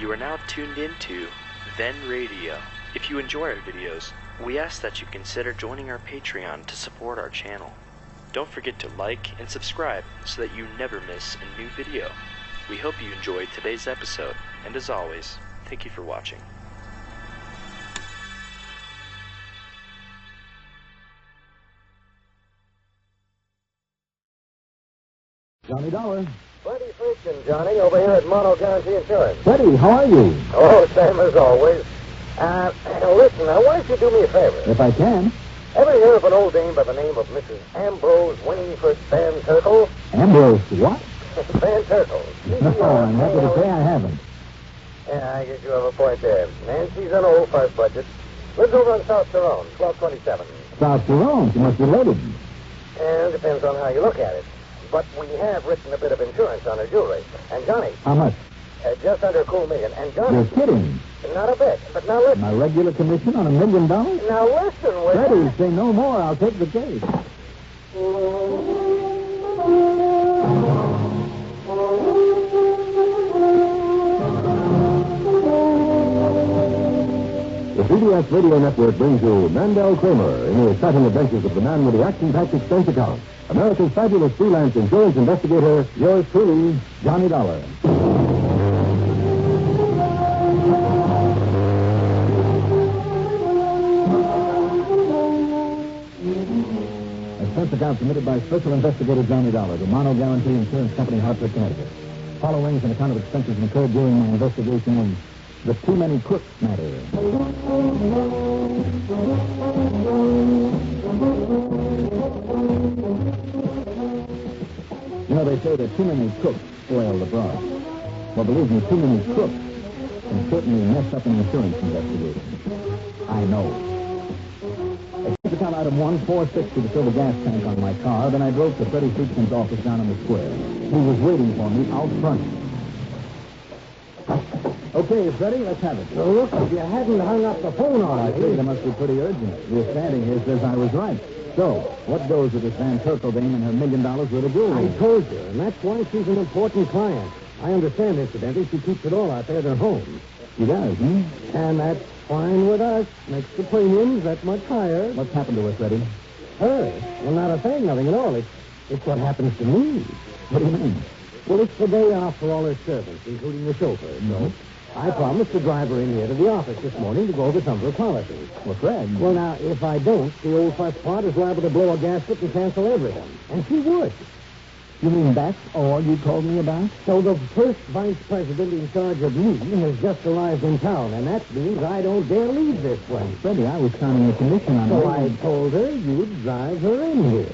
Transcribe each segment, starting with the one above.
You are now tuned into Then Radio. If you enjoy our videos, we ask that you consider joining our Patreon to support our channel. Don't forget to like and subscribe so that you never miss a new video. We hope you enjoyed today's episode, and as always, thank you for watching. Johnny Dollar. Plenty friction, Johnny, over here at Mono Guarantee Insurance. Freddie, how are you? Oh, same as always. Listen, I want you to do me a favor. If I can. Ever hear of an old dame by the name of Mrs. Ambrose Winifred Van Turtle? Ambrose what? Van Turtle. No, I'm happy to say I haven't. Yeah, I guess you have a point there. And she's an old first budget. Lives over on South Tyrone, 1227. South Tyrone, she must be loaded. And depends on how you look at it. But we have written a bit of insurance on her jewelry. And Johnny... How much? Just under $2 million. And Johnny... You're kidding. Not a bit. But now listen. My regular commission on $1 million? Now listen, will Freddie, you? say no more. I'll take the case. The CBS Radio Network brings you Mandel Kramer in the exciting adventures of the man with the action-packed expense account. America's fabulous freelance insurance investigator, yours truly, Johnny Dollar. Expense account submitted by Special Investigator Johnny Dollar to Mono Guarantee Insurance Company, Hartford, Connecticut. Following is an account of expenses incurred during my investigation of the Too Many Crooks matter. You know, they say that too many cooks spoil the broth. Well, believe me, too many crooks can certainly mess up an insurance investigation. I know. Expense account item 1,460 to fill the gas tank on my car. Then I drove to Freddie Friedkin's office down in the square. He was waiting for me out front. Okay, Freddie, let's have it. Well, look, if you hadn't hung up the phone on I me... figured it must be pretty urgent. Your standing here says I was right. So, what goes with this Van Turtle dame and her $1 million worth of jewelry? I told you, and that's why she's an important client. I understand, incidentally, she keeps it all out there at her home. She does, hmm? And that's fine with us. Makes the premiums that much higher. What's happened to her, Freddie? Her? Well, not a thing, nothing at all. It's what happens to me. What do you mean? Well, it's the day off for all her servants, including the chauffeur. So I promised to drive her in here to the office this morning to go over some of her policies. Well, Fred. Well, now, if I don't, the old fuss pot is liable to blow a gasket and cancel everything. And she would. You mean that's all you told me about? So the first vice president in charge of me has just arrived in town, and that means I don't dare leave this place. Freddie, I was counting a commission on So her. I told her you'd drive her in here.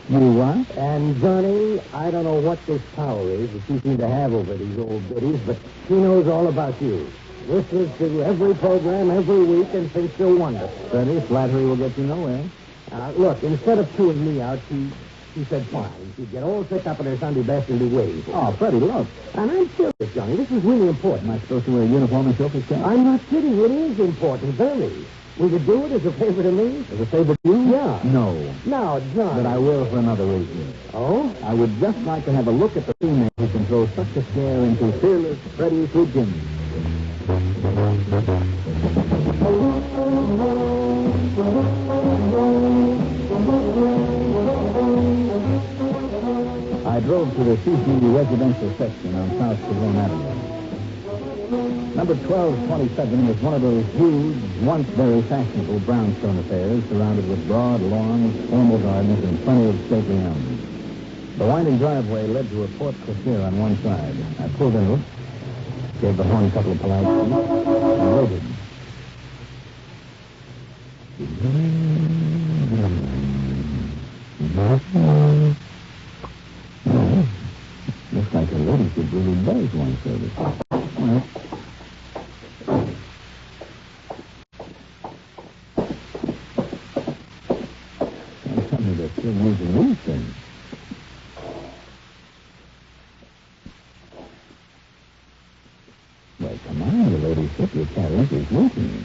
You what? And, Johnny, I don't know what this power is that you seem to have over these old biddies, but she knows all about you. Listens to every program every week and thinks you're wonderful. Freddie, flattery will get you nowhere. Look, instead of chewing me out, she said fine. She'd get all set up in her Sunday best and be waiting for me. Oh, Freddie, look. And I'm serious, Johnny. This is really important. Am I supposed to wear a uniform and chauffeur's cap? I'm not kidding. It is important, very. Will you do it as a favor to me? As a favor to you? Yeah. No. Now, John. But I will for another reason. Oh? I would just like to have a look at the female who can throw such a scare into fearless Freddie Friedkin. I drove to the CCD residential section on South Tyrone Avenue. Number 1227 was one of those huge, once very fashionable brownstone affairs surrounded with broad lawns, formal gardens, and plenty of stately elms. The winding driveway led to a porte cochere on one side. I pulled in, gave the horn a couple of polite beats, and waited. No. Looks like a lady could really buzz one service. Well. Don't tell me they're still using these things. Well, come on, the lady ship your carriage is working.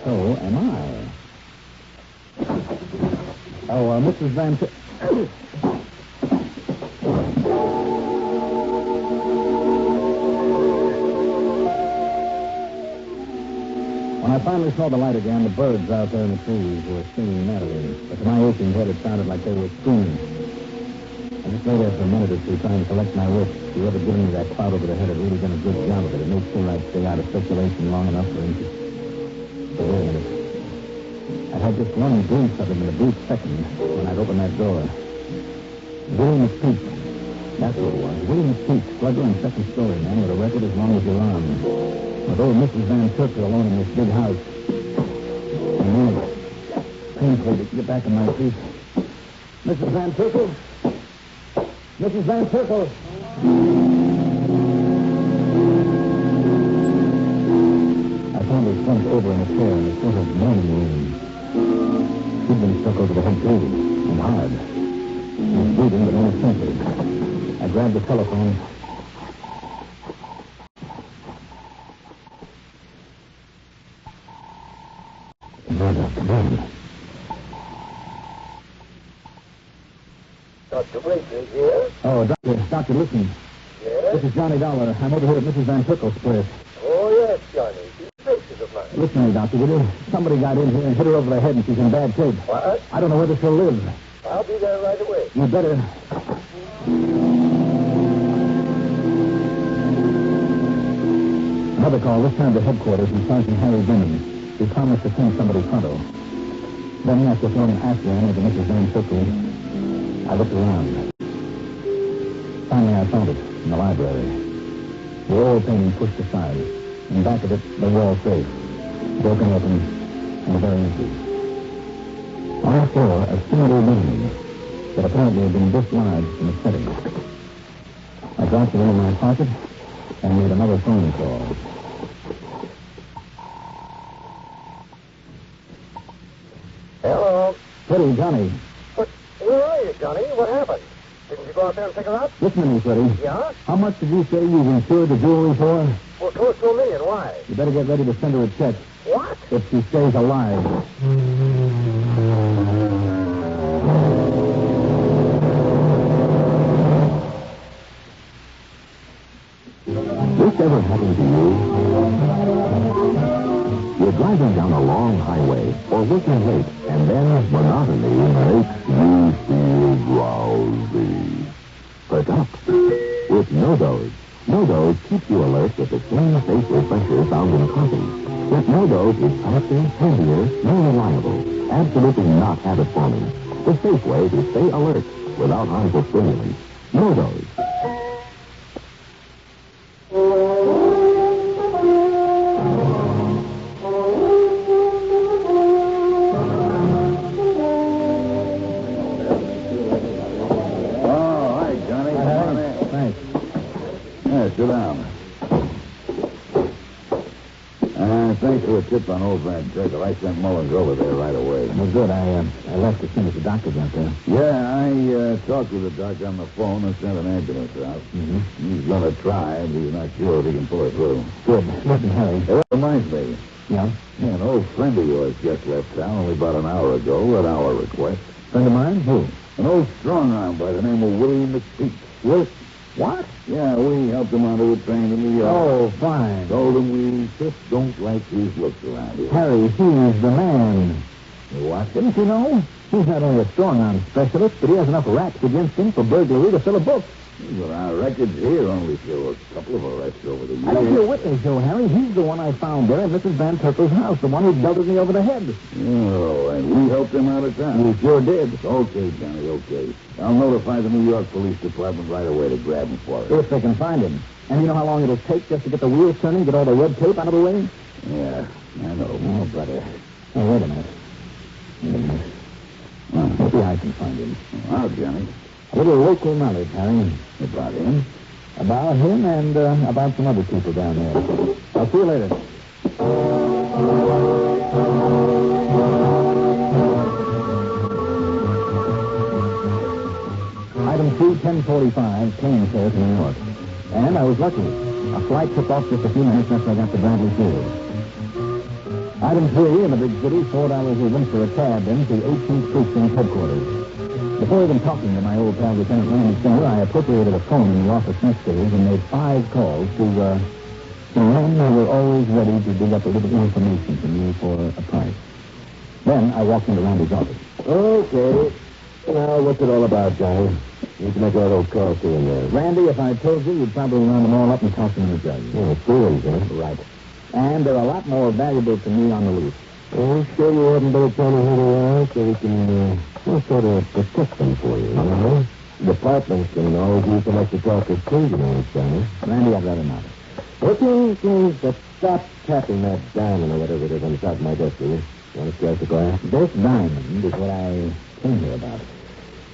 So am I. Oh, Mrs. Van... finally saw the light again, the birds out there in the trees were singing merrily. But to my aching head, it sounded like they were screaming. I just lay there for a minute or two trying to collect my wits. Whoever given me that cloud over the head had really done a good job of it. It made sure I'd stay out of circulation long enough for him to... But wait a minute. I had just one glimpse of him in a brief second when I'd opened that door. William McPeak. That's what it was. William McPeak, slugger and second story man with a record as long as your arm. With old Mrs. Van Turker alone in this big house. I knew it. Painful to get back on my feet. Mrs. Van Turker? Mrs. Van Turker! I found her slumped over in a chair in a sort of mourning room. She'd been struck over the head, too, and hard. She was bleeding, but only simply. I grabbed the telephone. Come on. Dr. Blakely here? Oh, Doctor, listen. Yes? This is Johnny Dollar. I'm over here at Mrs. Van Turkle's place. Oh, yes, Johnny. She's faces of mine. Listen to me, Doctor, will you? Somebody got in here and hit her over the head, and she's in bad shape. What? I don't know whether she'll live. I'll be there right away. You better. Another call, this time to headquarters from Sergeant Harry Gimmons. He promised to send somebody pronto. Then, after throwing an aspirin into Mrs. Van Turkle, I looked around. Finally, I found it in the library. The oil painting pushed aside. In back of it, the wall safe. Broken open and very empty. On the floor, a single ring that apparently had been dislodged from its setting. I dropped it into my pocket and made another phone call. Hello. Freddie, Johnny. Where are you, Johnny? What happened? Didn't you go out there and pick her up? Listen to me, Freddie. Yeah? How much did you say you insured the jewelry for? Well, close to $1 million. Why? You better get ready to send her a check. What? If she stays alive. This ever happened to you? You're driving down a long highway or working late, and then monotony makes you feel drowsy. Perk up with No-Dose. No-Dose keeps you alert with the same safe refresher found in coffee. With No-Dose, it's faster, handier, more reliable. Absolutely not habit-forming. The safe way to stay alert without harmful stimulants. No-Dose. Sit down. Thanks for the tip on old Van Turkle. I sent Mullins over there right away. Well, good. I left as soon as the doctor got there. Yeah, I talked with the doctor on the phone and sent an ambulance out. Mm-hmm. He's going to try, but he's not sure if he can pull it through. Good. Listen, Harry. That reminds me. Yeah? Yeah, an old friend of yours just left town only about an hour ago at our request. Friend of mine? Who? An old strong-arm by the name of William McPeak. What? Yeah, we helped him onto a train in New York. Oh, fine. Told him we just don't like his looks around here. Harry, he's the man. What? Didn't you know? He's not only a strong-arm specialist, but he has enough raps against him for burglary to fill a book. Well, our records here only show a couple of arrests over the years. I don't hear what they show, Harry. He's the one I found there at Mrs. Van Turkle's house, the one who belted me over the head. Oh, and we helped him out of town. You sure did. Okay, Johnny, okay. I'll notify the New York Police Department right away to grab him for us. If they can find him. And you know how long it'll take just to get the wheels turning, get all the red tape out of the way? Yeah, I know. Oh, brother. Oh, wait a minute. Maybe I can find him. Wow, Johnny. A little local knowledge, Harry. About him? About him and about some other people down there. I'll see you later. Item 2, 1045, plane fare to New York. And I was lucky. A flight took off just a few minutes after I got to Bradley Field. Item 3, in the big city, $4 even for a cab into 18th Precinct headquarters. Before even talking to my old pal, Lieutenant Randy Cinder, I appropriated a phone in the office next to his and made 5 calls to And then they were always ready to dig up a little information from you for a price. Then I walked into Randy's office. Okay. Now, what's it all about, Johnny? You can make a little call to him there. Randy, if I told you, you'd probably round them all up and toss them in the jug. Oh, fools, huh? Right. And they're a lot more valuable to me on the loose. Well, sure you haven't better tell me who they are so we can, sort of protect them for you, you know? Departments can always use them like to talk as crazy, Johnny. Randy, I'd rather not. What do you that stop tapping that diamond or whatever it is on the top of my desk, will you? Want to strike the glass? This diamond is what I came here about.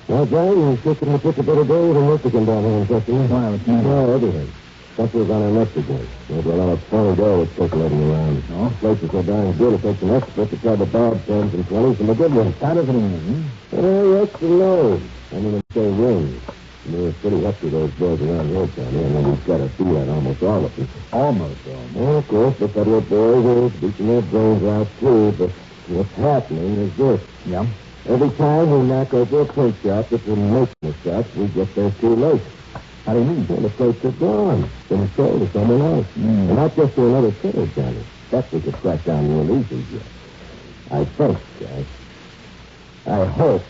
Well, Johnny, you sure couldn't have put a better day than Michigan down here in Chester. Why, what's the matter? Well, everything. Something's on our necks again. There's a lot of phony dough that's circulating around. Oh? This place is so darn good, it takes an expert to tell the bad tens and 20s from the good ones. How does it mean? Yes and no. I mean, it's say rings. They're pretty hefty, those bills around here, Johnny, and then we've got a feel on almost all of them. Almost. Well, of course, the federal boys are beating their brains out, too, but what's happening is this. Yeah? Every time we knock over a print shop that's been making the stuff, we get there too late. How do you mean? Well, the place is gone. It's been sold to someone else. And not just to another killer, Johnny. That we could crack down real easy yet. I think, I hope,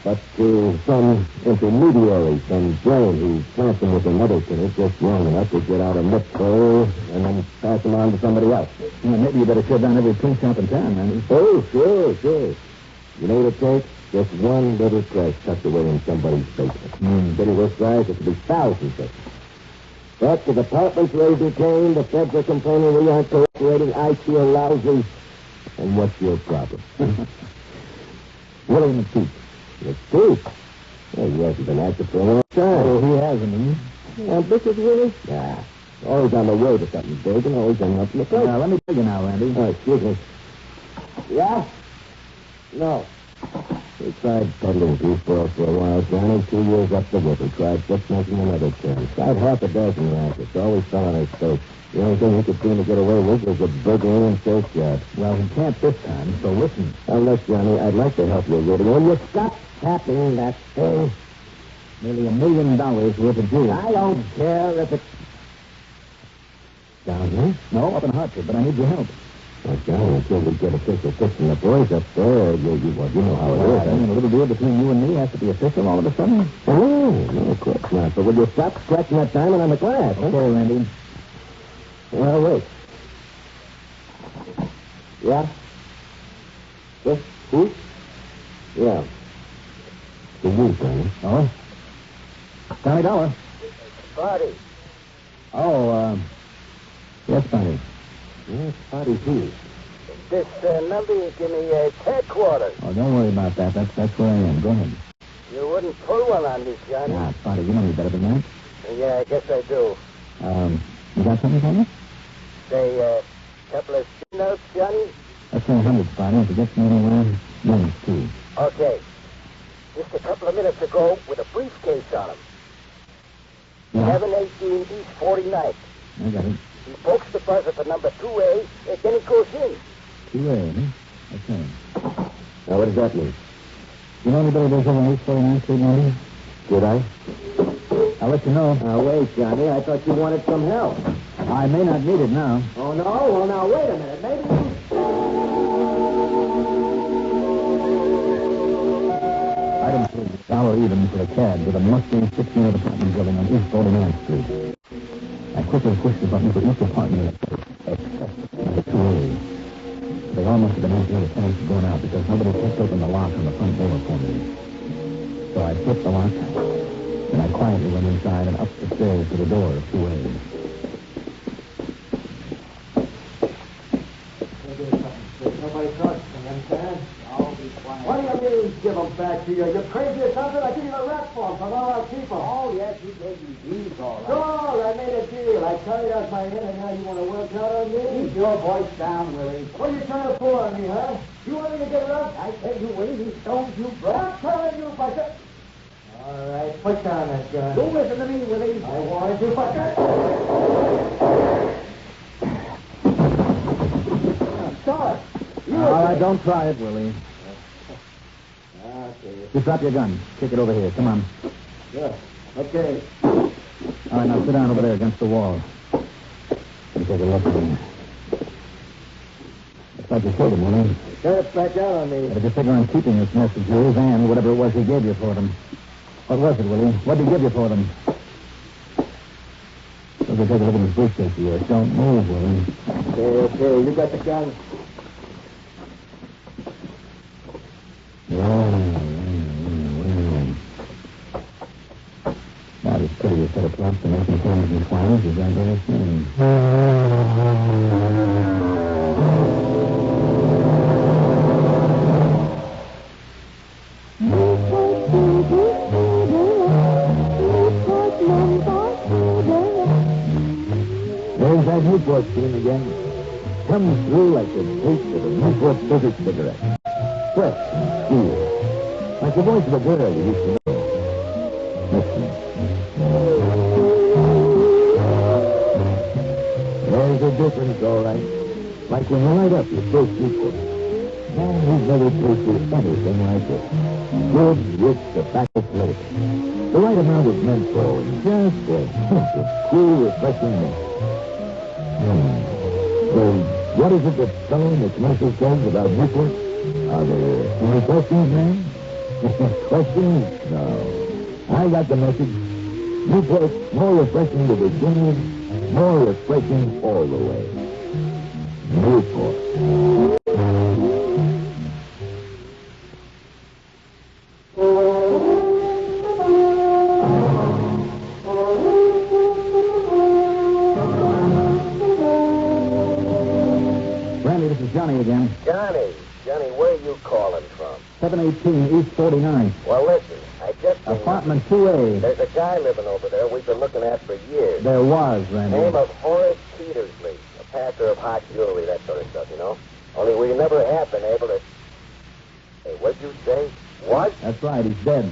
but to some intermediary, some brain who's planting with another killer just long enough to get out a mitzvah and then pass them on to somebody else. Well, maybe you better shut down every print shop in town, Randy. Oh, sure. You know what it takes? Just one little crash tucked away in somebody's basement. City this size, it could be thousands of them. But the department's raising Cain, the feds are complaining we aren't cooperating, I feel lousy. And what's your problem? Willie McPeak. McPeak? Well, he hasn't been active for a long time. Oh, he hasn't, Ambitious, Willie? Nah. Always on the way to something big and always hanging up in the coat. Now, let me tell you now, Randy. Oh, excuse me. Yeah? No. We tried peddling goofballs for a while, Johnny. 2 years up the river. Tried just making another turn. Tried half a dozen rackets. Always fell on his face. The only thing he could seem to get away with was a burglary and search job. Well, he can't this time, so listen. Now, look, Johnny, I'd like to help you, really. When you stop tapping that thing... Nearly $1 million worth of jewels. I don't care if it's... Down here? No, up in Hartford, but I need your help. Well, Johnny, until we get official tips from the boys up there, you know how it is. I mean, a little deal between you and me has to be official all of a sudden? Oh, no, of course not. But will you stop scratching that diamond on the glass? Okay, Randy. Well, wait. Yeah? This? Who? Yeah. To you, Johnny. Oh? Tommy Dollar. Spotty. Oh, yes, Tommy. Yes, Spotty who? This number you give me headquarters. Oh, don't worry about that. That's where I am. Go ahead. You wouldn't pull one on me, Johnny. Nah, Spotty, you know me better than that. Yeah, I guess I do. You got something for me? Say, couple of notes, Johnny? Let's say 100, Spotty. If it gets me anywhere, yours, too. Okay. Just a couple of minutes ago with a briefcase on him. Yeah. 718 East 49th. I got it. He pokes the buzzer for number 2A, and then he goes in. 2A, huh? Okay. Now, what does that mean? You know anybody that's over on East 49th Street, Randy? Did I? I'll let you know. Now, wait, Johnny. I thought you wanted some help. I may not need it now. Oh, no? Well, now, wait a minute. Maybe you... Item $1 even for a cab with a Mustang 16 apartment building on East 49th Street. I quickly pushed the button for each apartment except number 2A. They all must have been after the tenants were going out because nobody kicked open the lock on the front door for me. So I flipped the lock, and I quietly went inside and up the stairs to the door of 2A. Nobody talks to them, Dad. I'll be quiet. What do you mean, give them back to you? You're crazy or something? I give you a rat form from all our people. Oh, yes, you gave me these, all right. Sure, I made a deal. I carried out my head, and now you want to work out on me? Keep your voice down, Willie. What are you trying to pull on me, huh? You want me to get rough? I tell you, Willie, these stones you broke. I'm telling you, Buster. All right, put down that gun. Don't listen to me, Willie. I wanted you, Buster. Start. All right, don't try it, Willie. Okay. Just drop your gun. Kick it over here. Come on. Good. Okay. All right, now sit down over there against the wall. me take a look at him. Looks like you killed him, Willie. Turn it back out on me. But if you figure on keeping this nest of jewels and whatever it was he gave you for them. What was it, Willie? What did he give you for them? Look, take a look at his briefcase of yours. Don't move, Willie. Okay. You got the gun. Not as pretty a set of props to making things and flowers as I've ever seen. There's that Newport scene again. Comes through like the taste of a Newport Civic cigarette. Fresh, cool. Like the voice of a girl you used to know. Listen. There's a difference, all right. Like when you light up your first Newport. Man, you've never tasted anything like it. Good, rich tobacco flavor. The right amount of menthol and just a hint of cool, refreshing mint. So, what is it that fellow in the commercial says about Newport? Are there any questions, man? Questions? No. I got the message. Newport, more refreshing to begin with, more refreshing all the way. Newport. Randy, this is Johnny again. Johnny, where are you calling from? 718 East 49th. Well, listen, I just... Apartment 2A. There's a guy living over there we've been looking at for years. There was, Randy. Name of Horace Petersley. A packer of hot jewelry, that sort of stuff, you know? Only we never have been able to... Hey, what'd you say? What? That's right, he's dead.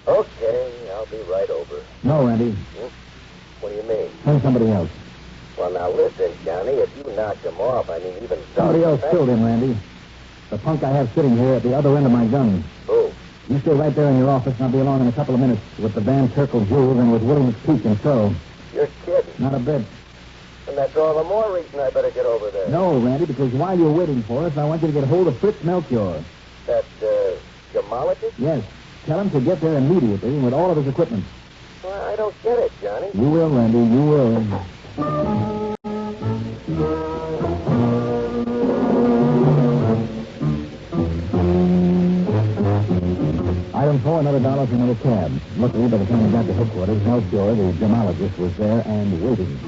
Okay, I'll be right over. No, Randy. What do you mean? Send somebody else. Well, now listen, Johnny, if you knocked him off, I mean, even... Somebody else killed him, Randy. The punk I have sitting here at the other end of my gun. Who? You stay right there in your office, and I'll be along in a couple of minutes with the Van Terkel jewels and with Willie McPeak in tow. You're kidding. Not a bit. And that's all the more reason I better get over there. No, Randy, because while you're waiting for us, I want you to get hold of Fritz Melchior. That, gemologist? Yes. Tell him to get there immediately with all of his equipment. Well, I don't get it, Johnny. You will, Randy, you will. Item 4, another $1 for another cab. Luckily, by the time we got to headquarters, Melchior, the gemologist, was there and waiting.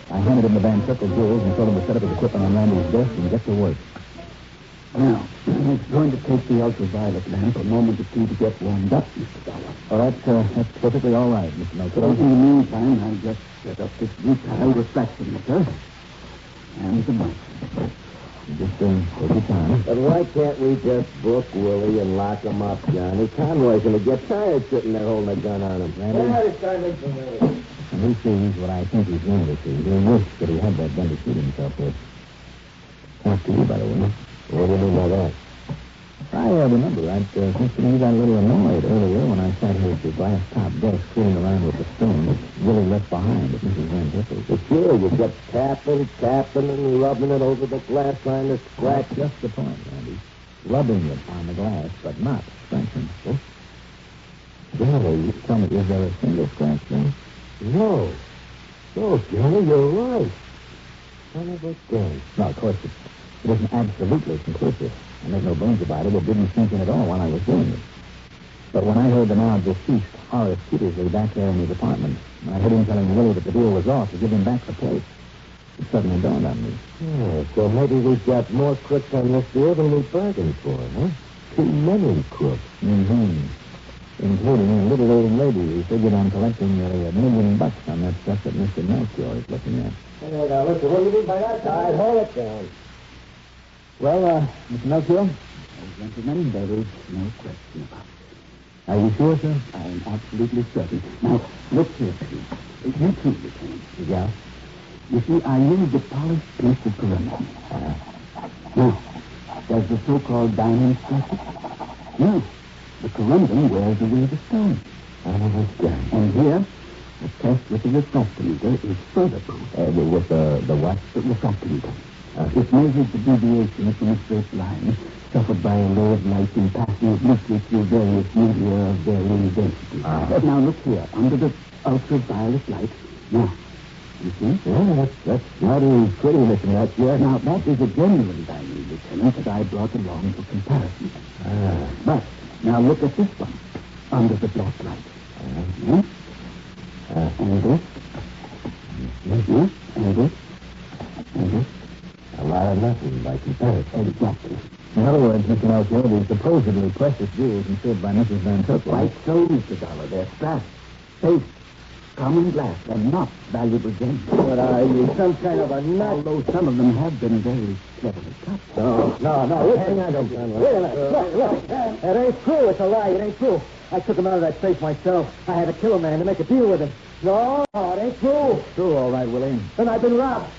I handed him the Van Terkel jewels and told him to set up his equipment on Randy's desk and get to work. Now, it's going to take the ultraviolet lamp a moment or two to get warmed up, Mr. Dollar. Oh, that's perfectly all right, Mr. Melchior. So in the meantime, I'll just set up this butyl refractometer and the mic. Just take your time. But why can't we just book Willie and lock him up, Johnny? Conroy's going to get tired sitting there holding a gun on him. Randy, when he sees what I think he's going to see, he'll wish that he had that gun to shoot himself with. After you, by the way. What do you mean by that? I remember that since you got a little annoyed earlier when I sat here at your glass-top desk fooling around with the stone that Willie left behind at Mrs. Van Terkel's. But sure, you kept tapping, and rubbing it over the glass trying to scratch. That's just the point, Randy. Rubbing it on the glass, but not scratching. Huh? Johnny, tell me, is there a single scratch there? No. No, Johnny, you're right. Son of a gun. No, of course, it isn't absolutely conclusive. I make no bones about it. It didn't sink in at all while I was doing it. But when I heard the now deceased Horace Petersley back there in his apartment, and I heard him telling Willie that the deal was off to give him back the place, it suddenly dawned on me. Yeah, so maybe we've got more crooks on this deal than we bargained for, huh? Too many crooks. Mm-hmm. Including a little old lady who figured on collecting nearly $1 million on that stuff that Mr. Melchior is looking at. Hey, now, listen, what do you mean by that? All right, hold it down. Well, Mr. Melchior? Oh, gentlemen, there is no question about it. Are you sure, sir? I am absolutely certain. Now, look here, please. You too, Lieutenant. Yeah? You see, I used a polished piece of corundum. Now, does the so-called diamond strike it? No. The corundum wears away the stone. I understand. And here, The test with the refractometer is further proof. With the what? The refractometer. It measures the deviation from a straight line suffered by a ray of light in passing obliquely through various media of varying density. Now look here, under the ultraviolet light. Now, you see? Yeah, that's not as pretty, Mr. Nugget. Now, that is a genuine diamond, Lieutenant, that I brought along for comparison. But, now look at this one, under the black light. And this. And this. And this. And this. A lot of nothing by comparison. Exactly. In other words, Mr. Melchior, these supposedly precious jewels insured by Mrs. Van Turtle. Quite so, Mr. Dollar. They're scrap, paste, common glass, and not valuable gems. But are you some kind of a nut? Although some of them have been very cleverly cut. No. Hang on, don't Wait a minute. Look. It ain't true. It's a lie. It ain't true. I took him out of that safe myself. I had to kill a man to make a deal with him. No, it ain't true. True, all right, Willie. Then I've been robbed.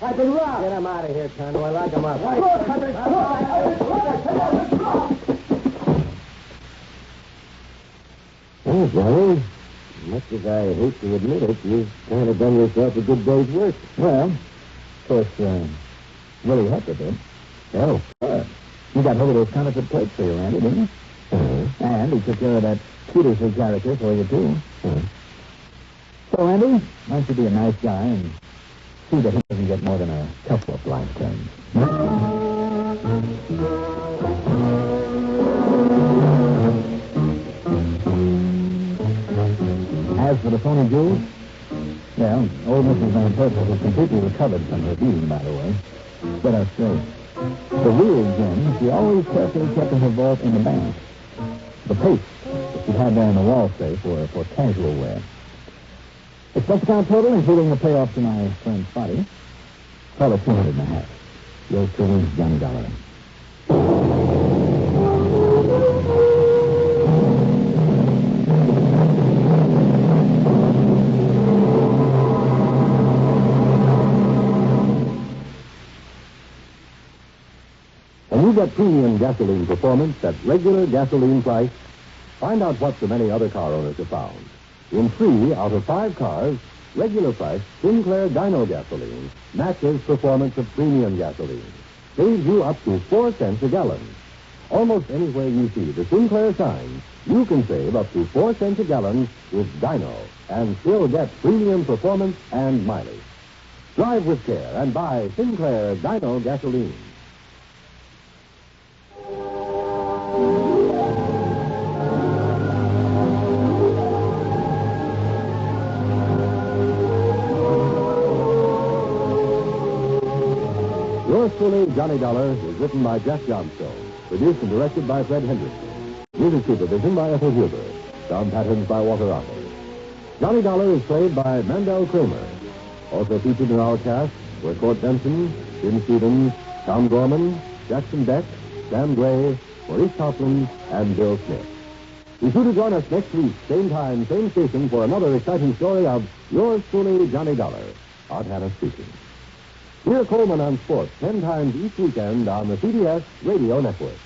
Get him out of here, Tonto. I lock him up. Well, Johnny, much as I hate to admit it, you've kind of done yourself a good day's work. Well, of course, Willie helped a bit. Oh. He got hold of those counterfeit plates for you, Randy, didn't he? And he took care of that Peterson character for you, too. So, Randy, why don't you be a nice guy and see that he doesn't get more than a couple of lifetimes. As for the phony jewels, well, old Mrs. Van Turtle was completely recovered from her beating, by the way. But us straight. The real gems she always carefully kept in her vault in the bank. The paste that she had there in the wall safe were for casual wear. Expense account total, including the payoff to my friend's body, fell at $250. Yours truly, Johnny Dollar. When you get premium gasoline performance at regular gasoline price, find out what so many other car owners have found. In 3 out of 5 cars, regular price Sinclair Dyno gasoline matches performance of premium gasoline. Saves you up to 4 cents a gallon. Almost anywhere you see the Sinclair sign, you can save up to 4 cents a gallon with Dyno and still get premium performance and mileage. Drive with care and buy Sinclair Dyno gasoline. Yours truly, Johnny Dollar, is written by Jeff Johnstone, produced and directed by Fred Hendrickson, music supervision by Ethel Huber, sound patterns by Walter Arthur. Johnny Dollar is played by Mandel Kramer. Also featured in our cast were Court Benson, Jim Stevens, Tom Gorman, Jackson Beck, Sam Gray, Maurice Coughlin, and Bill Smith. Be sure to join us next week, same time, same station, for another exciting story of yours truly, Johnny Dollar. Art Hannah speaking. Hear Coleman on Sports 10 times each weekend on the CBS Radio Network.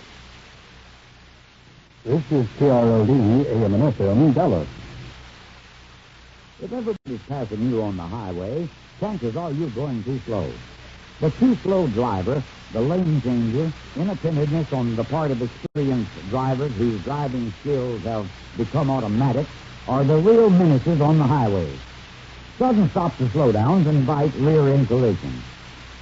This is KROD, AM and FM, Dallas. If everybody's passing you on the highway, chances are you're going too slow. The too slow driver, the lane changer, inattentiveness on the part of experienced drivers whose driving skills have become automatic are the real menaces on the highways. Sudden stops or slowdowns invite rear-end collisions.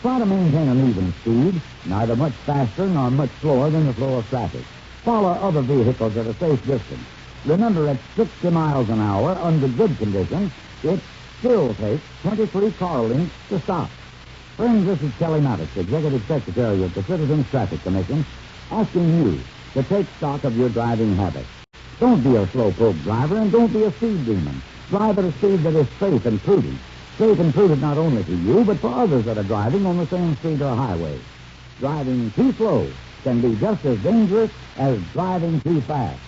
Try to maintain an even speed, neither much faster nor much slower than the flow of traffic. Follow other vehicles at a safe distance. Remember, at 60 miles an hour, under good conditions, it still takes 23 car lengths to stop. Friends, this is Kelly Maddox, Executive Secretary of the Citizens Traffic Commission, asking you to take stock of your driving habits. Don't be a slowpoke driver, and don't be a speed demon. Drive at a speed that is safe and prudent. Safe and prudent not only for you, but for others that are driving on the same street or highway. Driving too slow can be just as dangerous as driving too fast.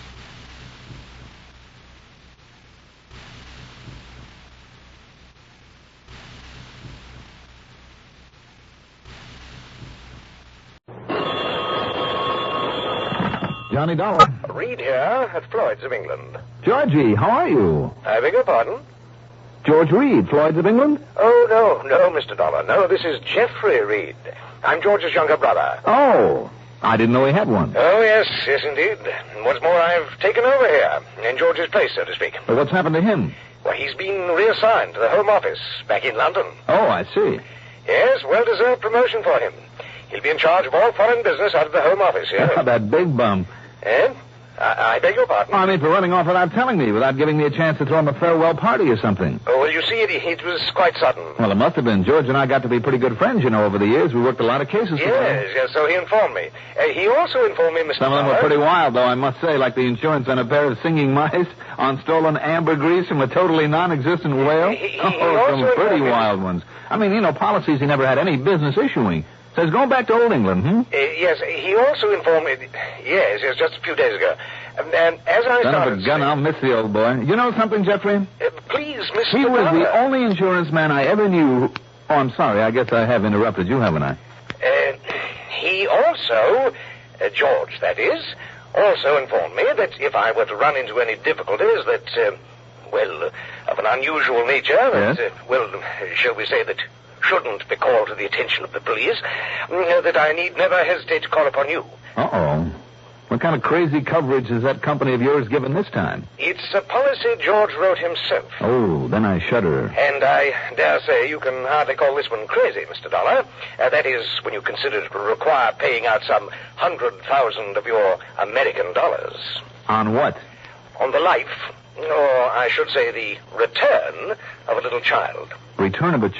Johnny Dollar. Reed here at Floyd's of England. Georgie, how are you? I beg your pardon? George Reed, Floyd's of England? Oh, no, Mr. Dollar. No, this is Geoffrey Reed. I'm George's younger brother. Oh, I didn't know he had one. Oh, yes, indeed. And what's more, I've taken over here, in George's place, so to speak. But what's happened to him? Well, he's been reassigned to the Home Office back in London. Oh, I see. Yes, well-deserved promotion for him. He'll be in charge of all foreign business out of the Home Office here. That big bum. Eh? I beg your pardon? I mean, for running off without telling me, without giving me a chance to throw him a farewell party or something. Oh, well, you see, it was quite sudden. Well, it must have been. George and I got to be pretty good friends, over the years. We worked a lot of cases together. Yes, so he informed me. He also informed me, Mr. Some of them were pretty wild, though, I must say, like the insurance on a pair of singing mice on stolen ambergris from a totally non-existent whale. Some pretty wild ones. I mean, policies he never had any business issuing. Says going back to old England, yes, he also informed me... Yes, just a few days ago. And as I Son started... of a gun, I'll miss the old boy. You know something, Geoffrey? Please, Mr. He was Dollar. the only insurance man I ever knew... Oh, I'm sorry. I guess I have interrupted you, haven't I? He also... George, that is... also informed me that if I were to run into any difficulties that... of an unusual nature... Yes? That, shall we say that... shouldn't be called to the attention of the police, that I need never hesitate to call upon you. Uh-oh. What kind of crazy coverage has that company of yours given this time? It's a policy George wrote himself. Oh, then I shudder. And I dare say you can hardly call this one crazy, Mr. Dollar. That is, when you consider it will require paying out some 100,000 of your American dollars. On what? On the life, or I should say the return of a little child. Return of a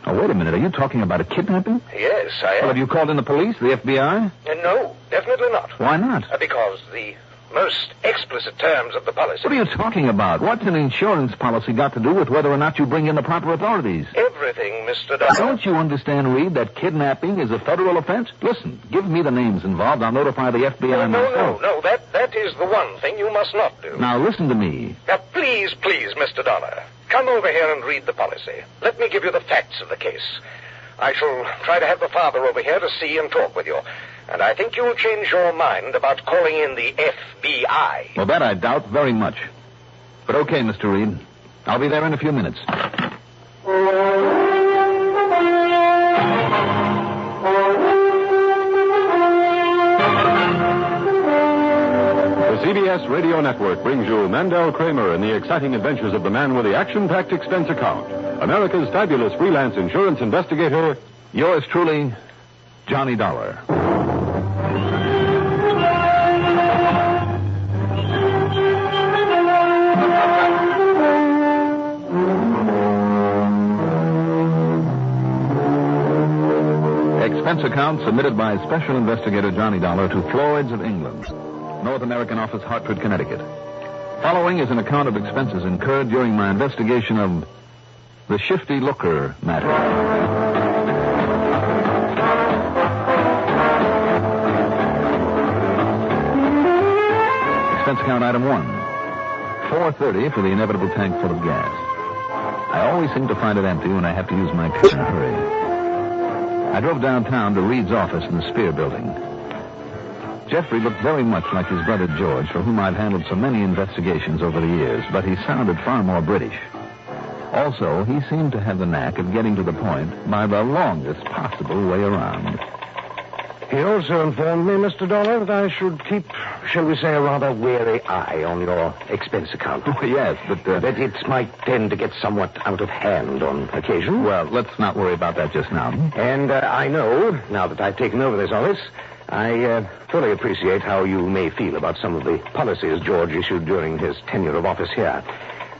Oh, wait a minute. Are you talking about a kidnapping? Yes, I am. Well, have you called in the police, the FBI? No, definitely not. Why not? Because the most explicit terms of the policy... What are you talking about? What's an insurance policy got to do with whether or not you bring in the proper authorities? Everything, Mr. Dollar. Don't you understand, Reed, that kidnapping is a federal offense? Listen, give me the names involved. I'll notify the FBI myself. No. That is the one thing you must not do. Now, listen to me. Now, please, Mr. Dollar. Come over here and read the policy. Let me give you the facts of the case. I shall try to have the father over here to see and talk with you. And I think you'll change your mind about calling in the FBI. Well, that I doubt very much. But okay, Mr. Reed. I'll be there in a few minutes. The CBS Radio Network brings you Mandel Kramer and the exciting adventures of the man with the action-packed expense account. America's fabulous freelance insurance investigator. Yours truly, Johnny Dollar. Expense account submitted by Special Investigator Johnny Dollar to Floyd's of England, North American Office, Hartford, Connecticut. Following is an account of expenses incurred during my investigation of the Shifty Looker matter. Expense account item 1. $4.30 for the inevitable tank full of gas. I always seem to find it empty when I have to use my car in a hurry. I drove downtown to Reed's office in the Spear Building. Geoffrey looked very much like his brother George, for whom I've handled so many investigations over the years, but he sounded far more British. Also, he seemed to have the knack of getting to the point by the longest possible way around. He also informed me, Mr. Dollar, that I should keep, shall we say, a rather wary eye on your expense account. Oh, yes, but... that it might tend to get somewhat out of hand on occasion. Well, let's not worry about that just now. And I know, now that I've taken over this office, I fully appreciate how you may feel about some of the policies George issued during his tenure of office here.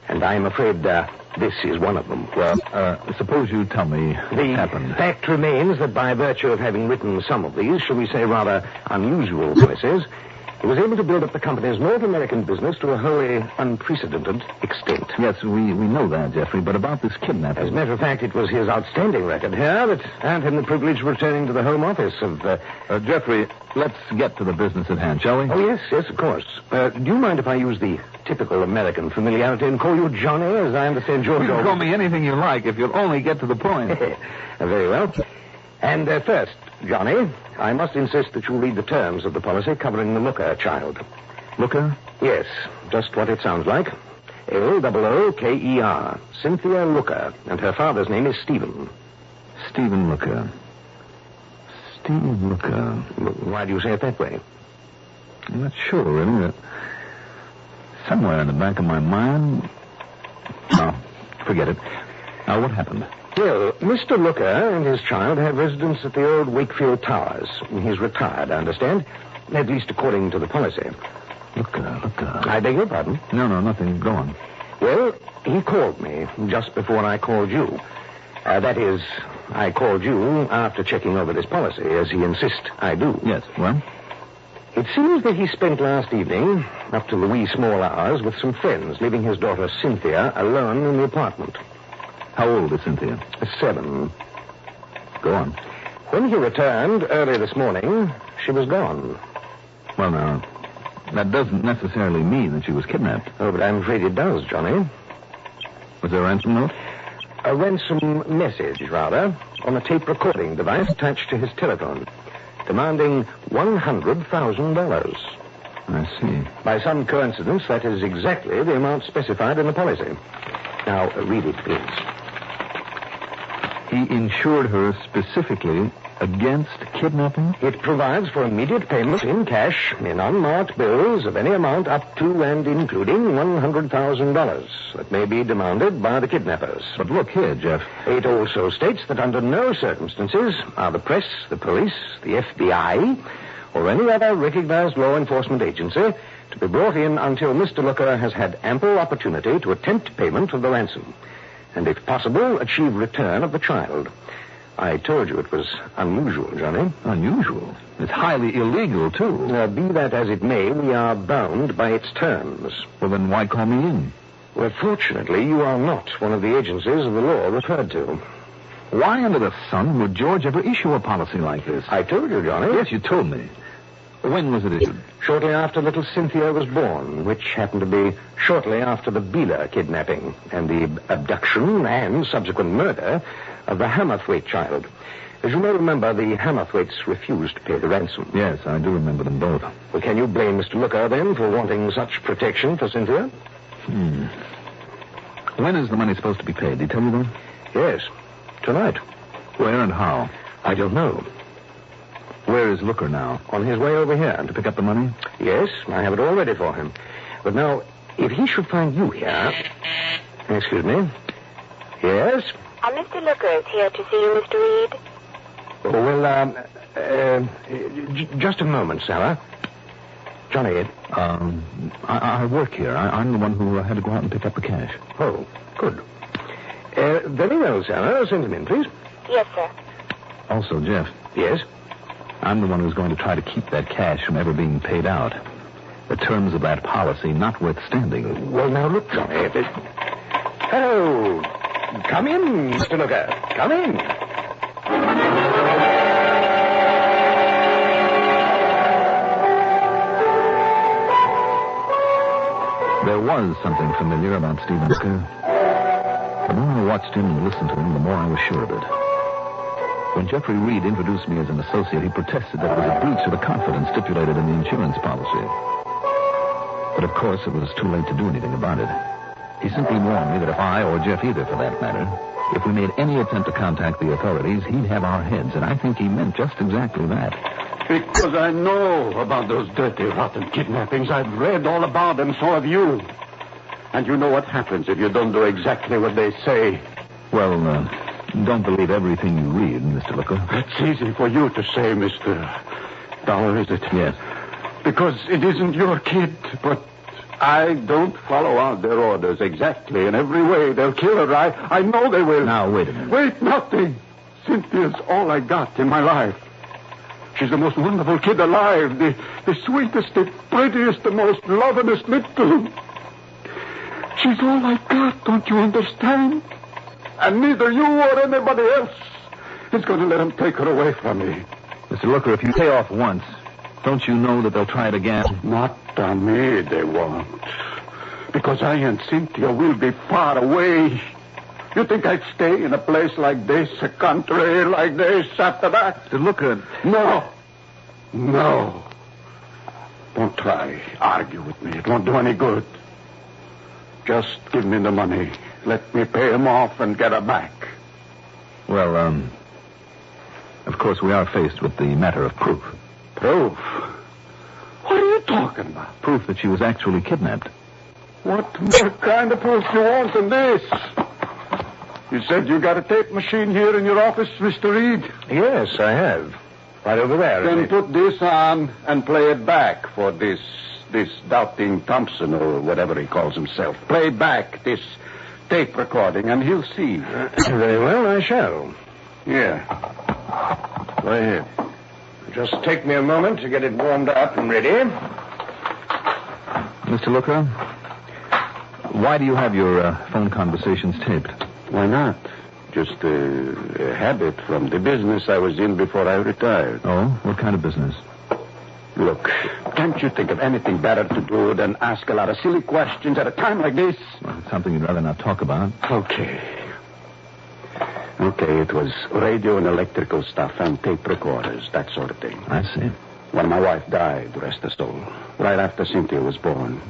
And I'm afraid this is one of them. Well, suppose you tell me what happened. The fact remains that by virtue of having written some of these, shall we say, rather unusual policies, he was able to build up the company's North American business to a wholly unprecedented extent. Yes, we know that, Geoffrey, but about this kidnapping... As a matter of fact, it was his outstanding record here that earned him the privilege of returning to the Home Office of... Geoffrey, let's get to the business at hand, shall we? Oh, yes, of course. Do you mind if I use the typical American familiarity and call you Johnny, as I understand George... You can call me anything you like if you'll only get to the point. Very well. And first, Johnny, I must insist that you read the terms of the policy covering the Looker child. Looker? Yes, just what it sounds like. Looker. Cynthia Looker. And her father's name is Stephen. Stephen Looker. Stephen Looker. Why do you say it that way? I'm not sure, really. Somewhere in the back of my mind... Oh, forget it. Now, what happened? Well, Mr. Looker and his child have residence at the old Wakefield Towers. He's retired, I understand. At least according to the policy. Looker. I beg your pardon? No, nothing. Go on. Well, he called me just before I called you. That is, I called you after checking over this policy, as he insists I do. Yes, well? It seems that he spent last evening, up to the wee small hours, with some friends, leaving his daughter Cynthia alone in the apartment. How old is Cynthia? 7. Go on. When he returned early this morning, she was gone. Well, now, that doesn't necessarily mean that she was kidnapped. Oh, but I'm afraid it does, Johnny. Was there a ransom note? A ransom message, rather, on a tape recording device attached to his telephone, demanding $100,000. I see. By some coincidence, that is exactly the amount specified in the policy. Now, read it, please. He insured her specifically against kidnapping? It provides for immediate payment in cash in unmarked bills of any amount up to and including $100,000 that may be demanded by the kidnappers. But look here, Jeff. It also states that under no circumstances are the press, the police, the FBI, or any other recognized law enforcement agency to be brought in until Mr. Looker has had ample opportunity to attempt payment of the ransom, and if possible, achieve return of the child. I told you it was unusual, Johnny. Unusual? It's highly illegal, too. Be that as it may, we are bound by its terms. Well, then why call me in? Well, fortunately, you are not one of the agencies of the law referred to. Why under the sun would George ever issue a policy like this? I told you, Johnny. Yes, you told me. When was it issued? Shortly after little Cynthia was born, which happened to be shortly after the Beeler kidnapping and the abduction and subsequent murder of the Hammerthwaite child. As you may remember, the Hammerthwaites refused to pay the ransom. Yes, I do remember them both. Well, can you blame Mr. Looker, then, for wanting such protection for Cynthia? When is the money supposed to be paid? Did he tell you that? Yes, tonight. Where and how? I don't know. Where is Looker now? On his way over here. To pick up the money? Yes, I have it all ready for him. But now, if he should find you here... Excuse me. Yes? Mr. Looker is here to see you, Mr. Reed. Oh, well, just a moment, Cellar. Johnny. I work here. I'm the one who had to go out and pick up the cash. Oh, good. Very well, Cellar. Send him in, please. Yes, sir. Also, Jeff. Yes? I'm the one who's going to try to keep that cash from ever being paid out. The terms of that policy notwithstanding. Well, now, look, Johnny. Hello. Come in, Mr. Looker. Come in. There was something familiar about Stephen Looker. The more I watched him and listened to him, the more I was sure of it. When Jeffrey Reed introduced me as an associate, he protested that it was a breach of the confidence stipulated in the insurance policy. But of course, it was too late to do anything about it. He simply warned me that if I, or Jeff either for that matter, if we made any attempt to contact the authorities, he'd have our heads, and I think he meant just exactly that. Because I know about those dirty, rotten kidnappings. I've read all about them, so have you. And you know what happens if you don't do exactly what they say. Well, don't believe everything you read, Mr. Looker. It's easy for you to say, Mr. Dollar, is it? Yes. Because it isn't your kid, but I don't follow out their orders exactly in every way. They'll kill her. I know they will. Now, wait a minute. Wait, nothing. Cynthia's all I got in my life. She's the most wonderful kid alive. The sweetest, the prettiest, the most lovin'est little. She's all I got, don't you understand? And neither you or anybody else is going to let them take her away from me. Mr. Looker, if you pay off once, don't you know that they'll try it again? Not on me, they won't. Because I and Cynthia will be far away. You think I'd stay in a place like this, a country like this, after that? Mr. Looker... No. Don't try. Argue with me. It won't do any good. Just give me the money. Let me pay him off and get her back. Well, of course, we are faced with the matter of proof. Proof? What are you talking about? Proof that she was actually kidnapped. What kind of proof do you want in this? You said you got a tape machine here in your office, Mr. Reed? Yes, I have. Right over there. Then put this on and play it back for this doubting Thompson or whatever he calls himself. Play back this tape recording and he'll see. Very well, I shall. Yeah. Go ahead. Just take me a moment to get it warmed up and ready. Mr. Looker, why do you have your phone conversations taped? Why not? Just a habit from the business I was in before I retired. Oh? What kind of business? Look, can't you think of anything better to do than ask a lot of silly questions at a time like this? Well, it's something you'd rather not talk about. Okay, it was radio and electrical stuff and tape recorders, that sort of thing. I see. When my wife died, rest her soul, right after Cynthia was born,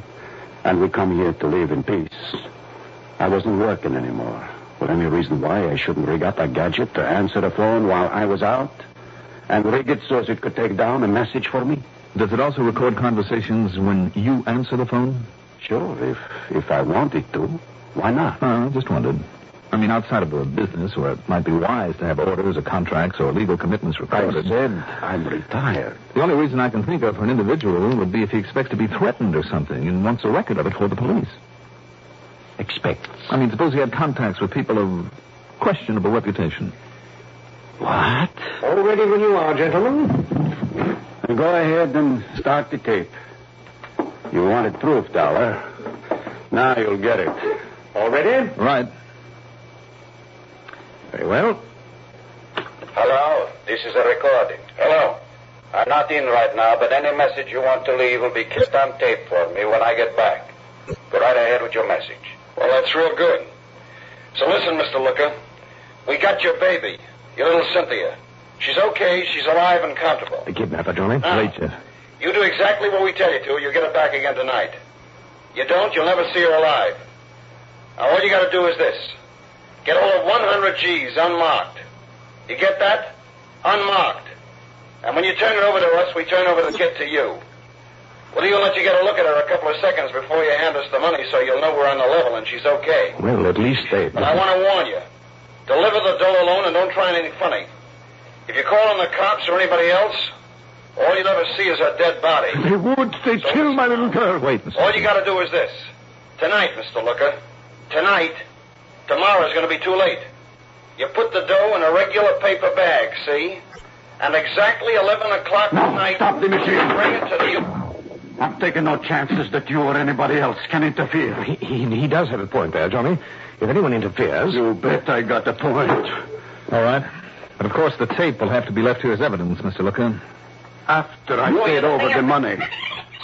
and we come here to live in peace, I wasn't working anymore. For any reason why I shouldn't rig up a gadget to answer the phone while I was out and rig it so as it could take down a message for me? Does it also record conversations when you answer the phone? Sure, if I wanted to. Why not? I just wondered. I mean, outside of a business where it might be wise to have orders or contracts or legal commitments recorded. I said I'm retired. The only reason I can think of for an individual would be if he expects to be threatened or something and wants a record of it for the police. Expects? I mean, suppose he had contacts with people of questionable reputation. What? All ready when you are, gentlemen. Go ahead and start the tape. You wanted proof, Dollar. Now you'll get it. All ready? Right. Very well. Hello, this is a recording. Hello. I'm not in right now, but any message you want to leave will be kept on tape for me when I get back. Go right ahead with your message. Well, that's real good. So listen, Mr. Looker. We got your baby, your little Cynthia. She's okay, she's alive and comfortable. The kidnapper, Johnny. Late, Jeff. You do exactly what we tell you to, you'll get her back again tonight. You don't, you'll never see her alive. Now, all you got to do is this. Get hold of 100 G's unmarked. You get that? Unmarked. And when you turn it over to us, we turn over the kid to you. We'll even let you get a look at her a couple of seconds before you hand us the money so you'll know we're on the level and she's okay. Well, at least they... But I want to warn you. Deliver the dough alone and don't try anything funny. If you call on the cops or anybody else, all you'll ever see is her dead body. They would. They'd kill my little girl. Wait, Mr. All you got to do is this. Tonight, Mr. Looker. Tonight. Tomorrow's going to be too late. You put the dough in a regular paper bag, see? And exactly 11 o'clock tonight... Stop the machine. Bring it to the... I'm taking no chances that you or anybody else can interfere. He does have a point there, Johnny. If anyone interferes... You bet I got a point. All right. But, of course, the tape will have to be left here as evidence, Mr. Looker. After I paid over the money.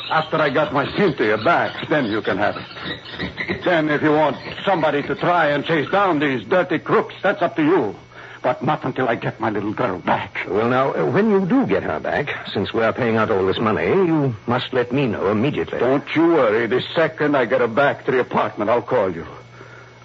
After I got my Cynthia back, then you can have it. Then if you want somebody to try and chase down these dirty crooks, that's up to you. But not until I get my little girl back. Well, now, when you do get her back, since we're paying out all this money, you must let me know immediately. Don't you worry. The second I get her back to the apartment, I'll call you.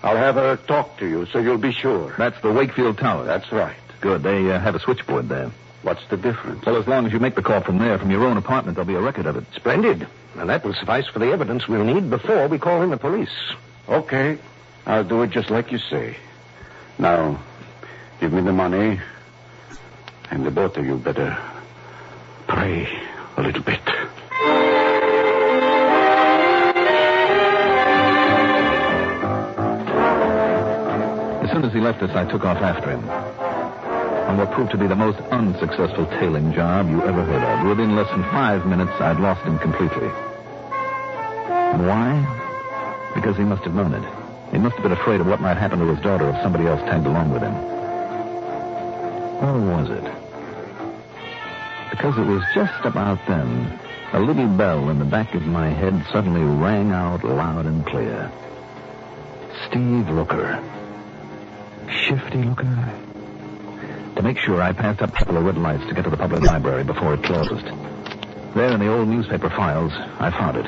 I'll have her talk to you, so you'll be sure. That's the Wakefield Tower. That's right. Good. They have a switchboard there. What's the difference? Well, as long as you make the call from there, from your own apartment, there'll be a record of it. Splendid. And that will suffice for the evidence we'll need before we call in the police. Okay. I'll do it just like you say. Now, give me the money, and the both of you better pray a little bit. As soon as he left us, I took off after him. On what proved to be the most unsuccessful tailing job you ever heard of. Within less than 5 minutes, I'd lost him completely. And why? Because he must have known it. He must have been afraid of what might happen to his daughter if somebody else tagged along with him. Or was it? Because it was just about then, a little bell in the back of my head suddenly rang out loud and clear. Steve Looker. Shifty Looker. To make sure, I passed up a couple of red lights to get to the public library before it closed. There in the old newspaper files, I found it.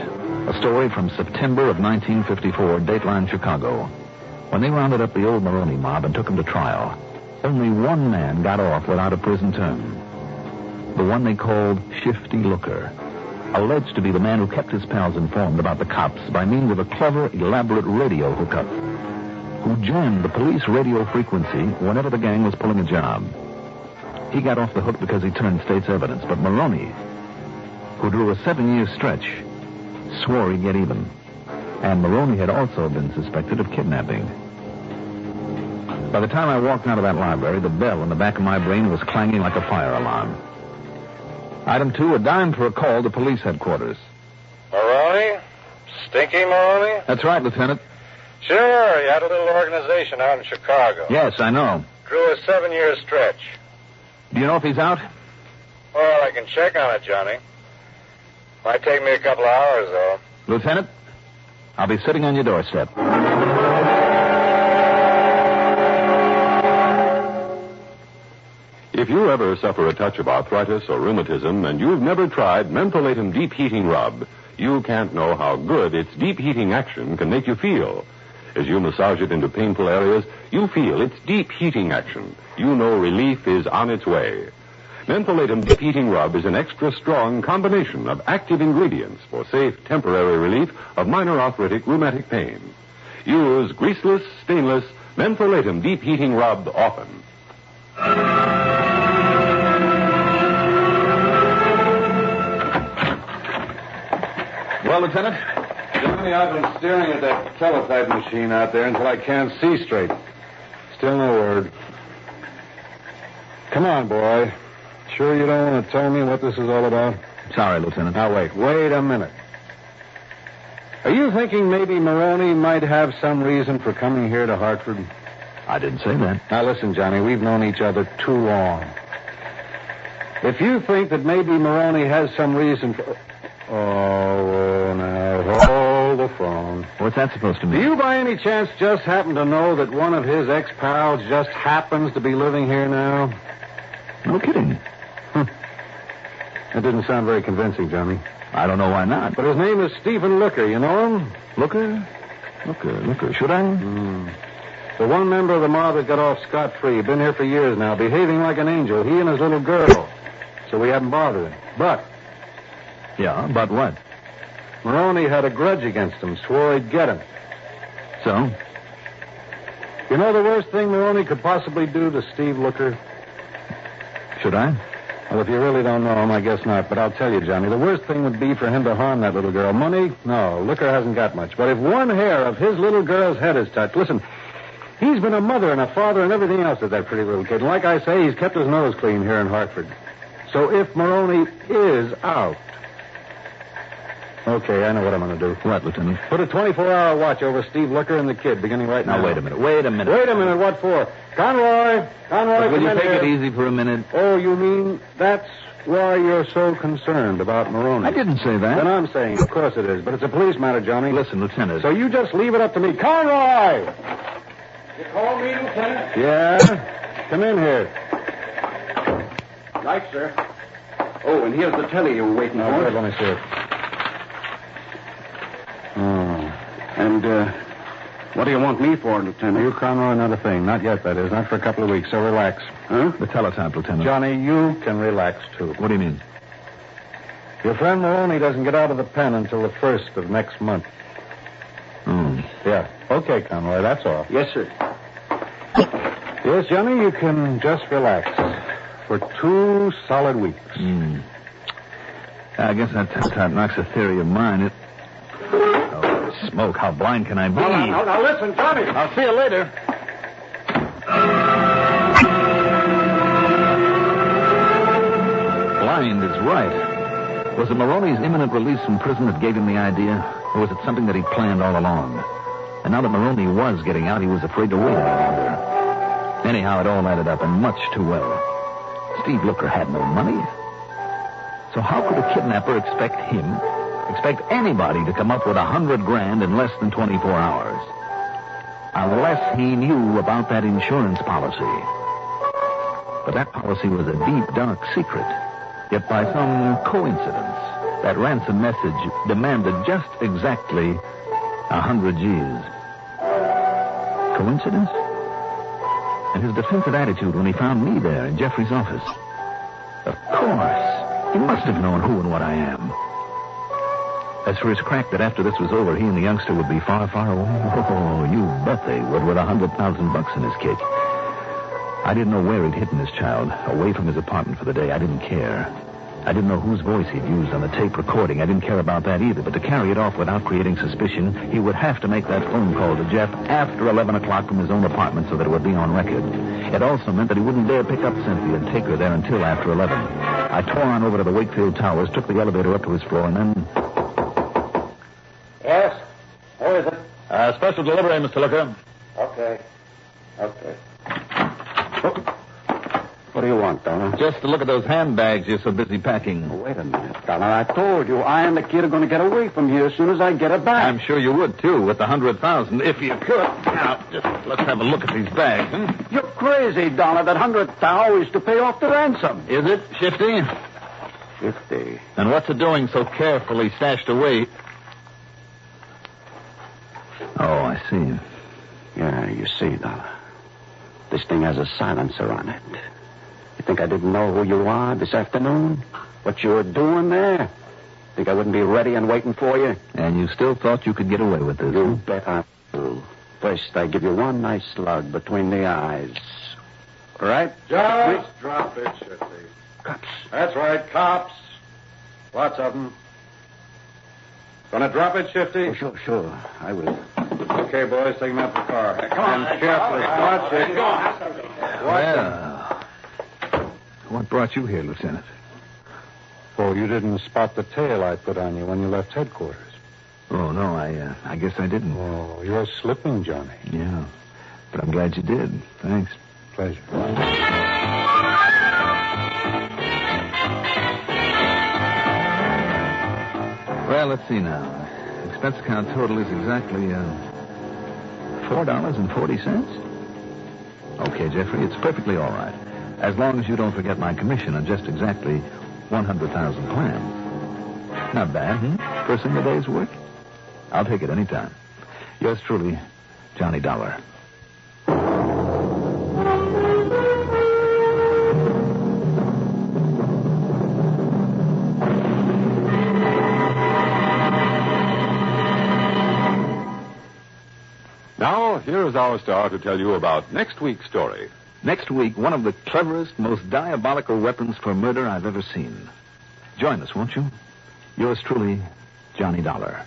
A story from September of 1954, Dateline Chicago. When they rounded up the old Maroney mob and took him to trial, only one man got off without a prison term. The one they called Shifty Looker, alleged to be the man who kept his pals informed about the cops by means of a clever, elaborate radio hookup, who jammed the police radio frequency whenever the gang was pulling a job. He got off the hook because he turned state's evidence, but Maroney, who drew a 7-year stretch, swore he'd get even. And Maroney had also been suspected of kidnapping. By the time I walked out of that library, the bell in the back of my brain was clanging like a fire alarm. Item 2, a dime for a call to police headquarters. Maroney? Stinky Maroney? That's right, Lieutenant. Sure, you had a little organization out in Chicago. Yes, I know. Drew a 7-year stretch. Do you know if he's out? Well, I can check on it, Johnny. Might take me a couple of hours, though. Lieutenant, I'll be sitting on your doorstep. If you ever suffer a touch of arthritis or rheumatism and you've never tried Mentholatum Deep Heating Rub, you can't know how good its deep heating action can make you feel. As you massage it into painful areas, you feel its deep heating action. You know relief is on its way. Mentholatum Deep Heating Rub is an extra strong combination of active ingredients for safe, temporary relief of minor arthritic rheumatic pain. Use greaseless, stainless Mentholatum Deep Heating Rub often. Well, Lieutenant? Johnny, I've been staring at that teletype machine out there until I can't see straight. Still no word. Come on, boy. Sure you don't want to tell me what this is all about? Sorry, Lieutenant. Now, wait a minute. Are you thinking maybe Maroney might have some reason for coming here to Hartford? I didn't say that. Now, listen, Johnny, we've known each other too long. If you think that maybe Maroney has some reason for... Oh, now, hold the phone. What's that supposed to mean? Do you by any chance just happen to know that one of his ex-pals just happens to be living here now? No kidding. That didn't sound very convincing, Johnny. I don't know why not. But his name is Stephen Looker. You know him? Looker? Should I? The one member of the mob that got off scot-free. Been here for years now, behaving like an angel. He and his little girl. So we haven't bothered him. But... Yeah, but what? Maroney had a grudge against him, swore he'd get him. So? You know the worst thing Maroney could possibly do to Steve Looker? Should I? Well, if you really don't know him, I guess not. But I'll tell you, Johnny, the worst thing would be for him to harm that little girl. Money? No, Looker hasn't got much. But if one hair of his little girl's head is touched, listen, he's been a mother and a father and everything else to that pretty little kid. And like I say, he's kept his nose clean here in Hartford. So if Maroney is out... Okay, I know what I'm going to do. What, Lieutenant? Put a 24-hour watch over Steve Looker and the kid, beginning right now. Now, wait a minute. Wait a minute, what for? Conroy, will you take it easy for a minute? Oh, you mean that's why you're so concerned about Maroney? I didn't say that. Then I'm saying, of course it is, but it's a police matter, Johnny. Listen, Lieutenant. So you just leave it up to me. Conroy! You call me, Lieutenant? Yeah? Come in here. Right, sir. Oh, and here's the telly you were waiting for. Good, let me see it. And, what do you want me for, Lieutenant? You, Conroy, not a thing. Not yet, that is. Not for a couple of weeks, so relax. Huh? The teletype, Lieutenant. Johnny, you can relax, too. What do you mean? Your friend Maroney doesn't get out of the pen until the 1st of next month. Yeah. Okay, Conroy, that's all. Yes, sir. Yes, Johnny, you can just relax. For 2 solid weeks. I guess that teletype knocks a theory of mine. Smoke, how blind can I be? Now, listen, Johnny. I'll see you later. Blind is right. Was it Maroney's imminent release from prison that gave him the idea? Or was it something that he planned all along? And now that Maroney was getting out, he was afraid to wait any longer. Anyhow, it all added up, and much too well. Steve Looker had no money. So how could a kidnapper expect anybody to come up with $100,000 in less than 24 hours? Unless he knew about that insurance policy. But that policy was a deep, dark secret. Yet by some coincidence, That ransom message demanded just exactly 100 G's. Coincidence? And his defensive attitude when he found me there in Jeffrey's office. Of course. He must have known who and what I am. As for his crack that after this was over, he and the youngster would be far, far away. Oh, you bet they would, with $100,000 in his kick. I didn't know where he'd hidden his child, away from his apartment for the day. I didn't care. I didn't know whose voice he'd used on the tape recording. I didn't care about that either. But to carry it off without creating suspicion, he would have to make that phone call to Jeff after 11 o'clock from his own apartment so that it would be on record. It also meant that he wouldn't dare pick up Cynthia and take her there until after 11. I tore on over to the Wakefield Towers, took the elevator up to his floor, and then... Yes? Who is it? Special delivery, Mr. Looker. Okay. What do you want, Dollar? Just to look at those handbags you're so busy packing. Oh, wait a minute, Dollar. I told you, I and the kid are going to get away from here as soon as I get it back. I'm sure you would, too, with the 100,000, if you could. Now, just let's have a look at these bags, huh? You're crazy, Dollar. That 100,000 is to pay off the ransom. Is it, Shifty? 50. And what's it doing so carefully stashed away? Oh, I see. Yeah, you see, Dollar. This thing has a silencer on it. You think I didn't know who you are this afternoon? What you were doing there? Think I wouldn't be ready and waiting for you? And you still thought you could get away with this? You bet I do. First, I give you one nice slug between the eyes. All right? Just drop it, Shifty. Cops. That's right, cops. Lots of them. Gonna drop it, Shifty? Oh, sure. I will. Okay, boys, take him out to the car. Come on. Carefully. Watch it. Well, what brought you here, Lieutenant? Oh, you didn't spot the tail I put on you when you left headquarters. Oh, no, I guess I didn't. Oh, you're slipping, Johnny. Yeah, but I'm glad you did. Thanks. Pleasure. Well, let's see now. Expense account total is exactly $4.40. Okay, Jeffrey, it's perfectly all right. As long as you don't forget my commission on just exactly 100,000 clams. Not bad, for a single day's work? I'll take it any time. Yours truly, Johnny Dollar. Now, here is our star to tell you about next week's story. Next week, one of the cleverest, most diabolical weapons for murder I've ever seen. Join us, won't you? Yours truly, Johnny Dollar.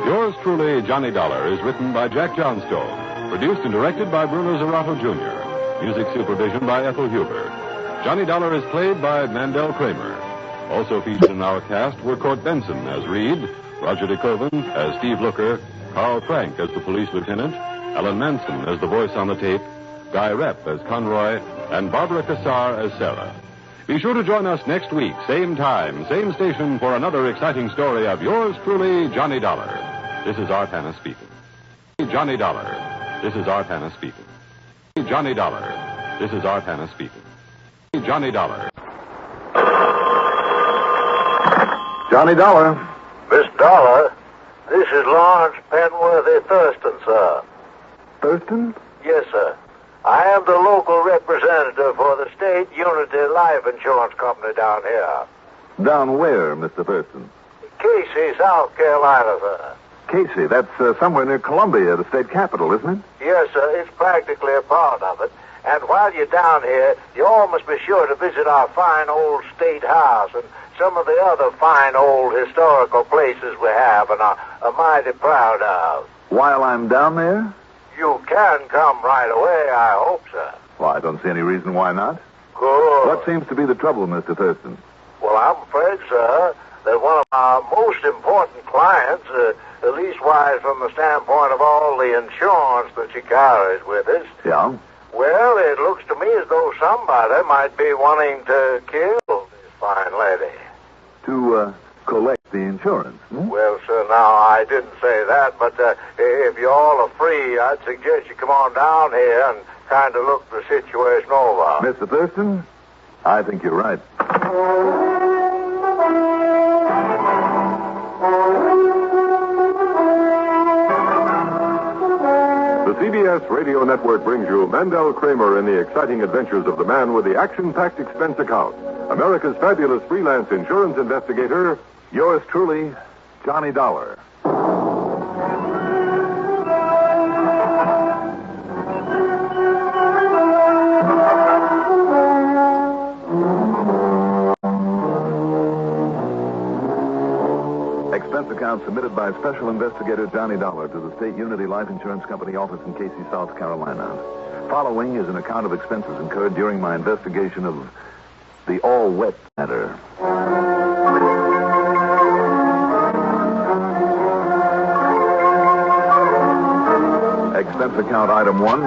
Yours truly, Johnny Dollar, is written by Jack Johnstone, produced and directed by Bruno Zerato, Jr., music supervision by Ethel Huber. Johnny Dollar is played by Mandel Kramer. Also featured in our cast were Court Benson as Reed, Roger DeKoven as Steve Looker, Carl Frank as the police lieutenant, Alan Manson as the voice on the tape, Guy Repp as Conroy, and Barbara Cassar as Sarah. Be sure to join us next week, same time, same station, for another exciting story of yours truly, Johnny Dollar. This is Art Hanna speaking. Johnny Dollar. This is Art Hanna speaking. Johnny Dollar. This is Art Hanna speaking. Johnny Dollar. Johnny Dollar. Miss Dollar, this is Lawrence Penworthy Thurston, sir. Thurston? Yes, sir. I am the local representative for the State Unity Life Insurance Company down here. Down where, Mr. Thurston? Casey, South Carolina, sir. Casey, that's somewhere near Columbia, the state capital, isn't it? Yes, sir. It's practically a part of it. And while you're down here, you all must be sure to visit our fine old state house and some of the other fine old historical places we have and are mighty proud of. While I'm down there? You can come right away, I hope, sir. Well, I don't see any reason why not. Good. What seems to be the trouble, Mr. Thurston? Well, I'm afraid, sir, that one of our most important clients, at least wise from the standpoint of all the insurance that she carries with us. Yeah? Well, it looks to me as though somebody might be wanting to kill this fine lady. collect the insurance. Well, sir, now, I didn't say that, but if you all are free, I'd suggest you come on down here and kind of look the situation over. Mr. Thurston, I think you're right. The CBS Radio Network brings you Mandel Kramer in the exciting adventures of the man with the action-packed expense account. America's fabulous freelance insurance investigator, Yours truly, Johnny Dollar. Expense account submitted by Special Investigator Johnny Dollar to the State Unity Life Insurance Company office in Casey, South Carolina. Following is an account of expenses incurred during my investigation of the all-wet matter. Expense account item 1,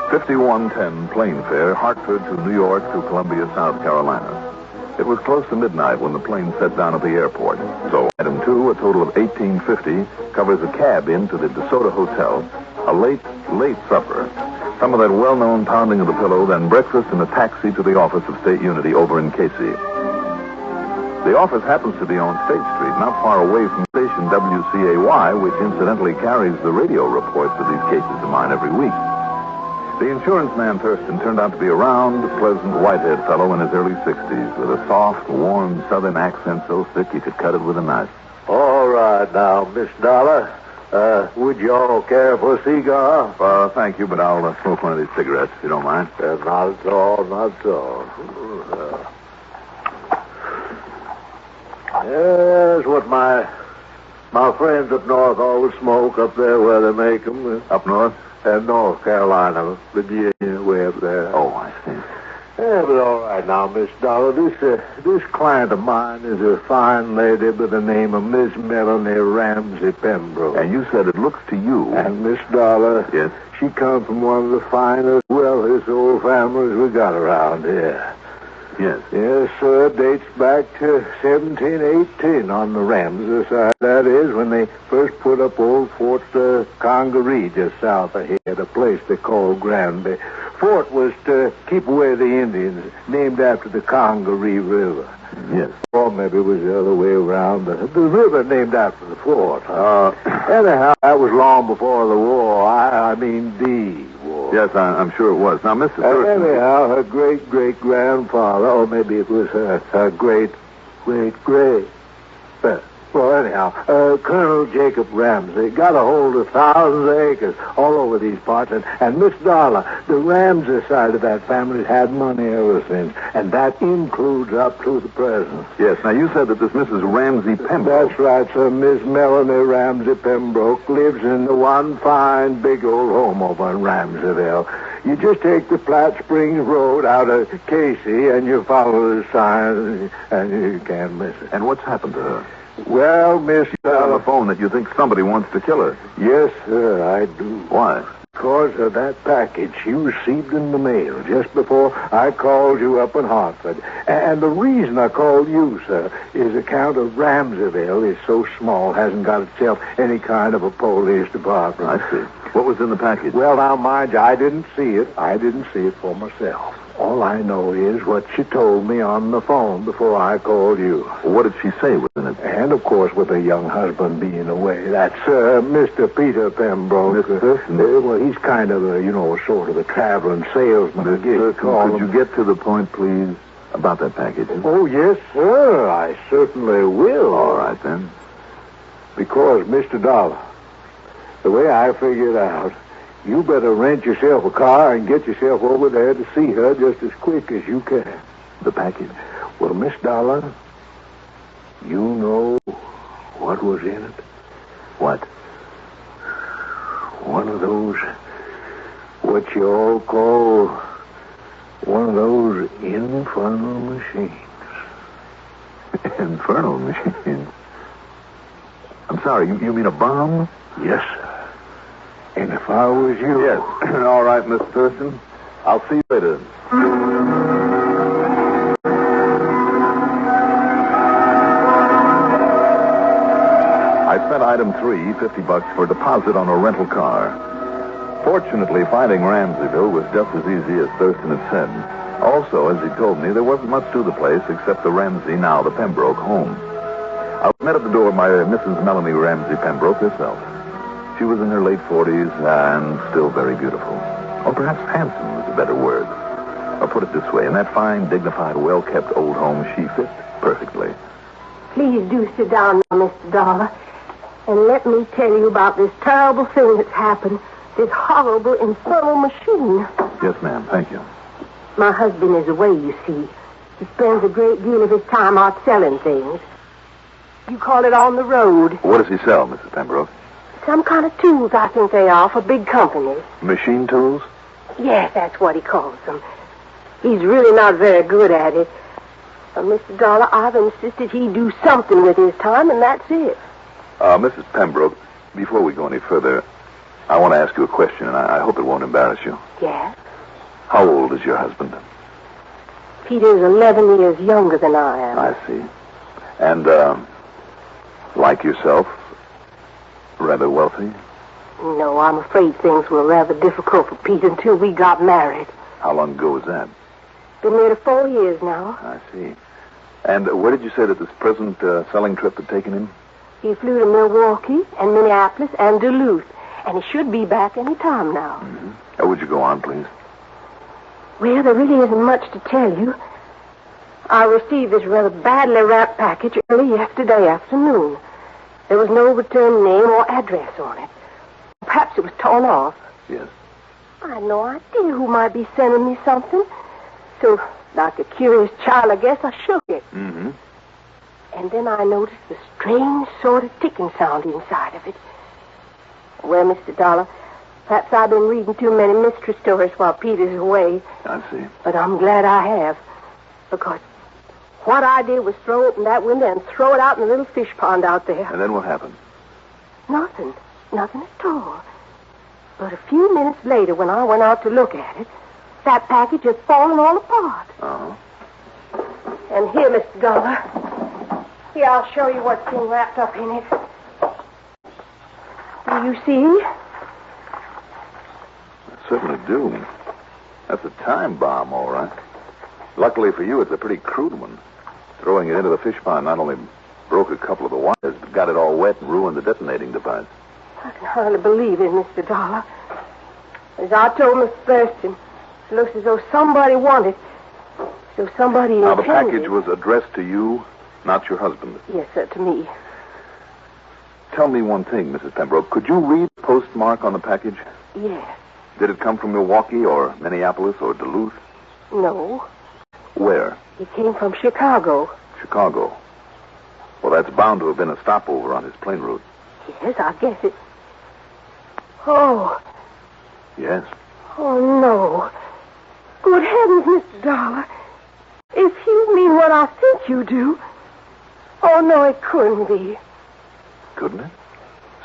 5110 plane fare, Hartford to New York to Columbia, South Carolina. It was close to midnight when the plane set down at the airport. So item 2, a total of $18.50, covers a cab into the DeSoto Hotel, a late supper, some of that well-known pounding of the pillow, then breakfast and a taxi to the office of State Unity over in Casey. The office happens to be on State Street, not far away from station WCAY, which incidentally carries the radio reports of these cases of mine every week. The insurance man, Thurston, turned out to be a round, pleasant, white-haired fellow in his early 60s with a soft, warm southern accent so thick you could cut it with a knife. All right now, Miss Dollar. Would you all care for a cigar? Thank you, but I'll smoke one of these cigarettes if you don't mind. Not at all, not at all. That's what my friends up north always smoke up there where they make them. Up north? North Carolina, Virginia, way up there. Oh, I see. Yeah, but all right now, Miss Dollar. This client of mine is a fine lady by the name of Miss Melanie Ramsey Pembroke. And you said it looks to you. And Miss Dollar. Yes? She comes from one of the finest, wealthiest old families we got around here. Yes. Yes, sir. It dates back to 1718 on the Ramsey side. That is, when they first put up old Fort Congaree just south of here, a place they call Granby. Fort was to keep away the Indians, named after the Congaree River. Yes. Or maybe it was the other way around. The river named after the fort. Anyhow, that was long before the war. I mean the war. Yes, I'm sure it was. Now, Mr. Thurston... anyhow, her great-great-grandfather, or maybe it was her great-great-great... Well, anyhow, Colonel Jacob Ramsey got a hold of thousands of acres all over these parts, and Miss Dollar, the Ramsey side of that family had money ever since, and that includes up to the present. Yes, now you said that this Mrs. Ramsey Pembroke... That's right, sir. Miss Melanie Ramsey Pembroke lives in the one fine big old home over in Ramseyville. You just take the Platte Springs Road out of Casey, and you follow the sign, and you can't miss it. And what's happened to her? Well, Miss... You said on the phone that you think somebody wants to kill her. Yes, sir, I do. Why? Because of that package you received in the mail just before I called you up in Hartford. And the reason I called you, sir, is the count of Ramseyville is so small, hasn't got itself any kind of a police department. I see. What was in the package? Well, now, mind you, I didn't see it. I didn't see it for myself. All I know is what she told me on the phone before I called you. Well, what did she say was in it? And, of course, with her young husband being away. That's Mr. Peter Pembroke. Well, he's kind of a, sort of a traveling salesman. Could you get to the point, please, about that package? Oh, yes, sir. I certainly will. All right, then. Because, Mr. Dollar, the way I figured out, you better rent yourself a car and get yourself over there to see her just as quick as you can. The package? Well, Miss Dollar, you know what was in it? What? One of those, what you all call, one of those infernal machines. Infernal machines? I'm sorry, you mean a bomb? Yes, sir. And if I was you... Yes. All right, Mr. Thurston. I'll see you later. item 3, $50 for deposit on a rental car. Fortunately, finding Ramseyville was just as easy as Thurston had said. Also, as he told me, there wasn't much to the place except the Ramsey, now the Pembroke, home. I was met at the door by Mrs. Melanie Ramsey Pembroke herself. She was in her late 40s and still very beautiful. Or perhaps handsome is a better word. I'll put it this way. In that fine, dignified, well-kept old home, she fit perfectly. Please do sit down now, Mr. Dollar, and let me tell you about this terrible thing that's happened, this horrible, infernal machine. Yes, ma'am. Thank you. My husband is away, you see. He spends a great deal of his time out selling things. You call it on the road. What does he sell, Mrs. Pembroke? Some kind of tools, I think they are, for big companies. Machine tools? Yes, that's what he calls them. He's really not very good at it. But, Mr. Dollar, I've insisted he do something with his time, and that's it. Mrs. Pembroke, before we go any further, I want to ask you a question, and I hope it won't embarrass you. Yes? How old is your husband? Peter's 11 years younger than I am. I see. And, like yourself, rather wealthy? No, I'm afraid things were rather difficult for Pete until we got married. How long ago was that? Been married 4 years now. I see. And where did you say that this present selling trip had taken him? He flew to Milwaukee and Minneapolis and Duluth, and he should be back any time now. Mm-hmm. Would you go on, please? Well, there really isn't much to tell you. I received this rather badly wrapped package early yesterday afternoon. There was no return name or address on it. Perhaps it was torn off. Yes. I had no idea who might be sending me something. So, like a curious child, I guess I shook it. Mm-hmm. And then I noticed the strange sort of ticking sound inside of it. Well, Mr. Dollar, perhaps I've been reading too many mystery stories while Peter's away. I see. But I'm glad I have. Because what I did was throw open that window and throw it out in the little fish pond out there. And then what happened? Nothing. Nothing at all. But a few minutes later, when I went out to look at it, that package had fallen all apart. Uh-huh. And here, Mr. Dollar. Here, I'll show you what's been wrapped up in it. Do you see? I certainly do. That's a time bomb, all right. Luckily for you, it's a pretty crude one. Throwing it into the fish pond not only broke a couple of the wires, but got it all wet and ruined the detonating device. I can hardly believe it, Mr. Dollar. As I told Miss Thurston, it looks as though somebody wanted, so somebody Now, the intended. package was addressed to you, not your husband. Yes, sir, to me. Tell me one thing, Mrs. Pembroke. Could you read the postmark on the package? Yes. Did it come from Milwaukee or Minneapolis or Duluth? No. Where? It came from Chicago. Chicago. Well, that's bound to have been a stopover on his plane route. Yes, I guess it. Oh. Yes. Oh, no. Good heavens, Mr. Dollar. If you mean what I think you do. Oh, no, it couldn't be. Couldn't it?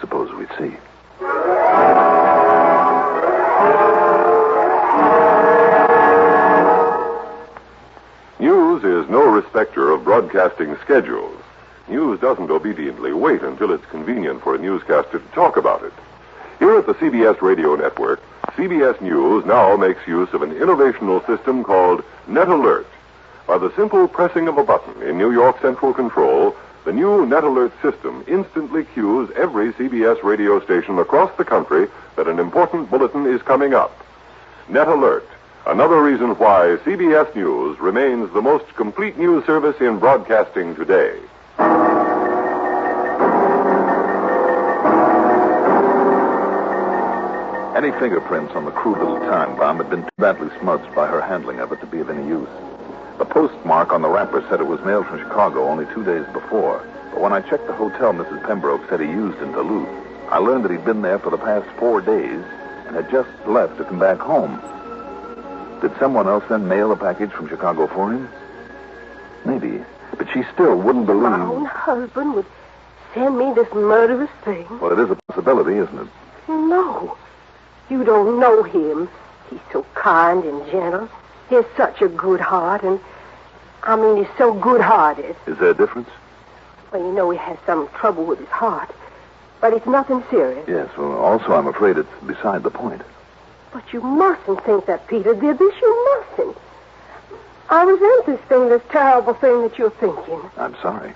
Suppose we'd see. News is no respecter of broadcasting schedules. News doesn't obediently wait until it's convenient for a newscaster to talk about it. Here at the CBS Radio Network, CBS News now makes use of an innovational system called Net Alert. By the simple pressing of a button in New York Central Control, the new Net Alert system instantly cues every CBS radio station across the country that an important bulletin is coming up. Net Alert, another reason why CBS News remains the most complete news service in broadcasting today. Any fingerprints on the crude little time bomb had been too badly smudged by her handling of it to be of any use. The postmark on the wrapper said it was mailed from Chicago only 2 days before. But when I checked the hotel Mrs. Pembroke said he used in Duluth, I learned that he'd been there for the past 4 days and had just left to come back home. Did someone else then mail a package from Chicago for him? Maybe. But she still wouldn't believe... My own husband would send me this murderous thing. Well, it is a possibility, isn't it? No. You don't know him. He's so kind and gentle. He has such a good heart, and... I mean, he's so good-hearted. Is there a difference? Well, you know he has some trouble with his heart. But it's nothing serious. Yes, well, also I'm afraid it's beside the point. But you mustn't think that Peter did this. You mustn't. I resent this terrible thing that you're thinking. I'm sorry.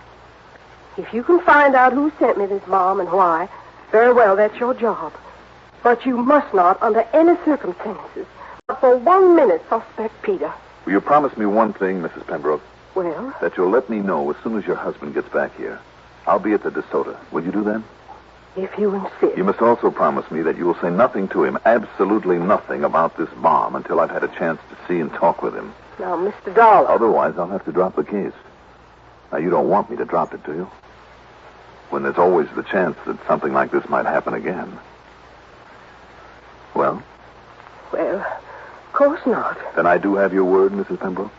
If you can find out who sent me this bomb and why, very well, that's your job. But you must not, under any circumstances, not for 1 minute, suspect Peter. Will you promise me one thing, Mrs. Pembroke? Well? That you'll let me know as soon as your husband gets back here. I'll be at the DeSoto. Will you do that? If you insist. You must also promise me that you will say nothing to him, absolutely nothing about this bomb until I've had a chance to see and talk with him. Now, Mr. Dollar. Otherwise, I'll have to drop the case. Now, you don't want me to drop it, do you? When there's always the chance that something like this might happen again. Well? Well, of course not. Then I do have your word, Mrs. Pembroke?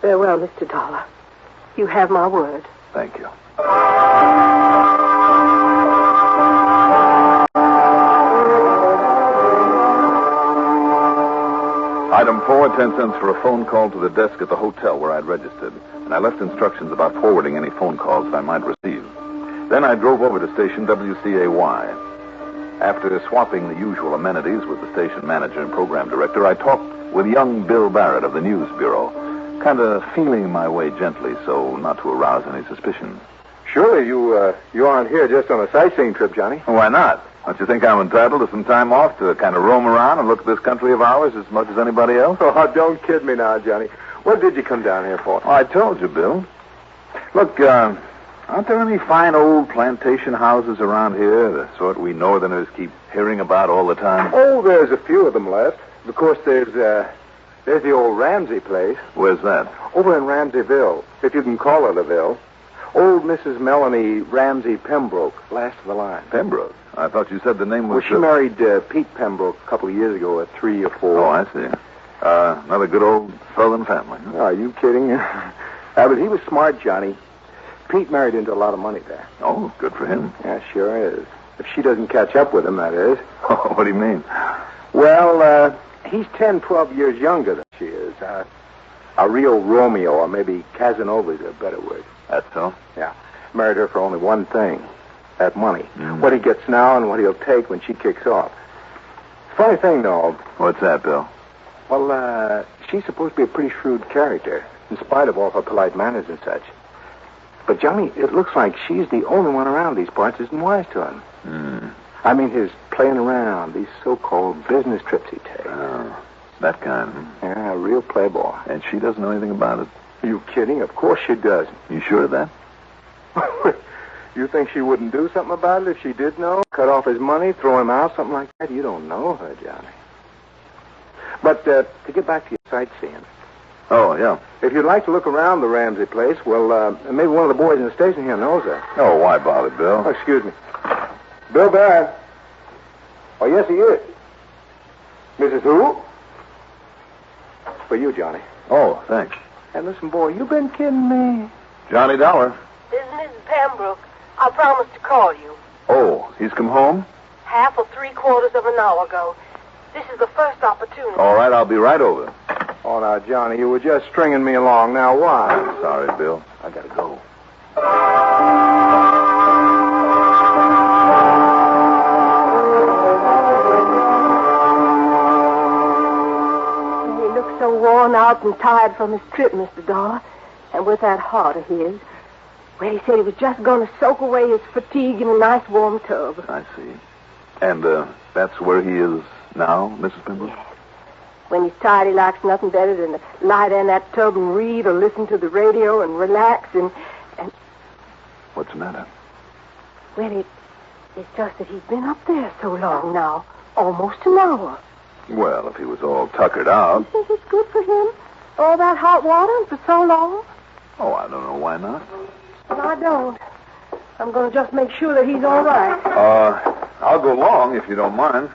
Very well, Mr. Dollar. You have my word. Thank you. Item 4, 10 cents for a phone call to the desk at the hotel where I'd registered, and I left instructions about forwarding any phone calls that I might receive. Then I drove over to station WCAY. After swapping the usual amenities with the station manager and program director, I talked with young Bill Barrett of the News Bureau, kind of feeling my way gently so not to arouse any suspicion. Surely you aren't here just on a sightseeing trip, Johnny? Why not? Don't you think I'm entitled to some time off to kind of roam around and look at this country of ours as much as anybody else? Oh, don't kid me now, Johnny. What did you come down here for? Oh, I told you, Bill. Look, aren't there any fine old plantation houses around here, the sort we Northerners keep hearing about all the time? Oh, there's a few of them left. Of course, there's the old Ramsey place. Where's that? Over in Ramseyville, if you can call it a ville. Old Mrs. Melanie Ramsey Pembroke, last of the line. Pembroke? I thought you said the name was... Well, she married Pete Pembroke a couple of years ago at 3 or 4. Oh, I see. Another good old Southern family. Huh? Are you kidding? But he was smart, Johnny. Pete married into a lot of money there. Oh, good for him. Yeah, sure is. If she doesn't catch up with him, that is. Oh, what do you mean? Well, he's 10, 12 years younger than she is. A real Romeo, or maybe Casanova is a better word. That's so? Yeah. Married her for only one thing. That money. What he gets now and what he'll take when she kicks off. Funny thing, though. What's that, Bill? Well, she's supposed to be a pretty shrewd character, in spite of all her polite manners and such. But, Johnny, it looks like she's the only one around these parts isn't wise to him. I mean, his playing around, these so-called business trips he takes. Oh, that kind. Yeah, a real playboy. And she doesn't know anything about it? Are you kidding? Of course she does. You sure of that? You think she wouldn't do something about it if she did know? Cut off his money, throw him out, something like that? You don't know her, Johnny. But to get back to your sightseeing. Oh, yeah. If you'd like to look around the Ramsey place, well, maybe one of the boys in the station here knows her. Oh, why bother, Bill? Oh, excuse me. Bill Barrett. Oh, yes, he is. Mrs. Who? For you, Johnny. Oh, thanks. And listen, boy, you been kidding me? Johnny Dollar. This is Mrs. Pembroke. I promised to call you. Oh, he's come home? Half or 3/4 of an hour ago. This is the first opportunity. All right, I'll be right over. Oh, now, Johnny, you were just stringing me along. Now, why? I'm sorry, Bill. I gotta go. He looks so worn out and tired from his trip, Mr. Dollar. And with that heart of his... Well, he said he was just going to soak away his fatigue in a nice warm tub. I see. And that's where he is now, Mrs. Pembroke? Yes. When he's tired, he likes nothing better than to lie there in that tub and read or listen to the radio and relax and... What's the matter? Well, it's just that he's been up there so long now. Almost an hour. Well, if he was all tuckered out... You think it's good for him? All that hot water and for so long? Oh, I don't know why not. Well, I don't. I'm going to just make sure that he's all right. I'll go along if you don't mind.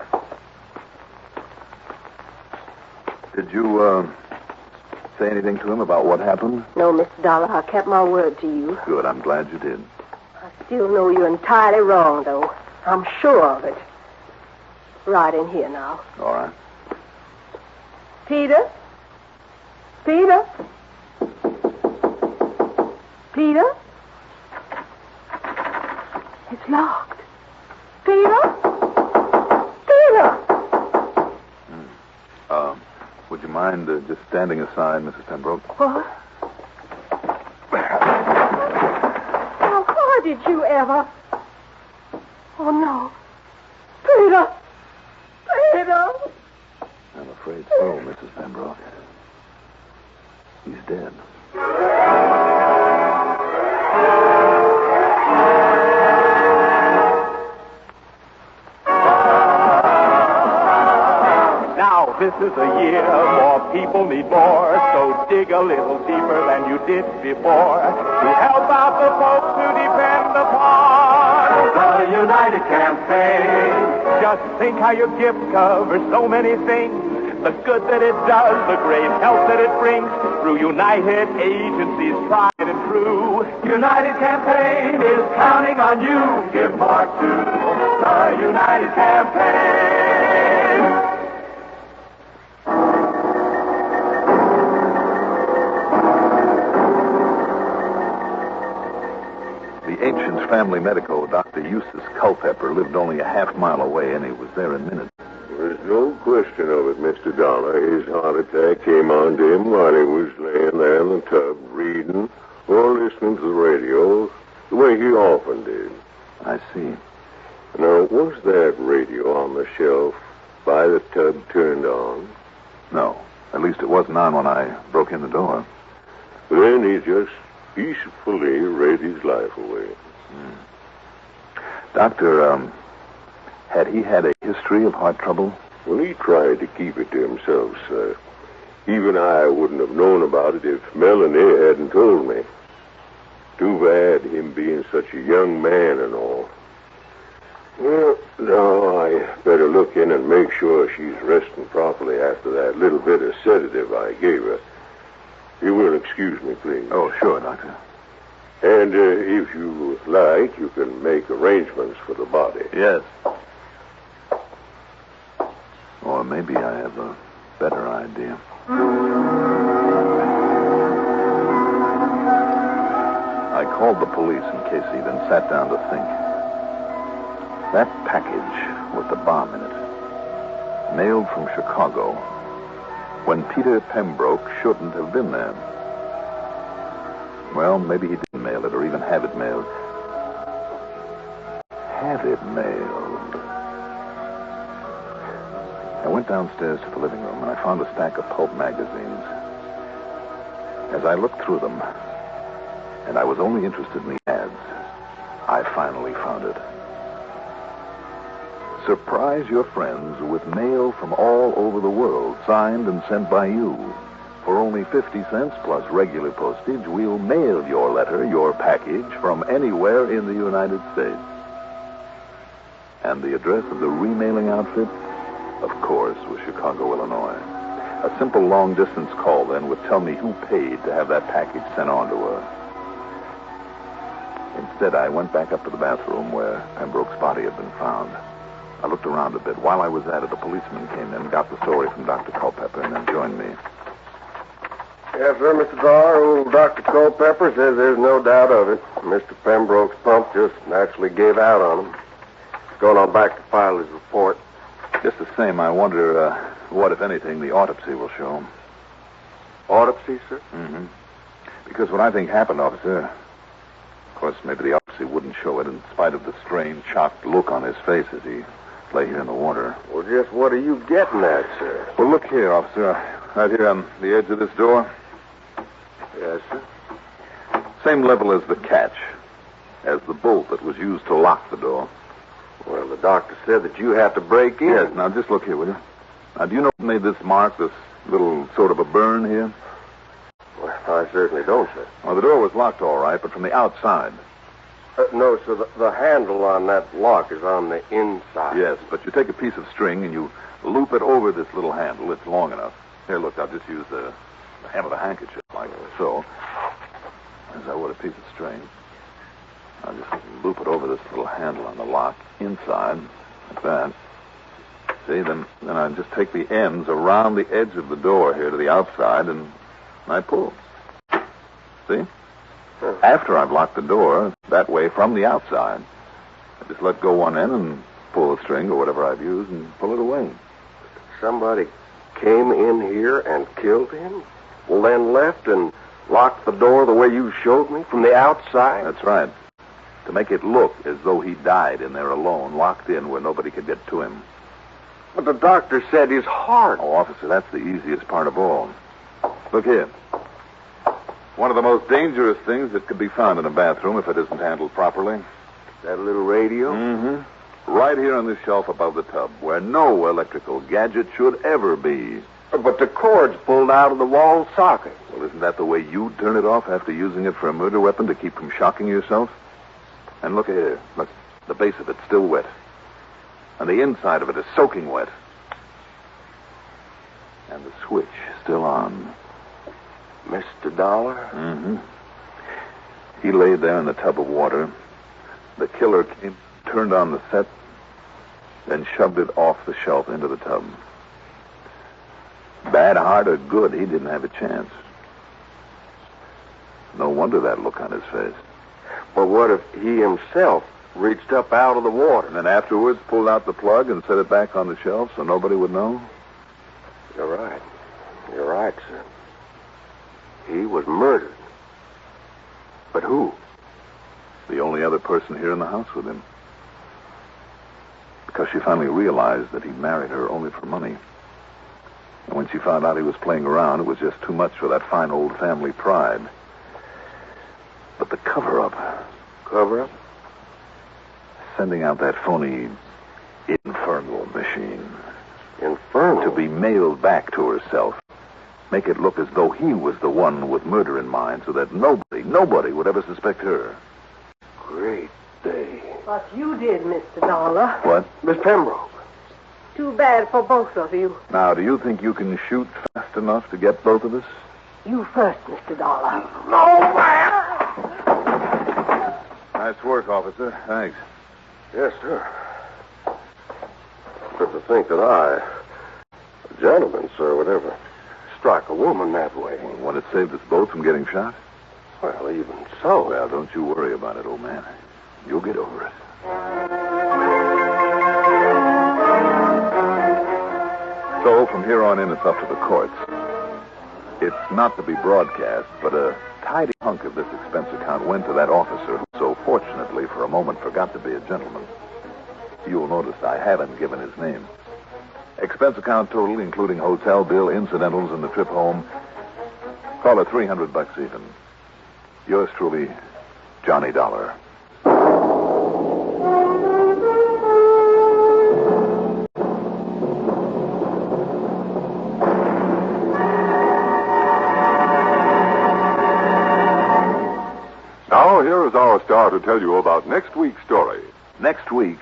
Did you, say anything to him about what happened? No, Mr. Dollar, I kept my word to you. Good, I'm glad you did. I still know you're entirely wrong, though. I'm sure of it. Right in here now. All right. Peter? Peter? Peter? It's locked. Peter? Peter! Would you mind just standing aside, Mrs. Pembroke? What? Oh, why did you ever? Oh, no. Peter! Peter! I'm afraid so, Mrs. Pembroke. He's dead. Now, this is a year more people need more, so dig a little deeper than you did before to help out the folks who depend upon the United Campaign. Just think how your gift covers so many things, the good that it does, the great help that it brings, through United agencies, tried and true. United Campaign is counting on you. Give more to the United Campaign. The ancient family medico, Dr. Eustace Culpepper, lived only a half-mile away, and he was there in minutes. There's no question of it, Mr. Dollar. His heart attack came on to him while he was laying there in the tub, reading or listening to the radio, the way he often did. I see. Now, was that radio on the shelf by the tub turned on? No. At least it wasn't on when I broke in the door. Then he just peacefully read his life away. Doctor, had he had a history of heart trouble? Well, he tried to keep it to himself, sir. Even I wouldn't have known about it if Melanie hadn't told me. Too bad, him being such a young man and all. Well, now I better look in and make sure she's resting properly after that little bit of sedative I gave her. You will excuse me, please. Oh, sure, Doctor. And if you like, you can make arrangements for the body. Yes. Or maybe I have a better idea. I called the police in Casey, then sat down to think. That package with the bomb in it, mailed from Chicago, when Peter Pembroke shouldn't have been there. Well, maybe he didn't mail it or even have it mailed. Have it mailed. I went downstairs to the living room and I found a stack of pulp magazines. As I looked through them, and I was only interested in the ads, I finally found it. Surprise your friends with mail from all over the world, signed and sent by you. For only 50 cents plus regular postage, we'll mail your letter, your package, from anywhere in the United States. And the address of the remailing outfit, of course, was Chicago, Illinois. A simple long-distance call, then, would tell me who paid to have that package sent on to her. Instead, I went back up to the bathroom where Pembroke's body had been found. I looked around a bit. While I was at it, a policeman came in, got the story from Dr. Culpepper, and then joined me. Yes, sir, Mr. Dollar. Old Dr. Culpepper says there's no doubt of it. Mr. Pembroke's pump just naturally gave out on him. He's going on back to file his report. Just the same, I wonder what, if anything, the autopsy will show. Autopsy, sir? Mm-hmm. Because what I think happened, officer, of course, maybe the autopsy wouldn't show it in spite of the strange, shocked look on his face as he lay here in the water. Well, just what are you getting at, sir? Well, look here, officer. Right here on the edge of this door. Yes, sir. Same level as the catch, as the bolt that was used to lock the door. Well, the doctor said that you have to break in. Yes, now just look here, will you? Now, do you know what made this mark, this little sort of a burn here? Well, I certainly don't, sir. Well, the door was locked all right, but from the outside. No, sir, the handle on that lock is on the inside. Yes, but you take a piece of string and you loop it over this little handle. It's long enough. Here, look, I'll just use the hem of the handkerchief like so. As I would a piece of string. I'll just loop it over this little handle on the lock inside, like that. See, then I just take the ends around the edge of the door here to the outside, and I pull. See? After I've locked the door, that way from the outside, I just let go one end and pull the string or whatever I've used and pull it away. Somebody came in here and killed him? Well, then left and locked the door the way you showed me from the outside? That's right. To make it look as though he died in there alone, locked in where nobody could get to him. But the doctor said his heart. Oh, officer, that's the easiest part of all. Look here. One of the most dangerous things that could be found in a bathroom if it isn't handled properly. That little radio? Mm-hmm. Right here on this shelf above the tub, where no electrical gadget should ever be. But the cord's pulled out of the wall socket. Well, isn't that the way you'd turn it off after using it for a murder weapon to keep from shocking yourself? And look here. Look, the base of it's still wet. And the inside of it is soaking wet. And the switch still on. Mr. Dollar? Mm-hmm. He lay there in the tub of water. The killer came, turned on the set, then shoved it off the shelf into the tub. Bad heart or good, he didn't have a chance. No wonder that look on his face. But what if he himself reached up out of the water? And then afterwards pulled out the plug and set it back on the shelf so nobody would know? You're right. You're right, sir. He was murdered. But who? The only other person here in the house with him. Because she finally realized that he married her only for money. And when she found out he was playing around, it was just too much for that fine old family pride. But the cover-up... Cover-up? Sending out that phony infernal machine. Infernal? To be mailed back to herself. Make it look as though he was the one with murder in mind, so that nobody would ever suspect her. Great day. But you did, Mr. Dollar. What? Miss Pembroke. Too bad for both of you. Now, do you think you can shoot fast enough to get both of us? You first, Mr. Dollar. No, man! Nice work, officer. Thanks. Yes, sir. But to think that a gentleman, sir, would ever strike a woman that way. Well, what, it saved us both from getting shot? Well, even so. Well, don't you worry about it, old man. You'll get over it. So, from here on in, it's up to the courts. It's not to be broadcast, but a tidy hunk of this expense account went to that officer who so fortunately for a moment forgot to be a gentleman. You'll notice I haven't given his name. Expense account total, including hotel bill, incidentals, and the trip home. Call it $300 even. Yours truly, Johnny Dollar. Now, here is our star to tell you about next week's story. Next week,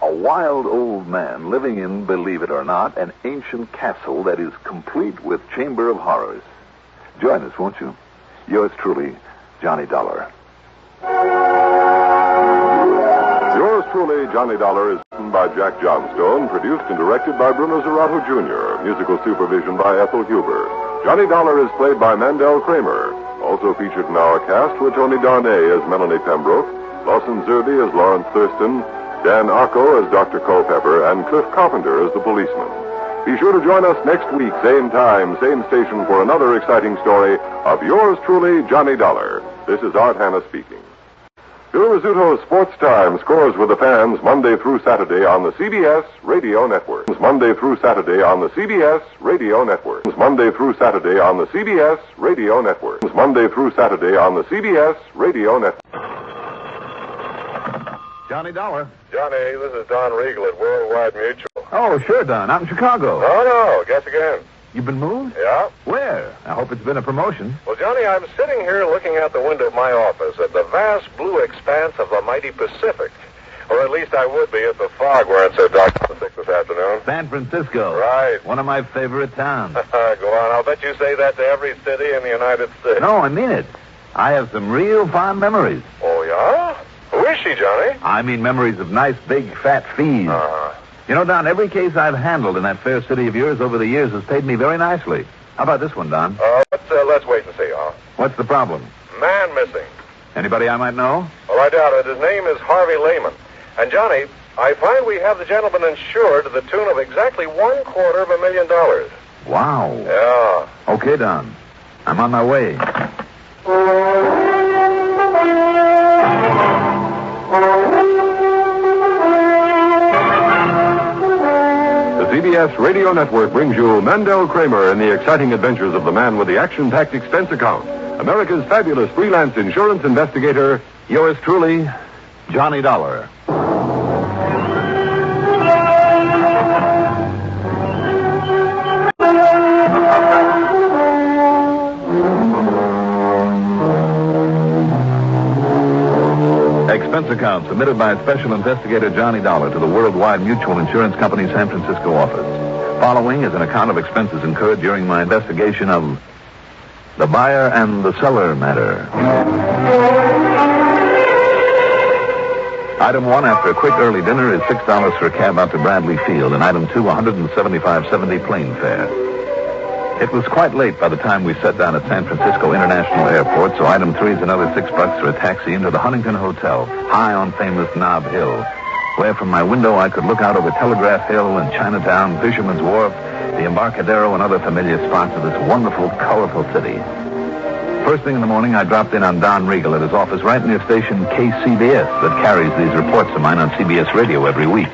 a wild old man living in, believe it or not, an ancient castle that is complete with Chamber of Horrors. Join us, won't you? Yours truly, Johnny Dollar. Yours truly, Johnny Dollar, is written by Jack Johnstone, produced and directed by Bruno Zerato Jr., musical supervision by Ethel Huber. Johnny Dollar is played by Mandel Kramer. Also featured in our cast were Tony Darnay as Melanie Pembroke, Lawson Zerby as Lawrence Thurston, Dan Arco as Dr. Culpepper, and Cliff Carpenter as the policeman. Be sure to join us next week, same time, same station, for another exciting story of yours truly, Johnny Dollar. This is Art Hanna speaking. Bill Rizzuto's Sports Time scores with the fans Monday through Saturday on the CBS Radio Network. Monday through Saturday on the CBS Radio Network. Monday through Saturday on the CBS Radio Network. Monday through Saturday on the CBS Radio Network. Johnny Dollar. Johnny, this is Don Regal at Worldwide Mutual. Oh, sure, Don. Out in Chicago. No, guess again. You've been moved? Yeah. Where? I hope it's been a promotion. Well, Johnny, I'm sitting here looking out the window of my office at the vast blue expanse of the mighty Pacific. Or at least I would be if the fog weren't so dark and thick this afternoon. San Francisco. Right. One of my favorite towns. Go on. I'll bet you say that to every city in the United States. No, I mean it. I have some real fond memories. Oh, yeah? Who is she, Johnny? I mean memories of nice, big, fat fees. You know, Don, every case I've handled in that fair city of yours over the years has paid me very nicely. How about this one, Don? Let's wait and see, huh? What's the problem? Man missing. Anybody I might know? Well, I doubt it. His name is Harvey Lehman. And, Johnny, I find we have the gentleman insured to the tune of exactly $750,000. Wow. Yeah. Okay, Don. I'm on my way. The CBS Radio Network brings you Mandel Kramer and the exciting adventures of the man with the action-packed expense account. America's fabulous freelance insurance investigator, Yours truly, Johnny Dollar. Expense account submitted by Special Investigator Johnny Dollar to the Worldwide Mutual Insurance Company San Francisco office. Following is an account of expenses incurred during my investigation of the buyer and the seller matter. Item 1, after a quick early dinner, is $6 for a cab out to Bradley Field, and item 2, $175.70 plane fare. It was quite late by the time we set down at San Francisco International Airport, so item 3 is another $6 for a taxi into the Huntington Hotel, high on famous Nob Hill, where from my window I could look out over Telegraph Hill and Chinatown, Fisherman's Wharf, the Embarcadero, and other familiar spots of this wonderful, colorful city. First thing in the morning, I dropped in on Don Regal at his office right near station KCBS that carries these reports of mine on CBS Radio every week.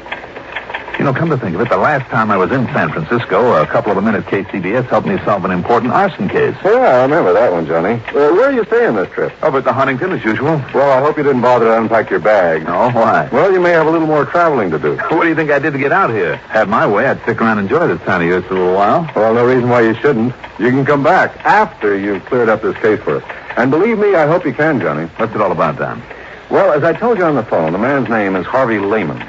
You know, come to think of it, the last time I was in San Francisco, a couple of them in at KCBS helped me solve an important arson case. Yeah, I remember that one, Johnny. Where are you staying this trip? Over at the Huntington, as usual. Well, I hope you didn't bother to unpack your bag. No, why? Well, you may have a little more traveling to do. What do you think I did to get out here? Had my way, I'd stick around and enjoy this time of year for a little while. Well, no reason why you shouldn't. You can come back after you've cleared up this case for us. And believe me, I hope you can, Johnny. What's it all about, Don? Well, as I told you on the phone, the man's name is Harvey Lehman.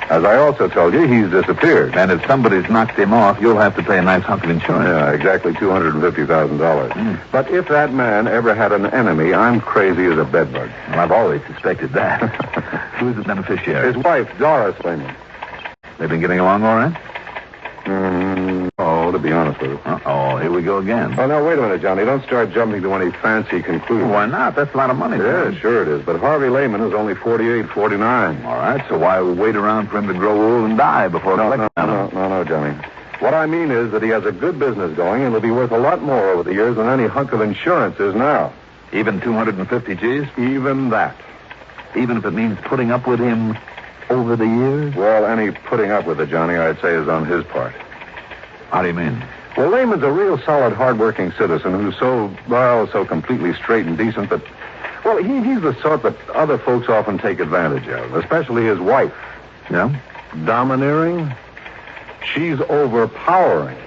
As I also told you, he's disappeared. And if somebody's knocked him off, you'll have to pay a nice hunk of insurance. Yeah, exactly $250,000. But if that man ever had an enemy, I'm crazy as a bedbug. Well, I've always suspected that. Who's the beneficiary? His wife, Doris Lehman. They've been getting along all right? No, to be honest with you. Uh-oh, here we go again. Oh, no, wait a minute, Johnny. Don't start jumping to any fancy conclusions. Why not? That's a lot of money. Yeah, sure it is. But Harvey Lehman is only 48, 49. All right, so why wait around for him to grow old and die before... No, Johnny. What I mean is that he has a good business going, and it'll be worth a lot more over the years than any hunk of insurance is now. Even 250 G's? Even that. Even if it means putting up with him over the years? Well, any putting up with it, Johnny, I'd say is on his part. How do you mean? Well, Lehman's a real solid, hard-working citizen who's so completely straight and decent that, well, he's the sort that other folks often take advantage of, especially his wife. Yeah? Domineering. She's overpowering.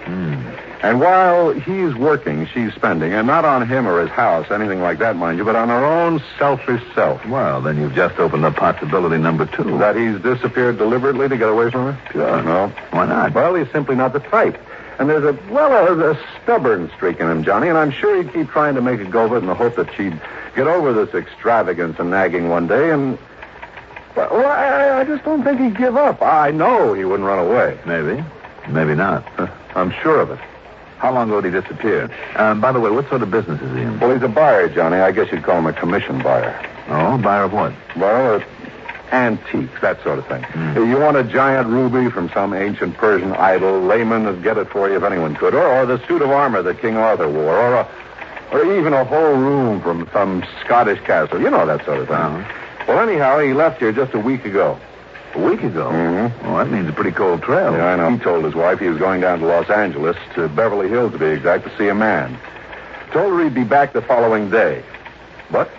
And while he's working, she's spending, and not on him or his house, anything like that, mind you, but on her own selfish self. Well, then you've just opened up possibility number 2. That he's disappeared deliberately to get away from her? Sure. No. Why not? Well, he's simply not the type. And there's a stubborn streak in him, Johnny, and I'm sure he'd keep trying to make a go of it in the hope that she'd get over this extravagance and nagging one day, and... Well, I just don't think he'd give up. I know he wouldn't run away. Maybe. Maybe not. I'm sure of it. How long ago did he disappear? By the way, what sort of business is he in? Well, he's a buyer, Johnny. I guess you'd call him a commission buyer. Oh, buyer of what? Well, antiques, that sort of thing. You want a giant ruby from some ancient Persian idol, Lehman would get it for you if anyone could. Or the suit of armor that King Arthur wore. Or even a whole room from some Scottish castle. You know, that sort of thing. Uh-huh. Well, anyhow, he left here just a week ago. A week ago? Mm-hmm. Well, that means a pretty cold trail. Yeah, I know. He told his wife he was going down to Los Angeles, to Beverly Hills to be exact, to see a man. Told her he'd be back the following day. But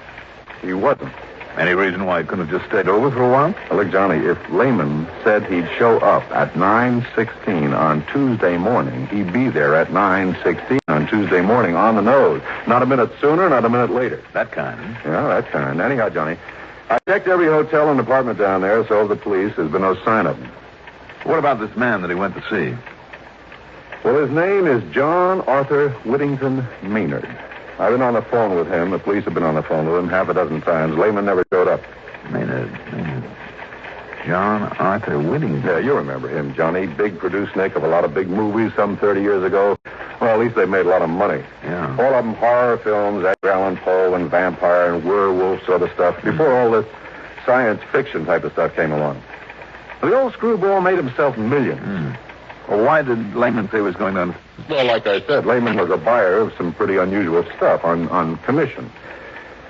he wasn't. Any reason why he couldn't have just stayed over for a while? Well, look, Johnny, if Lehman said he'd show up at 9:16 on Tuesday morning, he'd be there at 9:16 on Tuesday morning on the nose. Not a minute sooner, not a minute later. That kind. Yeah, that kind. Anyhow, Johnny, I checked every hotel and apartment down there, so the police. There's been no sign of him. What about this man that he went to see? Well, his name is John Arthur Whittington Maynard. I've been on the phone with him. The police have been on the phone with him half a dozen times. Lehman never showed up. Maynard. John Arthur Whittington. Yeah, you remember him, Johnny. Big producer-nick of a lot of big movies some 30 years ago. Well, at least they made a lot of money. Yeah. All of them horror films, Edgar Allan Poe and vampire and werewolf sort of stuff, before all this science fiction type of stuff came along. The old screwball made himself millions. Well, why did Lehman say he was going to... Well, like I said, Lehman was a buyer of some pretty unusual stuff on commission.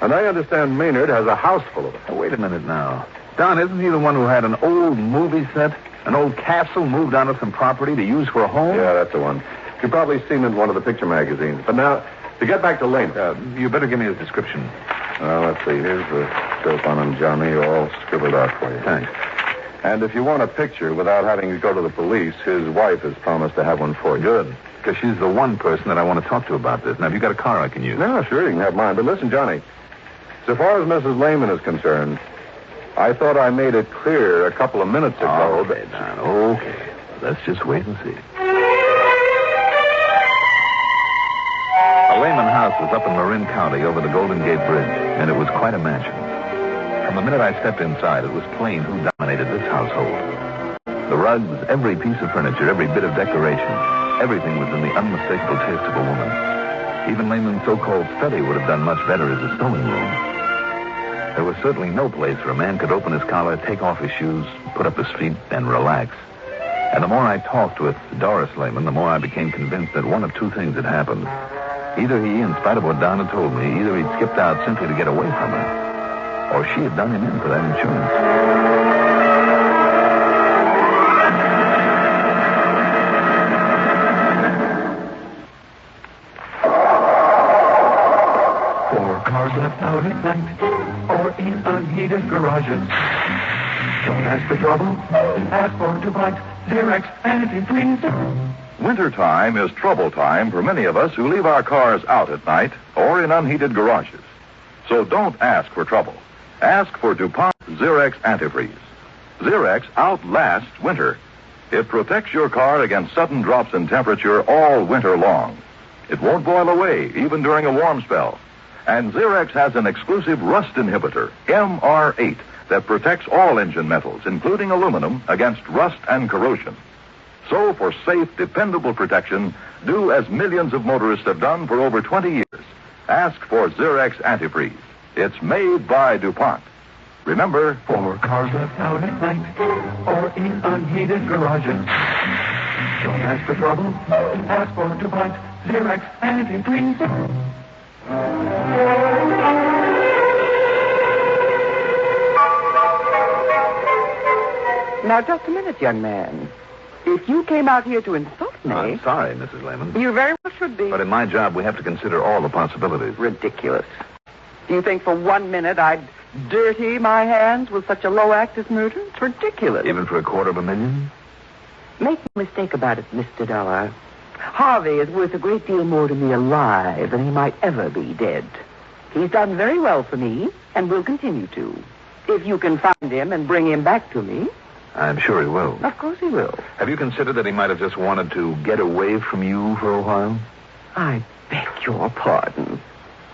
And I understand Maynard has a house full of it. Oh, wait a minute now. Don, isn't he the one who had an old movie set, an old castle moved onto some property to use for a home? Yeah, that's the one. You've probably seen it in one of the picture magazines. But now, to get back to Lehman... you better give me his description. Let's see. Here's the dope on him, Johnny, all scribbled out for you. Thanks. And if you want a picture without having to go to the police, his wife has promised to have one for you. Good. Because she's the one person that I want to talk to about this. Now, have you got a car I can use? No, sure, you can have mine. But listen, Johnny, so far as Mrs. Lehman is concerned, I thought I made it clear a couple of minutes ago Okay, Don, okay. Let's just wait and see. The Lehman house was up in Marin County over the Golden Gate Bridge, and it was quite a mansion. From the minute I stepped inside, it was plain who dominated this household. The rugs, every piece of furniture, every bit of decoration, everything was in the unmistakable taste of a woman. Even Lehman's so-called study would have done much better as a sewing room. There was certainly no place where a man could open his collar, take off his shoes, put up his feet, and relax. And the more I talked with Doris Lehman, the more I became convinced that one of two things had happened. Either he, in spite of what Don had told me, either he'd skipped out simply to get away from her, or she had done him in for that insurance. For cars left out at night or in unheated garages. Don't ask for trouble, ask for Dupont, Xerox, antifreeze. Wintertime is trouble time for many of us who leave our cars out at night or in unheated garages. So don't ask for trouble. Ask for DuPont Xerox Antifreeze. Xerox outlasts winter. It protects your car against sudden drops in temperature all winter long. It won't boil away, even during a warm spell. And Xerox has an exclusive rust inhibitor, MR8, that protects all engine metals, including aluminum, against rust and corrosion. So, for safe, dependable protection, do as millions of motorists have done for over 20 years. Ask for Xerox Antifreeze. It's made by DuPont. Remember, for cars left out at night or in unheated garages. Don't ask for trouble, ask for DuPont, Xerox, antifreeze. Now, just a minute, young man. If you came out here to insult me... I'm sorry, Mrs. Lehman. You very well should be. But in my job, we have to consider all the possibilities. Ridiculous. Do you think for 1 minute I'd dirty my hands with such a low act as murder? It's ridiculous. Even for $250,000? Make no mistake about it, Mr. Dollar. Harvey is worth a great deal more to me alive than he might ever be dead. He's done very well for me and will continue to. If you can find him and bring him back to me... I'm sure he will. Of course he will. Have you considered that he might have just wanted to get away from you for a while? I beg your pardon.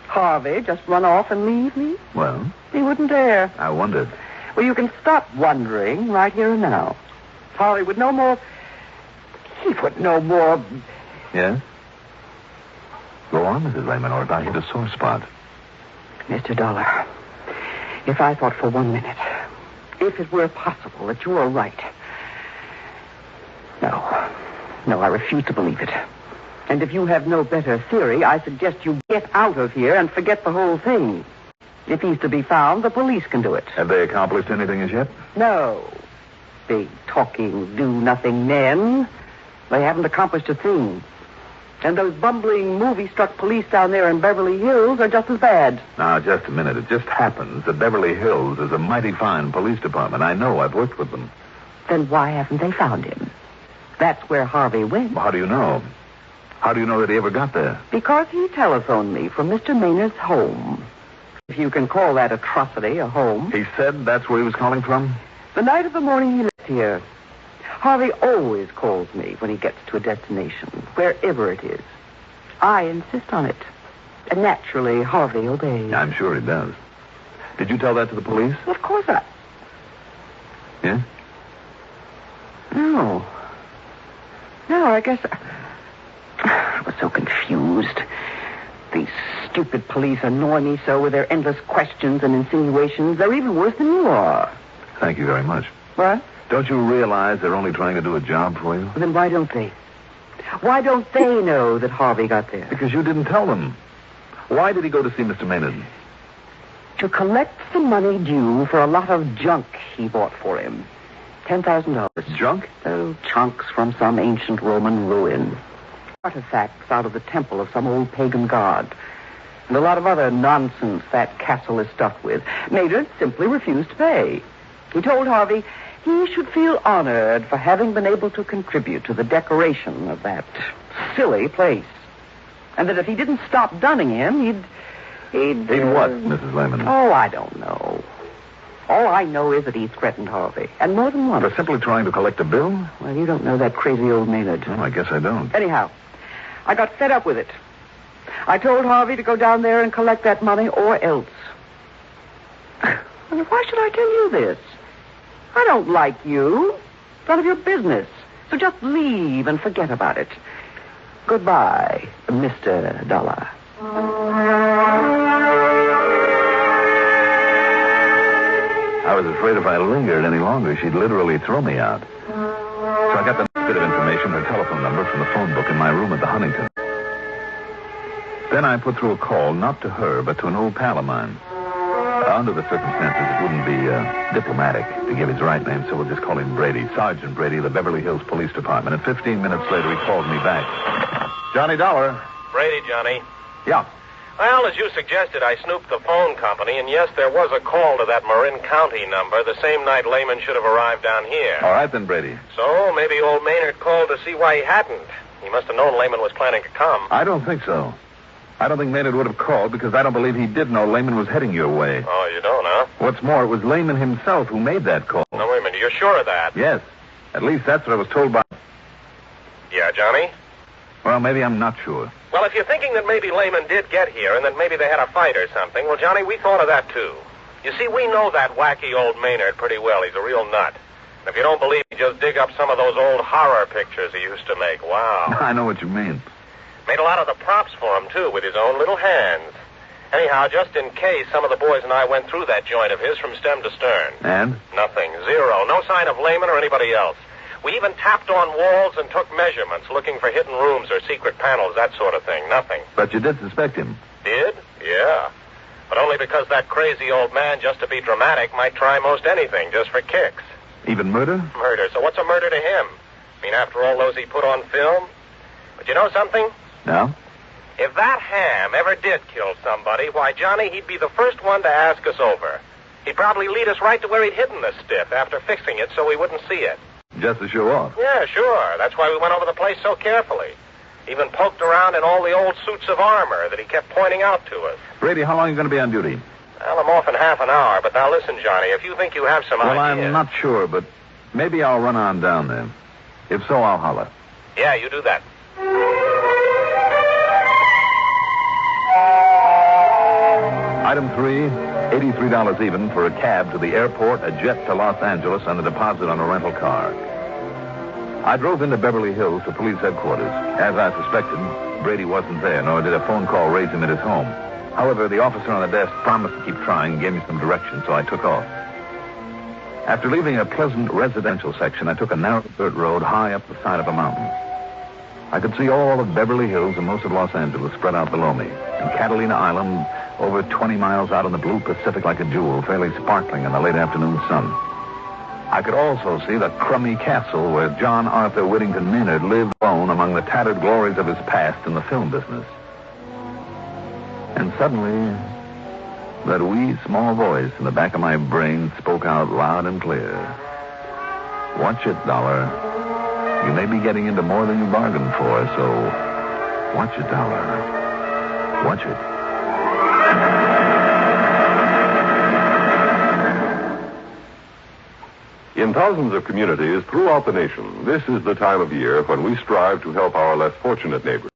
Harvey just run off and leave me? Well? He wouldn't dare. I wondered. Well, you can stop wondering right here and now. Harvey would no more... He would no more... Yes? Go on, Mrs. Lehman, or if I hit a sore spot. Mr. Dollar, if I thought for 1 minute, if it were possible that you were right... No, I refuse to believe it. And if you have no better theory, I suggest you get out of here and forget the whole thing. If he's to be found, the police can do it. Have they accomplished anything as yet? No. Big, talking, do-nothing men. They haven't accomplished a thing. And those bumbling, movie-struck police down there in Beverly Hills are just as bad. Now, just a minute. It just happens that Beverly Hills is a mighty fine police department. I know. I've worked with them. Then why haven't they found him? That's where Harvey went. Well, how do you know? How do you know that he ever got there? Because he telephoned me from Mr. Maynard's home. If you can call that atrocity a home. He said that's where he was calling from? The night of the morning he left here. Harvey always calls me when he gets to a destination, wherever it is. I insist on it. And naturally, Harvey obeys. I'm sure he does. Did you tell that to the police? Of course I... Yeah? No, I guess... I was so confused. These stupid police annoy me so with their endless questions and insinuations. They're even worse than you are. Thank you very much. What? Don't you realize they're only trying to do a job for you? Well, then why don't they? Why don't they know that Harvey got there? Because you didn't tell them. Why did he go to see Mr. Maynard? To collect the money due for a lot of junk he bought for him. $10,000. Junk? Oh, chunks from some ancient Roman ruin. Artifacts out of the temple of some old pagan god. And a lot of other nonsense that castle is stuffed with. Maynard simply refused to pay. He told Harvey he should feel honored for having been able to contribute to the decoration of that silly place. And that if he didn't stop dunning him, he'd what, Mrs. Lehman? Oh, I don't know. All I know is that he threatened Harvey. And more than once. For simply trying to collect a bill? Well, you don't know that crazy old Maynard. Well, I guess I don't. Anyhow, I got fed up with it. I told Harvey to go down there and collect that money or else. Why should I tell you this? I don't like you. It's none of your business. So just leave and forget about it. Goodbye, Mr. Dollar. I was afraid if I lingered any longer, she'd literally throw me out. So I got the bit of information, her telephone number, from the phone book in my room at the Huntington. Then I put through a call, not to her, but to an old pal of mine. Under the circumstances, it wouldn't be diplomatic to give his right name, so we'll just call him Brady. Sergeant Brady of the Beverly Hills Police Department. And 15 minutes later, he called me back. Johnny Dollar. Brady, Johnny. Yeah. Well, as you suggested, I snooped the phone company, and yes, there was a call to that Marin County number the same night Lehman should have arrived down here. All right, then, Brady. So maybe old Maynard called to see why he hadn't. He must have known Lehman was planning to come. I don't think so. I don't think Maynard would have called because I don't believe he did know Lehman was heading your way. Oh, you don't, huh? What's more, it was Lehman himself who made that call. No, wait a minute. You're sure of that? Yes. At least that's what I was told by... Yeah, Johnny? Well, maybe I'm not sure. Well, if you're thinking that maybe Lehman did get here and that maybe they had a fight or something, well, Johnny, we thought of that, too. You see, we know that wacky old Maynard pretty well. He's a real nut. And if you don't believe me, just dig up some of those old horror pictures he used to make. Wow. I know what you mean. Made a lot of the props for him, too, with his own little hands. Anyhow, just in case, some of the boys and I went through that joint of his from stem to stern. And? Nothing. Zero. No sign of Lehman or anybody else. We even tapped on walls and took measurements, looking for hidden rooms or secret panels, that sort of thing. Nothing. But you did suspect him? Did? Yeah. But only because that crazy old man, just to be dramatic, might try most anything, just for kicks. Even murder? Murder. So what's a murder to him? I mean, after all those he put on film? But you know something? No? If that ham ever did kill somebody, why, Johnny, he'd be the first one to ask us over. He'd probably lead us right to where he'd hidden the stiff after fixing it so we wouldn't see it. Just to show off? Yeah, sure. That's why we went over the place so carefully. Even poked around in all the old suits of armor that he kept pointing out to us. Brady, how long are you going to be on duty? Well, I'm off in half an hour, but now listen, Johnny, if you think you have some Well, ideas... I'm not sure, but maybe I'll run on down there. If so, I'll holler. Yeah, you do that. Item 3, $83 even for a cab to the airport, a jet to Los Angeles, and a deposit on a rental car. I drove into Beverly Hills to police headquarters. As I suspected, Brady wasn't there, nor did a phone call raise him at his home. However, the officer on the desk promised to keep trying and gave me some direction, so I took off. After leaving a pleasant residential section, I took a narrow dirt road high up the side of a mountain. I could see all of Beverly Hills and most of Los Angeles spread out below me, and Catalina Island over 20 miles out in the blue Pacific like a jewel, fairly sparkling in the late afternoon sun. I could also see the crummy castle where John Arthur Whittington Maynard lived alone among the tattered glories of his past in the film business. And suddenly, that wee small voice in the back of my brain spoke out loud and clear. Watch it, Dollar. You may be getting into more than you bargained for, so watch it, Dollar. Watch it. In thousands of communities throughout the nation, this is the time of year when we strive to help our less fortunate neighbors.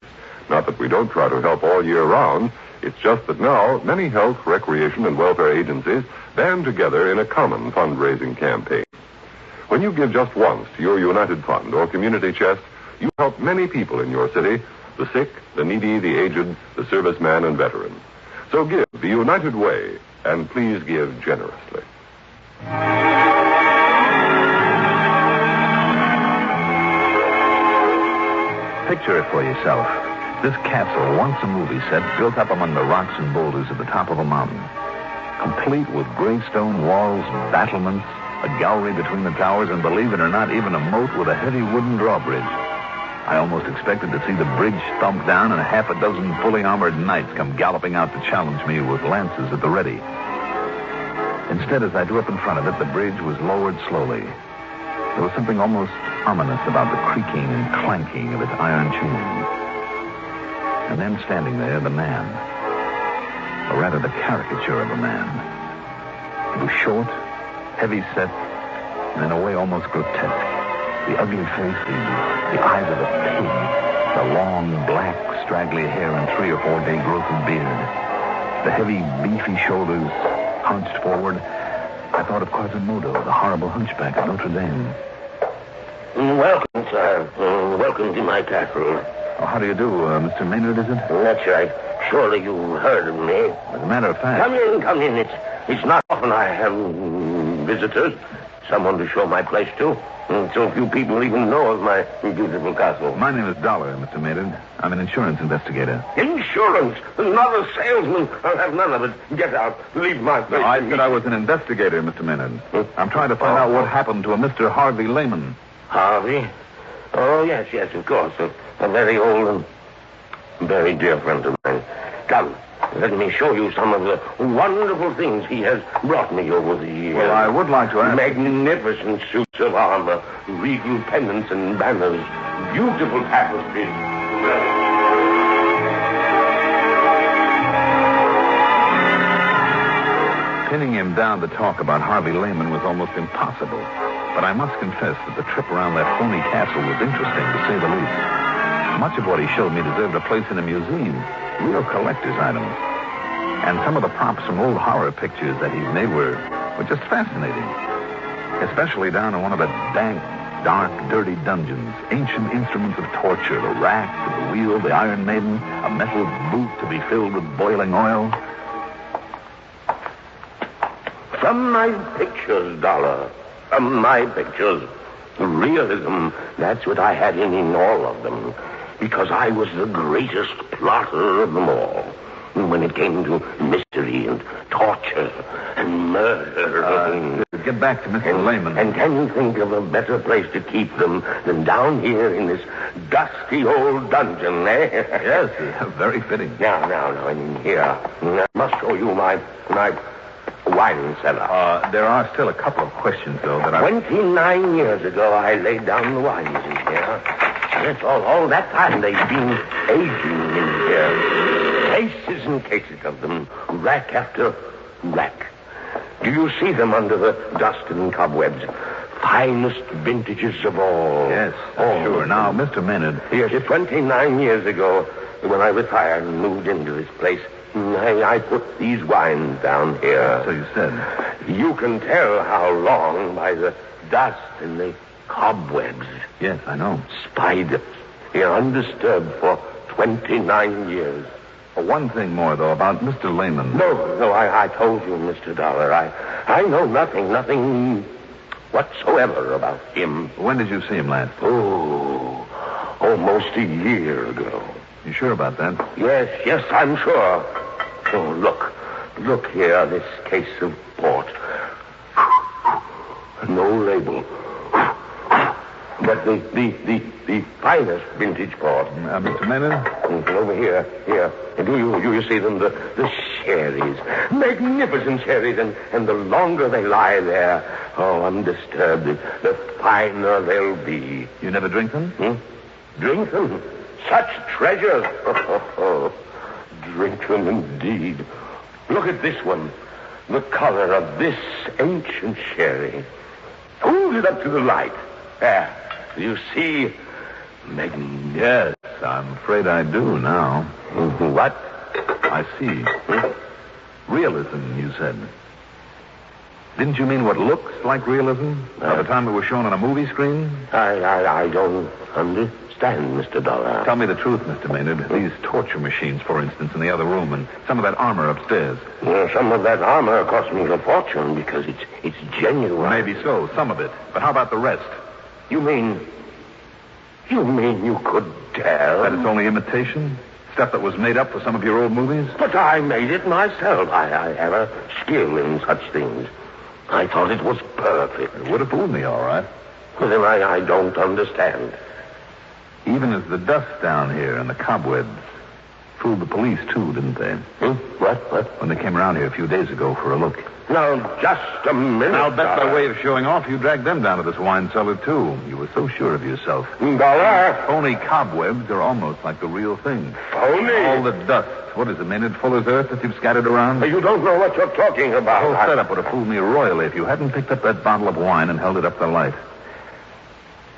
Not that we don't try to help all year round. It's just that now many health, recreation, and welfare agencies band together in a common fundraising campaign. When you give just once to your United Fund or community chest, you help many people in your city, the sick, the needy, the aged, the serviceman, and veteran. So give the United Way, and please give generously. Picture it for yourself. This castle, once a movie set, built up among the rocks and boulders at the top of a mountain. Complete with gray stone walls, battlements, a gallery between the towers, and believe it or not, even a moat with a heavy wooden drawbridge. I almost expected to see the bridge thumped down and half a dozen fully armored knights come galloping out to challenge me with lances at the ready. Instead, as I drew up in front of it, the bridge was lowered slowly. There was something almost ominous about the creaking and clanking of its iron chains. And then standing there, the man. Or rather, the caricature of a man. He was short, heavy-set, and in a way almost grotesque. The ugly face, the eyes of a pig, the long, black, straggly hair and 3 or 4 day growth of beard, the heavy, beefy shoulders hunched forward. I thought of Quasimodo, the horrible hunchback of Notre Dame. Welcome, sir. Welcome to my castle. Oh, how do you do, Mr. Maynard, is it? That's right. Surely you heard of me. As a matter of fact... Come in. It's not often I have visitors. Someone to show my place to. So few people even know of my beautiful castle. My name is Dollar, Mr. Maynard. I'm an insurance investigator. Insurance? Not a salesman. I'll have none of it. Get out. Leave my place. No, I said I was an investigator, Mr. Maynard. I'm trying to find out what happened to a Mr. Harvey Lehman. Harvey? Oh, yes, of course. A very old and very dear friend of mine. Come, let me show you some of the wonderful things he has brought me over the years. Well, I would like to ask... Magnificent suits of armor, regal pennants and banners, beautiful tapestries. Pinning him down to talk about Harvey Lehman was almost impossible. But I must confess that the trip around that phony castle was interesting, to say the least. Much of what he showed me deserved a place in a museum, real collector's items. And some of the props from old horror pictures that he's made were just fascinating. Especially down in one of the dank, dark, dirty dungeons. Ancient instruments of torture, the rack, the wheel, the Iron Maiden, a metal boot to be filled with boiling oil. From my pictures, Dollar. From my pictures. Realism, that's what I had in all of them. Because I was the greatest plotter of them all. When it came to mystery and torture and murder. Get back to Mr. Lehman. And can you think of a better place to keep them than down here in this dusty old dungeon, eh? Yes, very fitting. Now, in here. I must show you my wine cellar. There are still a couple of questions, though, that 29 years ago, I laid down the wines in here. Yes, all that time they've been aging in here. Cases and cases of them, rack after rack. Do you see them under the dust and cobwebs? Finest vintages of all. Yes, sure. Now, Mr. Maynard... Yes, 29 years ago, when I retired and moved into this place, I put these wines down here. So you said. You can tell how long by the dust and the cobwebs. Yes, I know. Spiders. Here undisturbed for 29 years. One thing more, though, about Mr. Lehman. No, I told you, Mr. Dollar. I know nothing whatsoever about him. When did you see him last? Oh, almost a year ago. You sure about that? Yes, I'm sure. Oh, look here, this case of port. No label. But the finest vintage port. Mr. Maynard? Over here. Do you see them? The sherries. Magnificent sherries. And the longer they lie there, undisturbed, the finer they'll be. You never drink them? Drink them? Such treasures. Drink them indeed. Look at this one. The color of this ancient sherry. Hold it up to the light. There. You see? Yes, I'm afraid I do now. What? I see. Realism, you said. Didn't you mean what looks like realism? By the time it was shown on a movie screen? I don't understand, Mr. Dollar. Tell me the truth, Mr. Maynard. These torture machines, for instance, in the other room, and some of that armor upstairs. Some of that armor cost me a fortune because it's genuine. Maybe so, some of it. But how about the rest? You mean You mean you could tell? That it's only imitation? Stuff that was made up for some of your old movies? But I made it myself. I have a skill in such things. I thought it was perfect. It would have fooled me, all right. Well, then I don't understand. Even as the dust down here and the cobwebs fooled the police, too, didn't they? What? When they came around here a few days ago for a look. Now, just a minute. I'll bet by way of showing off, you dragged them down to this wine cellar, too. You were so sure of yourself. Dollar. Phony cobwebs are almost like the real thing. Phony? All the dust. What is it, Maynard? Fuller's earth that you've scattered around? You don't know what you're talking about. The whole setup would have fooled me royally if you hadn't picked up that bottle of wine and held it up to the light.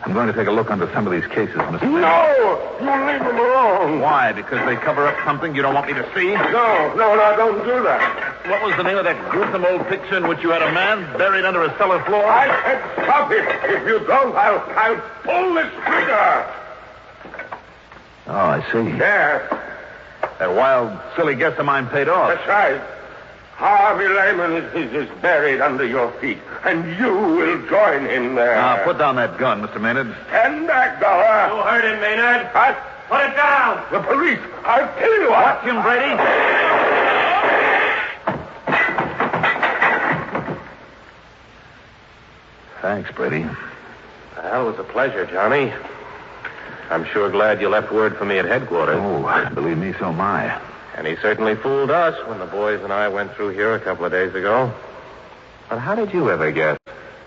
I'm going to take a look under some of these cases, Mr. Maynard. No! You leave them alone. Why? Because they cover up something you don't want me to see? No, don't do that. What was the name of that gruesome old picture in which you had a man buried under a cellar floor? I said stop it. If you don't, I'll pull this trigger. Oh, I see. There. That wild, silly guess of mine paid off. That's right. Harvey Lehman is buried under your feet, and you will join him there. Now, put down that gun, Mr. Maynard. Stand back, Dollar. You heard him, Maynard. What? Put it down. The police. I'll kill you. Watch him, Brady. Thanks, Brady. Well, it was a pleasure, Johnny. I'm sure glad you left word for me at headquarters. Oh, believe me, so am I. And he certainly fooled us when the boys and I went through here a couple of days ago. But how did you ever guess?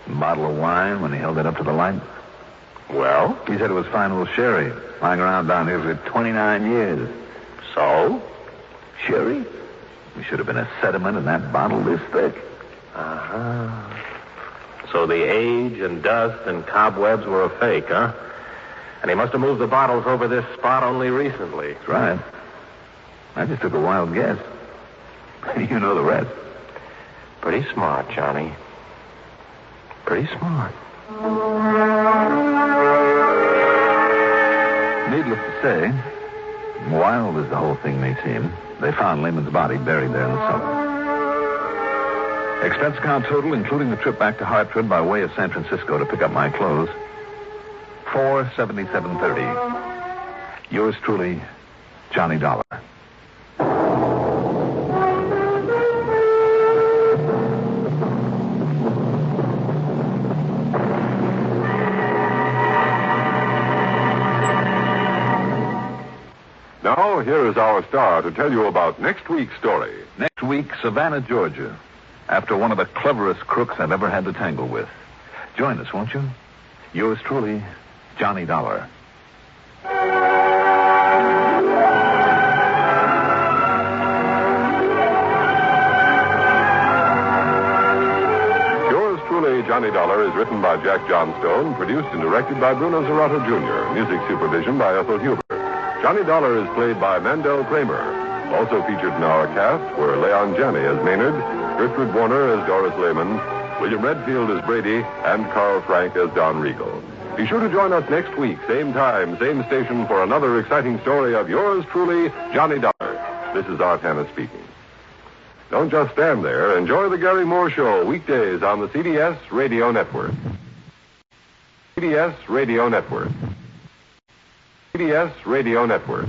A bottle of wine when he held it up to the light. Well? He said it was fine old sherry, lying around down here for 29 years. So? Sherry? There should have been a sediment in that bottle this thick. Uh-huh. So the age and dust and cobwebs were a fake, huh? And he must have moved the bottles over this spot only recently. That's right. I just took a wild guess. You know the rest. Pretty smart, Johnny. Pretty smart. Needless to say, wild as the whole thing may seem, they found Lehman's body buried there in the cellar. Expense account total, including the trip back to Hartford by way of San Francisco to pick up my clothes, $477.30. Yours truly, Johnny Dollar. Now, here is our star to tell you about next week's story. Next week, Savannah, Georgia. After one of the cleverest crooks I've ever had to tangle with. Join us, won't you? Yours truly, Johnny Dollar. Yours truly, Johnny Dollar is written by Jack Johnstone, produced and directed by Bruno Zerato Jr., music supervision by Ethel Huber. Johnny Dollar is played by Mandel Kramer. Also featured in our cast were Leon Janney as Maynard, Gertrude Warner as Doris Lehman, William Redfield as Brady, and Carl Frank as Don Riegel. Be sure to join us next week, same time, same station, for another exciting story of yours truly, Johnny Dollar. This is Art Hanna speaking. Don't just stand there. Enjoy the Gary Moore Show weekdays on the CBS Radio Network. CBS Radio Network. CBS Radio Network.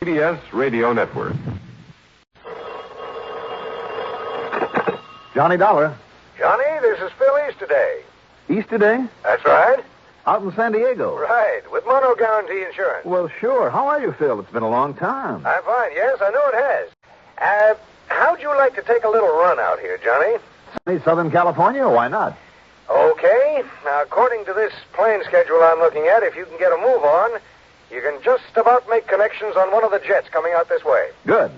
CBS Radio Network. Johnny Dollar. Johnny, this is Phil East today. East today? That's right. Out in San Diego. Right, with Mono Guarantee Insurance. Well, sure. How are you, Phil? It's been a long time. I'm fine, yes, I know it has. How'd you like to take a little run out here, Johnny? Sunny Southern California? Why not? Okay. Now, according to this plane schedule I'm looking at, if you can get a move on, you can just about make connections on one of the jets coming out this way. Good.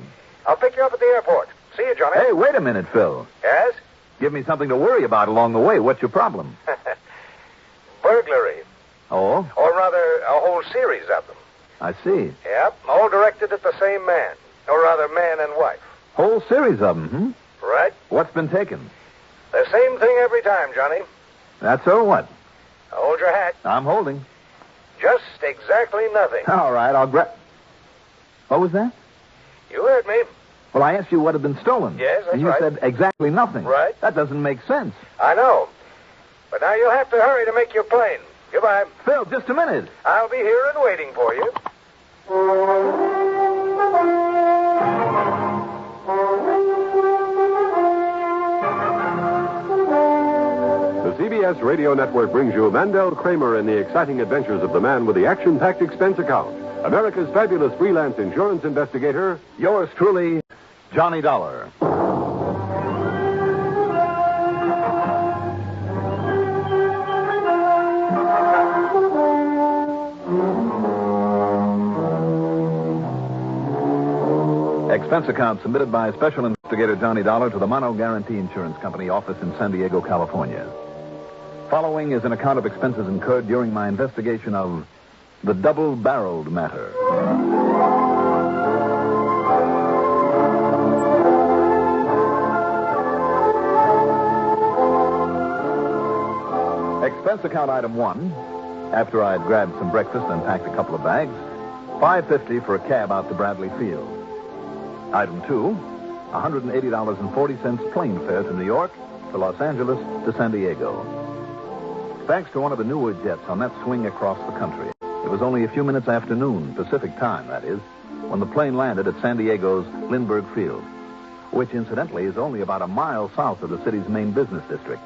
I'll pick you up at the airport. See you, Johnny. Hey, wait a minute, Phil. Yes? Give me something to worry about along the way. What's your problem? Burglary. Oh? Or rather, a whole series of them. I see. Yep, all directed at the same man. Or rather, man and wife. Whole series of them, hmm? Right. What's been taken? The same thing every time, Johnny. That's so what? Hold your hat. I'm holding. Just exactly nothing. All right, I'll grab... What was that? You heard me. Well, I asked you what had been stolen. Yes, that's and you right. said exactly nothing. Right. That doesn't make sense. I know. But now you'll have to hurry to make your plane. Goodbye. Phil, just a minute. I'll be here and waiting for you. The CBS Radio Network brings you Mandel Kramer in the exciting adventures of the man with the action-packed expense account. America's fabulous freelance insurance investigator, Yours truly, Johnny Dollar. Expense account submitted by Special Investigator Johnny Dollar to the Mono Guarantee Insurance Company office in San Diego, California. Following is an account of expenses incurred during my investigation of the double-barreled matter. Expense account item 1, after I'd grabbed some breakfast and packed a couple of bags, $5.50 for a cab out to Bradley Field. Item 2, $180.40 plane fare to New York, to Los Angeles, to San Diego. Thanks to one of the newer jets on that swing across the country, it was only a few minutes after noon, Pacific time, that is, when the plane landed at San Diego's Lindbergh Field, which, incidentally, is only about a mile south of the city's main business district.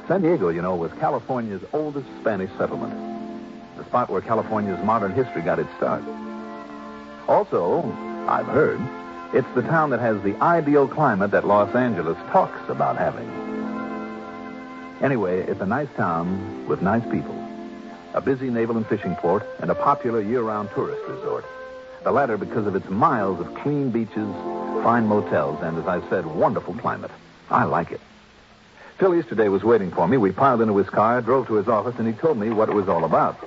San Diego, you know, was California's oldest Spanish settlement, the spot where California's modern history got its start. Also, I've heard, it's the town that has the ideal climate that Los Angeles talks about having. Anyway, it's a nice town with nice people, a busy naval and fishing port, and a popular year-round tourist resort. The latter because of its miles of clean beaches, fine motels, and, as I said, wonderful climate. I like it. Phil Easterday was waiting for me. We piled into his car, drove to his office, and he told me what it was all about.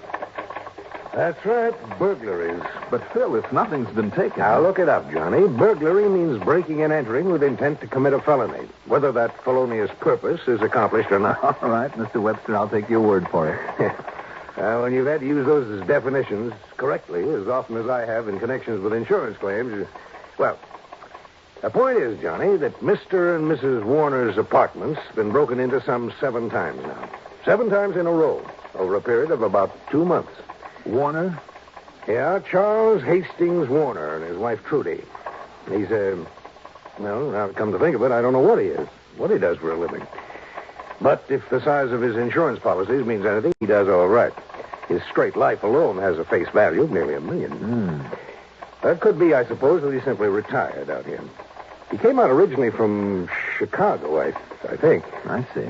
That's right, burglaries. But, Phil, if nothing's been taken... Now, look it up, Johnny. Burglary means breaking and entering with intent to commit a felony, whether that felonious purpose is accomplished or not. All right, Mr. Webster, I'll take your word for it. When you've had to use those as definitions correctly, as often as I have in connections with insurance claims, well, the point is, Johnny, that Mr. and Mrs. Warner's apartment's been broken into some 7 times now. 7 times in a row, over a period of about 2 months. Warner? Yeah, Charles Hastings Warner and his wife Trudy. He's well, now come to think of it, I don't know what he is, what he does for a living. But if the size of his insurance policies means anything, he does all right. His straight life alone has a face value of nearly $1 million. That could be, I suppose, that he simply retired out here. He came out originally from Chicago, I think. I see.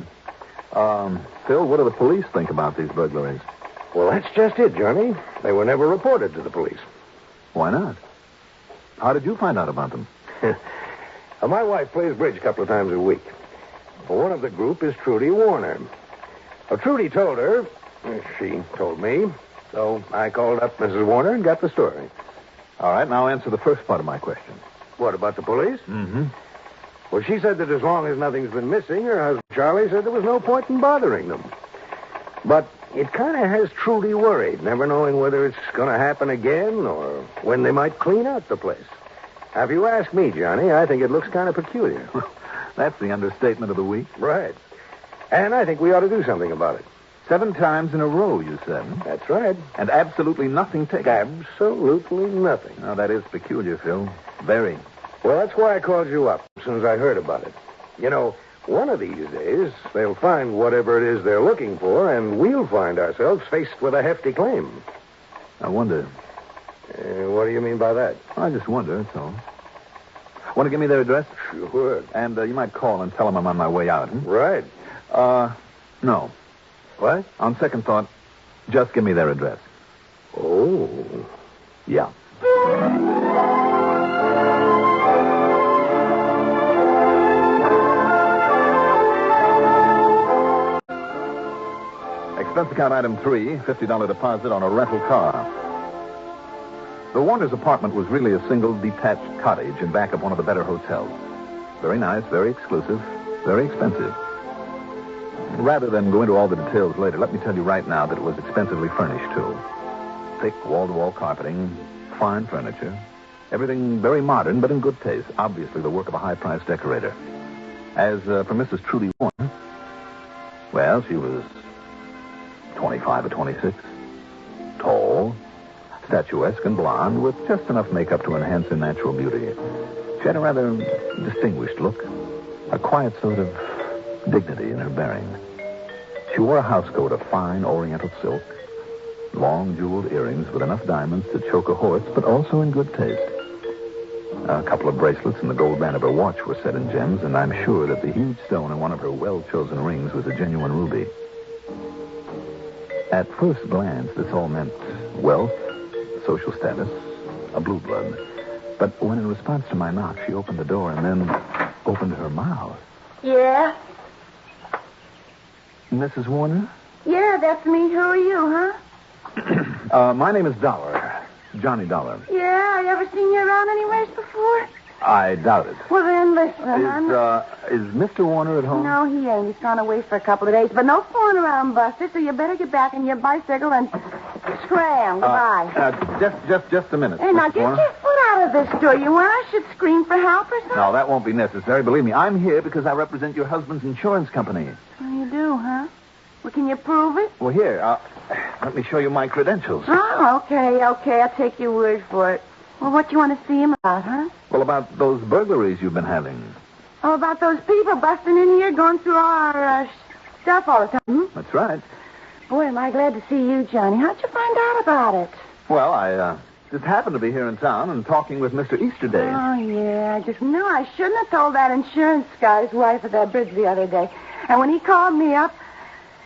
Phil, what do the police think about these burglaries? Well, that's just it, Johnny. They were never reported to the police. Why not? How did you find out about them? My wife plays bridge a couple of times a week. One of the group is Trudy Warner. Well, Trudy told her. She told me. So I called up Mrs. Warner and got the story. All right, now answer the first part of my question. What, about the police? Mm-hmm. Well, she said that as long as nothing's been missing, her husband Charlie said there was no point in bothering them. But it kind of has Trudy worried, never knowing whether it's going to happen again or when they might clean out the place. Now, if you ask me, Johnny, I think it looks kind of peculiar. That's the understatement of the week. Right. And I think we ought to do something about it. 7 times in a row, you said. That's right. And absolutely nothing taken. Absolutely nothing. Now, that is peculiar, Phil. Very. Well, that's why I called you up as soon as I heard about it. You know, one of these days, they'll find whatever it is they're looking for, and we'll find ourselves faced with a hefty claim. I wonder. What do you mean by that? I just wonder, that's all. Want to give me their address? Sure. And you might call and tell them I'm on my way out. Right. No. What? On second thought, just give me their address. Oh. Yeah. Expense account item 3, $50 deposit on a rental car. The Warner's apartment was really a single detached cottage in back of one of the better hotels. Very nice, very exclusive, very expensive. Rather than go into all the details later, let me tell you right now that it was expensively furnished, too. Thick wall-to-wall carpeting, fine furniture, everything very modern but in good taste, obviously the work of a high-priced decorator. As for Mrs. Trudy Warner, well, she was 25 or 26. Tall, statuesque and blonde, with just enough makeup to enhance her natural beauty. She had a rather distinguished look, a quiet sort of dignity in her bearing. She wore a housecoat of fine oriental silk, long jeweled earrings with enough diamonds to choke a horse, but also in good taste. A couple of bracelets and the gold band of her watch were set in gems, and I'm sure that the huge stone in one of her well-chosen rings was a genuine ruby. At first glance, this all meant wealth, social status, a blue blood. But when in response to my knock, she opened the door and then opened her mouth. Yeah? Mrs. Warner? Yeah, that's me. Who are you, huh? My name is Dollar. Johnny Dollar. Yeah, I ever seen you around anywhere before? I doubt it. Well, then, listen. Is Mr. Warner at home? No, he ain't. He's gone away for a couple of days. But no fooling around, Buster, so you better get back on your bicycle and scram. Goodbye. Just a minute. Hey, now, Mr. get Warner. your foot out of this door. You want I should scream for help or something? No, that won't be necessary. Believe me, I'm here because I represent your husband's insurance company. Oh, you do, huh? Well, can you prove it? Well, here, let me show you my credentials. Oh, okay. I'll take your word for it. Well, what do you want to see him about, huh? Well, about those burglaries you've been having. Oh, about those people busting in here, going through all our stuff all the time. Hmm? That's right. Boy, am I glad to see you, Johnny. How'd you find out about it? Well, I just happened to be here in town and talking with Mr. Easterday. Oh, yeah. I just knew I shouldn't have told that insurance guy's wife at that bridge the other day. And when he called me up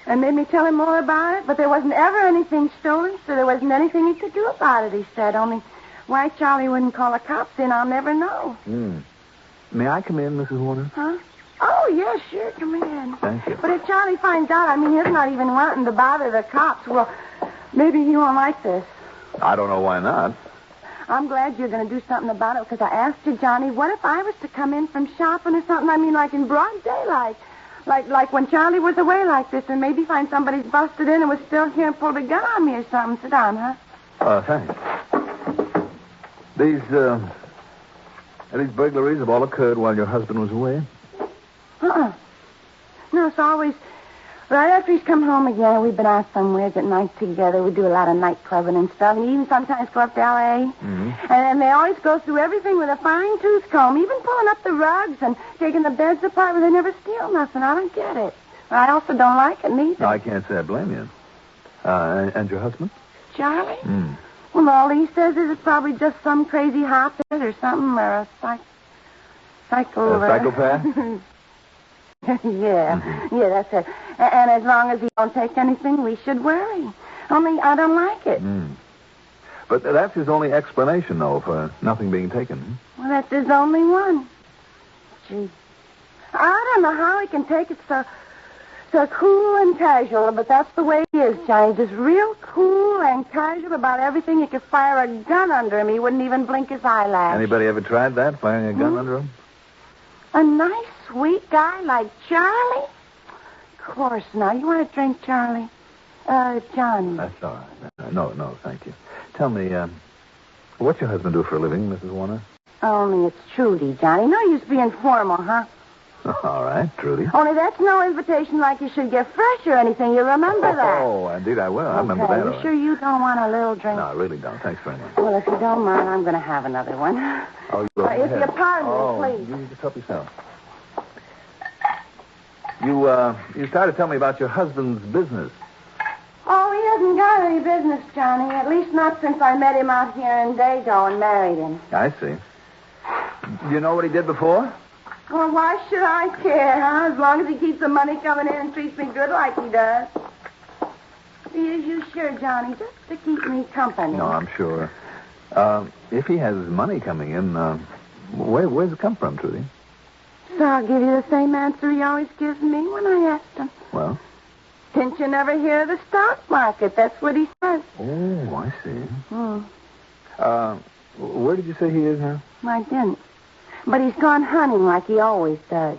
and made me tell him more about it, but there wasn't ever anything stolen, so there wasn't anything he could do about it, he said. Only why Charlie wouldn't call the cops in, I'll never know. May I come in, Mrs. Warner? Huh? Oh, yeah, sure. Come in. Thank you. But if Charlie finds out, he's not even wanting to bother the cops, well, maybe he won't like this. I don't know why not. I'm glad you're going to do something about it, because I asked you, Johnny, what if I was to come in from shopping or something? Like in broad daylight. Like when Charlie was away like this, and maybe find somebody's busted in and was still here and pulled a gun on me or something. Sit down, huh? Thanks. These burglaries have all occurred while your husband was away? No, it's always right after he's come home again. We've been out somewhere at night together. We do a lot of night clubbing and stuff, and even sometimes go up to L.A. Mm-hmm. And they always go through everything with a fine-tooth comb, even pulling up the rugs and taking the beds apart, but they never steal nothing. I don't get it. I also don't like it neither. No, I can't say I blame you. And your husband? Charlie? Well, all he says is it's probably just some crazy hothead or something, or a psychopath? Yeah, that's it. And as long as he don't take anything, we should worry. Only I don't like it. But that's his only explanation, though, for nothing being taken. Well, that's his only one. Gee. I don't know how he can take it so cool and casual, but that's the way he is, Johnny. Just real cool and casual about everything. You could fire a gun under him. He wouldn't even blink his eyelash. Anybody ever tried that, firing a gun under him? A nice, sweet guy like Charlie? Of course not. You want a drink, Charlie? Johnny. That's all right. No, thank you. Tell me, what's your husband do for a living, Mrs. Warner? Only it's Trudy, Johnny. No use being formal, huh? All right, Trudy. Only that's no invitation like you should get fresh or anything. You remember that? Oh, indeed I will. I remember that. You sure you don't want a little drink? No, I really don't. Thanks very much. Well, if you don't mind, I'm going to have another one. Oh, you go ahead. If you pardon me, please. You just help yourself. You started to tell me about your husband's business. Oh, he hasn't got any business, Johnny. At least not since I met him out here in Dago and married him. I see. Do you know what he did before? Well, why should I care, huh? As long as he keeps the money coming in and treats me good like he does. You sure, Johnny? Just to keep me company. No, I'm sure. If he has money coming in, where's it come from, Trudy? So I'll give you the same answer he always gives me when I ask him. Well? Didn't you never hear of the stock market? That's what he says. Oh, I see. Where did you say he is now? I didn't. But he's gone hunting like he always does.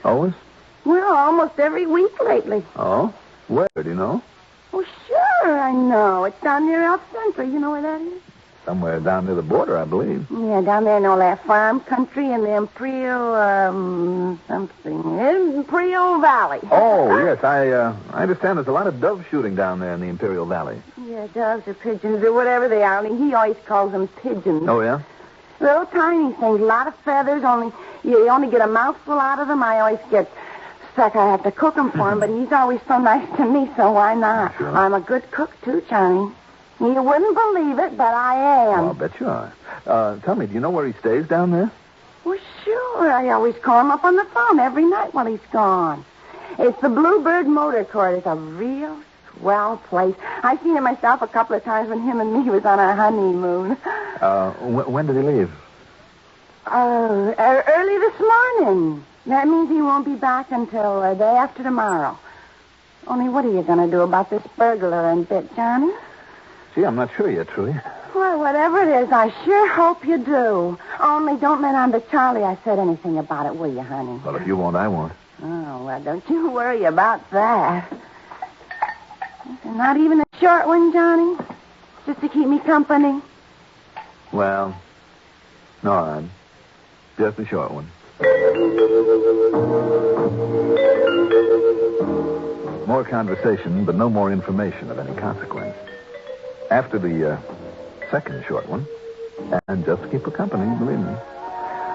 Always? Well, almost every week lately. Oh? Where? Do you know? Oh, sure, I know. It's down near El Centro. You know where that is? Somewhere down near the border, I believe. Yeah, down there in all that farm country in the Imperial, Imperial Valley. Oh, yes. I understand there's a lot of dove shooting down there in the Imperial Valley. Yeah, doves or pigeons or whatever they are. Only he always calls them pigeons. Oh, yeah? Little tiny things, a lot of feathers. You only get a mouthful out of them. I always get sick. I have to cook them for him, but he's always so nice to me, so why not? Sure. I'm a good cook, too, Johnny. You wouldn't believe it, but I am. Oh, I'll bet you are. Tell me, do you know where he stays down there? Well, sure. I always call him up on the phone every night while he's gone. It's the Bluebird Motor Court. It's a real swell place. I've seen it myself a couple of times when him and me was on our honeymoon. When did he leave? Early this morning. That means he won't be back until the day after tomorrow. Only what are you going to do about this burglar and bit, Johnny? Gee, I'm not sure yet, Trudy. Well, whatever it is, I sure hope you do. Only don't let on to Charlie I said anything about it, will you, honey? Well, if you won't, I won't. Oh, well, don't you worry about that. Not even a short one, Johnny? Just to keep me company? Well, all right. Just a short one. More conversation, but no more information of any consequence. After the second short one, and just to keep her company, believe me,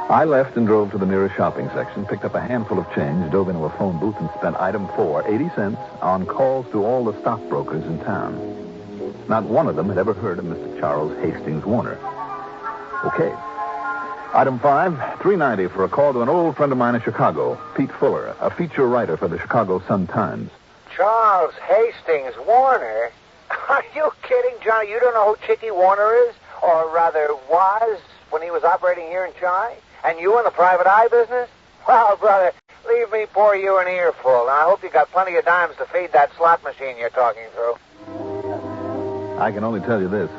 I left and drove to the nearest shopping section, picked up a handful of change, dove into a phone booth, and spent item 4, 80 cents, on calls to all the stockbrokers in town. Not one of them had ever heard of Mr. Charles Hastings Warner. Okay. Item 5, $3.90 for a call to an old friend of mine in Chicago, Pete Fuller, a feature writer for the Chicago Sun-Times. Charles Hastings Warner? Are you kidding, Johnny? You don't know who Chicky Warner is? Or rather, was when he was operating here in Chai? And you in the private eye business? Well, brother, leave me pour you an earful. And I hope you got plenty of dimes to feed that slot machine you're talking through. I can only tell you this.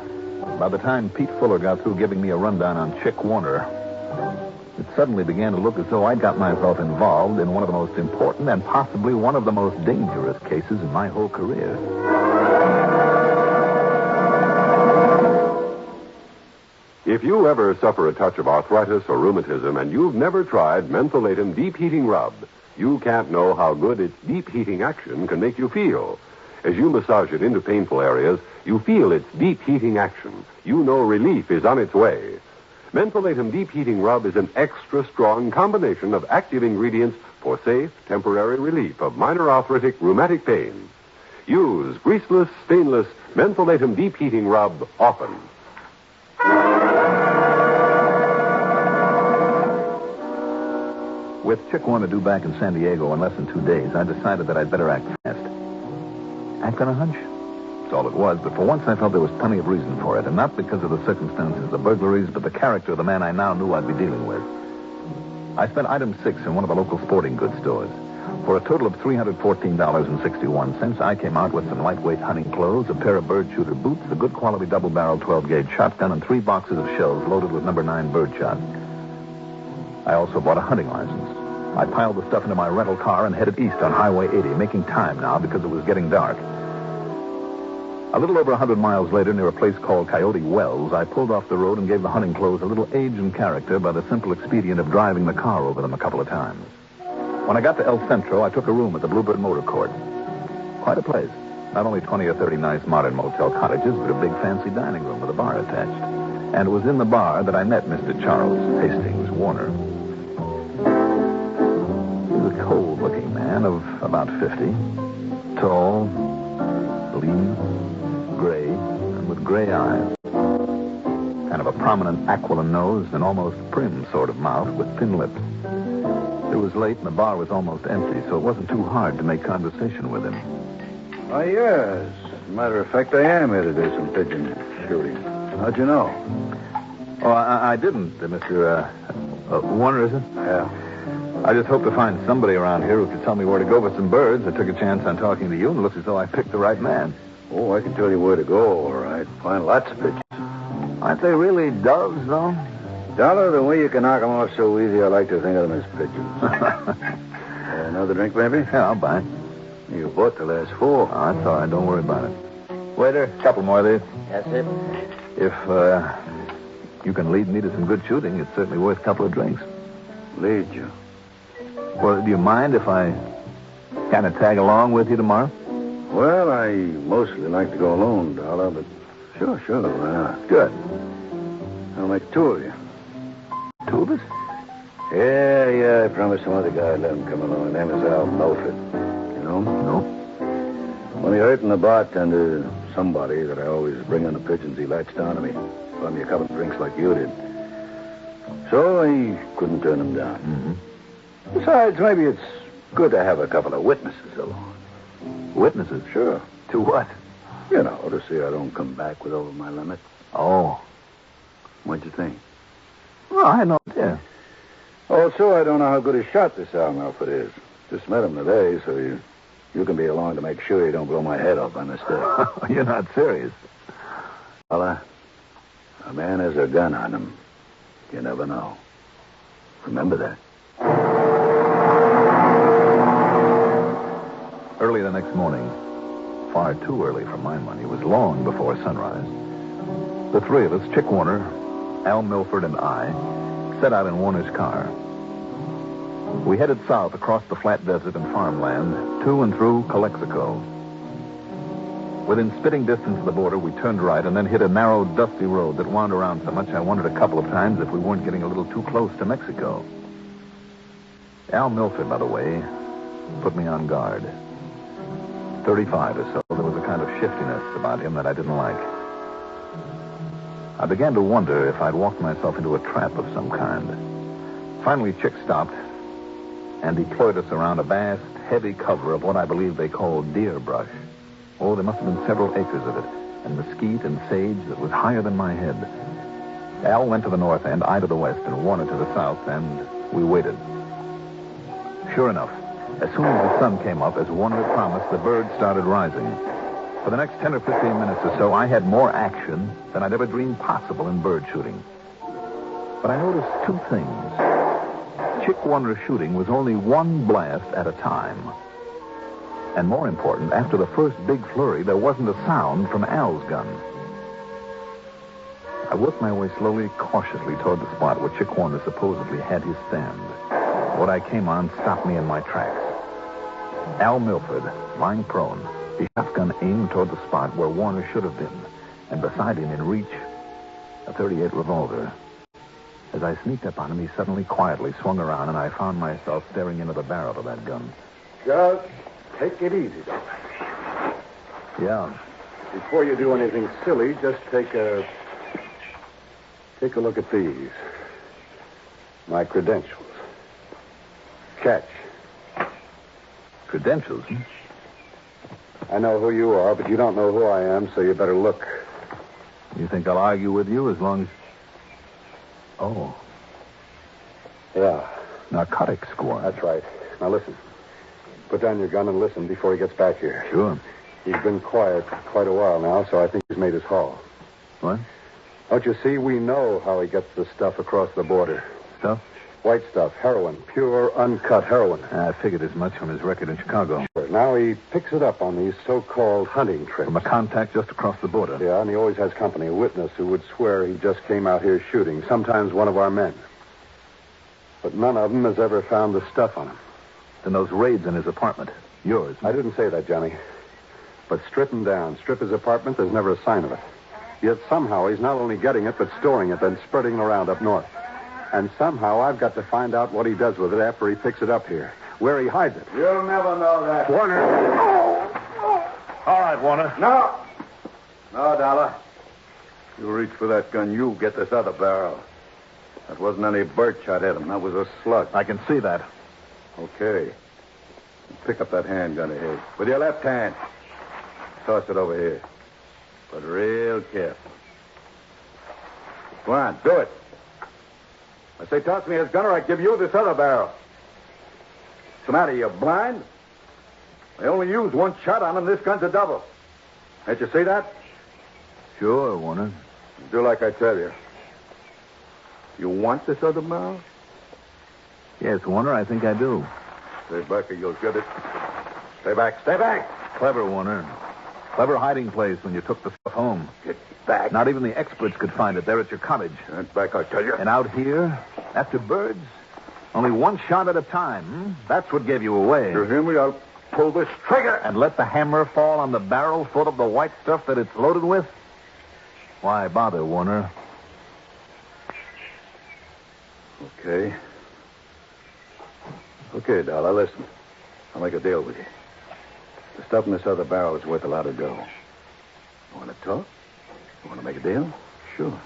By the time Pete Fuller got through giving me a rundown on Chick Warner, it suddenly began to look as though I'd got myself involved in one of the most important and possibly one of the most dangerous cases in my whole career. If you ever suffer a touch of arthritis or rheumatism and you've never tried mentholatum deep heating rub, you can't know how good its deep heating action can make you feel. As you massage it into painful areas, you feel its deep heating action. You know relief is on its way. Mentholatum Deep Heating Rub is an extra strong combination of active ingredients for safe, temporary relief of minor arthritic rheumatic pain. Use greaseless, stainless Mentholatum Deep Heating Rub often. With Chick Warner due back in San Diego in less than 2 days, I decided that I'd better act fast. Act on a hunch. That's all it was, but for once I felt there was plenty of reason for it, and not because of the circumstances of the burglaries, but the character of the man I now knew I'd be dealing with. I spent item 6 in one of the local sporting goods stores. For a total of $314.61, I came out with some lightweight hunting clothes, a pair of bird shooter boots, a good quality double-barrel 12-gauge shotgun, and 3 boxes of shells loaded with number 9 birdshot. I also bought a hunting license. I piled the stuff into my rental car and headed east on Highway 80, making time now because it was getting dark. A little over 100 miles later, near a place called Coyote Wells, I pulled off the road and gave the hunting clothes a little age and character by the simple expedient of driving the car over them a couple of times. When I got to El Centro, I took a room at the Bluebird Motor Court. Quite a place. Not only 20 or 30 nice modern motel cottages, but a big fancy dining room with a bar attached. And it was in the bar that I met Mr. Charles Hastings Warner. He was a cold-looking man of about 50. Tall, lean, gray, and with gray eyes. Kind of a prominent aquiline nose and almost prim sort of mouth with thin lips. It was late and the bar was almost empty, so it wasn't too hard to make conversation with him. Oh, yes. As a matter of fact, I am here to do some pigeon shooting. How'd you know? Oh, I didn't, Mr. Warner, is it? Yeah. I just hope to find somebody around here who could tell me where to go for some birds. I took a chance on talking to you, and it looks as though I picked the right man. Oh, I can tell you where to go, all right. Find lots of pigeons. Aren't they really doves, though? Dollar, the way you can knock them off so easy, I like to think of them as pigeons. Another drink, maybe? Yeah, I'll buy. You bought the last 4. Oh, that's all right. Don't worry about it. Waiter, a couple more of these. Yes, sir. If you can lead me to some good shooting, it's certainly worth a couple of drinks. Lead you? Well, do you mind if I kind of tag along with you tomorrow? Well, I mostly like to go alone, Dollar, but sure, why not? Good. I'll make two of you. Two of us? Yeah, I promised some other guy I'd let him come along. His name is Al Melford. You know him? No. When he hurt the bartender, somebody that I always bring on the pigeons, he latched on to me. Bought me a couple of drinks like you did. So I couldn't turn him down. Mm-hmm. Besides, maybe it's good to have a couple of witnesses along. Witnesses? Sure. To what? You know, to see I don't come back with over my limit. Oh. What'd you think? Well, I had no idea. Also, I don't know how good a shot this Al Melford is. Just met him today, so you can be along to make sure you don't blow my head off by mistake. You're not serious. Fella, a man has a gun on him. You never know. Remember that. Early the next morning, far too early for my money, was long before sunrise. The three of us, Chick Warner, Al Milford, and I, set out in Warner's car. We headed south across the flat desert and farmland, to and through Calexico. Within spitting distance of the border, we turned right and then hit a narrow, dusty road that wound around so much I wondered a couple of times if we weren't getting a little too close to Mexico. Al Milford, by the way, put me on guard. 35 or so, there was a kind of shiftiness about him that I didn't like. I began to wonder if I'd walked myself into a trap of some kind. Finally, Chick stopped and deployed us around a vast, heavy cover of what I believe they called deer brush. Oh, there must have been several acres of it, and mesquite and sage that was higher than my head. Al went to the north end, I to the west, and Warner to the south, and we waited. Sure enough, as soon as the sun came up, as Warner had promised, the birds started rising. For the next 10 or 15 minutes or so, I had more action than I'd ever dreamed possible in bird shooting. But I noticed two things. Chick Warner's shooting was only one blast at a time. And more important, after the first big flurry, there wasn't a sound from Al's gun. I worked my way slowly, cautiously toward the spot where Chick Warner supposedly had his stand. What I came on stopped me in my tracks. Al Milford, lying prone, his shotgun aimed toward the spot where Warner should have been, and beside him in reach, a .38 revolver. As I sneaked up on him, he suddenly, quietly swung around, and I found myself staring into the barrel of that gun. Just take it easy, Doc. Yeah. Before you do anything silly, just take a look at these. My credentials. Catch. Credentials, hmm? I know who you are, but you don't know who I am, so you better look. You think I'll argue with you as long as... Oh. Yeah. Narcotics squad. That's right. Now listen. Put down your gun and listen before he gets back here. Sure. He's been quiet for quite a while now, so I think he's made his haul. What? Don't you see? We know how he gets the stuff across the border. Stuff? White stuff, heroin, pure, uncut heroin. I figured as much from his record in Chicago. Sure. Now he picks it up on these so-called hunting trips. From a contact just across the border. Yeah, and he always has company, a witness who would swear he just came out here shooting, sometimes one of our men. But none of them has ever found the stuff on him. Then those raids in his apartment, yours. I didn't say that, Johnny. But strip him down, strip his apartment, there's never a sign of it. Yet somehow he's not only getting it, but storing it, then spreading it around up north. And somehow I've got to find out what he does with it after he picks it up here. Where he hides it. You'll never know that. Warner. All right, Warner. No. No, Dollar. You reach for that gun, you get this other barrel. That wasn't any bird shot at him. That was a slug. I can see that. Okay. Pick up that handgun of his. With your left hand. Toss it over here. But real careful. Go on, do it. I say toss me his gun or I give you this other barrel. What's the matter, you blind? I only used one shot on him. This gun's a double. Can't you see that? Sure, Warner. Do like I tell you. You want this other barrel? Yes, Warner, I think I do. Stay back or you'll get it. Stay back. Stay back. Clever, Warner. Clever hiding place when you took the stuff home. Get back. Not even the experts could find it there at your cottage. Get back, I tell you. And out here, after birds, only one shot at a time. That's what gave you away. You hear me? I'll pull this trigger. And let the hammer fall on the barrel full of the white stuff that it's loaded with? Why bother, Warner? Okay. Okay, Dollar, listen. I'll make a deal with you. The stuff in this other barrel is worth a lot of dough. You want to talk? You want to make a deal? Sure.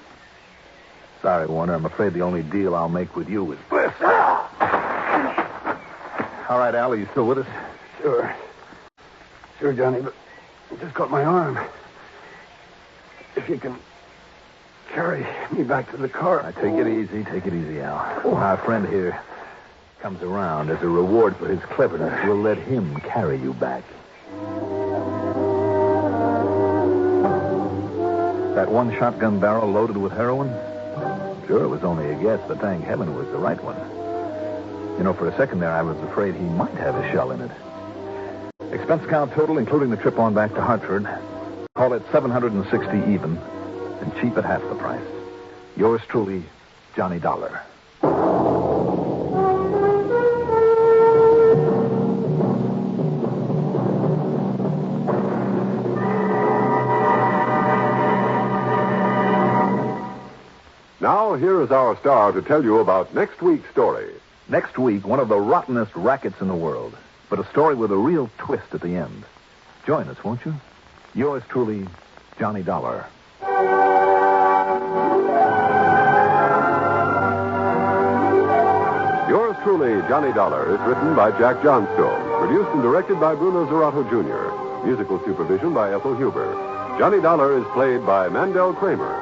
Sorry, Warner. I'm afraid the only deal I'll make with you is this. All right, Al, are you still with us? Sure, Johnny, but I just caught my arm. If you can carry me back to the car. Take it easy, Al. When our friend here comes around as a reward for his cleverness, we'll let him carry you back. That one shotgun barrel loaded with heroin? Sure, it was only a guess, but thank heaven it was the right one. You know, for a second there, I was afraid he might have a shell in it. Expense account total, including the trip on back to Hartford, call it $760 even, and cheap at half the price. Yours truly, Johnny Dollar. Now, here is our star to tell you about next week's story. Next week, one of the rottenest rackets in the world, but a story with a real twist at the end. Join us, won't you? Yours truly, Johnny Dollar. Yours truly, Johnny Dollar, is written by Jack Johnstone, produced and directed by Bruno Zerato Jr., musical supervision by Ethel Huber. Johnny Dollar is played by Mandel Kramer.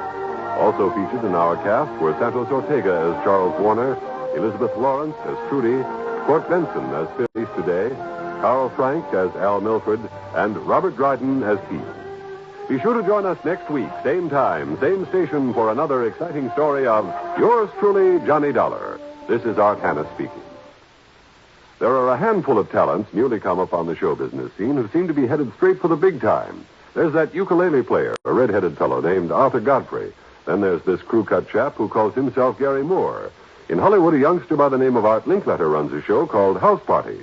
Also featured in our cast were Santos Ortega as Charles Warner, Elizabeth Lawrence as Trudy, Court Benson as Phyllis Today, Carl Frank as Al Milford, and Robert Dryden as Keith. Be sure to join us next week, same time, same station, for another exciting story of Yours truly, Johnny Dollar. This is Art Hanna speaking. There are a handful of talents newly come up on the show business scene who seem to be headed straight for the big time. There's that ukulele player, a red-headed fellow named Arthur Godfrey. Then there's this crew-cut chap who calls himself Gary Moore. In Hollywood, a youngster by the name of Art Linkletter runs a show called House Party.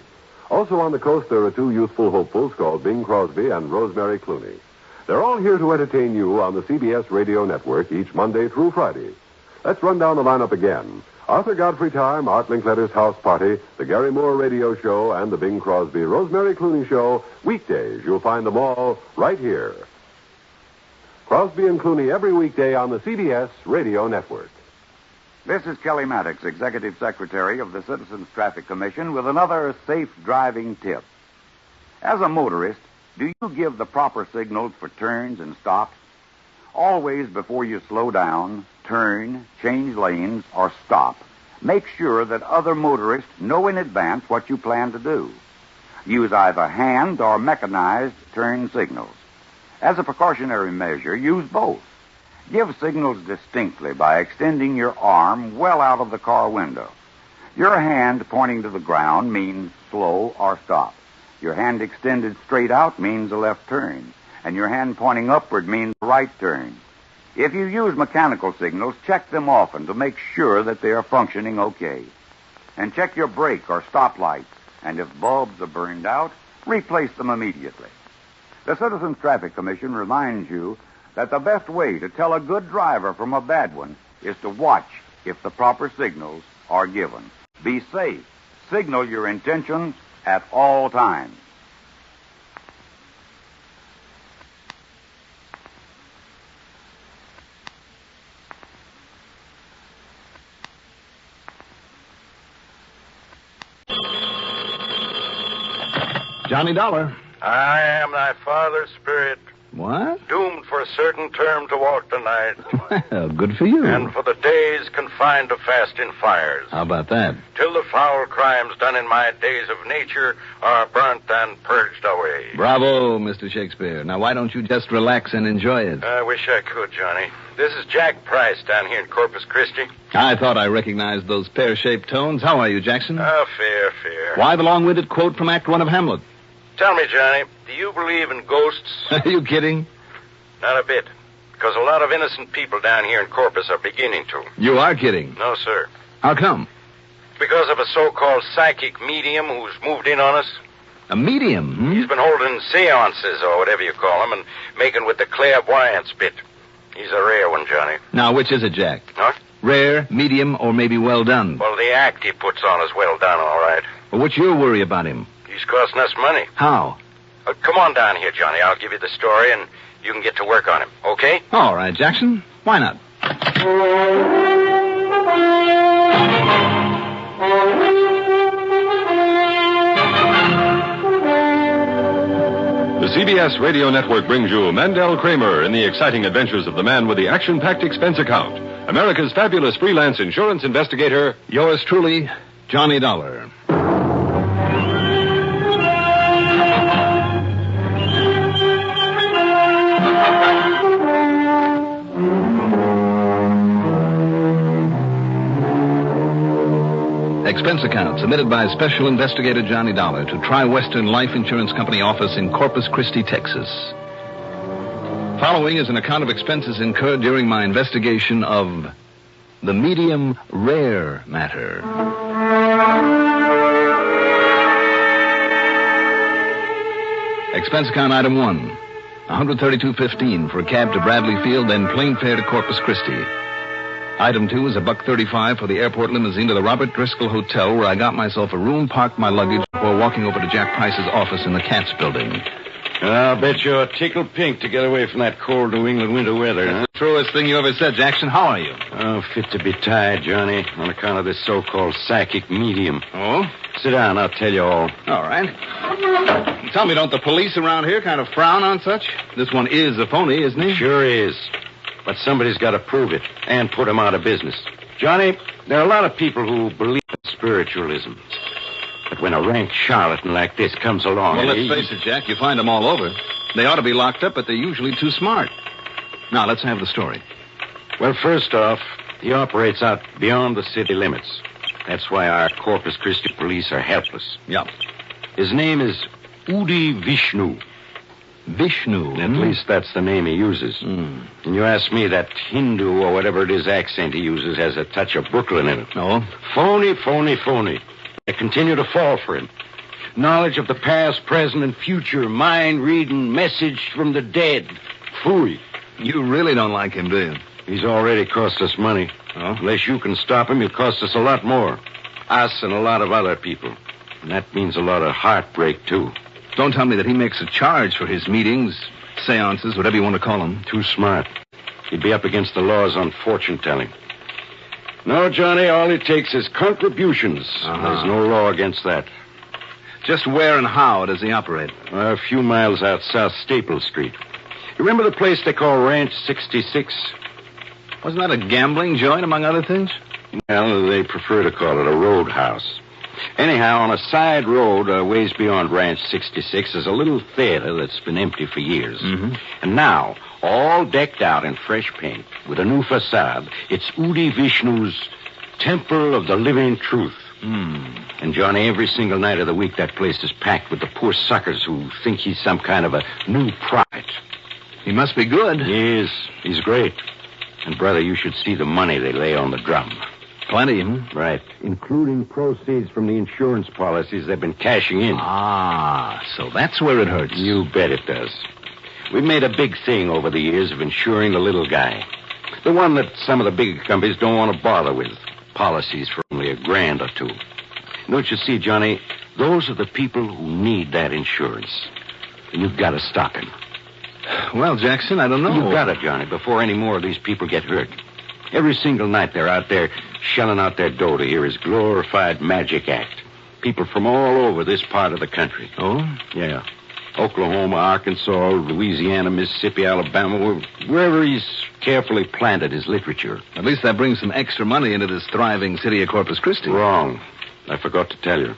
Also on the coast, there are two youthful hopefuls called Bing Crosby and Rosemary Clooney. They're all here to entertain you on the CBS radio network each Monday through Friday. Let's run down the lineup again. Arthur Godfrey Time, Art Linkletter's House Party, the Gary Moore radio show, and the Bing Crosby, Rosemary Clooney show, weekdays. You'll find them all right here. Crosby and Clooney every weekday on the CBS radio network. This is Kelly Maddox, Executive Secretary of the Citizens Traffic Commission, with another safe driving tip. As a motorist, do you give the proper signals for turns and stops? Always, before you slow down, turn, change lanes, or stop, make sure that other motorists know in advance what you plan to do. Use either hand or mechanized turn signals. As a precautionary measure, use both. Give signals distinctly by extending your arm well out of the car window. Your hand pointing to the ground means slow or stop. Your hand extended straight out means a left turn. And your hand pointing upward means a right turn. If you use mechanical signals, check them often to make sure that they are functioning okay. And check your brake or stop lights. And if bulbs are burned out, replace them immediately. The Citizens Traffic Commission reminds you that the best way to tell a good driver from a bad one is to watch if the proper signals are given. Be safe. Signal your intentions at all times. Johnny Dollar. I am thy father's spirit, What? doomed for a certain term to walk the night, Well, good for you. and for the days confined to fasting fires, How about that? till the foul crimes done in my days of nature are burnt and purged away. Bravo, Mr. Shakespeare. Now, why don't you just relax and enjoy it? I wish I could, Johnny. This is Jack Price down here in Corpus Christi. I thought I recognized those pear-shaped tones. How are you, Jackson? Fair. Why the long-winded quote from Act 1 of Hamlet? Tell me, Johnny, do you believe in ghosts? Are you kidding? Not a bit. Because a lot of innocent people down here in Corpus are beginning to. You are kidding. No, sir. How come? Because of a so-called psychic medium who's moved in on us. A medium? Hmm? He's been holding seances, or whatever you call them, and making with the clairvoyance bit. He's a rare one, Johnny. Now, which is it, Jack? Huh? Rare, medium, or maybe well done? Well, the act he puts on is well done, all right. Well, what's your worry about him? He's costing us money. How? Come on down here, Johnny. I'll give you the story, and you can get to work on him, okay? All right, Jackson. Why not? The CBS Radio Network brings you Mandel Kramer in the exciting adventures of the man with the action-packed expense account. America's fabulous freelance insurance investigator. Yours truly, Johnny Dollar. Expense account submitted by Special Investigator Johnny Dollar to Tri-Western Life Insurance Company office in Corpus Christi, Texas. Following is an account of expenses incurred during my investigation of the medium rare matter. Expense account item 1, $132.15 for a cab to Bradley Field, then plane fare to Corpus Christi. Item 2 is $1.35 for the airport limousine to the Robert Driscoll Hotel, where I got myself a room, parked my luggage before walking over to Jack Price's office in the Katz building. I'll bet you're tickled pink to get away from that cold New England winter weather. That's the truest thing you ever said, Jackson. How are you? Oh, fit to be tied, Johnny, on account of this so-called psychic medium. Oh? Sit down, I'll tell you all. All right. Tell me, don't the police around here kind of frown on such? This one is a phony, isn't he? Sure is. But somebody's got to prove it and put him out of business. Johnny, there are a lot of people who believe in spiritualism. But when a rank charlatan like this comes along... Well, let's face it, Jack, you find them all over. They ought to be locked up, but they're usually too smart. Now, let's have the story. Well, first off, he operates out beyond the city limits. That's why our Corpus Christi police are helpless. Yeah. His name is Udi Vishnu. Vishnu? At least that's the name he uses. Mm. And you ask me, that Hindu or whatever it is accent he uses has a touch of Brooklyn in it. Oh? Phony, phony, phony. I continue to fall for him. Knowledge of the past, present, and future. Mind-reading, message from the dead. Phooey. You really don't like him, do you? He's already cost us money. Oh? Unless you can stop him, he'll cost us a lot more. Us and a lot of other people. And that means a lot of heartbreak, too. Don't tell me that he makes a charge for his meetings, seances, whatever you want to call them. Too smart. He'd be up against the laws on fortune-telling. No, Johnny, all it takes is contributions. There's no law against that. Just where and how does he operate? A few miles out South Staples Street. You remember the place they call Ranch 66? Wasn't that a gambling joint, among other things? Well, they prefer to call it a roadhouse. Anyhow, on a side road ways beyond Ranch 66 is a little theater that's been empty for years. Mm-hmm. And now, all decked out in fresh paint, with a new facade, it's Udi Vishnu's Temple of the Living Truth. And, Johnny, every single night of the week, that place is packed with the poor suckers who think he's some kind of a new prophet. He must be good. He is. He's great. And, brother, you should see the money they lay on the drum. Plenty, Right. Including proceeds from the insurance policies they've been cashing in. Ah, so that's where it hurts. You bet it does. We've made a big thing over the years of insuring the little guy. The one that some of the big companies don't want to bother with. Policies for only $1,000 or $2. Don't you see, Johnny? Those are the people who need that insurance. And you've got to stop him. Well, Jackson, I don't know. You've got it, Johnny, before any more of these people get hurt. Every single night they're out there shelling out their dough to hear his glorified magic act. People from all over this part of the country. Oh? Yeah. Oklahoma, Arkansas, Louisiana, Mississippi, Alabama, wherever he's carefully planted his literature. At least that brings some extra money into this thriving city of Corpus Christi. Wrong. I forgot to tell you.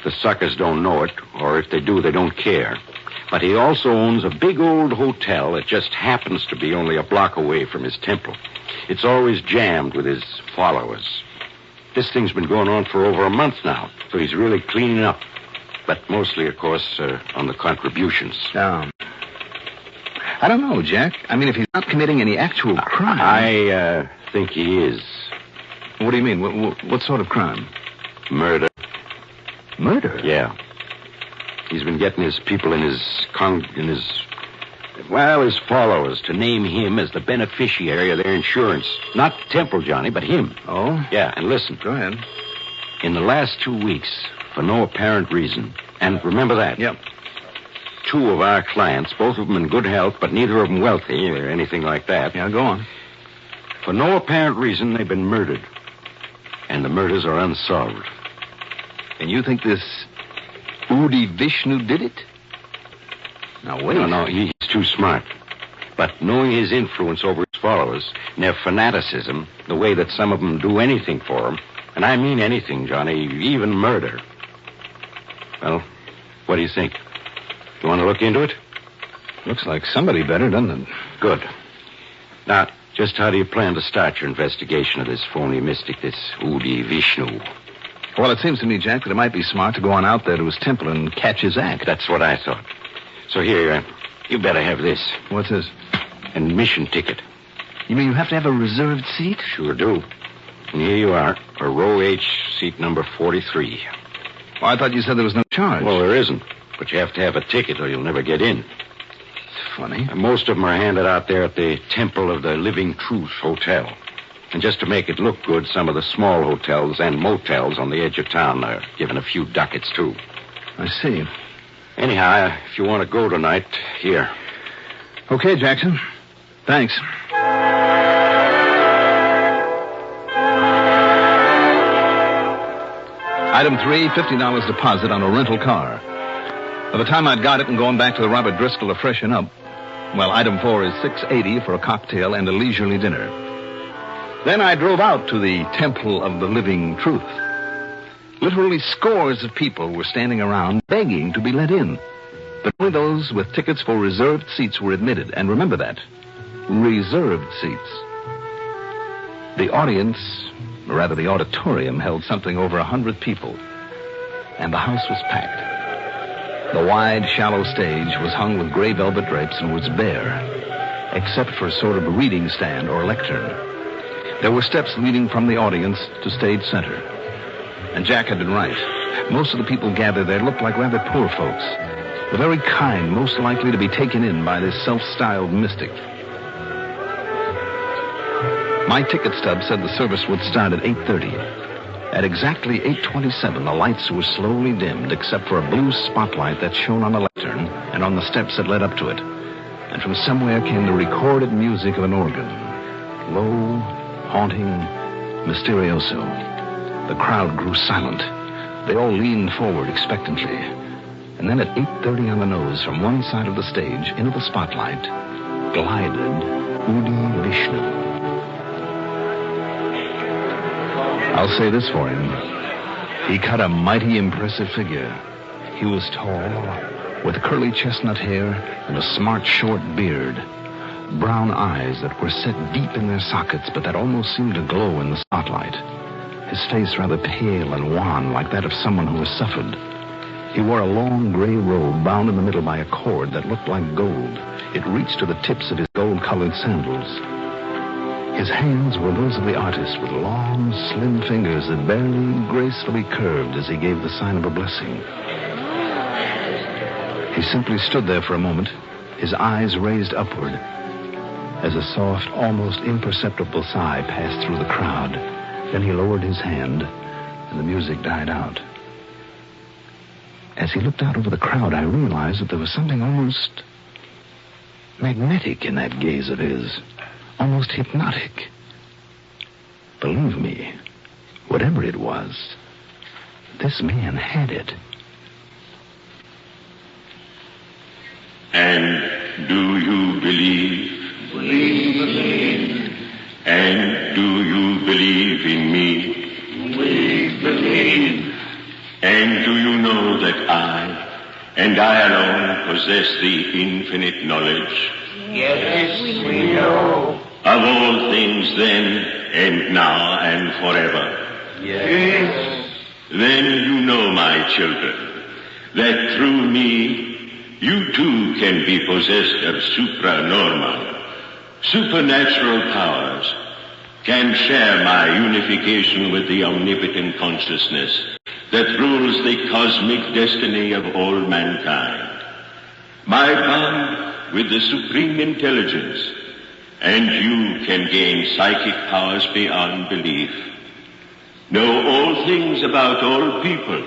The suckers don't know it, or if they do, they don't care. But he also owns a big old hotel that just happens to be only a block away from his temple. It's always jammed with his followers. This thing's been going on for over a month now, so he's really cleaning up. But mostly, of course, on the contributions. I don't know, Jack. I mean, if he's not committing any actual crime... I think he is. What do you mean? What sort of crime? Murder. Murder? Yeah. He's been getting his people in his followers to name him as the beneficiary of their insurance. Not Temple, Johnny, but him. Oh? Yeah, and listen. Go ahead. In the last 2 weeks, for no apparent reason, and remember that. Yep. 2 of our clients, both of them in good health, but neither of them wealthy or anything like that. Yeah, go on. For no apparent reason, they've been murdered. And the murders are unsolved. And you think this Udi Vishnu did it? Now, wait. No, he's too smart. But knowing his influence over his followers and their fanaticism, the way that some of them do anything for him, and I mean anything, Johnny, even murder. Well, what do you think? You want to look into it? Looks like somebody better, doesn't it? Good. Now, just how do you plan to start your investigation of this phony mystic, this Udi Vishnu? Well, it seems to me, Jack, that it might be smart to go on out there to his temple and catch his act. That's what I thought. So here, you better have this. What's this? An admission ticket. You mean you have to have a reserved seat? Sure do. And here you are, for row H, seat number 43. Well, I thought you said there was no charge. Well, there isn't. But you have to have a ticket or you'll never get in. It's funny. And most of them are handed out there at the Temple of the Living Truth Hotel. And just to make it look good, some of the small hotels and motels on the edge of town are given a few ducats, too. I see. Anyhow, if you want to go tonight, here. Okay, Jackson. Thanks. Item 3, $50 deposit on a rental car. By the time I'd got it and gone back to the Robert Driscoll to freshen up, well, item 4 is $6.80 for a cocktail and a leisurely dinner. Then I drove out to the Temple of the Living Truth. Literally scores of people were standing around begging to be let in. But only those with tickets for reserved seats were admitted. And remember that. Reserved seats. The audience, or rather the auditorium, held something over 100 people. And the house was packed. The wide, shallow stage was hung with gray velvet drapes and was bare, except for a sort of reading stand or lectern. There were steps leading from the audience to stage center. And Jack had been right. Most of the people gathered there looked like rather poor folks. The very kind most likely to be taken in by this self-styled mystic. My ticket stub said the service would start at 8:30. At exactly 8:27, the lights were slowly dimmed, except for a blue spotlight that shone on the lectern and on the steps that led up to it. And from somewhere came the recorded music of an organ. Low, haunting, mysterioso. The crowd grew silent. They all leaned forward expectantly. And then at 8:30 on the nose, from one side of the stage into the spotlight, glided Udi Vishnu. I'll say this for him. He cut a mighty impressive figure. He was tall, with curly chestnut hair and a smart short beard. Brown eyes that were set deep in their sockets, but that almost seemed to glow in the spotlight. His face rather pale and wan, like that of someone who has suffered. He wore a long gray robe bound in the middle by a cord that looked like gold. It reached to the tips of his gold-colored sandals. His hands were those of the artist, with long, slim fingers that barely gracefully curved as he gave the sign of a blessing. He simply stood there for a moment, his eyes raised upward, as a soft, almost imperceptible sigh passed through the crowd. Then he lowered his hand, and the music died out. As he looked out over the crowd, I realized that there was something almost magnetic in that gaze of his. Almost hypnotic. Believe me, whatever it was, this man had it. And do you believe? We believe. And do you believe in me? We believe. And do you know that I, and I alone, possess the infinite knowledge? Yes, we know. Of all things then, and now, and forever. Yes. Then you know, my children, that through me, you too can be possessed of supranormal, supernatural powers, can share my unification with the omnipotent consciousness that rules the cosmic destiny of all mankind. My bond with the supreme intelligence, and you can gain psychic powers beyond belief. Know all things about all people.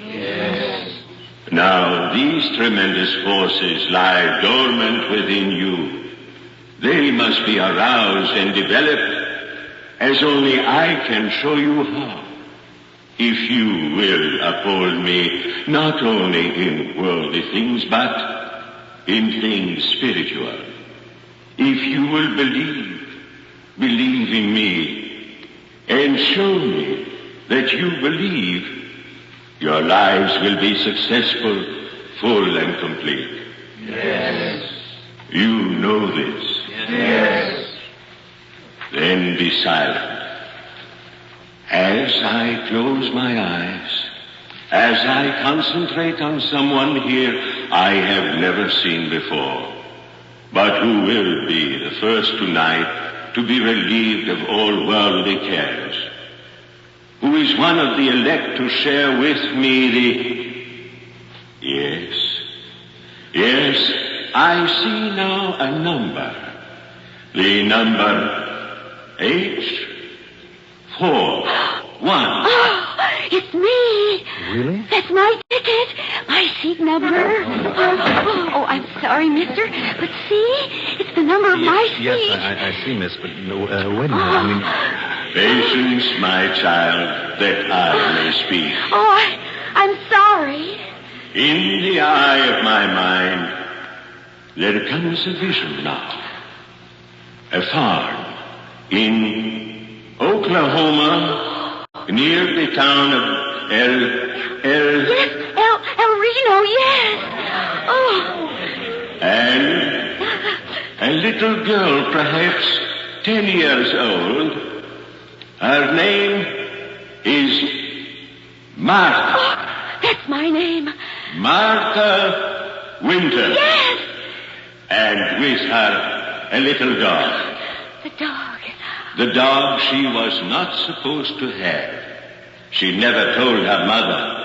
Yes. Now, these tremendous forces lie dormant within you. They must be aroused and developed as only I can show you how. If you will uphold me not only in worldly things, but in things spiritual. If you will believe in me, and show me that you believe, your lives will be successful, full, and complete. Yes. You know this. Yes. Then be silent. As I close my eyes, as I concentrate on someone here I have never seen before, but who will be the first tonight to be relieved of all worldly cares, who is one of the elect to share with me the... Yes, I see now a number. The number H41. Oh, it's me. Really? That's my ticket. My seat number. Oh, I'm sorry, mister. But see, it's the number of my seat. Yes, I see, miss, but wait a minute. I mean... Patience, my child, that I may speak. Oh, I'm sorry. In the eye of my mind, there comes a vision now. A farm in Oklahoma, near the town of Yes, El Reno, yes. Oh. And a little girl, perhaps 10 years old. Her name is Martha. Oh, that's my name. Martha Winter. Yes. And with her, a little dog. The dog. The dog she was not supposed to have. She never told her mother.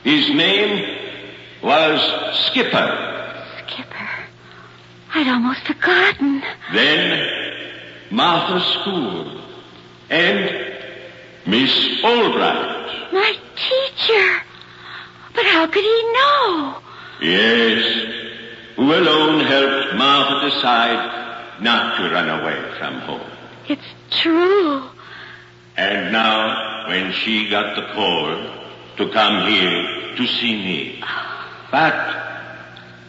His name was Skipper. Skipper. I'd almost forgotten. Then Martha's school. And Miss Albright. My teacher. But how could he know? Yes, who alone helped Martha decide not to run away from home. It's true. And now, when she got the call to come here to see me. But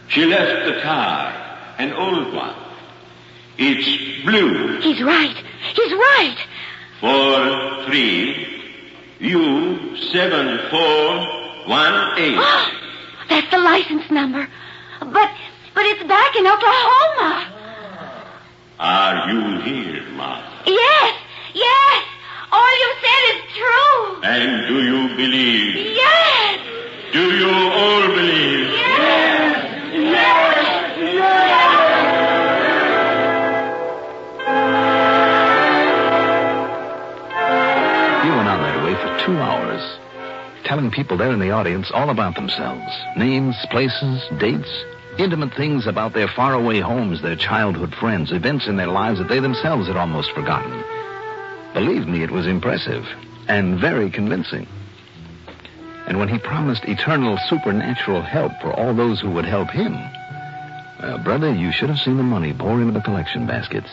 she left the car, an old one. It's blue. He's right. He's right. 43 U7418. Oh, that's the license number. But it's back in Oklahoma. Are you here, Martha? Yes. All you said is true. And do you believe? Yes. Do you all believe? Yes. He went on that way for 2 hours, telling people there in the audience all about themselves. Names, places, dates, intimate things about their faraway homes, their childhood friends, events in their lives that they themselves had almost forgotten. Believe me, it was impressive and very convincing. And when he promised eternal supernatural help for all those who would help him, brother, you should have seen the money pour into the collection baskets.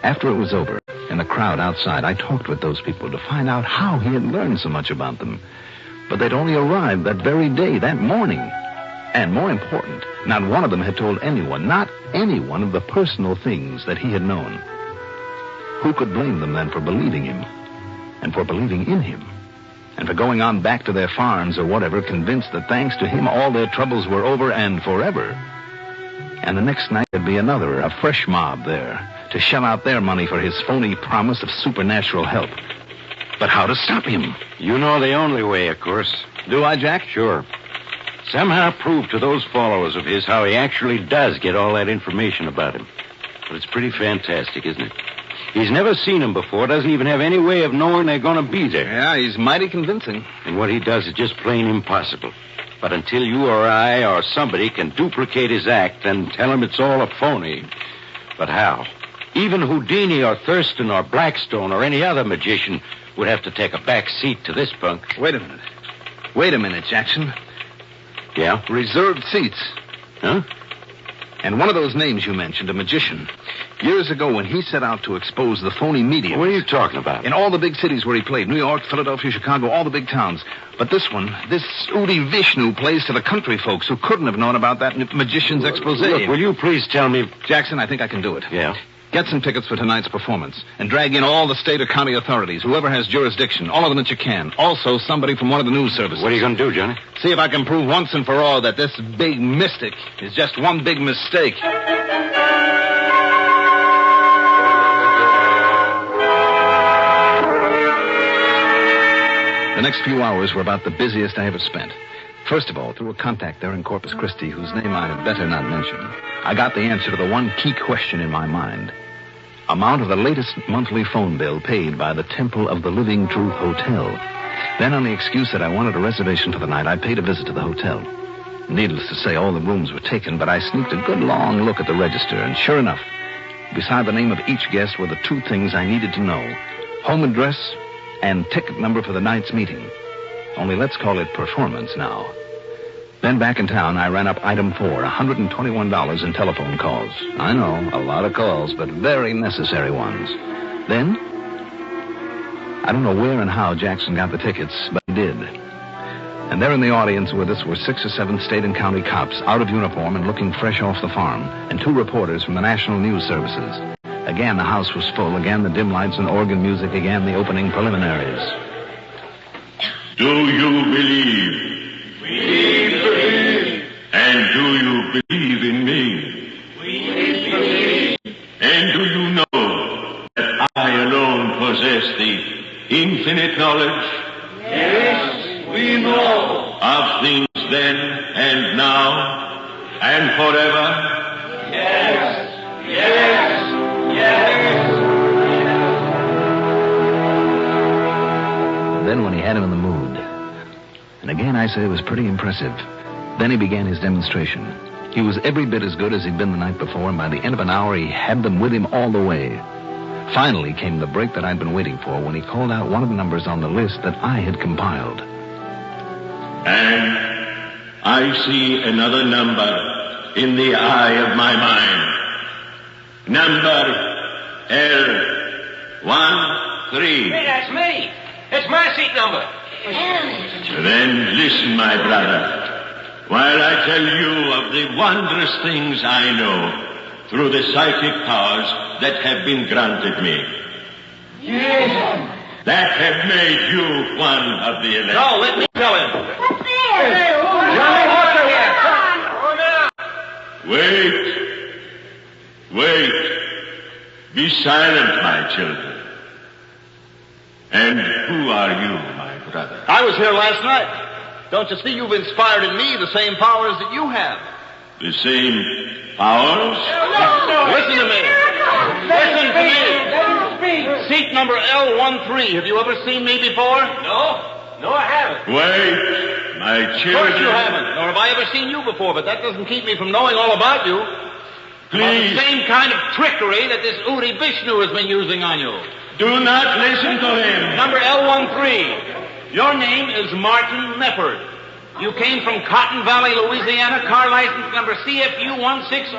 After it was over, in the crowd outside, I talked with those people to find out how he had learned so much about them. But they'd only arrived that very day, that morning. And more important, not one of them had told anyone, not anyone, of the personal things that he had known. Who could blame them then for believing him, and for believing in him, and for going on back to their farms or whatever, convinced that thanks to him all their troubles were over and forever? And the next night there'd be another, a fresh mob there, to shell out their money for his phony promise of supernatural help. But how to stop him? You know the only way, of course. Do I, Jack? Sure. Somehow prove to those followers of his how he actually does get all that information about him. But it's pretty fantastic, isn't it? He's never seen them before, doesn't even have any way of knowing they're going to be there. Yeah, he's mighty convincing. And what he does is just plain impossible. But until you or I or somebody can duplicate his act, then tell him it's all a phony. But how? Even Houdini or Thurston or Blackstone or any other magician would have to take a back seat to this punk. Wait a minute, Jackson. Yeah? Reserved seats. Huh? And one of those names you mentioned, a magician. Years ago, when he set out to expose the phony mediums. What are you talking about? In all the big cities where he played. New York, Philadelphia, Chicago, all the big towns. But this one, this Udi Vishnu, plays to the country folks who couldn't have known about that magician's expose. Look, will you please tell me... Jackson, I think I can do it. Yeah? Get some tickets for tonight's performance. And drag in all the state or county authorities, whoever has jurisdiction, all of them that you can. Also, somebody from one of the news services. What are you going to do, Johnny? See if I can prove once and for all that this big mystic is just one big mistake. The next few hours were about the busiest I ever spent. First of all, through a contact there in Corpus Christi, whose name I had better not mention, I got the answer to the one key question in my mind. Amount of the latest monthly phone bill paid by the Temple of the Living Truth Hotel. Then, on the excuse that I wanted a reservation for the night, I paid a visit to the hotel. Needless to say, all the rooms were taken, but I sneaked a good long look at the register, and sure enough, beside the name of each guest were the two things I needed to know: home address and ticket number for the night's meeting. Only let's call it performance now. Then back in town, I ran up item 4, $121 in telephone calls. I know, a lot of calls, but very necessary ones. Then, I don't know where and how Jackson got the tickets, but he did. And there in the audience with us were 6 or 7 state and county cops, out of uniform and looking fresh off the farm, and 2 reporters from the National News Services. Again, the house was full. Again, the dim lights and organ music. Again, the opening preliminaries. Do you believe? We believe. And do you believe in me? We believe. And do you know that I alone possess the infinite knowledge? Yes, we know. Of things then and now and forever? Yes, yes, yes. And then when he had him in the mood, and again I say it was pretty impressive, then he began his demonstration. He was every bit as good as he'd been the night before, and by the end of an hour he had them with him all the way. Finally came the break that I'd been waiting for when he called out one of the numbers on the list that I had compiled. And I see another number in the eye of my mind. Number L13. Hey, that's me. It's my seat number. Then listen, my brother, while I tell you of the wondrous things I know through the psychic powers that have been granted me. Yes. That have made you one of the elect. No, let me tell him. What's this? Hey, Johnny Walker here. Come on. Wait. Be silent, my children. And who are you, my brother? I was here last night. Don't you see you've inspired in me the same powers that you have? The same powers? Listen to me. Listen to me. Seat number L13. Have you ever seen me before? No, I haven't. Wait, my children. Of course you haven't, nor have I ever seen you before, but that doesn't keep me from knowing all about you. Please. About the same kind of trickery that this Udi Vishnu has been using on you. Do not listen to him. Number L13. Your name is Martin Mefford. You came from Cotton Valley, Louisiana, car license number CFU 160.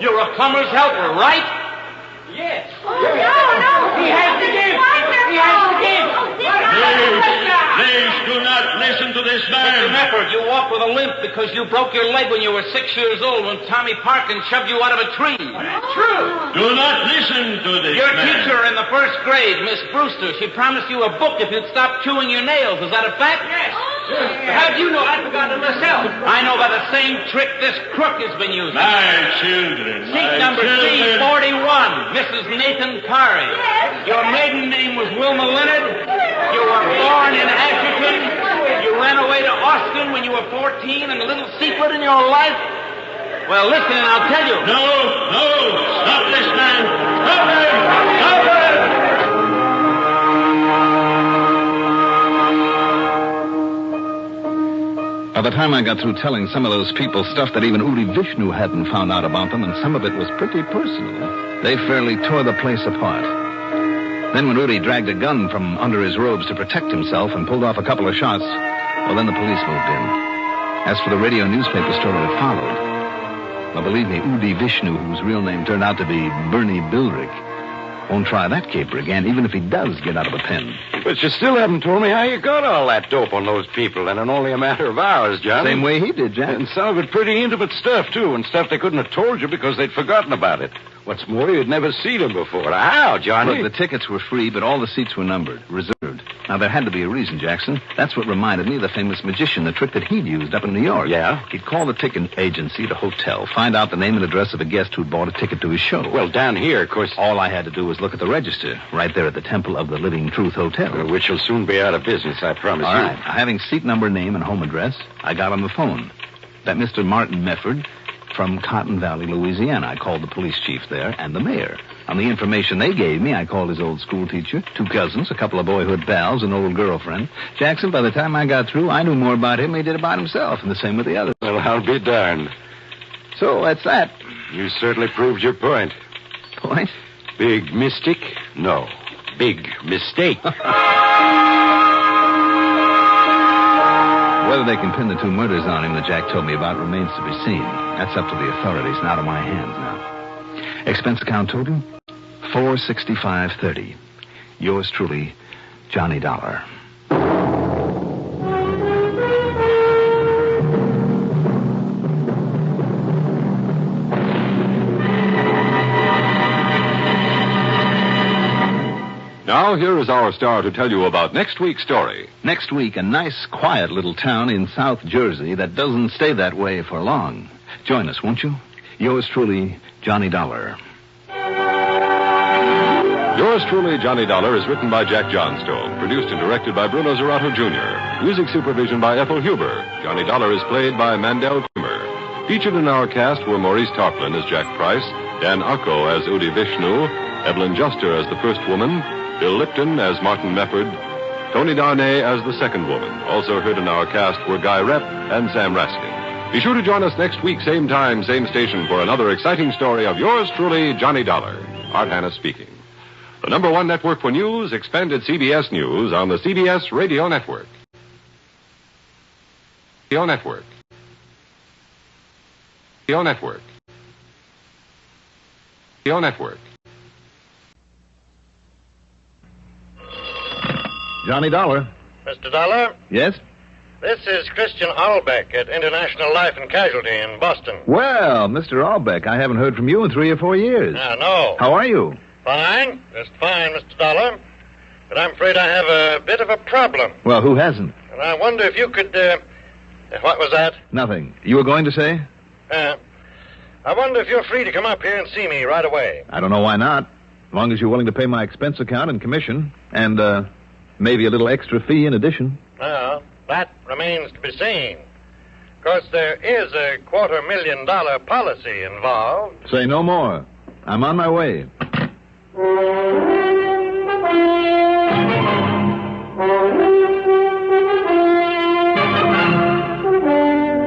You're a plumber's helper, right? Yes. Oh, no. He has to give. He has to give. Please do not listen to this man. Mr. Mefford, you walk with a limp because you broke your leg when you were 6 years old when Tommy Parkin shoved you out of a tree. That's true. Do not listen to this Your man. teacher in the first grade, Miss Brewster, she promised you a book if you'd stop chewing your nails. Is that a fact? Yes. How do you know? I forgot it myself. I know by the same trick this crook has been using. My children. Seat number C41, Mrs. Nathan Carey. Yes. Your maiden name was Wilma Leonard. You were born in Ashton. You ran away to Austin when you were were 14 and a little secret in your life? Well, listen and I'll tell you. No. Stop this man. Stop him. Stop him. By the time I got through telling some of those people stuff that even Udi Vishnu hadn't found out about them, and some of it was pretty personal, they fairly tore the place apart. Then when Udi dragged a gun from under his robes to protect himself and pulled off a couple of shots, well, then the police moved in. As for the radio newspaper story that followed, well, believe me, Udi Vishnu, whose real name turned out to be Bernie Bildrick, won't try that caper again, even if he does get out of a pen. But you still haven't told me how you got all that dope on those people, and in only a matter of hours, John. Same way he did, Jack. And some of it pretty intimate stuff, too, and stuff they couldn't have told you because they'd forgotten about it. What's more, you'd never seen them before. How, Johnny? Look, the tickets were free, but all the seats were numbered, reserved. Now, there had to be a reason, Jackson. That's what reminded me of the famous magician, the trick that he'd used up in New York. Yeah? He'd call the ticket agency at a hotel, find out the name and address of a guest who'd bought a ticket to his show. Well, down here, of course... All I had to do was look at the register, right there at the Temple of the Living Truth Hotel. Which will soon be out of business, I promise you. All right. Having seat number, name, and home address, I got on the phone. That Mr. Martin Mefford from Cotton Valley, Louisiana. I called the police chief there and the mayor. On the information they gave me, I called his old school teacher, 2 cousins, a couple of boyhood pals, an old girlfriend. Jackson, by the time I got through, I knew more about him than he did about himself, and the same with the others. Well, I'll be darned. So that's that. You certainly proved your point. Point? Big mystic? No. Big mistake. Whether they can pin the 2 murders on him that Jack told me about remains to be seen. That's up to the authorities and out of my hands now. Expense account total, $465.30. Yours truly, Johnny Dollar. Now, here is our star to tell you about next week's story. Next week, a nice, quiet little town in South Jersey that doesn't stay that way for long. Join us, won't you? Yours truly, Johnny Dollar. Yours truly, Johnny Dollar, is written by Jack Johnstone, produced and directed by Bruno Zerato Jr., music supervision by Ethel Huber. Johnny Dollar is played by Mandel Kramer. Featured in our cast were Maurice Tarplin as Jack Price, Dan Acco as Udi Vishnu, Evelyn Juster as the first woman, Bill Lipton as Martin Mefford, Tony Darnay as the second woman. Also heard in our cast were Guy Rep and Sam Raskin. Be sure to join us next week, same time, same station, for another exciting story of yours truly, Johnny Dollar. Art Hanna speaking. The #1 network for news, expanded CBS News on the CBS Radio Network. Radio Network. Radio Network. Radio Network. Johnny Dollar. Mr. Dollar? Yes? This is Christian Albeck at International Life and Casualty in Boston. Well, Mr. Albeck, I haven't heard from you in 3 or 4 years. No. How are you? Fine. Just fine, Mr. Dollar. But I'm afraid I have a bit of a problem. Well, who hasn't? And I wonder if you could, what was that? Nothing. You were going to say? I wonder if you're free to come up here and see me right away. I don't know why not. As long as you're willing to pay my expense account and commission. And, maybe a little extra fee in addition. Well, that remains to be seen. Of course, there is a $250,000 policy involved. Say no more. I'm on my way.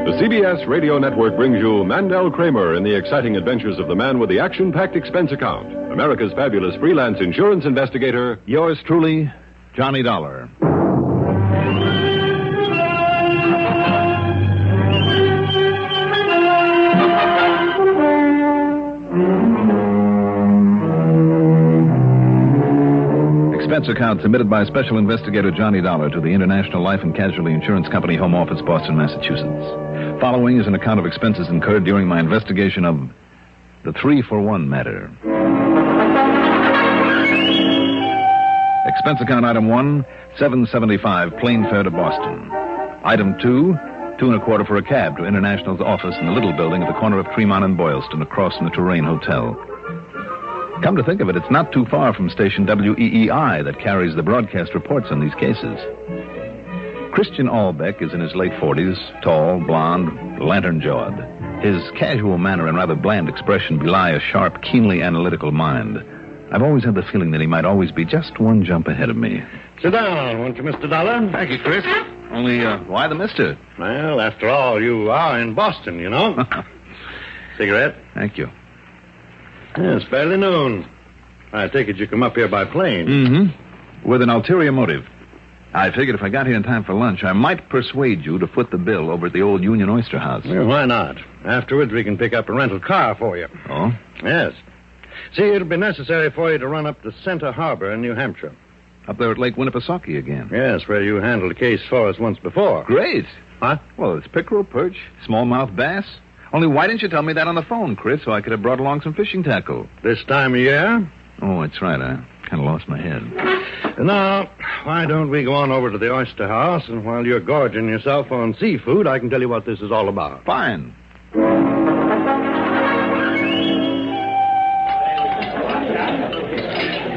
The CBS Radio Network brings you Mandel Kramer in the exciting adventures of the man with the action-packed expense account. America's fabulous freelance insurance investigator. Yours truly, Johnny Dollar. Expense account submitted by Special Investigator Johnny Dollar to the International Life and Casualty Insurance Company, Home Office, Boston, Massachusetts. Following is an account of expenses incurred during my investigation of the 3-for-1 matter. Expense account item 1, $7.75, plane fare to Boston. Item 2, $2.25 for a cab to International's office in the little building at the corner of Tremont and Boylston, across from the Touraine Hotel. Come to think of it, it's not too far from station WEEI that carries the broadcast reports on these cases. Christian Albeck is in his late 40s, tall, blond, lantern-jawed. His casual manner and rather bland expression belie a sharp, keenly analytical mind. I've always had the feeling that he might always be just one jump ahead of me. Sit down, won't you, Mr. Dollar? Thank you, Chris. Only, why the mister? Well, after all, you are in Boston, you know. Cigarette? Thank you. Yeah, it's barely noon. I take it you come up here by plane. Mm-hmm. With an ulterior motive. I figured if I got here in time for lunch, I might persuade you to foot the bill over at the old Union Oyster House. Well, why not? Afterwards, we can pick up a rental car for you. Oh? Yes. See, it'll be necessary for you to run up to Center Harbor in New Hampshire. Up there at Lake Winnipesaukee again? Yes, where you handled a case for us once before. Great. Huh? Well, it's pickerel, perch, smallmouth bass. Only why didn't you tell me that on the phone, Chris, so I could have brought along some fishing tackle? This time of year? Oh, that's right. I kind of lost my head. Now, why don't we go on over to the Oyster House, and while you're gorging yourself on seafood, I can tell you what this is all about. Fine.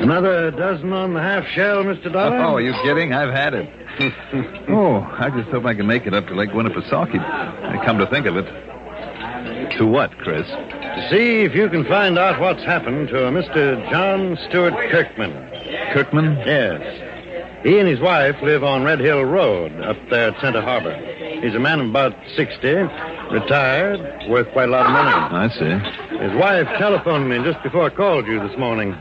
Another dozen on the half shell, Mr. Dollar? Oh, are you kidding? I've had it. Oh, I just hope I can make it up to Lake Winnipesaukee. Come to think of it. To what, Chris? To see if you can find out what's happened to a Mr. John Stewart Kirkman. Kirkman? Yes. He and his wife live on Red Hill Road up there at Center Harbor. He's a man of about 60, retired, worth quite a lot of money. I see. His wife telephoned me just before I called you this morning.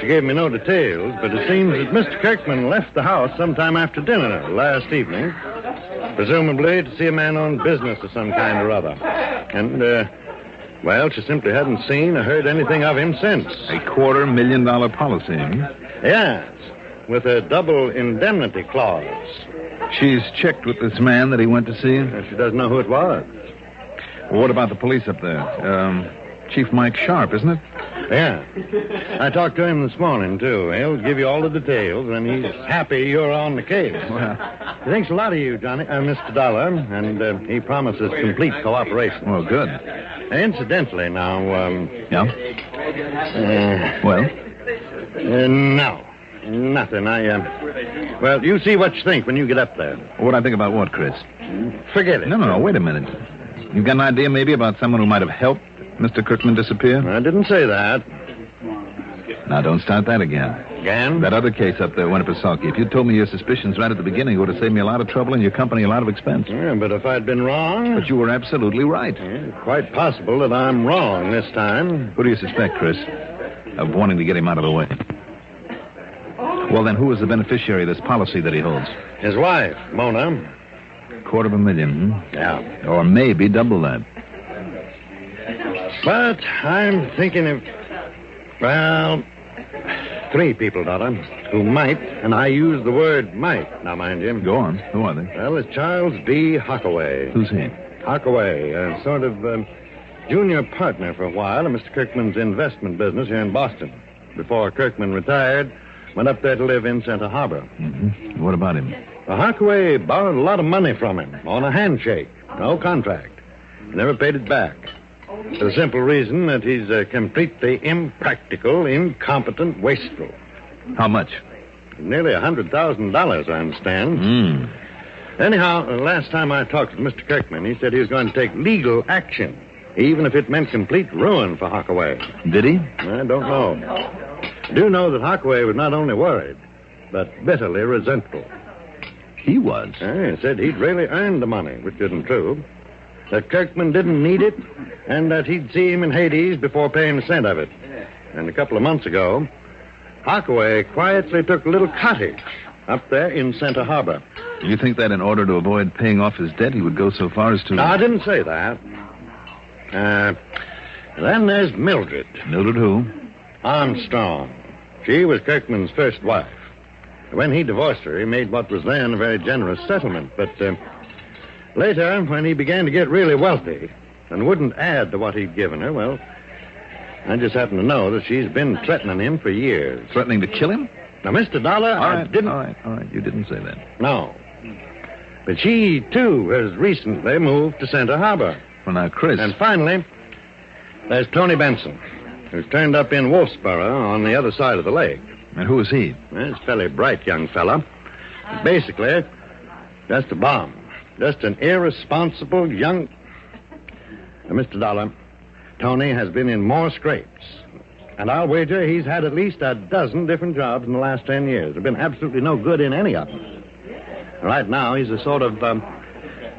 She gave me no details, but it seems that Mr. Kirkman left the house sometime after dinner last evening, presumably to see a man on business of some kind or other. And, well, she simply hadn't seen or heard anything of him since. $250,000 policy, Yes, with a double indemnity clause. She's checked with this man that he went to see? She doesn't know who it was. Well, what about the police up there? Chief Mike Sharp, isn't it? Yeah. I talked to him this morning, too. He'll give you all the details, and he's happy you're on the case. Well, he thinks a lot of you, Mr. Dollar, and he promises complete cooperation. Well, good. Incidentally, now, Yeah? Well? No. Nothing. Well, you see what you think when you get up there. What I think about what, Chris? Forget it. No, wait a minute. You've got an idea maybe about someone who might have helped Mr. Kirkman disappear? I didn't say that. Now, don't start that again. Again? That other case up there, Winnipesaukee. If you'd told me your suspicions right at the beginning, it would have saved me a lot of trouble and your company a lot of expense. Yeah, but if I'd been wrong... But you were absolutely right. Yeah, quite possible that I'm wrong this time. Who do you suspect, Chris, of wanting to get him out of the way? Well, then, who is the beneficiary of this policy that he holds? His wife, Mona. $250,000, Yeah. Or maybe double that. But I'm thinking of, well, 3 people, Dollar, who might, and I use the word might, now mind you. Go on. Who are they? Well, it's Charles B. Hockaway. Who's he? Hockaway, a sort of junior partner for a while in Mr. Kirkman's investment business here in Boston. Before Kirkman retired, went up there to live in Center Harbor. Mm-hmm. What about him? Well, Hockaway borrowed a lot of money from him on a handshake, no contract. Never paid it back. For the simple reason that he's completely impractical, incompetent, wasteful. How much? Nearly $100,000, I understand. Anyhow, the last time I talked to Mr. Kirkman, he said he was going to take legal action, even if it meant complete ruin for Hockaway. Did he? I don't know. I do know that Hockaway was not only worried, but bitterly resentful. He was? He said he'd really earned the money, which isn't true. That Kirkman didn't need it, and that he'd see him in Hades before paying a cent of it. And a couple of months ago, Hockaway quietly took a little cottage up there in Center Harbor. You think that in order to avoid paying off his debt, he would go so far as to... No, I didn't say that. Then there's Mildred. Mildred who? Armstrong. She was Kirkman's first wife. When he divorced her, he made what was then a very generous settlement. But later, when he began to get really wealthy and wouldn't add to what he'd given her, well, I just happen to know that she's been threatening him for years. Threatening to kill him? Now, Mr. Dollar, I didn't... All right. You didn't say that. No. But she, too, has recently moved to Center Harbor. Well, now, Chris... And finally, there's Tony Benson, who's turned up in Wolfsboro on the other side of the lake. And who is he? Well, he's a fairly bright young fella. Basically, Just a bum. Just an irresponsible young... Mr. Dollar, Tony has been in more scrapes. And I'll wager he's had at least a dozen different jobs in the last 10 years. There's been absolutely no good in any of them. Right now, he's a sort of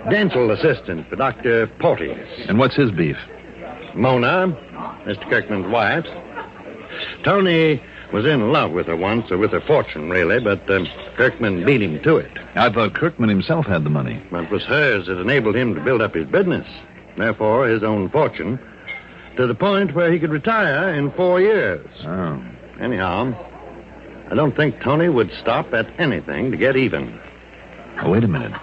dental assistant for Dr. Porteous. And what's his beef? Mona, Mr. Kirkman's wife. Tony was in love with her once, or with her fortune, really, but Kirkman beat him to it. I thought Kirkman himself had the money. But it was hers that enabled him to build up his business. Therefore, his own fortune, to the point where he could retire in 4 years. Oh. Anyhow, I don't think Tony would stop at anything to get even. Oh, wait a minute.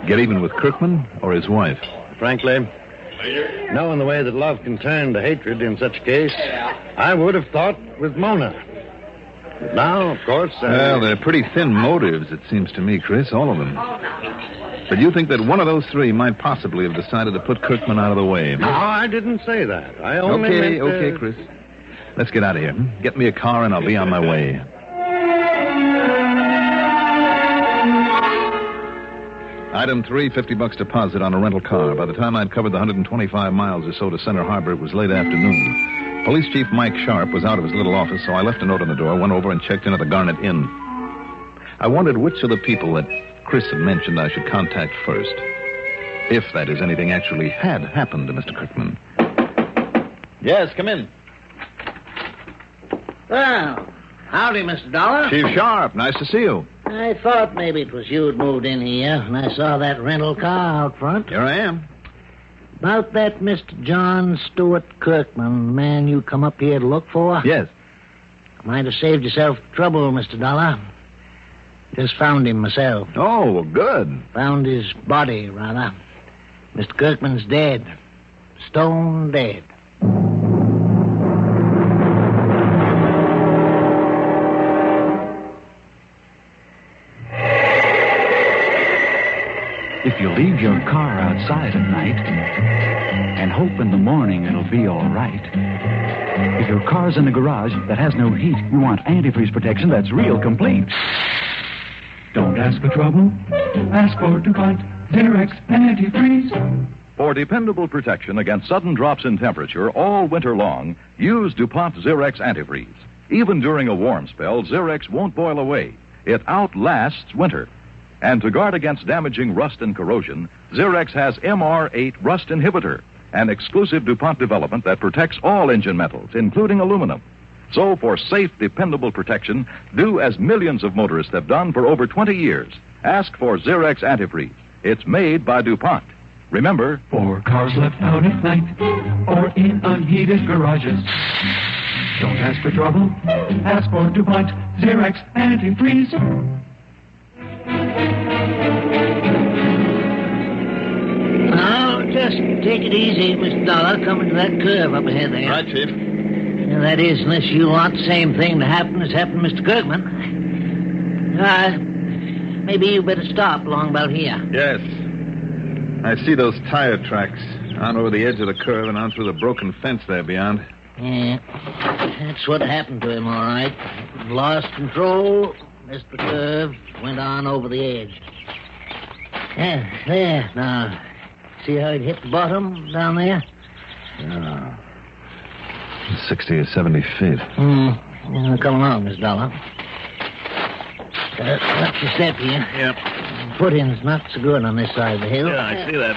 Get even with Kirkman or his wife? Frankly, knowing the way that love can turn to hatred in such a case, I would have thought with Mona. But now, of course... Well, they're pretty thin motives, it seems to me, Chris, all of them. But you think that one of those three might possibly have decided to put Kirkman out of the way? No, I didn't say that. I only meant... Okay, Chris. Let's get out of here. Get me a car and I'll be on my way. Item 3, $50 deposit on a rental car. By the time I'd covered the 125 miles or so to Center Harbor, it was late afternoon. Police Chief Mike Sharp was out of his little office, so I left a note on the door, went over and checked in at the Garnet Inn. I wondered which of the people that Chris had mentioned I should contact first. If, that is, anything actually had happened to Mr. Kirkman. Yes, come in. Well, howdy, Mr. Dollar. Chief Sharp, nice to see you. I thought maybe it was you who'd moved in here when I saw that rental car out front. Here I am. About that Mr. John Stewart Kirkman, man you come up here to look for? Yes. Might have saved yourself trouble, Mr. Dollar. Just found him myself. Oh, well, good. Found his body, rather. Mr. Kirkman's dead. Stone dead. If you leave your car outside at night and hope in the morning it'll be all right. If your car's in the garage that has no heat, you want antifreeze protection that's real complete. Don't ask for trouble. Ask for DuPont Zerex Antifreeze. For dependable protection against sudden drops in temperature all winter long, use DuPont Zerex Antifreeze. Even during a warm spell, Zerex won't boil away. It outlasts winter. And to guard against damaging rust and corrosion, Zerex has MR8 Rust Inhibitor, an exclusive DuPont development that protects all engine metals, including aluminum. So for safe, dependable protection, do as millions of motorists have done for over 20 years. Ask for Zerex Antifreeze. It's made by DuPont. Remember, for cars left out at night or in unheated garages. Don't ask for trouble. Ask for DuPont Zerex Antifreeze. Now, just take it easy, Mr. Dollar, coming to that curve up ahead there. Right, Chief. Yeah, that is, unless you want the same thing to happen as happened to Mr. Kirkman. Maybe you better stop along about here. Yes. I see those tire tracks on over the edge of the curve and on through the broken fence there beyond. Yeah, that's what happened to him, all right. Lost control, missed the curve, went on over the edge. Yeah, there, now. See how it hit the bottom down there? 60 or 70 feet. Yeah, come along, Miss Dollar. Watch your step here. Yep. Footing's not so good on this side of the hill. Yeah, I see that.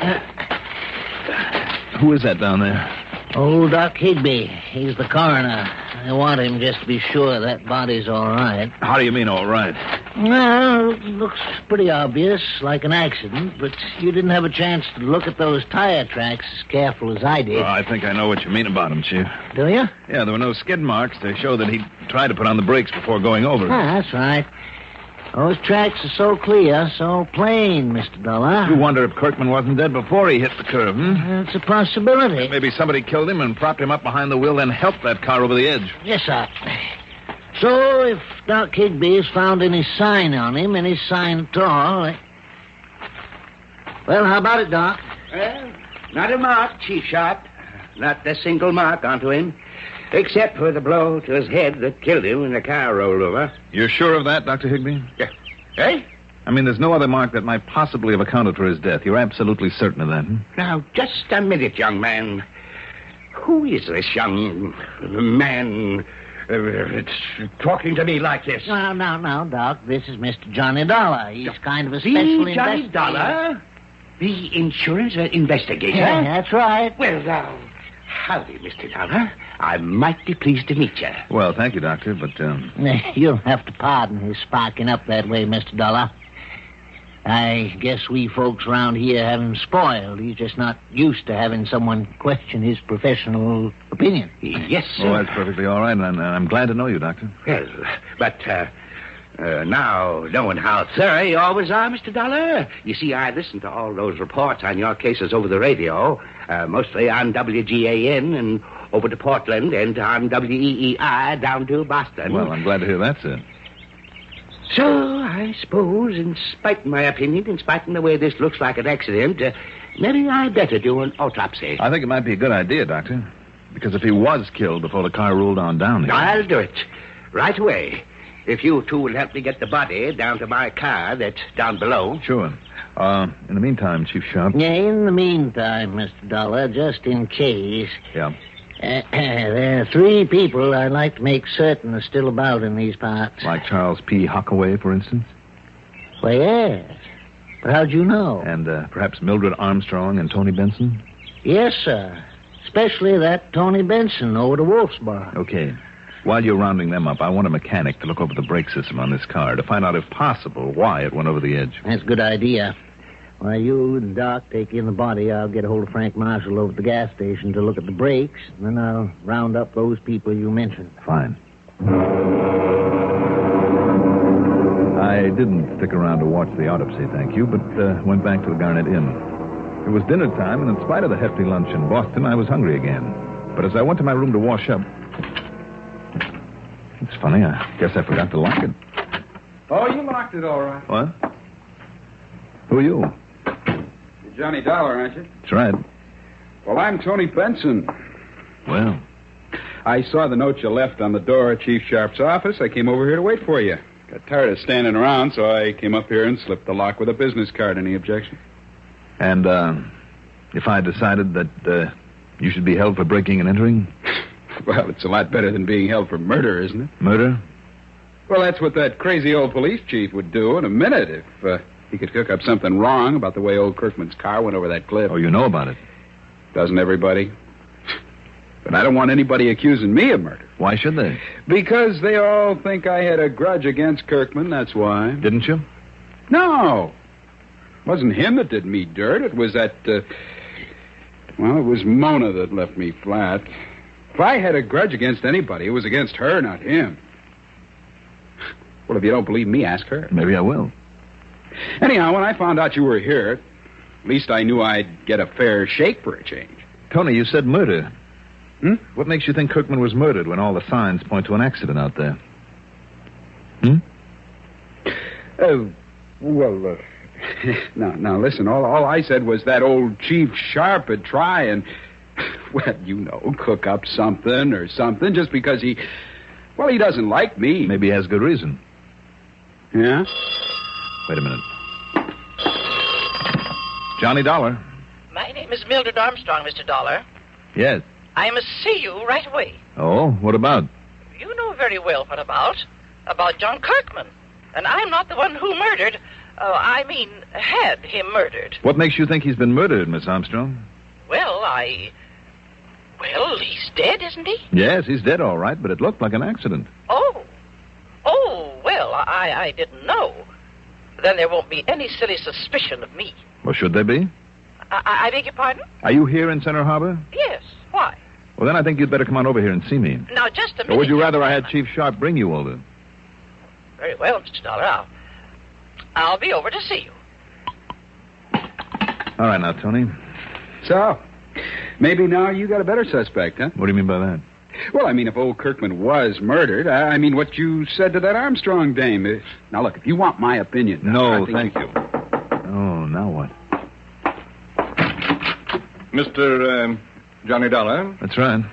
Who is that down there? Old Doc Higby. He's the coroner. I want him just to be sure that body's all right. How do you mean, all right? Well, it looks pretty obvious, like an accident, but you didn't have a chance to look at those tire tracks as careful as I did. Oh, I think I know what you mean about him, Chief. Do you? Yeah, there were no skid marks to show that he tried to put on the brakes before going over. That's right. Those tracks are so clear, so plain, Mr. Dollar. You wonder if Kirkman wasn't dead before he hit the curve, It's a possibility. Maybe somebody killed him and propped him up behind the wheel, then helped that car over the edge. Yes, sir. So, if Doc Higby has found any sign on him, any sign at all... Well, how about it, Doc? Well, not a mark, Chief Sharp. Not a single mark onto him. Except for the blow to his head that killed him when the car rolled over. You're sure of that, Dr. Higby? Yeah. Eh? I mean, there's no other mark that might possibly have accounted for his death. You're absolutely certain of that, hmm? Now, just a minute, young man. Who is this young man talking to me like this? No, Doc. This is Mr. Johnny Dollar. He's kind of a special Johnny investigator. Dollar? The insurance investigator? Yeah, that's right. Well, howdy, Mr. Dollar. I'm mighty pleased to meet you. Well, thank you, Doctor, but, You'll have to pardon his sparking up that way, Mr. Dollar. I guess we folks around here have him spoiled. He's just not used to having someone question his professional opinion. Yes, sir. Oh, that's perfectly all right, and I'm glad to know you, Doctor. Well, but, now, knowing how thorough you always are, Mr. Dollar, you see, I listened to all those reports on your cases over the radio, mostly on WGAN and over to Portland and on WEEI down to Boston. Well, I'm glad to hear that, sir. So, I suppose, in spite of my opinion, in spite of the way this looks like an accident, maybe I'd better do an autopsy. I think it might be a good idea, Doctor, because if he was killed before the car rolled on down here... I'll do it. Right away. If you two will help me get the body down to my car that's down below. Sure. In the meantime, Chief Sharp... Yeah, in the meantime, Mr. Dollar, just in case... Yeah. There are 3 people I'd like to make certain are still about in these parts. Like Charles P. Hockaway, for instance? Well, yes. But how'd you know? And perhaps Mildred Armstrong and Tony Benson? Yes, sir. Especially that Tony Benson over to Wolfsboro. Okay. While you're rounding them up, I want a mechanic to look over the brake system on this car to find out, if possible, why it went over the edge. That's a good idea. While you and Doc take in the body, I'll get a hold of Frank Marshall over at the gas station to look at the brakes, and then I'll round up those people you mentioned. Fine. I didn't stick around to watch the autopsy, thank you, but went back to the Garnet Inn. It was dinner time, and in spite of the hefty lunch in Boston, I was hungry again. But as I went to my room to wash up... It's funny, I guess I forgot to lock it. Oh, you locked it all right. What? Who are you? You're Johnny Dollar, aren't you? That's right. Well, I'm Tony Benson. Well? I saw the note you left on the door at Chief Sharp's office. I came over here to wait for you. Got tired of standing around, so I came up here and slipped the lock with a business card. Any objection? And, if I decided that, you should be held for breaking and entering? Well, it's a lot better than being held for murder, isn't it? Murder? Well, that's what that crazy old police chief would do in a minute if, he could cook up something wrong about the way old Kirkman's car went over that cliff. Oh, you know about it? Doesn't everybody? But I don't want anybody accusing me of murder. Why should they? Because they all think I had a grudge against Kirkman, that's why. Didn't you? No. It wasn't him that did me dirt. It was that, it was Mona that left me flat. If I had a grudge against anybody, it was against her, not him. Well, if you don't believe me, ask her. Maybe I will. Anyhow, when I found out you were here, at least I knew I'd get a fair shake for a change. Tony, you said murder. What makes you think Kirkman was murdered when all the signs point to an accident out there? Now, listen, all I said was that old Chief Sharp would try and, cook up something or something just because he doesn't like me. Maybe he has good reason. Yeah? Wait a minute. Johnny Dollar. My name is Mildred Armstrong, Mr. Dollar. Yes. I must see you right away. Oh, what about? You know very well what about. About John Kirkman. And I'm not the one who murdered. Had him murdered. What makes you think he's been murdered, Miss Armstrong? Well, he's dead, isn't he? Yes, he's dead, all right, but it looked like an accident. I didn't know. Then there won't be any silly suspicion of me. Well, should there be? I beg your pardon? Are you here in Center Harbor? Yes. Why? Well, then I think you'd better come on over here and see me. Now, just a minute. Or would you rather I had Chief Sharp bring you over? Very well, Mr. Dollar. I'll be over to see you. All right, now, Tony. So, maybe now you got a better suspect, huh? What do you mean by that? Well, if old Kirkman was murdered, what you said to that Armstrong dame. Now, look, if you want my opinion... No, thank you. Oh, now what? Mr. Johnny Dollar? That's right.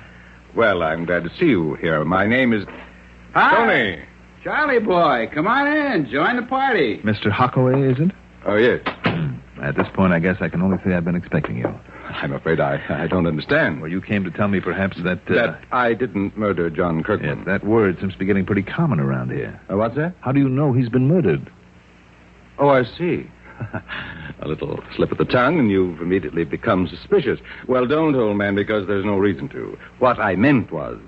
Well, I'm glad to see you here. My name is... Hi. Tony. Charlie boy, come on in. Join the party. Mr. Hockaway, is it? Oh, yes. At this point, I guess I can only say I've been expecting you. I'm afraid I don't understand. Well, you came to tell me perhaps that... That I didn't murder John Kirkman. Yes, that word seems to be getting pretty common around here. What's that? How do you know he's been murdered? Oh, I see. A little slip of the tongue, and you've immediately become suspicious. Well, don't, old man, because there's no reason to. What I meant was...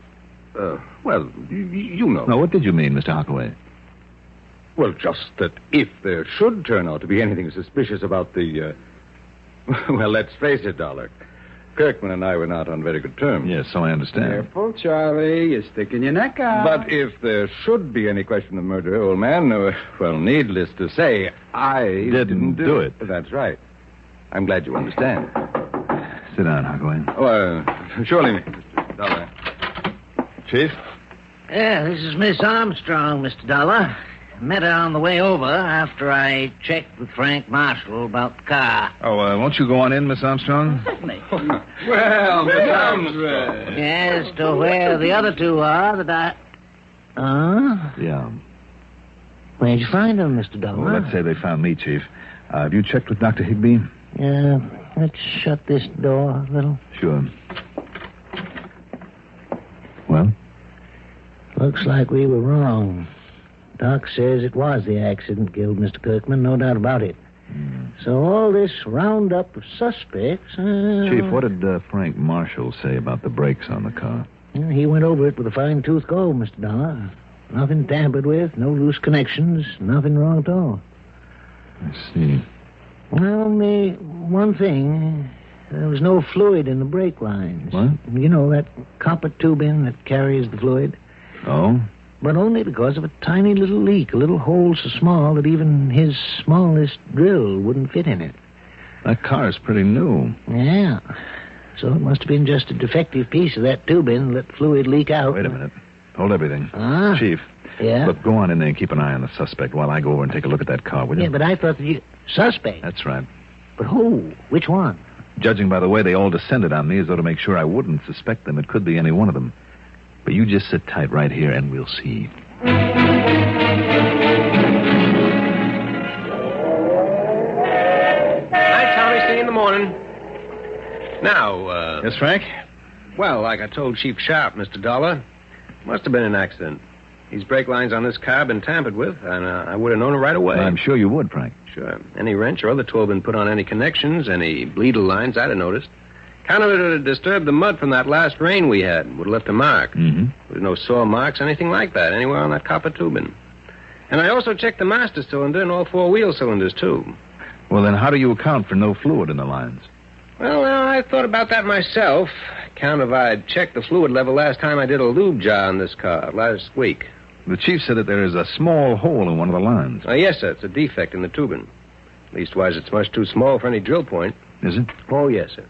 well, you know. No, what did you mean, Mr. Hockaway? Well, just that if there should turn out to be anything suspicious about the... well, let's face it, Dollar. Kirkman and I were not on very good terms. Yes, so I understand. Careful, Charlie. You're sticking your neck out. But if there should be any question of murder, old man, well, needless to say, I didn't do it. That's right. I'm glad you understand. Sit down, Hockaway. Oh, surely, Mr. Dollar. Chief? Yeah, this is Miss Armstrong, Mr. Dollar. Met her on the way over after I checked with Frank Marshall about the car. Oh, won't you go on in, Miss Armstrong? Certainly. Well, Miss Armstrong. As to where the other two are that I... Yeah. Where'd you find them, Mr. Dollar? Well, let's say they found me, Chief. Have you checked with Dr. Higbee? Yeah, let's shut this door a little. Sure. Well? Looks like we were wrong. Doc says it was the accident killed Mr. Kirkman, no doubt about it. So all this roundup of suspects... Chief, what did Frank Marshall say about the brakes on the car? He went over it with a fine-tooth comb, Mr. Dollar. Nothing tampered with, no loose connections, nothing wrong at all. I see. Well, only one thing. There was no fluid in the brake lines. What? You know, that copper tubing that carries the fluid? Oh? But only because of a tiny little leak, a little hole so small that even his smallest drill wouldn't fit in it. That car's pretty new. Yeah. So it must have been just a defective piece of that tubing that let fluid leak out. Wait a minute. Hold everything. Chief. Yeah? Look, go on in there and keep an eye on the suspect while I go over and take a look at that car, will you? Yeah, but I thought that you... Suspect? That's right. But who? Which one? Judging by the way they all descended on me as though to make sure I wouldn't suspect them, it could be any one of them. But you just sit tight right here and we'll see. Night, Tommy. See you in the morning. Now, Yes, Frank? Well, like I told Chief Sharp, Mr. Dollar, must have been an accident. These brake lines on this car have been tampered with, and I would have known it right away. Well, I'm sure you would, Frank. Sure. Any wrench or other tool been put on any connections, any bleedle lines, I'd have noticed. Kind of would have disturbed the mud from that last rain we had. Would have left a mark. Mm-hmm. With no sore marks, anything like that, anywhere on that copper tubing. And I also checked the master cylinder and all four wheel cylinders, too. Well, then how do you account for no fluid in the lines? Well, I thought about that myself. Count if I'd checked the fluid level last time I did a lube jar on this car, last week. The chief said that there is a small hole in one of the lines. Yes, sir. It's a defect in the tubing. Leastwise, it's much too small for any drill point. Is it? Oh, yes, sir.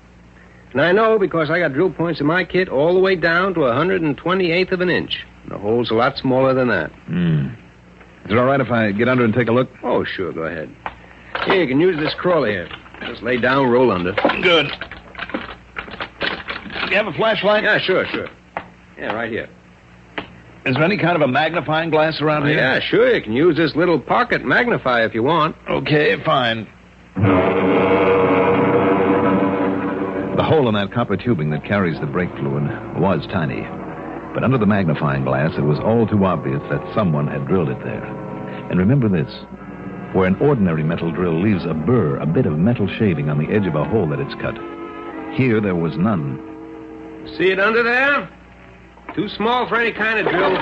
And I know because I got drill points in my kit all the way down to 128th of an inch. And the hole's a lot smaller than that. Is it all right if I get under and take a look? Oh, sure. Go ahead. Here, you can use this crawler here. Just lay down, roll under. Good. You have a flashlight? Yeah, sure. Yeah, right here. Is there any kind of a magnifying glass around here? Yeah, sure. You can use this little pocket magnifier if you want. Okay, fine. The hole in that copper tubing that carries the brake fluid was tiny. But under the magnifying glass, it was all too obvious that someone had drilled it there. And remember this. Where an ordinary metal drill leaves a burr, a bit of metal shaving on the edge of a hole that it's cut. Here, there was none. See it under there? Too small for any kind of drill.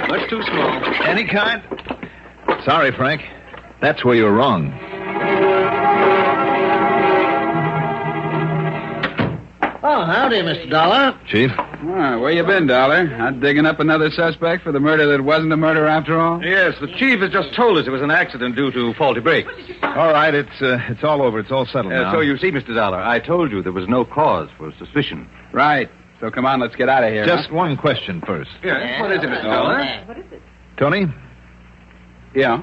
Much too small. Any kind? Sorry, Frank. That's where you're wrong. Oh, howdy, Mr. Dollar. Chief? Where you been, Dollar? Not digging up another suspect for the murder that wasn't a murder after all? Yes, the chief has just told us it was an accident due to faulty brakes. All right, it's all over. It's all settled now. So you see, Mr. Dollar, I told you there was no cause for suspicion. Right. So come on, let's get out of here. Just one question first. Yes, what is it, Mr. Dollar? What is it? Tony? Yeah?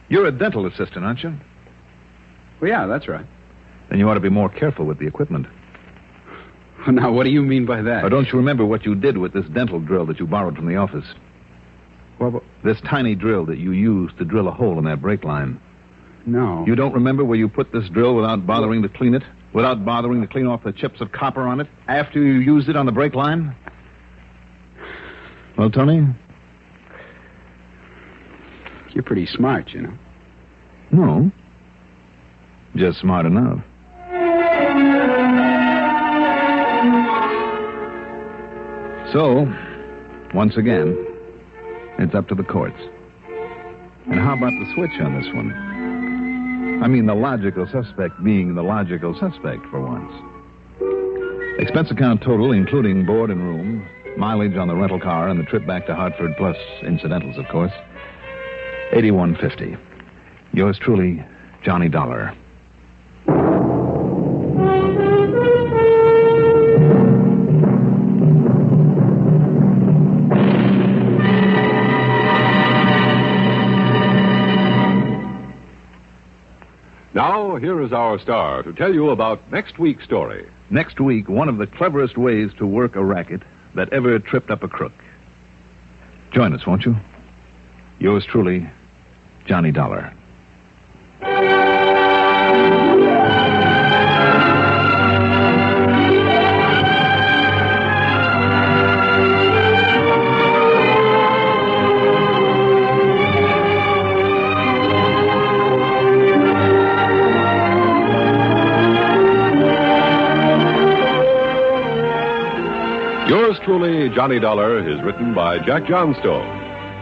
You're a dental assistant, aren't you? Well, yeah, that's right. Then you ought to be more careful with the equipment. Now, what do you mean by that? Or don't you remember what you did with this dental drill that you borrowed from the office? Well, this tiny drill that you used to drill a hole in that brake line. No. You don't remember where you put this drill without bothering to clean it? Without bothering to clean off the chips of copper on it after you used it on the brake line? Well, Tony? You're pretty smart, you know. No. Just smart enough. So, once again, it's up to the courts. And how about the switch on this one? I mean, the logical suspect being the logical suspect for once. Expense account total, including board and room, mileage on the rental car, and the trip back to Hartford, plus incidentals, of course, $81.50. Yours truly, Johnny Dollar. Now, here is our star to tell you about next week's story. Next week, one of the cleverest ways to work a racket that ever tripped up a crook. Join us, won't you? Yours truly, Johnny Dollar. Yours truly, Johnny Dollar, is written by Jack Johnstone.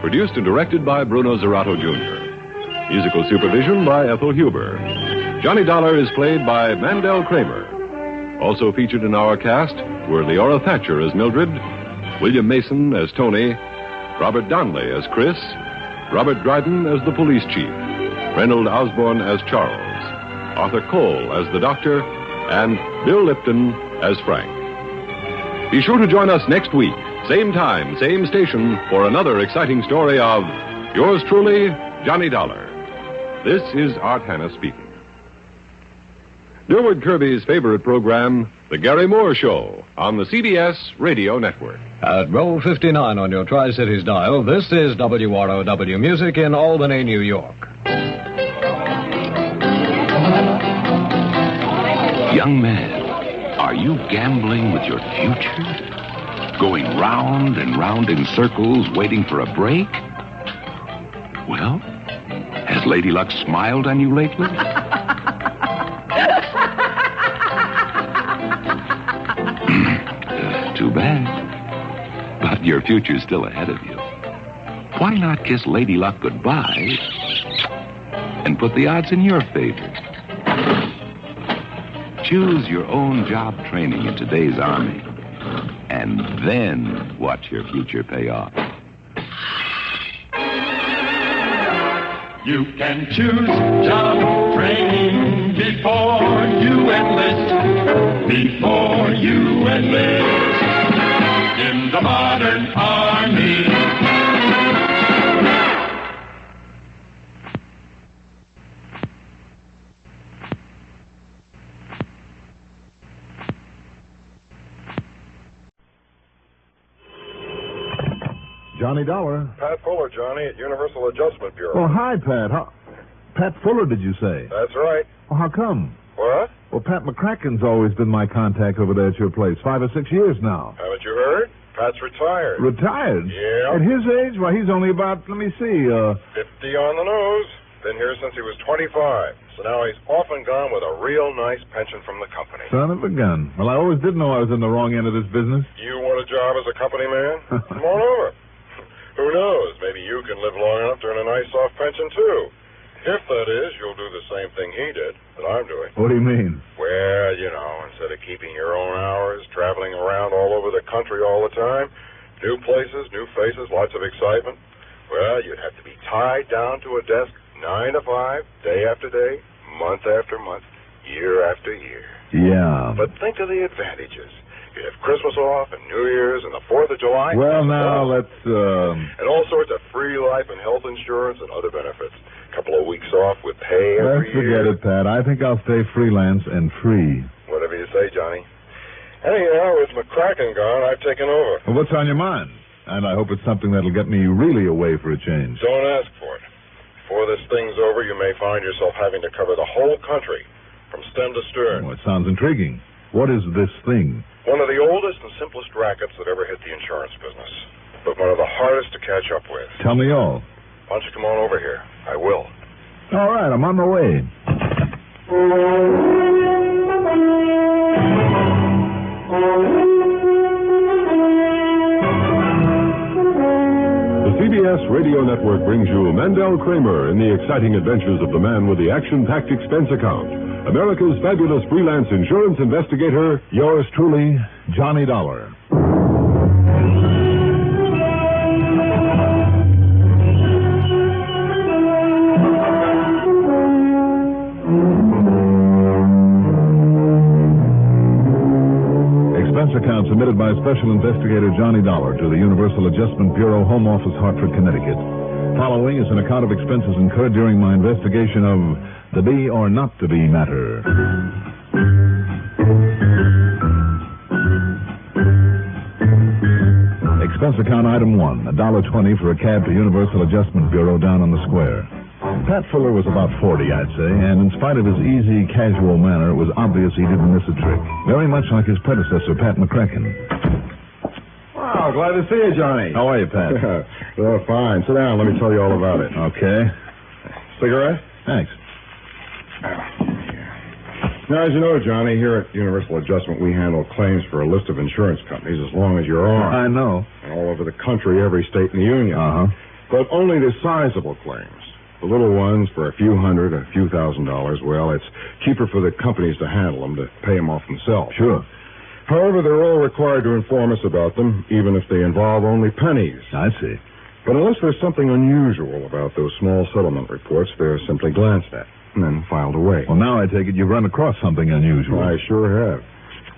Produced and directed by Bruno Zerato Jr. Musical supervision by Ethel Huber. Johnny Dollar is played by Mandel Kramer. Also featured in our cast were Leora Thatcher as Mildred, William Mason as Tony, Robert Donnelly as Chris, Robert Dryden as the police chief, Reynold Osborne as Charles, Arthur Cole as the doctor, and Bill Lipton as Frank. Be sure to join us next week, same time, same station, for another exciting story of yours truly, Johnny Dollar. This is Art Hanna speaking. Durward Kirby's favorite program, The Gary Moore Show, on the CBS Radio Network. At roll 59 on your Tri-Cities dial, this is WROW Music in Albany, New York. Young man, are you gambling with your future? Going round and round in circles, waiting for a break? Well, has Lady Luck smiled on you lately? Too bad. But your future's still ahead of you. Why not kiss Lady Luck goodbye and put the odds in your favor? Choose your own job training in today's Army, and then watch your future pay off. You can choose job training before you enlist. Before you enlist in the modern Army. Johnny Dollar. Pat Fuller, Johnny, at Universal Adjustment Bureau. Oh, hi, Pat. Pat Fuller, did you say? That's right. Oh, how come? What? Well, Pat McCracken's always been my contact over there at your place, 5 or 6 years now. Haven't you heard? Pat's retired. Retired? Yeah. At his age? Why, he's only about, let me see, 50 on the nose. Been here since he was 25. So now he's off and gone with a real nice pension from the company. Son of a gun. Well, I always did know I was in the wrong end of this business. You want a job as a company man? Come on over. Who knows? Maybe you can live long enough to earn a nice soft pension, too. If that is, you'll do the same thing he did that I'm doing. What do you mean? Well, you know, instead of keeping your own hours, traveling around all over the country all the time, new places, new faces, lots of excitement, well, you'd have to be tied down to a desk 9 to 5, day after day, month after month, year after year. Yeah. But think of the advantages. You'd have Christmas off and New Year's and the 4th of July. Well, now, let's, And all sorts of free life and health insurance and other benefits. A couple of weeks off with pay every let's forget year. it, Pat. I think I'll stay freelance and free. Whatever you say, Johnny. Anyhow, with McCracken gone, I've taken over. Well, what's on your mind? And I hope it's something that'll get me really away for a change. Don't ask for it. Before this thing's over, you may find yourself having to cover the whole country, from stem to stern. Oh, it sounds intriguing. What is this thing? One of the oldest and simplest rackets that ever hit the insurance business, but one of the hardest to catch up with. Tell me all. Why don't you come on over here? I will. All right, I'm on my way. The CBS Radio Network brings you Mandel Kramer in the exciting adventures of the man with the action-packed expense account. America's fabulous freelance insurance investigator, Yours truly, Johnny Dollar. Expense account submitted by Special Investigator Johnny Dollar to the Universal Adjustment Bureau, Home Office, Hartford, Connecticut. Following is an account of expenses incurred during my investigation of the be or not to be matter. Expense account item 1, $1.20 for a cab to Universal Adjustment Bureau down on the square. Pat Fuller was about 40, I'd say, and in spite of his easy, casual manner, it was obvious he didn't miss a trick. Very much like his predecessor, Pat McCracken. Wow, glad to see you, Johnny. How are you, Pat? Oh, fine. Sit down. Let me tell you all about it. Okay. Cigarette? Thanks. Now, as you know, Johnny, here at Universal Adjustment, we handle claims for a list of insurance companies as long as you're on. I know. And all over the country, every state in the union. Uh-huh. But only the sizable claims. The little ones for a few hundred, a few $1,000s, well, it's cheaper for the companies to handle them, to pay them off themselves. Sure. However, they're all required to inform us about them, even if they involve only pennies. I see. But unless there's something unusual about those small settlement reports, they're simply glanced at and then filed away. Well, now I take it you've run across something unusual. I sure have.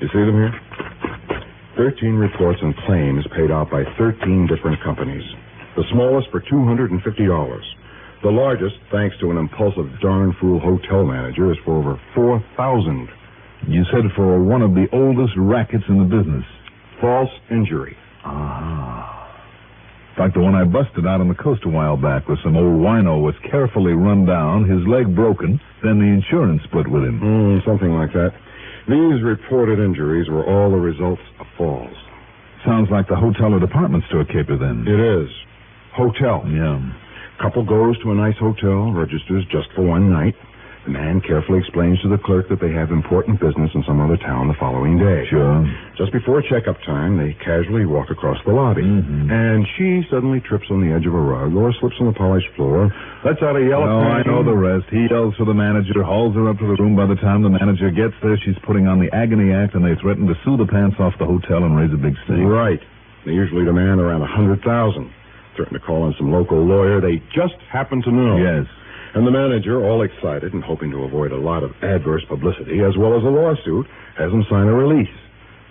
You see them here? 13 reports and claims paid out by 13 different companies. The smallest for $250. The largest, thanks to an impulsive darn fool hotel manager, is for over $4,000. You said for one of the oldest rackets in the business. False injury. Ah. Like the one I busted out on the coast a while back, where some old wino was carefully run down, his leg broken, then the insurance split with him. Something like that. These reported injuries were all the results of falls. Sounds like the hotel or department store caper, then. It is. Hotel. Yeah. Couple goes to a nice hotel, registers just for one night. The man carefully explains to the clerk that they have important business in some other town the following day. Sure. Just before checkup time, they casually walk across the lobby. Mm-hmm. And she suddenly trips on the edge of a rug or slips on the polished floor, lets out a yell of I pain. know the rest. He yells for the manager, hauls her up to the room. By the time the manager gets there, she's putting on the agony act, and they threaten to sue the pants off the hotel and raise a big stake. Right. They usually demand around $100,000. Threaten to call in some local lawyer they just happen to know. Yes. And the manager, all excited and hoping to avoid a lot of adverse publicity, as well as a lawsuit, has them sign a release.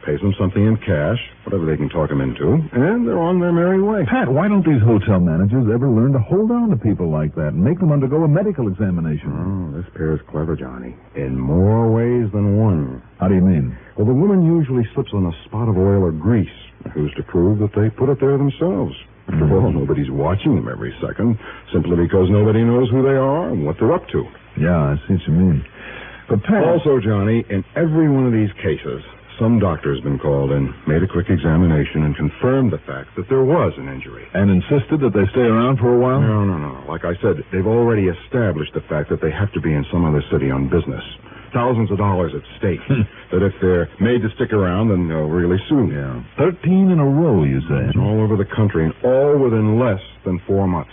Pays them something in cash, whatever they can talk them into, and they're on their merry way. Pat, why don't these hotel managers ever learn to hold on to people like that and make them undergo a medical examination? Oh, this pair is clever, Johnny. In more ways than one. How do you mean? Well, the woman usually slips on a spot of oil or grease. Who's to prove that they put it there themselves? After all, nobody's watching them every second, simply because nobody knows who they are and what they're up to. Yeah, I see what you mean. But Pat... Also, Johnny, in every one of these cases, some doctor's been called in, made a quick examination, and confirmed the fact that there was an injury. And insisted that they stay around for a while? No. Like I said, they've already established the fact that they have to be in some other city on business. Thousands of dollars at stake. That if they're made to stick around, then they'll really sue. Yeah. 13 in a row, you say? All over the country, and all within less than 4 months.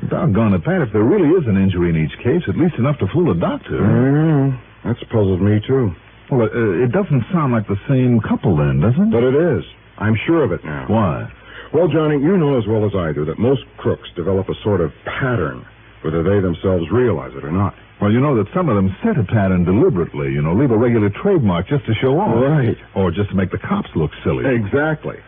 Doggone it, Pat. If there really is an injury in each case, at least enough to fool a doctor. I know. That's puzzled me, too. Well, it doesn't sound like the same couple, then, does it? But it is. I'm sure of it now. Why? Well, Johnny, you know as well as I do that most crooks develop a sort of pattern, whether they themselves realize it or not. Well, you know that some of them set a pattern deliberately, leave a regular trademark just to show off. Right. Or just to make the cops look silly. Exactly.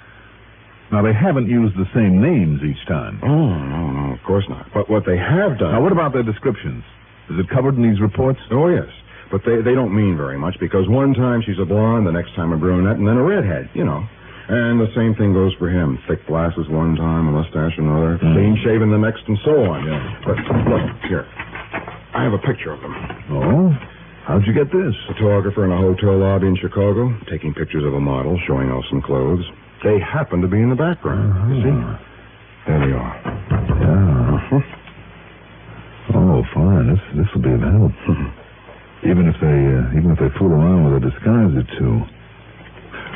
Now, they haven't used the same names each time. Oh, no, of course not. But what they have done... Now, what about their descriptions? Is it covered in these reports? Oh, yes. But they don't mean very much, because one time she's a blonde, the next time a brunette, and then a redhead, And the same thing goes for him. Thick glasses one time, a mustache another, clean shaven the next, and so on. Yeah. But look, here. I have a picture of them. Oh? How'd you get this? Photographer in a hotel lobby in Chicago, taking pictures of a model, showing off some clothes. They happen to be in the background. You see? There they are. Yeah. Oh, fine. This will be of help. Even if they fool around with a disguise or two.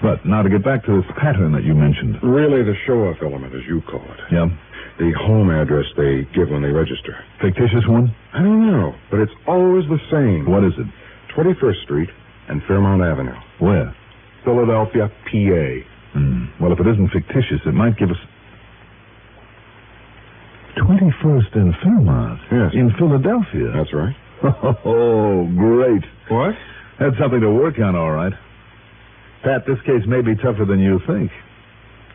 But now to get back to this pattern that you mentioned. Really the show-off element, as you call it. Yeah. The home address they give when they register. Fictitious one? I don't know, but it's always the same. What is it? 21st Street and Fairmount Avenue. Where? Philadelphia, PA. Well, if it isn't fictitious, it might give us... 21st and Fairmount? Yes. In Philadelphia? That's right. Oh, great. What? That's something to work on, all right. Pat, this case may be tougher than you think.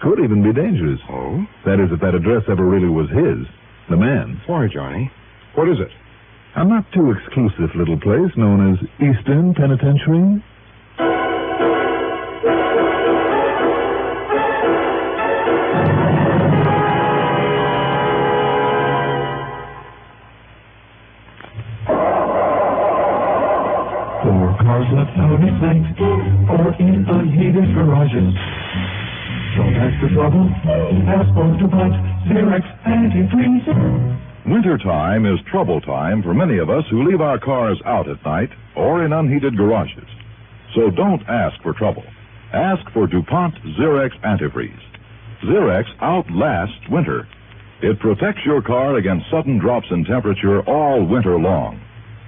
Could even be dangerous. Oh? That is, if that address ever really was his, the man's. Why, Johnny? What is it? A not too exclusive little place known as Eastern Penitentiary. Cars left out at night or in unheated garages. Don't ask for trouble. Ask for DuPont Xerox antifreeze. Wintertime is trouble time for many of us who leave our cars out at night or in unheated garages. So don't ask for trouble. Ask for DuPont Xerox antifreeze. Xerox outlasts winter. It protects your car against sudden drops in temperature all winter long.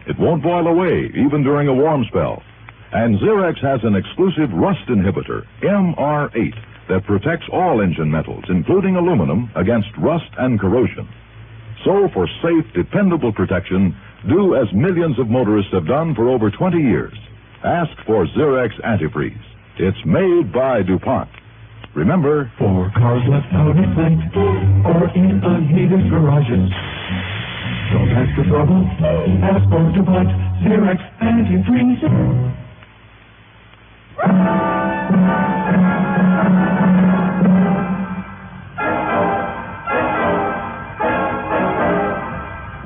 It won't boil away, even during a warm spell. And Xerox has an exclusive rust inhibitor, MR8, that protects all engine metals, including aluminum, against rust and corrosion. So, for safe, dependable protection, do as millions of motorists have done for over 20 years. Ask for Xerox antifreeze. It's made by DuPont. Remember, for cars left out at night or in unheated garages. Don't ask for trouble. Ask for DuPont Xerox antifreeze.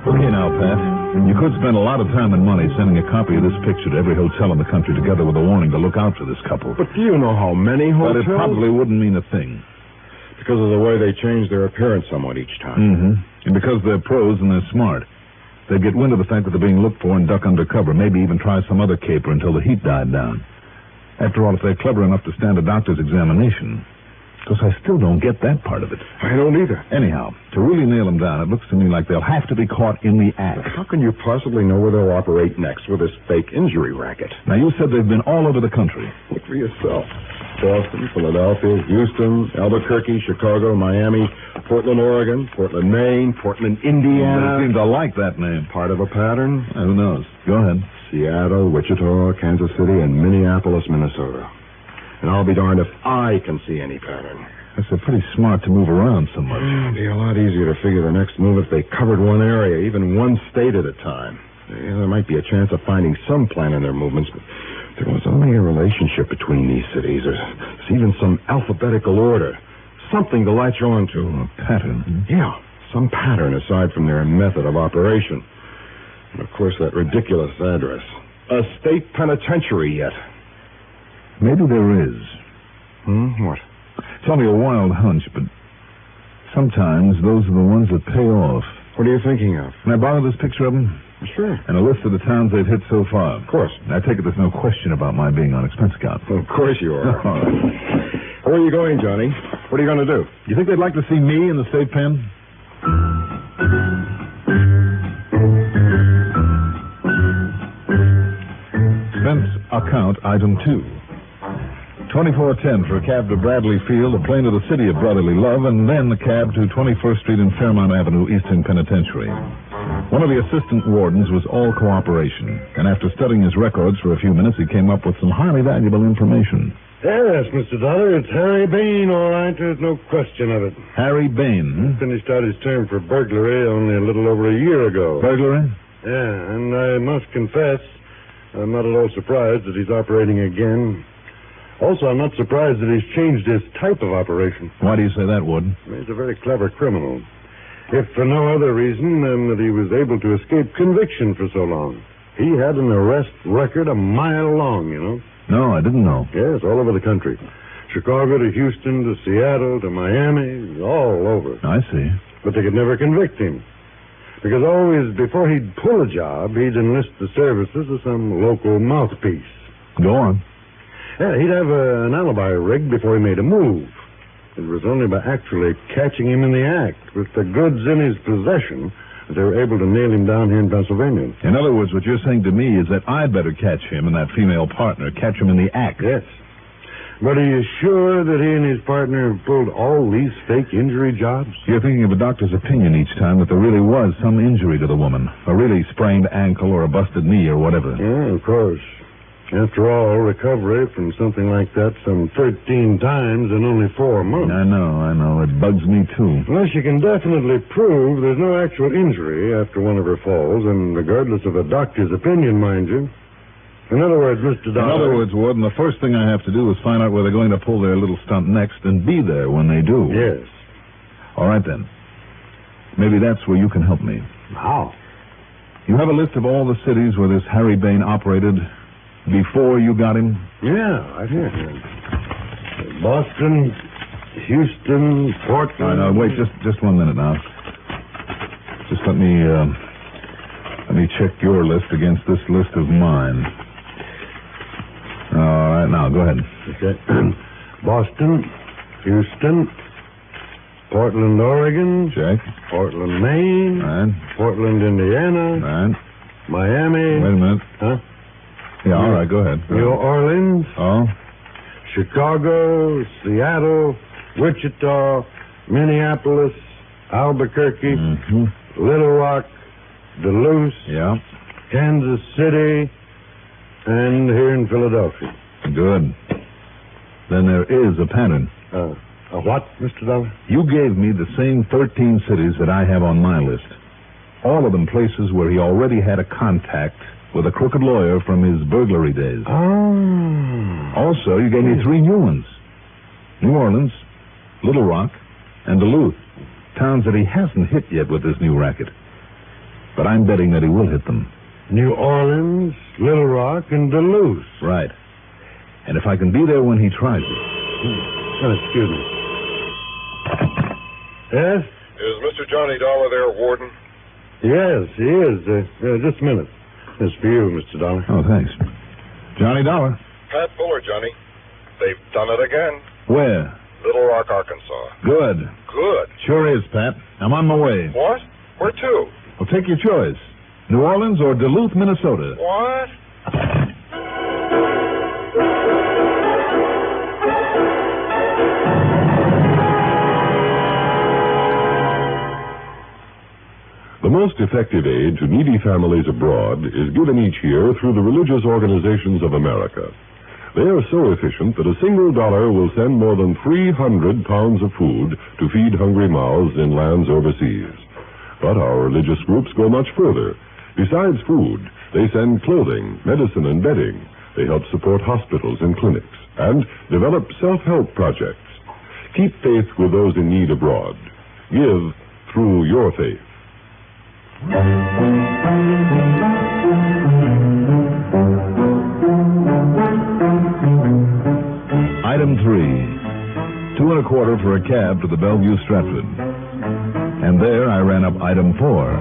Okay now, Pat. You could spend a lot of time and money sending a copy of this picture to every hotel in the country together with a warning to look out for this couple. But do you know how many hotels? But it probably wouldn't mean a thing. Because of the way they change their appearance somewhat each time. Mm-hmm. And because they're pros and they're smart. They'd get wind of the fact that they're being looked for and duck under cover, maybe even try some other caper until the heat died down. After all, if they're clever enough to stand a doctor's examination... Because I still don't get that part of it. I don't either. Anyhow, to really nail them down, it looks to me like they'll have to be caught in the act. How can you possibly know where they'll operate next with this fake injury racket? Now, you said they've been all over the country. Look for yourself. Boston, Philadelphia, Houston, Albuquerque, Chicago, Miami, Portland, Oregon, Portland, Maine, Portland, Indiana. They seem to like that name. Part of a pattern? Who knows? Go ahead. Seattle, Wichita, Kansas City, and Minneapolis, Minnesota. And I'll be darned if I can see any pattern. That's pretty smart to move around so much. It'd be a lot easier to figure the next move if they covered one area, even one state at a time. Yeah, there might be a chance of finding some plan in their movements, but there was only a relationship between these cities. There's even some alphabetical order. Something to latch on to. A pattern? Yeah, some pattern aside from their method of operation. And, of course, that ridiculous address. A state penitentiary yet. Maybe there is. What? It's only a wild hunch, but sometimes those are the ones that pay off. What are you thinking of? Can I borrow this picture of them? Sure. And a list of the towns they've hit so far. Of course. I take it there's no question about my being on expense account. Well, of course you are. All right. Where are you going, Johnny? What are you going to do? You think they'd like to see me in the state pen? Expense account item 2. 2410 for a cab to Bradley Field, a plane to the city of brotherly love, and then the cab to 21st Street and Fairmount Avenue, Eastern Penitentiary. One of the assistant wardens was all cooperation, and after studying his records for a few minutes, he came up with some highly valuable information. Yes, Mr. Dollar, it's Harry Bain, all right. There's no question of it. Harry Bain? Finished out his term for burglary only a little over a year ago. Burglary? Yeah, and I must confess, I'm not at all surprised that he's operating again. Also, I'm not surprised that he's changed his type of operation. Why do you say that, Warden? He's a very clever criminal. If for no other reason than that he was able to escape conviction for so long. He had an arrest record a mile long, you know. No, I didn't know. Yes, all over the country. Chicago to Houston to Seattle to Miami, all over. I see. But they could never convict him. Because always, before he'd pull a job, he'd enlist the services of some local mouthpiece. Go on. Yeah, he'd have an alibi rigged before he made a move. It was only by actually catching him in the act, with the goods in his possession, that they were able to nail him down here in Pennsylvania. In other words, what you're saying to me is that I'd better catch him and that female partner, catch him in the act. Yes. But are you sure that he and his partner have pulled all these fake injury jobs? You're thinking of a doctor's opinion each time that there really was some injury to the woman. A really sprained ankle or a busted knee or whatever. Yeah, of course. After all, recovery from something like that some 13 times in only 4 months. I know. It bugs me, too. Unless you can definitely prove there's no actual injury after one of her falls, and regardless of a doctor's opinion, mind you. In other words, Mr. Dollar... In other words, Warden, the first thing I have to do is find out where they're going to pull their little stunt next and be there when they do. Yes. All right, then. Maybe that's where you can help me. How? You have a list of all the cities where this Harry Bain operated before you got him? Yeah, right here. Boston, Houston, Portland... No, wait, just 1 minute now. Just let me check your list against this list of mine. All right, now, go ahead. Okay. Boston, Houston, Portland, Oregon. Check. Portland, Maine. Right. Portland, Indiana. Right. Miami. Wait a minute. Huh? Yeah, all right, go ahead. New Orleans. Oh? Chicago, Seattle, Wichita, Minneapolis, Albuquerque, Little Rock, Duluth, Kansas City, and here in Philadelphia. Good. Then there is a pattern. A what, Mr. Dollar? You gave me the same 13 cities that I have on my list. All of them places where he already had a contact with a crooked lawyer from his burglary days. Oh. Also, you gave me 3 new ones. New Orleans, Little Rock, and Duluth. Towns that he hasn't hit yet with this new racket. But I'm betting that he will hit them. New Orleans, Little Rock, and Duluth. Right. And if I can be there when he tries it. Excuse me. Yes? Is Mr. Johnny Dollar there, Warden? Yes, he is. Just a minute. It's for you, Mr. Dollar. Oh, thanks. Johnny Dollar. Pat Fuller, Johnny. They've done it again. Where? Little Rock, Arkansas. Good. Good. Sure is, Pat. I'm on my way. What? Where to? Well, take your choice. New Orleans or Duluth, Minnesota. What? The most effective aid to needy families abroad is given each year through the religious organizations of America. They are so efficient that a single dollar will send more than 300 pounds of food to feed hungry mouths in lands overseas. But our religious groups go much further. Besides food, they send clothing, medicine, and bedding. They help support hospitals and clinics and develop self-help projects. Keep faith with those in need abroad. Give through your faith. Item 3. 2 1/4 for a cab to the Bellevue Stratford. And there I ran up item 4.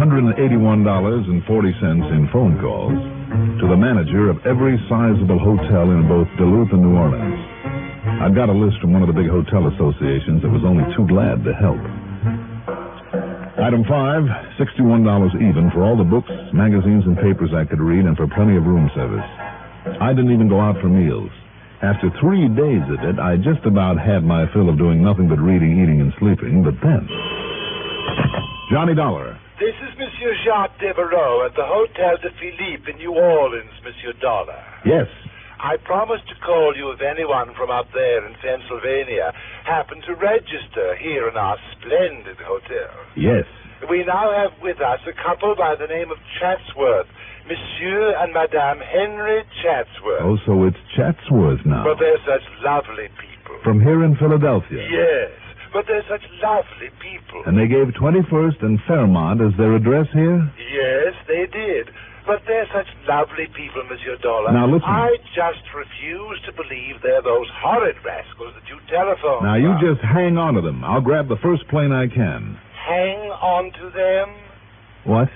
$181.40 in phone calls to the manager of every sizable hotel in both Duluth and New Orleans. I'd got a list from one of the big hotel associations that was only too glad to help. Item 5, $61 even for all the books, magazines, and papers I could read and for plenty of room service. I didn't even go out for meals. After 3 days of it, I just about had my fill of doing nothing but reading, eating, and sleeping, but then... Johnny Dollar. This is Monsieur Jacques Devereaux at the Hotel de Philippe in New Orleans, Monsieur Dollar. Yes. I promised to call you if anyone from up there in Pennsylvania happened to register here in our splendid hotel. Yes. We now have with us a couple by the name of Chatsworth. Monsieur and Madame Henry Chatsworth. Oh, so it's Chatsworth now. But they're such lovely people. From here in Philadelphia. Yes, but they're such lovely people. And they gave 21st and Fairmont as their address here? Yes, they did. But they're such lovely people, Monsieur Dollar. Now, listen. I just refuse to believe they're those horrid rascals that you telephoned Now, you about. just hang on to them. I'll grab the first plane I can. Hang on to them? What?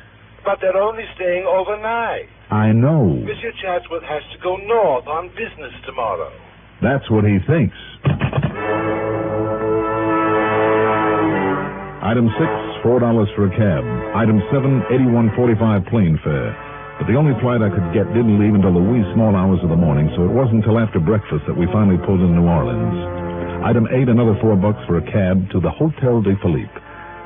But they're only staying overnight. I know. Monsieur Chatsworth has to go north on business tomorrow. That's what he thinks. Item 6, $4 for a cab. Item 7, $81.45 plane fare. But the only flight I could get didn't leave until the wee small hours of the morning, so it wasn't until after breakfast that we finally pulled in New Orleans. Item 8, another $4 for a cab to the Hotel de Philippe.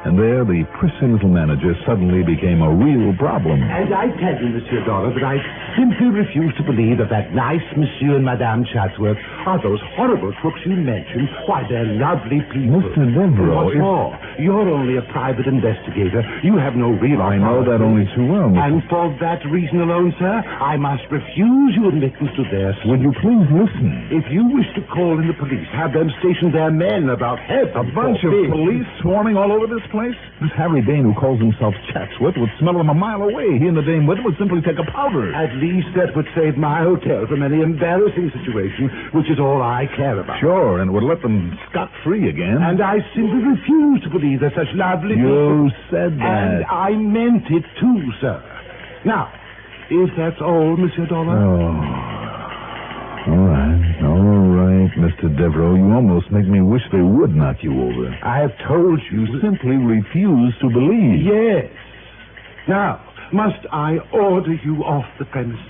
And there, the prissy little manager suddenly became a real problem. And I tell you, Monsieur Dollar, that I simply refuse to believe that nice Monsieur and Madame Chatsworth are those horrible crooks you mentioned. Why, they're lovely people. Mr. Devereaux, What's more, you're only a private investigator. You have no real I know that only too well, Mr. And for that reason alone, sir, I must refuse you admittance to their suite. Would you please listen? If you wish to call in the police, have them station their men about heaven. A bunch of police swarming all over this place? This Harry Dane who calls himself Chatsworth would smell them a mile away. He and the dame with him would simply take a powder. At least that would save my hotel from any embarrassing situation, which is all I care about. Sure, and it would let them scot-free again. And I simply refuse to believe they're such lovely people. You said that. And I meant it too, sir. Now, if that's all, Monsieur Dollar. Oh. All right, Mr. Devereaux. You almost make me wish they would knock you over. I have told you. You simply refuse to believe. Yes. Now, must I order you off the premises?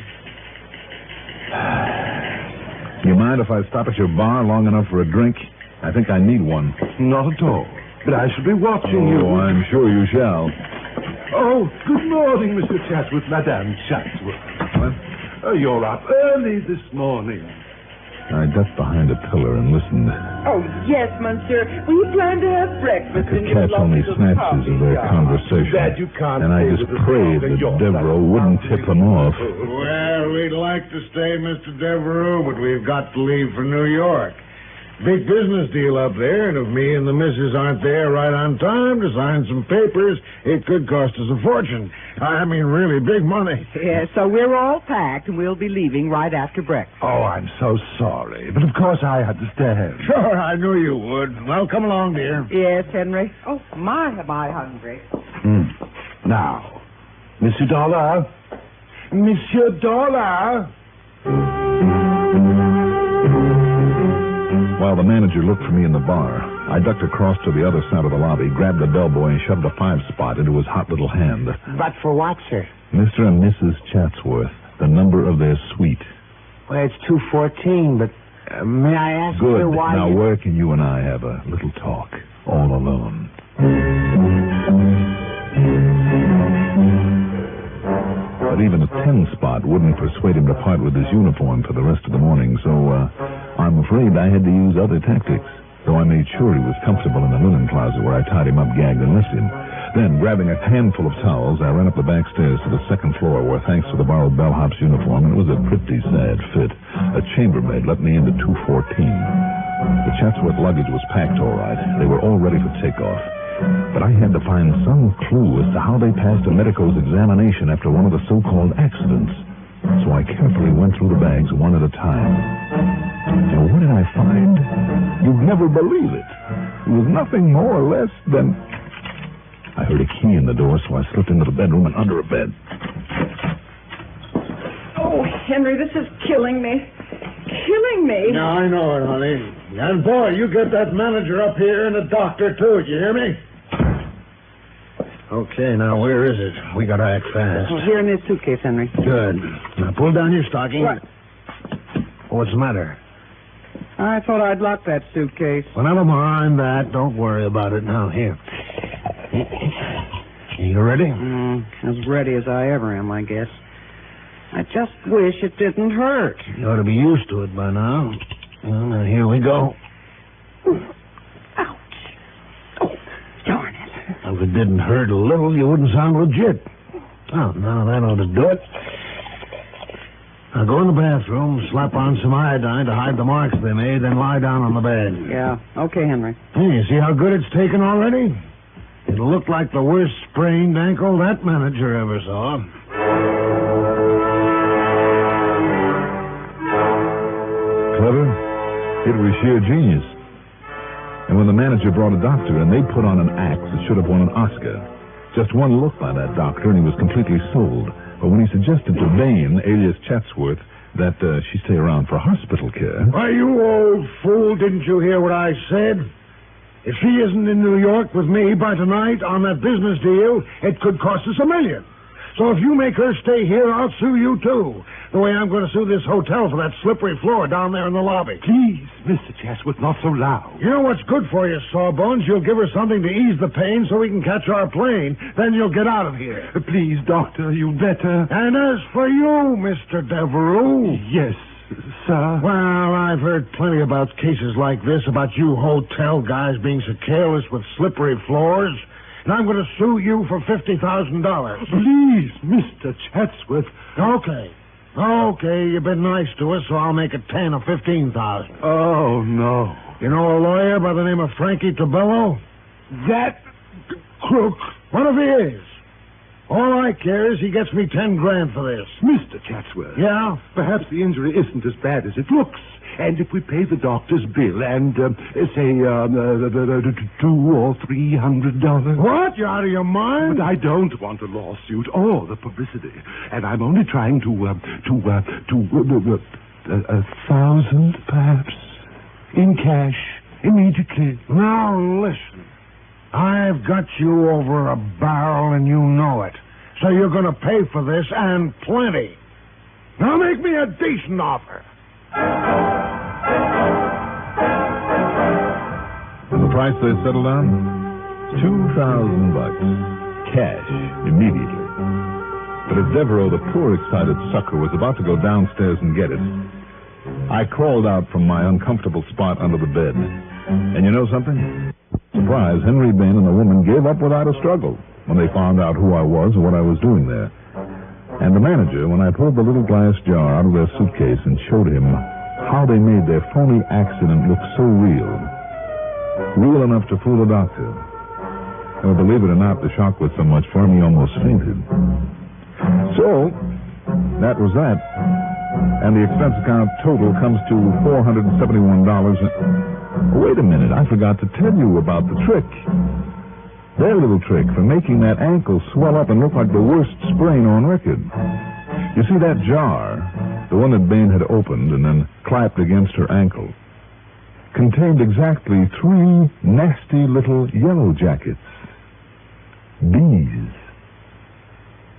You mind if I stop at your bar long enough for a drink? I think I need one. Not at all. But I shall be watching you. Oh, I'm sure you shall. Oh, good morning, Mr. Chatsworth, Madame Chatsworth. What? Oh, you're up early this morning. I ducked behind a pillar and listened. Oh, yes, monsieur. We plan to have breakfast. I could catch only snatches of their conversation. And I just prayed that Devereaux wouldn't tip them off. Well, we'd like to stay, Mr. Devereaux, but we've got to leave for New York. Big business deal up there, and if me and the missus aren't there right on time to sign some papers, it could cost us a fortune. I mean, really big money. Yeah, so we're all packed, and we'll be leaving right after breakfast. Oh, I'm so sorry. But of course I understand. Sure, I knew you would. Well, come along, dear. Yes, Henry. Oh, my, am I hungry. Now, Monsieur Dollar. Monsieur Dollar. While the manager looked for me in the bar, I ducked across to the other side of the lobby, grabbed the bellboy, and shoved a 5-spot into his hot little hand. But for what, sir? Mr. and Mrs. Chatsworth, the number of their suite. Well, it's 214, but may I ask Good. sir, why... Now, where can you and I have a little talk, all alone? But even a 10-spot wouldn't persuade him to part with his uniform for the rest of the morning, so I'm afraid I had to use other tactics, though I made sure he was comfortable in the linen closet where I tied him up, gagged, and left him. Then, grabbing a handful of towels, I ran up the back stairs to the second floor where, thanks to the borrowed bellhop's uniform, and it was a pretty sad fit, a chambermaid let me into 214. The Chatsworth luggage was packed all right. They were all ready for takeoff. But I had to find some clue as to how they passed a medico's examination after one of the so-called accidents. So I carefully went through the bags one at a time. And what did I find? You'd never believe it. It was nothing more or less than... I heard a key in the door, so I slipped into the bedroom and under a bed. Oh, Henry, this is killing me. Killing me. No, I know it, honey. And, boy, you get that manager up here and a doctor, too. You hear me? Okay, now where is it? We gotta act fast. Oh, here in this suitcase, Henry. Good. Now pull down your stocking. What? What's the matter? I thought I'd lock that suitcase. Well, never mind that. Don't worry about it now. Here. You ready? As ready as I ever am, I guess. I just wish it didn't hurt. You ought to be used to it by now. Well, now here we go. Darn it. If it didn't hurt a little, you wouldn't sound legit. Oh, now that ought to do it. Now go in the bathroom, slap on some iodine to hide the marks they made, then lie down on the bed. Yeah. Okay, Henry. Hey, see how good it's taken already? It'll look like the worst sprained ankle that manager ever saw. Clever? It was sheer genius. And when the manager brought a doctor in, they put on an act that should have won an Oscar. Just one look by that doctor, and he was completely sold. But when he suggested to Bain, alias Chatsworth, that she stay around for hospital care... Why, you old fool, didn't you hear what I said? If she isn't in New York with me by tonight on that business deal, it could cost us $1 million. So if you make her stay here, I'll sue you, too. The way I'm going to sue this hotel for that slippery floor down there in the lobby. Please, Mr. Chatsworth, not so loud. You know what's good for you, Sawbones? You'll give her something to ease the pain so we can catch our plane. Then you'll get out of here. Please, Doctor, you'd better... And as for you, Mr. Devereux... Yes, sir? Well, I've heard plenty about cases like this, about you hotel guys being so careless with slippery floors. And I'm going to sue you for $50,000. Please, Mr. Chatsworth. Okay, you've been nice to us, so I'll make it 10 or 15,000. Oh, no. You know a lawyer by the name of Frankie Tabello? That crook. What if he is? All I care is he gets me $10,000 for this. Mr. Chatsworth. Yeah? Perhaps the injury isn't as bad as it looks. And if we pay the doctor's bill and, say, $200 or $300... What? You out of your mind? But I don't want a lawsuit or the publicity. And I'm only trying to 1,000, perhaps, in cash, immediately. Now, listen. I've got you over a barrel and you know it. So you're going to pay for this and plenty. Now make me a decent offer. And the price they settled on? $2,000. Cash, immediately. But as Devereaux, the poor excited sucker, was about to go downstairs and get it, I crawled out from my uncomfortable spot under the bed. And you know something? Surprise, Henry Bain and the woman gave up without a struggle when they found out who I was and what I was doing there. And the manager, when I pulled the little glass jar out of their suitcase and showed him how they made their phony accident look so real. Real enough to fool a doctor. Well, believe it or not, the shock was so much for him he almost fainted. So, that was that. And the expense account total comes to $471. Wait a minute, I forgot to tell you about the trick. Their little trick for making that ankle swell up and look like the worst sprain on record. You see, that jar, the one that Bain had opened and then clapped against her ankle, contained exactly 3 nasty little yellow jackets. Bees.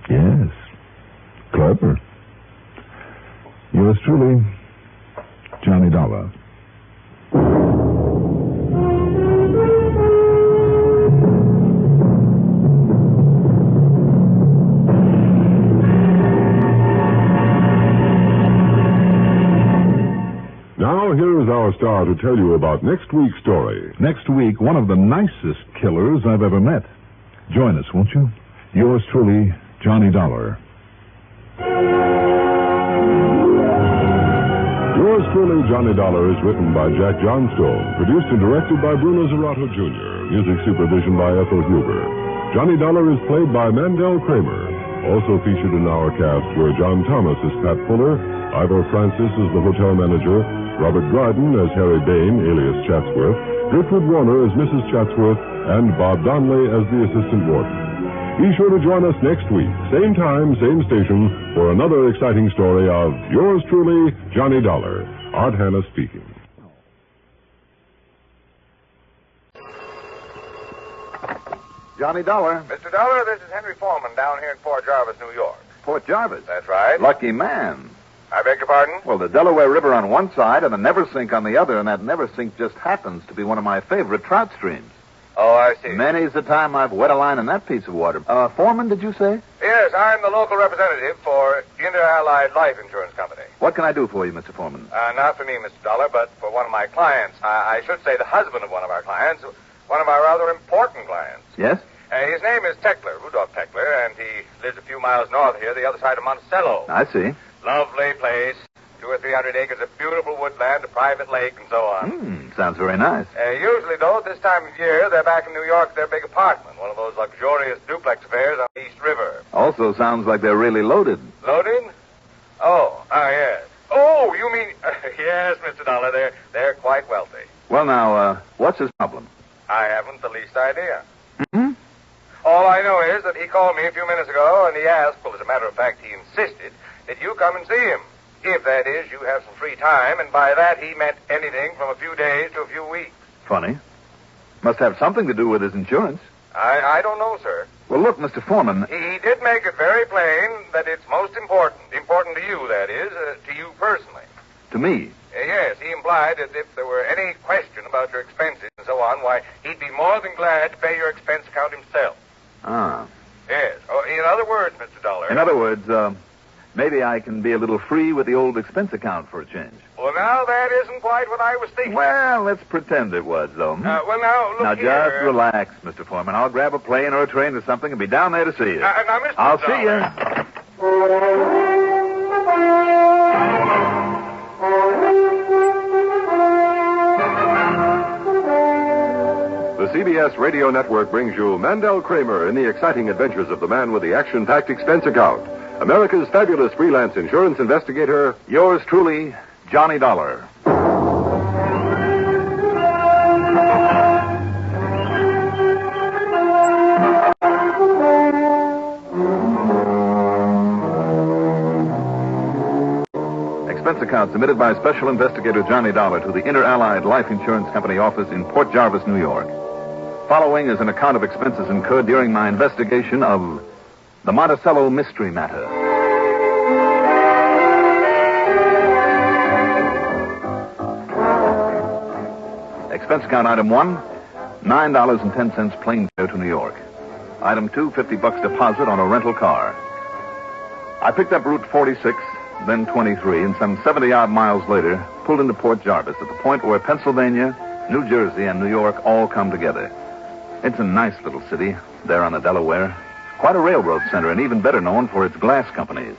Yes. Clever. Yours truly, Johnny Dollar. Now, here is our star to tell you about next week's story. Next week, one of the nicest killers I've ever met. Join us, won't you? Yours truly, Johnny Dollar. Yours truly, Johnny Dollar, is written by Jack Johnstone, produced and directed by Bruno Zerato Jr., music supervision by Ethel Huber. Johnny Dollar is played by Mandel Kramer. Also featured in our cast were John Thomas as Pat Fuller, Ivor Francis as the hotel manager, Robert Dryden as Harry Bain, alias Chatsworth, Gertrude Warner as Mrs. Chatsworth, and Bob Donnelly as the assistant warden. Be sure to join us next week, same time, same station, for another exciting story of yours truly, Johnny Dollar. Art Hanna speaking. Johnny Dollar. Mr. Dollar, this is Henry Foreman down here in Port Jarvis, New York. Port Jarvis? That's right. Lucky man. I beg your pardon? Well, the Delaware River on one side and the Neversink on the other, and that Neversink just happens to be one of my favorite trout streams. Oh, I see. Many's the time I've wet a line in that piece of water. Foreman, did you say? Yes, I'm the local representative for Inter-Allied Life Insurance Company. What can I do for you, Mr. Foreman? Not for me, Mr. Dollar, but for one of my clients. I should say the husband of one of our clients, one of our rather important clients. Yes? His name is Teckler, Rudolph Teckler, and he lives a few miles north of here, the other side of Monticello. I see. Lovely place. 200 or 300 acres of beautiful woodland, a private lake, and so on. Sounds very nice. Usually, though, at this time of year, they're back in New York at their big apartment, one of those luxurious duplex affairs on the East River. Also sounds like they're really loaded. Loaded? Oh, yes. Oh, you mean... yes, Mr. Dollar, they're quite wealthy. Well, now, what's his problem? I haven't the least idea. Mm-hmm. All I know is that he called me a few minutes ago, and he asked, well, as a matter of fact, he insisted that you come and see him. If, that is, you have some free time, and by that he meant anything from a few days to a few weeks. Funny. Must have something to do with his insurance. I don't know, sir. Well, look, Mr. Foreman... He did make it very plain that it's most important. Important to you, that is, to you personally. To me? Yes, he implied that if there were any question about your expenses and so on, why, he'd be more than glad to pay your expense account himself. Ah. Yes. Oh, in other words, Mr. Dollar... In other words, maybe I can be a little free with the old expense account for a change. Well, now, that isn't quite what I was thinking. Well, let's pretend it was, though. Well, now, look Now, here. just relax, Mr. Foreman. I'll grab a plane or a train or something and be down there to see you. Now, Mr. I'll Dollar. see you. The CBS Radio Network brings you Mandel Kramer in the exciting adventures of the man with the action-packed expense account. America's fabulous freelance insurance investigator, Yours truly, Johnny Dollar. Expense account submitted by Special Investigator Johnny Dollar to the Inter-Allied Life Insurance Company office in Port Jarvis, New York. Following is an account of expenses incurred during my investigation of the Monticello mystery matter. Expense account item 1, $9.10 plane fare to New York. Item 2, $50 deposit on a rental car. I picked up Route 46, then 23, and some 70-odd miles later, pulled into Port Jarvis at the point where Pennsylvania, New Jersey, and New York all come together. It's a nice little city there on the Delaware. Quite a railroad center, and even better known for its glass companies.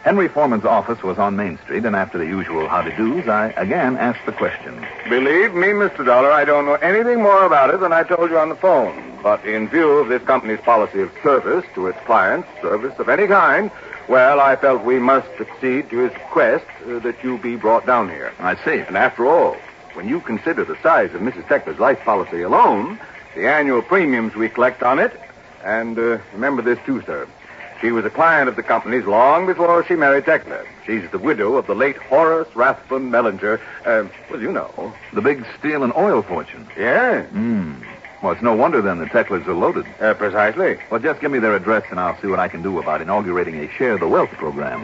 Henry Foreman's office was on Main Street, and after the usual howdy-do's, I again asked the question. Believe me, Mr. Dollar, I don't know anything more about it than I told you on the phone. But in view of this company's policy of service to its clients, service of any kind, well, I felt we must accede to his request that you be brought down here. I see. And after all, when you consider the size of Mrs. Tekler's life policy alone, the annual premiums we collect on it, and remember this too, sir. She was a client of the company's long before she married Tekler. She's the widow of the late Horace Rathbun Mellinger. Well, you know. The big steel and oil fortune. Yeah. Well, it's no wonder then the Teklers are loaded. Precisely. Well, just give me their address and I'll see what I can do about inaugurating a Share the Wealth program.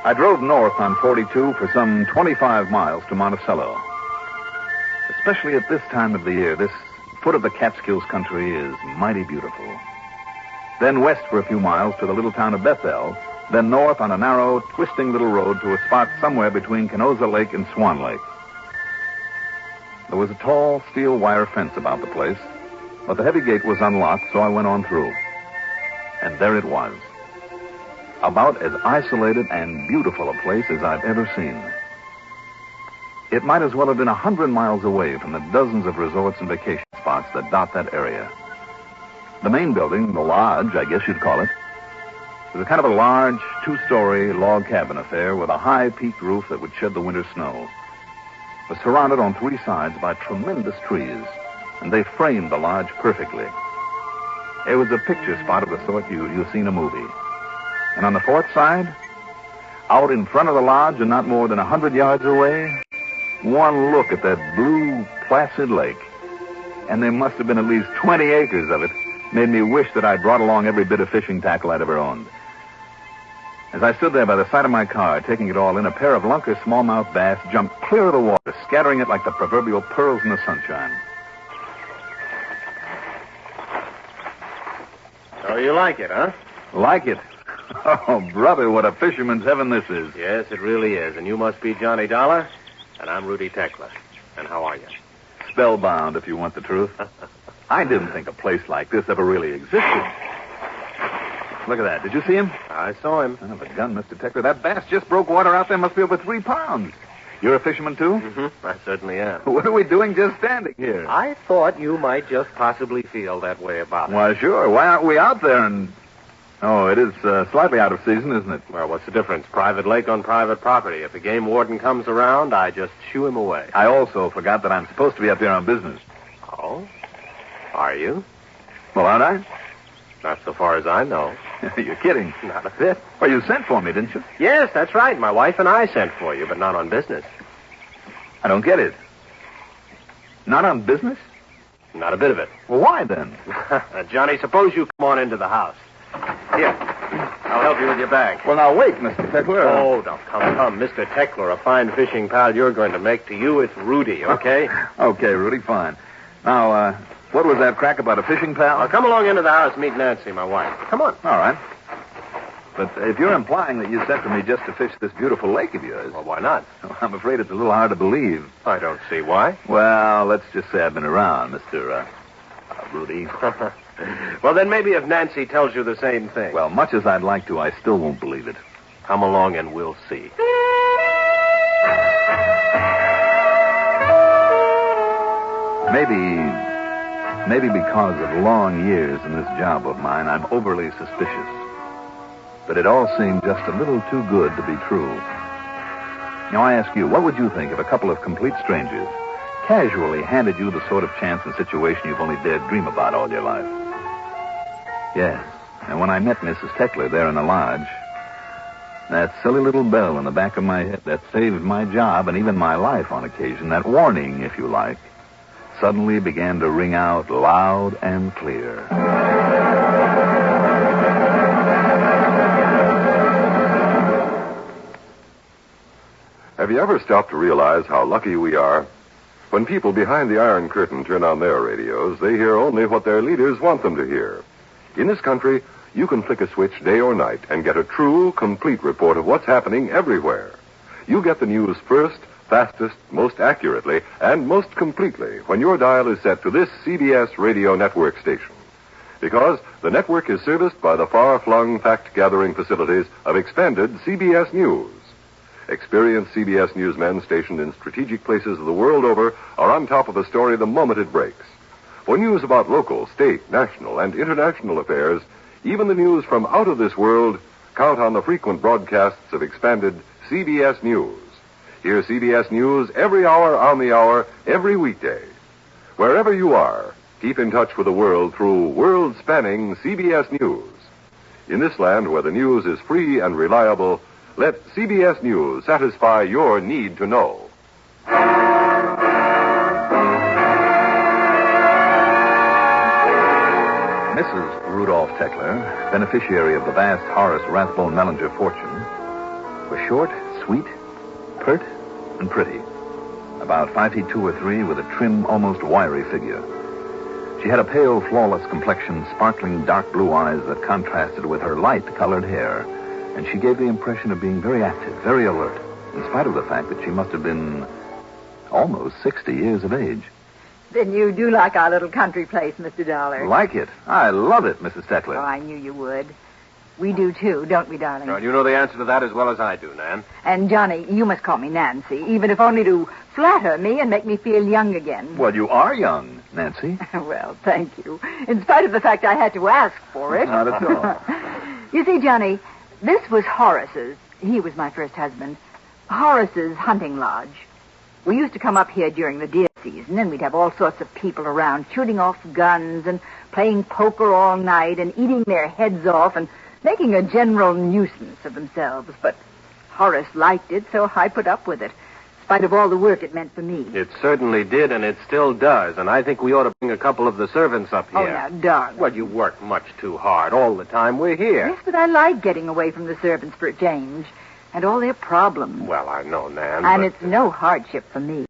I drove north on 42 for some 25 miles to Monticello. Especially at this time of the year, this foot of the Catskills country is mighty beautiful. Then west for a few miles to the little town of Bethel, then north on a narrow, twisting little road to a spot somewhere between Canosa Lake and Swan Lake. There was a tall steel wire fence about the place, but the heavy gate was unlocked, so I went on through. And there it was. About as isolated and beautiful a place as I've ever seen. It might as well have been 100 miles away from the dozens of resorts and vacation spots that dot that area. The main building, the lodge, I guess you'd call it, was a kind of a large, two-story log cabin affair with a high peaked roof that would shed the winter snow. It was surrounded on three sides by tremendous trees, and they framed the lodge perfectly. It was a picture spot of the sort you'll see in a movie. And on the fourth side, out in front of the lodge and not more than 100 yards away, one look at that blue, placid lake, and there must have been at least 20 acres of it, made me wish that I'd brought along every bit of fishing tackle I'd ever owned. As I stood there by the side of my car, taking it all in, a pair of lunker smallmouth bass jumped clear of the water, scattering it like the proverbial pearls in the sunshine. So you like it, huh? Like it? Oh, brother, what a fisherman's heaven this is. Yes, it really is. And you must be Johnny Dollar, and I'm Rudy Tekler. And how are you? Spellbound, if you want the truth. I didn't think a place like this ever really existed. Look at that. Did you see him? I saw him. Son of a gun, Mr. Teckler. That bass just broke water out there. Must be over 3 pounds. You're a fisherman, too? Mm-hmm. I certainly am. What are we doing just standing here? I thought you might just possibly feel that way about it. Why, sure. Why aren't we out there and... Oh, it is slightly out of season, isn't it? Well, what's the difference? Private lake on private property. If the game warden comes around, I just shoo him away. I also forgot that I'm supposed to be up here on business. Oh? Are you? Well, aren't I? Not so far as I know. You're kidding. Not a bit. Well, you sent for me, didn't you? Yes, that's right. My wife and I sent for you, but not on business. I don't get it. Not on business? Not a bit of it. Well, why then? Johnny, suppose you come on into the house. Here, I'll help you with your bag. Well, now, wait, Mr. Teckler. Oh, now, come. Mr. Teckler, a fine fishing pal you're going to make. To you, it's Rudy, okay? Okay, Rudy, fine. Now, what was that crack about a fishing pal? Now, come along into the house, meet Nancy, my wife. Come on. All right. But if you're implying that you sent for me just to fish this beautiful lake of yours... Well, why not? Well, I'm afraid it's a little hard to believe. I don't see why. Well, let's just say I've been around, Mr. Rudy. Well, then maybe if Nancy tells you the same thing. Well, much as I'd like to, I still won't believe it. Come along and we'll see. Maybe because of long years in this job of mine, I'm overly suspicious. But it all seemed just a little too good to be true. Now, I ask you, what would you think if a couple of complete strangers casually handed you the sort of chance and situation you've only dared dream about all your life? Yes, and when I met Mrs. Teckler there in the lodge, that silly little bell in the back of my head that saved my job and even my life on occasion, that warning, if you like, suddenly began to ring out loud and clear. Have you ever stopped to realize how lucky we are? When people behind the Iron Curtain turn on their radios, they hear only what their leaders want them to hear. In this country, you can flick a switch day or night and get a true, complete report of what's happening everywhere. You get the news first, fastest, most accurately, and most completely when your dial is set to this CBS radio network station. Because the network is serviced by the far-flung fact-gathering facilities of expanded CBS News. Experienced CBS newsmen stationed in strategic places of the world over are on top of a story the moment it breaks. For news about local, state, national, and international affairs, even the news from out of this world, count on the frequent broadcasts of expanded CBS News. Hear CBS News every hour on the hour, every weekday. Wherever you are, keep in touch with the world through world-spanning CBS News. In this land where the news is free and reliable, let CBS News satisfy your need to know. Mrs. Rudolph Teckler, beneficiary of the vast Horace Rathbone Mellinger fortune, was short, sweet, pert, and pretty. About 5 feet 2 or 3 with a trim, almost wiry figure. She had a pale, flawless complexion, sparkling dark blue eyes that contrasted with her light-colored hair, and she gave the impression of being very active, very alert, in spite of the fact that she must have been almost 60 years of age. Then you do like our little country place, Mr. Dollar. Like it? I love it, Mrs. Teckler. Oh, I knew you would. We do, too, don't we, darling? Well, you know the answer to that as well as I do, Nan. And, Johnny, you must call me Nancy, even if only to flatter me and make me feel young again. Well, you are young, Nancy. Well, thank you. In spite of the fact I had to ask for it. Not at all. You see, Johnny, this was Horace's. He was my first husband. Horace's hunting lodge. We used to come up here during the deer season, and we'd have all sorts of people around shooting off guns and playing poker all night and eating their heads off and making a general nuisance of themselves. But Horace liked it, so I put up with it, in spite of all the work it meant for me. It certainly did, and it still does. And I think we ought to bring a couple of the servants up here. Oh, now, darling. Well, you work much too hard all the time we're here. Yes, but I like getting away from the servants for a change. And all their problems. Well, I know, Nan. And it's no hardship for me.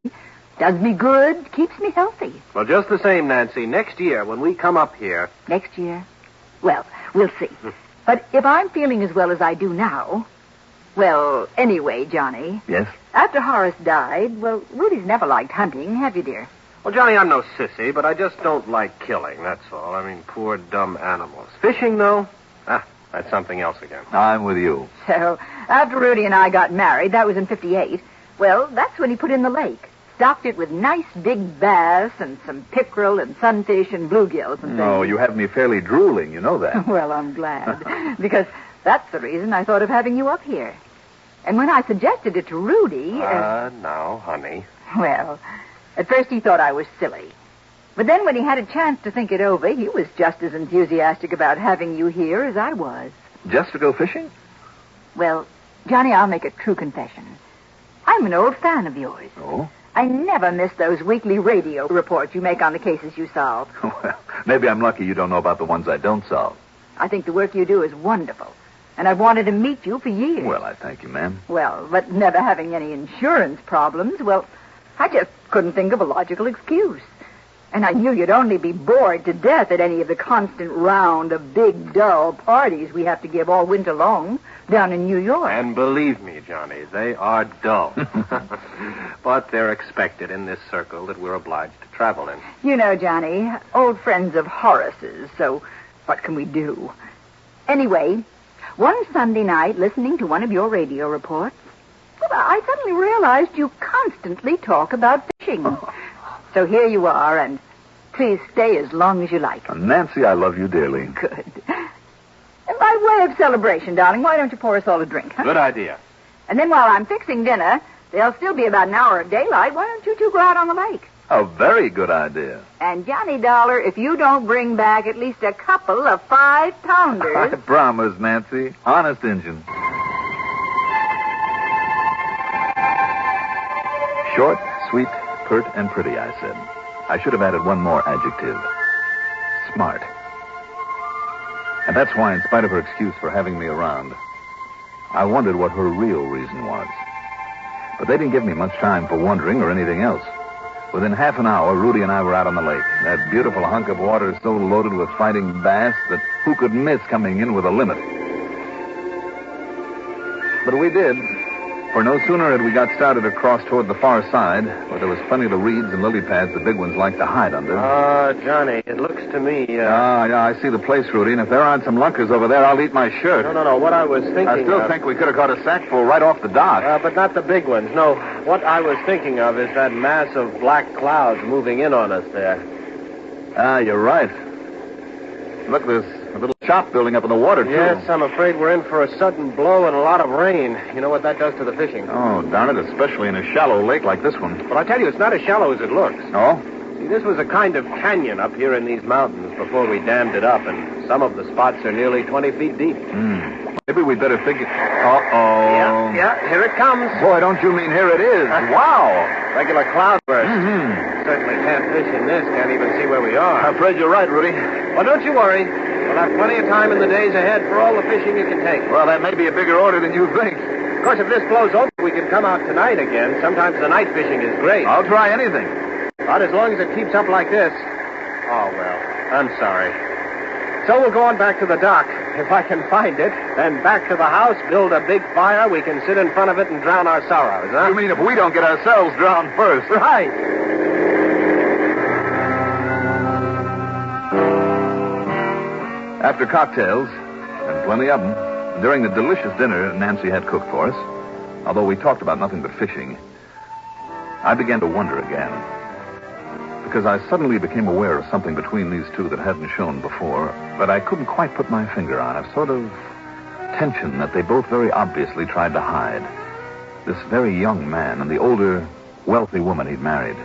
Does me good, keeps me healthy. Well, just the same, Nancy, next year when we come up here... Next year? Well, we'll see. But if I'm feeling as well as I do now... Well, anyway, Johnny... Yes? After Horace died, well, Rudy's never liked hunting, have you, dear? Well, Johnny, I'm no sissy, but I just don't like killing, that's all. I mean, poor, dumb animals. Fishing, though? That's something else again. I'm with you. So, after Rudy and I got married, that was in 58, well, that's when he put in the lake. Stocked it with nice big bass and some pickerel and sunfish and bluegills and things. Oh, you have me fairly drooling, you know that. Well, I'm glad, because that's the reason I thought of having you up here. And when I suggested it to Rudy... Now, honey. Well, at first he thought I was silly. But then when he had a chance to think it over, he was just as enthusiastic about having you here as I was. Just to go fishing? Well, Johnny, I'll make a true confession. I'm an old fan of yours. Oh? I never miss those weekly radio reports you make on the cases you solve. Well, maybe I'm lucky you don't know about the ones I don't solve. I think the work you do is wonderful. And I've wanted to meet you for years. Well, I thank you, ma'am. Well, but never having any insurance problems, well, I just couldn't think of a logical excuse. And I knew you'd only be bored to death at any of the constant round of big, dull parties we have to give all winter long down in New York. And believe me, Johnny, they are dull. But they're expected in this circle that we're obliged to travel in. You know, Johnny, old friends of Horace's, so what can we do? Anyway, one Sunday night, listening to one of your radio reports, I suddenly realized you constantly talk about fishing. So here you are, and please stay as long as you like. Nancy, I love you dearly. Good. And by way of celebration, darling, why don't you pour us all a drink, huh? Good idea. And then while I'm fixing dinner, there'll still be about an hour of daylight. Why don't you two go out on the lake? A very good idea. And Johnny Dollar, if you don't bring back at least a couple of 5-pounders... I promise, Nancy. Honest Injun. Short, sweet, pert, and pretty, I said. I should have added one more adjective. Smart. And that's why, in spite of her excuse for having me around, I wondered what her real reason was. But they didn't give me much time for wondering or anything else. Within half an hour, Rudy and I were out on the lake. That beautiful hunk of water so loaded with fighting bass that who could miss coming in with a limit? But we did. For no sooner had we got started across toward the far side, where there was plenty of the reeds and lily pads the big ones like to hide under. Johnny, it looks to me... Yeah, I see the place, Rudy, and if there aren't some lunkers over there, I'll eat my shirt. No, what I was thinking I still think we could have caught a sackful right off the dock. But not the big ones. No, what I was thinking of is that mass of black clouds moving in on us there. You're right. Look, there's a little shop building up in the water, too. Yes, I'm afraid we're in for a sudden blow and a lot of rain. You know what that does to the fishing. Oh, darn it, especially in a shallow lake like this one. But I tell you, it's not as shallow as it looks. Oh? See, this was a kind of canyon up here in these mountains before we dammed it up, and some of the spots are nearly 20 feet deep. Maybe we'd better figure... Uh-oh. Yeah, here it comes. Boy, don't you mean here it is. Wow. Regular cloudburst. Certainly can't fish in this, can't even see where we are. I'm afraid you're right, Rudy. Well, don't you worry. We'll have plenty of time in the days ahead for all the fishing you can take. Well, that may be a bigger order than you think. Of course, if this blows over, we can come out tonight again. Sometimes the night fishing is great. I'll try anything. But as long as it keeps up like this... Oh, well, I'm sorry. So we'll go on back to the dock. If I can find it, then back to the house, build a big fire. We can sit in front of it and drown our sorrows, huh? You mean if we don't get ourselves drowned first? Right. After cocktails, and plenty of them, during the delicious dinner Nancy had cooked for us, although we talked about nothing but fishing, I began to wonder again. Because I suddenly became aware of something between these two that hadn't shown before, but I couldn't quite put my finger on. A sort of tension that they both very obviously tried to hide. This very young man and the older, wealthy woman he'd married.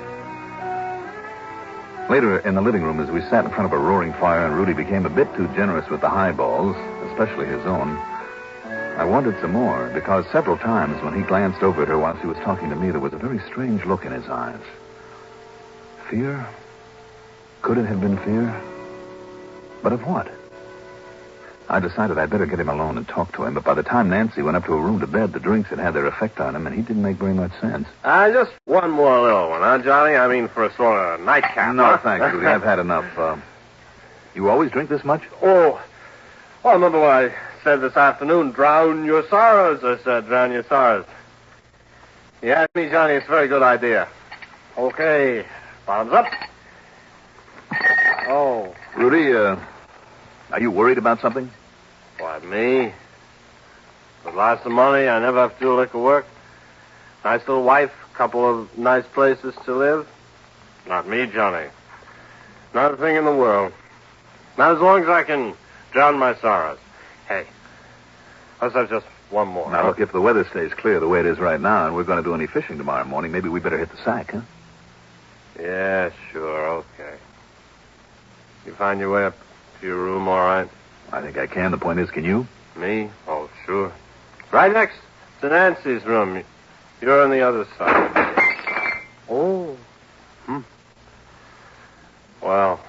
Later, in the living room, as we sat in front of a roaring fire and Rudy became a bit too generous with the highballs, especially his own, I wondered some more, because several times when he glanced over at her while she was talking to me, there was a very strange look in his eyes. Fear? Could it have been fear? But of what? I decided I'd better get him alone and talk to him, but by the time Nancy went up to her room to bed, the drinks had had their effect on him, and he didn't make very much sense. Just one more little one, huh, Johnny? I mean, for a sort of nightcap. No, huh? thanks, Rudy. I've had enough. You always drink this much? Oh, well, remember what I said this afternoon? Drown your sorrows, I said. Drown your sorrows. You asked me, Johnny, it's a very good idea. Okay. Bottoms up. Oh. Rudy, are you worried about something? Why, me? With lots of money, I never have to do liquor work. Nice little wife, couple of nice places to live. Not me, Johnny. Not a thing in the world. Not as long as I can drown my sorrows. Hey, let's have just one more. Now, look, if the weather stays clear the way it is right now and we're going to do any fishing tomorrow morning, maybe we better hit the sack, huh? Yeah, sure, okay. You find your way up to your room all right? I think I can. The point is, can you? Me? Oh, sure. Right next to Nancy's room. You're on the other side. Oh. Well,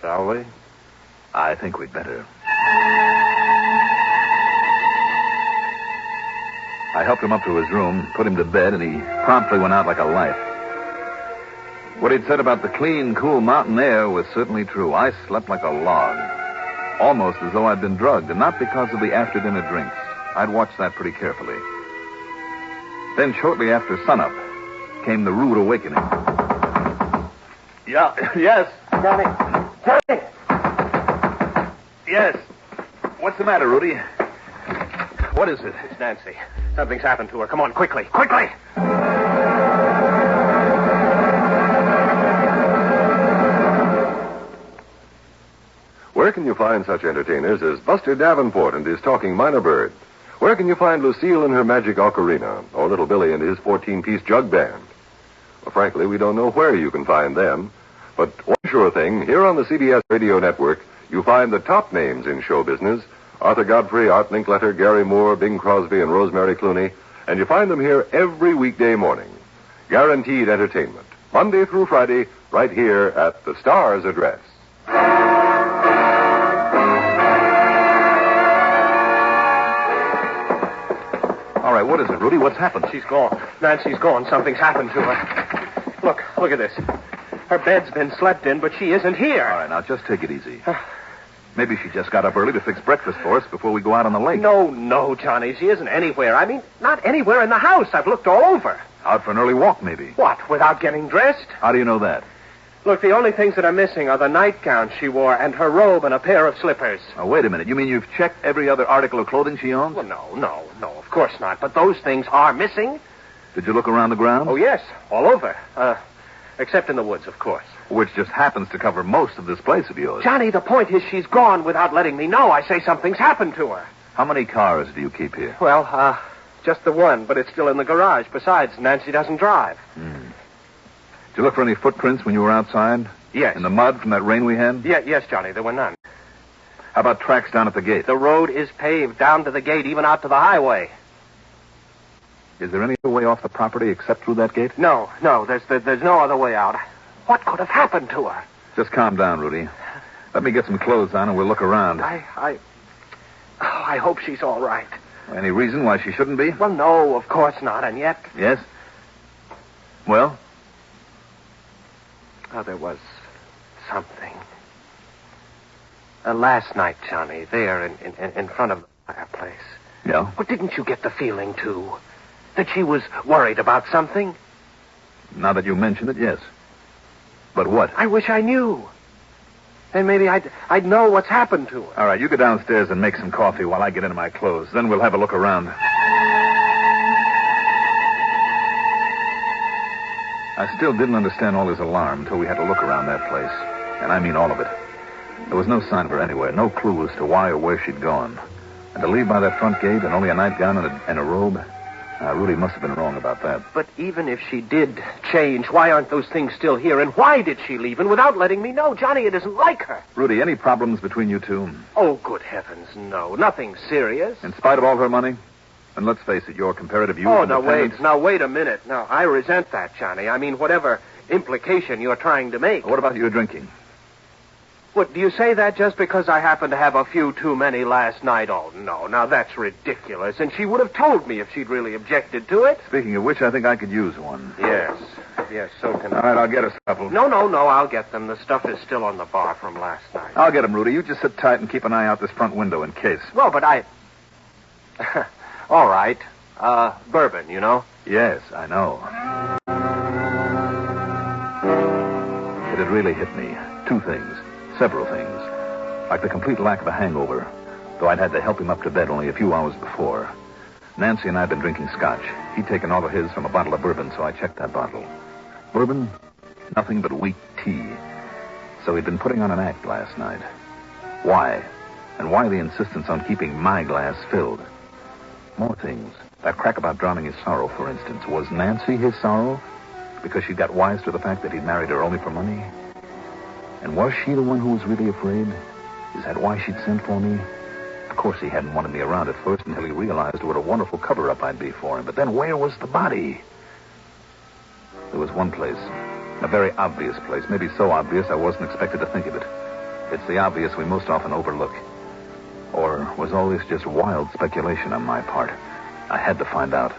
shall we? I think we'd better. I helped him up to his room, put him to bed, and he promptly went out like a light. What he'd said about the clean, cool mountain air was certainly true. I slept like a log, almost as though I'd been drugged, and not because of the after-dinner drinks. I'd watched that pretty carefully. Then, shortly after sunup, came the rude awakening. Yeah, yes. Johnny. Johnny! Yes. What's the matter, Rudy? What is it? It's Nancy. Something's happened to her. Come on, quickly, quickly! Where can you find such entertainers as Buster Davenport and his Talking Minor Bird? Where can you find Lucille and her magic ocarina, or Little Billy and his 14-piece jug band? Well, frankly, we don't know where you can find them. But one sure thing, here on the CBS Radio Network, you find the top names in show business: Arthur Godfrey, Art Linkletter, Gary Moore, Bing Crosby, and Rosemary Clooney. And you find them here every weekday morning. Guaranteed entertainment, Monday through Friday, right here at the Star's address. All right, what is it, Rudy? What's happened? She's gone. Nancy's gone. Something's happened to her. Look at this. Her bed's been slept in, but she isn't here. All right, now, just take it easy. Maybe she just got up early to fix breakfast for us before we go out on the lake. No, Johnny. She isn't anywhere. I mean, not anywhere in the house. I've looked all over. Out for an early walk, maybe. What, without getting dressed? How do you know that? Look, the only things that are missing are the nightgown she wore and her robe and a pair of slippers. Oh, wait a minute. You mean you've checked every other article of clothing she owns? Well, no, of course not. But those things are missing. Did you look around the ground? Oh, yes, all over. Except in the woods, of course. Which just happens to cover most of this place of yours. Johnny, the point is she's gone without letting me know. I say something's happened to her. How many cars do you keep here? Well, just the one, but it's still in the garage. Besides, Nancy doesn't drive. Did you look for any footprints when you were outside? Yes. In the mud from that rain we had? Yes, Johnny, there were none. How about tracks down at the gate? The road is paved down to the gate, even out to the highway. Is there any other way off the property except through that gate? No, there's no other way out. What could have happened to her? Just calm down, Rudy. Let me get some clothes on and we'll look around. I hope she's all right. Any reason why she shouldn't be? Well, no, of course not, and yet... Yes? Well? Oh, there was something. Last night, Johnny, there in front of the fireplace. Yeah? Well, didn't you get the feeling, too, that she was worried about something? Now that you mention it, yes. But what? I wish I knew. Then maybe I'd know what's happened to her. All right, you go downstairs and make some coffee while I get into my clothes. Then we'll have a look around. I still didn't understand all his alarm until we had to look around that place. And I mean all of it. There was no sign of her anywhere, no clue as to why or where she'd gone. And to leave by that front gate and only a nightgown and a robe, I really must have been wrong about that. But even if she did change, why aren't those things still here? And why did she leave? And without letting me know, Johnny, it isn't like her. Rudy, any problems between you two? Oh, good heavens, no. Nothing serious. In spite of all her money? And let's face it, your comparative youth... Oh, now wait a minute. Now, I resent that, Johnny. I mean, whatever implication you're trying to make. What about your drinking? What, do you say that just because I happened to have a few too many last night? Oh, no. Now, that's ridiculous. And she would have told me if she'd really objected to it. Speaking of which, I think I could use one. Yes, so can I. All right, I'll get us a couple. No, I'll get them. The stuff is still on the bar from last night. I'll get them, Rudy. You just sit tight and keep an eye out this front window in case. Well, but I... All right. Bourbon, you know? Yes, I know. It had really hit me. Two things. Several things. Like the complete lack of a hangover, though I'd had to help him up to bed only a few hours before. Nancy and I had been drinking scotch. He'd taken all of his from a bottle of bourbon, so I checked that bottle. Bourbon? Nothing but weak tea. So he'd been putting on an act last night. Why? And why the insistence on keeping my glass filled? More things. That crack about drowning his sorrow, for instance. Was Nancy his sorrow? Because she'd got wise to the fact that he'd married her only for money? And was she the one who was really afraid? Is that why she'd sent for me? Of course, he hadn't wanted me around at first until he realized what a wonderful cover-up I'd be for him. But then where was the body? There was one place. A very obvious place. Maybe so obvious I wasn't expected to think of it. It's the obvious we most often overlook. Or was all this just wild speculation on my part? I had to find out.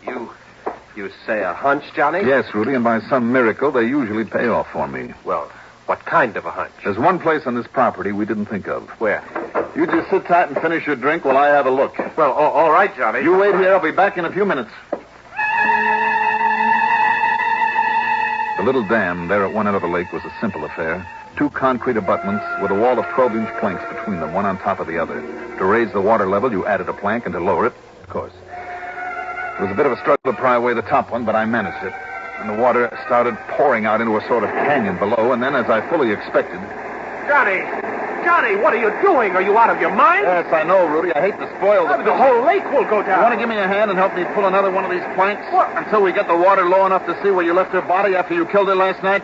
You say a hunch, Johnny? Yes, Rudy, and by some miracle, they usually pay off for me. Well, what kind of a hunch? There's one place on this property we didn't think of. Where? You just sit tight and finish your drink while I have a look. Well, all right, Johnny. You wait here. I'll be back in a few minutes. The little dam there at one end of the lake was a simple affair. 2 concrete abutments with a wall of 12-inch planks between them, one on top of the other. To raise the water level, you added a plank, and to lower it, of course. It was a bit of a struggle to pry away the top one, but I managed it. And the water started pouring out into a sort of canyon below, and then, as I fully expected... Johnny, what are you doing? Are you out of your mind? Yes, I know, Rudy. I hate to spoil the whole lake will go down. You want to give me a hand and help me pull another one of these planks? What? Until we get the water low enough to see where you left her body after you killed her last night?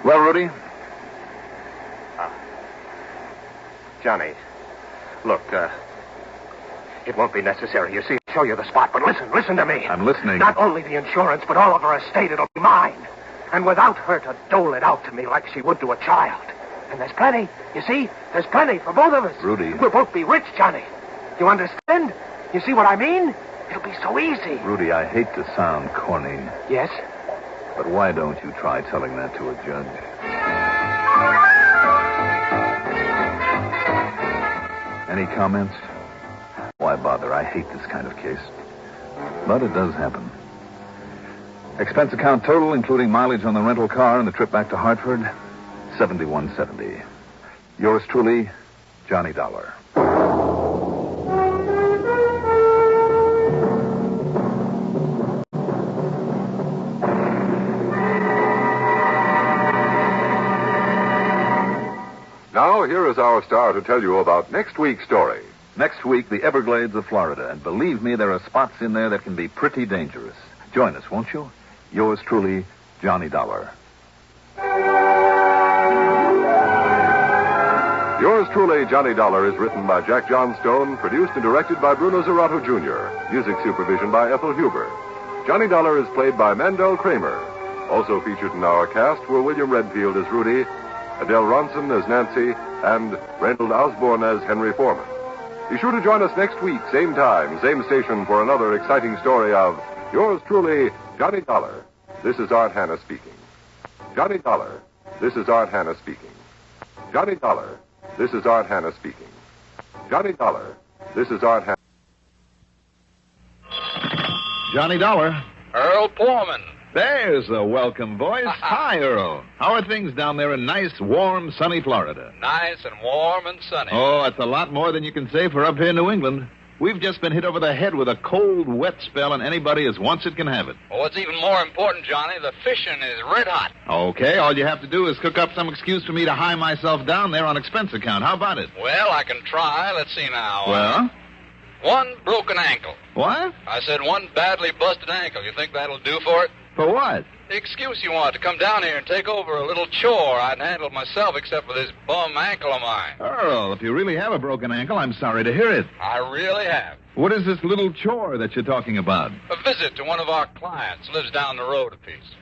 Well, Rudy? Johnny, look, it won't be necessary, you see, to show you the spot, but listen to me. I'm listening. Not only the insurance, but all of her estate, it'll be mine. And without her to dole it out to me like she would to a child. And there's plenty, you see, there's plenty for both of us. Rudy. We'll both be rich, Johnny. You understand? You see what I mean? It'll be so easy. Rudy, I hate to sound corny. Yes? But why don't you try telling that to a judge? Any comments? Why bother? I hate this kind of case. But it does happen. Expense account total, including mileage on the rental car and the trip back to Hartford, $71.70. Yours truly, Johnny Dollar. Now, here is our star to tell you about next week's story. Next week, the Everglades of Florida. And believe me, there are spots in there that can be pretty dangerous. Join us, won't you? Yours truly, Johnny Dollar. Yours truly, Johnny Dollar, is written by Jack Johnstone, produced and directed by Bruno Zerato Jr., music supervision by Ethel Huber. Johnny Dollar is played by Mandel Kramer. Also featured in our cast were William Redfield as Rudy, Adele Ronson as Nancy, and Reynold Osborne as Henry Foreman. Be sure to join us next week, same time, same station, for another exciting story of Yours truly, Johnny Dollar. This is Art Hanna speaking. Johnny Dollar. This is Art Hanna speaking. Johnny Dollar. This is Art Hanna speaking. Johnny Dollar. This is Art Hanna. Johnny Dollar. Earl Foreman. There's a welcome voice. Hi, Earl. How are things down there in nice, warm, sunny Florida? Nice and warm and sunny. Oh, that's a lot more than you can say for up here in New England. We've just been hit over the head with a cold, wet spell, and anybody as wants it can have it. Well, what's even more important, Johnny, the fishing is red hot. Okay, all you have to do is cook up some excuse for me to hie myself down there on expense account. How about it? Well, I can try. Let's see now. Well? One broken ankle. What? I said one badly busted ankle. You think that'll do for it? For what? The excuse you want to come down here and take over a little chore I'd handled myself except for this bum ankle of mine. Earl, if you really have a broken ankle, I'm sorry to hear it. I really have. What is this little chore that you're talking about? A visit to one of our clients. Lives down the road a piece.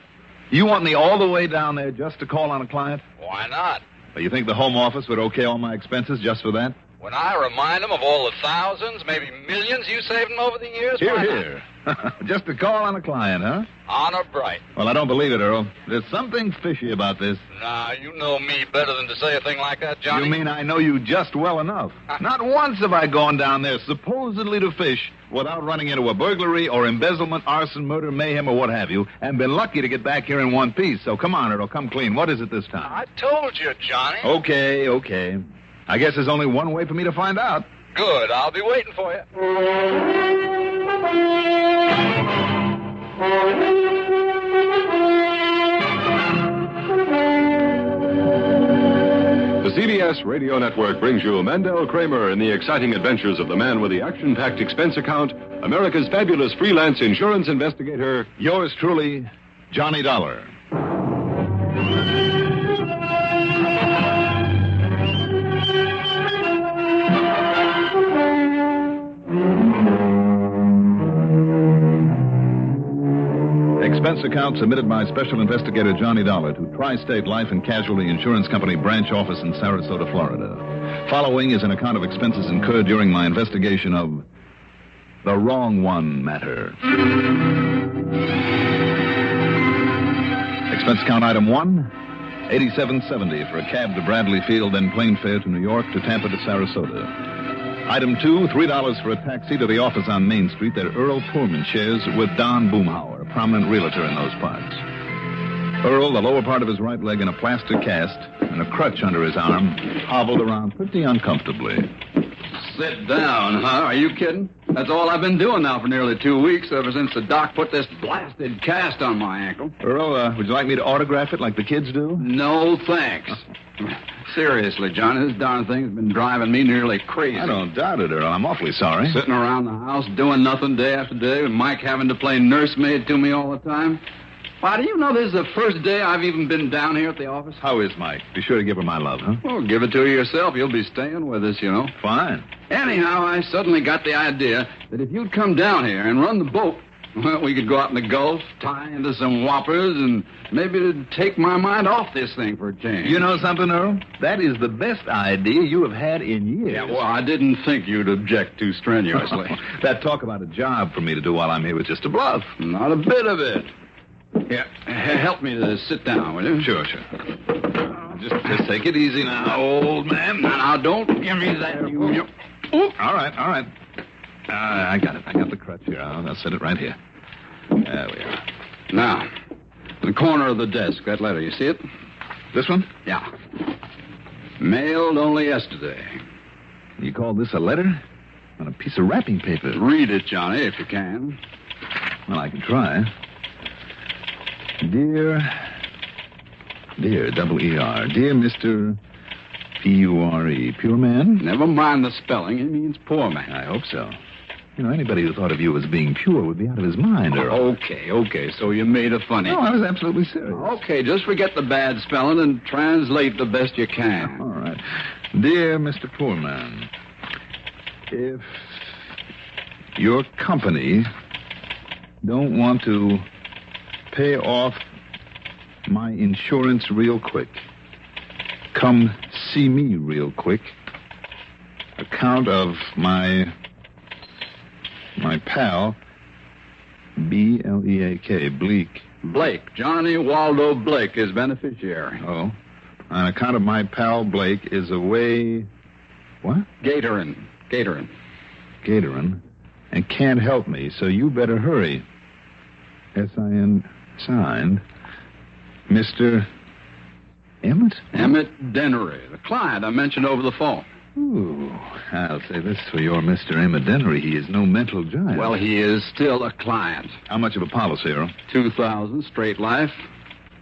You want me all the way down there just to call on a client? Why not? Well, you think the home office would okay all my expenses just for that? When I remind him of all the thousands, maybe millions you saved him over the years? Here, why here. Just a call on a client, huh? not? Honor bright. Well, I don't believe it, Earl. There's something fishy about this. Nah, you know me better than to say a thing like that, Johnny. You mean I know you just well enough? Not once have I gone down there supposedly to fish without running into a burglary or embezzlement, arson, murder, mayhem, or what have you, and been lucky to get back here in one piece. So come on, Earl, come clean. What is it this time? I told you, Johnny. Okay. I guess there's only one way for me to find out. Good. I'll be waiting for you. The CBS Radio Network brings you Mandel Kramer in the exciting adventures of the man with the action-packed expense account, America's fabulous freelance insurance investigator. Yours truly, Johnny Dollar. Expense account submitted by Special Investigator Johnny Dollar to Tri-State Life and Casualty Insurance Company branch office in Sarasota, Florida. Following is an account of expenses incurred during my investigation of the wrong one matter. Expense account item 1, $87.70 for a cab to Bradley Field, then plane fare to New York to Tampa to Sarasota. Item 2, $3 for a taxi to the office on Main Street that Earl Pullman shares with Don Boomhauer, a prominent realtor in those parts. Earl, the lower part of his right leg in a plaster cast and a crutch under his arm, hobbled around pretty uncomfortably. Sit down, huh? Are you kidding? That's all I've been doing now for nearly 2 weeks, ever since the doc put this blasted cast on my ankle. Earl, would you like me to autograph it like the kids do? No, thanks. Seriously, Johnny, this darn thing's been driving me nearly crazy. I don't doubt it, Earl. I'm awfully sorry. Sitting around the house doing nothing day after day, with Mike having to play nursemaid to me all the time. Why, do you know this is the first day I've even been down here at the office? How is Mike? Be sure to give her my love, huh? Well, give it to her yourself. You'll be staying with us, you know. Fine. Anyhow, I suddenly got the idea that if you'd come down here and run the boat, well, we could go out in the Gulf, tie into some whoppers, and maybe it'd take my mind off this thing for a change. You know something, Earl? That is the best idea you have had in years. Yeah, well, I didn't think you'd object too strenuously. That talk about a job for me to do while I'm here was just a bluff. Not a bit of it. Here, help me to sit down, will you? Sure. Just take it easy now, old man. Now, don't give me that. All right. I got it. I got the crutch here. I'll set it right here. There we are. Now, in the corner of the desk, that letter, you see it? This one? Yeah. Mailed only yesterday. You call this a letter? On a piece of wrapping paper. Read it, Johnny, if you can. Well, I can try. Dear, W-E-R, dear Mr. P-U-R-E, pure man? Never mind the spelling. It means poor man. I hope so. You know, anybody who thought of you as being pure would be out of his mind, Earl. Okay. So you made a funny. No, I was absolutely serious. Okay, just forget the bad spelling and translate the best you can. All right. Dear Mr. Poorman, if your company don't want to pay off my insurance real quick, come see me real quick. Account of my pal, B-L-E-A-K, Blake. Johnny Waldo Blake is beneficiary. Oh. On account of my pal Blake is away... What? Gatorin. Gatorin. And can't help me, so you better hurry. S-I-N, signed, Mr. Emmett? Emmett Dennery, the client I mentioned over the phone. Ooh, I'll say this for your Mr. Emmett Dennery. He is no mental giant. Well, he is still a client. How much of a policy, Earl? $2,000, straight life.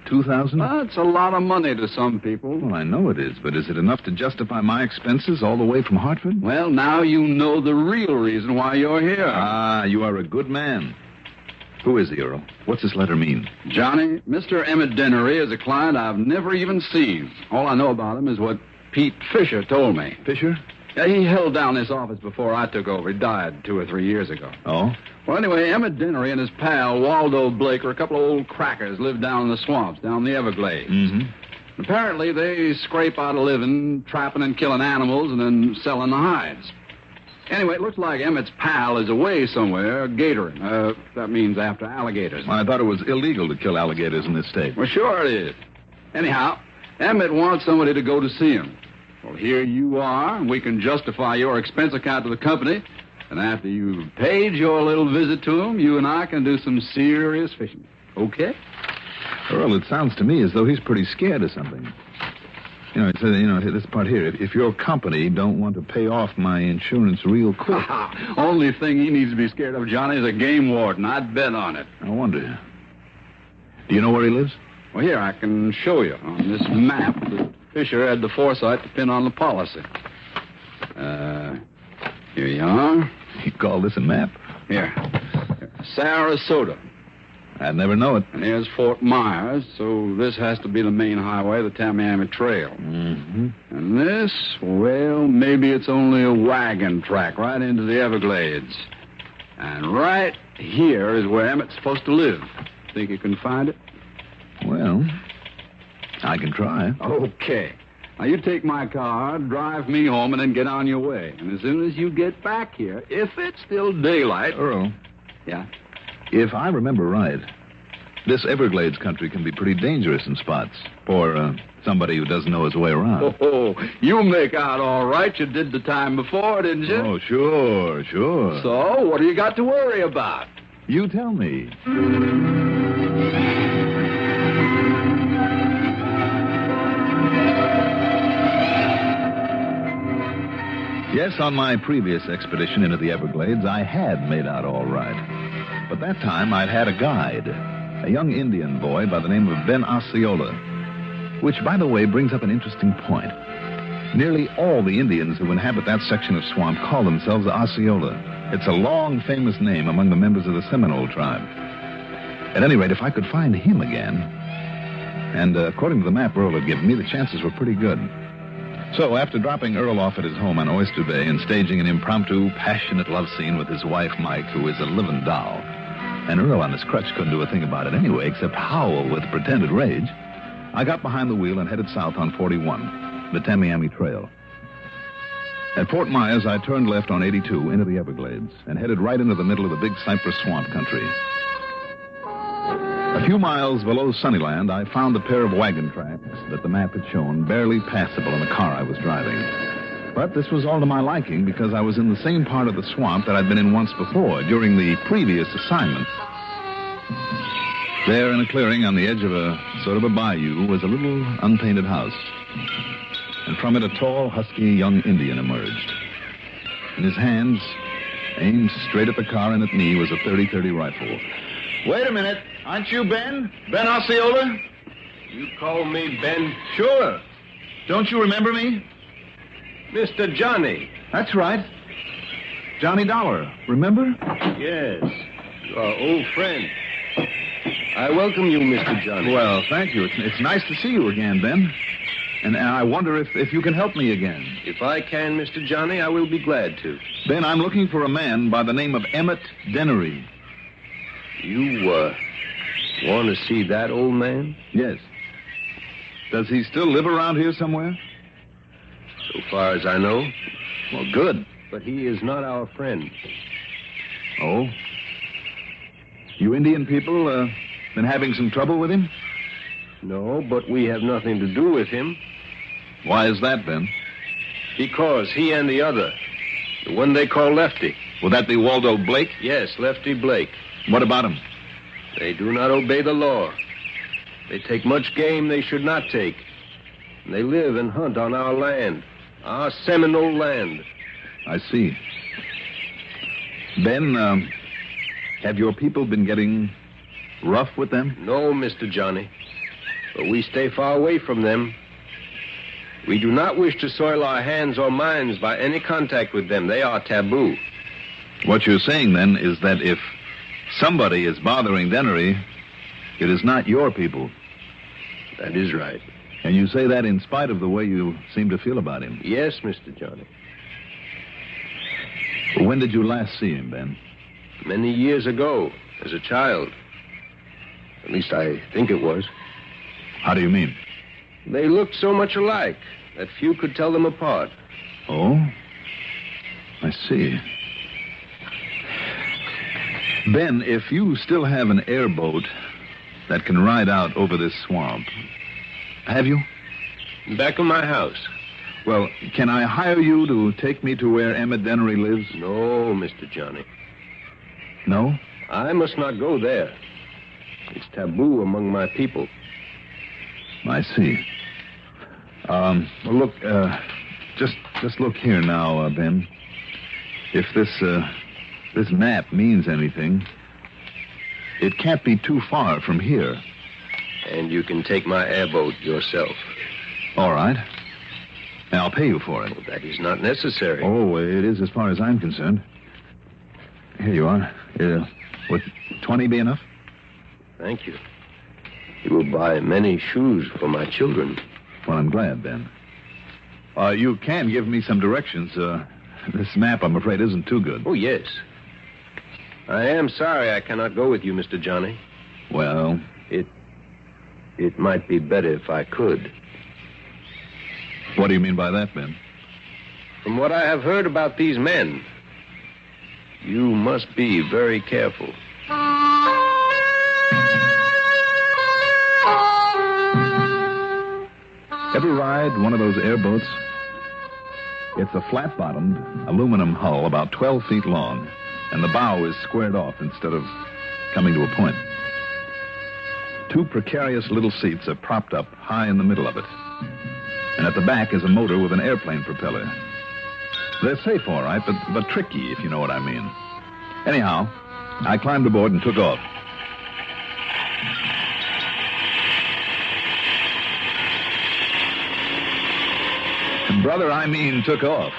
$2,000? That's a lot of money to some people. Well, I know it is, but is it enough to justify my expenses all the way from Hartford? Well, now you know the real reason why you're here. Ah, you are a good man. Who is he, Earl? What's this letter mean? Johnny, Mr. Emmett Dennery is a client I've never even seen. All I know about him is what Pete Fisher told me. Fisher? Yeah, he held down this office before I took over. He died 2 or 3 years ago. Oh? Well, anyway, Emmett Dennery and his pal, Waldo Blake, are a couple of old crackers, live down in the swamps, down the Everglades. Mm-hmm. Apparently, they scrape out a living, trapping and killing animals, and then selling the hides. Anyway, it looks like Emmett's pal is away somewhere, gatoring. That means after alligators. I thought it was illegal to kill alligators in this state. Well, sure it is. Anyhow, Emmett wants somebody to go to see him. Well, here you are, and we can justify your expense account to the company. And after you've paid your little visit to him, you and I can do some serious fishing. Okay? Earl, it sounds to me as though he's pretty scared of something. It says, this part here, if your company don't want to pay off my insurance real quick. Only thing he needs to be scared of, Johnny, is a game warden. I'd bet on it. I wonder. Do you know where he lives? Well, here, I can show you on this map that Fisher had the foresight to pin on the policy. Here you are. You call this a map? Here. Sarasota. I'd never know it. And here's Fort Myers, so this has to be the main highway, the Tamiami Trail. Mm-hmm. And this, well, maybe it's only a wagon track right into the Everglades. And right here is where Emmett's supposed to live. Think you can find it? Well, I can try. Okay. Now, you take my car, drive me home, and then get on your way. And as soon as you get back here, if it's still daylight... Earl. Yeah? If I remember right, this Everglades country can be pretty dangerous in spots for somebody who doesn't know his way around. Oh, you make out all right. You did the time before, didn't you? Oh, sure. So, what do you got to worry about? You tell me. Yes, on my previous expedition into the Everglades, I had made out all right. But that time, I'd had a guide, a young Indian boy by the name of Ben Osceola, which, by the way, brings up an interesting point. Nearly all the Indians who inhabit that section of swamp call themselves Osceola. It's a long, famous name among the members of the Seminole tribe. At any rate, if I could find him again, and according to the map Earl had given me, the chances were pretty good. So, after dropping Earl off at his home on Oyster Bay and staging an impromptu, passionate love scene with his wife, Mike, who is a living doll, and Earl on his crutch couldn't do a thing about it anyway except howl with pretended rage, I got behind the wheel and headed south on 41, the Tamiami Trail. At Fort Myers, I turned left on 82 into the Everglades and headed right into the middle of the big cypress swamp country. A few miles below Sunnyland, I found a pair of wagon tracks that the map had shown barely passable in the car I was driving. But this was all to my liking because I was in the same part of the swamp that I'd been in once before during the previous assignment. There in a clearing on the edge of a sort of a bayou was a little unpainted house. And from it a tall, husky young Indian emerged. In his hands, aimed straight at the car and at me, was a .30-30 rifle. Wait a minute. Aren't you Ben? Ben Osceola? You call me Ben? Sure. Don't you remember me? Mr. Johnny. That's right. Johnny Dollar. Remember? Yes. Our old friend. I welcome you, Mr. Johnny. Well, thank you. It's nice to see you again, Ben. And I wonder if you can help me again. If I can, Mr. Johnny, I will be glad to. Ben, I'm looking for a man by the name of Emmett Dennery. You, want to see that old man? Yes. Does he still live around here somewhere? So far as I know. Well, good. But he is not our friend. Oh? You Indian people, been having some trouble with him? No, but we have nothing to do with him. Why is that, Ben? Because he and the other, the one they call Lefty. Will that be Waldo Blake? Yes, Lefty Blake. What about him? They do not obey the law. They take much game they should not take. And they live and hunt on our land, our Seminole land. I see. Ben, have your people been getting rough with them? No, Mr. Johnny. But we stay far away from them. We do not wish to soil our hands or minds by any contact with them. They are taboo. What you're saying, then, is that if somebody is bothering Dennery, it is not your people. That is right. And you say that in spite of the way you seem to feel about him? Yes, Mr. Johnny. When did you last see him, Ben? Many years ago, as a child. At least I think it was. How do you mean? They looked so much alike that few could tell them apart. Oh? I see. Ben, if you still have an airboat that can ride out over this swamp, have you? Back of my house. Well, can I hire you to take me to where Emmett Dennery lives? No, Mr. Johnny. No? I must not go there. It's taboo among my people. I see. Well, look, just look here now, Ben. If this map means anything, it can't be too far from here. And you can take my airboat yourself. All right. And I'll pay you for it. Well, that is not necessary. Oh, it is as far as I'm concerned. Here you are. Would 20 be enough? Thank you. You will buy many shoes for my children. Well, I'm glad, Ben. You can give me some directions. This map, I'm afraid, isn't too good. Oh, yes. I am sorry I cannot go with you, Mr. Johnny. Well? It might be better if I could. What do you mean by that, Ben? From what I have heard about these men, you must be very careful. Ever ride one of those airboats? It's a flat-bottomed aluminum hull about 12 feet long, and the bow is squared off instead of coming to a point. Two precarious little seats are propped up high in the middle of it. And at the back is a motor with an airplane propeller. They're safe, all right, but tricky, if you know what I mean. Anyhow, I climbed aboard and took off. Brother, I mean took off.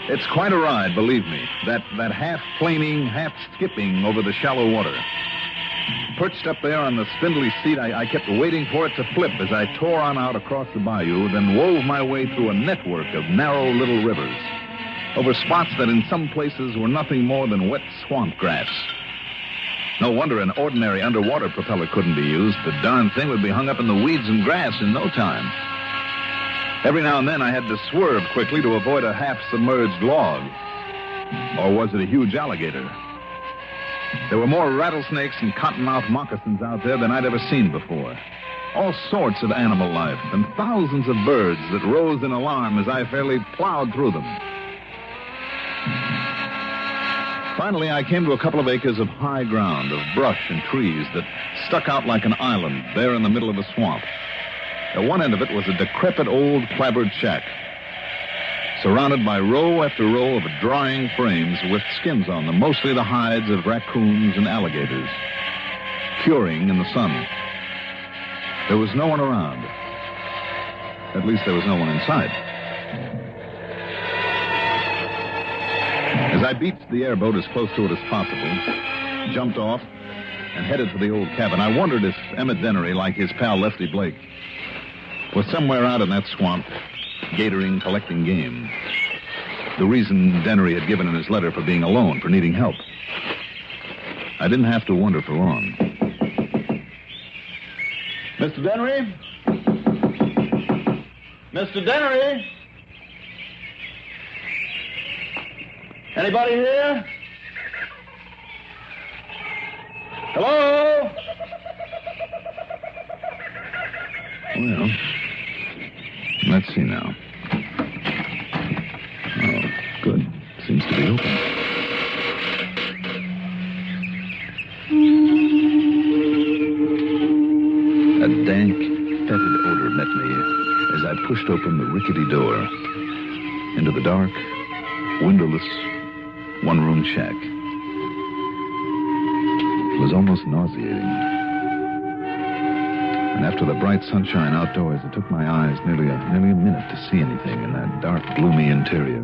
It's quite a ride, believe me. That half planing, half skipping over the shallow water. Perched up there on the spindly seat, I kept waiting for it to flip as I tore on out across the bayou, then wove my way through a network of narrow little rivers, over spots that in some places were nothing more than wet swamp grass. No wonder an ordinary underwater propeller couldn't be used. The darn thing would be hung up in the weeds and grass in no time. Every now and then I had to swerve quickly to avoid a half-submerged log. Or was it a huge alligator? There were more rattlesnakes and cottonmouth moccasins out there than I'd ever seen before. All sorts of animal life, and thousands of birds that rose in alarm as I fairly plowed through them. Finally, I came to a couple of acres of high ground, of brush and trees that stuck out like an island there in the middle of a swamp. At one end of it was a decrepit old clapboard shack, surrounded by row after row of drying frames with skins on them, mostly the hides of raccoons and alligators, curing in the sun. There was no one around. At least there was no one inside. As I beached the airboat as close to it as possible, jumped off, and headed for the old cabin, I wondered if Emmett Dennery, like his pal Lefty Blake, was somewhere out in that swamp, gatoring, collecting game. The reason Dennery had given in his letter for being alone, for needing help. I didn't have to wonder for long. Mr. Dennery? Mr. Dennery? Anybody here? Hello? Well, let's see now. Oh, good. Seems to be open. A dank, fetid odor met me as I pushed open the rickety door into the dark, windowless, one-room shack. It was almost nauseating. And after the bright sunshine outdoors, it took my eyes nearly a minute to see anything in that dark, gloomy interior.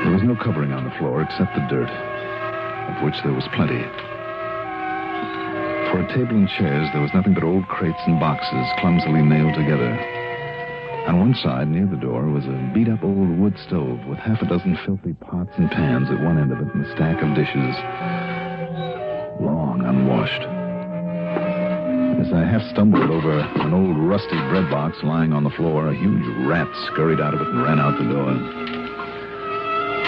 There was no covering on the floor except the dirt, of which there was plenty. For a table and chairs, there was nothing but old crates and boxes clumsily nailed together. On one side, near the door, was a beat-up old wood stove with half a dozen filthy pots and pans at one end of it and a stack of dishes, long unwashed. As I half stumbled over an old rusty bread box lying on the floor, a huge rat scurried out of it and ran out the door.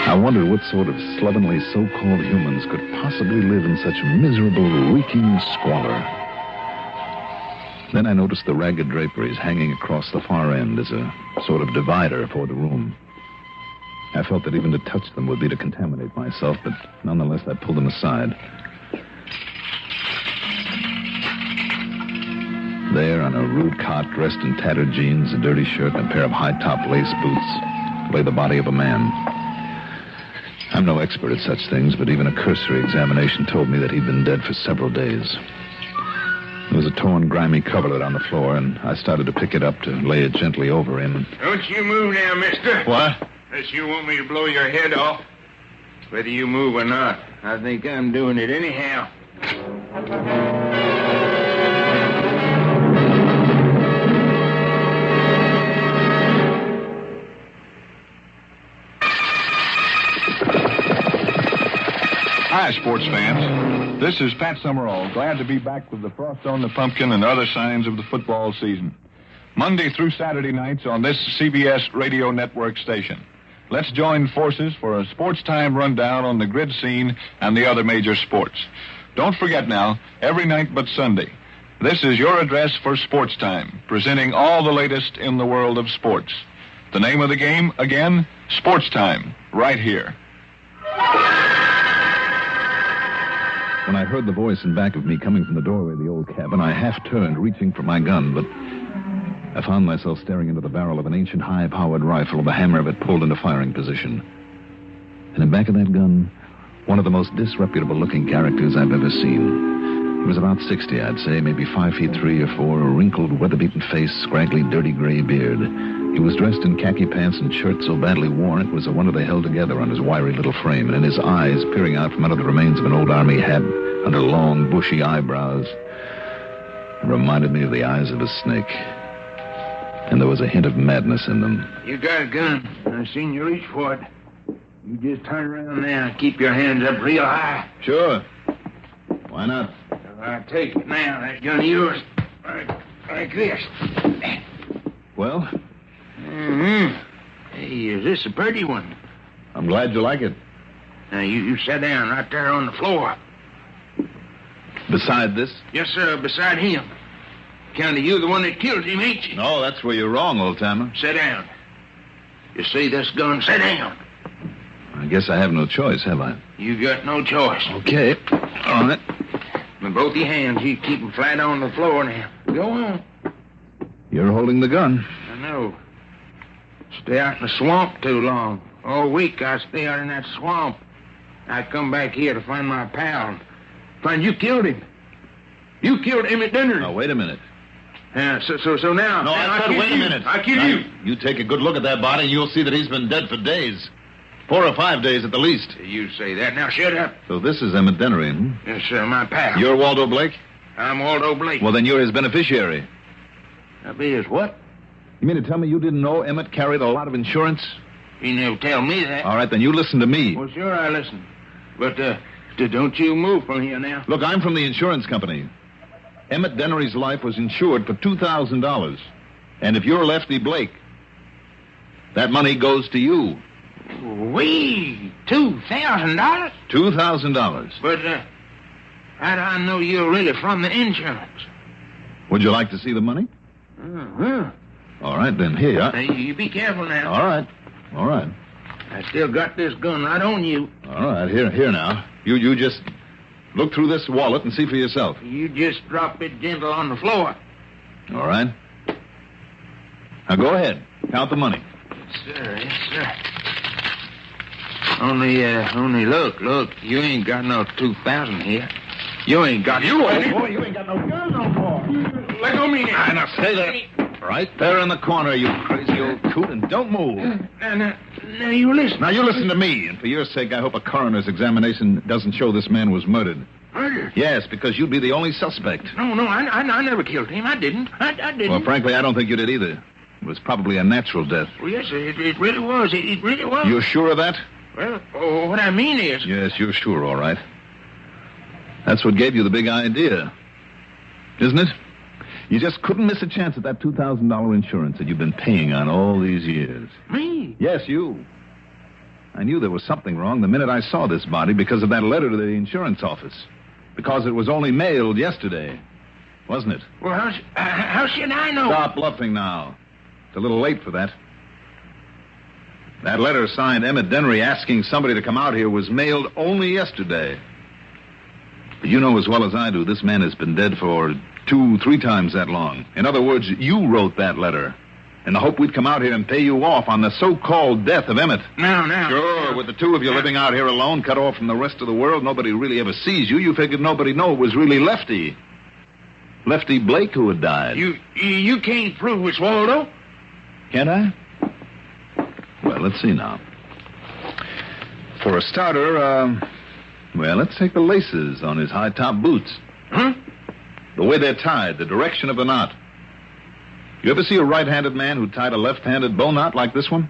I wondered what sort of slovenly so-called humans could possibly live in such miserable, reeking squalor. Then I noticed the ragged draperies hanging across the far end as a sort of divider for the room. I felt that even to touch them would be to contaminate myself, but nonetheless I pulled them aside. There, on a rude cot, dressed in tattered jeans, a dirty shirt, and a pair of high-top lace boots, lay the body of a man. I'm no expert at such things, but even a cursory examination told me that he'd been dead for several days. There was a torn, grimy coverlet on the floor, and I started to pick it up to lay it gently over him. Don't you move now, mister. What? Unless you want me to blow your head off. Whether you move or not, I think I'm doing it anyhow. Hi, sports fans. This is Pat Summerall, glad to be back with the Frost on the Pumpkin and other signs of the football season. Monday through Saturday nights on this CBS radio network station. Let's join forces for a sports time rundown on the grid scene and the other major sports. Don't forget now, every night but Sunday, this is your address for sports time, presenting all the latest in the world of sports. The name of the game, again, Sports Time, right here. When I heard the voice in back of me coming from the doorway of the old cabin, I half turned, reaching for my gun, but I found myself staring into the barrel of an ancient high-powered rifle with the hammer of it pulled into firing position. And in back of that gun, one of the most disreputable-looking characters I've ever seen. He was about 60, I'd say, maybe 5 feet 3 or 4, a wrinkled, weather-beaten face, scraggly, dirty gray beard. He was dressed in khaki pants and shirt so badly worn it was a wonder they held together on his wiry little frame, and in his eyes, peering out from under the remains of an old army hat, under long, bushy eyebrows, reminded me of the eyes of a snake. And there was a hint of madness in them. You got a gun. I seen you reach for it. You just turn around now and keep your hands up real high. Sure. Why not? I'll take it now. That gun of yours. Like this. Well? Mm-hmm. Hey, is this a pretty one? I'm glad you like it. Now, you sit down right there on the floor. Beside this? Yes, sir, beside him. County, you the one that killed him, ain't you? No, that's where you're wrong, old-timer. Sit down. You see this gun? Sit down. I guess I have no choice, have I? You got no choice. Okay. All right. With both your hands, you keep them flat on the floor now. Go on. You're holding the gun. I know. Stay out in the swamp too long. All week I stay out in that swamp. I come back here to find my pal. Find you killed him. You killed him at dinner. Now, wait a minute. So now... No, I said wait a minute. I killed you. You take a good look at that body, and you'll see that he's been dead for days. 4 or 5 days at the least. You say that. Now, shut up. So this is Emmett Dennery, Yes, sir, my pal. You're Waldo Blake? I'm Waldo Blake. Well, then you're his beneficiary. I'll be his what? You mean to tell me you didn't know Emmett carried a lot of insurance? He never tell me that. All right, then you listen to me. Well, sure, I listen. But, don't you move from here now. Look, I'm from the insurance company. Emmett Dennery's life was insured for $2,000. And if you're Lefty Blake, that money goes to you. Wee! $2,000? $2,000. But, how do I know you're really from the insurance? Would you like to see the money? Uh-huh. All right, then, here you are. Now, you be careful now. All right. All right. I still got this gun right on you. All right, here now. You just look through this wallet and see for yourself. You just drop it gentle on the floor. All right. Now, go ahead. Count the money. Yes, sir. Only look. You ain't got no 2,000 here. You ain't got... Boy, you ain't got no gun no more. Let go of me now. Now, stay there. Right there in the corner, you crazy old coot, and don't move. Now, you listen. Now, you listen to me, and for your sake, I hope a coroner's examination doesn't show this man was murdered. Murdered? Yes, because you'd be the only suspect. No, I never killed him. I didn't. I didn't. Well, frankly, I don't think you did either. It was probably a natural death. Well, yes, it really was. It really was. You're sure of that? Well, what I mean is... Yes, you're sure, all right. That's what gave you the big idea, isn't it? You just couldn't miss a chance at that $2,000 insurance that you've been paying on all these years. Me? Yes, you. I knew there was something wrong the minute I saw this body because of that letter to the insurance office. Because it was only mailed yesterday. Wasn't it? Well, how should I know? Stop bluffing now. It's a little late for that. That letter signed Emmett Dennery asking somebody to come out here was mailed only yesterday. But you know as well as I do, this man has been dead for 2-3 times that long. In other words, you wrote that letter in the hope we'd come out here and pay you off on the so-called death of Emmett. Now. Sure, with the two of you living out here alone, cut off from the rest of the world, nobody really ever sees you. You figured nobody'd know it was really Lefty. Lefty Blake who had died. You can't prove it's Waldo? Can't I? Well, let's see now. For a starter, well, let's take the laces on his high-top boots. Huh? The way they're tied, the direction of the knot. You ever see a right-handed man who tied a left-handed bow knot like this one?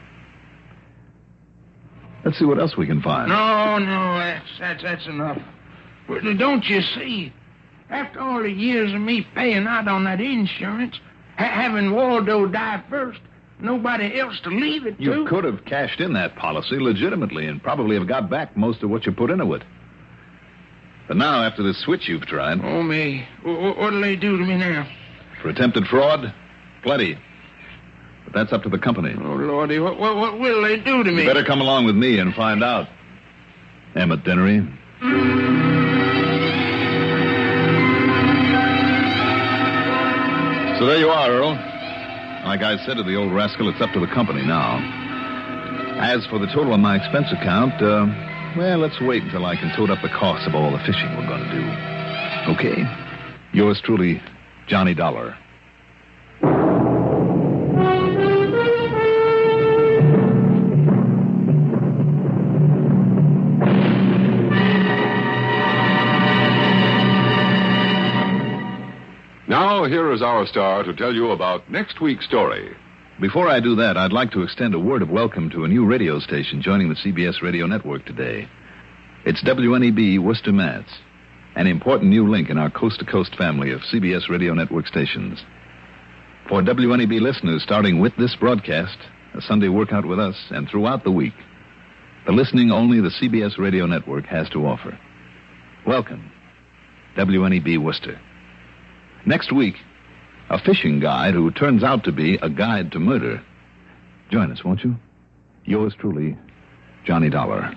Let's see what else we can find. No, that's enough. But don't you see? After all the years of me paying out on that insurance, having Waldo die first, nobody else to leave it to. You could have cashed in that policy legitimately and probably have got back most of what you put into it. But now, after this switch you've tried... Oh, me. What'll they do to me now? For attempted fraud? Plenty. But that's up to the company. Oh, Lordy, what will they do to me? You better come along with me and find out. Emmett Dennery. So there you are, Earl. Like I said to the old rascal, it's up to the company now. As for the total on my expense account, well, let's wait until I can tote up the costs of all the fishing we're going to do. Okay? Yours truly, Johnny Dollar. Now, here is our star to tell you about next week's story. Before I do that, I'd like to extend a word of welcome to a new radio station joining the CBS radio network today. It's WNEB Worcester, Mass., an important new link in our coast-to-coast family of CBS radio network stations. For WNEB listeners starting with this broadcast, a Sunday workout with us, and throughout the week, the listening only the CBS radio network has to offer. Welcome, WNEB Worcester. Next week, a fishing guide who turns out to be a guide to murder. Join us, won't you? Yours truly, Johnny Dollar.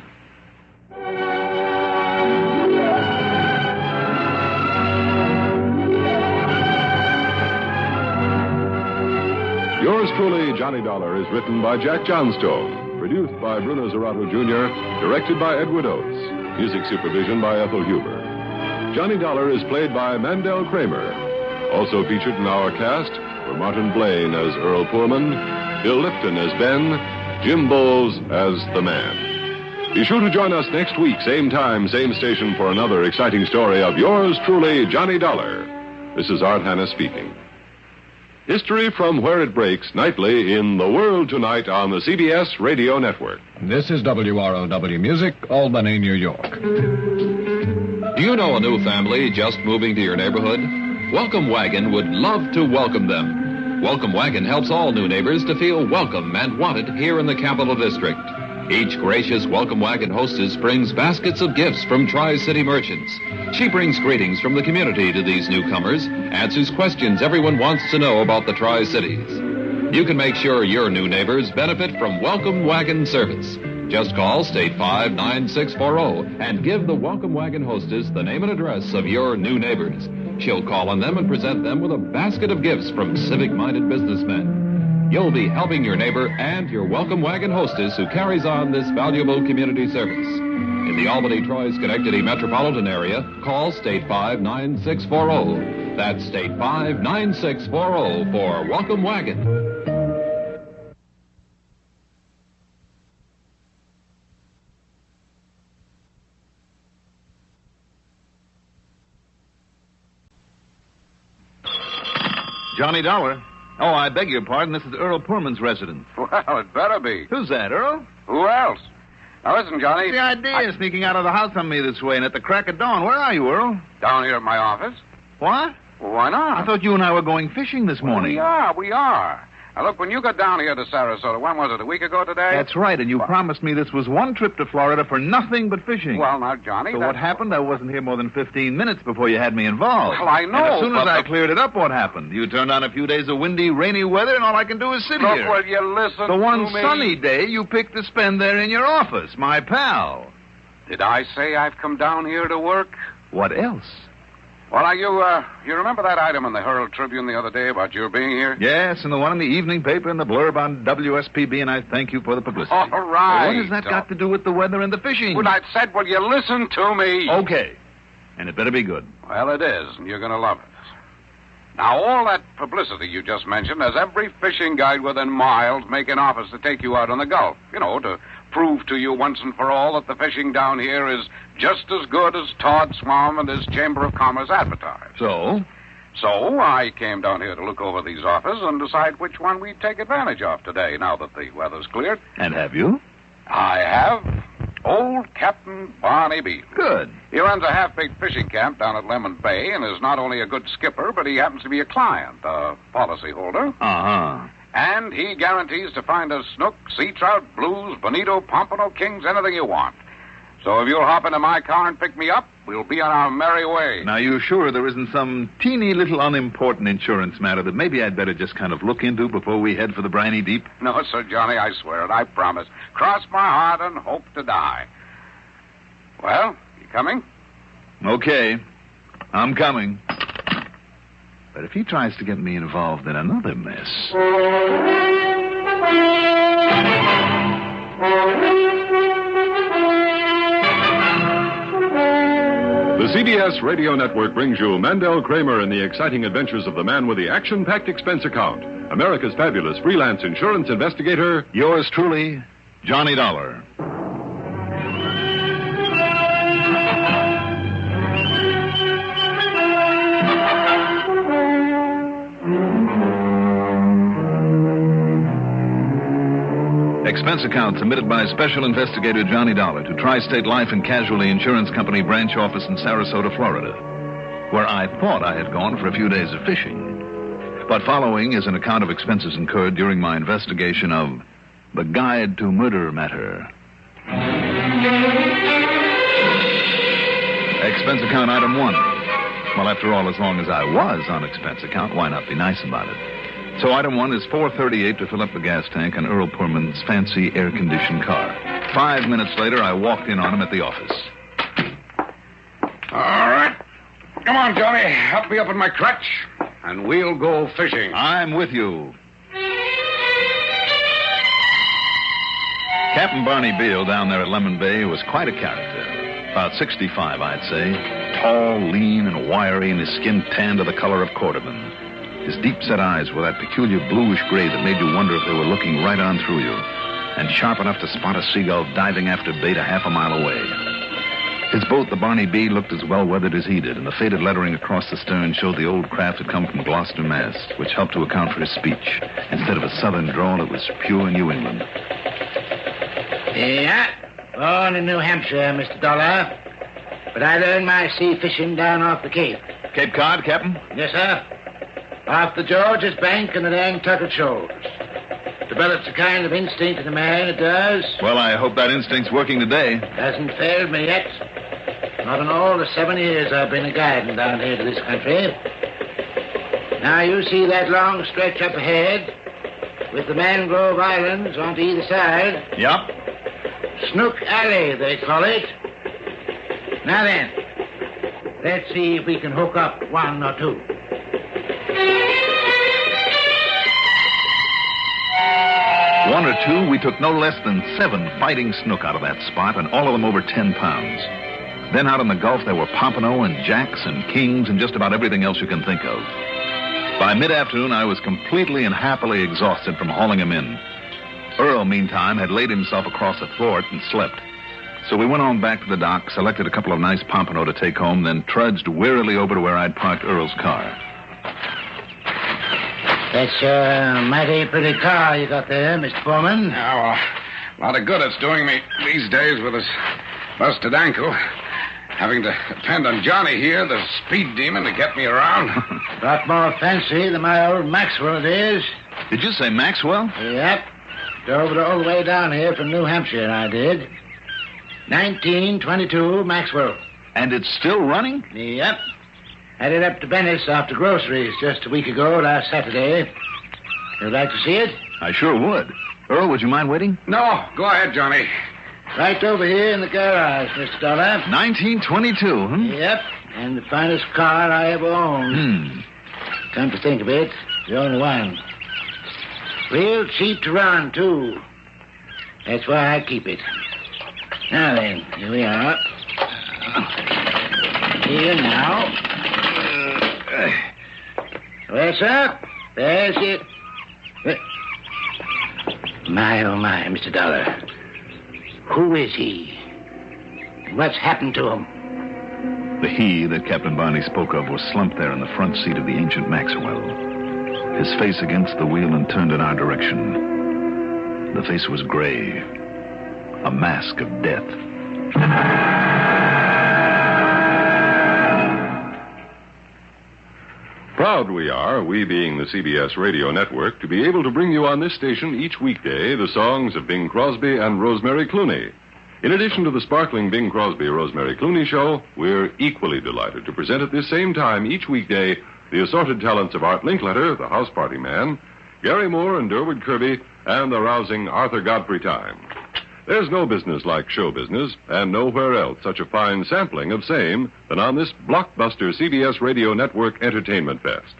Yours truly, Johnny Dollar, is written by Jack Johnstone, produced by Bruno Zerato Jr., directed by Edward Oates, music supervision by Ethel Huber. Johnny Dollar is played by Mandel Kramer. Also featured in our cast were Martin Blaine as Earl Poorman, Bill Lipton as Ben, Jim Bowles as the Man. Be sure to join us next week, same time, same station, for another exciting story of yours truly, Johnny Dollar. This is Art Hanna speaking. History from where it breaks nightly in The World Tonight on the CBS Radio Network. This is WROW Music, Albany, New York. Do you know a new family just moving to your neighborhood? Welcome Wagon would love to welcome them. Welcome Wagon helps all new neighbors to feel welcome and wanted here in the Capital District. Each gracious Welcome Wagon hostess brings baskets of gifts from Tri-City merchants. She brings greetings from the community to these newcomers, answers questions everyone wants to know about the Tri-Cities. You can make sure your new neighbors benefit from Welcome Wagon service. Just call State 59640 and give the Welcome Wagon hostess the name and address of your new neighbors. She'll call on them and present them with a basket of gifts from civic-minded businessmen. You'll be helping your neighbor and your Welcome Wagon hostess who carries on this valuable community service. In the Albany, Troy, Schenectady metropolitan area, call State 59640. That's State 59640 for Welcome Wagon. Johnny Dollar. Oh, I beg your pardon. This is Earl Poorman's residence. Well, it better be. Who's that, Earl? Who else? Now, listen, Johnny. The idea of sneaking out of the house on me this way and at the crack of dawn. Where are you, Earl? Down here at my office. What? Well, why not? I thought you and I were going fishing this morning. We are. Now, look, when you got down here to Sarasota, when was it, a week ago today? That's right, and you promised me this was one trip to Florida for nothing but fishing. Well, now, Johnny, So what happened? I wasn't here more than 15 minutes before you had me involved. Well, I know, And as soon as but I cleared it up, what happened? You turned on a few days of windy, rainy weather, and all I can do is sit Look, here. will you listen The one to me? sunny day you picked to spend there in your office, my pal. Did I say I've come down here to work? What else? Well, now, you remember that item in the Herald Tribune the other day about your being here? Yes, and the one in the evening paper and the blurb on WSPB, and I thank you for the publicity. All right. But what has that got to do with the weather and the fishing? Well, I said, will you listen to me? Okay. And it better be good. Well, it is, and you're going to love it. Now, all that publicity you just mentioned has every fishing guide within miles making offers to take you out on the Gulf. You know, to prove to you once and for all that the fishing down here is just as good as Todd Swam and his Chamber of Commerce advertise. So? So I came down here to look over these offers and decide which one we'd take advantage of today, now that the weather's cleared. And have you? I have. Old Captain Barney Beale. Good. He runs a half-baked fishing camp down at Lemon Bay and is not only a good skipper, but he happens to be a client, a policyholder. Uh-huh. And he guarantees to find us snook, sea trout, blues, bonito, pompano, kings, anything you want. So if you'll hop into my car and pick me up, we'll be on our merry way. Now, you sure there isn't some teeny little unimportant insurance matter that maybe I'd better just kind of look into before we head for the briny deep? No, sir, Johnny, I swear it. I promise. Cross my heart and hope to die. Well, you coming? Okay. I'm coming. But if he tries to get me involved in another mess... The CBS Radio Network brings you Mandel Kramer and the exciting adventures of the man with the action-packed expense account, America's fabulous freelance insurance investigator. Yours truly, Johnny Dollar. Expense account submitted by Special Investigator Johnny Dollar to Tri-State Life and Casualty Insurance Company branch office in Sarasota, Florida, where I thought I had gone for a few days of fishing. But following is an account of expenses incurred during my investigation of the Guide to Murder matter. Expense account item 1. Well, after all, as long as I was on expense account, why not be nice about it? So item 1 is $4.38 to fill up the gas tank on Earl Pullman's fancy air-conditioned car. 5 minutes later, I walked in on him at the office. All right. Come on, Johnny. Help me up in my crutch, and we'll go fishing. I'm with you. Captain Barney Beale down there at Lemon Bay was quite a character. About 65, I'd say. Tall, lean, and wiry, and his skin tanned to the color of cordovan. His deep-set eyes were that peculiar bluish gray that made you wonder if they were looking right on through you, and sharp enough to spot a seagull diving after bait a half a mile away. His boat, the Barney B, looked as well-weathered as he did, and the faded lettering across the stern showed the old craft had come from Gloucester, Mass., which helped to account for his speech. Instead of a southern drawl, it was pure New England. Yeah, born in New Hampshire, Mr. Dollar. But I learned my sea fishing down off the Cape. Cape Cod, Captain? Yes, sir. Off the George's Bank and the Nantucket Shoals. Develops a kind of instinct in a man, it does. Well, I hope that instinct's working today. Hasn't failed me yet. Not in all the 7 years I've been a guiding down here to this country. Now, you see that long stretch up ahead with the mangrove islands on to either side? Yep. Snook Alley, they call it. Now then, let's see if we can hook up one or two. One or two, we took no less than 7 fighting snook out of that spot, and all of them over 10 pounds. Then out in the Gulf, there were pompano and jacks and kings and just about everything else you can think of. By mid-afternoon, I was completely and happily exhausted from hauling him in. Earl, meantime, had laid himself across a thwart and slept. So we went on back to the dock, selected a couple of nice pompano to take home, then trudged wearily over to where I'd parked Earl's car. That's a mighty pretty car you got there, Mr. Foreman. Yeah, well, a lot of good it's doing me these days with this busted ankle. Having to depend on Johnny here, the speed demon, to get me around. A lot more fancy than my old Maxwell it is. Did you say Maxwell? Yep. Drove it all the way down here from New Hampshire, I did. 1922 Maxwell. And it's still running? Yep. Had it up to Venice after groceries just a week ago, last Saturday. You'd like to see it? I sure would. Earl, would you mind waiting? No, go ahead, Johnny. Right over here in the garage, Mr. Dollar. 1922, huh? Yep. And the finest car I ever owned. Come to think of it, the only one. Real cheap to run, too. That's why I keep it. Now then, here we are. Here now. Well, sir, there's it. My, oh my, Mr. Dollar. Who is he? What's happened to him? The he that Captain Barney spoke of was slumped there in the front seat of the ancient Maxwell, his face against the wheel and turned in our direction. The face was gray, a mask of death. Proud we are, we being the CBS radio network, to be able to bring you on this station each weekday the songs of Bing Crosby and Rosemary Clooney. In addition to the sparkling Bing Crosby-Rosemary Clooney show, we're equally delighted to present at this same time each weekday the assorted talents of Art Linkletter, the house party man, Gary Moore and Durwood Kirby, and the rousing Arthur Godfrey Time. There's no business like show business, and nowhere else such a fine sampling of same than on this blockbuster CBS Radio Network Entertainment Fest.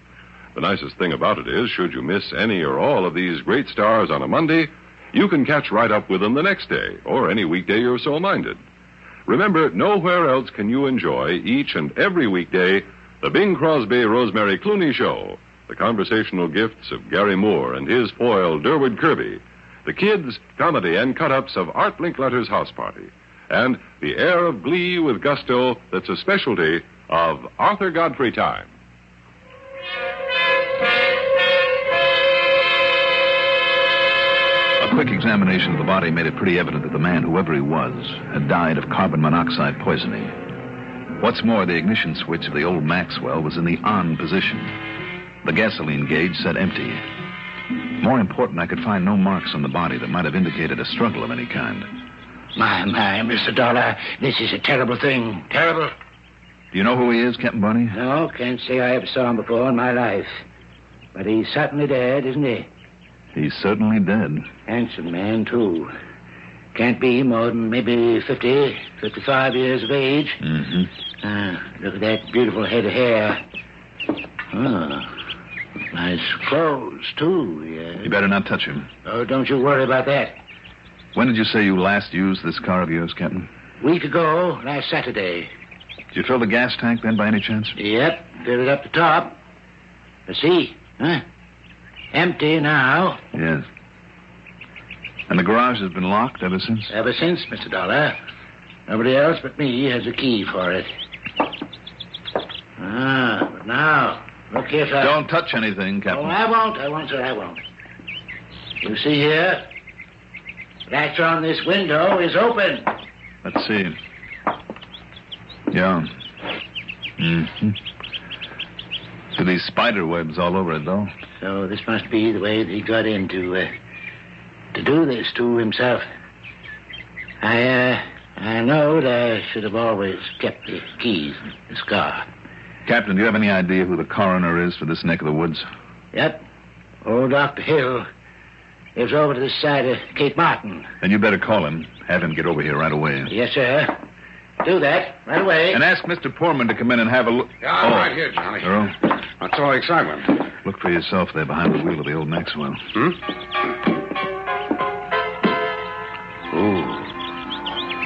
The nicest thing about it is, should you miss any or all of these great stars on a Monday, you can catch right up with them the next day, or any weekday you're so minded. Remember, nowhere else can you enjoy each and every weekday the Bing Crosby-Rosemary Clooney Show, the conversational gifts of Gary Moore and his foil, Durwood Kirby, the kids, comedy, and cut-ups of Art Linkletter's house party, and the air of glee with gusto that's a specialty of Arthur Godfrey Time. A quick examination of the body made it pretty evident that the man, whoever he was, had died of carbon monoxide poisoning. What's more, the ignition switch of the old Maxwell was in the on position. The gasoline gauge said empty. More important, I could find no marks on the body that might have indicated a struggle of any kind. My, Mr. Dollar, this is a terrible thing. Terrible. Do you know who he is, Captain Barney? No, can't say I ever saw him before in my life. But he's certainly dead, isn't he? He's certainly dead. Handsome man, too. Can't be more than maybe 50, 55 years of age. Mm-hmm. Look at that beautiful head of hair. Nice clothes, too, yeah. You better not touch him. Oh, don't you worry about that. When did you say you last used this car of yours, Captain? Week ago, last Saturday. Did you fill the gas tank then, by any chance? Yep, filled it up the top. See, huh? Empty now. Yes. And the garage has been locked ever since? Ever since, Mr. Dollar. Nobody else but me has a key for it. But now, look here, sir. Don't touch anything, Captain. Oh, I won't, sir, I won't. You see here, latch on this window is open. Let's see. Yeah. Mm-hmm. To these spider webs all over it, though. So this must be the way that he got in to do this to himself. I know that I should have always kept the keys in this car. Captain, do you have any idea who the coroner is for this neck of the woods? Yep. Old Dr. Hill lives over to this side of Cape Martin. Then you better call him. Have him get over here right away. Yes, sir. Do that right away. And ask Mr. Poorman to come in and have a look. Yeah, I'm right here, Johnny. Earl? What's all the excitement? Look for yourself there behind the wheel of the old Maxwell. Ooh.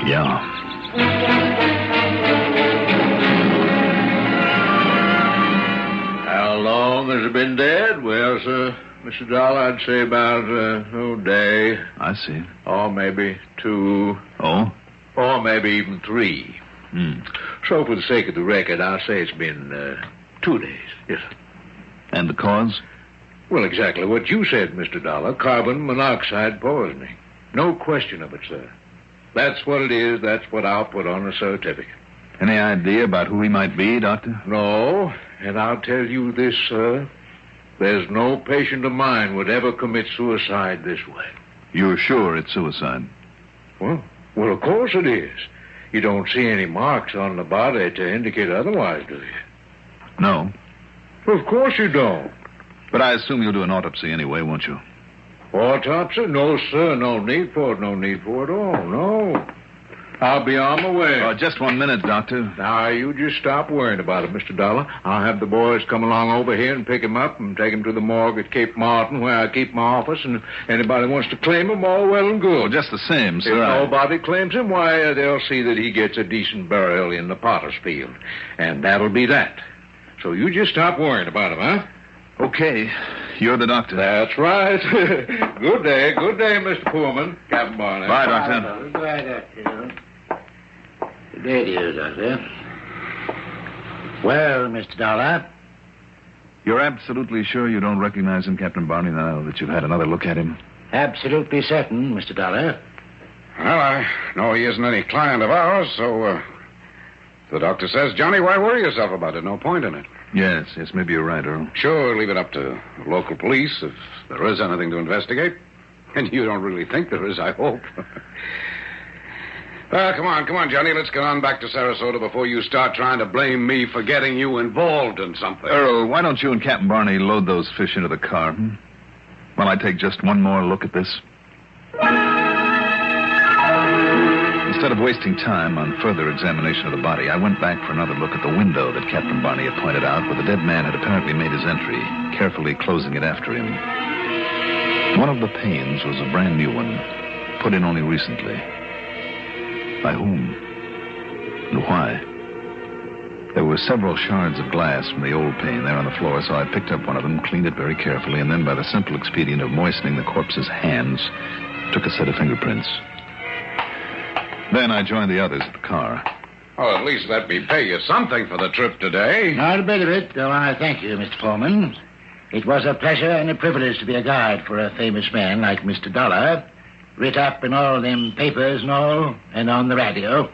Yeah. How long has it been dead? Well, sir, Mr. Dollar, I'd say about a day. I see. Or maybe 2. Oh? Or maybe even 3. So for the sake of the record, I'll say it's been 2 days. Yes, sir. And the cause? Well, exactly what you said, Mr. Dollar. Carbon monoxide poisoning. No question of it, sir. That's what it is. That's what I'll put on the certificate. Any idea about who he might be, Doctor? No, and I'll tell you this, sir. There's no patient of mine would ever commit suicide this way. You're sure it's suicide? Well, of course it is. You don't see any marks on the body to indicate otherwise, do you? No. Well, of course you don't. But I assume you'll do an autopsy anyway, won't you? Autopsy? No, sir. No need for it. No need for it at all. No. I'll be on my way. Oh, just 1 minute, Doctor. Now, you just stop worrying about it, Mr. Dollar. I'll have the boys come along over here and pick him up and take him to the morgue at Cape Martin, where I keep my office, and if anybody wants to claim him, all well and good. Well, just the same, sir. If nobody claims him, why, they'll see that he gets a decent burial in the potter's field. And that'll be that. So you just stop worrying about him, huh? Okay. You're the doctor. That's right. Good day, Mr. Poorman. Captain Barney. Bye, Doctor. Goodbye, Doctor. Good day to you, Doctor. Well, Mr. Dollar. You're absolutely sure you don't recognize him, Captain Barney, now that you've had another look at him? Absolutely certain, Mr. Dollar. Well, I know he isn't any client of ours, so the doctor says, Johnny, why worry yourself about it? No point in it. Yes, maybe you're right, Earl. Sure, leave it up to local police if there is anything to investigate. And you don't really think there is, I hope. Well, come on, Johnny. Let's get on back to Sarasota before you start trying to blame me for getting you involved in something. Earl, why don't you and Captain Barney load those fish into the car, while I take just one more look at this? Instead of wasting time on further examination of the body, I went back for another look at the window that Captain Barney had pointed out, where the dead man had apparently made his entry, carefully closing it after him. One of the panes was a brand new one, put in only recently. By whom? And why? There were several shards of glass from the old pane there on the floor, so I picked up one of them, cleaned it very carefully, and then, by the simple expedient of moistening the corpse's hands, took a set of fingerprints. Then I joined the others at the car. Oh, at least let me pay you something for the trip today. Not a bit of it, though I thank you, Mr. Foreman. It was a pleasure and a privilege to be a guide for a famous man like Mr. Dollar. Writ up in all them papers and all, and on the radio.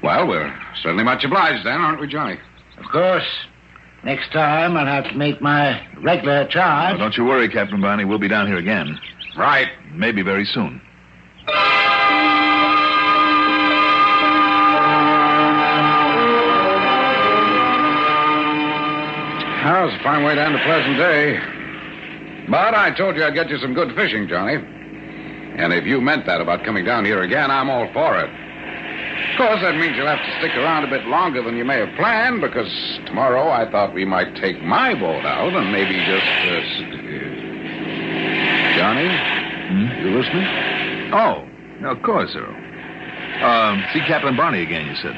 Well, we're certainly much obliged then, aren't we, Johnny? Of course. Next time I'll have to make my regular charge. Don't you worry, Captain Barney. We'll be down here again. Right. Maybe very soon. Well, it's a fine way to end a pleasant day. But I told you I'd get you some good fishing, Johnny. And if you meant that about coming down here again, I'm all for it. Of course, that means you'll have to stick around a bit longer than you may have planned, because tomorrow I thought we might take my boat out and maybe just... Johnny? You listening? Oh, of course, Earl. See Captain Barney again, you said.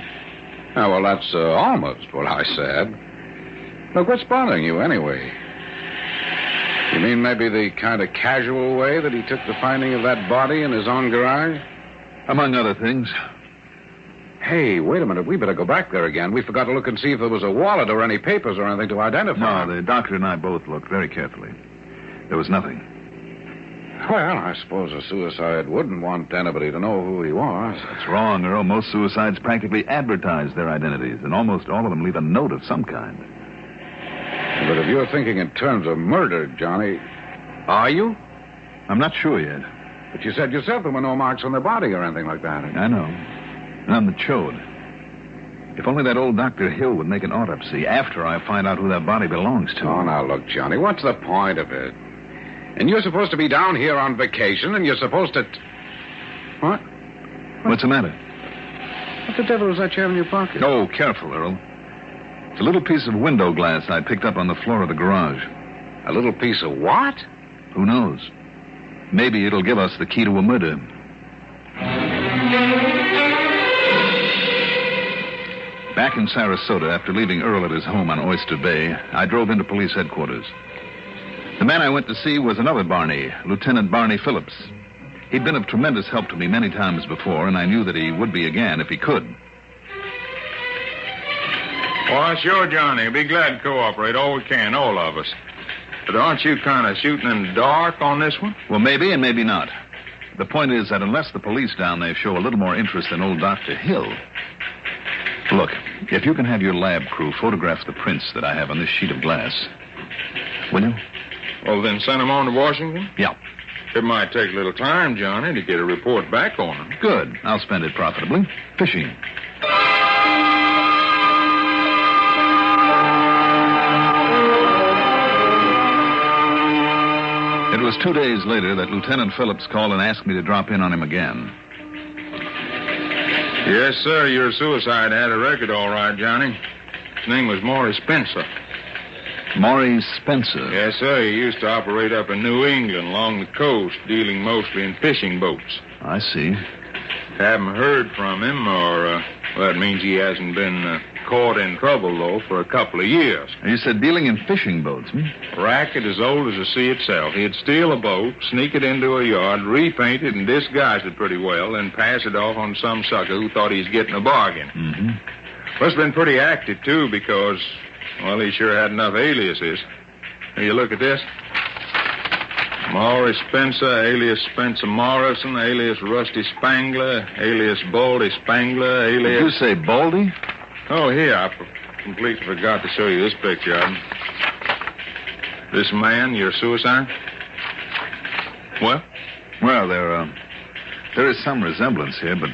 Oh, well, that's almost what I said. Look, what's bothering you anyway? You mean maybe the kind of casual way that he took the finding of that body in his own garage? Among other things. Hey, wait a minute. We better go back there again. We forgot to look and see if there was a wallet or any papers or anything to identify. No, the doctor and I both looked very carefully. There was nothing. Well, I suppose a suicide wouldn't want anybody to know who he was. That's wrong, Earl. Most suicides practically advertise their identities, and almost all of them leave a note of some kind. But if you're thinking in terms of murder, Johnny... Are you? I'm not sure yet. But you said yourself there were no marks on the body or anything like that. I know. None that showed. If only that old Dr. Hill would make an autopsy after I find out who that body belongs to. Oh, now, look, Johnny, what's the point of it? And you're supposed to be down here on vacation, and you're supposed to... What? What's the matter? What the devil is that you have in your pocket? Oh, careful, Earl. It's a little piece of window glass I picked up on the floor of the garage. A little piece of what? Who knows? Maybe it'll give us the key to a murder. Back in Sarasota, after leaving Earl at his home on Oyster Bay, I drove into police headquarters. The man I went to see was another Barney, Lieutenant Barney Phillips. He'd been of tremendous help to me many times before, and I knew that he would be again if he could. Why, sure, Johnny. Be glad to cooperate. All we can, all of us. But aren't you kind of shooting in the dark on this one? Well, maybe and maybe not. The point is that unless the police down there show a little more interest in old Dr. Hill... Look, if you can have your lab crew photograph the prints that I have on this sheet of glass, will you? Well, then send them on to Washington? Yeah. It might take a little time, Johnny, to get a report back on them. Good. I'll spend it profitably. Fishing. It was 2 days later that Lieutenant Phillips called and asked me to drop in on him again. Yes, sir, your suicide had a record all right, Johnny. His name was Maury Spencer. Maury Spencer? Yes, sir. He used to operate up in New England along the coast, dealing mostly in fishing boats. I see. Haven't heard from him, or, well, that means he hasn't been caught in trouble, though, for a couple of years. You said dealing in fishing boats, Racket as old as the sea itself. He'd steal a boat, sneak it into a yard, repaint it, and disguise it pretty well, then pass it off on some sucker who thought he was getting a bargain. Mm-hmm. Must have been pretty active, too, because, well, he sure had enough aliases. Here, you look at this. Maury Spencer, alias Spencer Morrison, alias Rusty Spangler, alias Baldy Spangler, alias... Did you say Baldy? Oh, here, I completely forgot to show you this picture of him. This man, your suicide? What? Well, there is some resemblance here, but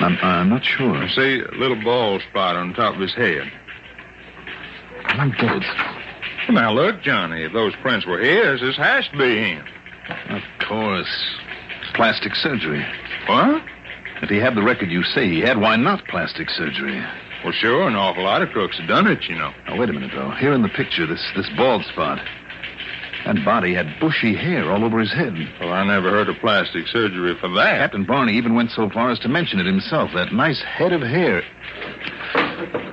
I'm not sure. See, a little bald spot on top of his head. I don't get it. Well, now, look, Johnny, if those prints were his, this has to be him. Of course. Plastic surgery. What? If he had the record you say he had, why not plastic surgery? Well, sure, an awful lot of crooks have done it, you know. Now, wait a minute, though. Here in the picture, this bald spot. That body had bushy hair all over his head. Well, I never heard of plastic surgery for that. Captain Barney even went so far as to mention it himself, that nice head of hair.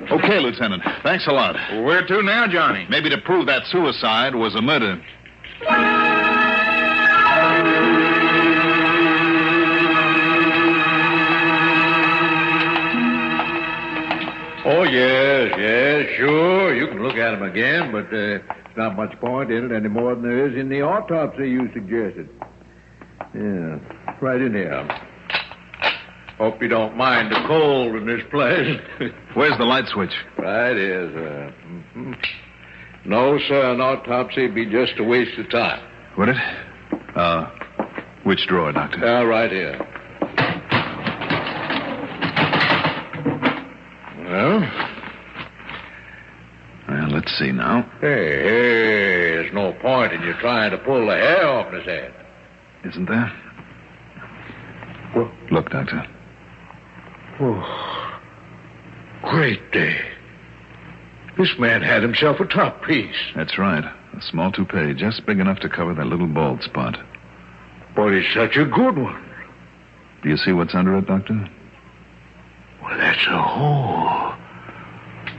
Okay, Lieutenant. Thanks a lot. Well, where to now, Johnny? Maybe to prove that suicide was a murder. Oh, yes, sure. You can look at him again, but there's not much point in it any more than there is in the autopsy you suggested. Yeah, right in here. Hope you don't mind the cold in this place. Where's the light switch? Right here, sir. No, sir, an autopsy would be just a waste of time. Would it? Which drawer, Doctor? Right here. Well, let's see now. Hey, there's no point in you trying to pull the hair off his head. Isn't there? Well, look, Doctor. Oh, great day. This man had himself a top piece. That's right. A small toupee, just big enough to cover that little bald spot. But it's such a good one. Do you see what's under it, Doctor? Well, that's a hole.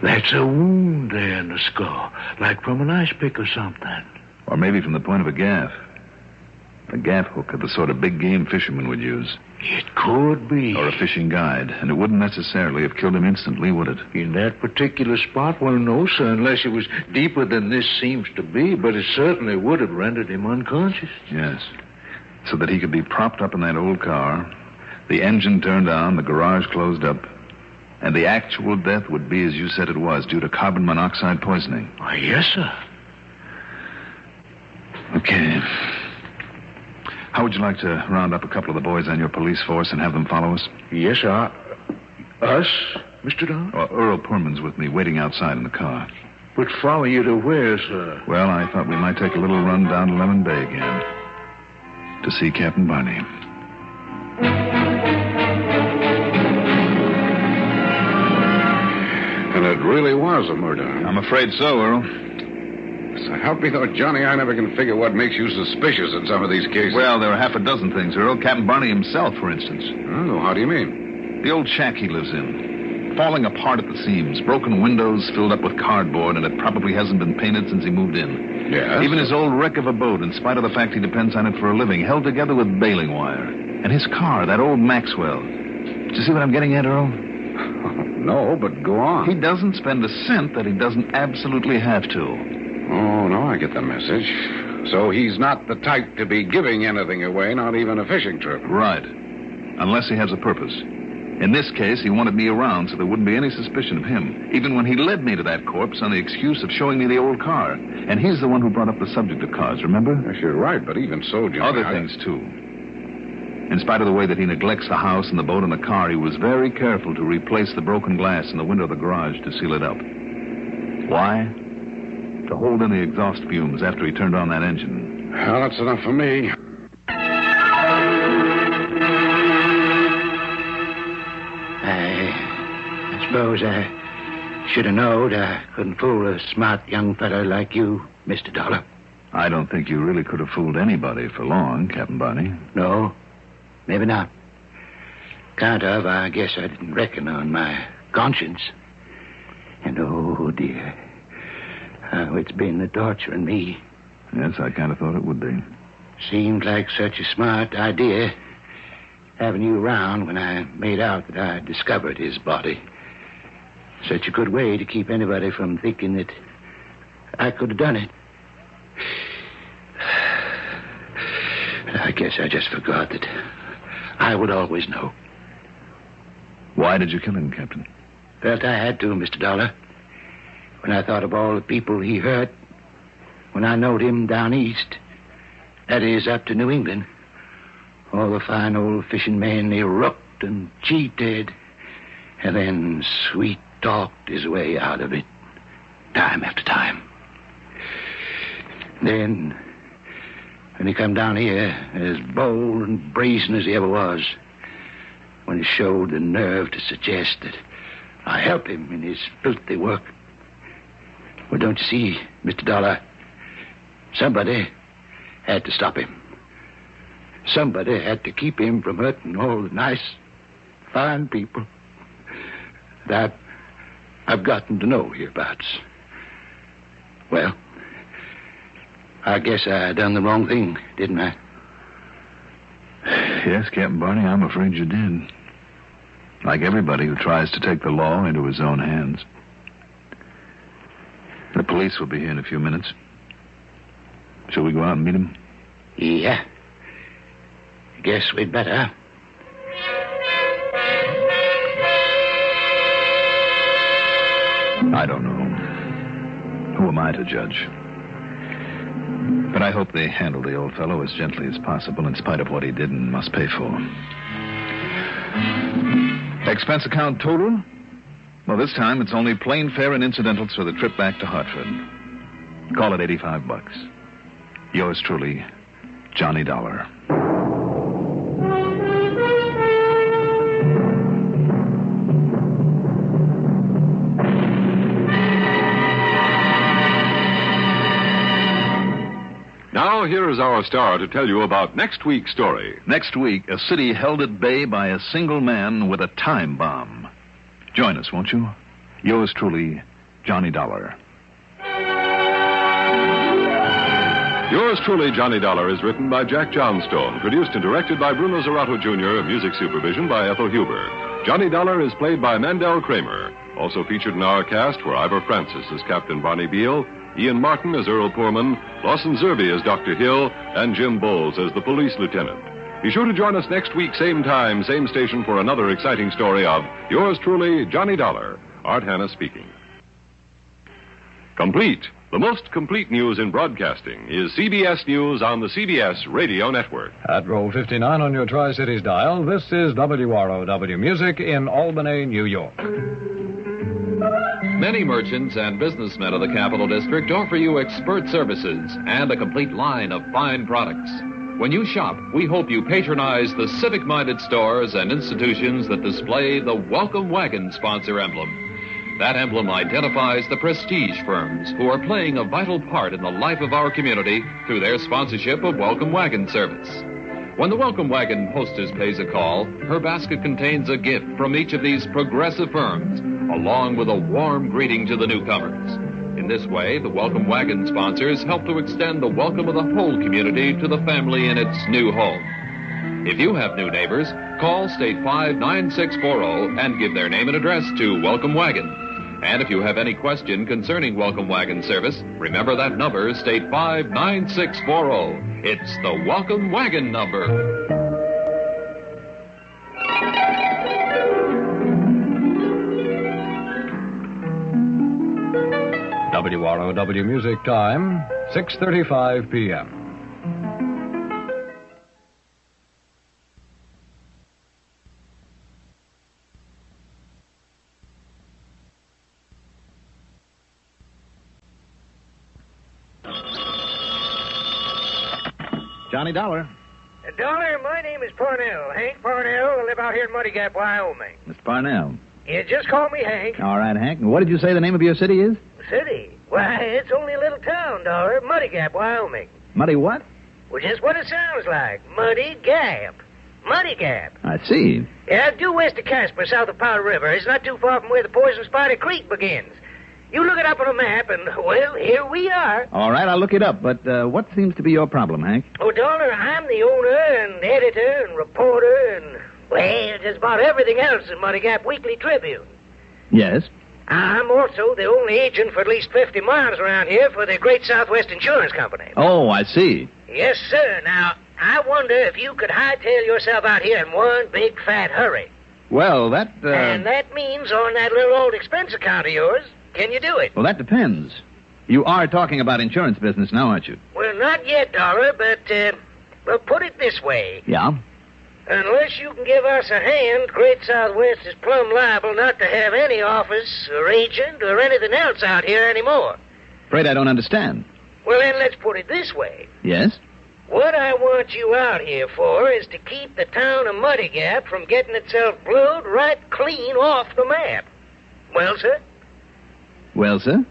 That's a wound there in the skull, like from an ice pick or something. Or maybe from the point of a gaff. A gaff hook of the sort of big game fishermen would use. It could be. Or a fishing guide. And it wouldn't necessarily have killed him instantly, would it? In that particular spot? Well, no, sir, unless it was deeper than this seems to be. But it certainly would have rendered him unconscious. Yes. So that he could be propped up in that old car, the engine turned on, the garage closed up, and the actual death would be as you said it was, due to carbon monoxide poisoning. Why, yes, sir. Okay. How would you like to round up a couple of the boys on your police force and have them follow us? Yes, sir. Us, Mr. Don? Well, Earl Pullman's with me, waiting outside in the car. But follow you to where, sir? Well, I thought we might take a little run down to Lemon Bay again to see Captain Barney. And it really was a murder. I'm afraid so, Earl. So help me, though, Johnny, I never can figure what makes you suspicious in some of these cases. Well, there are half a dozen things, Earl. Captain Barney himself, for instance. Oh, how do you mean? The old shack he lives in. Falling apart at the seams. Broken windows filled up with cardboard, and it probably hasn't been painted since he moved in. Yes? Even his old wreck of a boat, in spite of the fact he depends on it for a living, held together with baling wire. And his car, that old Maxwell. Do you see what I'm getting at, Earl? No, but go on. He doesn't spend a cent that he doesn't absolutely have to. Oh, no, I get the message. So he's not the type to be giving anything away, not even a fishing trip. Right. Unless he has a purpose. In this case, he wanted me around so there wouldn't be any suspicion of him, even when he led me to that corpse on the excuse of showing me the old car. And he's the one who brought up the subject of cars, remember? Yes, you're right, but even so, Johnny... Other things, too. In spite of the way that he neglects the house and the boat and the car, he was very careful to replace the broken glass in the window of the garage to seal it up. Why? To hold in the exhaust fumes after he turned on that engine. Well, that's enough for me. I suppose I should have known I couldn't fool a smart young fellow like you, Mr. Dollar. I don't think you really could have fooled anybody for long, Captain Barney. No, maybe not. Count of, I guess I didn't reckon on my conscience. And oh, dear, how it's been torturing me. Yes, I kind of thought it would be. Seemed like such a smart idea, having you around when I made out that I discovered his body. Such a good way to keep anybody from thinking that I could have done it. I guess I just forgot that I would always know. Why did you kill him, Captain? Felt I had to, Mr. Dollar. When I thought of all the people he hurt, when I knowed him down east, that is, up to New England, all the fine old fishing men he rooked and cheated, and then sweet-talked his way out of it, time after time. Then, when he come down here, as bold and brazen as he ever was, when he showed the nerve to suggest that I help him in his filthy work. Well, don't you see, Mr. Dollar, somebody had to stop him. Somebody had to keep him from hurting all the nice, fine people that I've gotten to know hereabouts. Well, I guess I done the wrong thing, didn't I? Yes, Captain Barney, I'm afraid you did. Like everybody who tries to take the law into his own hands. The police will be here in a few minutes. Shall we go out and meet them? Yeah. Guess we'd better. I don't know. Who am I to judge? But I hope they handle the old fellow as gently as possible in spite of what he did and must pay for. Expense account total? Well, this time it's only plane fare and incidentals for the trip back to Hartford. Call it $85. Yours truly, Johnny Dollar. Now, here is our star to tell you about next week's story. Next week, a city held at bay by a single man with a time bomb. Join us, won't you? Yours truly, Johnny Dollar. Yours truly, Johnny Dollar, is written by Jack Johnstone, produced and directed by Bruno Zerato Jr., music supervision by Ethel Huber. Johnny Dollar is played by Mandel Kramer. Also featured in our cast were Ivor Francis as Captain Bonnie Beale, Ian Martin as Earl Poorman, Lawson Zerby as Dr. Hill, and Jim Bowles as the police lieutenant. Be sure to join us next week, same time, same station, for another exciting story of Yours truly, Johnny Dollar. Art Hanna speaking. Complete. The most complete news in broadcasting is CBS News on the CBS Radio Network. At roll 59 on your Tri-Cities dial, this is WROW Music in Albany, New York. Many merchants and businessmen of the Capital District offer you expert services and a complete line of fine products. When you shop, we hope you patronize the civic-minded stores and institutions that display the Welcome Wagon sponsor emblem. That emblem identifies the prestige firms who are playing a vital part in the life of our community through their sponsorship of Welcome Wagon service. When the Welcome Wagon hostess pays a call, her basket contains a gift from each of these progressive firms, along with a warm greeting to the newcomers. In this way, the Welcome Wagon sponsors help to extend the welcome of the whole community to the family in its new home. If you have new neighbors, call State 59640 and give their name and address to Welcome Wagon. And if you have any question concerning Welcome Wagon service, remember that number, State 59640. It's the Welcome Wagon number. WROW Music Time, 6:35 p.m. Johnny Dollar. Dollar, my name is Parnell. Hank Parnell. I live out here in Muddy Gap, Wyoming. Mr. Parnell. Yeah, just call me Hank. All right, Hank. And what did you say the name of your city is? City? Why, it's only a little town, Dollar. Muddy Gap, Wyoming. Muddy what? Well, just what it sounds like. Muddy Gap. Muddy Gap. I see. Yeah, due west of Casper, south of Powder River. It's not too far from where the Poison Spider Creek begins. You look it up on a map, and, well, here we are. All right, I'll look it up. But what seems to be your problem, Hank? Oh, Dollar, I'm the owner and editor and reporter and, well, just about everything else in Muddy Gap Weekly Tribune. Yes? I'm also the only agent for at least 50 miles around here for the Great Southwest Insurance Company. Oh, I see. Yes, sir. Now, I wonder if you could hightail yourself out here in one big fat hurry. Well, that, And that means on that little old expense account of yours. Can you do it? Well, that depends. You are talking about insurance business now, aren't you? Well, not yet, Dollar, but, well, put it this way. Yeah? Unless you can give us a hand, Great Southwest is plumb liable not to have any office or agent or anything else out here anymore. Afraid I don't understand. Well, then let's put it this way. Yes? What I want you out here for is to keep the town of Muddy Gap from getting itself blowed right clean off the map. Well, sir? Well, sir,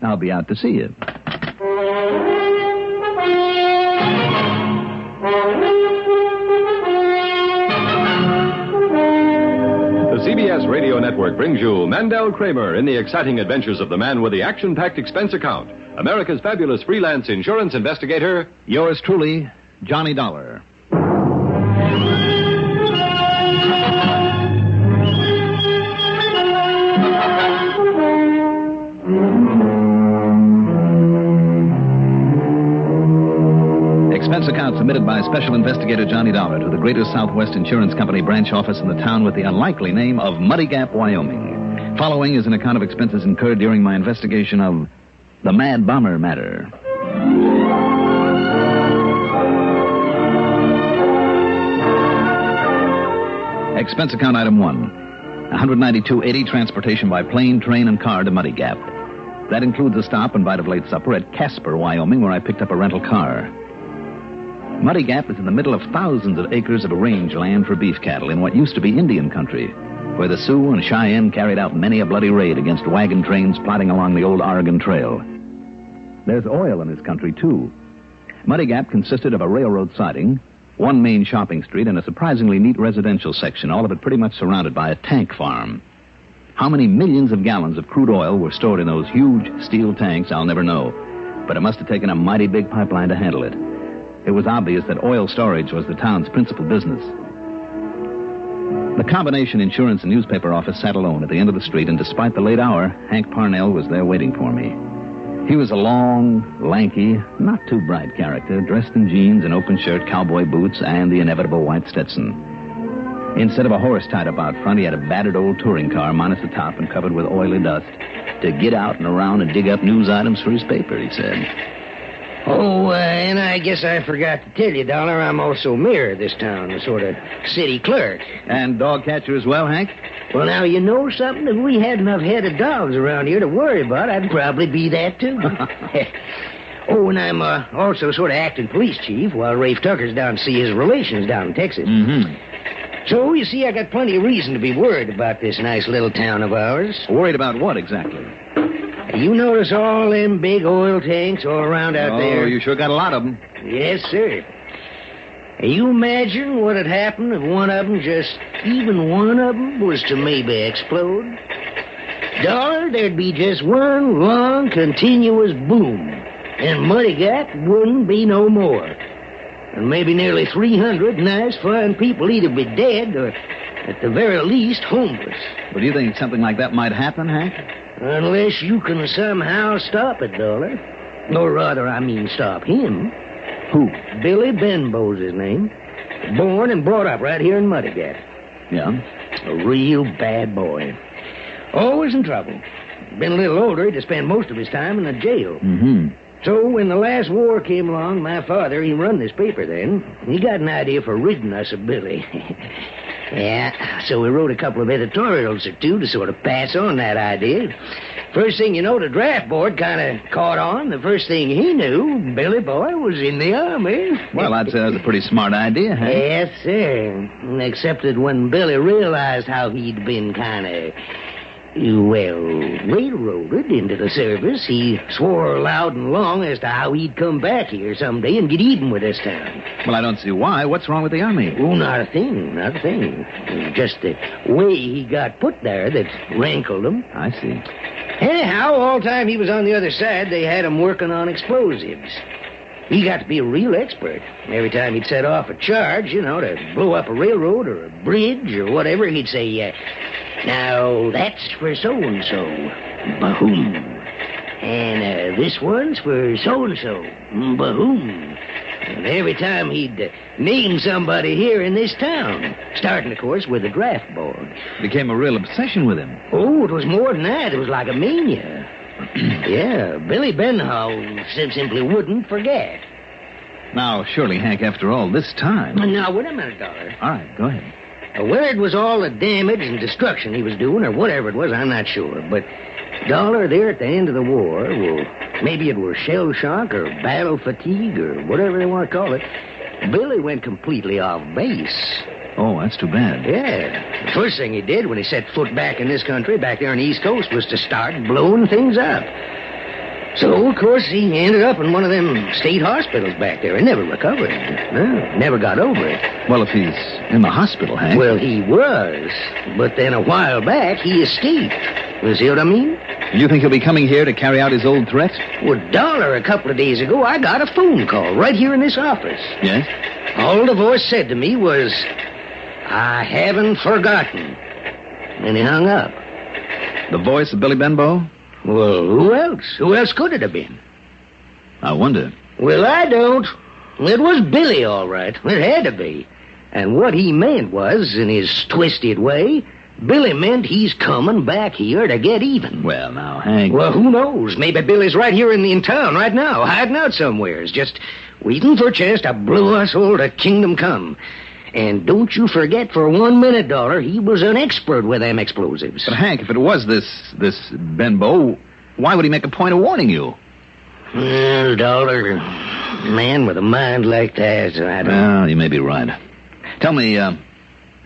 I'll be out to see you. The CBS Radio Network brings you Mandel Kramer in the exciting adventures of the man with the action-packed expense account, America's fabulous freelance insurance investigator. Yours truly, Johnny Dollar. Expense account submitted by Special Investigator Johnny Dollar to the Greater Southwest Insurance Company branch office in the town with the unlikely name of Muddy Gap, Wyoming. Following is an account of expenses incurred during my investigation of the Mad Bomber matter. Expense account item 1. $192.80 transportation by plane, train, and car to Muddy Gap. That includes a stop and bite of late supper at Casper, Wyoming, where I picked up a rental car. Muddy Gap is in the middle of thousands of acres of rangeland for beef cattle in what used to be Indian country, where the Sioux and Cheyenne carried out many a bloody raid against wagon trains plodding along the old Oregon Trail. There's oil in this country, too. Muddy Gap consisted of a railroad siding, one main shopping street, and a surprisingly neat residential section, all of it pretty much surrounded by a tank farm. How many millions of gallons of crude oil were stored in those huge steel tanks, I'll never know. But it must have taken a mighty big pipeline to handle it. It was obvious that oil storage was the town's principal business. The combination insurance and newspaper office sat alone at the end of the street, and despite the late hour, Hank Parnell was there waiting for me. He was a long, lanky, not too bright character, dressed in jeans, an open shirt, cowboy boots, and the inevitable white Stetson. Instead of a horse tied up out front, he had a battered old touring car, minus the top and covered with oily dust, to get out and around and dig up news items for his paper, he said. Oh, and I guess I forgot to tell you, Dollar, I'm also mayor of this town, a sort of city clerk. And dog catcher as well, Hank? Well, now, you know something? If we had enough head of dogs around here to worry about, I'd probably be that, too. Oh, and I'm also sort of acting police chief while Rafe Tucker's down to see his relations down in Texas. Mm-hmm. So, you see, I got plenty of reason to be worried about this nice little town of ours. Worried about what, exactly? You notice all them big oil tanks all around out there? Oh, you sure got a lot of them. Yes, sir. You imagine what'd happen if one of them, just even one of them, was to maybe explode? Dollar, there'd be just one long, continuous boom, and Muddy Gap wouldn't be no more. And maybe nearly 300 nice, fine people either be dead or, at the very least, homeless. Well, do you think something like that might happen, Hank? Unless you can somehow stop it, Dollar. Or rather, I mean stop him. Who? Billy Benbow's his name. Born and brought up right here in Muddy Gap. Yeah? A real bad boy. Always in trouble. Been a little older, he'd have spent most of his time in a jail. Mm-hmm. So when the last war came along, my father, he run this paper then. He got an idea for ridding us of Billy. Yeah, so we wrote a couple of editorials or two to sort of pass on that idea. First thing you know, the draft board kind of caught on. The first thing he knew, Billy boy was in the Army. Well, I'd say that was a pretty smart idea, huh? Yes, sir. Except that when Billy realized how he'd been kind of, well, railroaded into the service, he swore loud and long as to how he'd come back here someday and get even with this town. Well, I don't see why. What's wrong with the Army? Oh, not a thing, not a thing. Just the way he got put there that rankled him. I see. Anyhow, all the time he was on the other side, they had him working on explosives. He got to be a real expert. Every time he'd set off a charge, to blow up a railroad or a bridge or whatever, he'd say, now, that's for so-and-so. Bahoom. And this one's for so-and-so. Bahoom. And every time he'd name somebody here in this town, starting, of course, with the draft board. Became a real obsession with him. Oh, it was more than that. It was like a mania. Yeah, Billy Benhow simply wouldn't forget. Now, surely, Hank, after all this time... Now, wait a minute, Dollar. All right, go ahead. Where it was all the damage and destruction he was doing, or whatever it was, I'm not sure. But, Dollar, there at the end of the war, well, maybe it was shell shock or battle fatigue or whatever they want to call it, Billy went completely off base. Oh, that's too bad. Yeah. The first thing he did when he set foot back in this country, back there on the East Coast, was to start blowing things up. So, of course, he ended up in one of them state hospitals back there and never recovered. No, never got over it. Well, if he's in the hospital, Hank... Well, he was. But then a while back, he escaped. You see what I mean? You think he'll be coming here to carry out his old threat? Well, Dollar, a couple of days ago, I got a phone call right here in this office. Yes? All the voice said to me was, I haven't forgotten. And he hung up. The voice of Billy Benbow? Well, who else? Who else could it have been? I wonder. Well, I don't. It was Billy, all right. It had to be. And what he meant was, in his twisted way, Billy meant he's coming back here to get even. Well, now, Hank... Well, who knows? Maybe Billy's right here in town right now, hiding out somewheres, just waiting for a chance to blow us all to kingdom come. And don't you forget for 1 minute, Dollar, he was an expert with them explosives. But, Hank, if it was this Benbow, why would he make a point of warning you? Well, Dollar, man with a mind like that, I don't... Well, you may be right. Tell me, have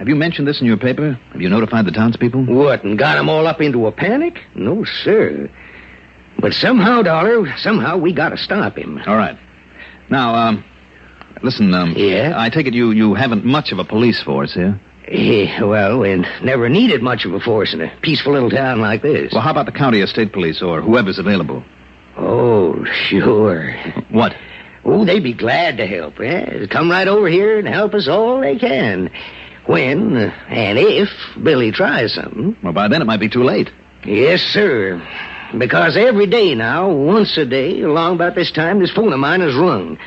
you mentioned this in your paper? Have you notified the townspeople? What, and got them all up into a panic? No, sir. But somehow, Dollar, we gotta stop him. All right. Now, listen, Yeah? I take it you haven't much of a police force here? Yeah, well, we never needed much of a force in a peaceful little town like this. Well, how about the county or state police or whoever's available? Oh, sure. What? Oh, they'd be glad to help, yeah. Come right over here and help us all they can. When and if Billy tries something. Well, by then it might be too late. Yes, sir. Because every day now, once a day, along about this time, this phone of mine is rung.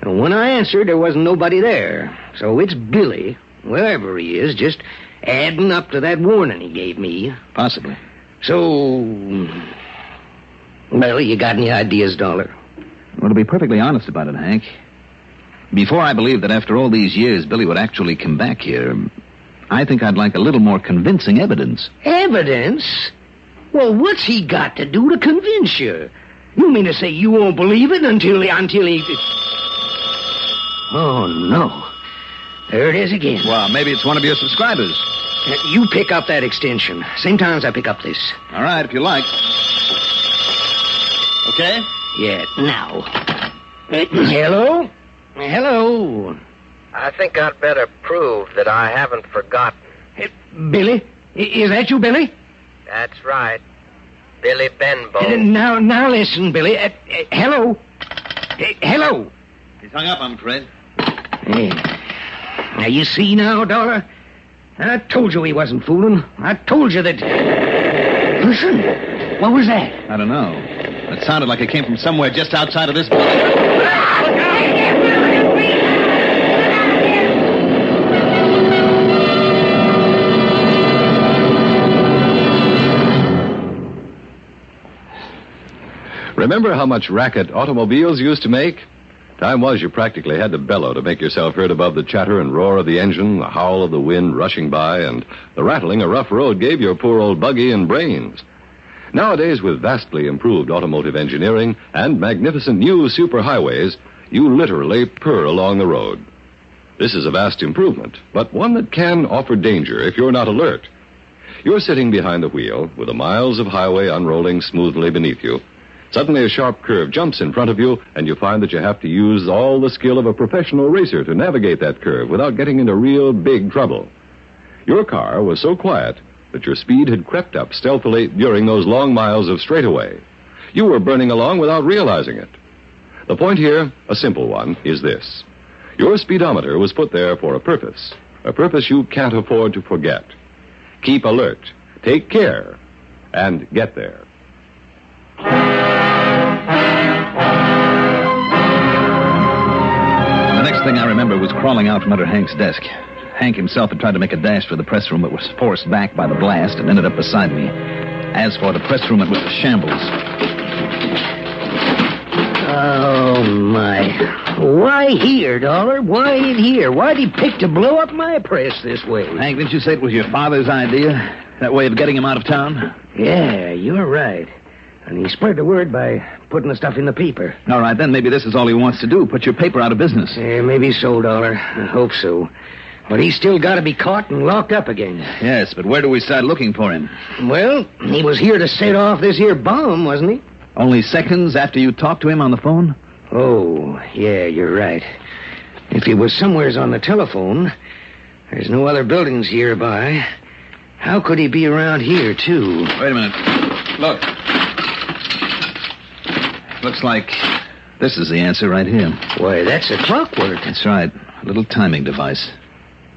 And when I answered, there wasn't nobody there. So it's Billy, wherever he is, just adding up to that warning he gave me. Possibly. So, well, you got any ideas, Dollar? Well, to be perfectly honest about it, Hank, before I believe that after all these years Billy would actually come back here, I think I'd like a little more convincing evidence. Evidence? Well, what's he got to do to convince you? You mean to say you won't believe it until he... Oh, no. There it is again. Well, maybe it's one of your subscribers. You pick up that extension. Same time as I pick up this. All right, if you like. Okay? Yeah, now. Hello? Hello? I think I'd better prove that I haven't forgotten. Billy? Is that you, Billy? That's right. Billy Benbow. Now listen, Billy. Hello? Hello? He's hung up, I'm afraid. Now, you see now, Dollar? I told you he wasn't fooling. I told you that... Listen. What was that? I don't know. It sounded like it came from somewhere just outside of this building. Remember how much racket automobiles used to make? Time was you practically had to bellow to make yourself heard above the chatter and roar of the engine, the howl of the wind rushing by, and the rattling a rough road gave your poor old buggy and brains. Nowadays, with vastly improved automotive engineering and magnificent new superhighways, you literally purr along the road. This is a vast improvement, but one that can offer danger if you're not alert. You're sitting behind the wheel with the miles of highway unrolling smoothly beneath you. Suddenly a sharp curve jumps in front of you, and you find that you have to use all the skill of a professional racer to navigate that curve without getting into real big trouble. Your car was so quiet that your speed had crept up stealthily during those long miles of straightaway. You were burning along without realizing it. The point here, a simple one, is this. Your speedometer was put there for a purpose you can't afford to forget. Keep alert, take care, and get there. The next thing I remember was crawling out from under Hank's desk. Hank himself had tried to make a dash for the press room, but was forced back by the blast and ended up beside me. As for the press room, it was a shambles. Oh, my. Why here, Dollar? Why in here? Why'd he pick to blow up my press this way? Hank, didn't you say it was your father's idea? That way of getting him out of town? Yeah, you're right. And he spread the word by putting the stuff in the paper. All right, then maybe this is all he wants to do, put your paper out of business. Yeah, maybe so, Dollar. I hope so. But he's still got to be caught and locked up again. Yes, but where do we start looking for him? Well, he was here to set off this here bomb, wasn't he? Only seconds after you talked to him on the phone? Oh, yeah, you're right. If he was somewheres on the telephone, there's no other buildings nearby. How could he be around here, too? Wait a minute. Look. Looks like this is the answer right here. Why, that's a clockwork. That's right. A little timing device.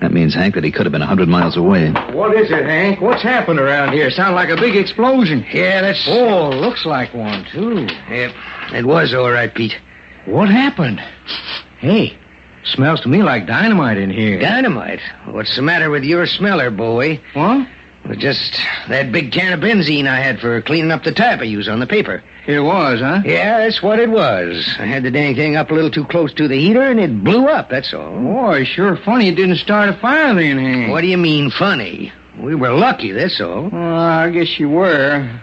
That means, Hank, that he could have been 100 miles away. What is it, Hank? What's happened around here? Sounds like a big explosion. Yeah, that's... Oh, looks like one, too. Yep, it was all right, Pete. What happened? Hey, smells to me like dynamite in here. Dynamite? What's the matter with your smeller, boy? What? Well, just that big can of benzene I had for cleaning up the tap I used on the paper. It was, huh? Yeah, that's what it was. I had the dang thing up a little too close to the heater, and it blew up, that's all. Boy, sure funny it didn't start a fire then, Hank. What do you mean, funny? We were lucky, that's all. Well, I guess you were.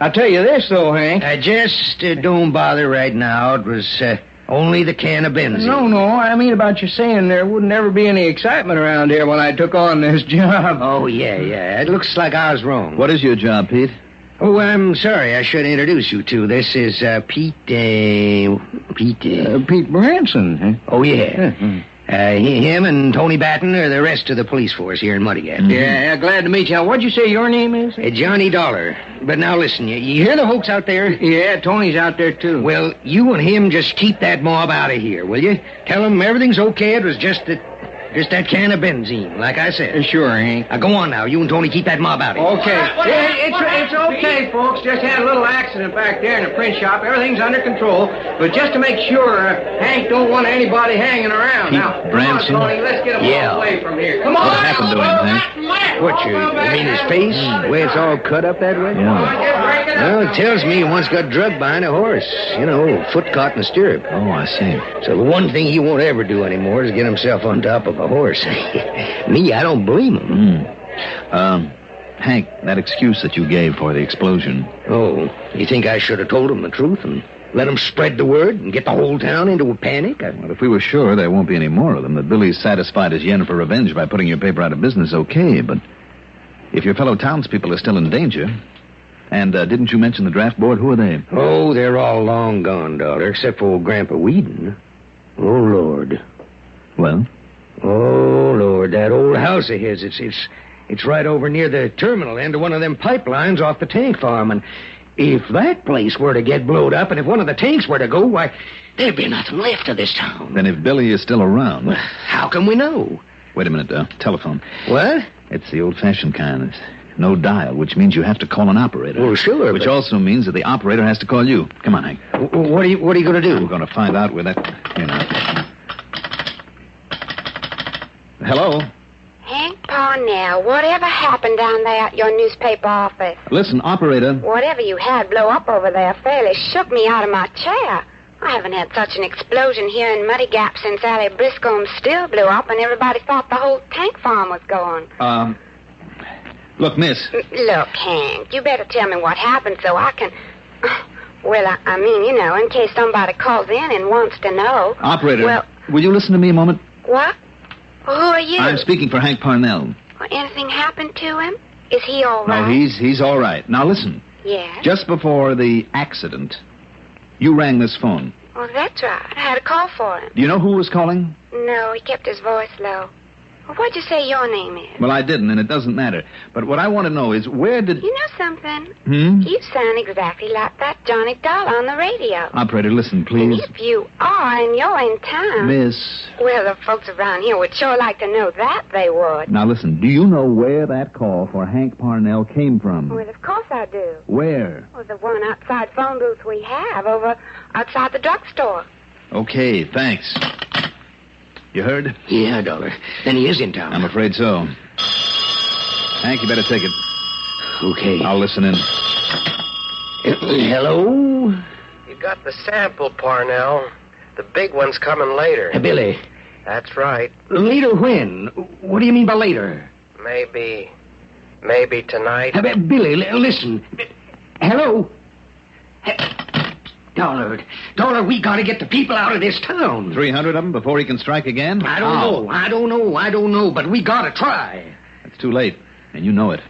I'll tell you this, though, Hank. Just don't bother right now. It was only the can of benzene. No, I mean about you saying there wouldn't ever be any excitement around here when I took on this job. Oh, yeah. It looks like I was wrong. What is your job, Pete? Oh, I'm sorry. I should introduce you to. This is Pete Branson, huh? Oh, yeah. Him and Tony Batten are the rest of the police force here in Muddygat. Mm-hmm. Yeah, glad to meet you. What'd you say your name is? Johnny Dollar. But now listen, you hear the hoax out there? Yeah, Tony's out there, too. Well, you and him just keep that mob out of here, will you? Tell them everything's okay. It was just that can of benzene, like I said. Sure, Hank. Now, go on now. You and Tony keep that mob out of here. Okay. It's okay, folks. Just had a little accident back there in the print shop. Everything's under control. But just to make sure, Hank don't want anybody hanging around. Pete now, Branson? Come on, Tony. Let's get him all away from here. Come on. What happened to him, Hank? What, you mean his face? The way it's all cut up that way? Yeah. Well, it tells me he once got drugged behind a horse. You know, foot caught in a stirrup. Oh, I see. So the one thing he won't ever do anymore is get himself on top of a horse. Me, I don't blame him. Hank, that excuse that you gave for the explosion. Oh, you think I should have told him the truth and let him spread the word and get the whole town into a panic? Well, if we were sure there won't be any more of them, that Billy's satisfied his yen for revenge by putting your paper out of business, okay, but if your fellow townspeople are still in danger... And didn't you mention the draft board? Who are they? Oh, they're all long gone, Dollar, except for old Grandpa Whedon. Oh, Lord. Well? Oh, Lord, that old house of his, it's right over near the terminal end of one of them pipelines off the tank farm, and if that place were to get blowed up, and if one of the tanks were to go, why, there'd be nothing left of this town. Then if Billy is still around... Well, how can we know? Wait a minute, telephone. What? It's the old-fashioned kind. It's no dial, which means you have to call an operator. Well, sure, Which also means that the operator has to call you. Come on, Hank. What are you going to do? I'm going to find out where that... Here now. Hello? Hank, Parnell, whatever happened down there at your newspaper office? Listen, operator. Whatever you had blow up over there fairly shook me out of my chair. I haven't had such an explosion here in Muddy Gap since Allie Briscoe's still blew up and everybody thought the whole tank farm was gone. Look, miss. Look, Hank, you better tell me what happened so I can... Well, I mean, you know, in case somebody calls in and wants to know. Operator, Well, will you listen to me a moment? what? Well, who are you? I'm speaking for Hank Parnell. Well, anything happened to him? Is he all right? No, he's all right. Now, listen. Yeah? Just before the accident, you rang this phone. Well, that's right. I had a call for him. Do you know who was calling? No, he kept his voice low. Well, what'd you say your name is? Well, I didn't, and it doesn't matter. But what I want to know is, where did... You know something? You sound exactly like that Johnny Doll on the radio. Operator, listen, please. If you are and you're in town... Miss... Well, the folks around here would sure like to know that, they would. Now, listen, do you know where that call for Hank Parnell came from? Well, of course I do. Where? Well, the one outside phone booth we have over outside the drugstore. Okay, thanks. You heard? Yeah, Dollar. Then he is in town. I'm afraid so. Hank, you better take it. Okay. I'll listen in. Hello? You got the sample, Parnell. The big one's coming later. Billy. That's right. Later when? What do you mean by later? Maybe tonight. Billy, listen. Hello? Dollar, we gotta get the people out of this town. 300 of them before he can strike again? I don't know, but we gotta try. It's too late, and you know it.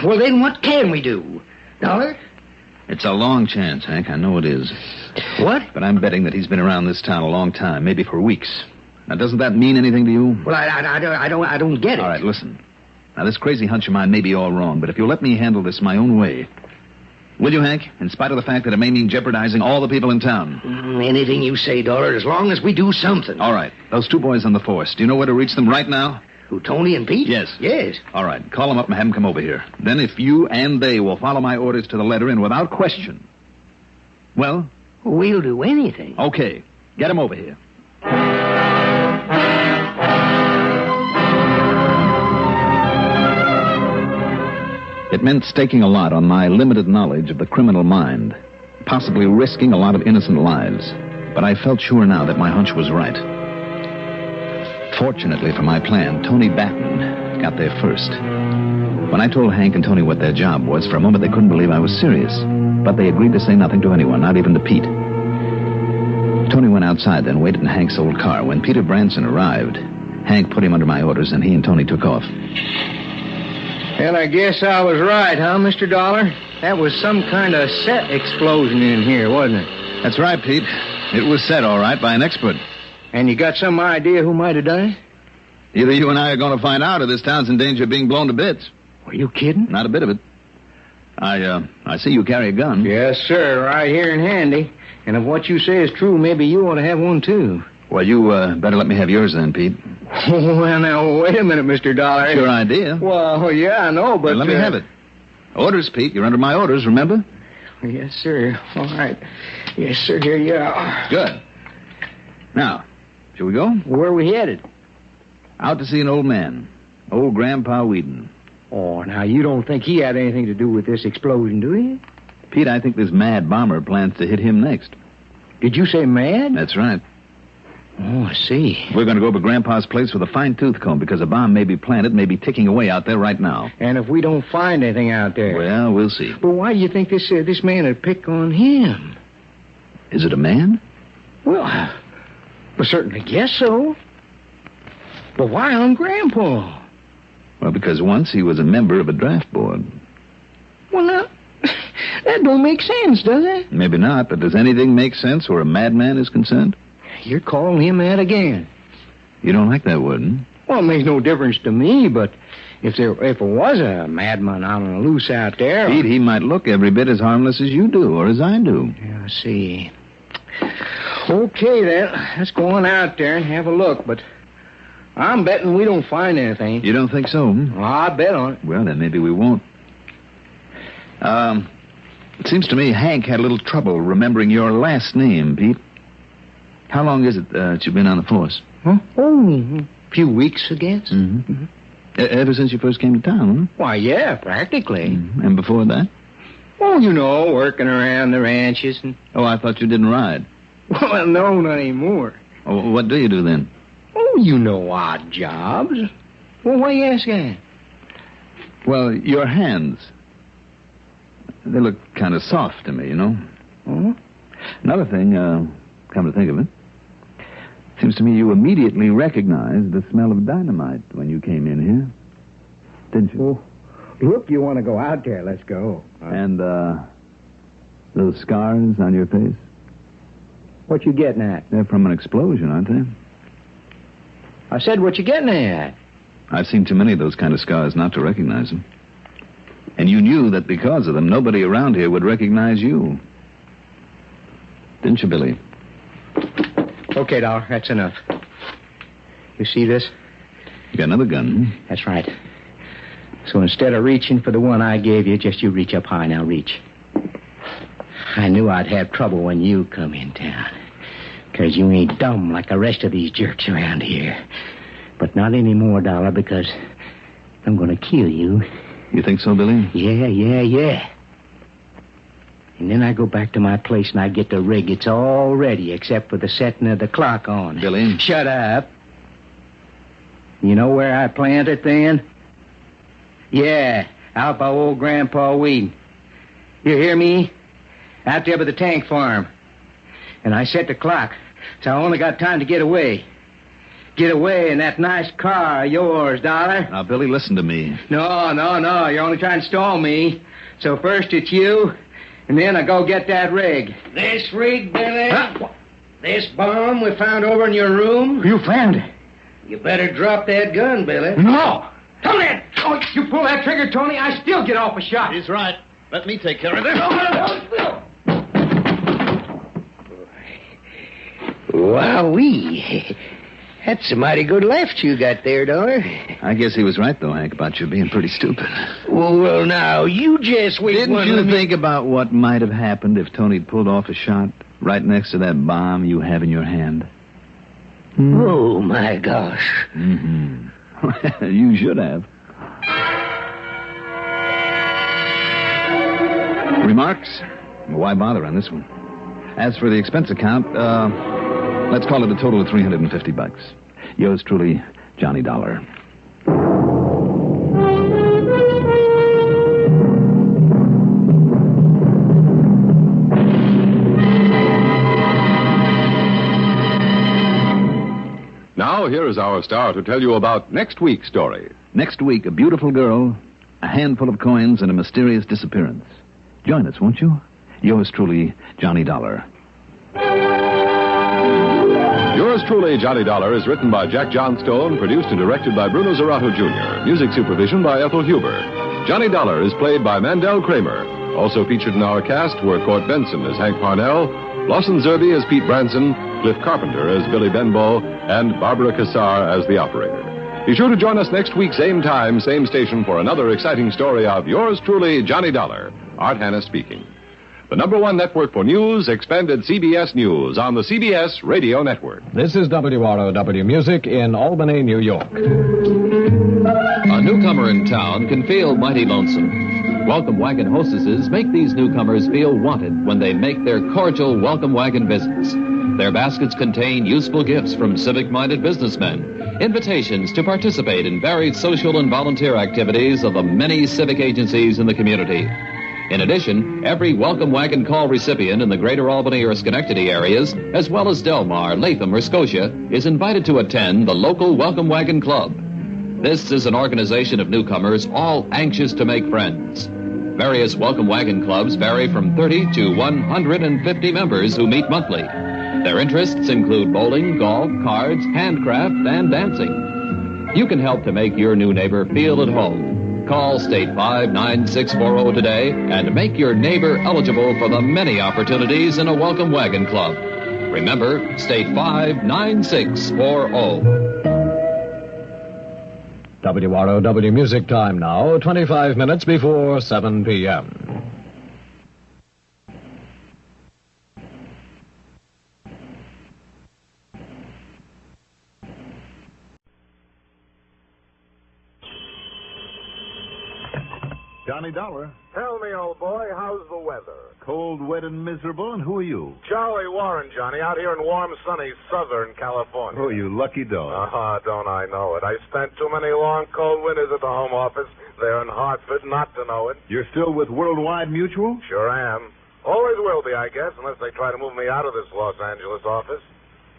Well, then what can we do? Dollar? It's a long chance, Hank. I know it is. What? But I'm betting that he's been around this town a long time, maybe for weeks. Now, doesn't that mean anything to you? Well, I don't get it. All right, listen. Now, this crazy hunch of mine may be all wrong, but if you'll let me handle this my own way... Will you, Hank? In spite of the fact that it may mean jeopardizing all the people in town. Anything you say, Dollar, as long as we do something. All right. Those two boys on the force. Do you know where to reach them right now? Who, Tony and Pete? Yes. Yes. All right. Call them up and have them come over here. Then if you and they will follow my orders to the letter and without question... Well? We'll do anything. Okay. Get them over here. It meant staking a lot on my limited knowledge of the criminal mind, possibly risking a lot of innocent lives. But I felt sure now that my hunch was right. Fortunately for my plan, Tony Batten got there first. When I told Hank and Tony what their job was, for a moment they couldn't believe I was serious. But they agreed to say nothing to anyone, not even to Pete. Tony went outside, then waited in Hank's old car. When Peter Branson arrived, Hank put him under my orders, and he and Tony took off. Well, I guess I was right, huh, Mr. Dollar? That was some kind of set explosion in here, wasn't it? That's right, Pete. It was set, all right, by an expert. And you got some idea who might have done it? Either you and I are going to find out, or this town's in danger of being blown to bits. Are you kidding? Not a bit of it. I see you carry a gun. Yes, sir, right here in handy. And if what you say is true, maybe you ought to have one, too. Well, you better let me have yours then, Pete. Well, now, wait a minute, Mr. Dollar. It's your idea. Well, yeah, I know, but... Well, let me have it. Orders, Pete. You're under my orders, remember? Yes, sir. All right. Yes, sir, here you are. Good. Now, shall we go? Where are we headed? Out to see an old man. Old Grandpa Whedon. Oh, now, you don't think he had anything to do with this explosion, do you? Pete, I think this mad bomber plans to hit him next. Did you say mad? That's right. Oh, I see. We're going to go over Grandpa's place with a fine-tooth comb because a bomb may be planted, may be ticking away out there right now. And if we don't find anything out there? Well, we'll see. But why do you think this man would pick on him? Is it a man? Well, I certainly guess so. But why on Grandpa? Well, because once he was a member of a draft board. Well, now, that don't make sense, does it? Maybe not, but does anything make sense where a madman is concerned? You're calling him mad again. You don't like that word, huh? Well, it makes no difference to me, but if there was a madman out on the loose out there... Pete, he might look every bit as harmless as you do, or as I do. Yeah, I see. Okay, then. Let's go on out there and have a look, but I'm betting we don't find anything. You don't think so, huh? Well, I bet on it. Well, then maybe we won't. It seems to me Hank had a little trouble remembering your last name, Pete. How long is it that you've been on the force? Huh? Oh, a few weeks, I guess. Mm-hmm. Ever since you first came to town, huh? Why, yeah, practically. And before that? Oh, you know, working around the ranches and... Oh, I thought you didn't ride. Well, no, not anymore. Oh, what do you do then? Oh, you know, odd jobs. Well, why you ask that? Well, your hands. They look kind of soft to me, you know. Oh? Another thing, come to think of it, seems to me you immediately recognized the smell of dynamite when you came in here. Didn't you? Well, look, you want to go out there, let's go. And, those scars on your face? What you getting at? They're from an explosion, aren't they? I said, what you getting at? I've seen too many of those kind of scars not to recognize them. And you knew that because of them, nobody around here would recognize you. Didn't you, Billy? Okay, Dollar, that's enough. You see this? You got another gun, hmm? That's right. So instead of reaching for the one I gave you, just you reach up high. Now reach. I knew I'd have trouble when you come in town. Because you ain't dumb like the rest of these jerks around here. But not anymore, Dollar, because I'm going to kill you. You think so, Billy? Yeah. And then I go back to my place and I get the rig. It's all ready except for the setting of the clock on. Billy? Shut up. You know where I plant it then? Yeah, out by old Grandpa Weed. You hear me? Out there by the tank farm. And I set the clock, so I only got time to get away. Get away in that nice car of yours, Dollar. Now, Billy, listen to me. No. You're only trying to stall me. So first it's you, and then I go get that rig. This rig, Billy? Huh? This bomb we found over in your room? You found it. You better drop that gun, Billy. No! Come in! Oh, you pull that trigger, Tony, I still get off a shot. He's right. Let me take care of this. Wowee. That's a mighty good left you got there, Dollar. I guess he was right, though, Hank, about you being pretty stupid. Well, now, you just wait. Didn't you think about what might have happened if Tony'd pulled off a shot right next to that bomb you have in your hand? Oh, my gosh. Mm-hmm. You should have. Remarks? Why bother on this one? As for the expense account, let's call it a total of $350. Yours truly, Johnny Dollar. Now, here is our star to tell you about next week's story. Next week, a beautiful girl, a handful of coins, and a mysterious disappearance. Join us, won't you? Yours truly, Johnny Dollar. Yours truly, Johnny Dollar, is written by Jack Johnstone, produced and directed by Bruno Zerato Jr., music supervision by Ethel Huber. Johnny Dollar is played by Mandel Kramer. Also featured in our cast were Court Benson as Hank Parnell, Lawson Zerby as Pete Branson, Cliff Carpenter as Billy Benbow, and Barbara Cassar as the operator. Be sure to join us next week, same time, same station, for another exciting story of yours truly, Johnny Dollar. Art Hanna speaking. The #1 network for news, expanded CBS News on the CBS Radio Network. This is WROW Music in Albany, New York. A newcomer in town can feel mighty lonesome. Welcome Wagon hostesses make these newcomers feel wanted when they make their cordial Welcome Wagon visits. Their baskets contain useful gifts from civic-minded businessmen, invitations to participate in varied social and volunteer activities of the many civic agencies in the community. In addition, every Welcome Wagon call recipient in the greater Albany or Schenectady areas, as well as Delmar, Latham, or Scotia, is invited to attend the local Welcome Wagon Club. This is an organization of newcomers all anxious to make friends. Various Welcome Wagon clubs vary from 30 to 150 members who meet monthly. Their interests include bowling, golf, cards, handcraft, and dancing. You can help to make your new neighbor feel at home. Call State 59640 today and make your neighbor eligible for the many opportunities in a Welcome Wagon Club. Remember, State 59640. WROW Music Time now, 25 minutes before 7 p.m. Johnny Dollar. Tell me, old boy, how's the weather? Cold, wet, and miserable, and who are you? Charlie Warren, Johnny, out here in warm, sunny Southern California. Oh, you lucky dog. Don't I know it. I spent too many long, cold winters at the home office there in Hartford not to know it. You're still with Worldwide Mutual? Sure am. Always will be, I guess, unless they try to move me out of this Los Angeles office.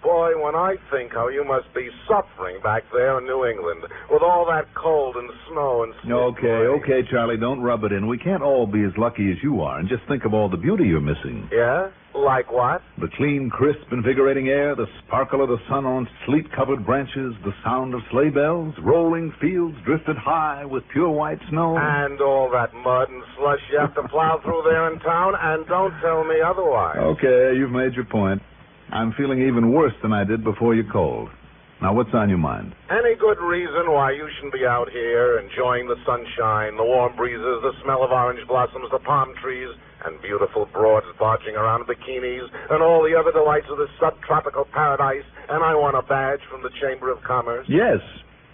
Boy, when I think how you must be suffering back there in New England with all that cold and snow and sleet. Okay, Charlie, don't rub it in. We can't all be as lucky as you are, and just think of all the beauty you're missing. Yeah? Like what? The clean, crisp, invigorating air, the sparkle of the sun on sleet-covered branches, the sound of sleigh bells, rolling fields drifted high with pure white snow. And all that mud and slush you have to plow through there in town, and don't tell me otherwise. Okay, you've made your point. I'm feeling even worse than I did before you called. Now, what's on your mind? Any good reason why you shouldn't be out here enjoying the sunshine, the warm breezes, the smell of orange blossoms, the palm trees, and beautiful broads barging around in bikinis, and all the other delights of this subtropical paradise, and I want a badge from the Chamber of Commerce? Yes.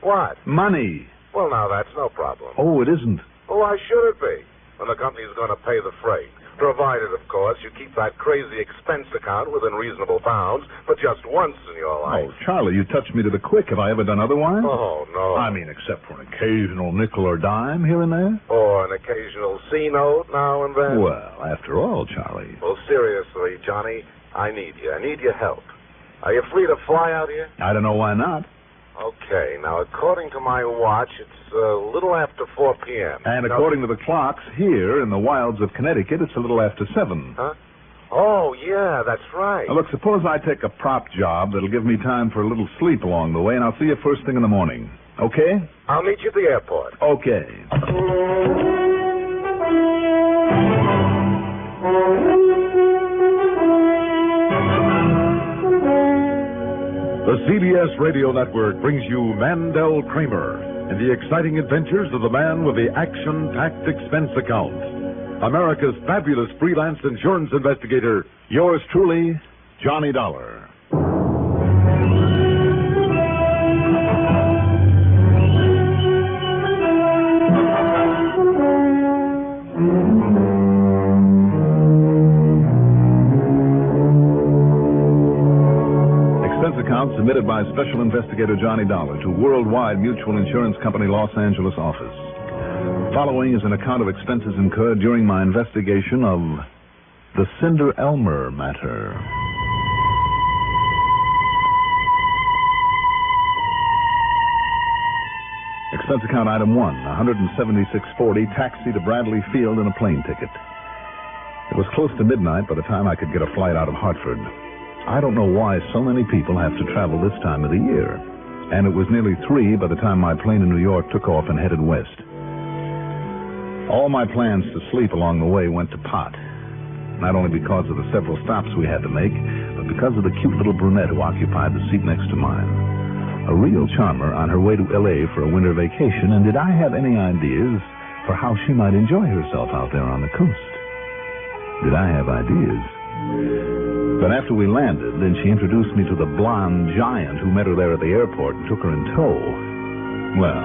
What? Money. Well, now, that's no problem. Oh, it isn't. Well, why should it be? When the company's going to pay the freight. Provided, of course, you keep that crazy expense account within reasonable bounds, but just once in your life. Oh, Charlie, you touched me to the quick. Have I ever done otherwise? Oh, no. I mean, except for an occasional nickel or dime here and there. Or an occasional C-note now and then. Well, after all, Charlie. Well, seriously, Johnny, I need you. I need your help. Are you free to fly out here? I don't know why not. Okay, now, according to my watch, it's a little after 4 p.m. And according to the clocks here in the wilds of Connecticut, it's a little after 7. Huh? Oh, yeah, that's right. Now, look, suppose I take a prop job that'll give me time for a little sleep along the way, and I'll see you first thing in the morning. Okay? I'll meet you at the airport. Okay. The CBS Radio Network brings you Mandel Kramer and the exciting adventures of the man with the action-packed expense account. America's fabulous freelance insurance investigator, yours truly, Johnny Dollar. Account submitted by Special Investigator Johnny Dollar to Worldwide Mutual Insurance Company, Los Angeles office. Following is an account of expenses incurred during my investigation of the Cinder Elmer matter. Expense account item 1, $176.40, taxi to Bradley Field and a plane ticket. It was close to midnight by the time I could get a flight out of Hartford. I don't know why so many people have to travel this time of the year. And it was nearly 3 by the time my plane in New York took off and headed west. All my plans to sleep along the way went to pot. Not only because of the several stops we had to make, but because of the cute little brunette who occupied the seat next to mine. A real charmer on her way to L.A. for a winter vacation, and did I have any ideas for how she might enjoy herself out there on the coast? Did I have ideas? But after we landed, then she introduced me to the blonde giant who met her there at the airport and took her in tow. Well,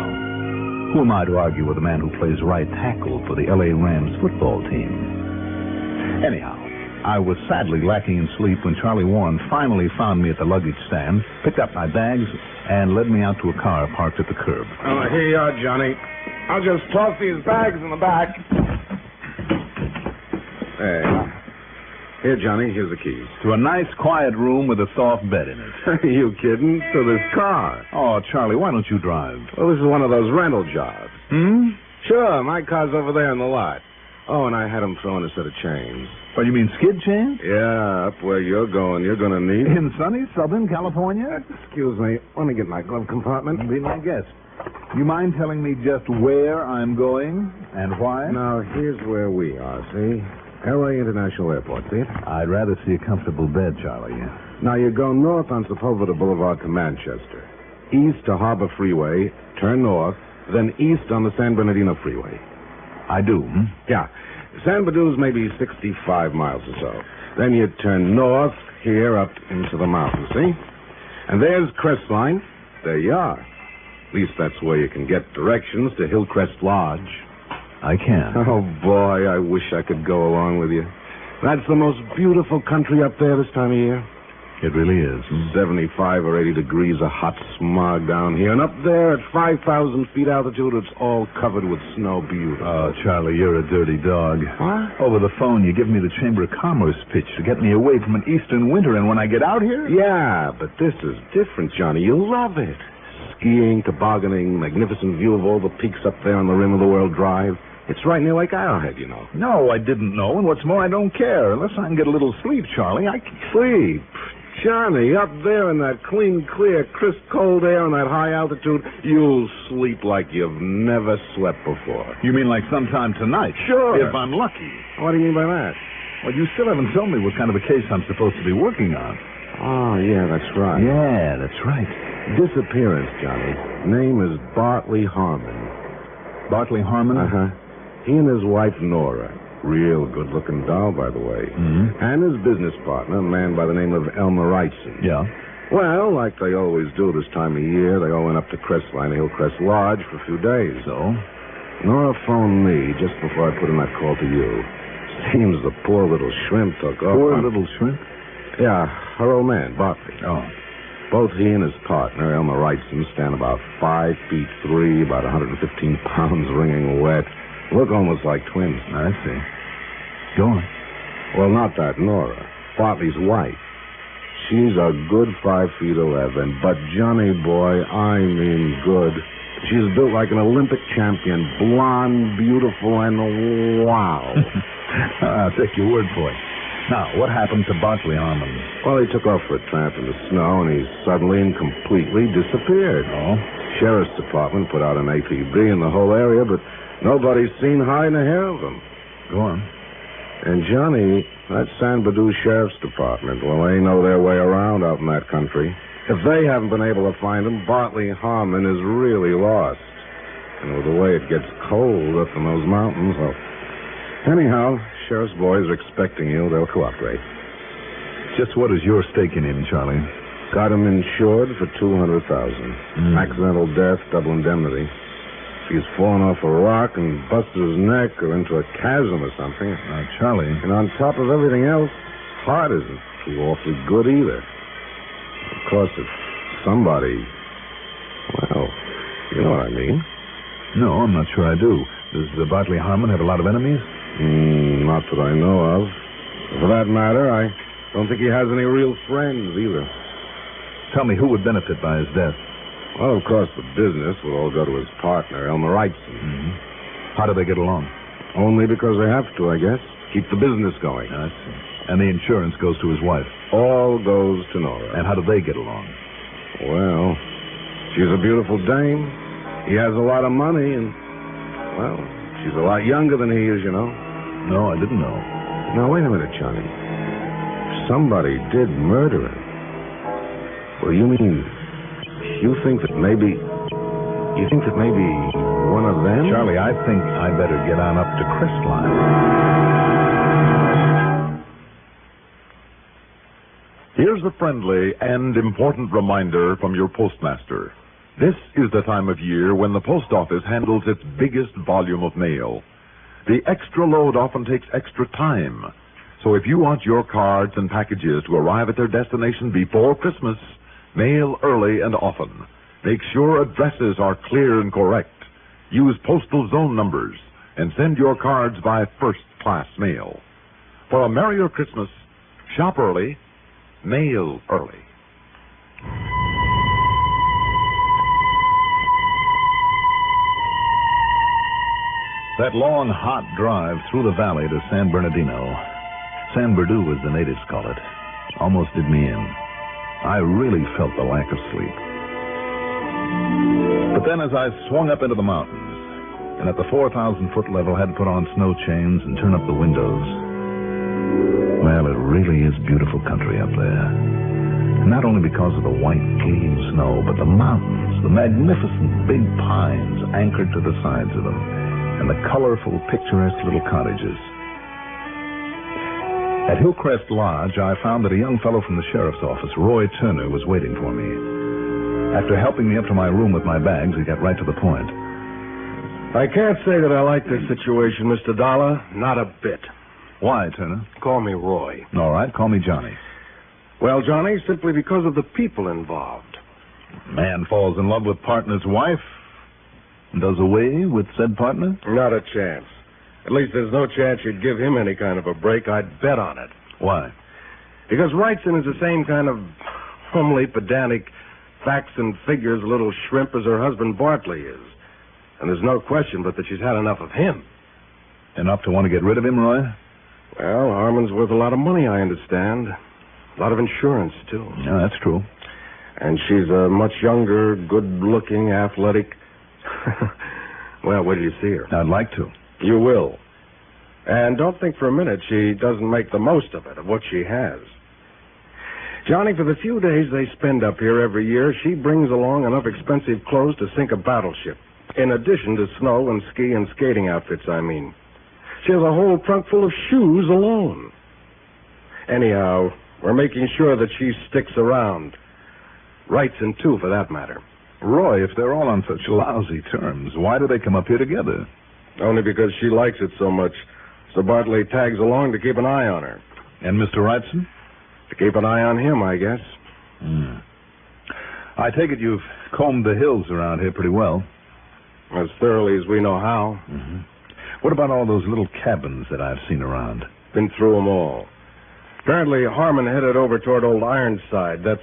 who am I to argue with a man who plays right tackle for the L.A. Rams football team? Anyhow, I was sadly lacking in sleep when Charlie Warren finally found me at the luggage stand, picked up my bags, and led me out to a car parked at the curb. Oh, here you are, Johnny. I'll just toss these bags in the back. Hey. Here, Johnny, here's the keys. To a nice, quiet room with a soft bed in it. Are you kidding? To this car. Oh, Charlie, why don't you drive? Well, this is one of those rental jobs. Hmm? Sure, my car's over there in the lot. Oh, and I had him throw in a set of chains. Oh, you mean skid chains? Yeah, up where you're going to need in sunny Southern California? Excuse me. Let me get my glove compartment. Be my guest. You mind telling me just where I'm going and why? Now, here's where we are, see? L.A. International Airport, see it? I'd rather see a comfortable bed, Charlie. Now, you go north on Sepulveda Boulevard to Manchester. East to Harbor Freeway, turn north, then east on the San Bernardino Freeway. I do, Yeah. San Bernardino's maybe 65 miles or so. Then you turn north here up into the mountains, see? And there's Crestline. There you are. At least that's where you can get directions to Hillcrest Lodge. I can. Oh, boy, I wish I could go along with you. That's the most beautiful country up there this time of year. It really is. 75 or 80 degrees of hot smog down here. And up there at 5,000 feet altitude, it's all covered with snow. Beautiful. Oh, Charlie, you're a dirty dog. What? Over the phone, you give me the Chamber of Commerce pitch to get me away from an eastern winter, and when I get out here... Yeah, but this is different, Johnny. You'll love it. Skiing, tobogganing, magnificent view of all the peaks up there on the Rim of the World Drive. It's right near Lake Arrowhead, you know. No, I didn't know, and what's more, I don't care. Unless I can get a little sleep, Charlie, I can... Sleep? Johnny, up there in that clean, clear, crisp, cold air on that high altitude, you'll sleep like you've never slept before. You mean like sometime tonight? Sure. If I'm lucky. What do you mean by that? Well, you still haven't told me what kind of a case I'm supposed to be working on. Oh, yeah, that's right. Yeah, that's right. Disappearance, Johnny. Name is Bartley Harmon. Bartley Harmon? Uh-huh. He and his wife, Nora. Real good-looking doll, by the way. Mm-hmm. And his business partner, a man by the name of Elmer. Yeah. Well, like they always do this time of year, they all went up to Crestline Hillcrest Lodge for a few days. So? Nora phoned me just before I put in that call to you. Seems the poor little shrimp took off. Poor little shrimp? Yeah, her old man, Bartley. Oh. Both he and his partner, Elmer Wrightson, stand about 5'3", about 115 pounds, wringing wet. Look almost like twins. I see. Go on. Well, not that Nora. Bartley's wife. She's a good 5'11", but Johnny boy, I mean good. She's built like an Olympic champion, blonde, beautiful, and wow. I'll take your word for it. Now, what happened to Bartley Harmon? Well, he took off for a tramp in the snow, and he suddenly and completely disappeared. Oh? Sheriff's Department put out an APB in the whole area, but nobody's seen hide nor hair of him. Go on. And, Johnny, that San Badu Sheriff's Department, well, they know their way around out in that country. If they haven't been able to find him, Bartley Harmon is really lost. And with the way it gets cold up in those mountains, well... Anyhow, Sheriff's boys are expecting you. They'll cooperate. Just what is your stake in him, Charlie? Got him insured for $200,000. Accidental death, double indemnity. If he's fallen off a rock and busted his neck or into a chasm or something. Charlie. And on top of everything else, heart isn't too awfully good either. Of course, if somebody... Well, you know what I mean. No, I'm not sure I do. Does Bartley Harmon have a lot of enemies? Not that I know of. For that matter, I don't think he has any real friends either. Tell me, who would benefit by his death? Well, of course, the business will all go to his partner, Elmer Wrightson. Mm-hmm. How do they get along? Only because they have to, I guess. Keep the business going. I see. And the insurance goes to his wife? All goes to Nora. And how do they get along? Well, she's a beautiful dame. He has a lot of money, and, well, she's a lot younger than he is, you know. No, I didn't know. Now, wait a minute, Johnny. Somebody did murder him. Well, you mean... You think that maybe one of them? Charlie, I think I better get on up to Crestline. Here's a friendly and important reminder from your postmaster. This is the time of year when the post office handles its biggest volume of mail. The extra load often takes extra time. So if you want your cards and packages to arrive at their destination before Christmas, mail early and often. Make sure addresses are clear and correct. Use postal zone numbers and send your cards by first-class mail. For a merrier Christmas, shop early, mail early. That long, hot drive through the valley to San Bernardino, San Bernardino as the natives call it, almost did me in. I really felt the lack of sleep. But then as I swung up into the mountains, and at the 4,000-foot level had to put on snow chains and turn up the windows, well, it really is beautiful country up there. Not only because of the white, clean snow, but the mountains, the magnificent big pines anchored to the sides of them, and the colorful, picturesque little cottages. At Hillcrest Lodge, I found that a young fellow from the sheriff's office, Roy Turner, was waiting for me. After helping me up to my room with my bags, he got right to the point. I can't say that I like this situation, Mr. Dollar. Not a bit. Why, Turner? Call me Roy. All right, call me Johnny. Well, Johnny, simply because of the people involved. Man falls in love with partner's wife and does away with said partner? Not a chance. At least there's no chance you'd give him any kind of a break. I'd bet on it. Why? Because Wrightson is the same kind of homely, pedantic, facts and figures little shrimp as her husband Bartley is. And there's no question but that she's had enough of him. Enough to want to get rid of him, Roy? Well, Harmon's worth a lot of money, I understand. A lot of insurance, too. Yeah, that's true. And she's a much younger, good-looking, athletic... Well, wait till you see her. I'd like to. You will. And don't think for a minute she doesn't make the most of it, of what she has. Johnny, for the few days they spend up here every year, she brings along enough expensive clothes to sink a battleship. In addition to snow and ski and skating outfits, I mean. She has a whole trunk full of shoes alone. Anyhow, we're making sure that she sticks around. Wrightson, too, for that matter. Roy, if they're all on such lousy terms, why do they come up here together? Only because she likes it so much. So Bartley tags along to keep an eye on her. And Mr. Wrightson? To keep an eye on him, I guess. I take it you've combed the hills around here pretty well. As thoroughly as we know how. Mm-hmm. What about all those little cabins that I've seen around? Been through them all. Apparently, Harmon headed over toward Old Ironside. That's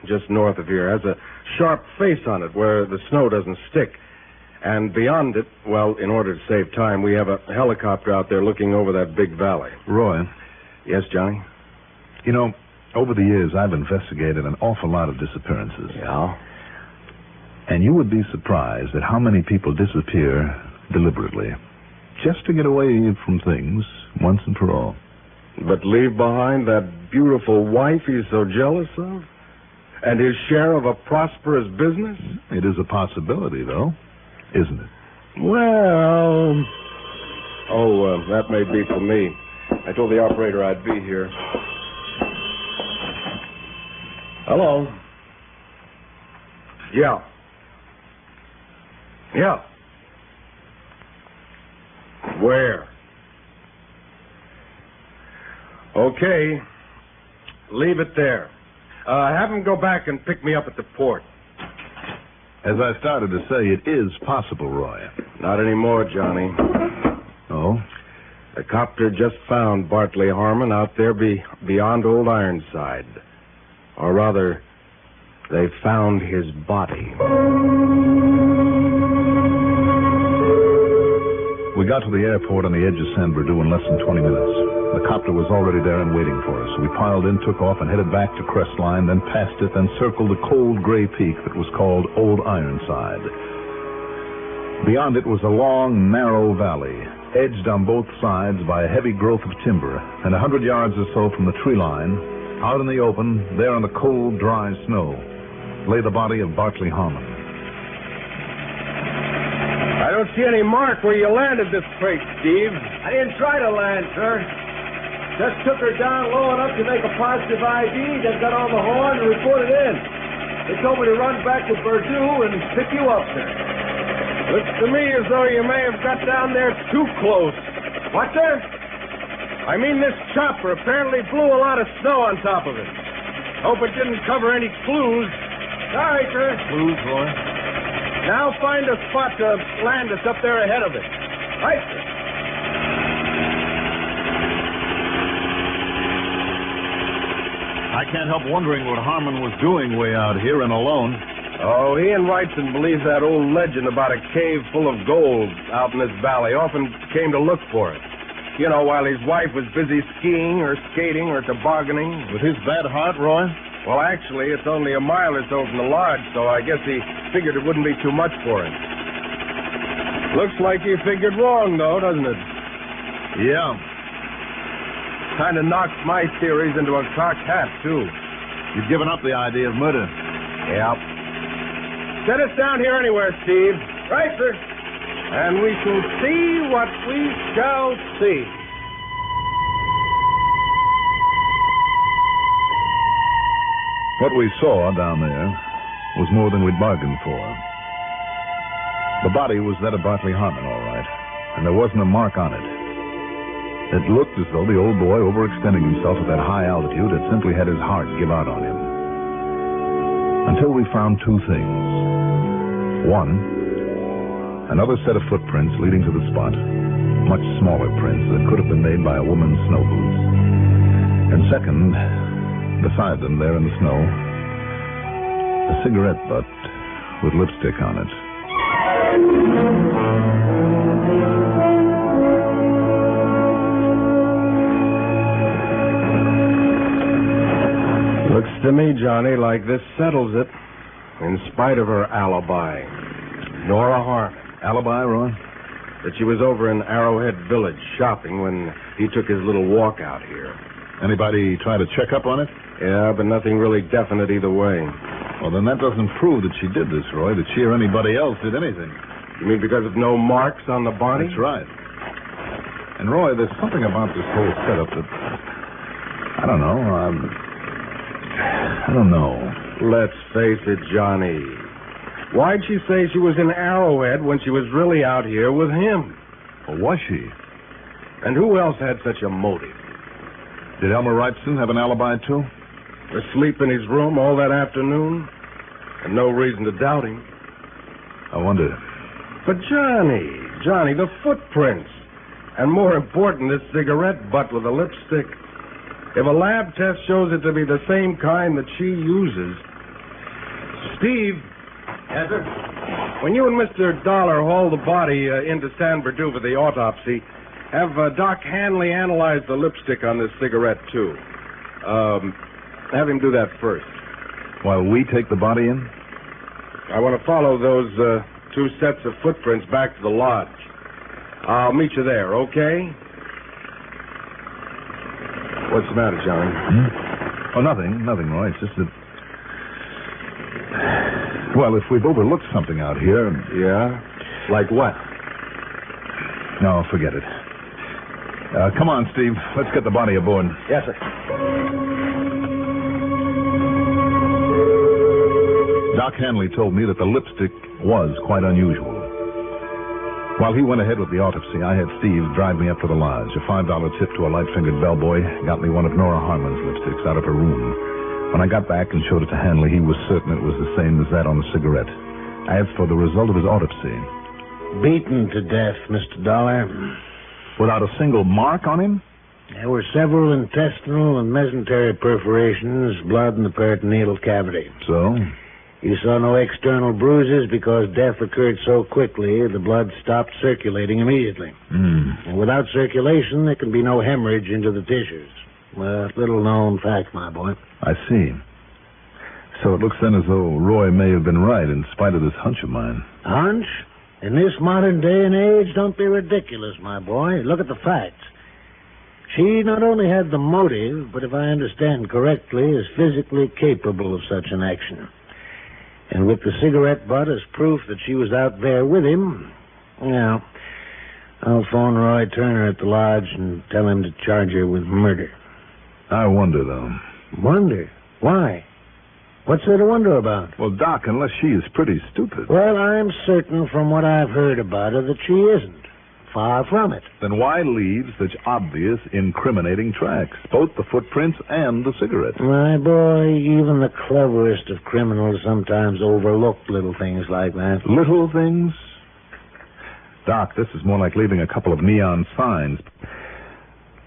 just north of here. Has a sharp face on it where the snow doesn't stick. And beyond it, well, in order to save time, we have a helicopter out there looking over that big valley. Roy? Yes, Johnny? You know, over the years, I've investigated an awful lot of disappearances. Yeah? And you would be surprised at how many people disappear deliberately, just to get away from things once and for all. But leave behind that beautiful wife he's so jealous of? And his share of a prosperous business? It is a possibility, though, isn't it? Well... that may be for me. I told the operator I'd be here. Hello? Yeah. Yeah. Where? Okay. Leave it there. Have him go back and pick me up at the port. As I started to say, it is possible, Roy. Not anymore, Johnny. Oh? The copter just found Bartley Harmon out there beyond Old Ironside. Or rather, they found his body. We got to the airport on the edge of San Bernardino in less than 20 minutes. The copter was already there and waiting for us. We piled in, took off, and headed back to Crestline, then passed it, then circled the cold gray peak that was called Old Ironside. Beyond it was a long, narrow valley, edged on both sides by a heavy growth of timber, and 100 yards or so from the tree line, out in the open, there on the cold, dry snow, lay the body of Bartley Harmon. I don't see any mark where you landed this crate, Steve. I didn't try to land, sir. Just took her down low enough to make a positive ID, then got on the horn and reported in. They told me to run back to Purdue and pick you up, sir. Looks to me as though you may have got down there too close. What, sir? I mean, this chopper apparently blew a lot of snow on top of it. Hope it didn't cover any clues. Sorry, sir. Clues, Roy? Now find a spot to land us up there ahead of it. Right, sir. I can't help wondering what Harmon was doing way out here and alone. Oh, he and Wrightson believe that old legend about a cave full of gold out in this valley. Often came to look for it. You know, while his wife was busy skiing or skating or tobogganing. With his bad heart, Roy? Well, actually, it's only a mile or so from the lodge, so I guess he figured it wouldn't be too much for him. Looks like he figured wrong, though, doesn't it? Yeah. Kind of knocks my theories into a cocked hat, too. You've given up the idea of murder. Yep. Set us down here anywhere, Steve. Right, sir. And we shall see what we shall see. What we saw down there was more than we'd bargained for. The body was that of Bartley Harmon, all right, and there wasn't a mark on it. It looked as though the old boy, overextending himself at that high altitude, had simply had his heart give out on him. Until we found two things. One, another set of footprints leading to the spot, much smaller prints that could have been made by a woman's snow boots. And second, beside them there in the snow, a cigarette butt with lipstick on it. Looks to me, Johnny, like this settles it. In spite of her alibi. Nora Harmon. Alibi, Roy? That she was over in Arrowhead Village shopping when he took his little walk out here. Anybody try to check up on it? Yeah, but nothing really definite either way. Well, then that doesn't prove that she did this, Roy, that she or anybody else did anything. You mean because of no marks on the body? That's right. And, Roy, there's something about this whole setup that... I don't know. I don't know. Let's face it, Johnny. Why'd she say she was in Arrowhead when she was really out here with him? Well, was she? And who else had such a motive? Did Elmer Wrightson have an alibi, too? Asleep in his room all that afternoon? And no reason to doubt him. I wonder. But Johnny, the footprints. And more important, this cigarette butt with a lipstick. If a lab test shows it to be the same kind that she uses... Steve. Yes, sir? When you and Mr. Dollar haul the body into San Bernardino for the autopsy, have Doc Hanley analyze the lipstick on this cigarette, too. Have him do that first. While we take the body in? I want to follow those two sets of footprints back to the lodge. I'll meet you there, okay? What's the matter, John? Oh, nothing, Roy. It's just that... Well, if we've overlooked something out here... Yeah? Like what? No, forget it. Come on, Steve. Let's get the body aboard. Yes, sir. Doc Hanley told me that the lipstick was quite unusual. While he went ahead with the autopsy, I had Steve drive me up to the lodge. A $5 tip to a light-fingered bellboy got me one of Nora Harmon's lipsticks out of her room. When I got back and showed it to Hanley, he was certain it was the same as that on the cigarette. As for the result of his autopsy... Beaten to death, Mr. Dollar. Without a single mark on him? There were several intestinal and mesentery perforations, blood in the peritoneal cavity. So? You saw no external bruises because death occurred so quickly, the blood stopped circulating immediately. And without circulation, there can be no hemorrhage into the tissues. A little-known fact, my boy. I see. So it looks then as though Roy may have been right in spite of this hunch of mine. Hunch? In this modern day and age, don't be ridiculous, my boy. Look at the facts. She not only had the motive, but if I understand correctly, is physically capable of such an action. And with the cigarette butt as proof that she was out there with him, well, I'll phone Roy Turner at the lodge and tell him to charge her with murder. I wonder, though. Wonder? Why? What's there to wonder about? Well, Doc, unless she is pretty stupid. Well, I'm certain from what I've heard about her that she isn't. Far from it. Then why leave such obvious, incriminating tracks? Both the footprints and the cigarette. My boy, even the cleverest of criminals sometimes overlook little things like that. Little things? Doc, this is more like leaving a couple of neon signs.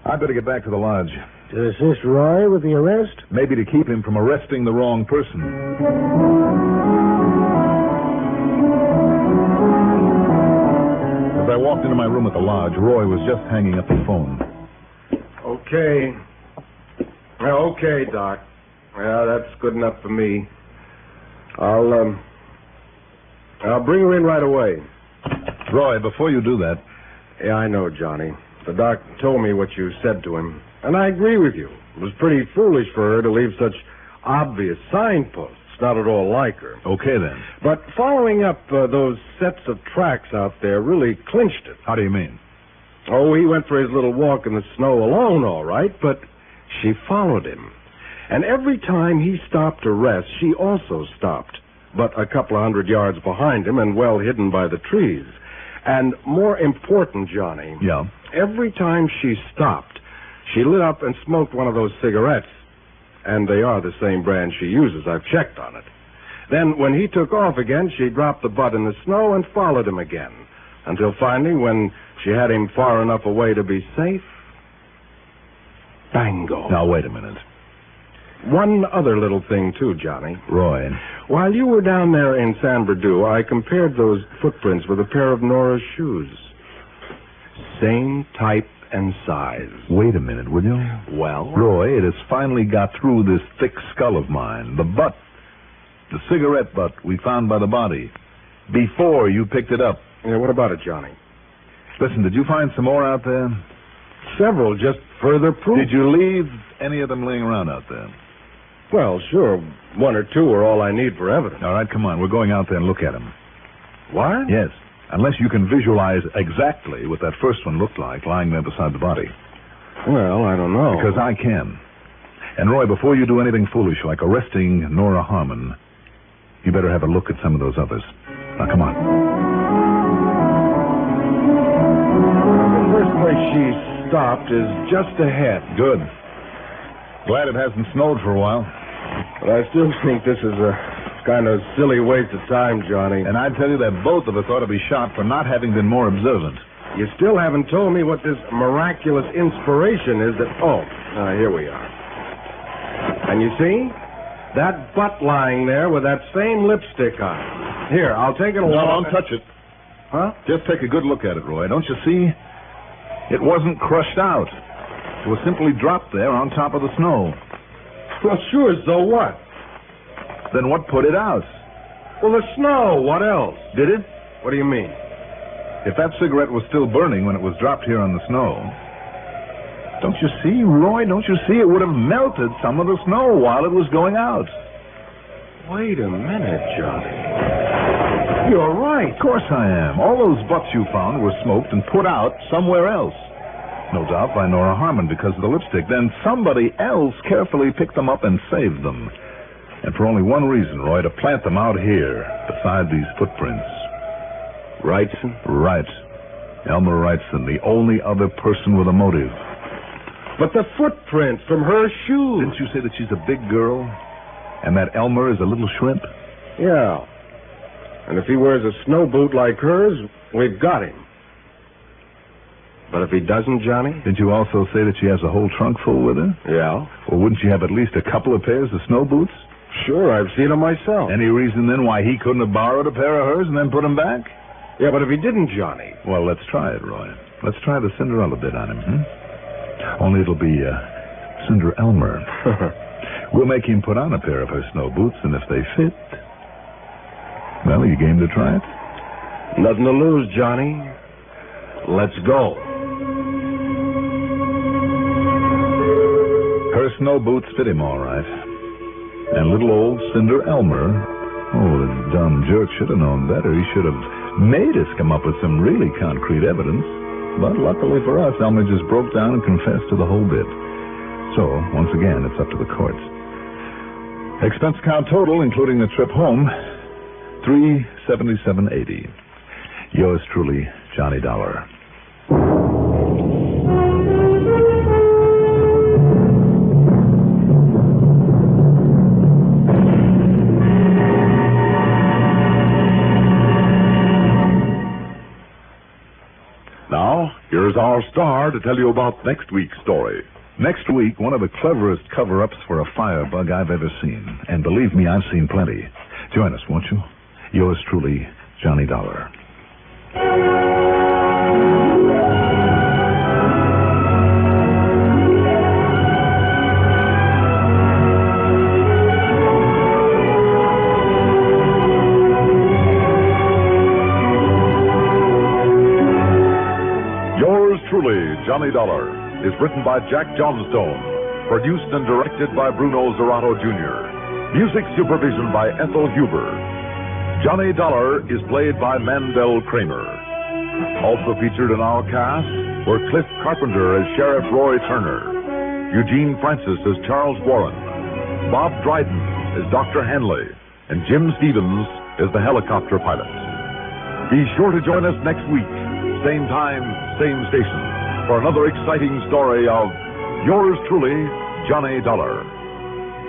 I'd better get back to the lodge. To assist Roy with the arrest? Maybe to keep him from arresting the wrong person. As I walked into my room at the lodge, Roy was just hanging up the phone. Okay. Okay, Doc. Yeah, that's good enough for me. I'll bring her in right away. Roy, before you do that... Yeah, I know, Johnny. The doc told me what you said to him, and I agree with you. It was pretty foolish for her to leave such obvious signposts. Not at all like her. Okay, then. But following up those sets of tracks out there really clinched it. How do you mean? Oh, he went for his little walk in the snow alone, all right, but she followed him. And every time he stopped to rest, she also stopped. but a couple of 100 yards behind him and well hidden by the trees. And more important, Johnny. Yeah? Every time she stopped, she lit up and smoked one of those cigarettes. And they are the same brand she uses. I've checked on it. Then, when he took off again, she dropped the butt in the snow and followed him again. Until finally, when she had him far enough away to be safe, bango. Now, wait a minute. One other little thing, too, Johnny. Roy. While you were down there in San Bernardino, I compared those footprints with a pair of Nora's shoes. Same type and size. Wait a minute, will you? Well? Roy, it has finally got through this thick skull of mine. The butt, the cigarette butt we found by the body, before you picked it up. Yeah, what about it, Johnny? Listen, did you find some more out there? Several, just further proof. Did you leave any of them laying around out there? Well, sure. One or two are all I need for evidence. All right, come on. We're going out there and look at them. What? Yes. Unless you can visualize exactly what that first one looked like lying there beside the body. Well, I don't know. Because I can. And, Roy, before you do anything foolish like arresting Nora Harmon, you better have a look at some of those others. Now, come on. The first place she stopped is just ahead. Good. Glad it hasn't snowed for a while. But I still think this is a kind of silly waste of time, Johnny. And I tell you that both of us ought to be shot for not having been more observant. You still haven't told me what this miraculous inspiration is that... Oh, here we are. And you see? That butt lying there with that same lipstick on it. Here, I'll take it along. No, don't touch it. Huh? Just take a good look at it, Roy. Don't you see? It wasn't crushed out. It was simply dropped there on top of the snow. Well, sure, so what? Then what put it out? Well, the snow. What else? Did it? What do you mean? If that cigarette was still burning when it was dropped here on the snow, don't you see, Roy? Don't you see? It would have melted some of the snow while it was going out. Wait a minute, Johnny. You're right. Of course I am. All those butts you found were smoked and put out somewhere else. No doubt by Nora Harmon because of the lipstick. Then somebody else carefully picked them up and saved them. And for only one reason, Roy, to plant them out here beside these footprints. Wrightson? Right. Elmer Wrightson, the only other person with a motive. But the footprints from her shoes. Didn't you say that she's a big girl? And that Elmer is a little shrimp? Yeah. And if he wears a snow boot like hers, we've got him. But if he doesn't, Johnny? Didn't you also say that she has a whole trunk full with her? Yeah. Well, wouldn't she have at least a couple of pairs of snow boots? Sure, I've seen them myself. Any reason, then, why he couldn't have borrowed a pair of hers and then put them back? Yeah, but if he didn't, Johnny... Well, let's try it, Roy. Let's try the Cinderella bit on him, Only it'll be, Cinder Elmer. We'll make him put on a pair of her snow boots, and if they fit... Well, are you game to try it? Nothing to lose, Johnny. Let's go. Her snow boots fit him all right. And little old Cinder Elmer, oh, the dumb jerk should have known better. He should have made us come up with some really concrete evidence. But luckily for us, Elmer just broke down and confessed to the whole bit. So, once again, it's up to the courts. Expense account total, including the trip home, $377.80. Yours truly, Johnny Dollar. Now, here's our star to tell you about next week's story. Next week, one of the cleverest cover-ups for a firebug I've ever seen. And believe me, I've seen plenty. Join us, won't you? Yours truly, Johnny Dollar. Yours truly, Johnny Dollar, is written by Jack Johnstone, produced and directed by Bruno Zerato Jr., music supervision by Ethel Huber. Johnny Dollar is played by Mandel Kramer. Also featured in our cast were Cliff Carpenter as Sheriff Roy Turner, Eugene Francis as Charles Warren, Bob Dryden as Dr. Hanley, and Jim Stevens is the helicopter pilot. Be sure to join us next week, same time, same station, for another exciting story of yours truly, Johnny Dollar.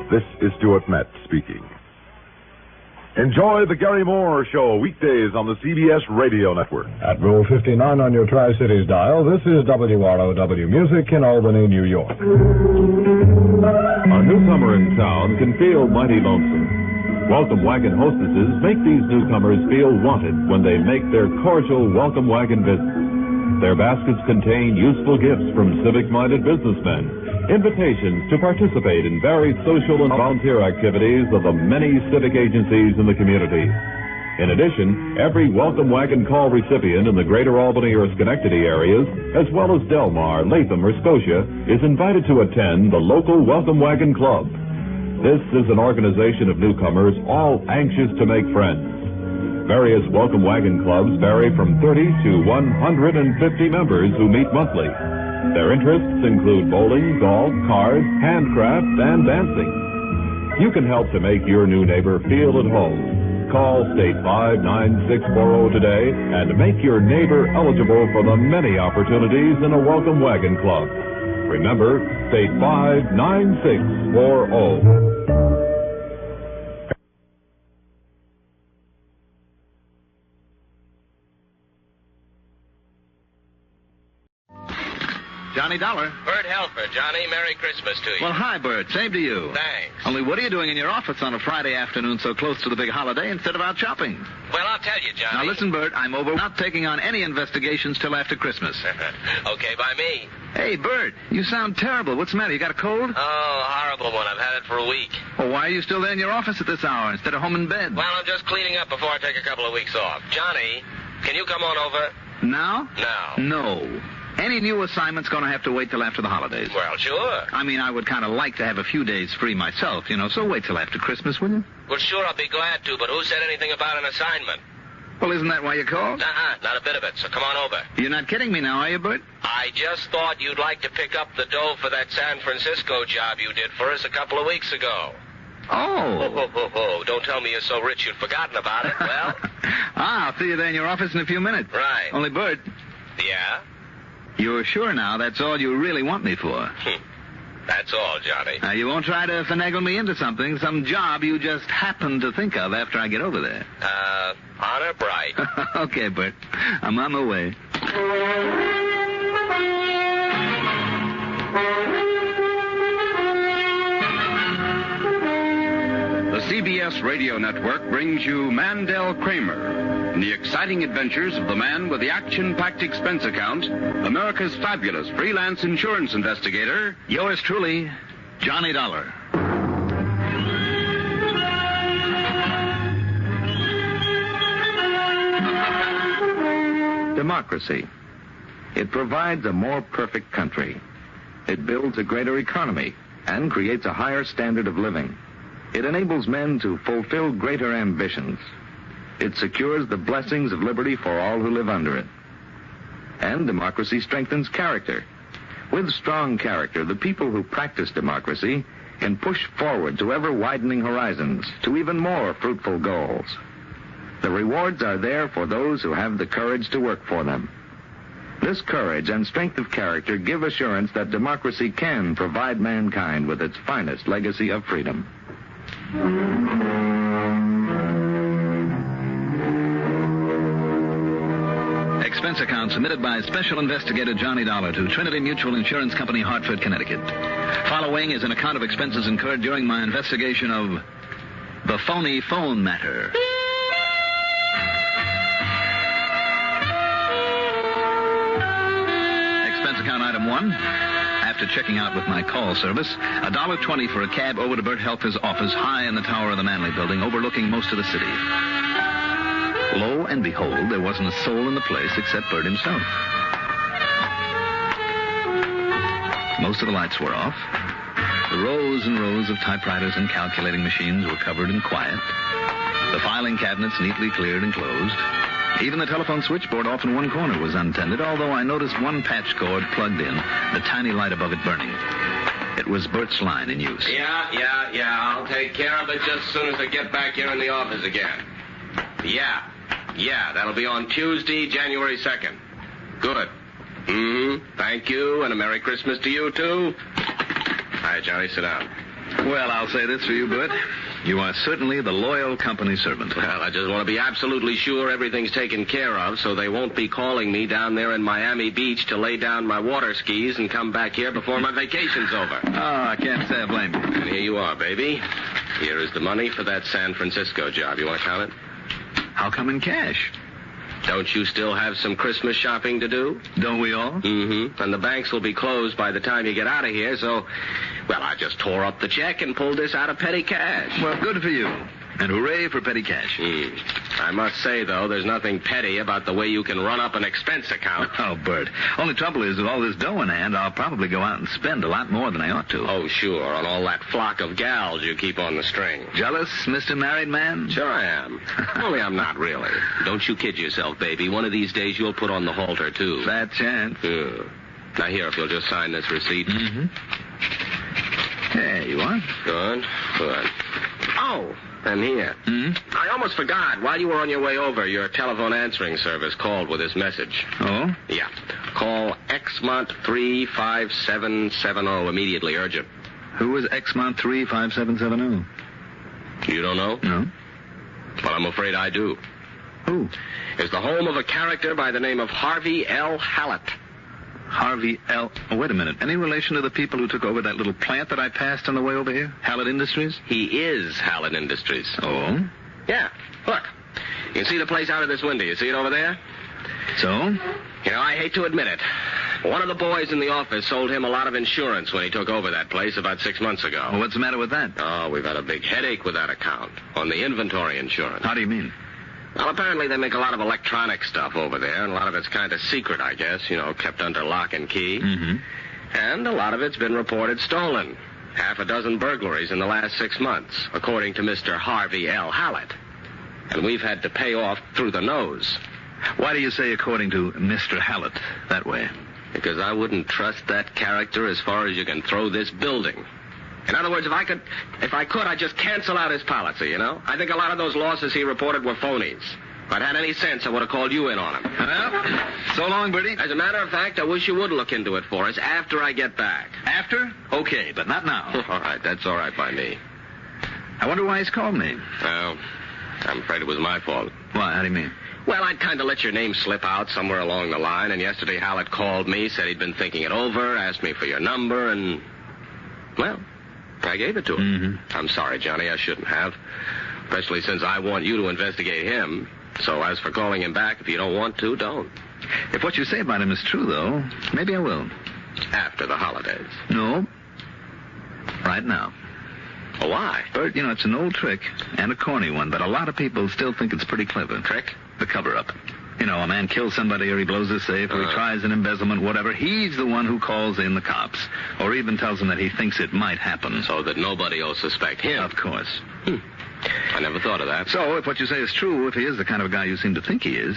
This is Stuart Metz speaking. Enjoy the Gary Moore Show weekdays on the CBS Radio Network. At Rule 59 on your Tri-Cities dial, this is WROW Music in Albany, New York. A newcomer in town can feel mighty lonesome. Welcome Wagon hostesses make these newcomers feel wanted when they make their cordial Welcome Wagon visits. Their baskets contain useful gifts from civic-minded businessmen, invitations to participate in varied social and volunteer activities of the many civic agencies in the community. In addition, every Welcome Wagon call recipient in the greater Albany or Schenectady areas, as well as Delmar, Latham, or Scotia, is invited to attend the local Welcome Wagon Club. This is an organization of newcomers all anxious to make friends. Various Welcome Wagon clubs vary from 30 to 150 members who meet monthly. Their interests include bowling, golf, cards, handcraft, and dancing. You can help to make your new neighbor feel at home. Call State 59640 today and make your neighbor eligible for the many opportunities in a Welcome Wagon Club. Remember, State 59640. Johnny Dollar. Bert Helfer. Johnny, Merry Christmas to you. Well, hi, Bert. Same to you. Thanks. Only what are you doing in your office on a Friday afternoon so close to the big holiday instead of out shopping? Well, I'll tell you, Johnny. Now, listen, Bert, I'm not taking on any investigations till after Christmas. Okay, by me. Hey, Bert, you sound terrible. What's the matter? You got a cold? Oh, horrible one. I've had it for a week. Well, why are you still there in your office at this hour instead of home in bed? Well, I'm just cleaning up before I take a couple of weeks off. Johnny, can you come on over? Now? Now. No. Any new assignment's going to have to wait till after the holidays. Well, sure. I mean, I would kind of like to have a few days free myself, so wait till after Christmas, will you? Well, sure, I'll be glad to, but who said anything about an assignment? Well, isn't that why you called? Not a bit of it, so come on over. You're not kidding me now, are you, Bert? I just thought you'd like to pick up the dough for that San Francisco job you did for us a couple of weeks ago. Oh. Don't tell me you're so rich you'd forgotten about it. Well? I'll see you there in your office in a few minutes. Right. Only, Bert. Yeah? You're sure now that's all you really want me for? That's all, Johnny. Now, you won't try to finagle me into some job you just happen to think of after I get over there. Honor bright. Okay, Bert. I'm on my way. The CBS Radio Network brings you Mandel Kramer, the exciting adventures of the man with the action-packed expense account, America's fabulous freelance insurance investigator. Yours truly, Johnny Dollar. Democracy. It provides a more perfect country. It builds a greater economy and creates a higher standard of living. It enables men to fulfill greater ambitions. It secures the blessings of liberty for all who live under it. And democracy strengthens character. With strong character, the people who practice democracy can push forward to ever-widening horizons, to even more fruitful goals. The rewards are there for those who have the courage to work for them. This courage and strength of character give assurance that democracy can provide mankind with its finest legacy of freedom. Expense account submitted by Special Investigator Johnny Dollar to Trinity Mutual Insurance Company, Hartford, Connecticut. Following is an account of expenses incurred during my investigation of the Phony phone matter. Expense account item 1. After checking out with my call service, $1.20 for a cab over to Bert Helfer's office high in the tower of the Manley Building, overlooking most of the city. Lo and behold, there wasn't a soul in the place except Bert himself. Most of the lights were off. The rows and rows of typewriters and calculating machines were covered in quiet. The filing cabinets neatly cleared and closed. Even the telephone switchboard off in one corner was untended, although I noticed one patch cord plugged in, the tiny light above it burning. It was Bert's line in use. Yeah. I'll take care of it just as soon as I get back here in the office again. Yeah, that'll be on Tuesday, January 2nd. Good. Thank you, and a Merry Christmas to you, too. All right, Johnny, sit down. Well, I'll say this for you, Bert. You are certainly the loyal company servant. Well, I just want to be absolutely sure everything's taken care of so they won't be calling me down there in Miami Beach to lay down my water skis and come back here before my vacation's over. Oh, I can't say I blame you. And here you are, baby. Here is the money for that San Francisco job. You want to count it? How come in cash? Don't you still have some Christmas shopping to do? Don't we all? Mm-hmm. And the banks will be closed by the time you get out of here, so... Well, I just tore up the check and pulled this out of petty cash. Well, good for you. And hooray for petty cash. I must say, though, there's nothing petty about the way you can run up an expense account. Oh, Bert. Only trouble is, with all this dough in hand, I'll probably go out and spend a lot more than I ought to. Oh, sure, on all that flock of gals you keep on the string. Jealous, Mr. Married Man? Sure I am. Only I'm not really. Don't you kid yourself, baby. One of these days you'll put on the halter, too. Fat chance. Now, here, if you'll just sign this receipt. There you are. Good. Oh, and here. I almost forgot. While you were on your way over, your telephone answering service called with this message. Oh? Yeah. Call Exmont 35770 immediately, urgent. Who is Exmont 35770? You don't know? No. Well, I'm afraid I do. Who? It's the home of a character by the name of Harvey L. Hallett. Harvey L. Oh, wait a minute. Any relation to the people who took over that little plant that I passed on the way over here? Hallett Industries? He is Hallett Industries. Oh? Yeah. Look. You can see the place out of this window. You see it over there? So? You know, I hate to admit it. One of the boys in the office sold him a lot of insurance when he took over that place about 6 months ago. Well, what's the matter with that? Oh, we've had a big headache with that account on the inventory insurance. How do you mean? Well, apparently they make a lot of electronic stuff over there, and a lot of it's kind of secret, I guess, kept under lock and key. And a lot of it's been reported stolen. 6 burglaries in the last 6 months, according to Mr. Harvey L. Hallett. And we've had to pay off through the nose. Why do you say according to Mr. Hallett that way? Because I wouldn't trust that character as far as you can throw this building. In other words, if I could, I'd just cancel out his policy, I think a lot of those losses he reported were phonies. If I'd had any sense, I would have called you in on him. Well, so long, Bertie. As a matter of fact, I wish you would look into it for us after I get back. After? Okay, but not now. All right, that's all right by me. I wonder why he's called me. Well, I'm afraid it was my fault. Why? How do you mean? Well, I'd kind of let your name slip out somewhere along the line, and yesterday Hallett called me, said he'd been thinking it over, asked me for your number, and, well, I gave it to him. I'm sorry, Johnny, I shouldn't have. Especially since I want you to investigate him. So as for calling him back, if you don't want to, don't. If what you say about him is true, though, maybe I will. After the holidays. No. Right now. Oh, why? Bert, it's an old trick, and a corny one, but a lot of people still think it's pretty clever. Trick? The cover-up. A man kills somebody or he blows his safe or he tries an embezzlement, whatever. He's the one who calls in the cops. Or even tells them that he thinks it might happen. So that nobody will suspect him. Of course. I never thought of that. So, if what you say is true, if he is the kind of guy you seem to think he is,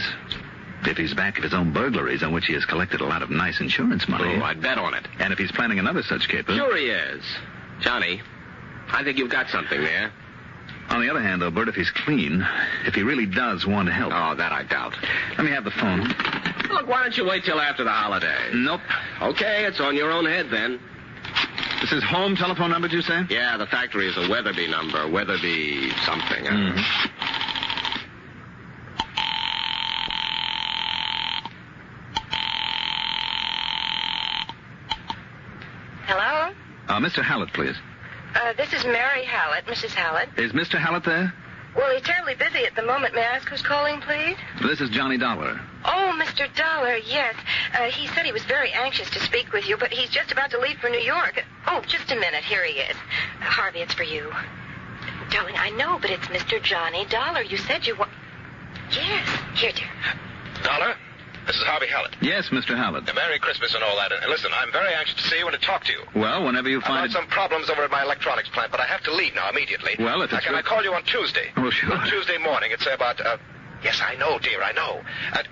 if he's back of his own burglaries on which he has collected a lot of nice insurance money... Oh, I'd bet on it. And if he's planning another such caper... Sure he is. Johnny, I think you've got something there. On the other hand, though, Bert, if he's clean, if he really does want to help... Oh, that I doubt. Let me have the phone. Look, why don't you wait till after the holidays? Nope. Okay, it's on your own head then. This is home telephone number, did you say? Yeah, the factory is a Weatherby number. Weatherby something. Hello? Mr. Hallett, please. This is Mary Hallett, Mrs. Hallett. Is Mr. Hallett there? Well, he's terribly busy at the moment. May I ask who's calling, please? This is Johnny Dollar. Oh, Mr. Dollar, yes. He said he was very anxious to speak with you, but he's just about to leave for New York. Oh, just a minute. Here he is. Harvey, it's for you. Darling, I know, but it's Mr. Johnny Dollar. You said you Yes. Here, dear. Dollar? This is Harvey Hallett. Yes, Mr. Hallett. Merry Christmas and all that. And listen, I'm very anxious to see you and to talk to you. Well, whenever you find... I've had some problems over at my electronics plant, but I have to leave now immediately. Well, if it's... Can I call you on Tuesday? Oh, sure. Tuesday morning. It's about... Yes, I know, dear, I know.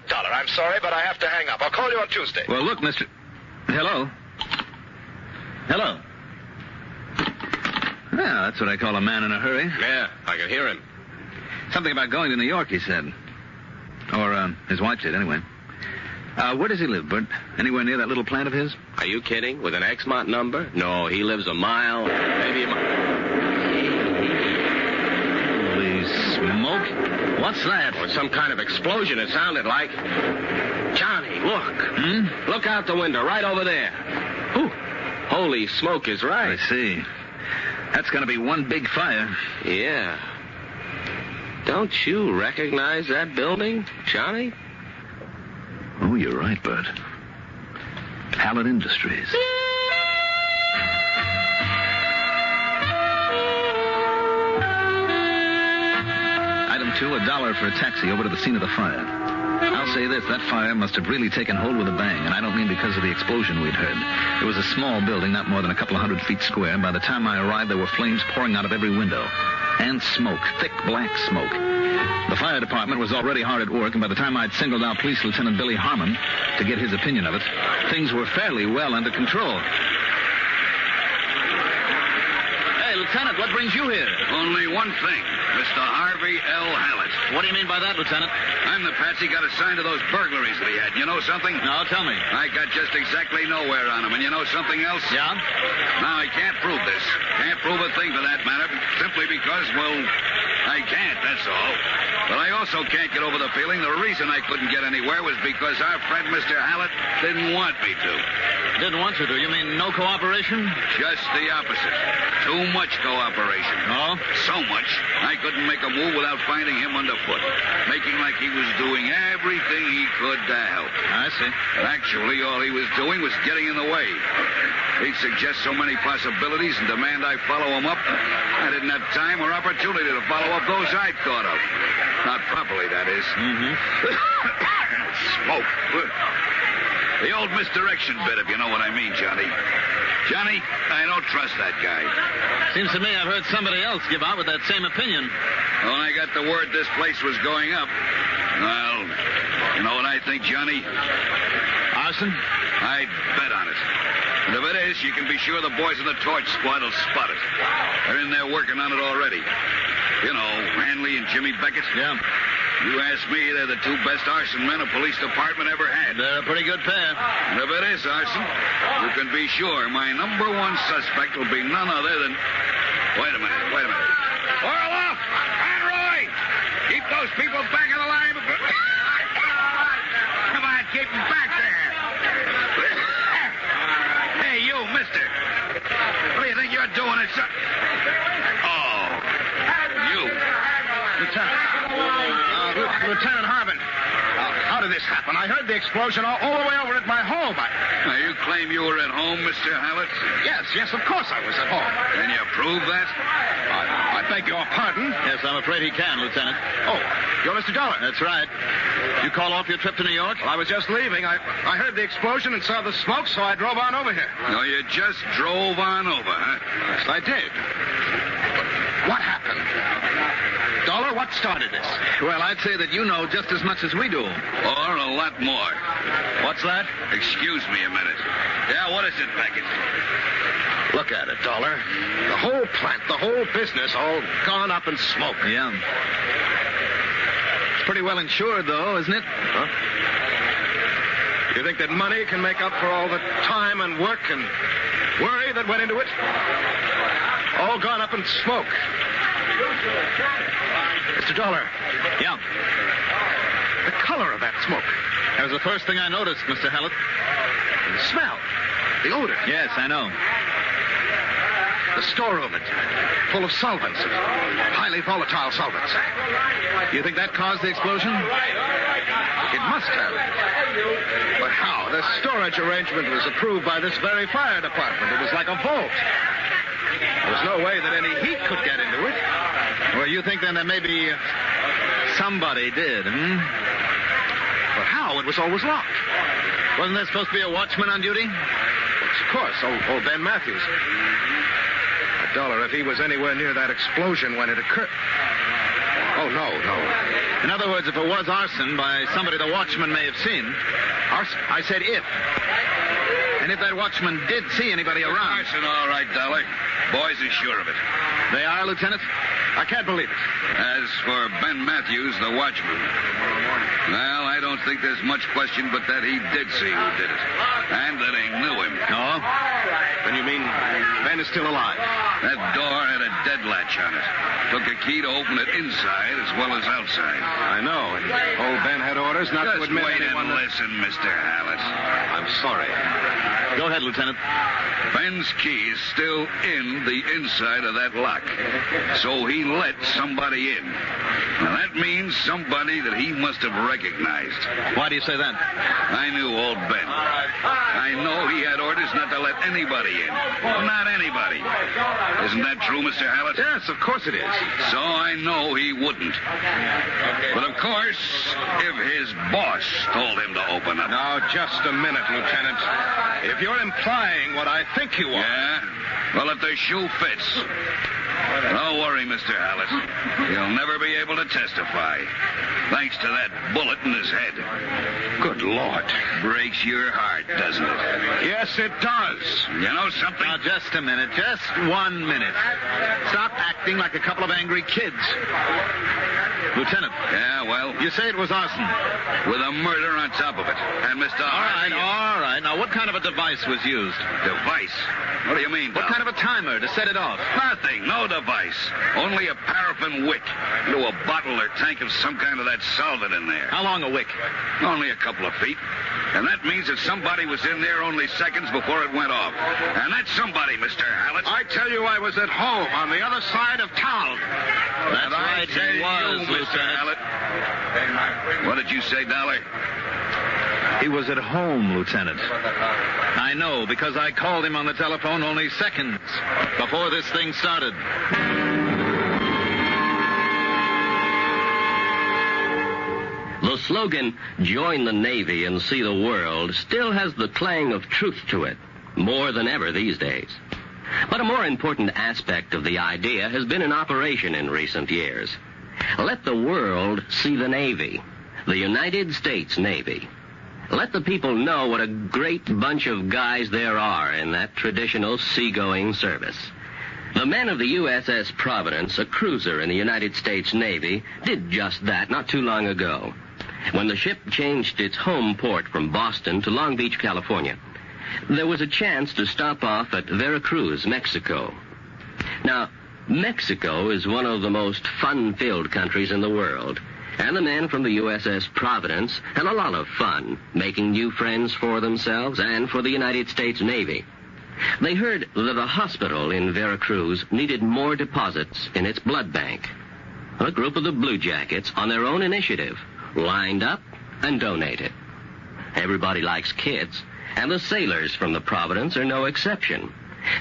Dollar, I'm sorry, but I have to hang up. I'll call you on Tuesday. Well, look, Mr... Hello? Hello? Yeah, that's what I call a man in a hurry. Yeah, I can hear him. Something about going to New York, he said. Or, his wife did, anyway. Where does he live, Bert? Anywhere near that little plant of his? Are you kidding? With an Exmont number? No, he lives a mile, maybe a mile. Holy smoke. What's that? Or some kind of explosion, it sounded like. Johnny, look. Look out the window, right over there. Ooh. Holy smoke is right. I see. That's going to be one big fire. Yeah. Don't you recognize that building, Johnny? Oh, you're right, Bert. Hallett Industries. Item 2, $1 for a taxi over to the scene of the fire. I'll say this, that fire must have really taken hold with a bang, and I don't mean because of the explosion we'd heard. It was a small building, not more than a couple of 100 feet square, and by the time I arrived, there were flames pouring out of every window. And smoke, thick black smoke. The fire department was already hard at work, and by the time I'd singled out Police Lieutenant Billy Harmon to get his opinion of it, things were fairly well under control. Hey, Lieutenant, what brings you here? Only one thing, Mr. Harvey L. Hallett. What do you mean by that, Lieutenant? I'm the patsy got assigned to those burglaries that he had. You know something? No, tell me. I got just exactly nowhere on him. And you know something else? Yeah? Now, I can't prove this. Can't prove a thing for that matter. Simply because, well, I can't, that's all. But I also can't get over the feeling the reason I couldn't get anywhere was because our friend Mr. Hallett didn't want me to. Didn't want you to? You mean no cooperation? Just the opposite. Too much cooperation. Oh? So much, I couldn't make a move without finding him underfoot. Making like he was doing everything he could to help. I see. But actually, all he was doing was getting in the way. He'd suggest so many possibilities and demand I follow him up. I didn't have time or opportunity to follow up those I'd thought of. Not properly, that is. Smoke. The old misdirection bit, if you know what I mean, Johnny. Johnny, I don't trust that guy. Seems to me I've heard somebody else give out with that same opinion. When I got the word this place was going up, well, you know what I think, Johnny? Arson? I'd bet on it. And if it is, you can be sure the boys in the torch squad will spot it. They're in there working on it already. You know, Hanley and Jimmy Beckett. Yeah. You ask me, they're the two best arson men a police department ever had. They're a pretty good pair. And if it is arson, you can be sure my number one suspect will be none other than... Wait a minute. Oil off! Conroy! Keep those people back in the line. Come on, keep them back there. Hey, you, mister. What do you think you're doing? Oh, you. Lieutenant Harmon, how did this happen? I heard the explosion all the way over at my home. Now, you claim you were at home, Mr. Hallett? Yes, of course I was at home. Can you prove that? I beg your pardon? Yes, I'm afraid he can, Lieutenant. Oh, you're Mr. Dollar? That's right. You call off your trip to New York? Well, I was just leaving. I heard the explosion and saw the smoke, so I drove on over here. No, you just drove on over, huh? Yes, I did. What happened? Dollar, what started this? Well, I'd say that you know just as much as we do. Or a lot more. What's that? Excuse me a minute. Yeah, what is it, Beckett? Look at it, Dollar. The whole plant, the whole business, all gone up in smoke. Yeah. It's pretty well insured, though, isn't it? Huh? You think that money can make up for all the time and work and worry that went into it? All gone up in smoke. Mr. Dollar. Yeah. The color of that smoke. That was the first thing I noticed, Mr. Hallett. And the smell. The odor. Yes, I know. The storeroom, it's full of solvents, highly volatile solvents. You think that caused the explosion? It must have. But how? The storage arrangement was approved by this very fire department. It was like a vault. There was no way that any heat could get into it. Well, you think then that maybe somebody did, But how? It was always locked. Wasn't there supposed to be a watchman on duty? Of course, old Ben Matthews. Dollar, if he was anywhere near that explosion when it occurred... Oh, no. In other words, if it was arson by somebody the watchman may have seen. Arson? I said if. And if that watchman did see anybody around... Carson, all right, Dollar. Boys are sure of it. They are, Lieutenant? I can't believe it. As for Ben Matthews, the watchman, well, I don't think there's much question but that he did see who did it. And that he knew him. No? Then you mean Ben is still alive? That door had a dead latch on it. Took a key to open it inside as well as outside. I know. And old Ben had orders not to admit wait anyone and listen, Mr. Hallett. I'm sorry. Go ahead, Lieutenant. Ben's key is still in the inside of that lock. So he let somebody in. Now, that means somebody that he must have recognized. Why do you say that? I knew old Ben. I know he had orders not to let anybody in. Not anybody. Isn't that true, Mr. Hallett? Yes, of course it is. So I know he wouldn't. But of course, if his boss told him to open up. Now, just a minute, Lieutenant. If you're implying what I think you are... Yeah? Well, if the shoe fits. Don't worry, Mr. Hallett. He'll never be able to testify. Thanks to that bullet in his head. Good Lord. Breaks your heart, doesn't it? Yes, it does. You know something? Now, just a minute. Just 1 minute. Stop acting like a couple of angry kids. Lieutenant. Yeah, well? You say it was arson. With a murder on top of it. And Mr. Harvey... All right. Now, what kind of a device was used? Device? What do you mean, What kind of a timer to set it off? Nothing. No device. Only a paraffin wick. Into a bottle or tank of some kind of that solvent in there. How long a wick? Only a couple of feet. And that means that somebody was in there only seconds before it went off. And that's somebody, Mr. Hallett. I tell you, I was at home on the other side of town. That's right, he was, Lieutenant. What did you say, Dollar? He was at home, Lieutenant. I know, because I called him on the telephone only seconds before this thing started. The slogan, "Join the Navy and see the world," still has the clang of truth to it, more than ever these days. But a more important aspect of the idea has been in operation in recent years. Let the world see the Navy, the United States Navy. Let the people know what a great bunch of guys there are in that traditional seagoing service. The men of the USS Providence, a cruiser in the United States Navy, did just that not too long ago, when the ship changed its home port from Boston to Long Beach, California. There was a chance to stop off at Veracruz, Mexico. Now, Mexico is one of the most fun-filled countries in the world, and the men from the USS Providence had a lot of fun making new friends for themselves and for the United States Navy. They heard that a hospital in Veracruz needed more deposits in its blood bank. A group of the Blue Jackets, on their own initiative, lined up and donated. Everybody likes kids, and the sailors from the Providence are no exception.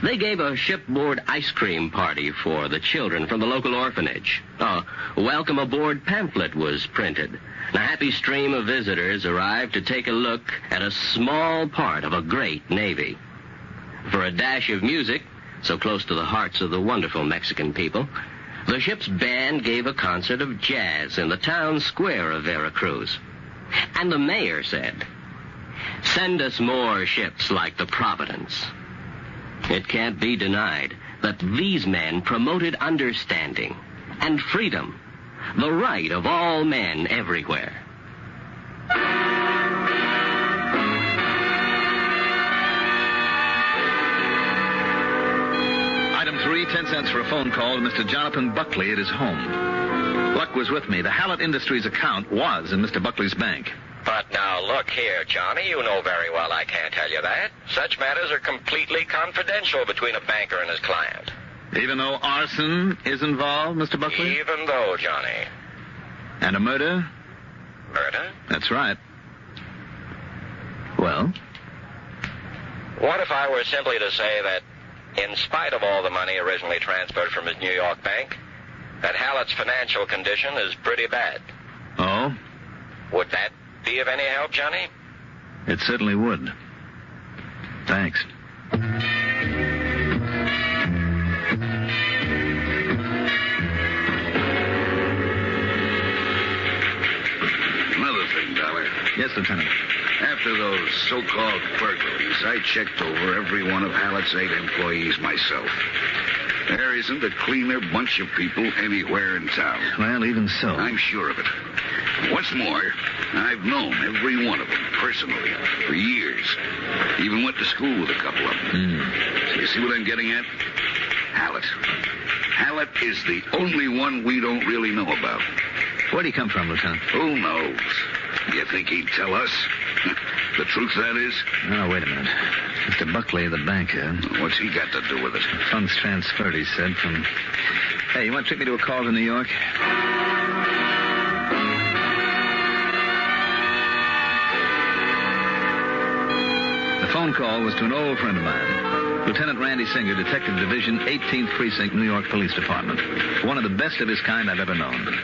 They gave a shipboard ice cream party for the children from the local orphanage. A welcome aboard pamphlet was printed. A happy stream of visitors arrived to take a look at a small part of a great Navy. For a dash of music, so close to the hearts of the wonderful Mexican people, the ship's band gave a concert of jazz in the town square of Veracruz. And the mayor said, "Send us more ships like the Providence." It can't be denied that these men promoted understanding and freedom, the right of all men everywhere. Item 3, 10 cents for a phone call to Mr. Jonathan Buckley at his home. Luck was with me. The Hallett Industries account was in Mr. Buckley's bank. But now, look here, Johnny. You know very well I can't tell you that. Such matters are completely confidential between a banker and his client. Even though arson is involved, Mr. Buckley? Even though, Johnny. And a murder? Murder? That's right. Well? What if I were simply to say that, in spite of all the money originally transferred from his New York bank, that Hallett's financial condition is pretty bad? Oh? Would that be of any help, Johnny? It certainly would. Thanks. Another thing, Dollar. Yes, Lieutenant. After those so-called burglaries, I checked over every one of Hallett's 8 employees myself. There isn't a cleaner bunch of people anywhere in town. Well, even so. I'm sure of it. What's more, I've known every one of them personally for years. Even went to school with a couple of them. So you see what I'm getting at? Hallett. Hallett is the only one we don't really know about. Where'd he come from, Lieutenant? Who knows? You think he'd tell us? The truth, that is? Oh, wait a minute. Mr. Buckley of the banker. What's he got to do with it? Funds transferred, he said, from... Hey, you want to take me to a call to New York? The phone call was to an old friend of mine, Lieutenant Randy Singer, Detective Division, 18th Precinct, New York Police Department. One of the best of his kind I've ever known.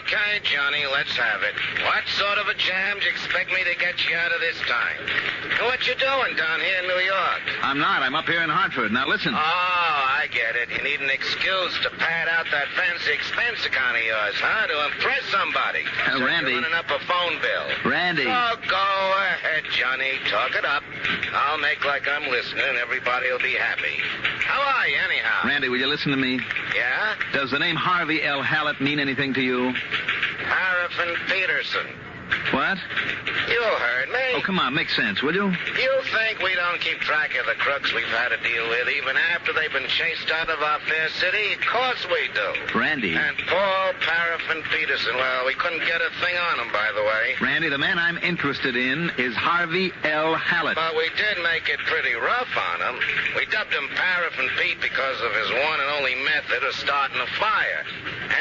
Okay, Johnny, let's have it. What sort of a jam do you expect me to get you out of this time? And what you doing down here in New York? I'm not. I'm up here in Hartford. Now, listen. Oh, I get it. You need an excuse to pad out that fancy expense account of yours, huh? To impress somebody. So Randy. you're running up a phone bill. Randy. Oh, go ahead, Johnny. Talk it up. I'll make like I'm listening, and everybody will be happy. How are you, anyhow? Randy, will you listen to me? Yeah? Does the name Harvey L. Hallett mean anything to you? Paraffin Peterson. What? You heard me. Oh, come on, make sense, will you? You think we don't keep track of the crooks we've had to deal with even after they've been chased out of our fair city? Of course we do. Randy. And Paul Paraffin Peterson, well, we couldn't get a thing on him, by the way. Randy, the man I'm interested in is Harvey L. Hallett. But we did make it pretty rough on him. We dubbed him Paraffin Pete because of his one and only method of starting a fire.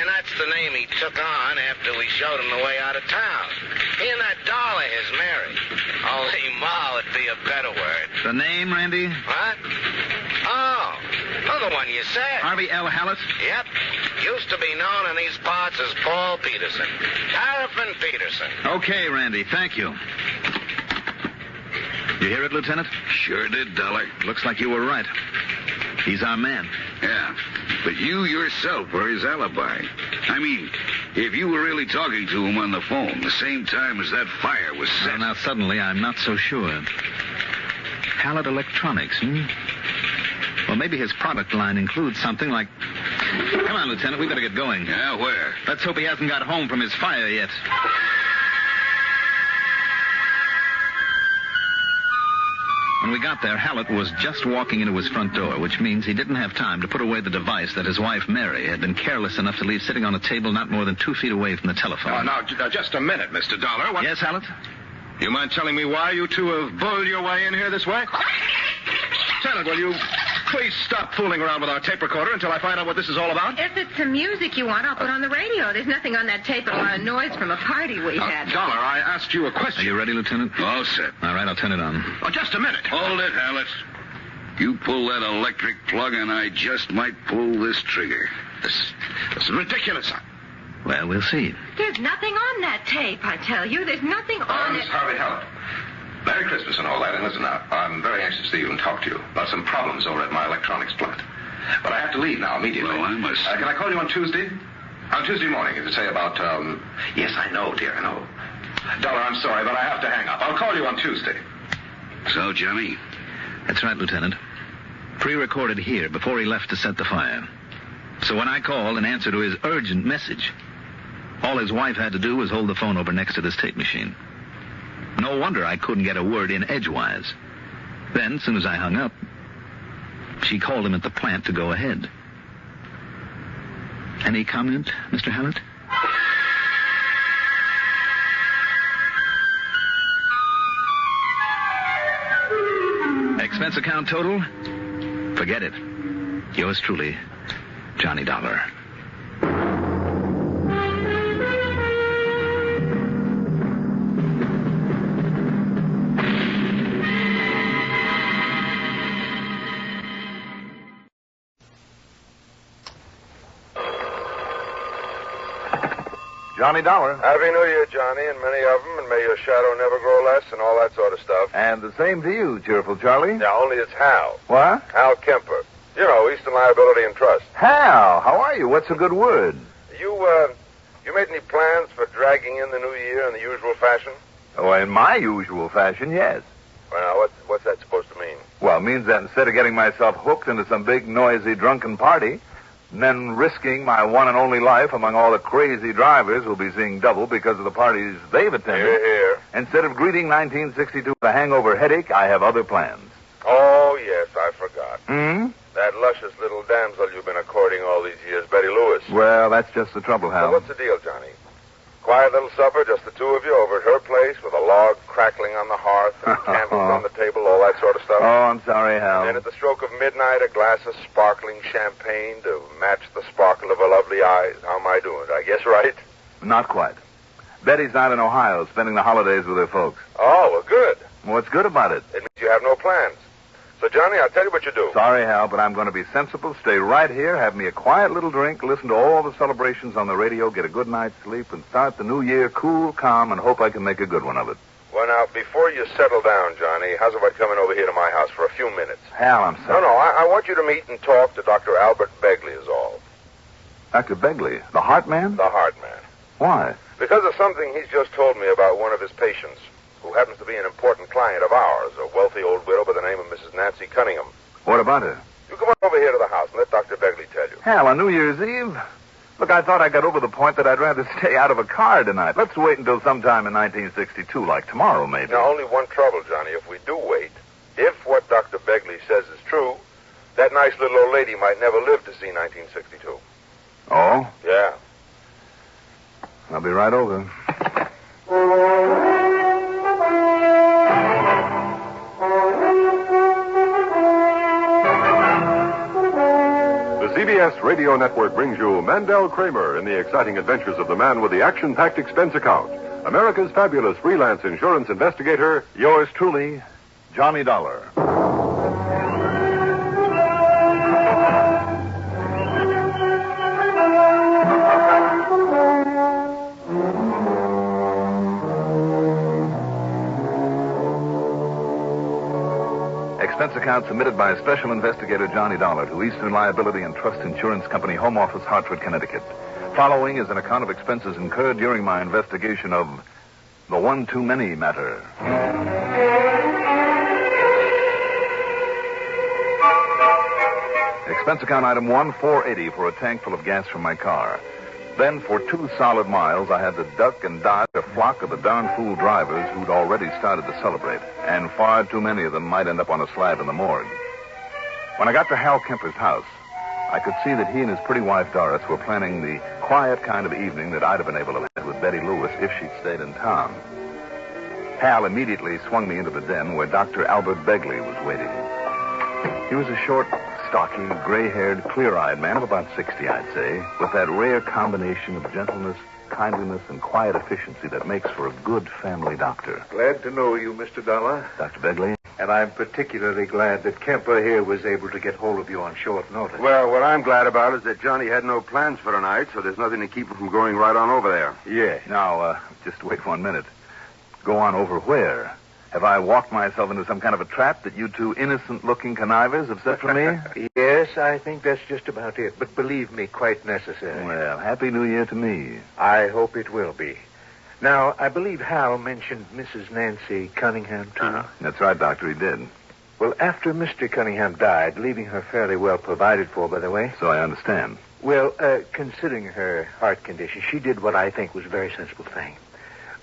And that's the name he took on after we showed him the way out of town. He and that doll of his, Mary. Only Ma would be a better word. The name, Randy? What? Oh, the one you said. Harvey L. Hallett? Yep. Used to be known in these parts as Paul Peterson. Paraffin Peterson. Okay, Randy, thank you. You hear it, Lieutenant? Sure did, Dollar. Looks like you were right. He's our man. Yeah, but you yourself were his alibi. I mean, if you were really talking to him on the phone the same time as that fire was set... Well, now, suddenly, I'm not so sure. Hallett Electronics, Well, maybe his product line includes something like... Come on, Lieutenant, we better get going. Yeah, where? Let's hope he hasn't got home from his fire yet. When we got there, Hallett was just walking into his front door, which means he didn't have time to put away the device that his wife, Mary, had been careless enough to leave sitting on a table not more than 2 feet away from the telephone. Now, just a minute, Mr. Dollar. What... Yes, Hallett? You mind telling me why you two have bulled your way in here this way? Lieutenant, will you please stop fooling around with our tape recorder until I find out what this is all about? If it's some music you want, I'll put on the radio. There's nothing on that tape but a lot of noise from a party we had. Dollar, I asked you a question. Are you ready, Lieutenant? All set. All right, I'll turn it on. Oh, just a minute. Hold it, Hallett. You pull that electric plug and I just might pull this trigger. This is ridiculous. Well, we'll see. There's nothing on that tape, I tell you. There's nothing on Miss it. Harvey Hallett. Merry Christmas and all that, and listen up. I'm very anxious to see you and talk to you about some problems over at my electronics plant. But I have to leave now immediately. Well, I must... Can I call you on Tuesday? On Tuesday morning, if you say about, Yes, I know, dear, I know. Dollar, I'm sorry, but I have to hang up. I'll call you on Tuesday. So, Johnny? That's right, Lieutenant. Pre-recorded here before he left to set the fire. So when I called in answer to his urgent message, all his wife had to do was hold the phone over next to this tape machine. No wonder I couldn't get a word in edgewise. Then, as soon as I hung up, she called him at the plant to go ahead. Any comment, Mr. Hallett? Expense account total? Forget it. Yours truly, Johnny Dollar. Johnny Dollar. Happy New Year, Johnny, and many of them, and may your shadow never grow less and all that sort of stuff. And the same to you, cheerful Charlie. Yeah, only it's Hal. What? Hal Kemper. You know, Eastern Liability and Trust. Hal, how are you? What's a good word? You made any plans for dragging in the new year in the usual fashion? Oh, in my usual fashion, yes. Well, what's that supposed to mean? Well, it means that instead of getting myself hooked into some big, noisy, drunken party, and then risking my one and only life among all the crazy drivers who'll be seeing double because of the parties they've attended, Hear. instead of greeting 1962 with a hangover headache, I have other plans. Oh, yes, I forgot. Hmm? That luscious little damsel you've been courting all these years, Betty Lewis. Well, that's just the trouble, Hal. So what's the deal, Johnny? Quiet little supper, just the two of you over at her place with a log crackling on the hearth and candles on the table, all that sort of stuff? Oh, I'm sorry, Hal. And then at the stroke of midnight, a glass of sparkling champagne to match the sparkle of her lovely eyes. How am I doing? Did I guess right? Not quite. Betty's out in Ohio spending the holidays with her folks. Oh, well, good. What's good about it? It means you have no plans. So, Johnny, I'll tell you what you do. Sorry, Hal, but I'm going to be sensible, stay right here, have me a quiet little drink, listen to all the celebrations on the radio, get a good night's sleep, and start the new year cool, calm, and hope I can make a good one of it. Well, now, before you settle down, Johnny, how's about coming over here to my house for a few minutes? Hal, I'm sorry. No, I want you to meet and talk to Dr. Albert Begley is all. Dr. Begley, the heart man? The heart man. Why? Because of something he's just told me about one of his patients, who happens to be an important client of ours, a wealthy old widow by the name of Mrs. Nancy Cunningham. What about her? You come on over here to the house and let Dr. Begley tell you. Hal, on New Year's Eve? Look, I thought I got over the point that I'd rather stay out of a car tonight. Let's wait until sometime in 1962, like tomorrow, maybe. Now, only one trouble, Johnny. If we do wait, if what Dr. Begley says is true, that nice little old lady might never live to see 1962. Oh? Yeah. I'll be right over. The CBS Radio Network brings you Mandel Kramer in the exciting adventures of the man with the action-packed expense account. America's fabulous freelance insurance investigator, yours truly, Johnny Dollar. Expense account submitted by Special Investigator Johnny Dollar to Eastern Liability and Trust Insurance Company, Home Office, Hartford, Connecticut. Following is an account of expenses incurred during my investigation of the one-too-many matter. Expense account item 1, $4.80 for a tank full of gas from my car. Then, for 2 solid miles, I had to duck and dodge a flock of the darn fool drivers who'd already started to celebrate, and far too many of them might end up on a slab in the morgue. When I got to Hal Kemper's house, I could see that he and his pretty wife, Doris, were planning the quiet kind of evening that I'd have been able to have with Betty Lewis if she'd stayed in town. Hal immediately swung me into the den where Dr. Albert Begley was waiting. He was a short, stocky, gray-haired, clear-eyed man of about 60, I'd say, with that rare combination of gentleness, kindliness, and quiet efficiency that makes for a good family doctor. Glad to know you, Mr. Dollar. Dr. Begley? And I'm particularly glad that Kemper here was able to get hold of you on short notice. Well, what I'm glad about is that Johnny had no plans for tonight, so there's nothing to keep him from going right on over there. Yeah. Now, just wait 1 minute. Go on over where? Have I walked myself into some kind of a trap that you two innocent-looking connivers have set for me? Yes, I think that's just about it. But believe me, quite necessary. Well, Happy New Year to me. I hope it will be. Now, I believe Hal mentioned Mrs. Nancy Cunningham, too. That's right, Doctor, he did. Well, after Mr. Cunningham died, leaving her fairly well provided for, by the way. So I understand. Well, considering her heart condition, she did what I think was a very sensible thing.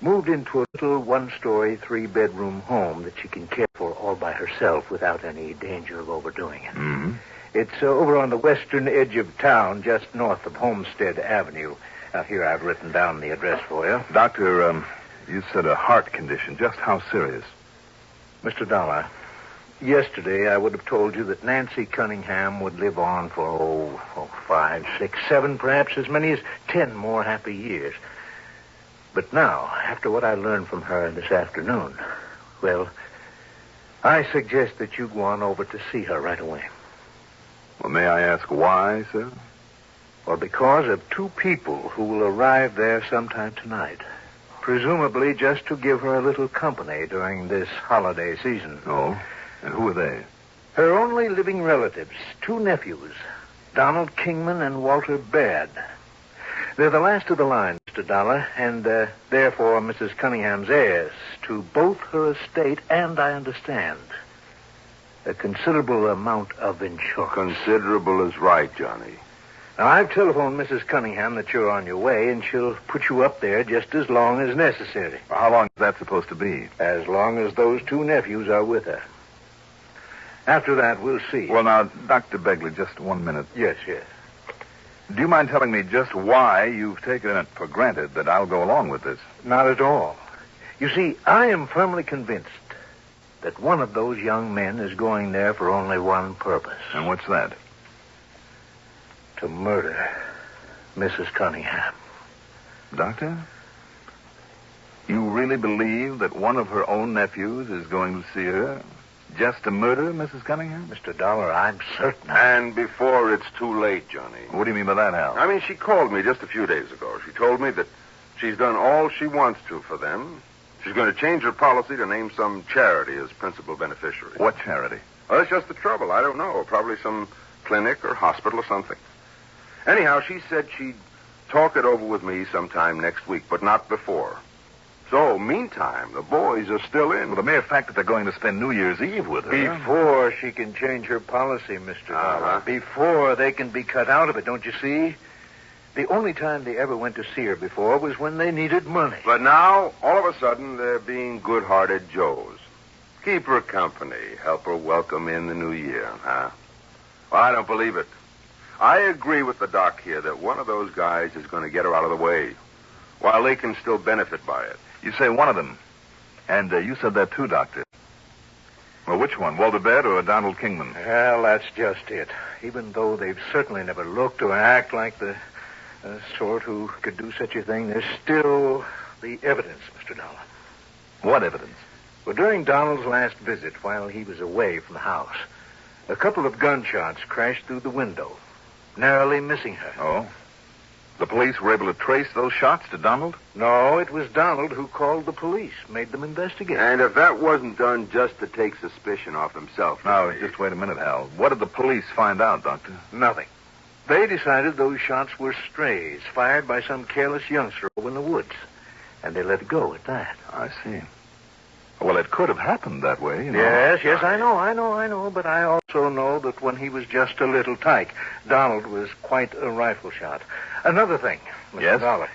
Moved into a little 1-story, 3-bedroom home that she can care for all by herself without any danger of overdoing it. Mm-hmm. It's over on the western edge of town, just north of Homestead Avenue. Now, here I've written down the address for you. Doctor, you said a heart condition. Just how serious? Mr. Dollar, yesterday I would have told you that Nancy Cunningham would live on for, 5, 6, 7, perhaps as many as 10 more happy years. But now, after what I learned from her this afternoon, well, I suggest that you go on over to see her right away. Well, may I ask why, sir? Well, because of 2 people who will arrive there sometime tonight. Presumably just to give her a little company during this holiday season. Oh? And who are they? Her only living relatives, 2 nephews, Donald Kingman and Walter Baird. They're the last of the line, Mr. Dollar, and therefore Mrs. Cunningham's heirs to both her estate and, I understand, a considerable amount of insurance. Considerable is right, Johnny. Now, I've telephoned Mrs. Cunningham that you're on your way, and she'll put you up there just as long as necessary. How long is that supposed to be? As long as those two nephews are with her. After that, we'll see. Well, now, Dr. Begley, just 1 minute. Yes, yes. Do you mind telling me just why you've taken it for granted that I'll go along with this? Not at all. You see, I am firmly convinced that one of those young men is going there for only one purpose. And what's that? To murder Mrs. Cunningham. Doctor? You really believe that one of her own nephews is going to see her just to murder Mrs. Cunningham? Mr. Dollar, I'm certain. And before it's too late, Johnny. What do you mean by that, Hal? I mean, she called me just a few days ago. She told me that she's done all she wants to for them. She's going to change her policy to name some charity as principal beneficiary. What charity? Well, that's just the trouble. I don't know. Probably some clinic or hospital or something. Anyhow, she said she'd talk it over with me sometime next week, but not before. So, meantime, the boys are still in. Well, the mere fact that they're going to spend New Year's Eve with her. Before she can change her policy, Mr. Dollar. Before they can be cut out of it, don't you see? The only time they ever went to see her before was when they needed money. But now, all of a sudden, they're being good-hearted Joes. Keep her company. Help her welcome in the new year, huh? Well, I don't believe it. I agree with the doc here that one of those guys is going to get her out of the way, while they can still benefit by it. You say one of them. And you said that too, Doctor. Well, which one, Walter Baird or Donald Kingman? Well, that's just it. Even though they've certainly never looked or act like the sort who could do such a thing, there's still the evidence, Mr. Dollar. What evidence? Well, during Donald's last visit, while he was away from the house, a couple of gunshots crashed through the window, narrowly missing her. Oh? The police were able to trace those shots to Donald? No, it was Donald who called the police, made them investigate. And if that wasn't done just to take suspicion off himself... Now, just wait a minute, Hal. What did the police find out, Doctor? Nothing. They decided those shots were strays fired by some careless youngster over in the woods. And they let it go at that. I see. Well, it could have happened that way, you know. Yes, I know. But I also know that when he was just a little tyke, Donald was quite a rifle shot. Another thing, Mr. Dollar.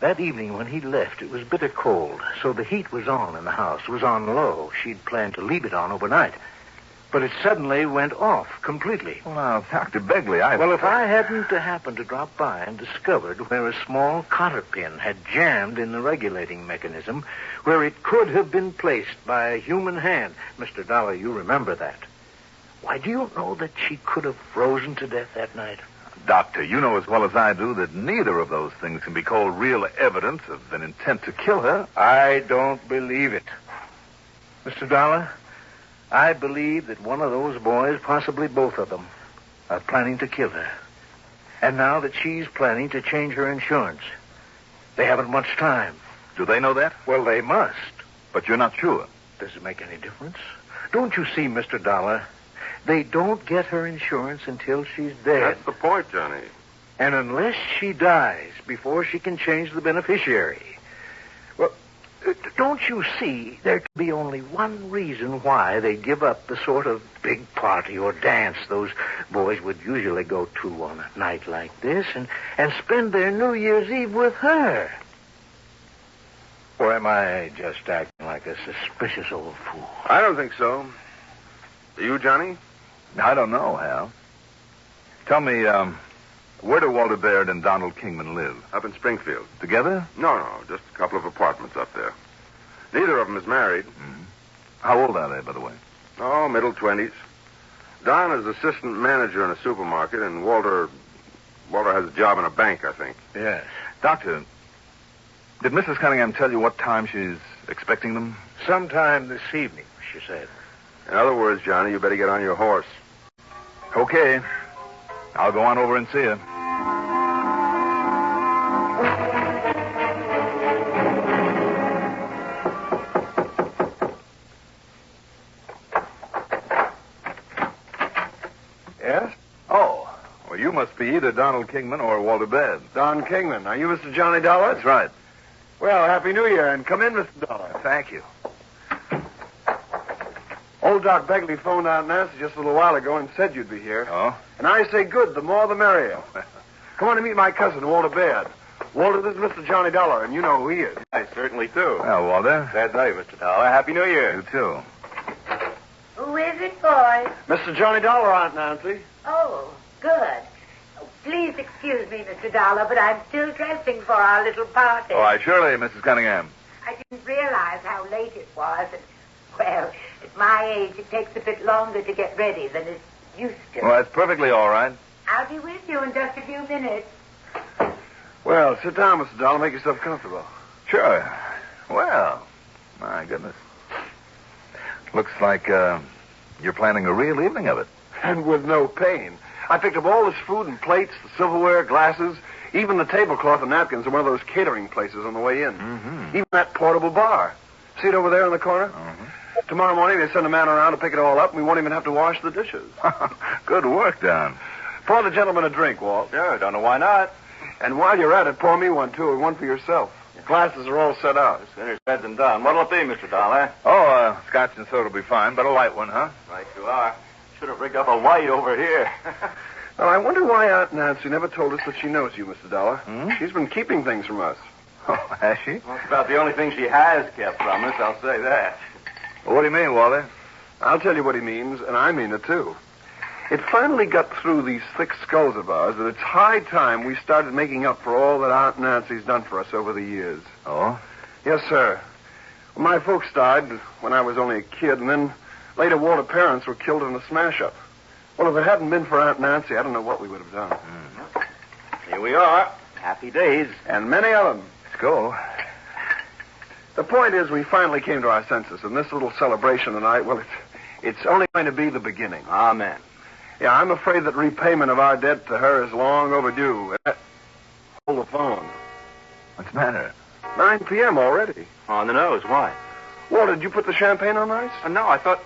That evening when he left, it was bitter cold, so the heat was on in the house. It was on low. She'd planned to leave it on overnight. But it suddenly went off completely. Well, now, Dr. Begley, Well, if I hadn't happened to drop by and discovered where a small cotter pin had jammed in the regulating mechanism, where it could have been placed by a human hand, Mr. Dollar, you remember that. Why, do you know that she could have frozen to death that night? Doctor, you know as well as I do that neither of those things can be called real evidence of an intent to kill her. I don't believe it. Mr. Dollar, I believe that one of those boys, possibly both of them, are planning to kill her. And now that she's planning to change her insurance, they haven't much time. Do they know that? Well, they must. But you're not sure. Does it make any difference? Don't you see, Mr. Dollar? They don't get her insurance until she's dead. That's the point, Johnny. And unless she dies before she can change the beneficiary... Well, don't you see, there could be only one reason why they give up the sort of big party or dance those boys would usually go to on a night like this and spend their New Year's Eve with her. Or am I just acting like a suspicious old fool? I don't think so. Do you, Johnny? I don't know, Hal. Tell me, where do Walter Baird and Donald Kingman live? Up in Springfield. Together? No, just a couple of apartments up there. Neither of them is married. Mm-hmm. How old are they, by the way? Oh, middle 20s. Don is assistant manager in a supermarket, and Walter has a job in a bank, I think. Yes. Doctor, did Mrs. Cunningham tell you what time she's expecting them? Sometime this evening, she said. In other words, Johnny, you better get on your horse. Okay. I'll go on over and see her. Yes? Oh, Well, you must be either Donald Kingman or Walter Baird. Don Kingman. Are you Mr. Johnny Dollar? That's right. Well, Happy New Year, and come in, Mr. Dollar. Thank you. Old Doc Begley phoned out Nancy just a little while ago and said you'd be here. Oh? And I say good, the more the merrier. Come on to meet my cousin, Walter Baird. Walter, this is Mr. Johnny Dollar, and you know who he is. I certainly do. Well, Walter. Glad to know you, Mr. Dollar. Happy New Year. You too. Who is it, boys? Mr. Johnny Dollar, Aunt Nancy. Oh, good. Oh, please excuse me, Mr. Dollar, but I'm still dressing for our little party. Oh, I surely, Mrs. Cunningham. I didn't realize how late it was. And, well, at my age, it takes a bit longer to get ready than it used to. Well, that's perfectly all right. I'll be with you in just a few minutes. Well, sit down, Mr. Dollar. Make yourself comfortable. Sure. Well, my goodness. Looks like you're planning a real evening of it. And with no pain. I picked up all this food and plates, the silverware, glasses, even the tablecloth and napkins in one of those catering places on the way in. Mm-hmm. Even that portable bar. See it over there in the corner? Mm-hmm. Tomorrow morning they send a man around to pick it all up, and we won't even have to wash the dishes. Good work, Don. Pour the gentleman a drink, Walt. Sure, don't know why not. And while you're at it, pour me one, too, and one for yourself. The glasses are all set out. Sooner said than done. What'll it be, Mr. Dollar? Oh, scotch and soda will be fine, but a light one, huh? Right you are. Should have rigged up a light over here. Well, I wonder why Aunt Nancy never told us that she knows you, Mr. Dollar. Hmm? She's been keeping things from us. Oh, has she? Well, it's about the only thing she has kept from us, I'll say that. Well, what do you mean, Walter? I'll tell you what he means, and I mean it, too. It finally got through these thick skulls of ours that it's high time we started making up for all that Aunt Nancy's done for us over the years. Oh? Yes, sir. Well, my folks died when I was only a kid, and then later Walter's parents were killed in a smash-up. Well, if it hadn't been for Aunt Nancy, I don't know what we would have done. Here we are. Happy days. And many of them. Let's go. The point is, we finally came to our senses, and this little celebration tonight, well, it's only going to be the beginning. Amen. Yeah, I'm afraid that repayment of our debt to her is long overdue. Hold the phone. What's the matter? 9 p.m. already. On the nose. Why? Walter, did you put the champagne on ice? No, I thought...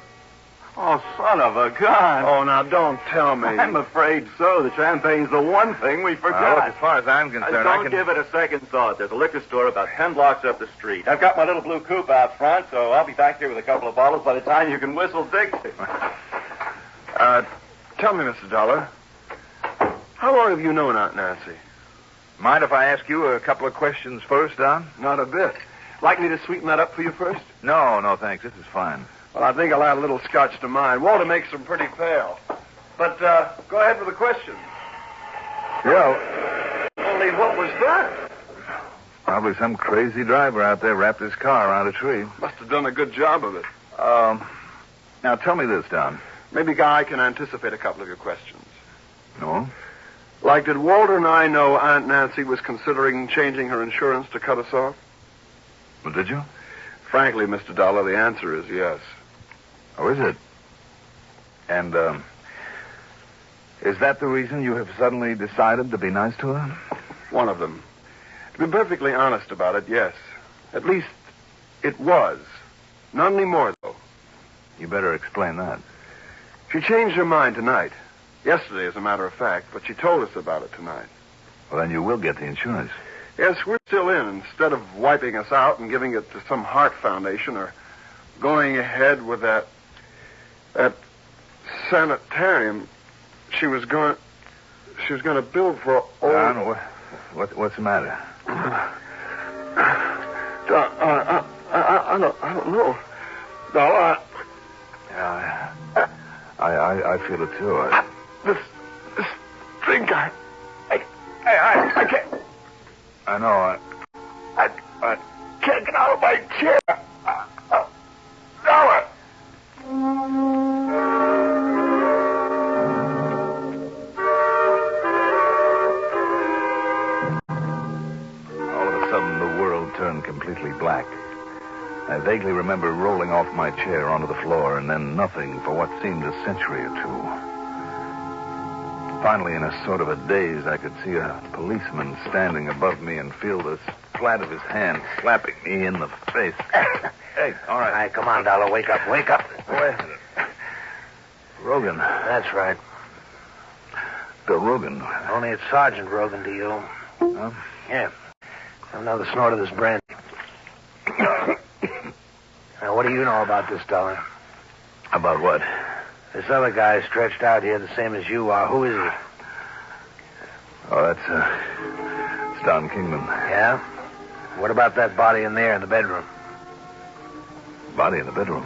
Oh, son of a gun. Oh, now, don't tell me. I'm afraid so. The champagne's the one thing we forgot. Well, look, as far as I'm concerned, Don't give it a second thought. There's a liquor store about 10 blocks up the street. I've got my little blue coupe out front, so I'll be back here with a couple of bottles by the time you can whistle Dixie. Tell me, Mr. Dollar, how long have you known Aunt Nancy? Mind if I ask you a couple of questions first, Don? Not a bit. Like me to sweeten that up for you first? No, thanks. This is fine. Well, I think I'll add a little scotch to mine. Walter makes them pretty pale. But, go ahead with the questions. Yeah. Only what was that? Probably some crazy driver out there wrapped his car around a tree. Must have done a good job of it. Now, tell me this, Don. Maybe I can anticipate a couple of your questions. No? Like, did Walter and I know Aunt Nancy was considering changing her insurance to cut us off? Well, did you? Frankly, Mr. Dollar, the answer is yes. Oh, is it? And, is that the reason you have suddenly decided to be nice to her? One of them. To be perfectly honest about it, yes. At least, it was. Not anymore, though. You better explain that. She changed her mind tonight. Yesterday, as a matter of fact, but she told us about it tonight. Well, then you will get the insurance. Yes, we're still in. Instead of wiping us out and giving it to some heart foundation or going ahead with that sanitarium, she was going to build for old... Don, what's the matter? I don't know. Dollar, I feel it too. This drink, I can't. I know. I can't get out of my chair. Dollar. All of a sudden, the world turned completely black. I vaguely remember rolling off my chair onto the floor and then nothing for what seemed a century or two. Finally, in a sort of a daze, I could see a policeman standing above me and feel the flat of his hand slapping me in the face. Hey, all right. All right, come on, Dollar. Wake up. Wait a minute. Rogan. That's right. Bill Rogan. Only it's Sergeant Rogan to you. Huh? Yeah. Another snort of this brandy. Now, what do you know about this, Dollar? About what? This other guy stretched out here the same as you are. Who is he? Oh, it's Don Kingman. Yeah? What about that body in there in the bedroom? Body in the bedroom?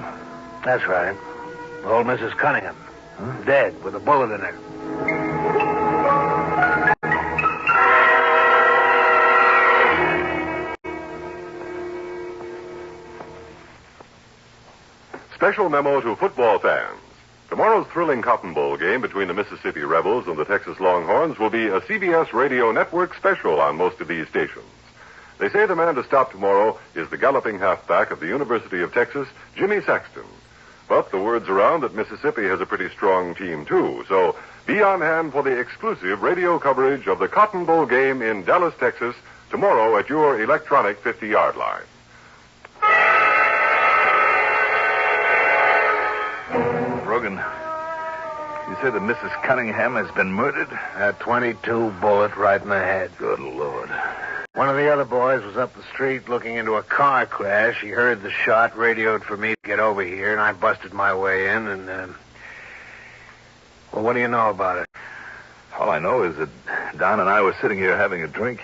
That's right. Old Mrs. Cunningham. Huh? Dead, with a bullet in her. Special memo to football fans. Tomorrow's thrilling Cotton Bowl game between the Mississippi Rebels and the Texas Longhorns will be a CBS Radio Network special on most of these stations. They say the man to stop tomorrow is the galloping halfback of the University of Texas, Jimmy Saxton. But the word's around that Mississippi has a pretty strong team, too. So be on hand for the exclusive radio coverage of the Cotton Bowl game in Dallas, Texas, tomorrow at your electronic 50-yard line. Rogan, you say that Mrs. Cunningham has been murdered? A .22 bullet right in the head. Good Lord. One of the other boys was up the street looking into a car crash. He heard the shot, radioed for me to get over here, and I busted my way in, and, well, what do you know about it? All I know is that Don and I were sitting here having a drink.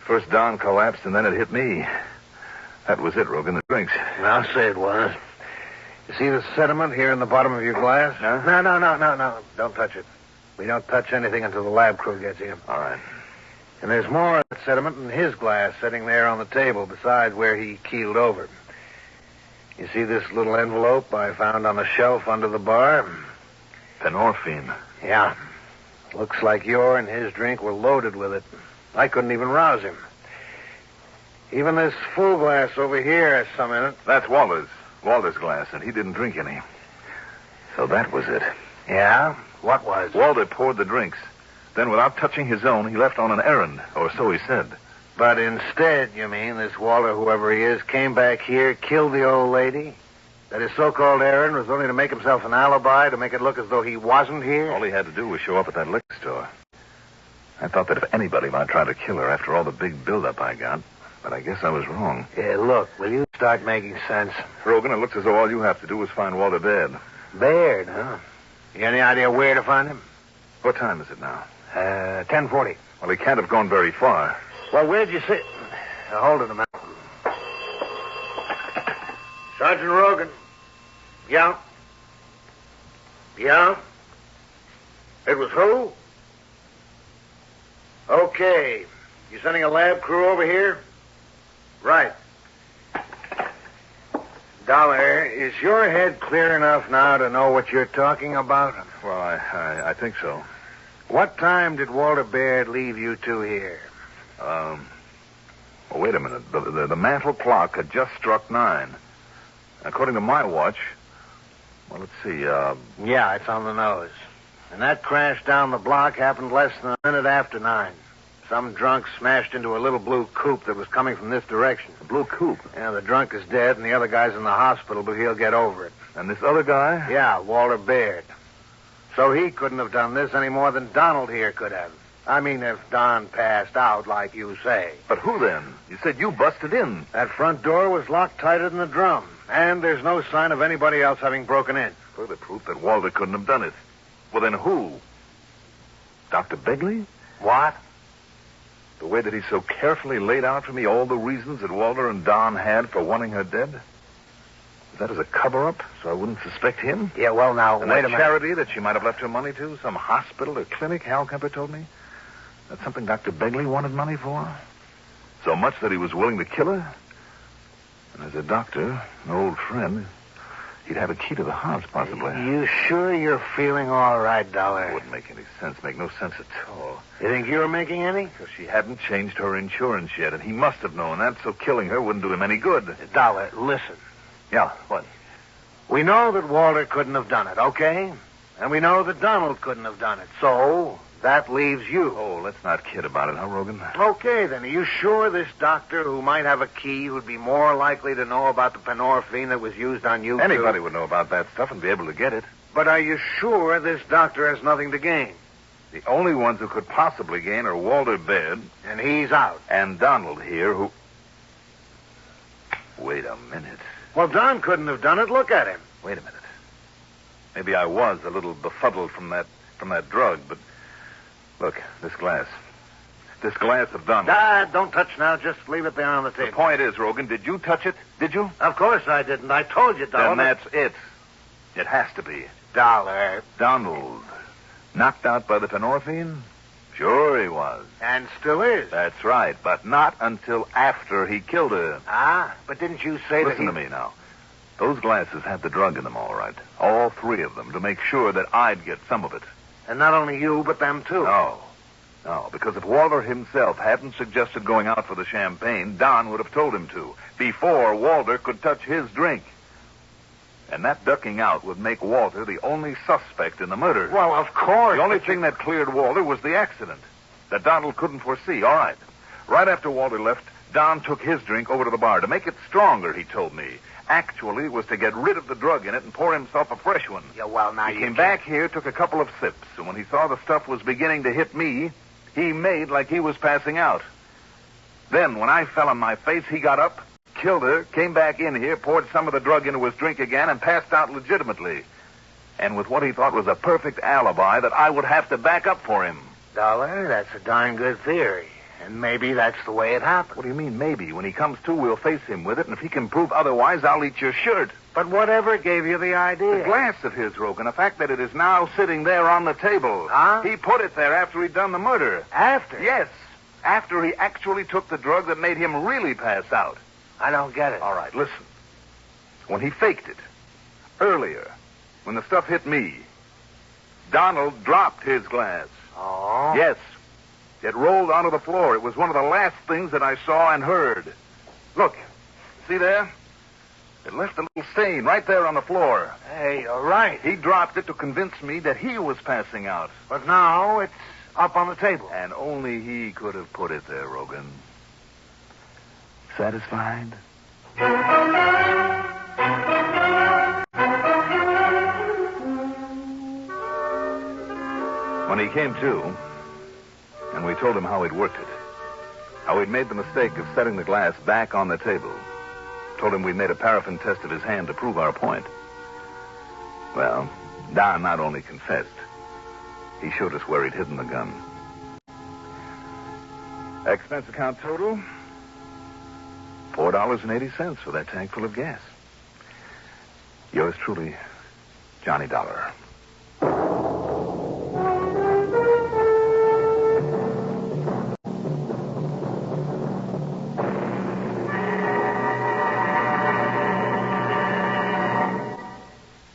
First Don collapsed, and then it hit me. That was it, Rogan, the drinks. I'll say it was. You see the sediment here in the bottom of your glass? Huh? No. Don't touch it. We don't touch anything until the lab crew gets here. All right. And there's more of that sediment in his glass sitting there on the table besides where he keeled over. You see this little envelope I found on the shelf under the bar? Penorphine. Yeah. Looks like your and his drink were loaded with it. I couldn't even rouse him. Even this full glass over here has some in it. That's Walter's glass, and he didn't drink any. So that was it. Yeah? What was? Walter poured the drinks. Then, without touching his own, he left on an errand, or so he said. But instead, you mean, this Walter, whoever he is, came back here, killed the old lady? That his so-called errand was only to make himself an alibi, to make it look as though he wasn't here? All he had to do was show up at that liquor store. I thought that if anybody might try to kill her after all the big build-up I got, but I guess I was wrong. Yeah, look, will you start making sense? Rogan, it looks as though all you have to do is find Walter Baird. Baird, huh? You got any idea where to find him? What time is it now? 10:40. Well, he can't have gone very far. Well, where'd you sit? Hold it a minute. Sergeant Rogan. Yeah? Yeah? It was who? Okay. You sending a lab crew over here? Right. Dollar, is your head clear enough now to know what you're talking about? Well, I think so. What time did Walter Baird leave you two here? Oh, wait a minute. The mantel clock had just struck 9. According to my watch, well, let's see, Yeah, it's on the nose. And that crash down the block happened less than a minute after 9. Some drunk smashed into a little blue coupe that was coming from this direction. A blue coupe? Yeah, the drunk is dead, and the other guy's in the hospital, but he'll get over it. And this other guy? Yeah, Walter Baird. So he couldn't have done this any more than Donald here could have. I mean, if Don passed out, like you say. But who then? You said you busted in. That front door was locked tighter than the drum. And there's no sign of anybody else having broken in. Further proof that Walter couldn't have done it. Well, then who? Dr. Begley? What? The way that he so carefully laid out for me all the reasons that Walter and Don had for wanting her dead? Was that as a cover-up, so I wouldn't suspect him? Yeah, well, now, and wait that a minute. charity that she might have left her money to? Some hospital or clinic, Hal Kemper told me? That's something Dr. Begley wanted money for? So much that he was willing to kill her? And as a doctor, an old friend, he'd have a key to the house, possibly. You sure you're feeling all right, Dollar? It wouldn't make any sense. Make no sense at all. You think you're making any? Because she hadn't changed her insurance yet, and he must have known that, so killing her wouldn't do him any good. Dollar, listen. Yeah, what? We know that Walter couldn't have done it, okay? And we know that Donald couldn't have done it. So, that leaves you. Oh, let's not kid about it, huh, Rogan? Okay, then. Are you sure this doctor who might have a key would be more likely to know about the penorphine that was used on you Anybody would know about that stuff and be able to get it. But are you sure this doctor has nothing to gain? The only ones who could possibly gain are Walter Baird. And he's out. And Donald here, who... Wait a minute. Well, Don couldn't have done it. Look at him. Wait a minute. Maybe I was a little befuddled from that drug, but... Look, this glass. This glass of Donald. Don't touch now. Just leave it there on the table. The point is, Rogan, did you touch it? Did you? Of course I didn't. I told you, Dollar. Then that's it. It has to be. Dollar. Donald. Knocked out by the penorphine? Sure he was. And still is. That's right, but not until after he killed her. But didn't you say Listen to me now. Those glasses had the drug in them, all right. All three of them, to make sure that I'd get some of it. And not only you, but them too. No, because if Walter himself hadn't suggested going out for the champagne, Don would have told him to, before Walter could touch his drink. And that ducking out would make Walter the only suspect in the murder. Well, of course. The only thing that cleared Walter was the accident that Donald couldn't foresee. All right. Right after Walter left, Don took his drink over to the bar to make it stronger, he told me. Actually, it was to get rid of the drug in it and pour himself a fresh one. Yeah, well, now he came back here, took a couple of sips, and when he saw the stuff was beginning to hit me, he made like he was passing out. Then, when I fell on my face, he got up, killed her, came back in here, poured some of the drug into his drink again, and passed out legitimately. And with what he thought was a perfect alibi that I would have to back up for him. Dollar, that's a darn good theory. And maybe that's the way it happened. What do you mean, maybe? When he comes to, we'll face him with it, and if he can prove otherwise, I'll eat your shirt. But whatever gave you the idea? The glass of his, Rogan. The fact that it is now sitting there on the table. He put it there after he'd done the murder. After? Yes. After he actually took the drug that made him really pass out. I don't get it. All right, listen. When he faked it, earlier, when the stuff hit me, Donald dropped his glass. Oh? Yes. It rolled onto the floor. It was one of the last things that I saw and heard. Look, see there? It left a little stain right there on the floor. Hey, you're right. He dropped it to convince me that he was passing out. But now it's up on the table. And only he could have put it there, Rogan. Satisfied? When he came to, and we told him how he'd worked it, how he'd made the mistake of setting the glass back on the table, told him we'd made a paraffin test of his hand to prove our point. Well, Don not only confessed, he showed us where he'd hidden the gun. Expense account total, $4.80 for that tank full of gas. Yours truly, Johnny Dollar.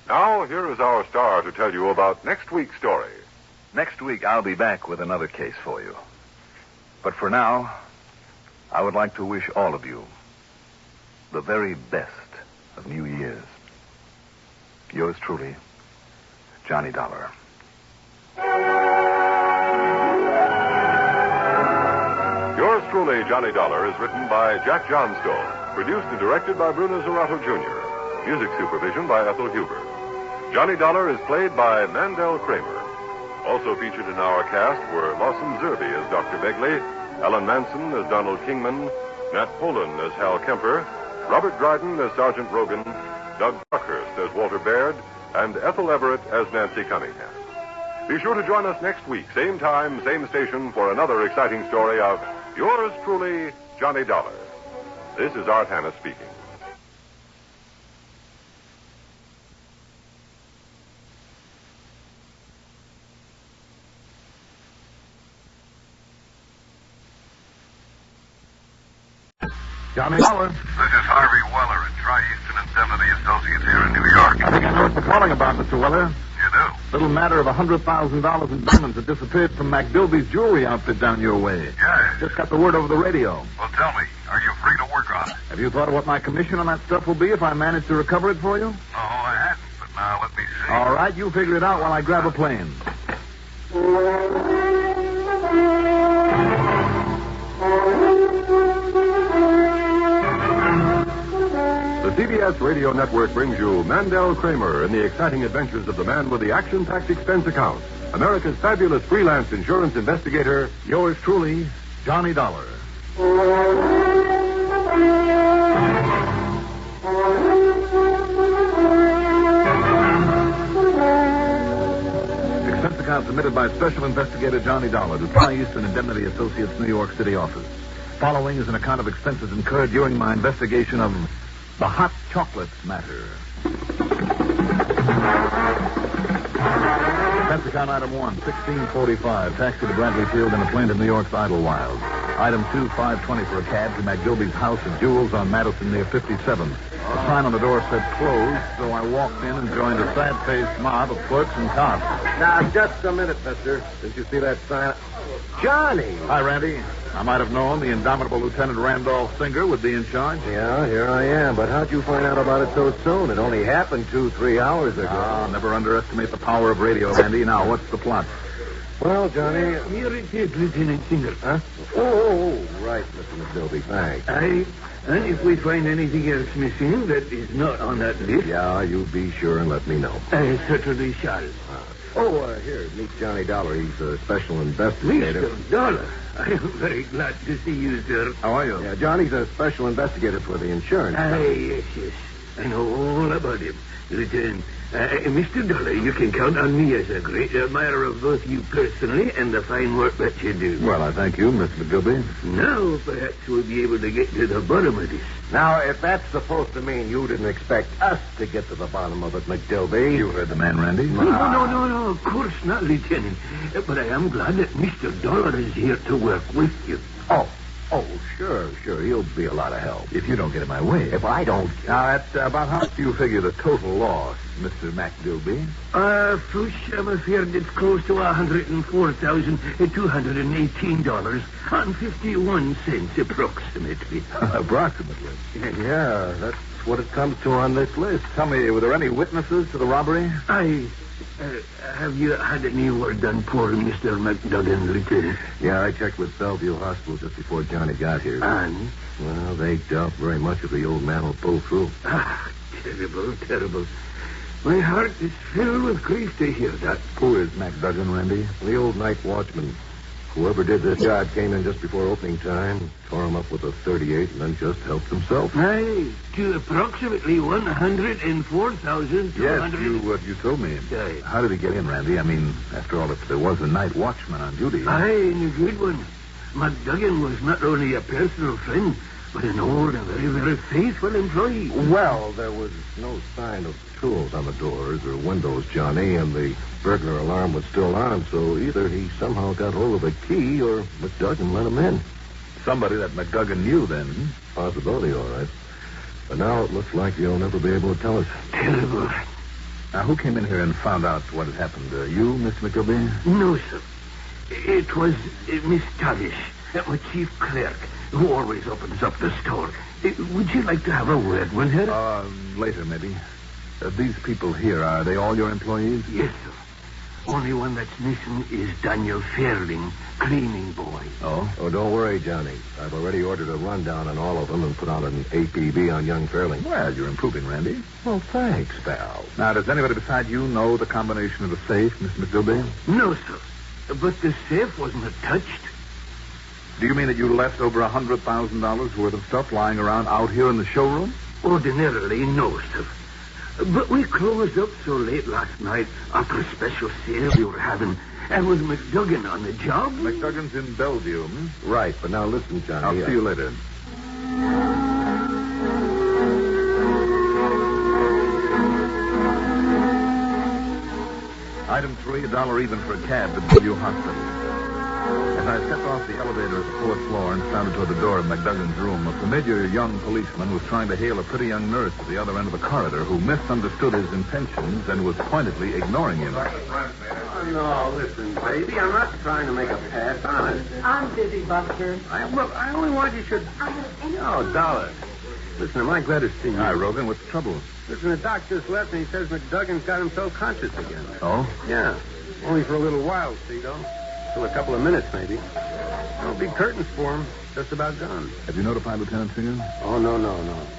Now, here is our star to tell you about next week's story. Next week, I'll be back with another case for you. But for now, I would like to wish all of you the very best of New Year's. Yours truly, Johnny Dollar. Yours truly, Johnny Dollar, is written by Jack Johnstone, produced and directed by Bruno Zerato Jr., music supervision by Ethel Huber. Johnny Dollar is played by Mandel Kramer. Also featured in our cast were Lawson Zerby as Dr. Begley, Alan Manson as Donald Kingman, Nat Poland as Hal Kemper, Robert Dryden as Sergeant Rogan, Doug Buckhurst as Walter Baird, and Ethel Everett as Nancy Cunningham. Be sure to join us next week, same time, same station, for another exciting story of yours truly, Johnny Dollar. This is Art Hanna speaking. Johnny Dollar. This is Harvey Weller at Tri-Eastern Indemnity Associates here in New York. I think I know what you're calling about, Mr. Weller. You do? Little matter of $100,000 in diamonds that disappeared from McDilby's jewelry outfit down your way. Yeah. Just got the word over the radio. Well, tell me, are you free to work on it? Have you thought of what my commission on that stuff will be if I manage to recover it for you? No, I hadn't, but now let me see. All right, you figure it out while I grab a plane. The CBS Radio Network brings you Mandel Kramer in the exciting adventures of the man with the action-packed expense account. America's fabulous freelance insurance investigator, yours truly, Johnny Dollar. Expense account submitted by Special Investigator Johnny Dollar to Far Eastern Indemnity Associates, New York City office. Following is an account of expenses incurred during my investigation of the hot chocolate matter. Expense account item 1, $16.45, taxi to Bradley Field and a plane to New York's Idlewild. Item 2, $5.20 for a cab to McDilby's house of Jewels on Madison near 57th. The sign on the door said closed, so I walked in and joined a sad-faced mob of clerks and cops. Now, just a minute, mister. Did you see that sign? Johnny! Hi, Randy. I might have known the indomitable Lieutenant Randolph Singer would be in charge. Yeah, here I am. But how'd you find out about it so soon? It only happened 2-3 hours ago. Never underestimate the power of radio, Randy. Now, what's the plot? Well, Johnny... Here it is, Lieutenant Singer. Huh? Oh, right, Mr. McDilby. Thanks. And if we find anything else missing that is not on that list... Yeah, you be sure and let me know. I certainly shall. Here, meet Johnny Dollar. He's a special investigator. Mr. Dollar? I am very glad to see you, sir. How are you? Yeah, Johnny's a special investigator for the insurance. Yes. I know all about him. Lieutenant, Mr. Dollar, you can count on me as a great admirer of both you personally and the fine work that you do. Well, I thank you, Mr. McGilby. Now, perhaps we'll be able to get to the bottom of this. Now, if that's supposed to mean you didn't expect us to get to the bottom of it, McDilby... You heard the man, Randy. No, of course not, Lieutenant. But I am glad that Mr. Dollar is here to work with you. Oh, sure. He'll be a lot of help. If you don't get in my way. If I don't... Now, about how much do you figure the total loss, Mr. McDilby? First, I'm afraid it's close to $104,218.51 approximately. Approximately? Yeah, that's what it comes to on this list. Tell me, were there any witnesses to the robbery? Have you had any word on poor Mr. McDuggan, Lieutenant? Yeah, I checked with Bellevue Hospital just before Johnny got here. And? Well, they doubt very much if the old man will pull through. Terrible. My heart is filled with grief to hear that. Who is McDuggan, Randy? The old night watchman. Whoever did this job came in just before opening time, tore him up with a .38, and then just helped himself. Aye, to approximately $104,200. Yes, you told me. Aye. How did he get in, Randy? I mean, after all, if there was a night watchman on duty... Aye, and a good one. McDuggan was not only a personal friend, but an old and very, very faithful employee. Well, there was no sign of tools on the doors or windows, Johnny, and the burglar alarm was still on, so either he somehow got hold of a key or McDuggan let him in. Somebody that McDuggan knew, then. Possibility, all right. But now it looks like you'll never be able to tell us. Terrible. Now, who came in here and found out what had happened? You, Mr. McGilby? No, sir. It was Miss Tallish, my chief clerk, who always opens up the store. Would you like to have a word with her? Later, maybe. These people here, are they all your employees? Yes, sir. Only one that's missing is Daniel Fairling, cleaning boy. Oh, don't worry, Johnny. I've already ordered a rundown on all of them and put out an APB on young Fairling. Well, you're improving, Randy. Well, thanks, pal. Now, does anybody beside you know the combination of the safe, Mr. McDilby? No, sir. But the safe wasn't touched. Do you mean that you left over $100,000 worth of stuff lying around out here in the showroom? Ordinarily, no, sir. But we closed up so late last night after a special sale we were having. And with McDuggan on the job? McDuggan's in Bellevue, Right, but now listen, Johnny. I'll see you later. Item 3, $1 even for a cab to Bellevue Hospital. As I stepped off the elevator at the 4th floor and started toward the door of McDuggan's room, a familiar young policeman was trying to hail a pretty young nurse at the other end of the corridor who misunderstood his intentions and was pointedly ignoring him. No, listen, baby, I'm not trying to make a pass, honest. I'm busy, Buster. I only want you should... No, Dollar. Listen, am I glad to see you? Hi, Rogan. What's the trouble? Listen, the doc just left and he says McDuggan's got himself conscious again. Oh? Yeah. Only for a little while, see, though. Till a couple of minutes, maybe. No big curtains for him. Just about gone. Have you notified Lieutenant Singer? Oh, no.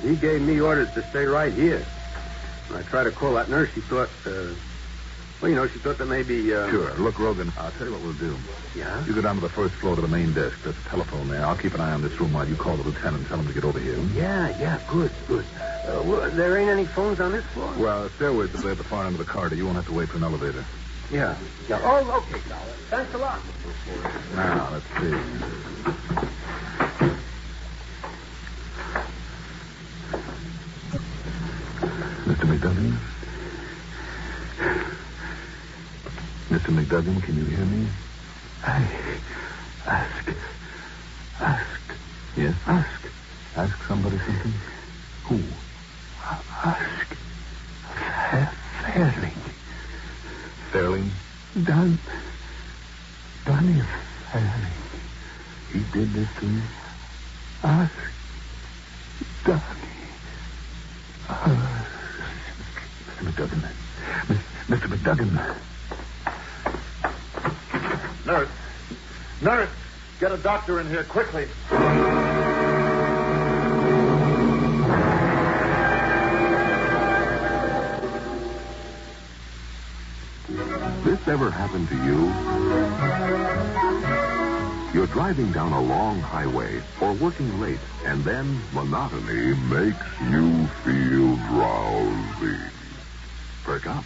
He gave me orders to stay right here. When I tried to call that nurse, she thought, Well, she thought that maybe... Sure. Look, Rogan, I'll tell you what we'll do. Yeah? You go down to the first floor to the main desk. There's a telephone there. I'll keep an eye on this room while you call the lieutenant and tell him to get over here. Yeah, good. Well, there ain't any phones on this floor? Well, stairway's at the far end of the corridor. You won't have to wait for an elevator. Yeah. Oh, okay, Dollar. Thanks a lot. Now, let's see. Mr. McDougan? Mr. McDougan, can you hear me? Ask. Yes? Ask somebody something? Who? Ask Fairling. Fairling? Donnie Fairling. He did this to you? Ask Donnie. Mr. McDougan. Mr. McDougan. Nurse, get a doctor in here quickly. This ever happened to you? You're driving down a long highway or working late, and then monotony makes you feel drowsy. Perk up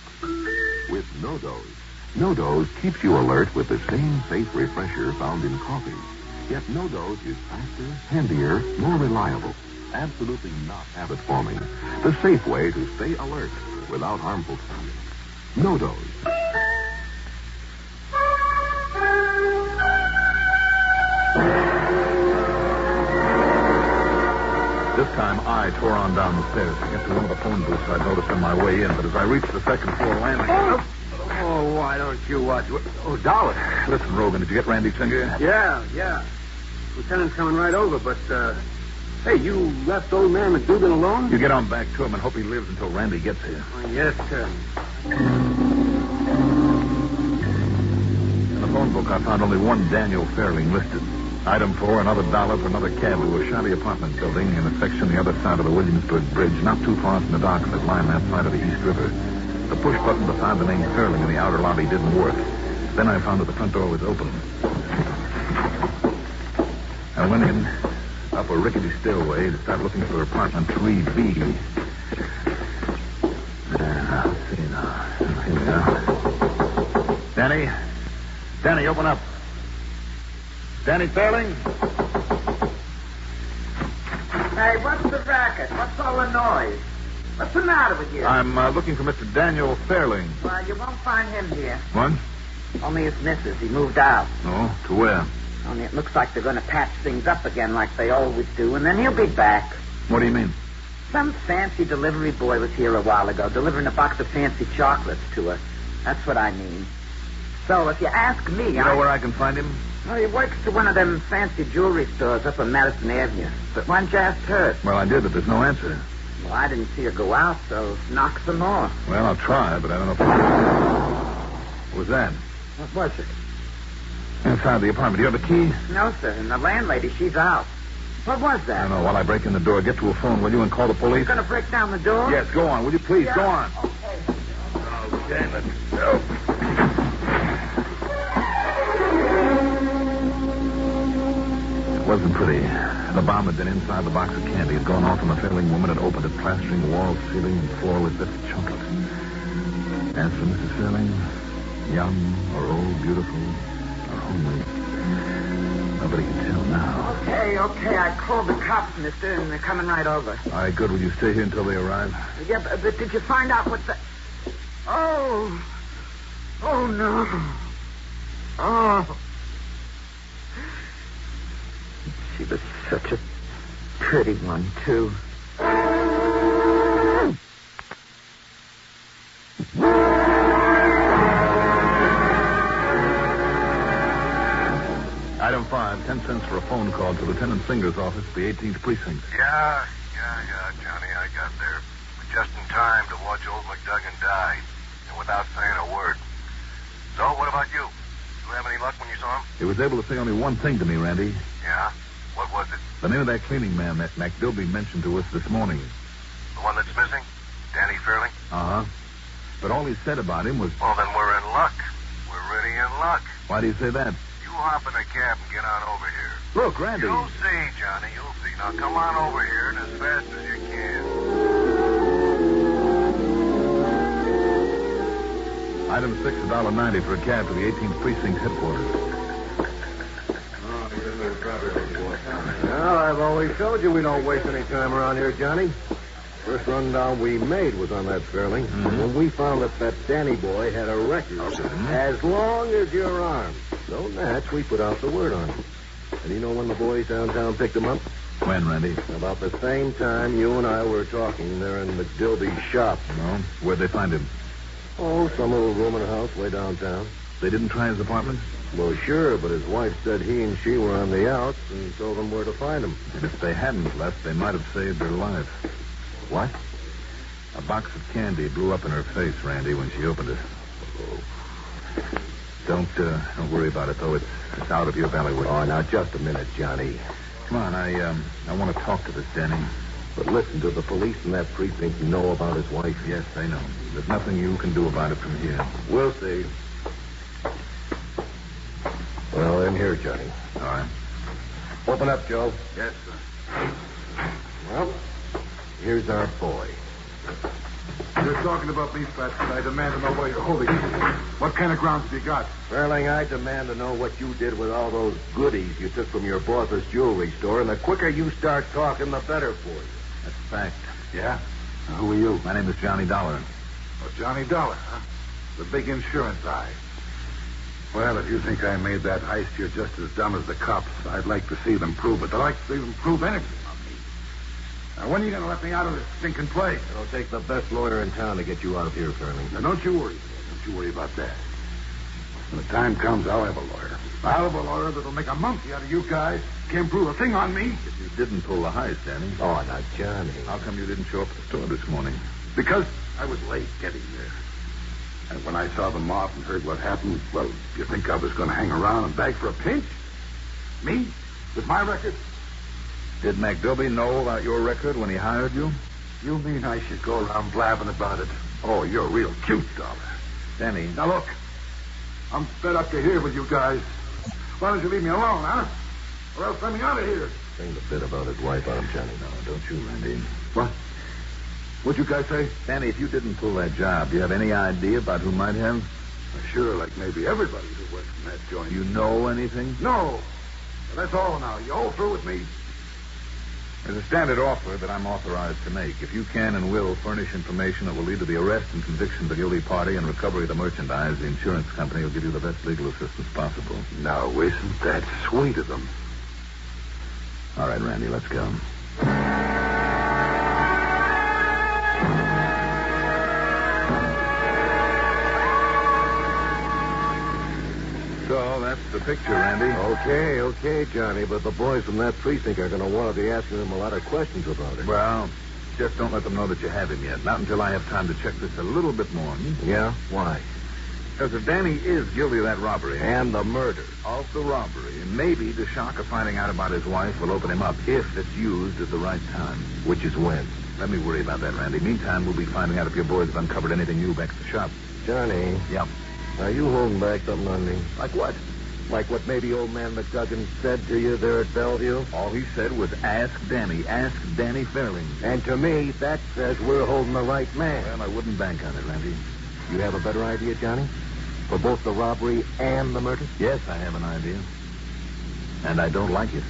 with No-Dose. No-Dose keeps you alert with the same safe refresher found in coffee. Yet No-Dose is faster, handier, more reliable. Absolutely not habit-forming. The safe way to stay alert without harmful stuff. No-Dose. This time, I tore on down the stairs to get to one of the phone booths I'd noticed on my way in, but as I reached the second floor landing... Oh, why don't you watch? Oh, Dollar. Listen, Rogan, did you get Randy Cinder? Yeah. Lieutenant's coming right over, but, hey, you left old man McDougan alone? You get on back to him and hope he lives until Randy gets here. Oh, yes, sir. In the phone book, I found only one Daniel Fairling listed. Item 4, another $1 for another cab to a shabby apartment building in a section the other side of the Williamsburg Bridge, not too far from the docks that line that side of the East River. The push button to find the name Fairling in the outer lobby didn't work. Then I found that the front door was open. I went in, up a rickety stairway to start looking for apartment 3B. Let's see now. Here we are. Danny, open up. Danny Fairling? Hey, what's the racket? What's all the noise? What's the matter with you? I'm looking for Mr. Daniel Fairling. Well, you won't find him here. What? Only his missus. He moved out. Oh, to where? Only it looks like they're going to patch things up again like they always do, and then he'll be back. What do you mean? Some fancy delivery boy was here a while ago, delivering a box of fancy chocolates to her. That's what I mean. So, if you ask me... You know where I can find him? Well, he works at one of them fancy jewelry stores up on Madison Avenue. But why didn't you ask her? Well, I did, but there's no answer. Well, I didn't see her go out, so knock some more. Well, I'll try, but I don't know if... What was that? What was it? Inside the apartment. Do you have a key? No, sir. And the landlady, she's out. What was that? I don't know. While I break in the door, get to a phone, will you, and call the police? You're going to break down the door? Yes, go on. Will you please? Yeah. Go on. Okay, let's go. It wasn't pretty. The bomb had been inside the box of candy. It had gone off, and the Fairling woman had opened it, plastering the walls, ceiling, and floor with bits of chocolate. As for Mrs. Fairling, young or old, beautiful or homely, nobody can tell now. Okay. I called the cops, mister, and they're coming right over. All right, good. Will you stay here until they arrive? Yeah, but did you find out what the... Oh, no. Oh. She was such a pretty one, too. Item 5, 10 cents for a phone call to Lieutenant Singer's office at the 18th Precinct. Yeah, Johnny, I got there. But just in time to watch old McDougan die, and without saying a word. So, what about you? You have any luck when you saw him? He was able to say only one thing to me, Randy. Yeah? What was it? The name of that cleaning man that McDilby mentioned to us this morning. The one that's missing? Danny Fairling? Uh-huh. But all he said about him was... Well, then we're in luck. We're really in luck. Why do you say that? You hop in a cab and get on over here. Look, Randy. You'll see, Johnny. You'll see. Now, come on over here and as fast as you can. Item 6, $1.90 for a cab to the 18th Precinct headquarters. Well, I've always told you we don't waste any time around here, Johnny. First rundown we made was on that Fairling. When we found that Danny boy had a record as long as your arm. So Natch, we put out the word on him. And you know when the boys downtown picked him up? When, Randy? About the same time you and I were talking there in McDilby's shop. No? Where'd they find him? Oh, some little room in a house way downtown. They didn't try his apartment? Well, sure, but his wife said he and she were on the outs and told them where to find him. And if they hadn't left, they might have saved her life. What? A box of candy blew up in her face, Randy, when she opened it. Oh. Don't worry about it, though. It's out of your bailiwick. Oh, now, just a minute, Johnny. Come on, I want to talk to this Danny. But listen, do the police in that precinct know about his wife? Yes, they know. There's nothing you can do about it from here. We'll see. Well, in here, Johnny. All right. Open up, Joe. Yes, sir. Well, here's our boy. You're talking about me, Pat, and I demand to know where you're holding him. What kind of grounds have you got? Fairling, I demand to know what you did with all those goodies you took from your boss's jewelry store, and the quicker you start talking, the better for you. That's a fact. Yeah? Now, who are you? My name is Johnny Dollar. Oh, Johnny Dollar, huh? The big insurance eye. Well, if you think I made that heist, you're just as dumb as the cops. I'd like to see them prove it. I'd like to see them prove anything on me. Now, when are you going to let me out of this stinking place? It'll take the best lawyer in town to get you out of here, Fairling. Now, don't you worry. Don't you worry about that. When the time comes, I'll have a lawyer. I'll have a lawyer that'll make a monkey out of you guys. Can't prove a thing on me. If you didn't pull the heist, Danny. Oh, now, Johnny. How come you didn't show up at the store this morning? Because I was late getting there. And when I saw them off and heard what happened, well, you think I was going to hang around and beg for a pinch? Me? With my record? Did McDilby know about your record when he hired you? You mean I should go around blabbing about it? Oh, you're real cute, Dollar. Danny. Now, look. I'm fed up to here with you guys. Why don't you leave me alone, huh? Or else let me out of here. Saying the bit about his wife on him, Johnny. No, don't you, Randy. What? What'd you guys say? Danny, if you didn't pull that job, do you have any idea about who might have? Sure, like maybe everybody who works in that joint. You know anything? No. Well, that's all now. You all through with me? There's a standard offer that I'm authorized to make. If you can and will furnish information that will lead to the arrest and conviction of the guilty party and recovery of the merchandise, the insurance company will give you the best legal assistance possible. Now, isn't that sweet of them? All right, Randy, let's go. So that's the picture, Randy. Okay, Johnny, but the boys from that precinct are going to want to be asking him a lot of questions about it. Well, just don't let them know that you have him yet. Not until I have time to check this a little bit more. Yeah? Why? Because if Danny is guilty of that robbery... And the murder. Of the robbery, maybe the shock of finding out about his wife will open him up if it's used at the right time. Which is when? Let me worry about that, Randy. Meantime, we'll be finding out if your boys have uncovered anything new back at the shop. Johnny. Yep. Are you holding back something on me? Like what? Like what maybe old man McGugan said to you there at Bellevue? All he said was, ask Danny. Ask Danny Fairling. And to me, that says we're holding the right man. Well, I wouldn't bank on it, Randy. You have a better idea, Johnny? For both the robbery and the murder? Yes, I have an idea. And I don't like it.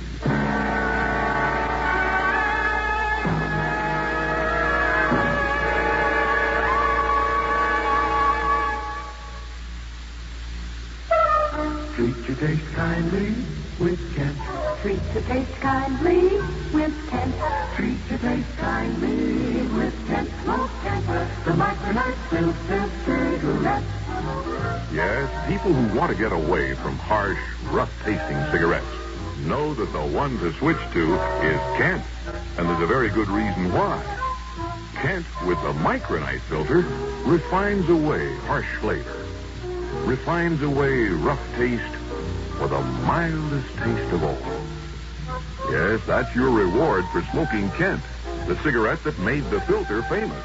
Treat your taste kindly with Kent. Treat your taste kindly with Kent. Treat your taste kindly with Kent. Smoke Kent, the micronite filter cigarette. Yes, people who want to get away from harsh, rough-tasting cigarettes know that the one to switch to is Kent. And there's a very good reason why. Kent, with the micronite filter, refines away harsh flavor. Refines away rough taste for the mildest taste of all. Yes, that's your reward for smoking Kent, the cigarette that made the filter famous.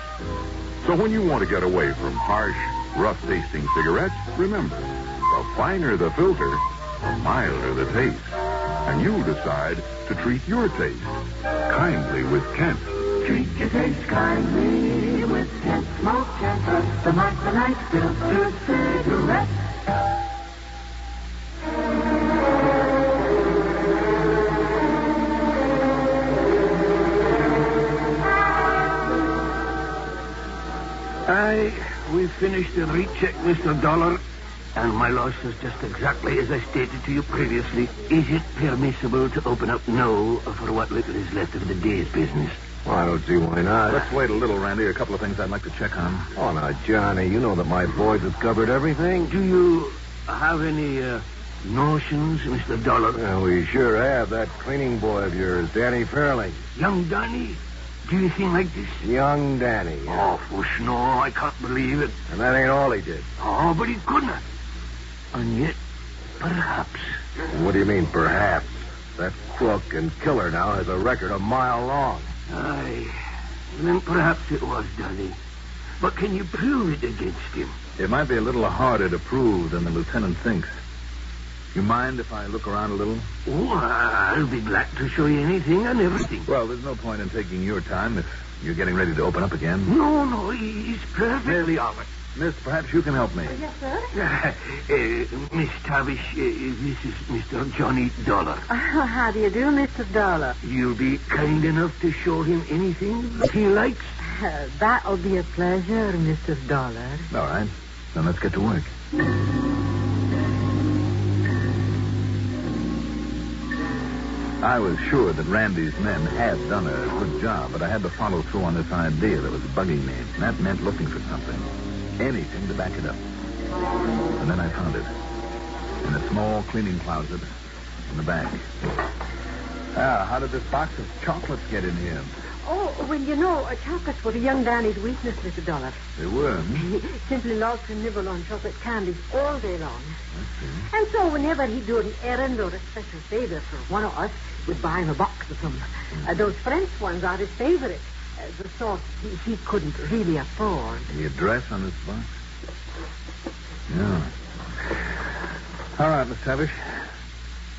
So when you want to get away from harsh, rough-tasting cigarettes, remember, the finer the filter, the milder the taste. And you decide to treat your taste kindly with Kent. Treat your taste kindly with Kent Smoke Gentler, the micronite filter cigarette. We finished the recheck, Mr. Dollar, and my loss is just exactly as I stated to you previously. Is it permissible to open up now for what little is left of the day's business? Well, I don't see why not. Let's wait a little, Randy. A couple of things I'd like to check on. Oh, now, Johnny, you know that my boys have covered everything. Do you have any notions, Mr. Dollar? Well, we sure have. That cleaning boy of yours, Danny Fairley. Young Danny? Do you think like this? Young Danny. Yeah. Oh, fush, no, I can't believe it. And that ain't all he did. Oh, but he couldn't. And yet, perhaps. What do you mean, perhaps? That crook and killer now has a record a mile long. Aye. Then perhaps it was Danny. But can you prove it against him? It might be a little harder to prove than the lieutenant thinks. You mind if I look around a little? Oh, I'll be glad to show you anything and everything. Well, there's no point in taking your time if you're getting ready to open up again. No, he's perfectly all right. Miss, perhaps you can help me. Yes, sir? Miss Tavish, this is Mr. Johnny Dollar. How do you do, Mr. Dollar? You'll be kind enough to show him anything that he likes? That'll be a pleasure, Mr. Dollar. All right. Then let's get to work. I was sure that Randy's men had done a good job, but I had to follow through on this idea that was bugging me. And that meant looking for something. Anything to back it up. And then I found it. In a small cleaning closet in the back. How did this box of chocolates get in here? Oh, well, you know, chocolates were young Danny's weakness, Mr. Dollar. They were? He simply loved to nibble on chocolate candy all day long. I see. And so whenever he'd do an errand or a special favor for one of us, we'd buy him a box of them. Those French ones are his favorite. The sort he couldn't really afford. The address on this box? Yeah. All right, Miss Tavish.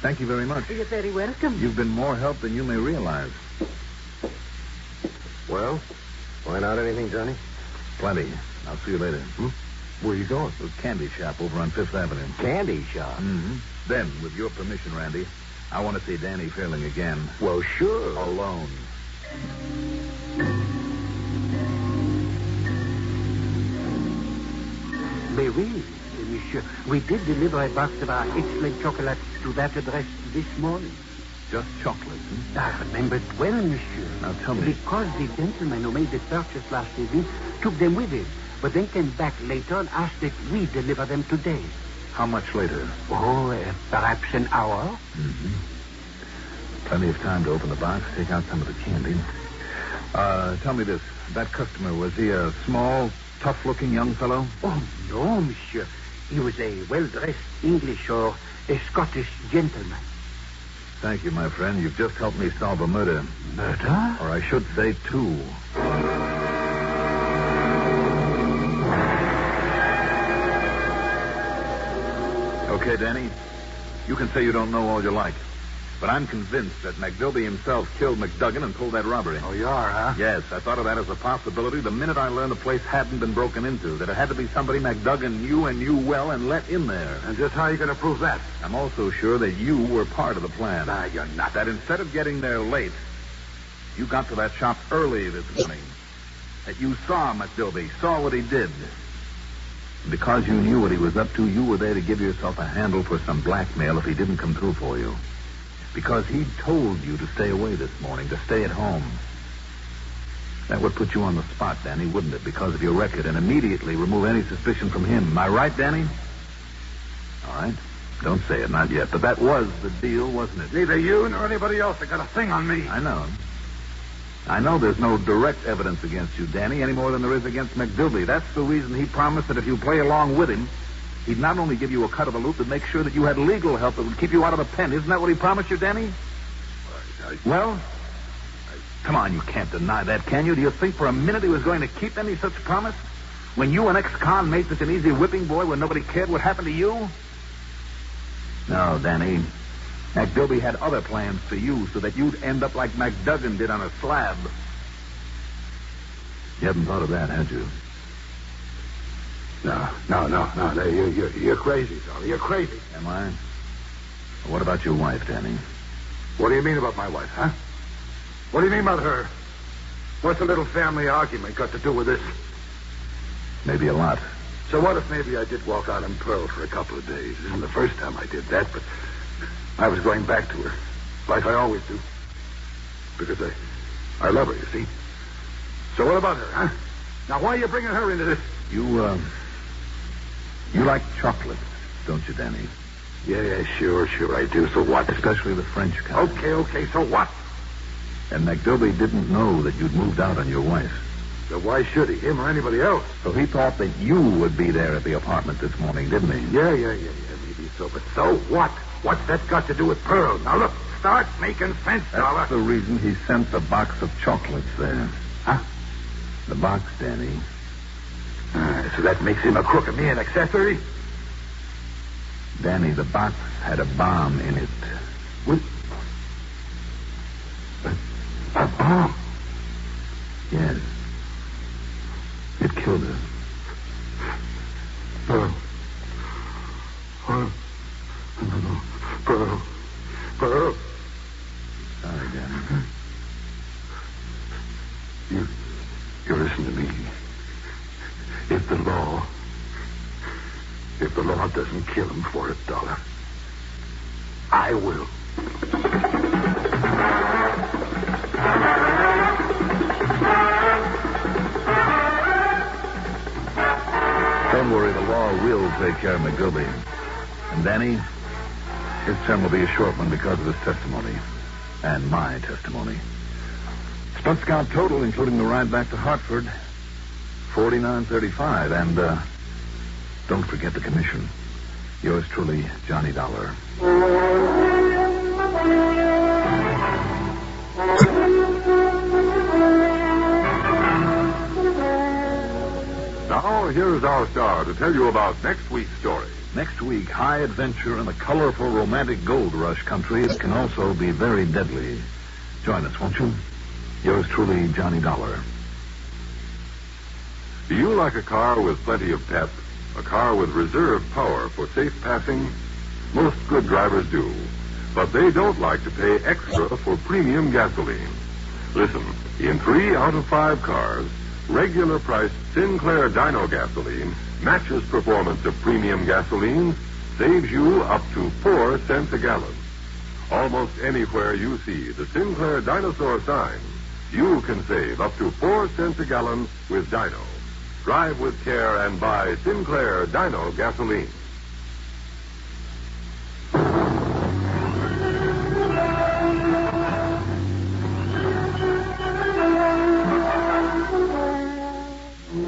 Thank you very much. You're very welcome. You've been more help than you may realize. Well, find out anything, Johnny? Plenty. I'll see you later. Where are you going? To a candy shop over on Fifth Avenue. Candy shop? Mm-hmm. Then, with your permission, Randy, I want to see Danny Fairling again. Well, sure. Alone. Mais oui, monsieur. We did deliver a box of our excellent chocolates to that address this morning. Just chocolates, I remember it well, monsieur. Now tell me. Because the gentleman who made the purchase last evening took them with him, but then came back later and asked that we deliver them today. How much later? Oh, perhaps an hour. Mm-hmm. Plenty of time to open the box, take out some of the candy. Tell me this. That customer, was he a small, tough-looking young fellow? Oh, no, monsieur. He was a well-dressed English or a Scottish gentleman. Thank you, my friend. You've just helped me solve a murder. Murder? Or I should say two. Okay, Danny. You can say you don't know all you like. But I'm convinced that McDilby himself killed McDuggan and pulled that robbery. Oh, you are, huh? Yes, I thought of that as a possibility the minute I learned the place hadn't been broken into, that it had to be somebody McDuggan knew and knew well and let in there. And just how are you going to prove that? I'm also sure that you were part of the plan. Nah, you're not. That instead of getting there late, you got to that shop early this morning. That you saw McDilby, saw what he did. And because you knew what he was up to, you were there to give yourself a handle for some blackmail if he didn't come through for you. Because he told you to stay away this morning, to stay at home. That would put you on the spot, Danny, wouldn't it? Because of your record, and immediately remove any suspicion from him. Am I right, Danny? All right. Don't say it, not yet. But that was the deal, wasn't it? Neither you nor anybody else have got a thing on me. I know. I know there's no direct evidence against you, Danny, any more than there is against McDilby. That's the reason he promised that if you play along with him, he'd not only give you a cut of the loot, but make sure that you had legal help that would keep you out of the pen. Isn't that what he promised you, Danny? Come on, you can't deny that, can you? Do you think for a minute he was going to keep any such promise? When you, an ex-con, made such an easy whipping boy when nobody cared what happened to you? No, Danny. McDoby had other plans for you so that you'd end up like McDuggan did on a slab. You haven't thought of that, had you? No. You're crazy, Dolly. You're crazy. Am I? What about your wife, Danny? What do you mean about my wife, huh? What do you mean about her? What's a little family argument got to do with this? Maybe a lot. So what if maybe I did walk out in Pearl for a couple of days? This isn't the first time I did that, but I was going back to her, like I always do. Because I love her, you see. So what about her, huh? Now, why are you bringing her into this? You like chocolate, don't you, Danny? Yeah, sure I do. So what? Especially the French kind. Okay, so what? And McDoby didn't know that you'd moved out on your wife. So why should he? Him or anybody else? So he thought that you would be there at the apartment this morning, didn't he? Yeah, maybe so. But so what? What's that got to do with Pearl? Now, look, start making sense, Dollar. That's the reason he sent the box of chocolates there. Huh? The box, Danny. So that makes him a crook and me an accessory? Danny, the box had a bomb in it. What? A bomb? Yes. It killed her. Pearl. Sorry, Danny. You listen to me. If the law doesn't kill him for it, Dollar, I will. Don't worry, the law will take care of McGilby. And Danny, his term will be a short one because of his testimony. And my testimony. Expense account total, including the ride back to Hartford, $49.35. And, don't forget the commission. Yours truly, Johnny Dollar. Now, here's our star to tell you about next week's story. Next week, high adventure in the colorful, romantic gold rush country. It can also be very deadly. Join us, won't you? Yours truly, Johnny Dollar. Do you like a car with plenty of pep? A car with reserve power for safe passing? Most good drivers do. But they don't like to pay extra for premium gasoline. Listen, in 3 out of 5 cars, regular priced Sinclair Dyno gasoline matches performance of premium gasoline, saves you up to 4 cents a gallon. Almost anywhere you see the Sinclair Dinosaur sign, you can save up to 4 cents a gallon with Dyno. Drive with care and buy Sinclair Dyno gasoline.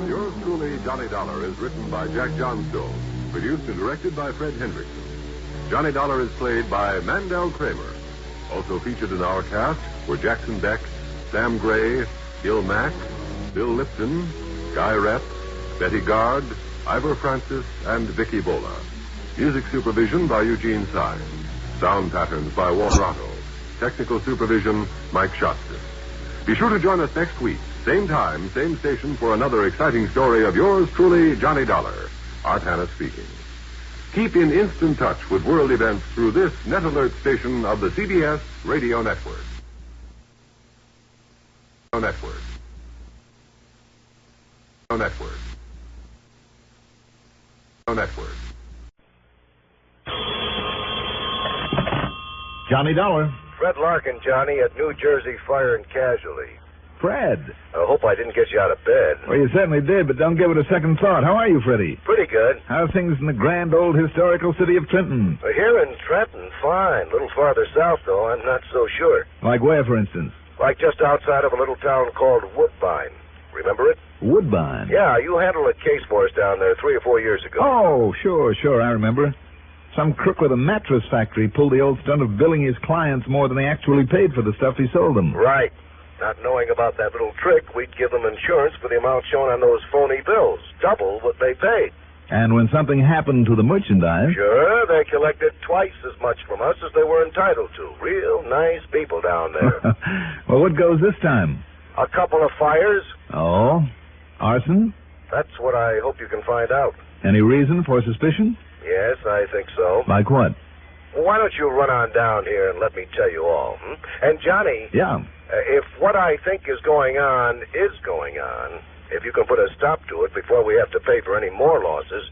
Yours truly, Johnny Dollar, is written by Jack Johnstone, produced and directed by Fred Hendrickson. Johnny Dollar is played by Mandel Kramer. Also featured in our cast were Jackson Beck, Sam Gray, Gil Mack, Bill Lipton, Guy Rep, Betty Gard, Ivor Francis, and Vicky Bola. Music supervision by Eugene Sines. Sound patterns by Walter Otto. Technical supervision, Mike Shostak. Be sure to join us next week, same time, same station, for another exciting story of yours truly, Johnny Dollar. Art Hanna speaking. Keep in instant touch with world events through this Net Alert station of the CBS Radio Network. Network. Johnny Dollar. Fred Larkin, Johnny, at New Jersey Fire and Casualty. Fred. I hope I didn't get you out of bed. Well, you certainly did, but don't give it a second thought. How are you, Freddie? Pretty good. How are things in the grand old historical city of Trenton? Here in Trenton, fine. A little farther south, though, I'm not so sure. Like where, for instance? Like just outside of a little town called Woodbine. Remember it? Woodbine? Yeah, you handled a case for us down there 3 or 4 years ago. Oh, sure, I remember. Some crook with a mattress factory pulled the old stunt of billing his clients more than they actually paid for the stuff he sold them. Right. Not knowing about that little trick, we'd give them insurance for the amount shown on those phony bills, double what they paid. And when something happened to the merchandise... Sure, they collected twice as much from us as they were entitled to. Real nice people down there. Well, what goes this time? A couple of fires. Oh? Arson? That's what I hope you can find out. Any reason for suspicion? Yes, I think so. Like what? Well, why don't you run on down here and let me tell you all? And, Johnny... Yeah? If what I think is going on, if you can put a stop to it before we have to pay for any more losses,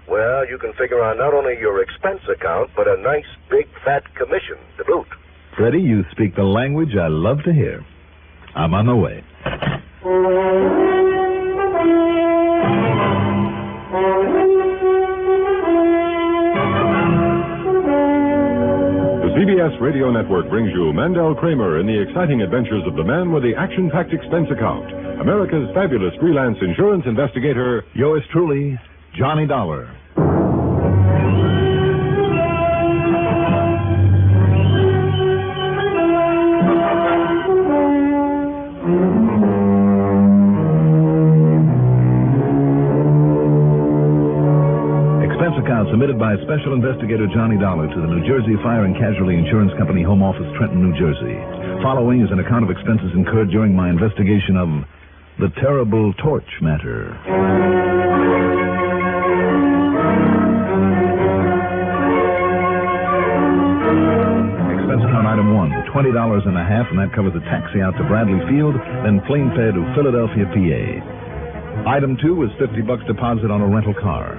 well, you can figure on not only your expense account, but a nice big fat commission to boot. Freddie, you speak the language I love to hear. I'm on the way. The CBS Radio Network brings you Mandel Kramer in the exciting adventures of the man with the action-packed expense account. America's fabulous freelance insurance investigator, yours truly, Johnny Dollar. Submitted by Special Investigator Johnny Dollar to the New Jersey Fire and Casualty Insurance Company Home Office, Trenton, New Jersey. Following is an account of expenses incurred during my investigation of the terrible torch matter. Expense account item 1, $20.50, and that covers a taxi out to Bradley Field, then plane fare to Philadelphia, PA. Item 2 was $50 deposit on a rental car.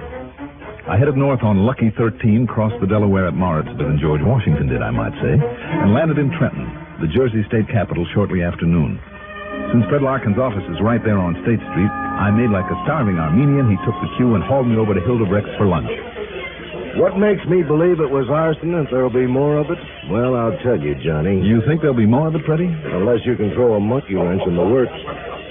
I headed north on Lucky 13, crossed the Delaware at Morris, better than George Washington did, I might say, and landed in Trenton, the Jersey state capital, shortly after noon. Since Fred Larkin's office is right there on State Street, I made like a starving Armenian. He took the cue and hauled me over to Hildebrecht's for lunch. What makes me believe it was arson and there'll be more of it? Well, I'll tell you, Johnny. You think there'll be more of it, Freddie? Unless you can throw a monkey wrench in the works.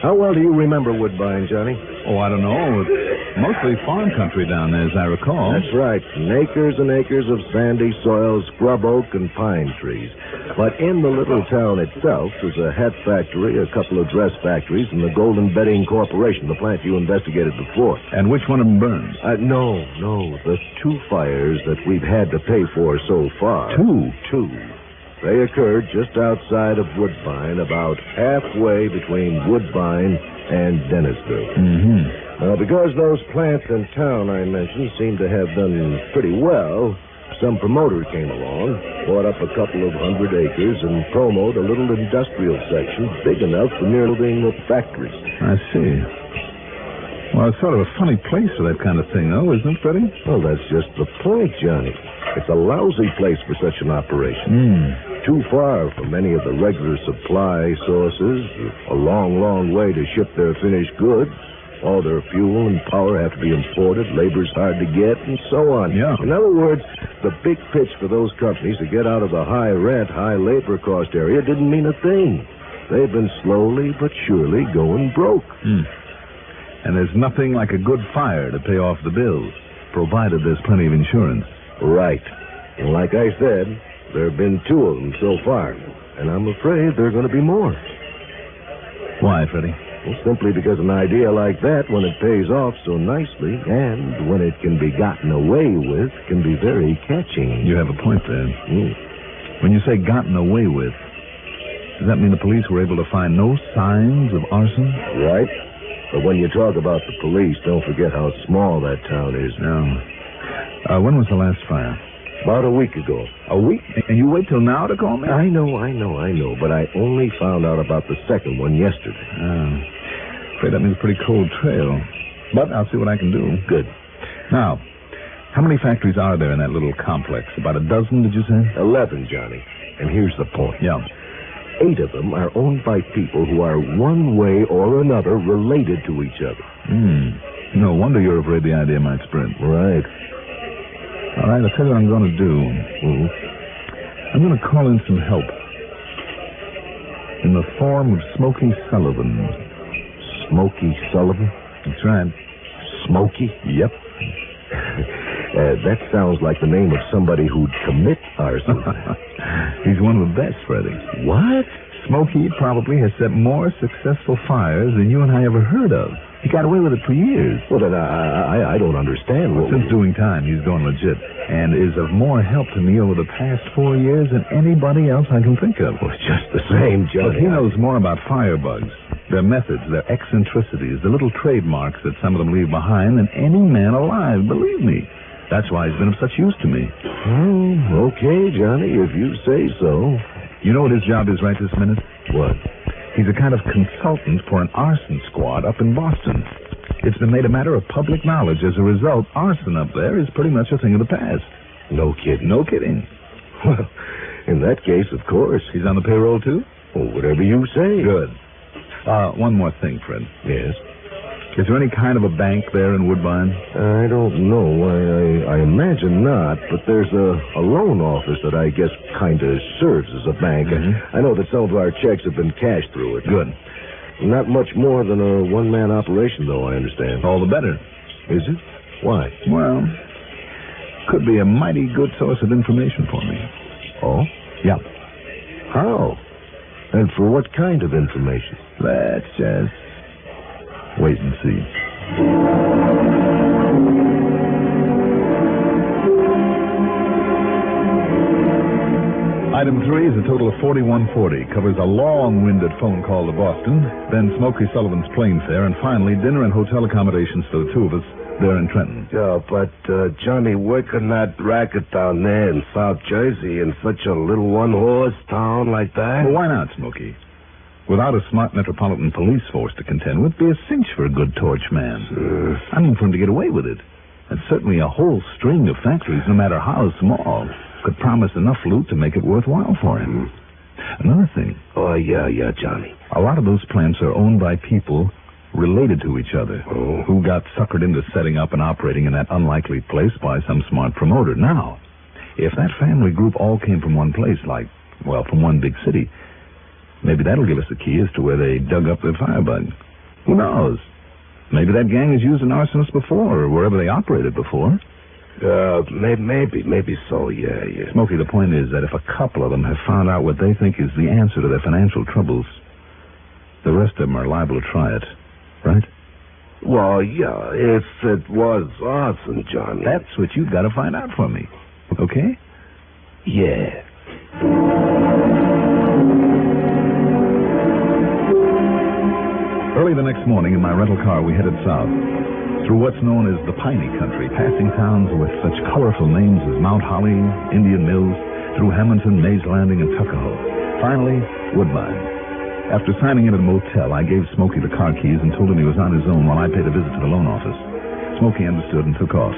How well do you remember Woodbine, Johnny? Oh, I don't know. It's mostly farm country down there, as I recall. That's right. And acres of sandy soil, scrub oak, and pine trees. But in the little town itself, there's a hat factory, a couple of dress factories, and the Golden Bedding Corporation, the plant you investigated before. And which one of them burned? No. The 2 fires that we've had to pay for so far. 2? They occurred just outside of Woodbine, about halfway between Woodbine and Dennisville. Mm-hmm. Because those plants in town I mentioned seem to have done pretty well, some promoter came along, bought up a couple of 100 acres, and promoted a little industrial section big enough for nearly the factories. I see. Well, it's sort of a funny place for that kind of thing, though, isn't it, Freddie? Well, that's just the point, Johnny. It's a lousy place for such an operation. Too far from any of the regular supply sources, a long way to ship their finished goods. All their fuel and power have to be imported, labor's hard to get, and so on. Yeah. In other words, the big pitch for those companies to get out of the high rent, high labor cost area didn't mean a thing. They've been slowly but surely going broke. And there's nothing like a good fire to pay off the bills, provided there's plenty of insurance. Right. And like I said, there have been 2 of them so far. And I'm afraid there are going to be more. Why, Freddie? Well, simply because an idea like that, when it pays off so nicely, and when it can be gotten away with, can be very catching. You have a point there. When you say gotten away with, does that mean the police were able to find no signs of arson? Right. But when you talk about the police, don't forget how small that town is. No. When was the last fire? About a week ago. A week? And you wait till now to call me? I know. But I only found out about the second one yesterday. Afraid that means a pretty cold trail. But I'll see what I can do. Good. Now, how many factories are there in that little complex? About a dozen, did you say? 11, Johnny. And here's the point. Yeah. 8 of them are owned by people who are one way or another related to each other. No wonder you're afraid the idea might spread. Right. All right, I'll tell you what I'm going to do. I'm going to call in some help. In the form of Smokey Sullivan. Smokey Sullivan? That's right. Smokey? Yep. That sounds like the name of somebody who'd commit arson. He's one of the best, Freddie. What? Smokey probably has set more successful fires than you and I ever heard of. He got away with it for years. Well, then I don't understand. Well, since doing time, he's going legit and is of more help to me over the past 4 years than anybody else I can think of. Well, it's just the same, Johnny. But he knows more about firebugs, their methods, their eccentricities, the little trademarks that some of them leave behind than any man alive, believe me. That's why he's been of such use to me. Oh, okay, Johnny, if you say so. You know what his job is right this minute? What? He's a kind of consultant for an arson squad up in Boston. It's been made a matter of public knowledge. As a result, arson up there is pretty much a thing of the past. No kidding. No kidding. Well, in that case, of course. He's on the payroll, too? Well, whatever you say. Good. One more thing, Fred. Yes? Is there any kind of a bank there in Woodbine? I don't know. I imagine not, but there's a loan office that I guess kind of serves as a bank. Mm-hmm. I know that some of our checks have been cashed through it. Good. Not much more than a one-man operation, though, I understand. All the better. Is it? Why? Well, could be a mighty good source of information for me. Oh? Yeah. How? And for what kind of information? Let's just wait and see. Item 3 is a total of $41.40. Covers a long-winded phone call to Boston, then Smokey Sullivan's plane fare, and finally dinner and hotel accommodations for the two of us there in Trenton. Yeah, but, Johnny, where can that racket down there in South Jersey in such a little one-horse town like that? Well, why not, Smokey? Without a smart metropolitan police force to contend with, be a cinch for a good torch man. I mean, for him to get away with it. And certainly a whole string of factories, no matter how small, could promise enough loot to make it worthwhile for him. Another thing. Oh, yeah, Johnny. A lot of those plants are owned by people related to each other, who got suckered into setting up and operating in that unlikely place by some smart promoter. Now, if that family group all came from one place, like, well, from one big city, maybe that'll give us a key as to where they dug up their firebug. Who knows? Maybe that gang has used an arsonist before, or wherever they operated before. Maybe so, yeah. Smokey, the point is that if a couple of them have found out what they think is the answer to their financial troubles, the rest of them are liable to try it, right? Well, yeah, if it was arson, Johnny. That's what you've got to find out for me, okay? Yeah. Early the next morning in my rental car, we headed south, through what's known as the Piney Country, passing towns with such colorful names as Mount Holly, Indian Mills, through Hamilton, Mays Landing, and Tuckahoe. Finally, Woodbine. After signing in at a motel, I gave Smokey the car keys and told him he was on his own while I paid a visit to the loan office. Smokey understood and took off.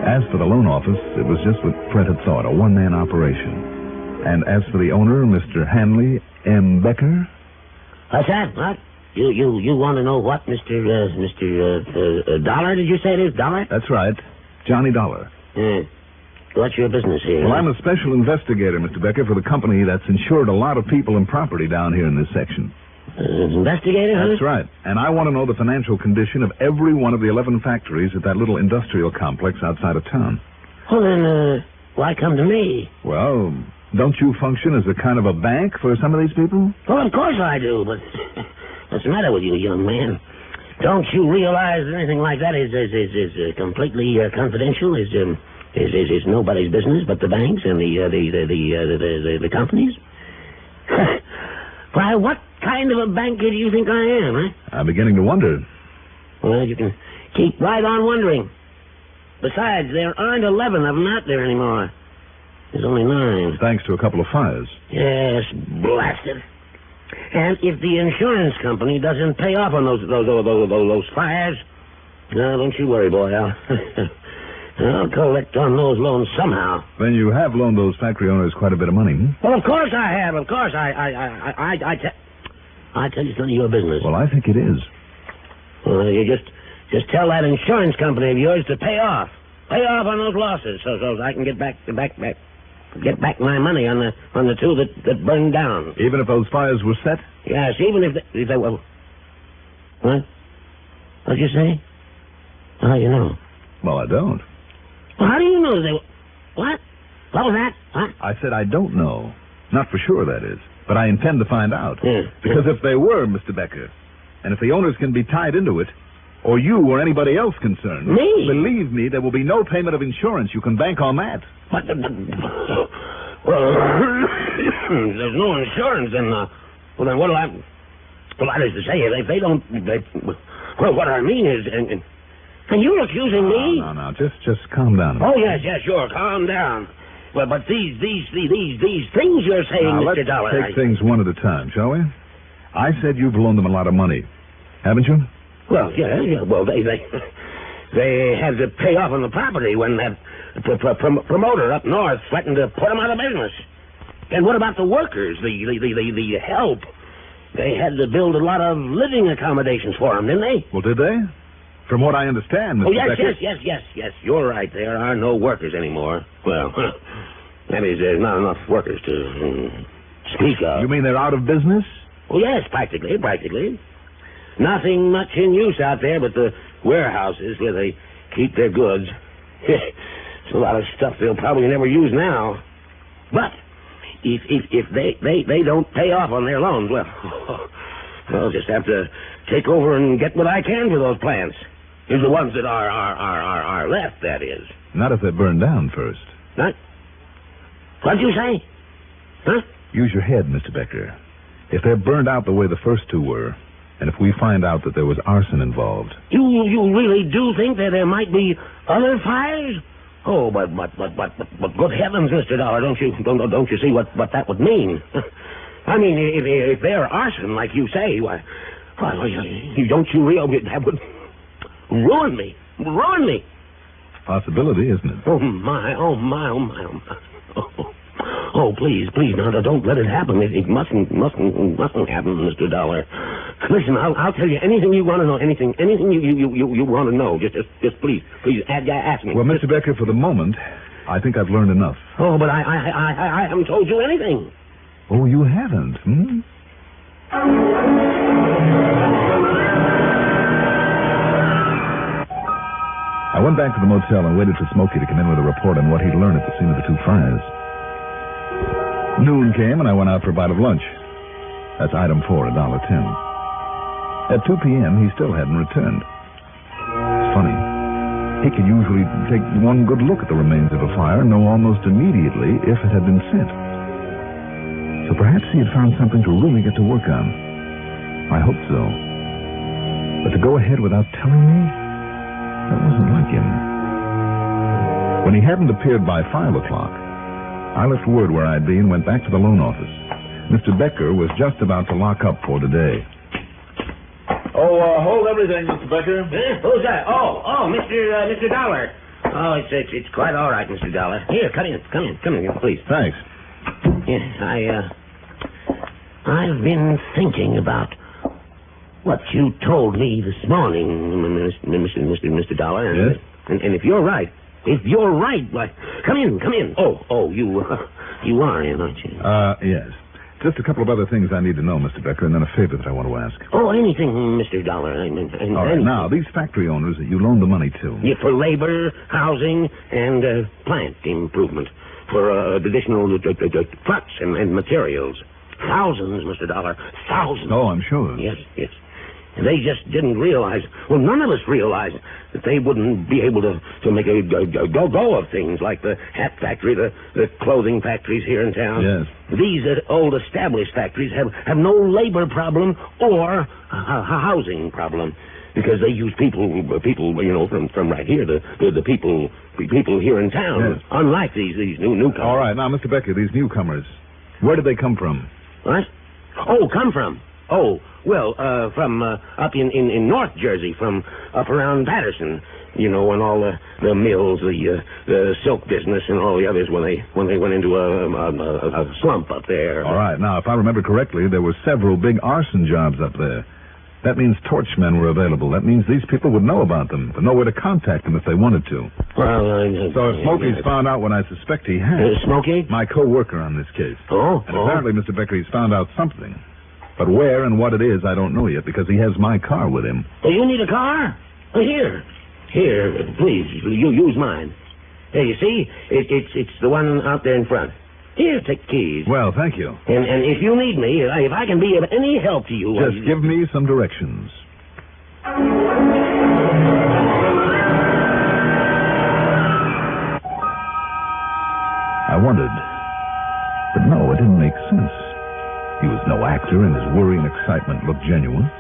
As for the loan office, it was just what Fred had thought, a one-man operation. And as for the owner, Mr. Hanley M. Becker... What's that? What? You want to know what, Mr. Dollar, did you say it is? Dollar? That's right. Johnny Dollar. What's your business here? Well, I'm a special investigator, Mr. Becker, for the company that's insured a lot of people and property down here in this section. Investigator, huh? That's right. And I want to know the financial condition of every one of the 11 factories at that little industrial complex outside of town. Well, then, why come to me? Well, don't you function as a kind of a bank for some of these people? Well, of course I do, but what's the matter with you, young man? Don't you realize that anything like that is completely confidential? Is nobody's business but the banks and the companies? Why, what kind of a banker do you think I am, huh? I'm beginning to wonder. Well, you can keep right on wondering. Besides, there aren't 11 of them out there anymore. There's only 9. Thanks to a couple of fires. Yes, blast it. And if the insurance company doesn't pay off on those fires, don't you worry, boy. I'll collect on those loans somehow. Then you have loaned those factory owners quite a bit of money, hmm? Well, of course I have. Of course I tell you it's none of your business. Well, I think it is. Well, you just tell that insurance company of yours to pay off on those losses, so I can get back my money on the two that burned down. Even if those fires were set? Yes, even if they were. What? What'd you say? How do you know? Well, I don't. Well, how do you know they were? What? What was that? What? I said I don't know. Not for sure, that is. But I intend to find out. Because if they were, Mr. Becker, and if the owners can be tied into it, or you or anybody else concerned, me? Believe me, there will be no payment of insurance. You can bank on that. But, well, there's no insurance, then, well, then what'll happen? Well, that is to say, if they don't, well, what I mean is, and you're accusing me? No, just calm down. Oh, yes, sure, calm down. Well, but these things you're saying, now, Mr. Dollar. Let's take things one at a time, shall we? I said you've loaned them a lot of money, haven't you? Well, yeah. Well, they had to pay off on the property when that promoter up north threatened to put them out of business. And what about the workers, the help? They had to build a lot of living accommodations for them, didn't they? Well, did they? From what I understand, Mr. Becker. Yes. You're right. There are no workers anymore. Well, that is, there's not enough workers to speak of. You mean they're out of business? Well, yes, practically. Nothing much in use out there but the warehouses where they keep their goods. It's a lot of stuff they'll probably never use now. But if they don't pay off on their loans, well, I'll just have to take over and get what I can for those plants. The ones that are left, that is. Not if they're burned down first. What? What'd you say? Huh? Use your head, Mr. Becker. If they're burned out the way the first two were, and if we find out that there was arson involved... You really do think that there might be other fires? Oh, but good heavens, Mr. Dollar, don't you see what that would mean? I mean, if they're arson, like you say, why don't you realize that would ruin me? Possibility, isn't it? Oh, my. Oh, please, now, don't let it happen. It mustn't happen, Mr. Dollar. Listen, I'll tell you anything you want to know, anything you want to know. Just please, ask me. Well, Mr. Becker, for the moment, I think I've learned enough. Oh, but I haven't told you anything. Oh, you haven't, hmm? I went back to the motel and waited for Smokey to come in with a report on what he'd learned at the scene of the two fires. Noon came, and I went out for a bite of lunch. That's item 4, $1.10. At 2 p.m., he still hadn't returned. It's funny. He could usually take one good look at the remains of a fire and know almost immediately if it had been set. So perhaps he had found something to really get to work on. I hope so. But to go ahead without telling me? That wasn't like him. When he hadn't appeared by 5 o'clock, I left word where I'd be and went back to the loan office. Mr. Becker was just about to lock up for today. Oh, hold everything, Mr. Becker. Who's that? Oh, Mr. Dollar. Oh, it's quite all right, Mr. Dollar. Here, come in, please. Thanks. Yes, I've been thinking about what you told me this morning, Mr. Dollar. Yes? And if you're right, why, come in. Oh, you are in, aren't you? Yes. Just a couple of other things I need to know, Mr. Becker, and then a favor that I want to ask. Oh, anything, Mr. Dollar. All right, now, these factory owners that you loaned the money to. Yeah, for labor, housing, and plant improvement. For additional trucks and materials. Thousands, Mr. Dollar. Thousands. Oh, I'm sure. Yes. And they just didn't realize, well, none of us realized that they wouldn't be able to make a go of things like the hat factory, the clothing factories here in town. Yes. These old established factories have no labor problem or a housing problem because they use people, from right here, the people here in town. Yes. Unlike these newcomers. All right, now, Mr. Becker, these newcomers, where did they come from? What? Oh, come from? Oh, well, from up in North Jersey, from up around Patterson, and all the mills, the silk business, and all the others when they went into a slump up there. All right, now, if I remember correctly, there were several big arson jobs up there. That means torchmen were available. That means these people would know about them, but know where to contact them if they wanted to. Well, so if Smokey's found out what I suspect he has... Smokey? My co-worker on this case. Oh? And apparently, Mr. Becker, he's found out something. But where and what it is, I don't know yet, because he has my car with him. Oh, you need a car? Oh, here, please, you use mine. Hey, you see? It's the one out there in front. Here, take keys. Well, thank you. And if you need me, if I can be of any help to you... Just give me some directions. I wondered. But no, it didn't make sense. He was no actor, and his worry and excitement looked genuine.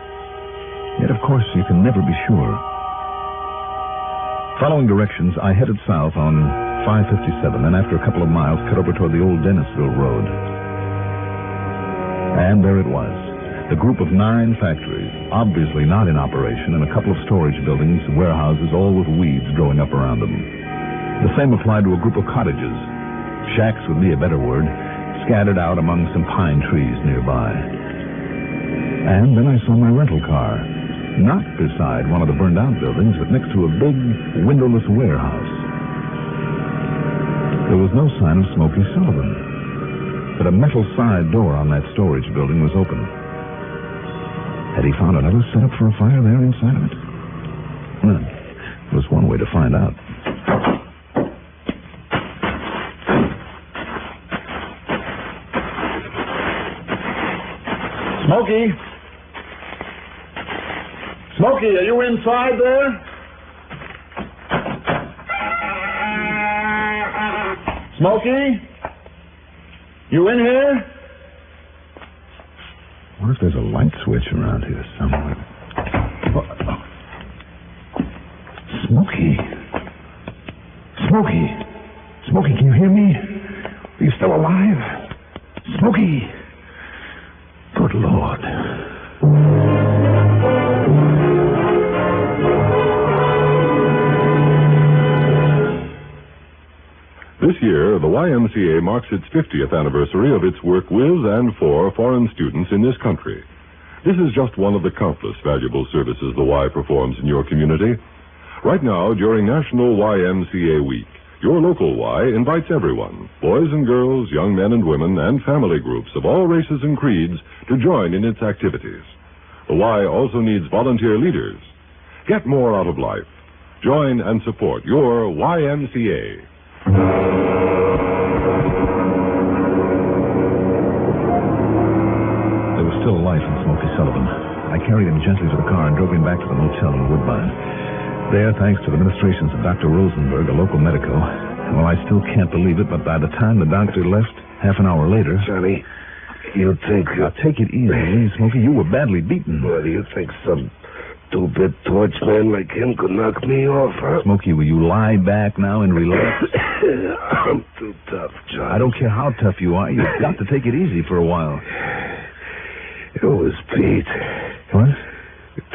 Yet, of course, you can never be sure. Following directions, I headed south on 557, and after a couple of miles, cut over toward the old Dennisville Road. And there it was. The group of 9 factories, obviously not in operation, and a couple of storage buildings, warehouses, all with weeds growing up around them. The same applied to a group of cottages. Shacks would be a better word, scattered out among some pine trees nearby. And then I saw my rental car, not beside one of the burned-out buildings, but next to a big, windowless warehouse. There was no sign of Smokey Sullivan, but a metal side door on that storage building was open. Had he found another setup for a fire there inside of it? Well, there was one way to find out. Smokey? Smokey, are you inside there? Smokey? You in here? What if there's a light switch around here somewhere? Smokey. Smokey. Smokey, can you hear me? Are you still alive? Smokey. Good Lord. This year, the YMCA marks its 50th anniversary of its work with and for foreign students in this country. This is just one of the countless valuable services the Y performs in your community. Right now, during National YMCA Week, your local Y invites everyone, boys and girls, young men and women, and family groups of all races and creeds, to join in its activities. The Y also needs volunteer leaders. Get more out of life. Join and support your YMCA. There was still life in Smokey Sullivan. I carried him gently to the car and drove him back to the motel in Woodbine. There, thanks to the ministrations of Dr. Rosenberg, a local medico, and well, I still can't believe it, but by the time the doctor left, half an hour later... Johnny, you think... Now, take it easy, Smokey. You were badly beaten. Well, do you think some two-bit torchman like him could knock me off, huh? Smokey, will you lie back now and relax? I'm too tough, Johnny. I don't care how tough you are. You've got to take it easy for a while. It was Pete. What?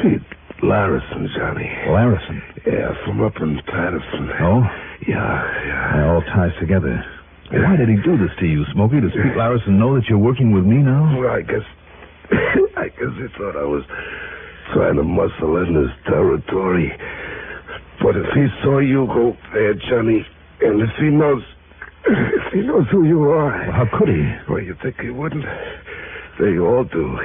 Pete Larison, Johnny. Larison? Yeah, from up in Patterson. Oh? Yeah. It all ties together. Why did he do this to you, Smokey? Does Pete Larison know that you're working with me now? Well, I guess he thought I was trying to muscle in his territory. But if he saw you go there, Johnny, and if he knows who you are... Well, how could he? Well, you think he wouldn't? They all do.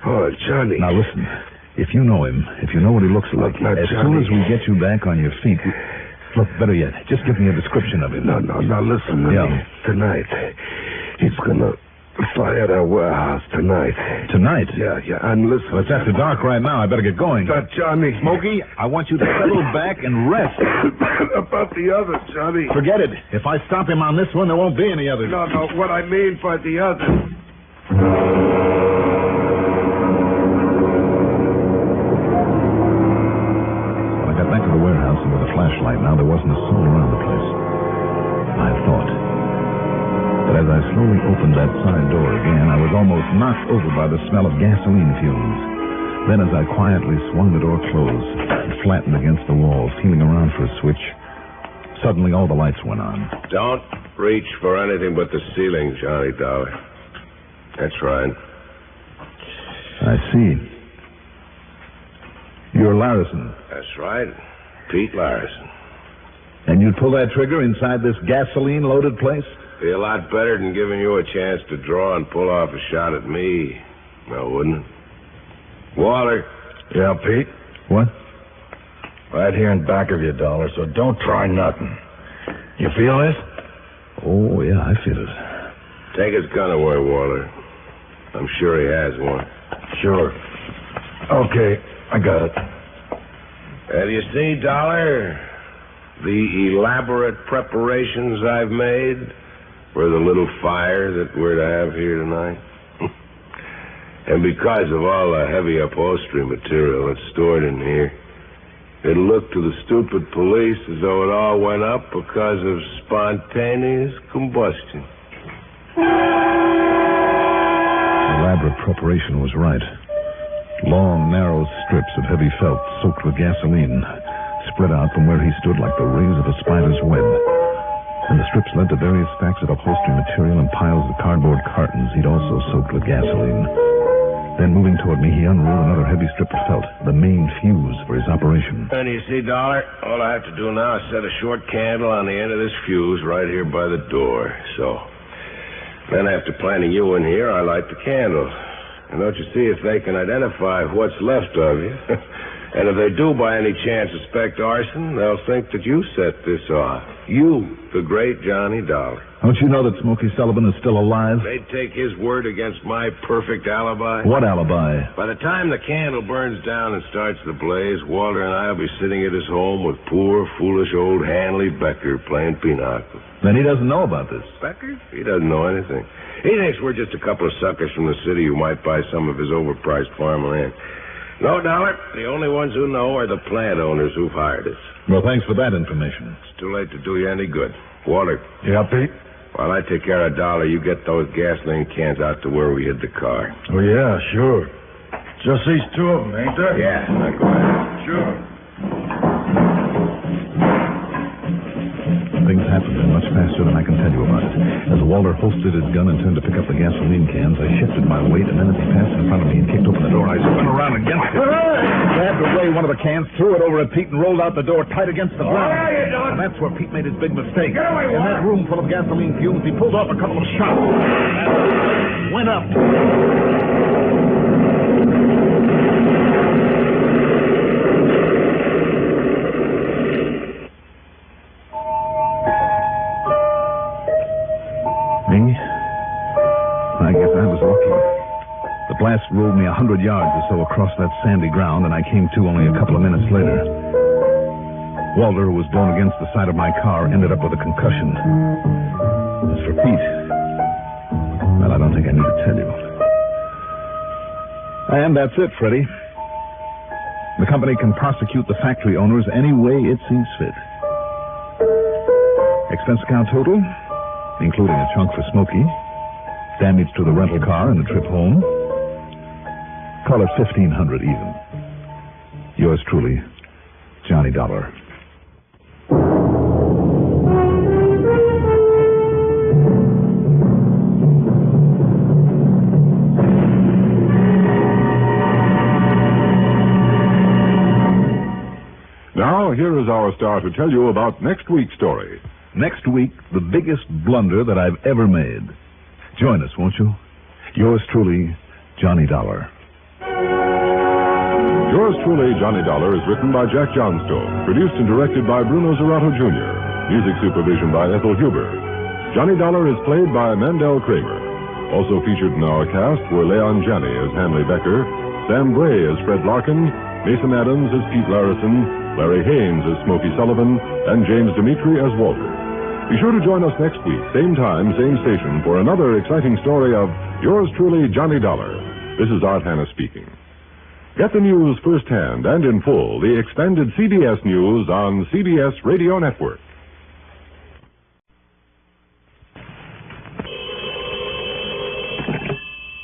Oh, Johnny. Now, listen. If you know him, if you know what he looks like, as soon as we get you back on your feet... Look, better yet, just give me a description of him. No, listen. Yeah. Tonight, he's gonna fire that warehouse tonight. Tonight? Yeah, and listen. Well, it's after dark right now. I better get going. Johnny. Smokey, I want you to settle back and rest. About the others, Johnny. Forget it. If I stop him on this one, there won't be any others. No, what I mean by the others. When I got back to the warehouse and with a flashlight now, there wasn't a soul around the place. I thought. But as I slowly opened that side door again, I was almost knocked over by the smell of gasoline fumes. Then as I quietly swung the door closed and flattened against the wall, feeling around for a switch, suddenly all the lights went on. Don't reach for anything but the ceiling, Johnny Dollar. That's right. I see. You're Larison. That's right. Pete Larison. And you'd pull that trigger inside this gasoline-loaded place? Be a lot better than giving you a chance to draw and pull off a shot at me. Now, wouldn't it? Waller. Yeah, Pete? What? Right here in back of you, Dollar, so don't try nothing. You feel this? Oh, yeah, I feel it. Take his gun away, Walter. I'm sure he has one. Sure. Okay, I got it. Have you seen, Dollar, the elaborate preparations I've made for the little fire that we're to have here tonight? And because of all the heavy upholstery material that's stored in here, it looked to the stupid police as though it all went up because of spontaneous combustion. Elaborate preparation was right. Long, narrow strips of heavy felt soaked with gasoline spread out from where he stood like the rays of a spider's web. And the strips led to various stacks of upholstery material and piles of cardboard cartons he'd also soaked with gasoline. Then, moving toward me, he unrolled another heavy strip of felt, the main fuse for his operation. And you see, Dollar, all I have to do now is set a short candle on the end of this fuse right here by the door. So, then after planting you in here, I light the candle. And don't you see, if they can identify what's left of you, and if they do by any chance suspect arson, they'll think that you set this off. You, the great Johnny Dollar. Don't you know that Smokey Sullivan is still alive? They'd take his word against my perfect alibi. What alibi? By the time the candle burns down and starts the blaze, Walter and I will be sitting at his home with poor, foolish old Hanley Becker playing pinochle. Then he doesn't know about this. Becker? He doesn't know anything. He thinks we're just a couple of suckers from the city who might buy some of his overpriced farmland. No, Dollar, the only ones who know are the plant owners who've hired us. Well, thanks for that information. It's too late to do you any good. Walter. Yeah, Pete? While I take care of Dollar, you get those gasoline cans out to where we hid the car. Oh, yeah, sure. Just these two of them, ain't there? Yeah, now go ahead. Sure. Things happened much faster than I can tell you about it. As Walter holstered his gun and turned to pick up the gasoline cans, I shifted my weight, and then as he passed in front of me and kicked open the door, I spun around against it. Grabbed away one of the cans, threw it over at Pete, and rolled out the door tight against the ground. And that's where Pete made his big mistake. In that room full of gasoline fumes, he pulled off a couple of shots. And went up. I guess I was lucky. The blast rolled me 100 yards or so across that sandy ground, and I came to only a couple of minutes later. Walter, who was blown against the side of my car, ended up with a concussion. As for Pete, well, I don't think I need to tell you. And that's it, Freddie. The company can prosecute the factory owners any way it sees fit. Expense account total, including a chunk for Smokey, damage to the rental car and the trip home. Call it $1,500 even. Yours truly, Johnny Dollar. Now, here is our star to tell you about next week's story. Next week, the biggest blunder that I've ever made. Join us, won't you? Yours truly, Johnny Dollar. Yours truly, Johnny Dollar, is written by Jack Johnstone, produced and directed by Bruno Zerato Jr., music supervision by Ethel Huber. Johnny Dollar is played by Mandel Kramer. Also featured in our cast were Leon Janney as Hanley Becker, Sam Gray as Fred Larkin, Mason Adams as Pete Larison, Larry Haynes as Smokey Sullivan, and James Dimitri as Walter. Be sure to join us next week, same time, same station, for another exciting story of Yours truly, Johnny Dollar. This is Art Hanna speaking. Get the news firsthand and in full, the expanded CBS News on CBS Radio Network.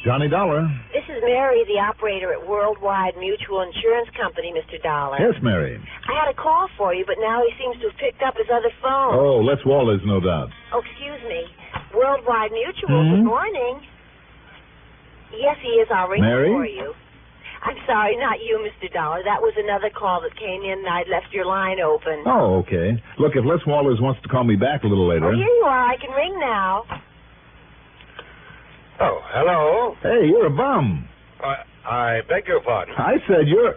Johnny Dollar. This is Mary, the operator at Worldwide Mutual Insurance Company, Mr. Dollar. Yes, Mary. I had a call for you, but now he seems to have picked up his other phone. Oh, Les Waller's, no doubt. Oh, excuse me. Worldwide Mutual, Good morning. Yes, he is. I'll ring Mary? for you. I'm sorry, not you, Mr. Dollar. That was another call that came in, and I'd left your line open. Oh, okay. Look, if Les Waller's wants to call me back a little later... Oh, here you are. I can ring now. Oh, hello? Hey, you're a bum. I beg your pardon. I said you're...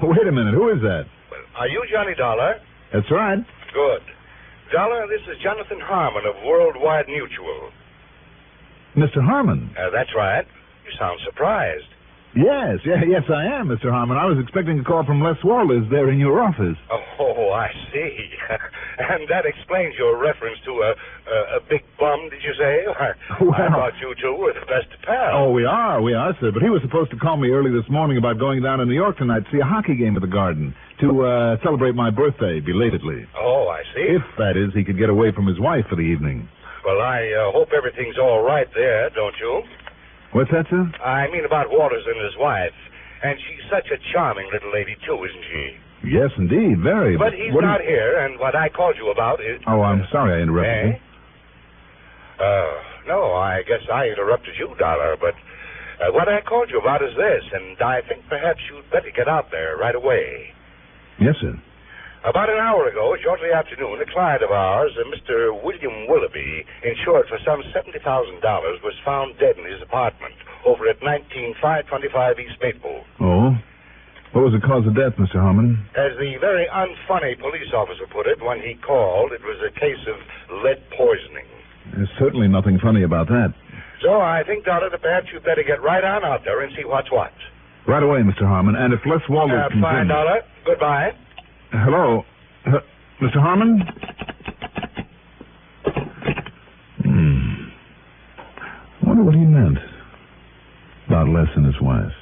wait a minute. Who is that? Are you Johnny Dollar? That's right. Good. Dollar, this is Jonathan Harmon of Worldwide Mutual. Mr. Harmon? That's right. You sound surprised. Yes, I am, Mr. Harmon. I was expecting a call from Les Wallace there in your office. Oh, I see. And that explains your reference to a big bum, did you say? I thought you two were the best of pals. Oh, we are, sir. But he was supposed to call me early this morning about going down to New York tonight to see a hockey game at the Garden to celebrate my birthday belatedly. Oh, I see. If, that is, he could get away from his wife for the evening. Well, I hope everything's all right there, don't you? What's that, sir? I mean about Waters and his wife. And she's such a charming little lady, too, isn't she? Yes, indeed, very. But he's not here, and what I called you about is... Oh, I'm sorry I interrupted you. No, I guess I interrupted you, Dollar, but what I called you about is this, and I think perhaps you'd better get out there right away. Yes, sir. About an hour ago, shortly after noon, a client of ours, Mr. William Willoughby, insured for some $70,000, was found dead in his apartment over at 19525 East Maple. Oh? What was the cause of death, Mr. Harmon? As the very unfunny police officer put it when he called, it was a case of lead poisoning. There's certainly nothing funny about that. So I think, Dollar, that perhaps you'd better get right on out there and see what's what. Right away, Mr. Harmon. And if Les Wallace can... Fine, Dollar. Goodbye. Hello? Mr. Harmon? I wonder what he meant about Les and his wife.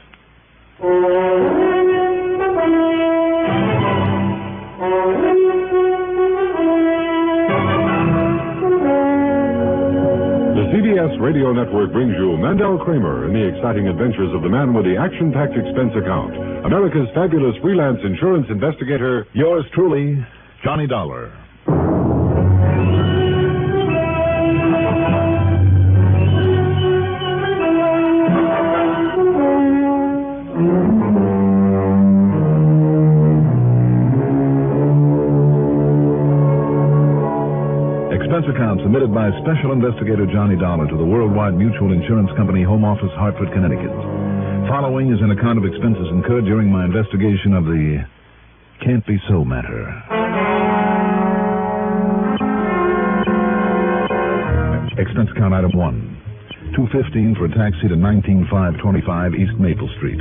The CBS Radio Network brings you Mandel Kramer in the exciting adventures of the man with the action-packed expense account, America's fabulous freelance insurance investigator, yours truly, Johnny Dollar. Expense account submitted by Special Investigator Johnny Dollar to the Worldwide Mutual Insurance Company, Home Office, Hartford, Connecticut. Following is an account of expenses incurred during my investigation of the Can't Be So matter. Expense account item 1. $2.15 for a taxi to 19525 East Maple Street.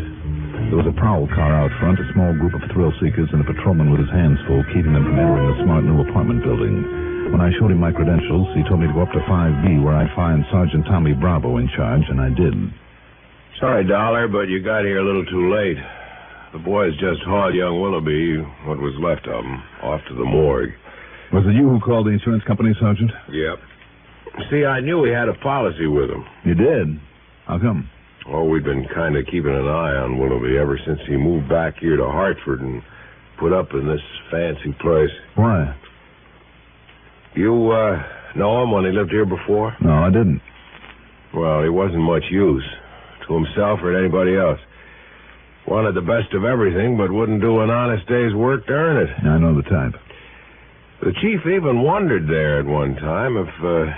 There was a prowl car out front, a small group of thrill seekers, and a patrolman with his hands full, keeping them from entering the smart new apartment building. When I showed him my credentials, he told me to go up to 5B, where I'd find Sergeant Tommy Bravo in charge, and I did. Sorry, Dollar, but you got here a little too late. The boys just hauled young Willoughby, what was left of him, off to the morgue. Was it you who called the insurance company, Sergeant? Yep. See, I knew we had a policy with him. You did? How come? Oh, we'd been kind of keeping an eye on Willoughby ever since he moved back here to Hartford and put up in this fancy place. Why? You, know him when he lived here before? No, I didn't. Well, he wasn't much use to himself or to anybody else. Wanted the best of everything, but wouldn't do an honest day's work to earn it. I know the type. The chief even wondered there at one time if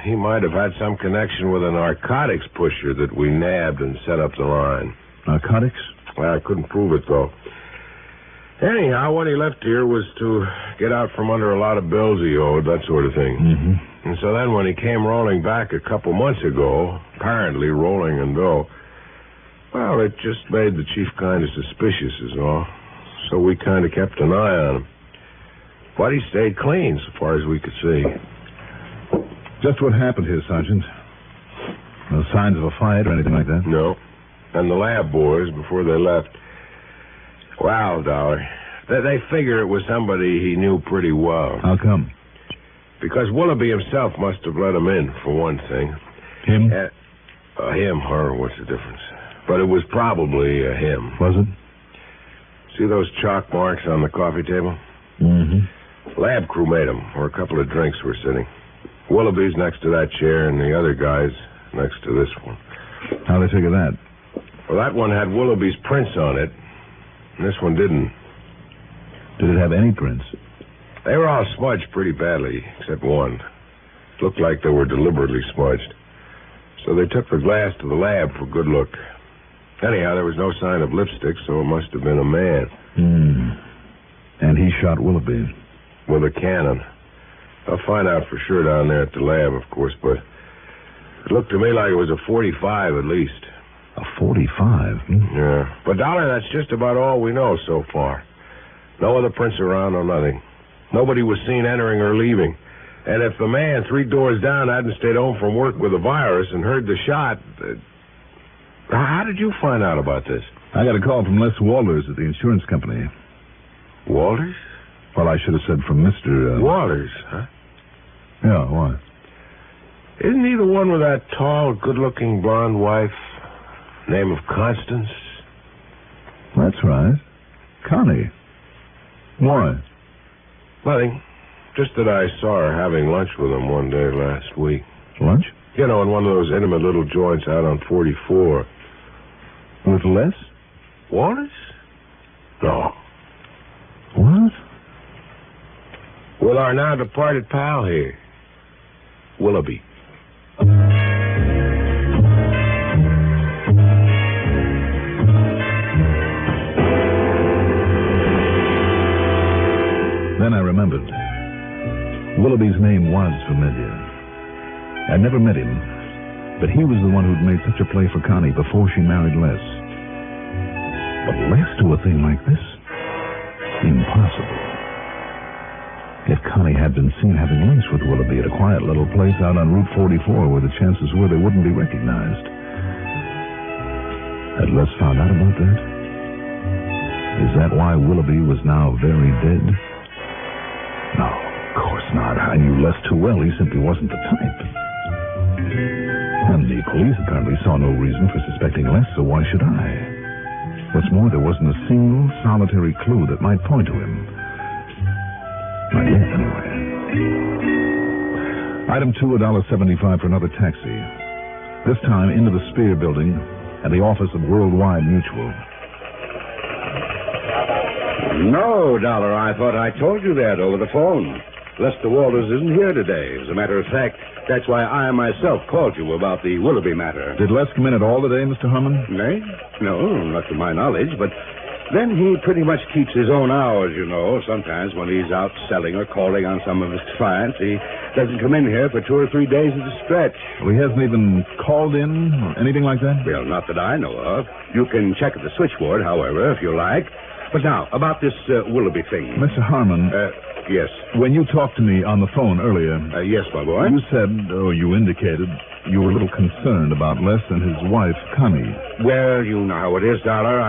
he might have had some connection with a narcotics pusher that we nabbed and set up the line. Narcotics? Well, I couldn't prove it, though. Anyhow, what he left here was to get out from under a lot of bills he owed, that sort of thing. Mm-hmm. And so then when he came rolling back a couple months ago, apparently rolling in dough, well, it just made the chief kind of suspicious is all. So we kind of kept an eye on him. But he stayed clean so far as we could see. Just what happened here, Sergeant? No signs of a fight or anything like that? No. And the lab boys, before they left, wow, Dollar, they figure it was somebody he knew pretty well. How come? Because Willoughby himself must have let him in, for one thing. Him? Him, her, what's the difference? But it was probably him. Was it? See those chalk marks on the coffee table? Mm-hmm. Lab crew made them, where a couple of drinks were sitting. Willoughby's next to that chair, and the other guy's next to this one. How'd they figure that? Well, that one had Willoughby's prints on it, and this one didn't. Did it have any prints? They were all smudged pretty badly, except one. Looked like they were deliberately smudged. So they took the glass to the lab for good look. Anyhow, there was no sign of lipstick, so it must have been a man. And he shot Willoughby. With a cannon. I'll find out for sure down there at the lab, of course, but it looked to me like it was a 45 at least. A 45? Yeah. But, Dollar, that's just about all we know so far. No other prints around or nothing. Nobody was seen entering or leaving. And if the man 3 doors down hadn't stayed home from work with a virus and heard the shot... how did you find out about this? I got a call from Les Walters at the insurance company. Walters? Well, I should have said from Mr. Walters, huh? Yeah, why? Isn't he the one with that tall, good-looking blonde wife? Name of Constance? That's right. Connie. Why? Nothing. Just that I saw her having lunch with him one day last week. Lunch? You know, in one of those intimate little joints out on 44. With Les? Walters? No. What? With our now departed pal here, Willoughby. Then I remembered. Willoughby's name was familiar. I'd never met him, but he was the one who'd made such a play for Connie before she married Les. But Les do a thing like this? Impossible. Yet Connie had been seen having lunch with Willoughby at a quiet little place out on Route 44 where the chances were they wouldn't be recognized. Had Les found out about that? Is that why Willoughby was now very dead? No, of course not. I knew Les too well. He simply wasn't the type. And the police apparently saw no reason for suspecting Les, so why should I? What's more, there wasn't a single solitary clue that might point to him. Not yet, anyway. Item 2, $1.75 for another taxi. This time into the Spear Building at the office of Worldwide Mutual. No, Dollar, I thought I told you that over the phone. Lester Walters isn't here today. As a matter of fact, that's why I myself called you about the Willoughby matter. Did Les come in at all today, Mr. Harmon? Eh? No, not to my knowledge, but then he pretty much keeps his own hours, you know. Sometimes when he's out selling or calling on some of his clients, he doesn't come in here for 2 or 3 days at a stretch. Well, he hasn't even called in or anything like that? Well, not that I know of. You can check at the switchboard, however, if you like. But now, about this Willoughby thing. Mr. Harmon. Yes. When you talked to me on the phone earlier... yes, my boy. You said, or you indicated, you were a little concerned about Les and his wife, Connie. Well, you know how it is, Dollar.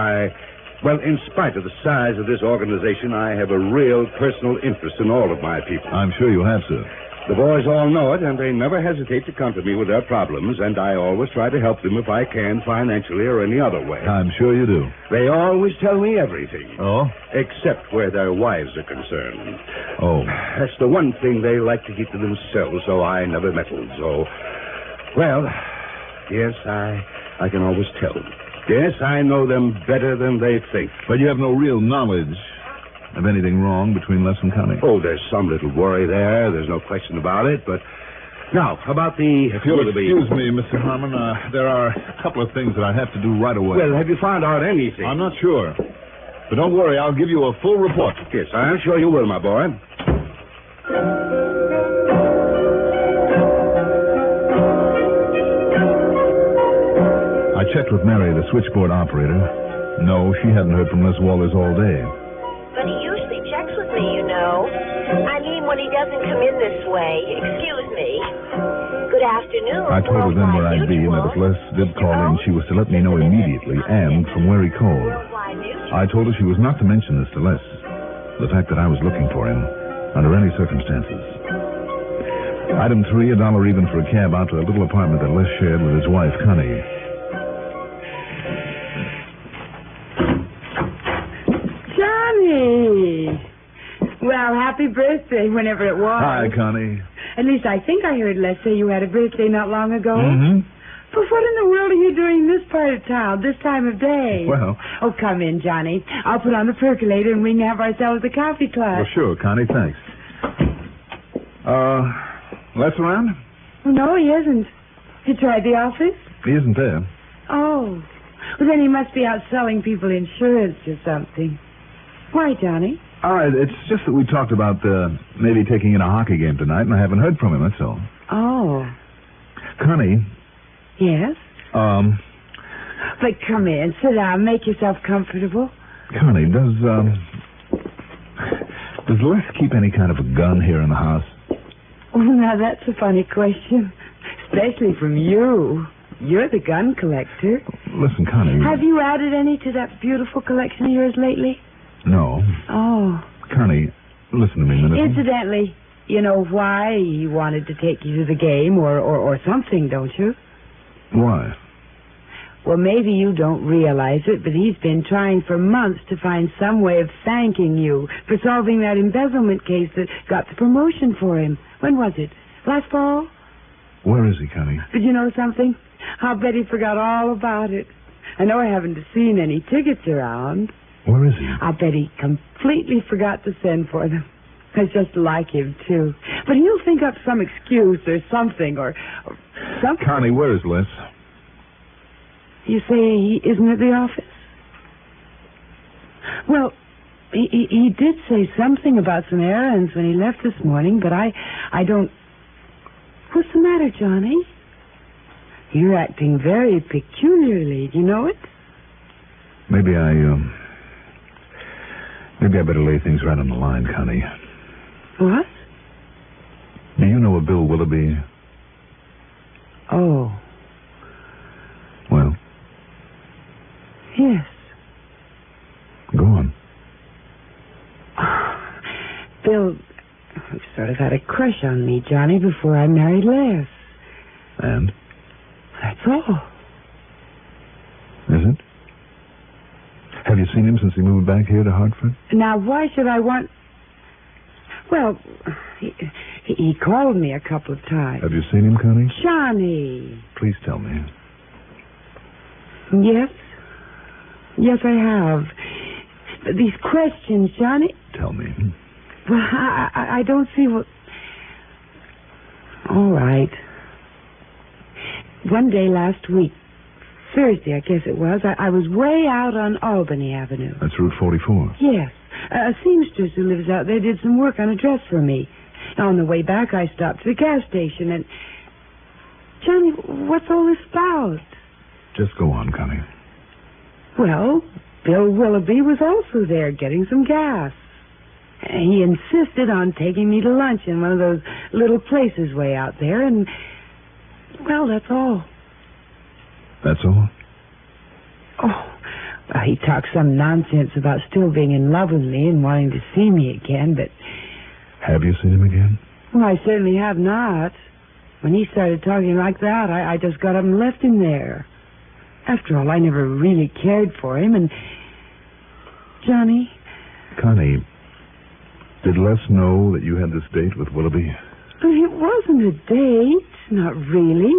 Well, in spite of the size of this organization, I have a real personal interest in all of my people. I'm sure you have, sir. The boys all know it, and they never hesitate to come to me with their problems, and I always try to help them if I can, financially or any other way. I'm sure you do. They always tell me everything. Oh? Except where their wives are concerned. Oh. That's the one thing they like to keep to themselves, so I never meddle. So, well, yes, I can always tell. Yes, I know them better than they think. But you have no real knowledge of anything wrong between Les and Connie? Oh, there's some little worry there. There's no question about it. But now, about the... If you'll excuse me, Mr. Harmon, there are a couple of things that I have to do right away. Well, have you found out anything? I'm not sure. But don't worry, I'll give you a full report. Yes, I'm sure you will, my boy. I checked with Mary, the switchboard operator. No, she hadn't heard from Les Walters all day. But he usually checks with me, you know. I mean, when he doesn't come in this way. Excuse me. Good afternoon. I told her then where I'd be, and that if Les did call in, she was to let me know immediately and from where he called. I told her she was not to mention this to Les, the fact that I was looking for him, under any circumstances. Item 3, $1 even for a cab out to a little apartment that Les shared with his wife, Connie. Well, happy birthday, whenever it was. Hi, Connie. At least I think I heard Les say you had a birthday not long ago. Mm-hmm. But what in the world are you doing in this part of town, this time of day? Well... Oh, come in, Johnny. I'll put on the percolator and we can have ourselves a coffee club. Well, sure, Connie, thanks. Les around? Oh, no, he isn't. He tried the office? He isn't there. Oh. Well, then he must be out selling people insurance or something. Why, Johnny? It's just that we talked about maybe taking in a hockey game tonight, and I haven't heard from him, that's all. Oh. Connie. Yes? But come in, sit down, make yourself comfortable. Connie, does Les keep any kind of a gun here in the house? Oh, now that's a funny question. Especially from you. You're the gun collector. Listen, Connie. Have you added any to that beautiful collection of yours lately? No. Oh. Connie, listen to me a minute. Incidentally, you know why he wanted to take you to the game or something, don't you? Why? Well, maybe you don't realize it, but he's been trying for months to find some way of thanking you for solving that embezzlement case that got the promotion for him. When was it? Last fall? Where is he, Connie? But you know something? I'll bet he forgot all about it. I know I haven't seen any tickets around. Where is he? I'll bet he completely forgot to send for them. It's just like him, too. But he'll think up some excuse or something or something. Connie, where is Les? You say he isn't at the office? Well, he did say something about some errands when he left this morning, but I don't... What's the matter, Johnny? You're acting very peculiarly. Do you know it? Maybe I better lay things right on the line, Connie. What? Do you know a Bill Willoughby? Oh. Well? Yes. Go on. Bill sort of had a crush on me, Johnny, before I married Les. And? That's all. Is it? Have you seen him since he moved back here to Hartford? Now, why should I want... Well, he called me a couple of times. Have you seen him, Connie? Johnny. Please tell me. Yes. Yes, I have. But these questions, Johnny... Tell me. Well, I don't see what... All right. One day last week, Thursday, I guess it was, I was way out on Albany Avenue. That's Route 44. Yes. A seamstress who lives out there did some work on a dress for me. On the way back, I stopped at the gas station and... Johnny, what's all this about? Just go on, Connie. Well, Bill Willoughby was also there getting some gas. He insisted on taking me to lunch in one of those little places way out there, and... Well, that's all. That's all? Oh, well, he talked some nonsense about still being in love with me and wanting to see me again, but... Have you seen him again? Well, I certainly have not. When he started talking like that, I just got up and left him there. After all, I never really cared for him, and... Johnny? Connie, did Les know that you had this date with Willoughby? It wasn't a date. Not really.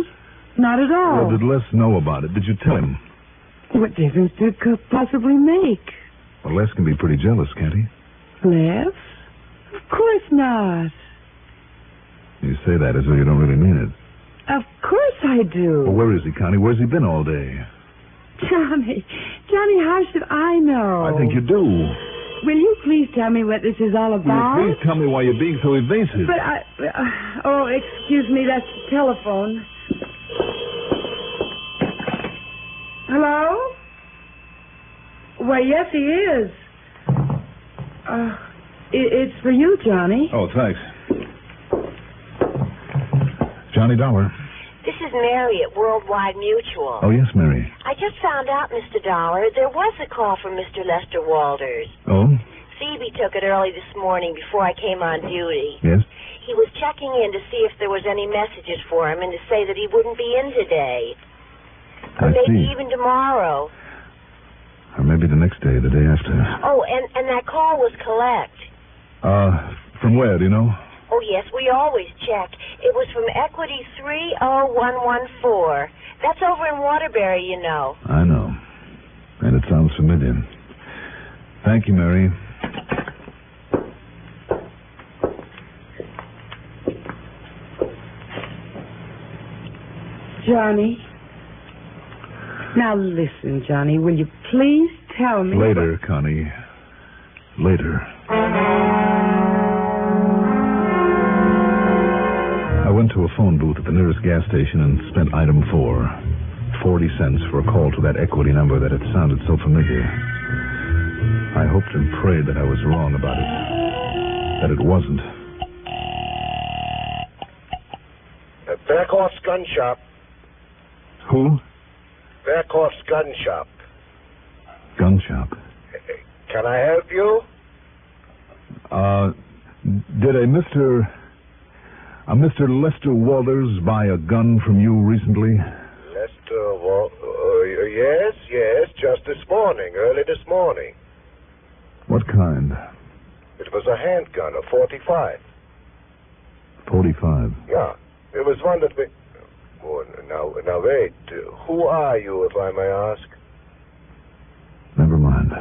Not at all. Well, did Les know about it? Did you tell him? What difference did it could possibly make? Well, Les can be pretty jealous, can't he? Les? Of course not. You say that as though you don't really mean it. Of course I do. Well, where is he, Connie? Where's he been all day? Johnny, how should I know? I think you do. Will you please tell me what this is all about? Will you please tell me why you're being so evasive? But oh, excuse me, that's the telephone. Hello? Why, yes, he is. It's for you, Johnny. Oh, thanks. Johnny Dollar. This is Mary at Worldwide Mutual. Oh, yes, Mary. I just found out, Mr. Dollar, there was a call from Mr. Lester Walters. Oh? Phoebe took it early this morning before I came on duty. Yes? He was checking in to see if there was any messages for him and to say that he wouldn't be in today. Or maybe even tomorrow. Or maybe the next day, the day after. Oh, and that call was collect. From where, do you know? Oh, yes, we always check. It was from Equity 30114. That's over in Waterbury, you know. I know. And it sounds familiar. Thank you, Mary. Johnny. Now listen, Johnny, will you please tell me... Later, Connie. later. I went to a phone booth at the nearest gas station and spent item 4. 40 cents for a call to that equity number that had sounded so familiar. I hoped and prayed that I was wrong about it. That it wasn't. Bearcoff's Gun Shop. Who? Bearcoff's Gun Shop. Gun shop. Can I help you? Did a Mr. Lester Walters buy a gun from you recently? Yes, just this morning, early this morning. What kind? It was a handgun, a 45. 45. Yeah, it was one that we... Oh, now wait. Who are you, if I may ask? Never mind.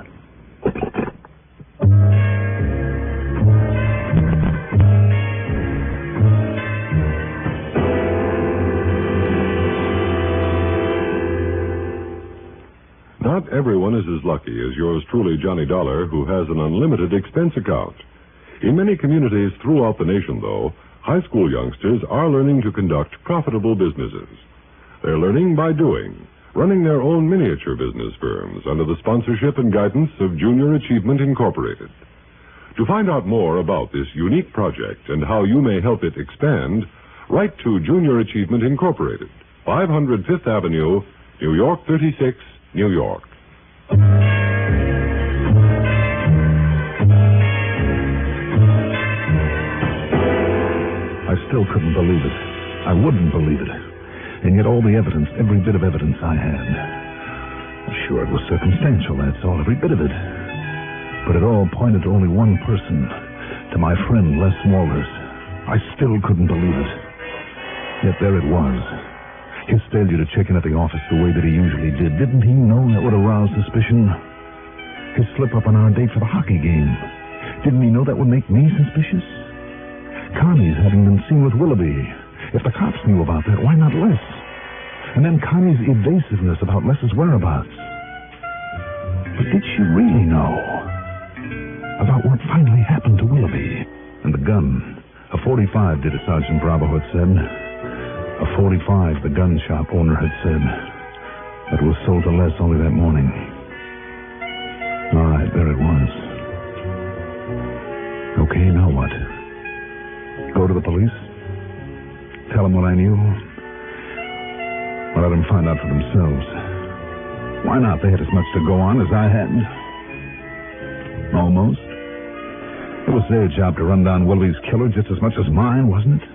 Not everyone is as lucky as yours truly, Johnny Dollar, who has an unlimited expense account. In many communities throughout the nation, though, high school youngsters are learning to conduct profitable businesses. They're learning by doing, running their own miniature business firms under the sponsorship and guidance of Junior Achievement Incorporated. To find out more about this unique project and how you may help it expand, write to Junior Achievement Incorporated, 500 Fifth Avenue, New York 36, New York. I still couldn't believe it. I wouldn't believe it. And yet all the evidence, every bit of evidence I had. Sure, it was circumstantial, that's all, every bit of it. But it all pointed to only one person, to my friend Les Walters. I still couldn't believe it. Yet there it was. His failure to check in at the office the way that he usually did. Didn't he know that would arouse suspicion? His slip-up on our date for the hockey game. Didn't he know that would make me suspicious? Connie's having been seen with Willoughby. If the cops knew about that, why not Les? And then Connie's evasiveness about Les's whereabouts. But did she really know about what finally happened to Willoughby? And the gun. A 45, did it, Sergeant Bravo had said. A 45, the gun shop owner had said. That was sold to Les only that morning. All right, there it was. Okay, now what? Go to the police? Tell them what I knew? Or let them find out for themselves? Why not? They had as much to go on as I had. Almost. It was their job to run down Willoughby's killer just as much as mine, wasn't it?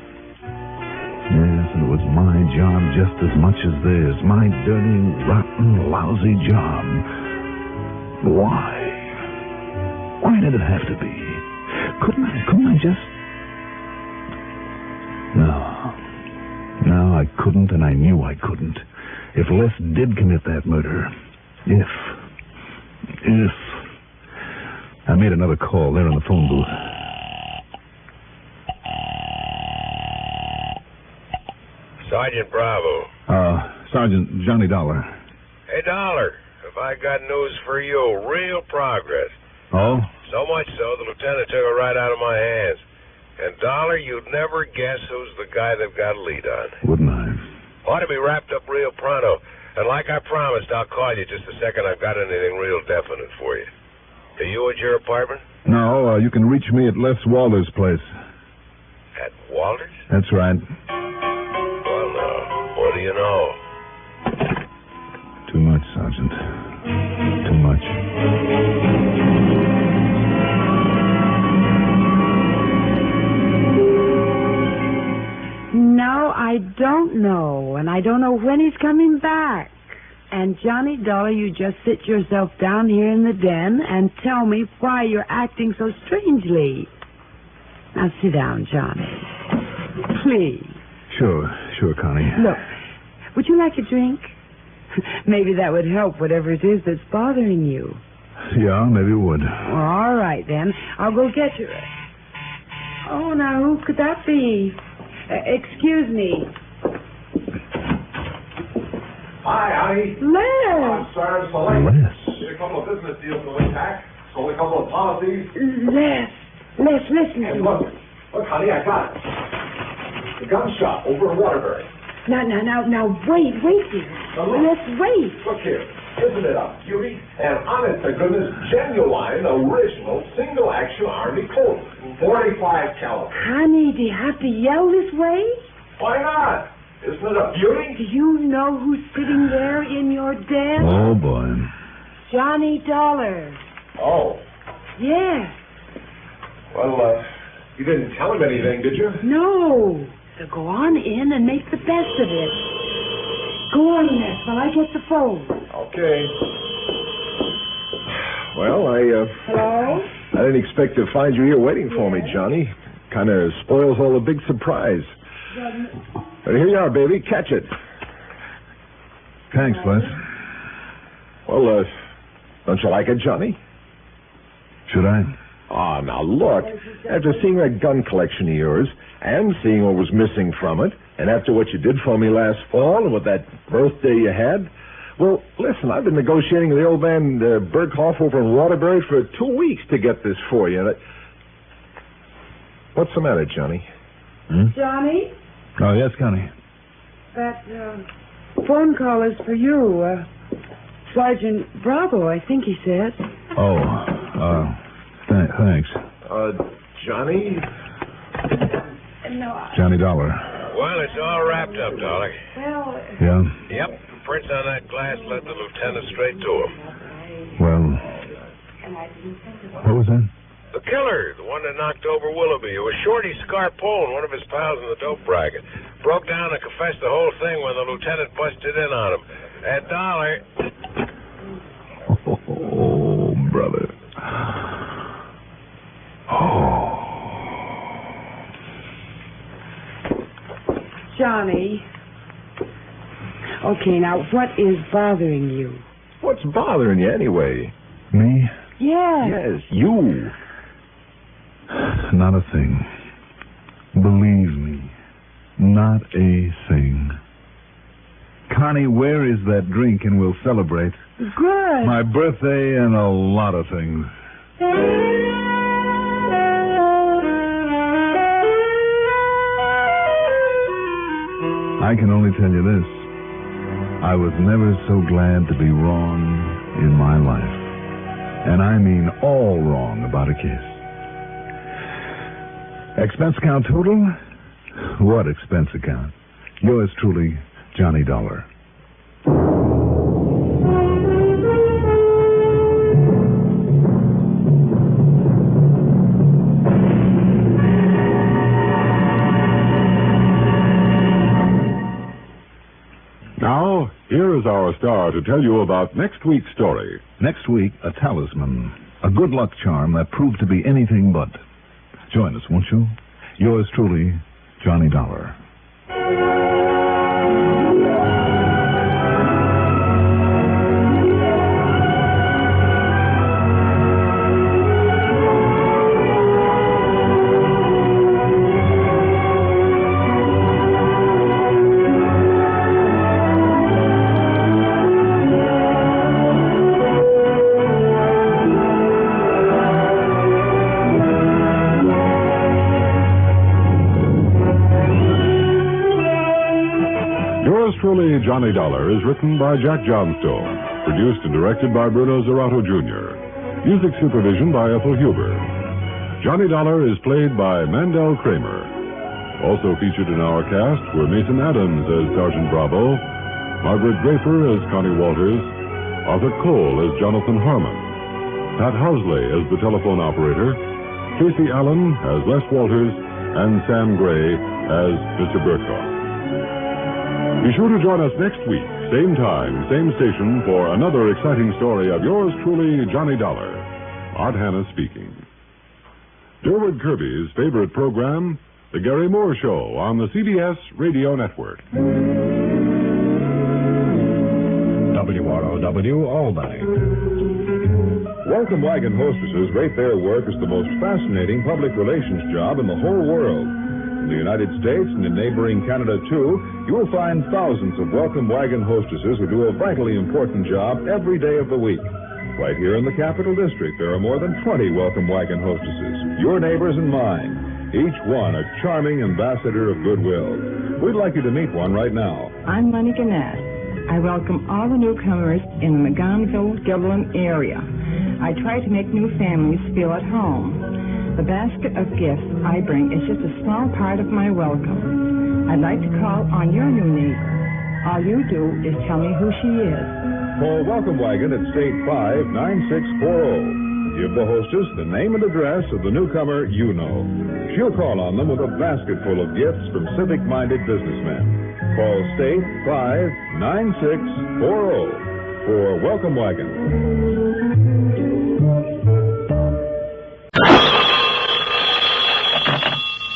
Yes, and it was my job just as much as theirs. My dirty, rotten, lousy job. Why? Why did it have to be? Couldn't I just... No, I couldn't, and I knew I couldn't. If Les did commit that murder... If... I made another call there in the phone booth. Sergeant Bravo. Sergeant Johnny Dollar. Hey, Dollar, have I got news for you? Real progress. Oh? So much so, the lieutenant took it right out of my hands. And, Dollar, you'd never guess who's the guy they've got a lead on. Wouldn't I? Ought to be wrapped up real pronto. And like I promised, I'll call you just the second I've got anything real definite for you. Are you at your apartment? No, you can reach me at Les Walters' place. At Walters? That's right. Well, now, what do you know? Too much, Sergeant. Too much. No, I don't know, and I don't know when he's coming back. And, Johnny Dollar, you just sit yourself down here in the den and tell me why you're acting so strangely. Now, sit down, Johnny. Please. Sure, Connie. Look, would you like a drink? Maybe that would help whatever it is that's bothering you. Yeah, maybe it would. Well, all right, then. I'll go get you. Oh, now, who could that be? Excuse me. Hi, honey. Les. I'm sorry, it's so late. Les. Did a couple of business deals going back. Only a couple of policies. Les, listen. And look, honey, I got it. The gun shop over in Waterbury. Now, wait dear. Let's wait. Look here. Isn't it a beauty? And honest to goodness, genuine, original, single-action Army Colt. 45 caliber. Honey, do you have to yell this way? Why not? Isn't it a beauty? Do you know who's sitting there in your den? Oh, boy. Johnny Dollar. Oh. Yes. Well, you didn't tell him anything, did you? No. So go on in and make the best of it. Go on, Les, while I get the phone. Okay. Well, Hello? I didn't expect to find you here waiting for me, Johnny. Kind of spoils all the big surprise. But here you are, baby. Catch it. Thanks, Les. Well, don't you like it, Johnny? Should I? Ah, now look. After seeing that gun collection of yours, and seeing what was missing from it, and after what you did for me last fall, and with that birthday you had, well, listen, I've been negotiating with the old man Berghoff over in Waterbury for 2 weeks to get this for you. What's the matter, Johnny? Johnny? Oh, yes, Connie. That phone call is for you. Sergeant Bravo, I think he said. Oh, thanks. Johnny? No, Johnny Dollar. Well, it's all wrapped up, Dollar. Well... Yeah? Yep. Prints on that glass led the lieutenant straight to him. Well, what was that? The killer, the one that knocked over Willoughby. It was Shorty Scarpone, one of his pals in the dope racket. Broke down and confessed the whole thing when the lieutenant busted in on him. That Dollar... Oh, brother. Oh. Johnny. Okay, now, what is bothering you? What's bothering you anyway? Me? Yes. Yes, you. Not a thing. Believe me, not a thing. Connie, where is that drink and we'll celebrate? Good. My birthday and a lot of things. I can only tell you this. I was never so glad to be wrong in my life. And I mean all wrong about a kiss. Expense account total? What expense account? Yours truly, Johnny Dollar. Now, here is our star to tell you about next week's story. Next week, a talisman. A good luck charm that proved to be anything but. Join us, won't you? Yours truly, Johnny Dollar. Truly, Johnny Dollar is written by Jack Johnstone, produced and directed by Bruno Zerato Jr., music supervision by Ethel Huber. Johnny Dollar is played by Mandel Kramer. Also featured in our cast were Mason Adams as Sergeant Bravo, Margaret Draper as Connie Walters, Arthur Cole as Jonathan Harmon, Pat Housley as the telephone operator, Casey Allen as Les Walters, and Sam Gray as Mr. Burkhoff. Be sure to join us next week, same time, same station, for another exciting story of yours truly, Johnny Dollar. Art Hanna speaking. Durward Kirby's favorite program, The Gary Moore Show, on the CBS Radio Network. WROW Albany. Welcome Wagon hostesses rate their work as the most fascinating public relations job in the whole world. In the United States and in neighboring Canada, too, you will find thousands of Welcome Wagon hostesses who do a vitally important job every day of the week. Right here in the Capital District, there are more than 20 welcome wagon hostesses, your neighbors and mine, each one a charming ambassador of goodwill. We'd like you to meet one right now. I'm Money Gannett. I welcome all the newcomers in the McGonville-Gilliland area. I try to make new families feel at home. The basket of gifts I bring is just a small part of my welcome. I'd like to call on your new neighbor. All you do is tell me who she is. Call Welcome Wagon at State 59640. Give the hostess the name and address of the newcomer you know. She'll call on them with a basket full of gifts from civic-minded businessmen. Call State 59640 for Welcome Wagon.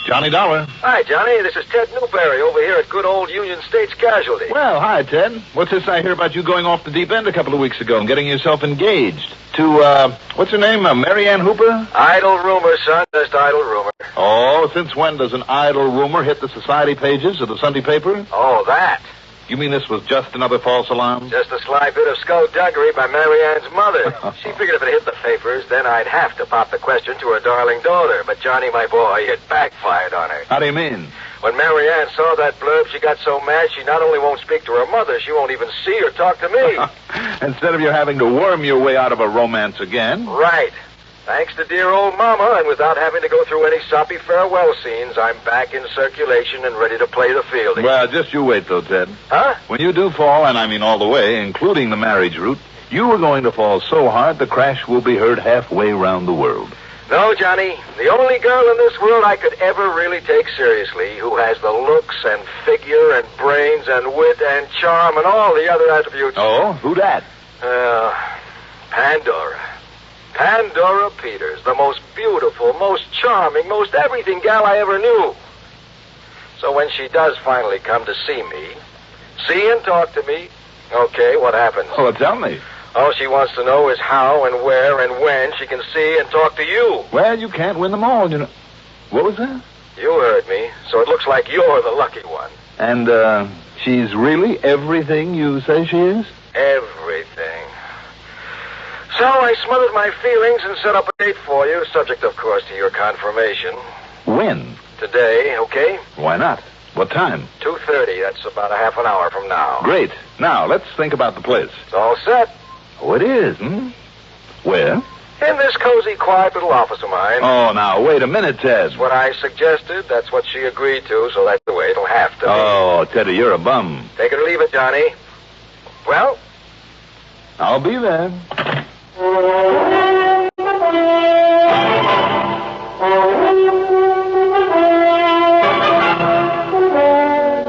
Johnny Dollar. Hi, Johnny. This is Ted Newberry over here at good old Union States Casualty. Well, hi, Ted. What's this I hear about you going off the deep end a couple of weeks ago and getting yourself engaged to, what's her name, Mary Ann Hooper? Idle rumor, son. Just idle rumor. Oh, since when does an idle rumor hit the society pages of the Sunday paper? Oh, that. You mean this was just another false alarm? Just a sly bit of skullduggery by Mary Ann's mother. She figured if it hit the papers, then I'd have to pop the question to her darling daughter. But Johnny, my boy, it backfired on her. How do you mean? When Mary Ann saw that blurb, she got so mad she not only won't speak to her mother, she won't even see or talk to me. Instead of you having to worm your way out of a romance again. Right. Thanks to dear old Mama, and without having to go through any soppy farewell scenes, I'm back in circulation and ready to play the field. Well, just you wait, though, Ted. Huh? When you do fall, and I mean all the way, including the marriage route, you are going to fall so hard the crash will be heard halfway around the world. No, Johnny. The only girl in this world I could ever really take seriously, who has the looks and figure and brains and wit and charm and all the other attributes. Oh, who that? Pandora. Pandora Peters, the most beautiful, most charming, most everything gal I ever knew. So when she does finally come to see and talk to me, okay, what happens? Oh, tell me. All she wants to know is how and where and when she can see and talk to you. Well, you can't win them all, you know. What was that? You heard me, so it looks like you're the lucky one. And, she's really everything you say she is? Everything. So I smothered my feelings and set up a date for you, subject, of course, to your confirmation. When? Today, okay? Why not? What time? 2:30. That's about a half an hour from now. Great. Now, let's think about the place. It's all set. Oh, it is, Where? In this cozy, quiet little office of mine. Oh, now, wait a minute, Ted. That's what I suggested. That's what she agreed to, so that's the way it'll have to be. Oh, Teddy, you're a bum. Take it or leave it, Johnny. Well? I'll be there.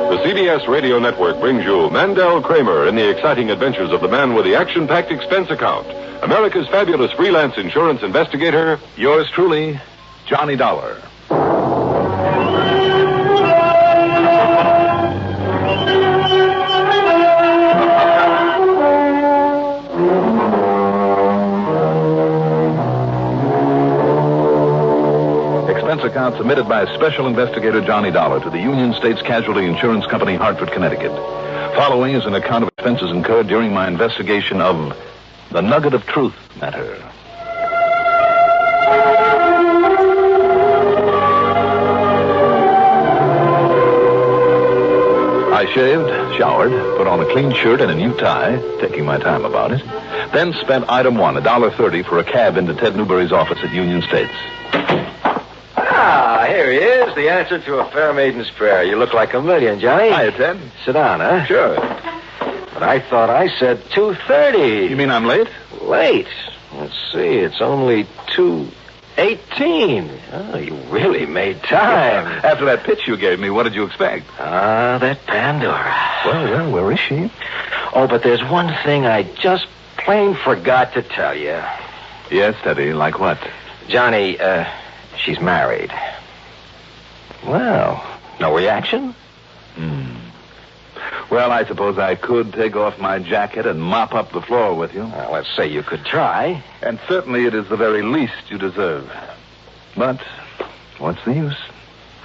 The CBS Radio Network brings you Mandel Kramer in the exciting adventures of the man with the action-packed expense account. America's fabulous freelance insurance investigator. Yours truly, Johnny Dollar. Expense account submitted by Special Investigator Johnny Dollar to the Union States Casualty Insurance Company, Hartford, Connecticut. Following is an account of expenses incurred during my investigation of the Nugget of Truth matter. I shaved, showered, put on a clean shirt and a new tie, taking my time about it, then spent item one, $1.30 for a cab into Ted Newberry's office at Union States. Ah, here he is, the answer to a fair maiden's prayer. You look like a million, Johnny. Hiya, Ted. Sit down, huh? Sure. But I thought I said 2:30. You mean I'm late? Late? Let's see, it's only 2:18. Oh, you really made time. After that pitch you gave me, what did you expect? That Pandora. Well, where is she? Oh, but there's one thing I just plain forgot to tell you. Yes, Teddy, like what? Johnny, she's married. Well, no reaction? Well, I suppose I could take off my jacket and mop up the floor with you. Well, let's say you could try. And certainly it is the very least you deserve. But what's the use?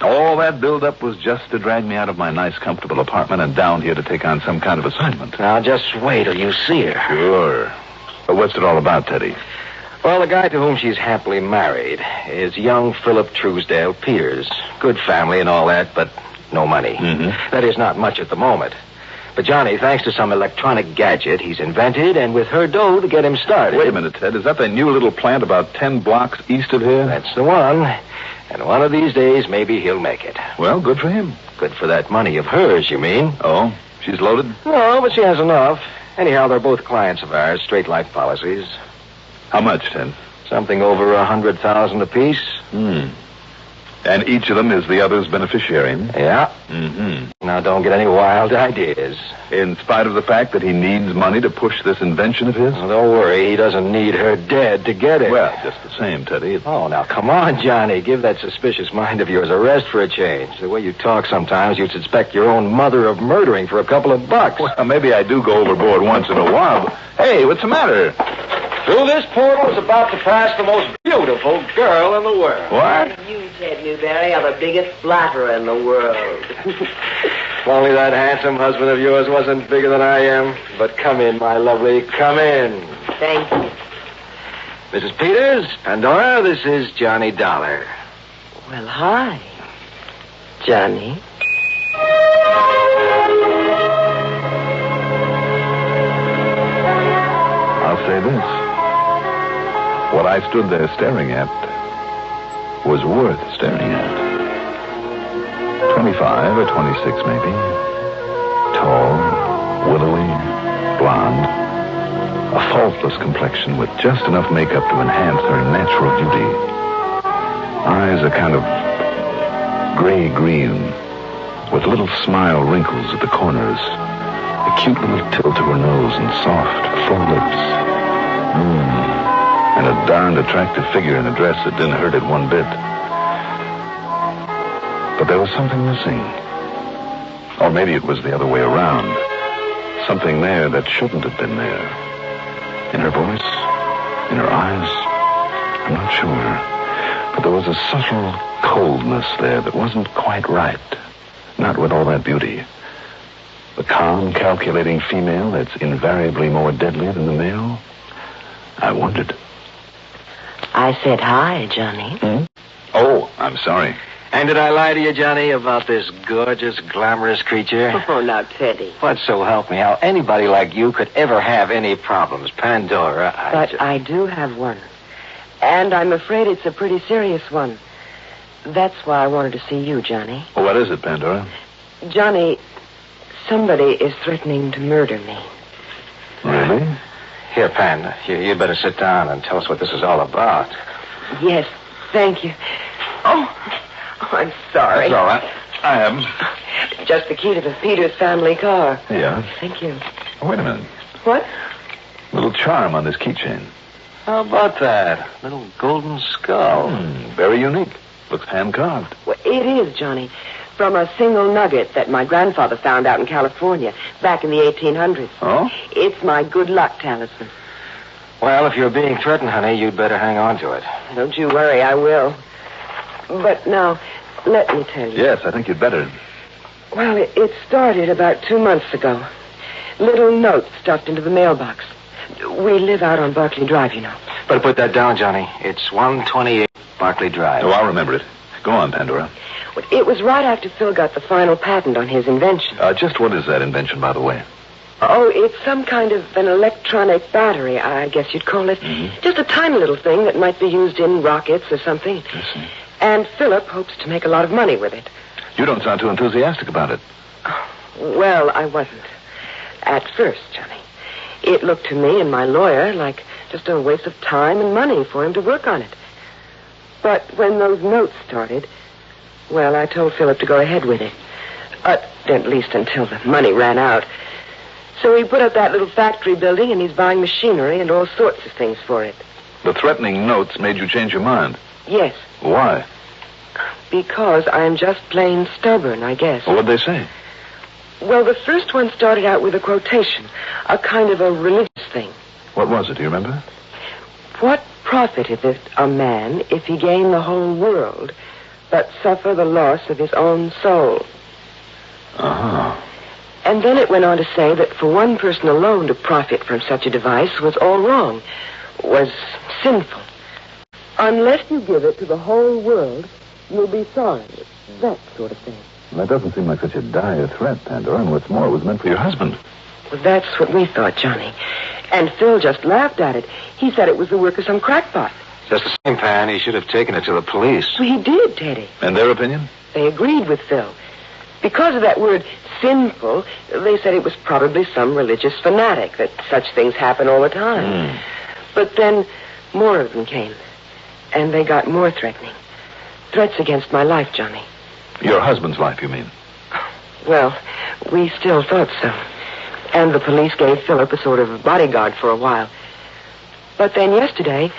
All that build-up was just to drag me out of my nice, comfortable apartment and down here to take on some kind of assignment. Now, just wait till you see her. Sure. But what's it all about, Teddy? Well, the guy to whom she's happily married is young Philip Truesdale Peters. Good family and all that, but no money. Mm-hmm. That is, not much at the moment. But Johnny, thanks to some electronic gadget he's invented, and with her dough to get him started... Wait a minute, Ted. Is that the new little plant about 10 blocks east of here? That's the one. And one of these days, maybe he'll make it. Well, good for him. Good for that money of hers, you mean? Oh, she's loaded? No, but she has enough. Anyhow, they're both clients of ours, straight life policies. How much, Ted? Something over $100,000 apiece. And each of them is the other's beneficiary? Yeah. Mm-hmm. Now, don't get any wild ideas. In spite of the fact that he needs money to push this invention of his? Well, don't worry. He doesn't need her dead to get it. Well, just the same, Teddy. Oh, now, come on, Johnny. Give that suspicious mind of yours a rest for a change. The way you talk sometimes, you'd suspect your own mother of murdering for a couple of bucks. Well, maybe I do go overboard once in a while. But... Hey, what's the matter? Through this portal is about to pass the most beautiful girl in the world. What? You, Ted Newberry, are the biggest flatterer in the world. If only that handsome husband of yours wasn't bigger than I am. But come in, my lovely, come in. Thank you. Mrs. Peters, Pandora, this is Johnny Dollar. Well, hi, Johnny. I'll say this. What I stood there staring at was worth staring at. 25 or 26, maybe. Tall, willowy, blonde. A faultless complexion with just enough makeup to enhance her natural beauty. Eyes a kind of gray-green, with little smile wrinkles at the corners. A cute little tilt to her nose and soft, full lips. And a darned attractive figure in a dress that didn't hurt it one bit. But there was something missing. Or maybe it was the other way around. Something there that shouldn't have been there. In her voice, in her eyes, I'm not sure. But there was a subtle coldness there that wasn't quite right. Not with all that beauty. The calm, calculating female that's invariably more deadly than the male. I wondered. I said hi, Johnny. Oh, I'm sorry. And did I lie to you, Johnny, about this gorgeous, glamorous creature? Oh, now, Teddy. What, so help me, how anybody like you could ever have any problems? Pandora, I do have one. And I'm afraid it's a pretty serious one. That's why I wanted to see you, Johnny. Well, what is it, Pandora? Johnny, somebody is threatening to murder me. Really? Here, Pan, you'd better sit down and tell us what this is all about. Yes, thank you. Oh, I'm sorry. That's all right. I am. Just the key to the Peters family car. Yeah. Thank you. Oh, wait a minute. What? Little charm on this keychain. How about that? Little golden skull. Very unique. Looks hand-carved. Well, it is, Johnny. From a single nugget that my grandfather found out in California back in the 1800s. Oh? It's my good luck talisman. Well, if you're being threatened, honey, you'd better hang on to it. Don't you worry, I will. But now, let me tell you. Yes, I think you'd better. Well, it started about 2 months ago. Little note stuffed into the mailbox. We live out on Barclay Drive, you know. Better put that down, Johnny. It's 128 Barclay Drive. Oh, I'll remember it. Go on, Pandora. It was right after Phil got the final patent on his invention. Just what is that invention, by the way? Oh, it's some kind of an electronic battery, I guess you'd call it. Just a tiny little thing that might be used in rockets or something. I see. And Philip hopes to make a lot of money with it. You don't sound too enthusiastic about it. Well, I wasn't. At first, Johnny. It looked to me and my lawyer like just a waste of time and money for him to work on it. But when those notes started, well, I told Philip to go ahead with it. At least until the money ran out. So he put up that little factory building, and he's buying machinery and all sorts of things for it. The threatening notes made you change your mind? Yes. Why? Because I'm just plain stubborn, I guess. Well, what'd they say? Well, the first one started out with a quotation, a kind of a religious thing. What was it? Do you remember? What profiteth it a man if he gain the whole world, but suffer the loss of his own soul? Uh-huh. And then it went on to say that for one person alone to profit from such a device was all wrong, was sinful. Unless you give it to the whole world, you'll be sorry. That sort of thing. That doesn't seem like such a dire threat, Pandora. And what's more, it was meant for your husband. Well, that's what we thought, Johnny. And Phil just laughed at it. He said it was the work of some crackpot. Just the same, Pan. He should have taken it to the police. Well, he did, Teddy. And their opinion? They agreed with Phil. Because of that word sinful, they said it was probably some religious fanatic, that such things happen all the time. But then more of them came. And they got more threatening. Threats against my life, Johnny. Your husband's life, you mean? Well, we still thought so. And the police gave Philip a sort of bodyguard for a while. But then yesterday,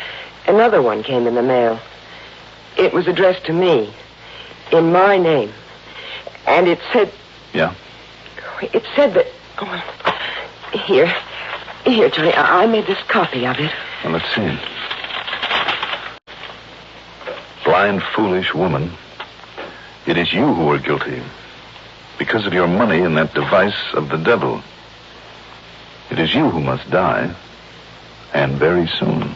another one came in the mail. It was addressed to me, in my name. And it said... Yeah? It said that... Oh, here, Johnny, I made this copy of it. Well, let's see. Blind, foolish woman. It is you who are guilty. Because of your money and that device of the devil. It is you who must die. And very soon.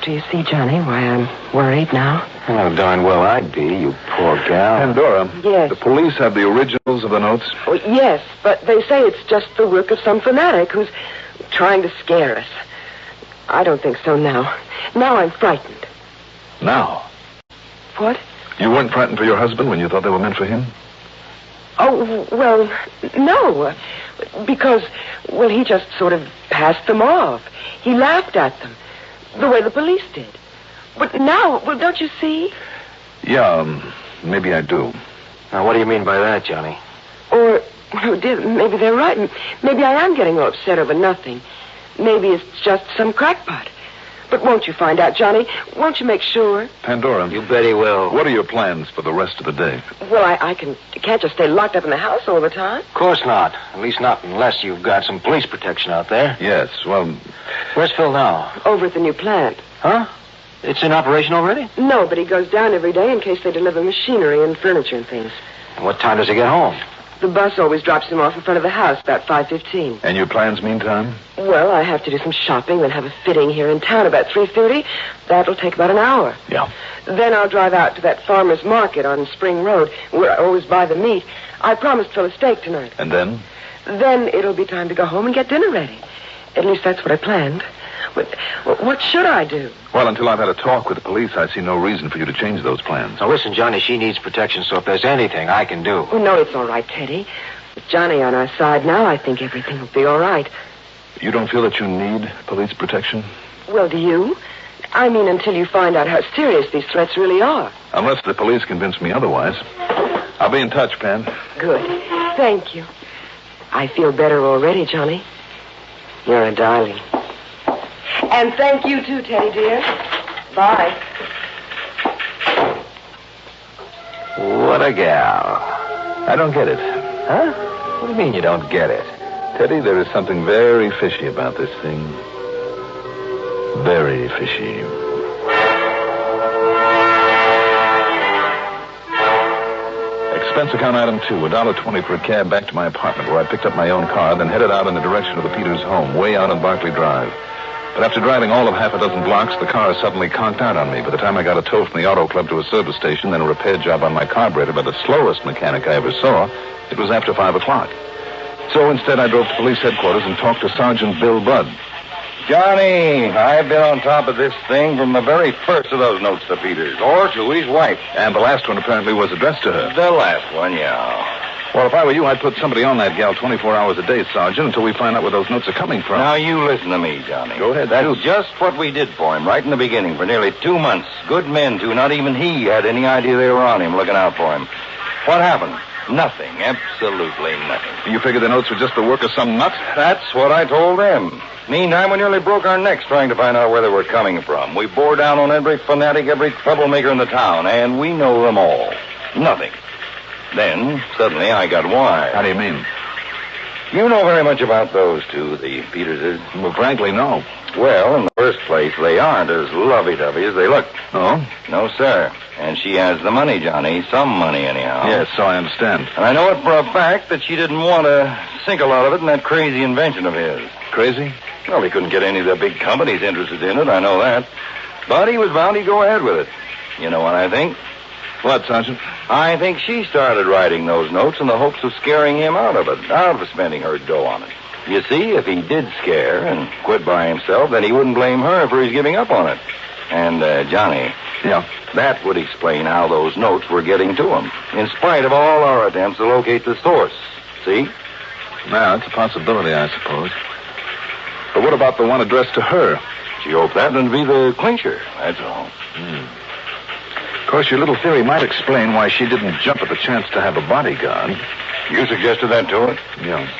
Do you see, Johnny, why I'm worried now? Oh, darn well I'd be, you poor gal. Pandora. Yes. The police have the originals of the notes? Oh, yes, but they say it's just the work of some fanatic who's trying to scare us. I don't think so now. Now I'm frightened. Now? What? You weren't frightened for your husband when you thought they were meant for him? Oh, well, no. Because, well, he just sort of passed them off. He laughed at them, the way the police did. But now, well, don't you see? Yeah, maybe I do. Now, what do you mean by that, Johnny? Or, well, dear, maybe they're right. Maybe I am getting all upset over nothing. Maybe it's just some crackpot. But won't you find out, Johnny? Won't you make sure? Pandora. You bet he will. What are your plans for the rest of the day? Well, I can't just stay locked up in the house all the time. Of course not. At least not unless you've got some police protection out there. Yes, well... Where's Phil now? Over at the new plant. Huh? It's in operation already? No, but he goes down every day in case they deliver machinery and furniture and things. And what time does he get home? The bus always drops him off in front of the house about 5:15. And your plans meantime? Well, I have to do some shopping, then have a fitting here in town about 3:30. That'll take about an hour. Yeah. Then I'll drive out to that farmer's market on Spring Road, where I always buy the meat. I promised Phil a steak tonight. And then? Then it'll be time to go home and get dinner ready. At least that's what I planned. What should I do? Well, until I've had a talk with the police, I see no reason for you to change those plans. Now, listen, Johnny, she needs protection, so if there's anything I can do... Oh, no, it's all right, Teddy. With Johnny on our side now, I think everything will be all right. You don't feel that you need police protection? Well, do you? I mean, until you find out how serious these threats really are. Unless the police convince me otherwise. I'll be in touch, Pan. Good. Thank you. I feel better already, Johnny. You're a darling. And thank you, too, Teddy, dear. Bye. What a gal. I don't get it. Huh? What do you mean you don't get it? Teddy, there is something very fishy about this thing. Very fishy. Expense account item 2, $1.20 for a cab back to my apartment where I picked up my own car, then headed out in the direction of the Peters home, way out on Barclay Drive. But after driving all of half a dozen blocks, the car suddenly conked out on me. By the time I got a tow from the auto club to a service station, then a repair job on my carburetor by the slowest mechanic I ever saw, it was after 5 o'clock. So instead, I drove to police headquarters and talked to Sergeant Bill Budd. Johnny, I've been on top of this thing from the very first of those notes to Peters, or to his wife. And the last one apparently was addressed to her. The last one, yeah. Well, if I were you, I'd put somebody on that gal 24 hours a day, Sergeant, until we find out where those notes are coming from. Now, you listen to me, Johnny. Go ahead, That's shoot. just what we did for him right in the beginning for nearly 2 months. Good men, too. Not even he had any idea they were on him, looking out for him. What happened? Nothing. Absolutely nothing. You figured the notes were just the work of some nut? That's what I told them. Meantime, we nearly broke our necks trying to find out where they were coming from. We bore down on every fanatic, every troublemaker in the town, and we know them all. Nothing. Then, suddenly, I got wise. How do you mean? You know very much about those two, the Peterses. Well, frankly, no. Well, in the first place, they aren't as lovey-dovey as they look. Oh? No, sir. And she has the money, Johnny. Some money, anyhow. Yes, so I understand. And I know it for a fact that she didn't want to sink a lot of it in that crazy invention of his. Crazy? Well, he couldn't get any of the big companies interested in it, I know that. But he was bound he'd go ahead with it. You know what I think? What, Sergeant? I think she started writing those notes in the hopes of scaring him out of it, out of spending her dough on it. You see, if he did scare and quit by himself, then he wouldn't blame her for his giving up on it. And, Johnny... Yeah? That would explain how those notes were getting to him, in spite of all our attempts to locate the source. See? Now, it's a possibility, I suppose. But what about the one addressed to her? She hoped that would be the clincher, that's all. Of course, your little theory might explain why she didn't jump at the chance to have a bodyguard. You suggested that to her? Yeah.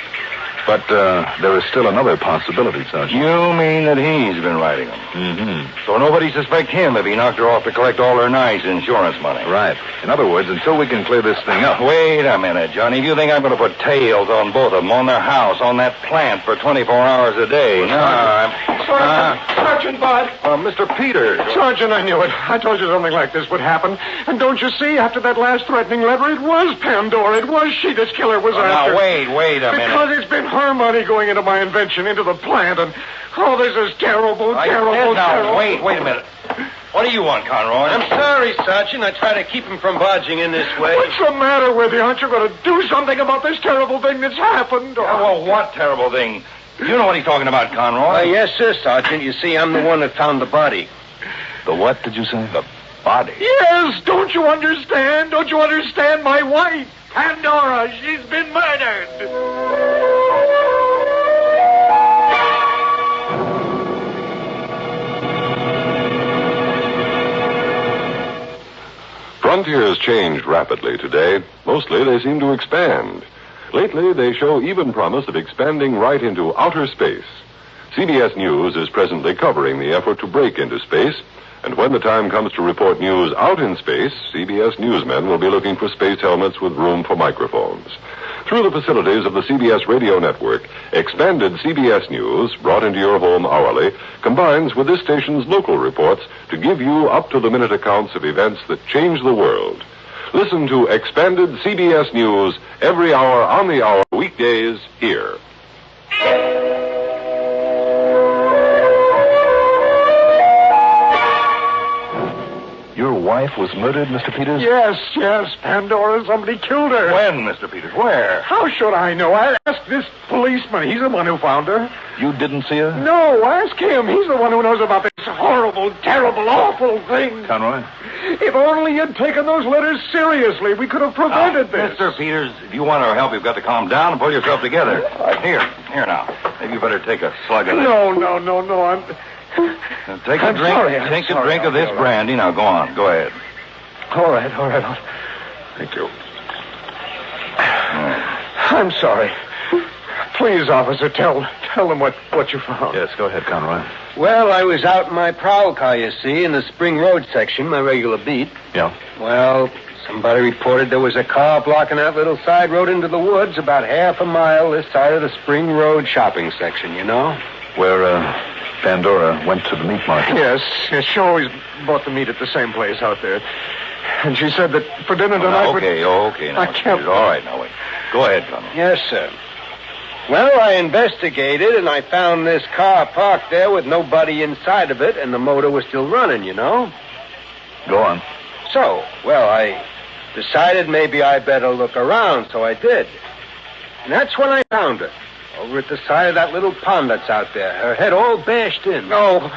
But there is still another possibility, Sergeant. You mean that he's been writing them? Mm-hmm. So nobody suspect him if he knocked her off to collect all her nice insurance money? Right. In other words, until we can clear this thing up. Wait a minute, Johnny. If you think I'm going to put tails on both of them, on their house, on that plant for 24 hours a day... Sergeant Bud. Mr. Peters. Sergeant, I knew it. I told you something like this would happen. And don't you see, after that last threatening letter, it was Pandora. It was she this killer was after. Now, wait a minute. Because it's been her money going into my invention, into the plant, and... Oh, this is terrible. Now, wait a minute. What do you want, Conroy? I'm sorry, Sergeant. I try to keep him from barging in this way. What's the matter with you? Aren't you going to do something about this terrible thing that's happened? Well, what terrible thing? You know what he's talking about, Conroy? Yes, sir, Sergeant. You see, I'm the one that found the body. The what, did you say? The body? Yes, don't you understand? Don't you understand? My wife, Pandora, she's been murdered. Frontiers changed rapidly today. Mostly they seem to expand. Lately, they show even promise of expanding right into outer space. CBS News is presently covering the effort to break into space, and when the time comes to report news out in space, CBS newsmen will be looking for space helmets with room for microphones. Through the facilities of the CBS radio network, expanded CBS News, brought into your home hourly, combines with this station's local reports to give you up-to-the-minute accounts of events that change the world. Listen to expanded CBS News every hour on the hour, weekdays, here. Your wife was murdered, Mr. Peters? Yes, Pandora. Somebody killed her. When, Mr. Peters? Where? How should I know? I asked this policeman. He's the one who found her. You didn't see her? No, ask him. He's the one who knows about this horrible, terrible, awful thing. Conroy? If only you'd taken those letters seriously, we could have prevented this. Mr. Peters, if you want our help, you've got to calm down and pull yourself together. Here now. Maybe you better take a slug of this. No. Take a drink. Take a drink of this brandy. Now, go on. Go ahead. All right. Thank you. I'm sorry. Please, officer, tell them what you found. Yes, go ahead, Conroy. Well, I was out in my prowl car, you see, in the Spring Road section, my regular beat. Yeah. Well, somebody reported there was a car blocking that little side road into the woods about half a mile this side of the Spring Road shopping section, you know? Where, Pandora went to the meat market. Yes, she always bought the meat at the same place out there. And she said that for dinner tonight... Okay. Now, I can't... All right, now wait. Go ahead, Conroy. Yes, sir. Well, I investigated, and I found this car parked there with nobody inside of it, and the motor was still running, you know? Go on. So, well, I decided maybe I better look around, so I did. And that's when I found her. Over at the side of that little pond that's out there. Her head all bashed in. Oh,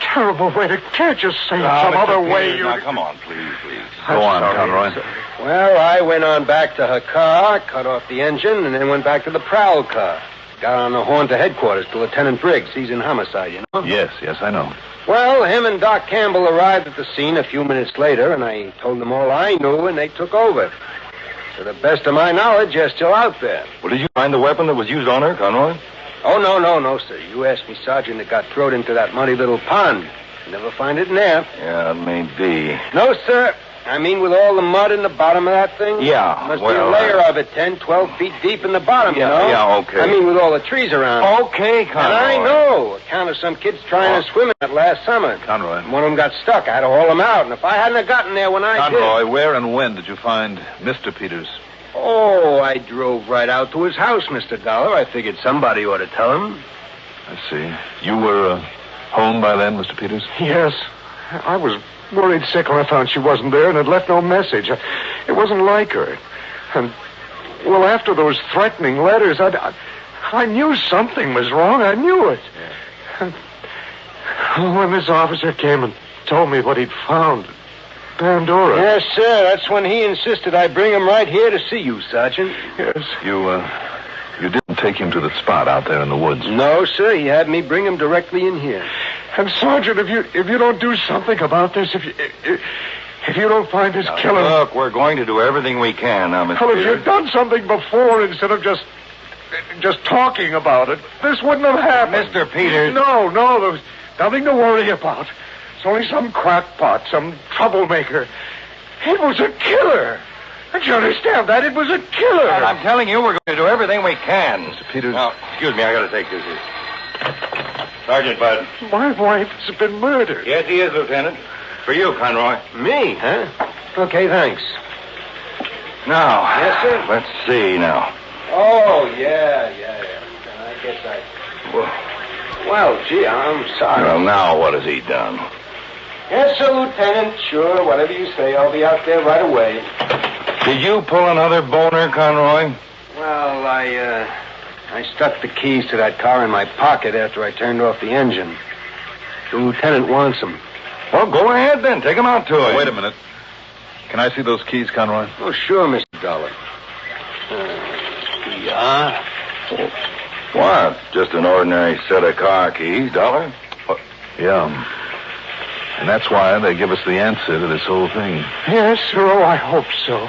terrible way to... Can't you say some other way? Now, come on, please. Go on, Conroy. Well, I went on back to her car, cut off the engine, and then went back to the prowl car. Got on the horn to headquarters to Lieutenant Briggs. He's in homicide, you know? Yes, I know. Well, him and Doc Campbell arrived at the scene a few minutes later, and I told them all I knew, and they took over. To the best of my knowledge, they're still out there. Well, did you find the weapon that was used on her, Conroy? Oh, no, sir. You asked me, Sergeant, it got thrown into that muddy little pond. You never find it in there. Yeah, it may be. No, sir. I mean, with all the mud in the bottom of that thing? Yeah. Must be a layer of it 10, 12 feet deep in the bottom, you know? Yeah, okay. I mean, with all the trees around. Okay, Conroy. And I know. Account of some kids trying to swim in it last summer. Conroy. One of them got stuck. I had to haul him out. And if I hadn't have gotten there when I did... Conroy, where and when did you find Mr. Peters? Oh, I drove right out to his house, Mr. Dollar. I figured somebody ought to tell him. I see. You were home by then, Mr. Peters? Yes. I was worried sick when I found she wasn't there and had left no message. It wasn't like her. And, well, after those threatening letters, I knew something was wrong. I knew it. Yeah. And when this officer came and told me what he'd found, Pandora. Yes, sir. That's when he insisted I bring him right here to see you, Sergeant. Yes. You didn't take him to the spot out there in the woods? No, sir. He had me bring him directly in here. And, Sergeant, if you don't do something about this, if you don't find this killer... Look, we're going to do everything we can now, Mr. Well, if Peters. you'd done something before instead of just talking about it, this wouldn't have happened. Mr. Peters. No, there was nothing to worry about. It's only some crackpot, some troublemaker. It was a killer. Don't you understand that? It was a killer. And I'm telling you, we're going to do everything we can. Mr. Peters. Now, excuse me, I got to take this here. Sergeant Bud. My wife's been murdered. Yes, he is, Lieutenant. For you, Conroy. Me, huh? Okay, thanks. Now. Yes, sir? Let's see now. Oh, yeah. I guess Well, gee, I'm sorry. Well, now what has he done? Yes, sir, Lieutenant. Sure, whatever you say. I'll be out there right away. Did you pull another boner, Conroy? Well, I stuck the keys to that car in my pocket after I turned off the engine. The lieutenant wants them. Well, go ahead then. Take them out to him. Wait a minute. Can I see those keys, Conroy? Oh, sure, Mr. Dollar. Yeah. What? Just an ordinary set of car keys, Dollar? Yeah. And that's why they give us the answer to this whole thing. Yes, sir. Oh, I hope so.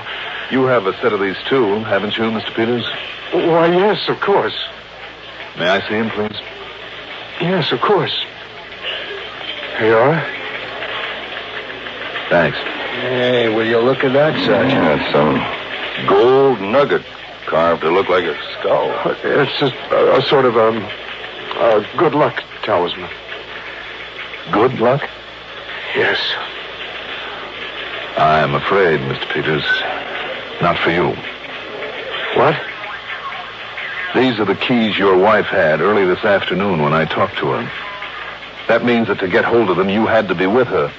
You have a set of these, too, haven't you, Mr. Peters? Why, yes, of course. May I see him, please? Yes, of course. Here you are. Thanks. Hey, will you look at that, Sergeant? That's some gold nugget carved to look like a skull. It's just a sort of a good luck talisman. Good luck? Yes. I'm afraid, Mr. Peters, not for you. What? These are the keys your wife had early this afternoon when I talked to her. That means that to get hold of them, you had to be with her.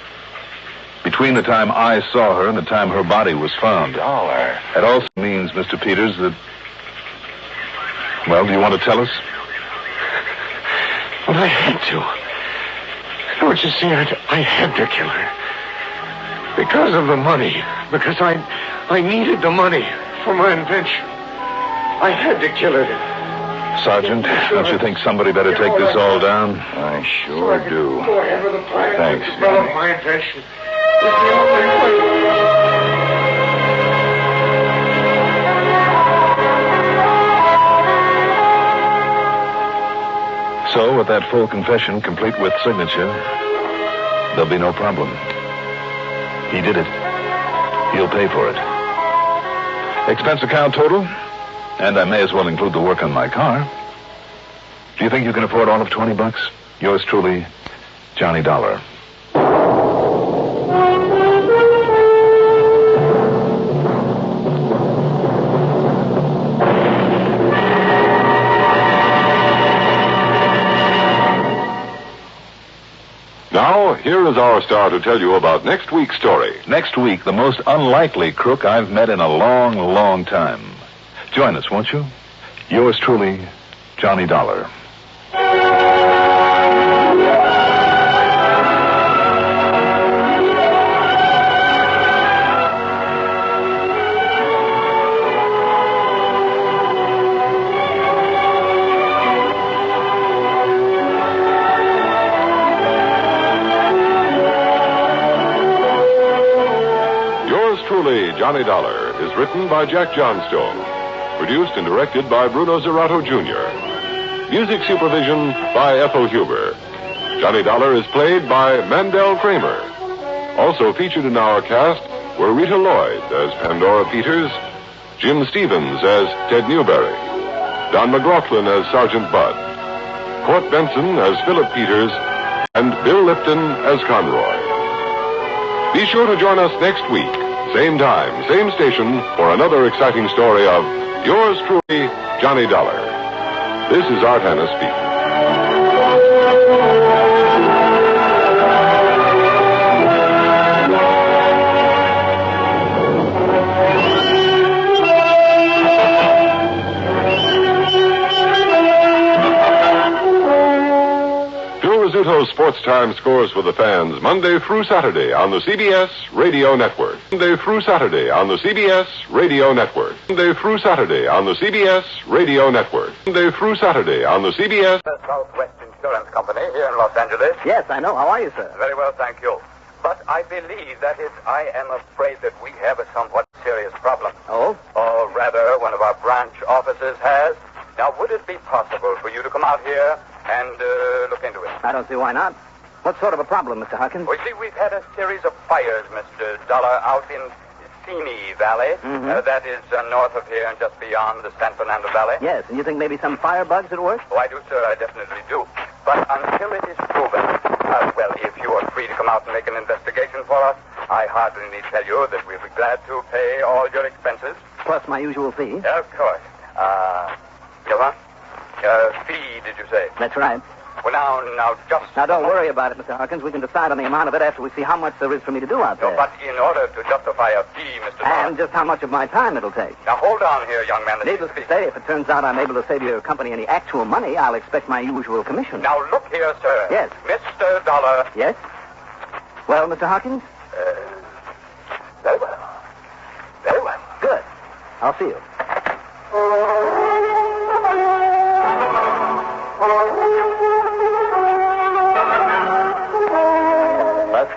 Between the time I saw her and the time her body was found. Dollar. That also means, Mr. Peters, that... Well, do you want to tell us? Well, I had to. Don't you see, I had to kill her. Because of the money. Because I needed the money for my invention. I had to kill her. Sergeant, don't you think somebody better take this all down? I sure do. Go ahead with the plan. Thanks, Develop my invention. It's the only way. So, with that full confession, complete with signature, there'll be no problem. He did it. He'll pay for it. Expense account total, and I may as well include the work on my car. Do you think you can afford all of $20? Yours truly, Johnny Dollar. Now, here is our star to tell you about next week's story. Next week, the most unlikely crook I've met in a long, long time. Join us, won't you? Yours truly, Johnny Dollar. Johnny Dollar is written by Jack Johnstone. Produced and directed by Bruno Zerato Jr. Music supervision by Ethel Huber. Johnny Dollar is played by Mandel Kramer. Also featured in our cast, were Rita Lloyd as Pandora Peters, Jim Stevens as Ted Newberry, Don McLaughlin as Sergeant Bud, Court Benson as Philip Peters, and Bill Lipton as Conroy. Be sure to join us next week, same time, same station, for another exciting story of yours truly, Johnny Dollar. This is Art Hanna speaking. Rizzuto's Sports Time scores for the fans Monday through Saturday on the CBS Radio Network. Monday through Saturday on the CBS Radio Network. Monday through Saturday on the CBS Radio Network. Monday through Saturday on the CBS. Southwest Insurance Company here in Los Angeles. Yes, I know. How are you, sir? Very well, thank you. But I believe that I am afraid that we have a somewhat serious problem. Oh? Or rather, one of our branch offices has. Now, would it be possible for you to come out here and look into it? I don't see why not. What sort of a problem, Mr. Hawkins? Well, you see, we've had a series of fires, Mr. Dollar, out in Phony Valley. Mm-hmm. That is north of here and just beyond the San Fernando Valley. Yes, and you think maybe some firebugs at work? Oh, I do, sir. I definitely do. But until it is proven, well, if you are free to come out and make an investigation for us, I hardly need tell you that we'll be glad to pay all your expenses. Plus my usual fee? Of course. Fee, did you say? That's right. Well, now, just... Now, don't worry about it, Mr. Hawkins. We can decide on the amount of it after we see how much there is for me to do out there. No, but in order to justify a fee, Mr. And just how much of my time it'll take. Now, hold on here, young man. Needless to say, if it turns out I'm able to save your company any actual money, I'll expect my usual commission. Now, look here, sir. Yes. Mr. Dollar. Yes? Well, Mr. Hawkins? Very well. Very well. Good. I'll see you.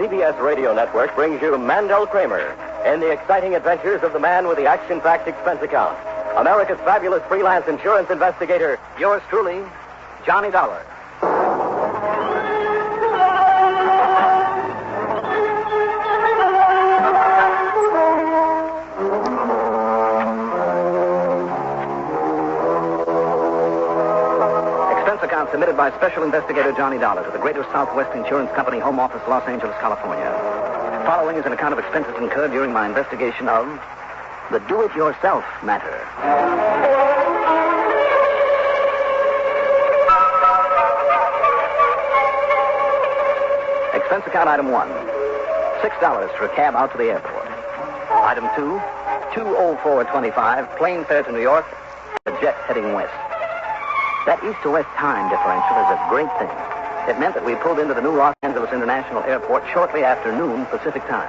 The CBS Radio Network brings you Mandel Kramer in the exciting adventures of the man with the action-packed expense account. America's fabulous freelance insurance investigator, yours truly, Johnny Dollar. Account submitted by Special Investigator Johnny Dollar to the Greater Southwest Insurance Company, Home Office, Los Angeles, California. Following is an account of expenses incurred during my investigation of the do-it-yourself matter. Expense account item 1, $6 for a cab out to the airport. Item 2, $204.25, plane fare to New York, a jet heading west. That east to west time differential is a great thing. It meant that we pulled into the new Los Angeles International Airport shortly after noon Pacific time.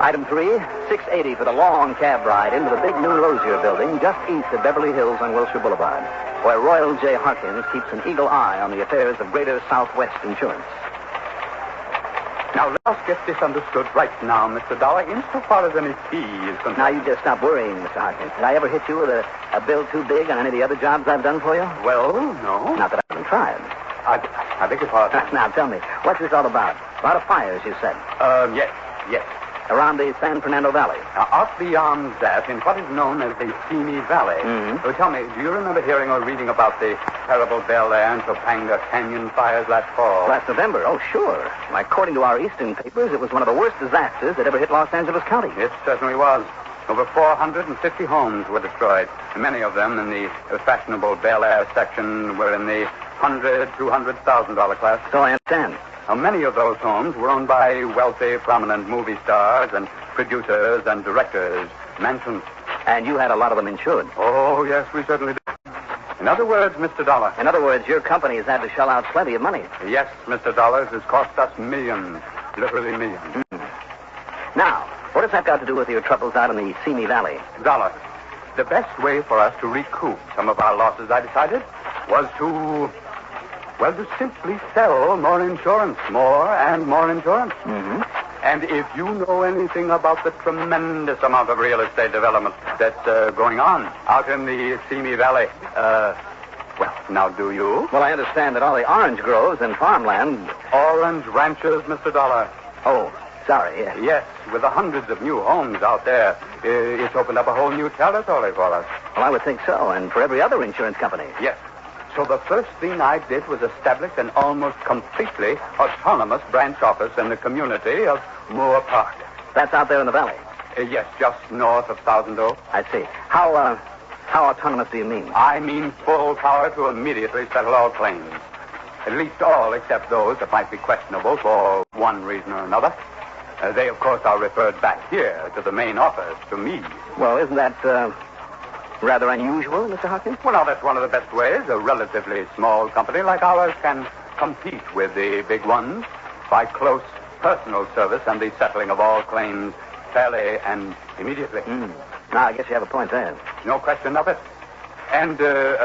Item 3, $6.80 for the long cab ride into the big new Lozier building just east of Beverly Hills on Wilshire Boulevard, where Royal J. Harkins keeps an eagle eye on the affairs of Greater Southwest Insurance. Now, let us get this understood right now, Mr. Dollar, insofar as any fee is concerned. Now, you just stop worrying, Mr. Harkins. Did I ever hit you with a bill too big on any of the other jobs I've done for you? Well, no. Not that I haven't tried. I beg your pardon. Now, tell me, what's this all about? A lot of fires, you said. Yes. Around the San Fernando Valley. Now, out beyond that, in what is known as the Phony Valley. Mm-hmm. Tell me, do you remember hearing or reading about the terrible Bel Air and Topanga Canyon fires last fall? Last November? Oh, sure. According to our eastern papers, it was one of the worst disasters that ever hit Los Angeles County. It certainly was. Over 450 homes were destroyed. Many of them in the fashionable Bel Air section were in the $100,000 to $200,000 class. So I understand. Now, many of those homes were owned by wealthy, prominent movie stars and producers and directors, mansions. And you had a lot of them insured. Oh, yes, we certainly did. In other words, Mr. Dollar. In other words, your company has had to shell out plenty of money. Yes, Mr. Dollar. It has cost us millions. Literally millions. Mm-hmm. Now, what has that got to do with your troubles out in the Simi Valley? Dollar, the best way for us to recoup some of our losses, I decided, was to simply sell more insurance. More and more insurance. Mm-hmm. And if you know anything about the tremendous amount of real estate development that's going on out in the Simi Valley, well, now do you? Well, I understand that all the orange groves and farmland... Orange ranches, Mr. Dollar. Oh, sorry. Yes, with the hundreds of new homes out there, it's opened up a whole new territory for us. Well, I would think so, and for every other insurance company. Yes. So the first thing I did was establish an almost completely autonomous branch office in the community of Moore Park. That's out there in the valley? Yes, just north of Thousand Oaks. I see. How autonomous do you mean? I mean full power to immediately settle all claims. At least all except those that might be questionable for one reason or another. They, of course, are referred back here to the main office, to me. Well, isn't that rather unusual, Mr. Hawkins? Well, now, that's one of the best ways a relatively small company like ours can compete with the big ones by close personal service and the settling of all claims fairly and immediately. Now, I guess you have a point there. No question of it. And,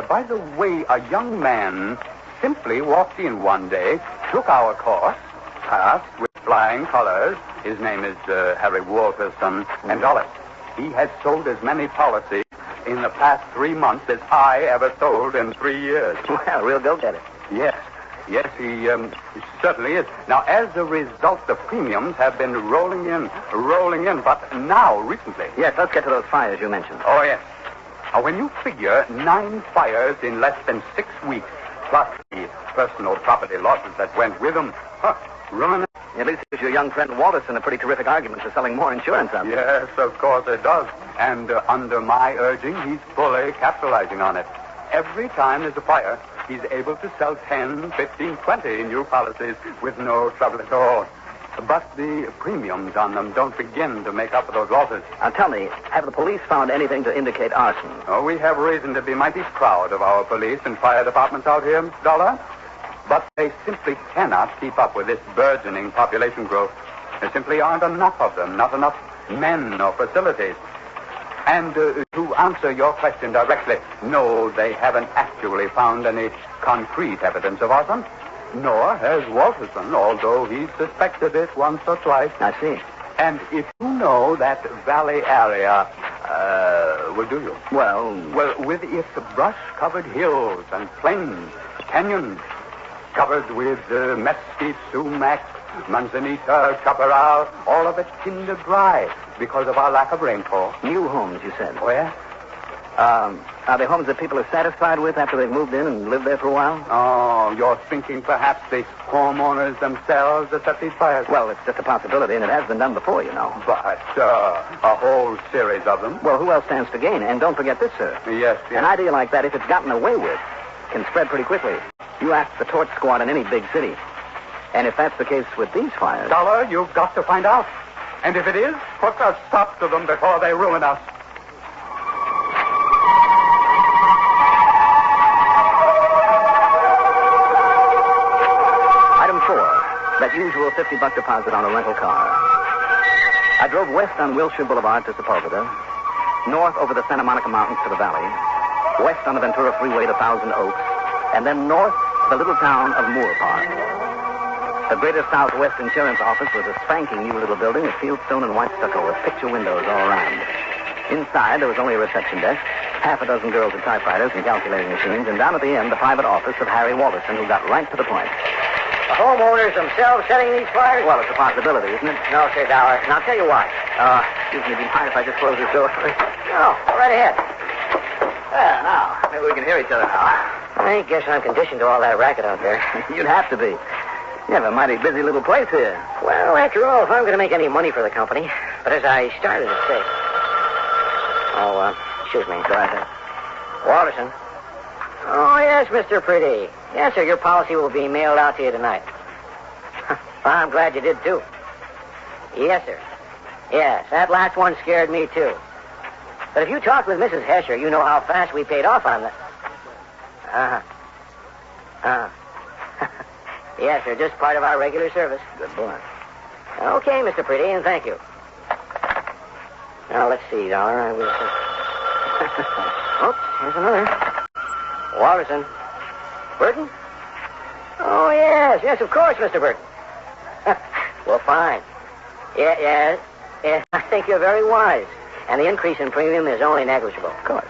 by the way, a young man simply walked in one day, took our course, passed with flying colors. His name is Harry Walterson, and dollars. He has sold as many policies in the past 3 months as I ever sold in 3 years. Well, real go-getter. Yes, he certainly is. Now, as a result, the premiums have been rolling in, but now, recently. Yes, let's get to those fires you mentioned. Oh, yes. Now, when you figure 9 fires in less than 6 weeks, plus the personal property losses that went with them, ruinous. At least it gives your young friend Walterson a pretty terrific argument for selling more insurance out there. Yes, of course it does. And under my urging, he's fully capitalizing on it. Every time there's a fire, he's able to sell 10, 15, 20 new policies with no trouble at all. But the premiums on them don't begin to make up for those losses. Now tell me, have the police found anything to indicate arson? Oh, we have reason to be mighty proud of our police and fire departments out here, Mr. Dollar. But they simply cannot keep up with this burgeoning population growth. There simply aren't enough of them, not enough men or facilities. And to answer your question directly, no, they haven't actually found any concrete evidence of arson. Nor has Walterson, although he suspected it once or twice. I see. And if you know that valley area, will do you? Well, with its brush-covered hills and plains, canyons, covered with mesquite, sumac, manzanita, chaparral, all of it tinder dry because of our lack of rainfall. New homes, you said. Oh, yeah? Are they homes that people are satisfied with after they've moved in and lived there for a while? Oh, you're thinking perhaps the homeowners themselves that set these fires? Well, it's just a possibility, and it has been done before, you know. But a whole series of them. Well, who else stands to gain? And don't forget this, sir. Yes. An idea like that, if it's gotten away with, can spread pretty quickly. You ask the torch squad in any big city. And if that's the case with these fires... Dollar, you've got to find out. And if it is, put a stop to them before they ruin us. Item 4, that usual $50 deposit on a rental car. I drove west on Wilshire Boulevard to Sepulveda, north over the Santa Monica Mountains to the valley, west on the Ventura Freeway to Thousand Oaks, and then north to the little town of Moore Park. The Greater Southwest Insurance Office was a spanking new little building of fieldstone and white stucco with picture windows all around. Inside, there was only a reception desk, half a dozen girls with typewriters and calculating machines, and down at the end, the private office of Harry Walterson, who got right to the point. The homeowners themselves setting these fires? Well, it's a possibility, isn't it? No, Sir Dollar. And I'll tell you why. Excuse me, do you mind if I just close this door? No, go right ahead. There, now. Maybe we can hear each other now. I guess I'm conditioned to all that racket out there. You'd have to be. You have a mighty busy little place here. Well, after all, if I'm going to make any money for the company. But as I started to say... excuse me. Go ahead. Walterson. Oh, yes, Mr. Pretty. Yes, sir, your policy will be mailed out to you tonight. I'm glad you did, too. Yes, sir. Yes, that last one scared me, too. But if you talked with Mrs. Hesher, you know how fast we paid off on that. Yes, sir, just part of our regular service. Good boy. Okay, Mr. Pretty, and thank you. Now, let's see, Dollar. I was... Oops, here's another. Walterson. Burton? Oh, yes, of course, Mr. Burton. Well, fine. Yes, I think you're very wise. And the increase in premium is only negligible. Of course.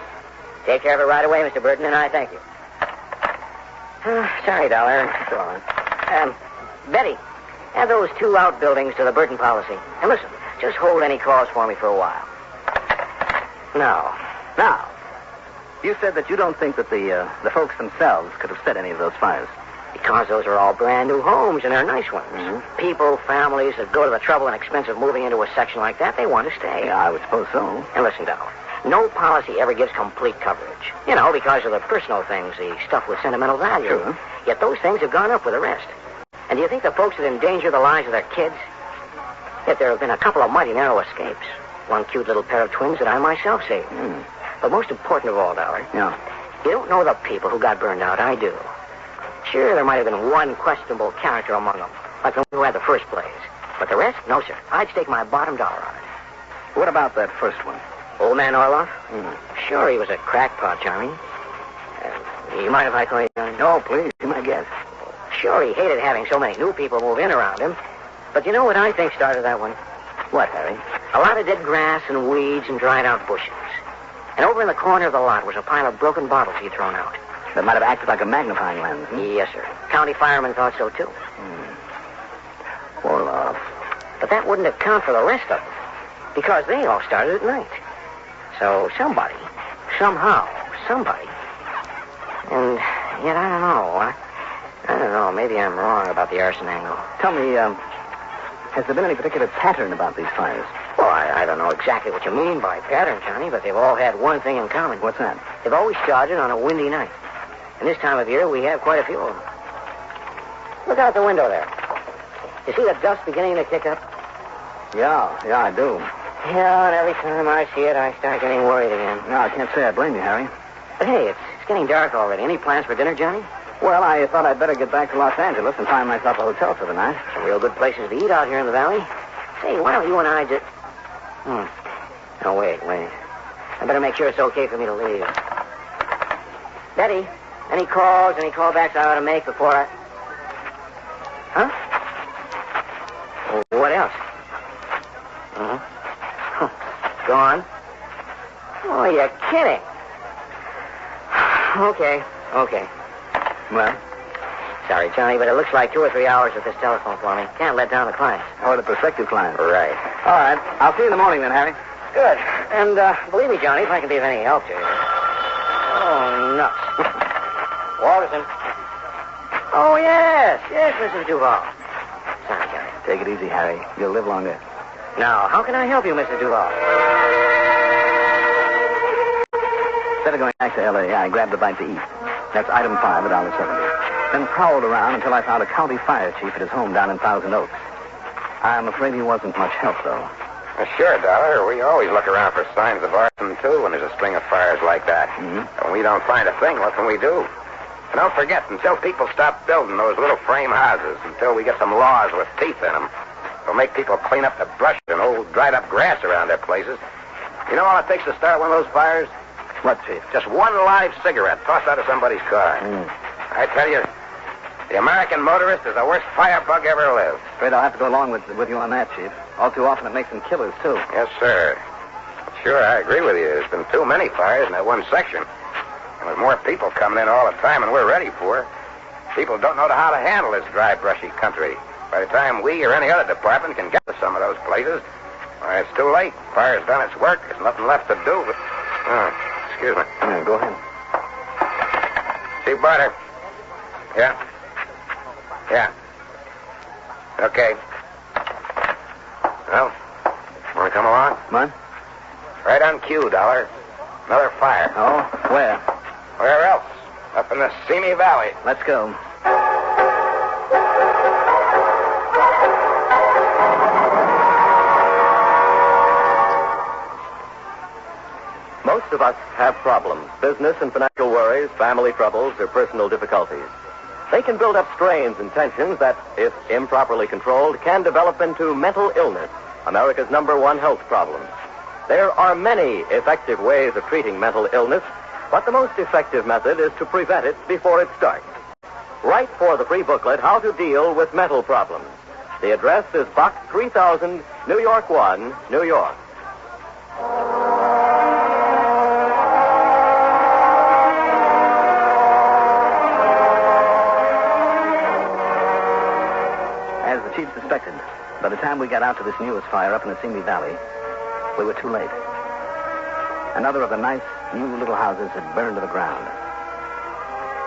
Take care of it right away, Mr. Burton, and I thank you. Sorry, Dollar. That's all right. Betty. Add those 2 outbuildings to the Burton policy. And listen, just hold any calls for me for a while. Now, you said that you don't think that the folks themselves could have set any of those fires. Because those are all brand new homes, and they're nice ones. Mm-hmm. People, families that go to the trouble and expense of moving into a section like that, they want to stay. Yeah, I would suppose so. And listen, Dollar, no policy ever gives complete coverage. You know, because of the personal things, the stuff with sentimental value. Sure. Yet those things have gone up with the rest. And do you think the folks that endanger the lives of their kids? Yet there have been a couple of mighty narrow escapes. One cute little pair of twins that I myself saved. But most important of all, Dollar, Yeah. you don't know the people who got burned out. I do. Sure, there might have been one questionable character among them, like the one who had the first blaze. But the rest, no, sir. I'd stake my bottom dollar on it. What about that first one? Old man Orloff? Sure, he was a crackpot, Johnny. You mind if I call you Johnny? No, please. Be my guest. Sure, he hated having so many new people move in around him. But you know what I think started that one? What, Harry? A lot of dead grass and weeds and dried out bushes. And over in the corner of the lot was a pile of broken bottles he'd thrown out. That might have acted like a magnifying lens. Yes, sir. County firemen thought so, too. Orloff. But that wouldn't account for the rest of them, because they all started at night. So somebody, somehow, somebody. And yet I don't know. I don't know. Maybe I'm wrong about the arson angle. Tell me, has there been any particular pattern about these fires? Well, I don't know exactly what you mean by pattern, Johnny, but they've all had one thing in common. What's that? They've always started on a windy night. And this time of year, we have quite a few of them. Look out the window there. You see the dust beginning to kick up? Yeah, I do. Yeah, and every time I see it, I start getting worried again. No, I can't say I blame you, Harry. But hey, it's getting dark already. Any plans for dinner, Johnny? Well, I thought I'd better get back to Los Angeles and find myself a hotel for the night. Some real good places to eat out here in the valley. Say, why don't you and I just... Oh, wait. I better make sure it's okay for me to leave. Betty, any calls, any callbacks I ought to make before I... Huh? What else? Gone? Oh, you're kidding. Okay. Well? Sorry, Johnny, but it looks like 2 or 3 hours at this telephone for me. Can't let down the clients. Or the prospective client. Right. All right. I'll see you in the morning then, Harry. Good. And believe me, Johnny, if I can be of any help to you. Oh, nuts. Walterson. Oh, yes, Mrs. Duval. Sorry, Johnny. Take it easy, Harry. You'll live longer. Now, how can I help you, Mrs. Duval? Instead of going back to L.A., I grabbed a bite to eat. That's item 5, $1.70. Then prowled around until I found a county fire chief at his home down in Thousand Oaks. I'm afraid he wasn't much help, though. Sure, Dollar. We always look around for signs of arson, too, when there's a string of fires like that. When we don't find a thing, what can we do? And don't forget, until people stop building those little frame houses, until we get some laws with teeth in them, we'll make people clean up the brush and old dried-up grass around their places. You know all it takes to start one of those fires? What, Chief? Just one live cigarette tossed out of somebody's car. I tell you, the American motorist is the worst firebug ever lived. Afraid I'll have to go along with you on that, Chief. All too often it makes them killers, too. Yes, sir. Sure, I agree with you. There's been too many fires in that one section. And with more people coming in all the time than we're ready for, people don't know how to handle this dry, brushy country. By the time we or any other department can get to some of those places, well, it's too late. Fire's done its work. There's nothing left to do but... excuse me. Go ahead. Chief Barter. Yeah? Yeah. Okay. Well, want to come along? What? Right on cue, Dollar. Another fire. Oh? Where? Where else? Up in the Simi Valley. Let's go. Most of us have problems, business and financial worries, family troubles, or personal difficulties. They can build up strains and tensions that, if improperly controlled, can develop into mental illness, America's #1 health problem. There are many effective ways of treating mental illness, but the most effective method is to prevent it before it starts. Write for the free booklet, How to Deal with Mental Problems. The address is Box 3000, New York 1, New York. As the chief suspected, By the time we got out to this newest fire up in the Simi Valley, we were too late. Another of the nice, new little houses had burned to the ground.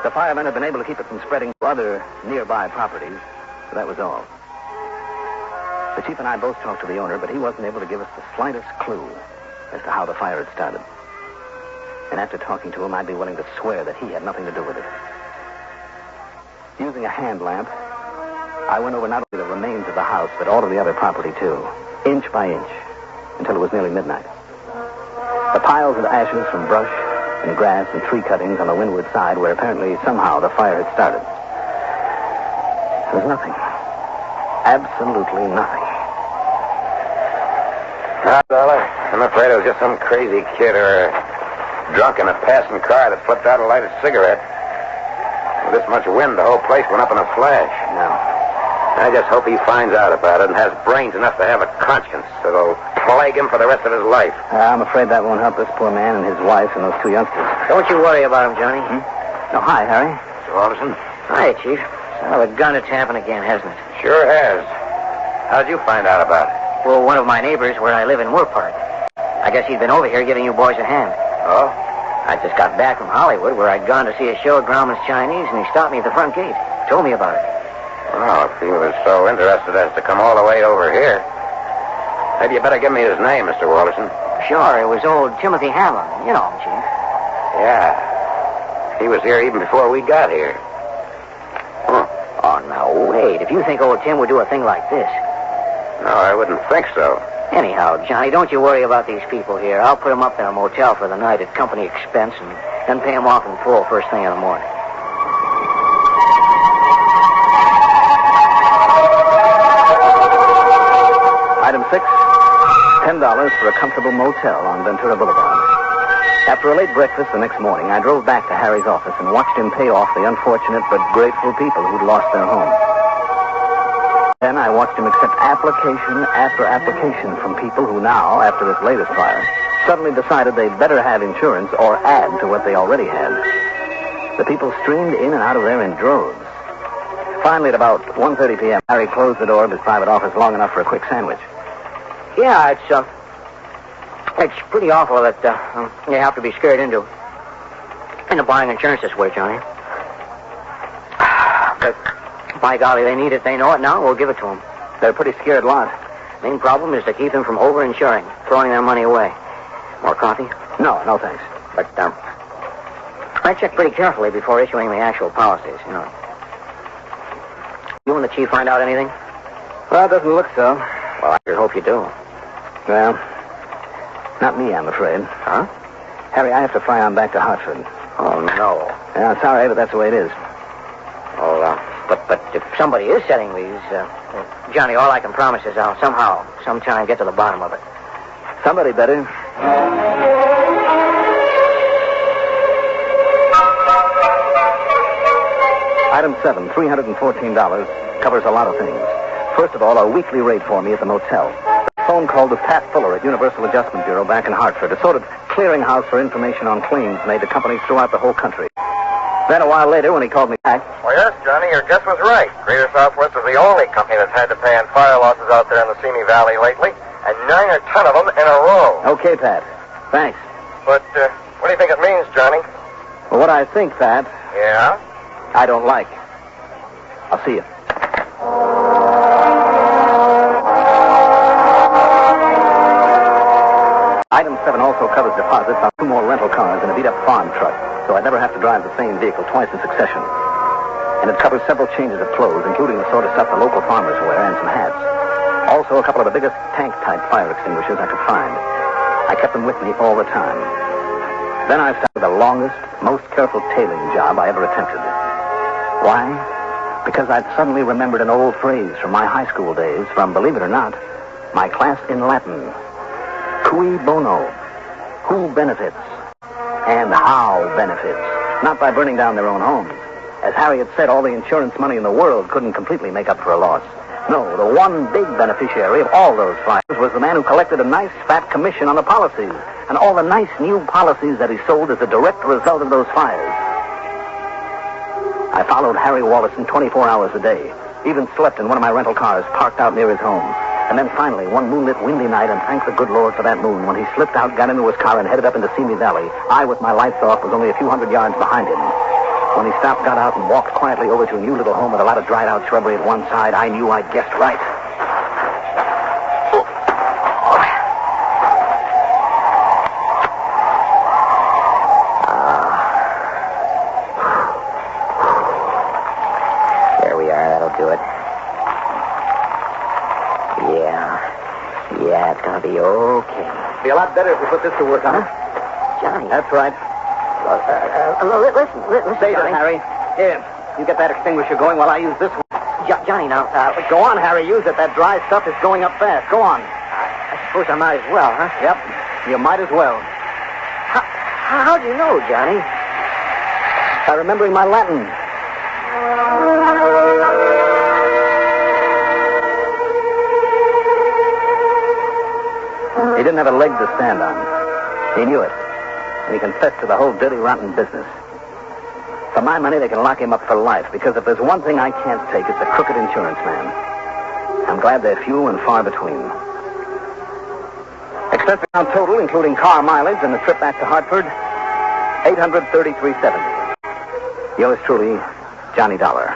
The firemen had been able to keep it from spreading to other nearby properties, but that was all. The chief and I both talked to the owner, but he wasn't able to give us the slightest clue as to how the fire had started. And after talking to him, I'd be willing to swear that he had nothing to do with it. Using a hand lamp, I went over not only the remains of the house, but all of the other property, too, inch by inch, until it was nearly midnight. The piles of ashes from brush and grass and tree cuttings on the windward side where apparently somehow the fire had started. There was nothing. Absolutely nothing. Dollar, I'm afraid it was just some crazy kid or a drunk in a passing car that flipped out a lighted cigarette. With this much wind, the whole place went up in a flash. No. I just hope he finds out about it and has brains enough to have a conscience that'll plague him for the rest of his life. I'm afraid that won't help this poor man and his wife and those two youngsters. Don't you worry about him, Johnny. Oh, hi, Harry. Mr. Alderson. Hi, Chief. Son of a gun, it's happened again, hasn't it? Sure has. How'd you find out about it? Well, one of my neighbors where I live in Moore Park. I guess he'd been over here giving you boys a hand. Oh? I just got back from Hollywood where I'd gone to see a show at Grauman's Chinese, and he stopped me at the front gate. Told me about it. Well, if he was so interested as to come all the way over here, maybe you better give me his name, Mr. Walterson. Sure, it was old Timothy Hamlin. You know him, Chief. Yeah. He was here even before we got here. Huh. Oh, now, wait. If you think old Tim would do a thing like this. No, I wouldn't think so. Anyhow, Johnny, don't you worry about these people here. I'll put them up in a motel for the night at company expense and then pay them off in full first thing in the morning. Item 6, $10 for a comfortable motel on Ventura Boulevard. After a late breakfast the next morning, I drove back to Harry's office and watched him pay off the unfortunate but grateful people who'd lost their homes. Then I watched him accept application after application from people who now, after this latest fire, suddenly decided they'd better have insurance or add to what they already had. The people streamed in and out of there in droves. Finally, at about 1:30 p.m., Harry closed the door of his private office long enough for a quick sandwich. Yeah, it's pretty awful that you have to be scared into buying insurance this way, Johnny. But by golly, they need it. They know it now. We'll give it to them. They're a pretty scared lot. Main problem is to keep them from over-insuring, throwing their money away. More coffee? No, thanks. But I check pretty carefully before issuing the actual policies, you know. You and the chief find out anything? Well, it doesn't look so. Well, I sure hope you do. Well, not me, I'm afraid. Huh? Harry, I have to fly on back to Hartford. Oh, no. Yeah, sorry, but that's the way it is. Well, but if somebody is setting these, Johnny, all I can promise is I'll sometime get to the bottom of it. Somebody better. Item 7, $314, covers a lot of things. First of all, a weekly rate for me at the motel. A phone call to Pat Fuller at Universal Adjustment Bureau back in Hartford, a sort of clearinghouse for information on claims made to companies throughout the whole country. Then a while later, when he called me back... Well, yes, Johnny, your guess was right. Greater Southwest is the only company that's had to pay on fire losses out there in the Simi Valley lately, and 9 or 10 of them in a row. Okay, Pat. Thanks. But what do you think it means, Johnny? Well, what I think, Pat... Yeah? I don't like. I'll see you. Item 7 also covers deposits on 2 more rental cars and a beat-up farm truck, so I'd never have to drive the same vehicle twice in succession. And it covers several changes of clothes, including the sort of stuff the local farmers wear and some hats. Also, a couple of the biggest tank-type fire extinguishers I could find. I kept them with me all the time. Then I started the longest, most careful tailing job I ever attempted. Why? Because I'd suddenly remembered an old phrase from my high school days from, believe it or not, my class in Latin. Cui bono? Who benefits? And how benefits? Not by burning down their own homes. As Harry had said, all the insurance money in the world couldn't completely make up for a loss. No, the one big beneficiary of all those fires was the man who collected a nice fat commission on the policies and all the nice new policies that he sold as a direct result of those fires. I followed Harry Wallison 24 hours a day, even slept in one of my rental cars parked out near his home, And then finally, one moonlit, windy night, and thank the good Lord for that moon, when he slipped out, got into his car, and headed up into Simi Valley, I, with my lights off, was only a few hundred yards behind him. When he stopped, got out, and walked quietly over to a new little home with a lot of dried-out shrubbery at one side, I knew I'd guessed right. There we are. That'll do it. Yeah, it's going to be okay. Be a lot better if we put this to work, huh? Johnny. That's right. Listen, Stay there, Johnny. Harry. Here, you get that extinguisher going while I use this one. Johnny, now, Go on, Harry. Use it. That dry stuff is going up fast. Go on. I suppose I might as well, huh? Yep. You might as well. How do you know, Johnny? By remembering my Latin. He didn't have a leg to stand on. He knew it. And he confessed to the whole dirty, rotten business. For my money, they can lock him up for life, because if there's one thing I can't take, it's a crooked insurance man. I'm glad they're few and far between. Expense account total, including car mileage and the trip back to Hartford, $833.70. Yours truly, Johnny Dollar.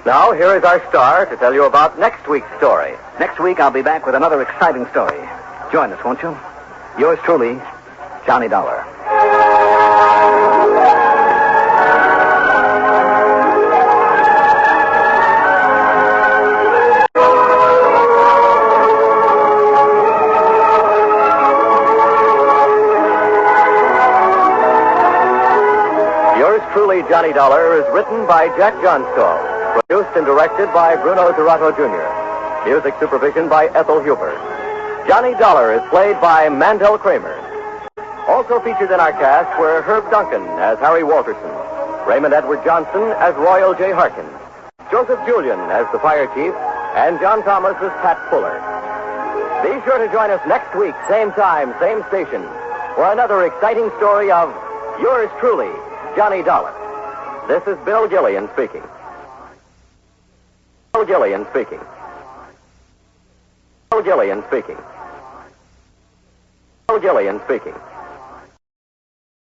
Now, here is our star to tell you about next week's story. Next week, I'll be back with another exciting story. Join us, won't you? Yours truly, Johnny Dollar. Yours truly, Johnny Dollar, is written by Jack Johnstone. Produced and directed by Bruno Zerato Jr. Music supervision by Ethel Huber. Johnny Dollar is played by Mandel Kramer. Also featured in our cast were Herb Duncan as Harry Walterson, Raymond Edward Johnson as Royal J. Harkins, Joseph Julian as the fire chief, and John Thomas as Pat Fuller. Be sure to join us next week, same time, same station, for another exciting story of yours truly, Johnny Dollar. This is Bill Gillian speaking. Bill Gillian speaking. Bill Gillian speaking. Bill Gillian speaking.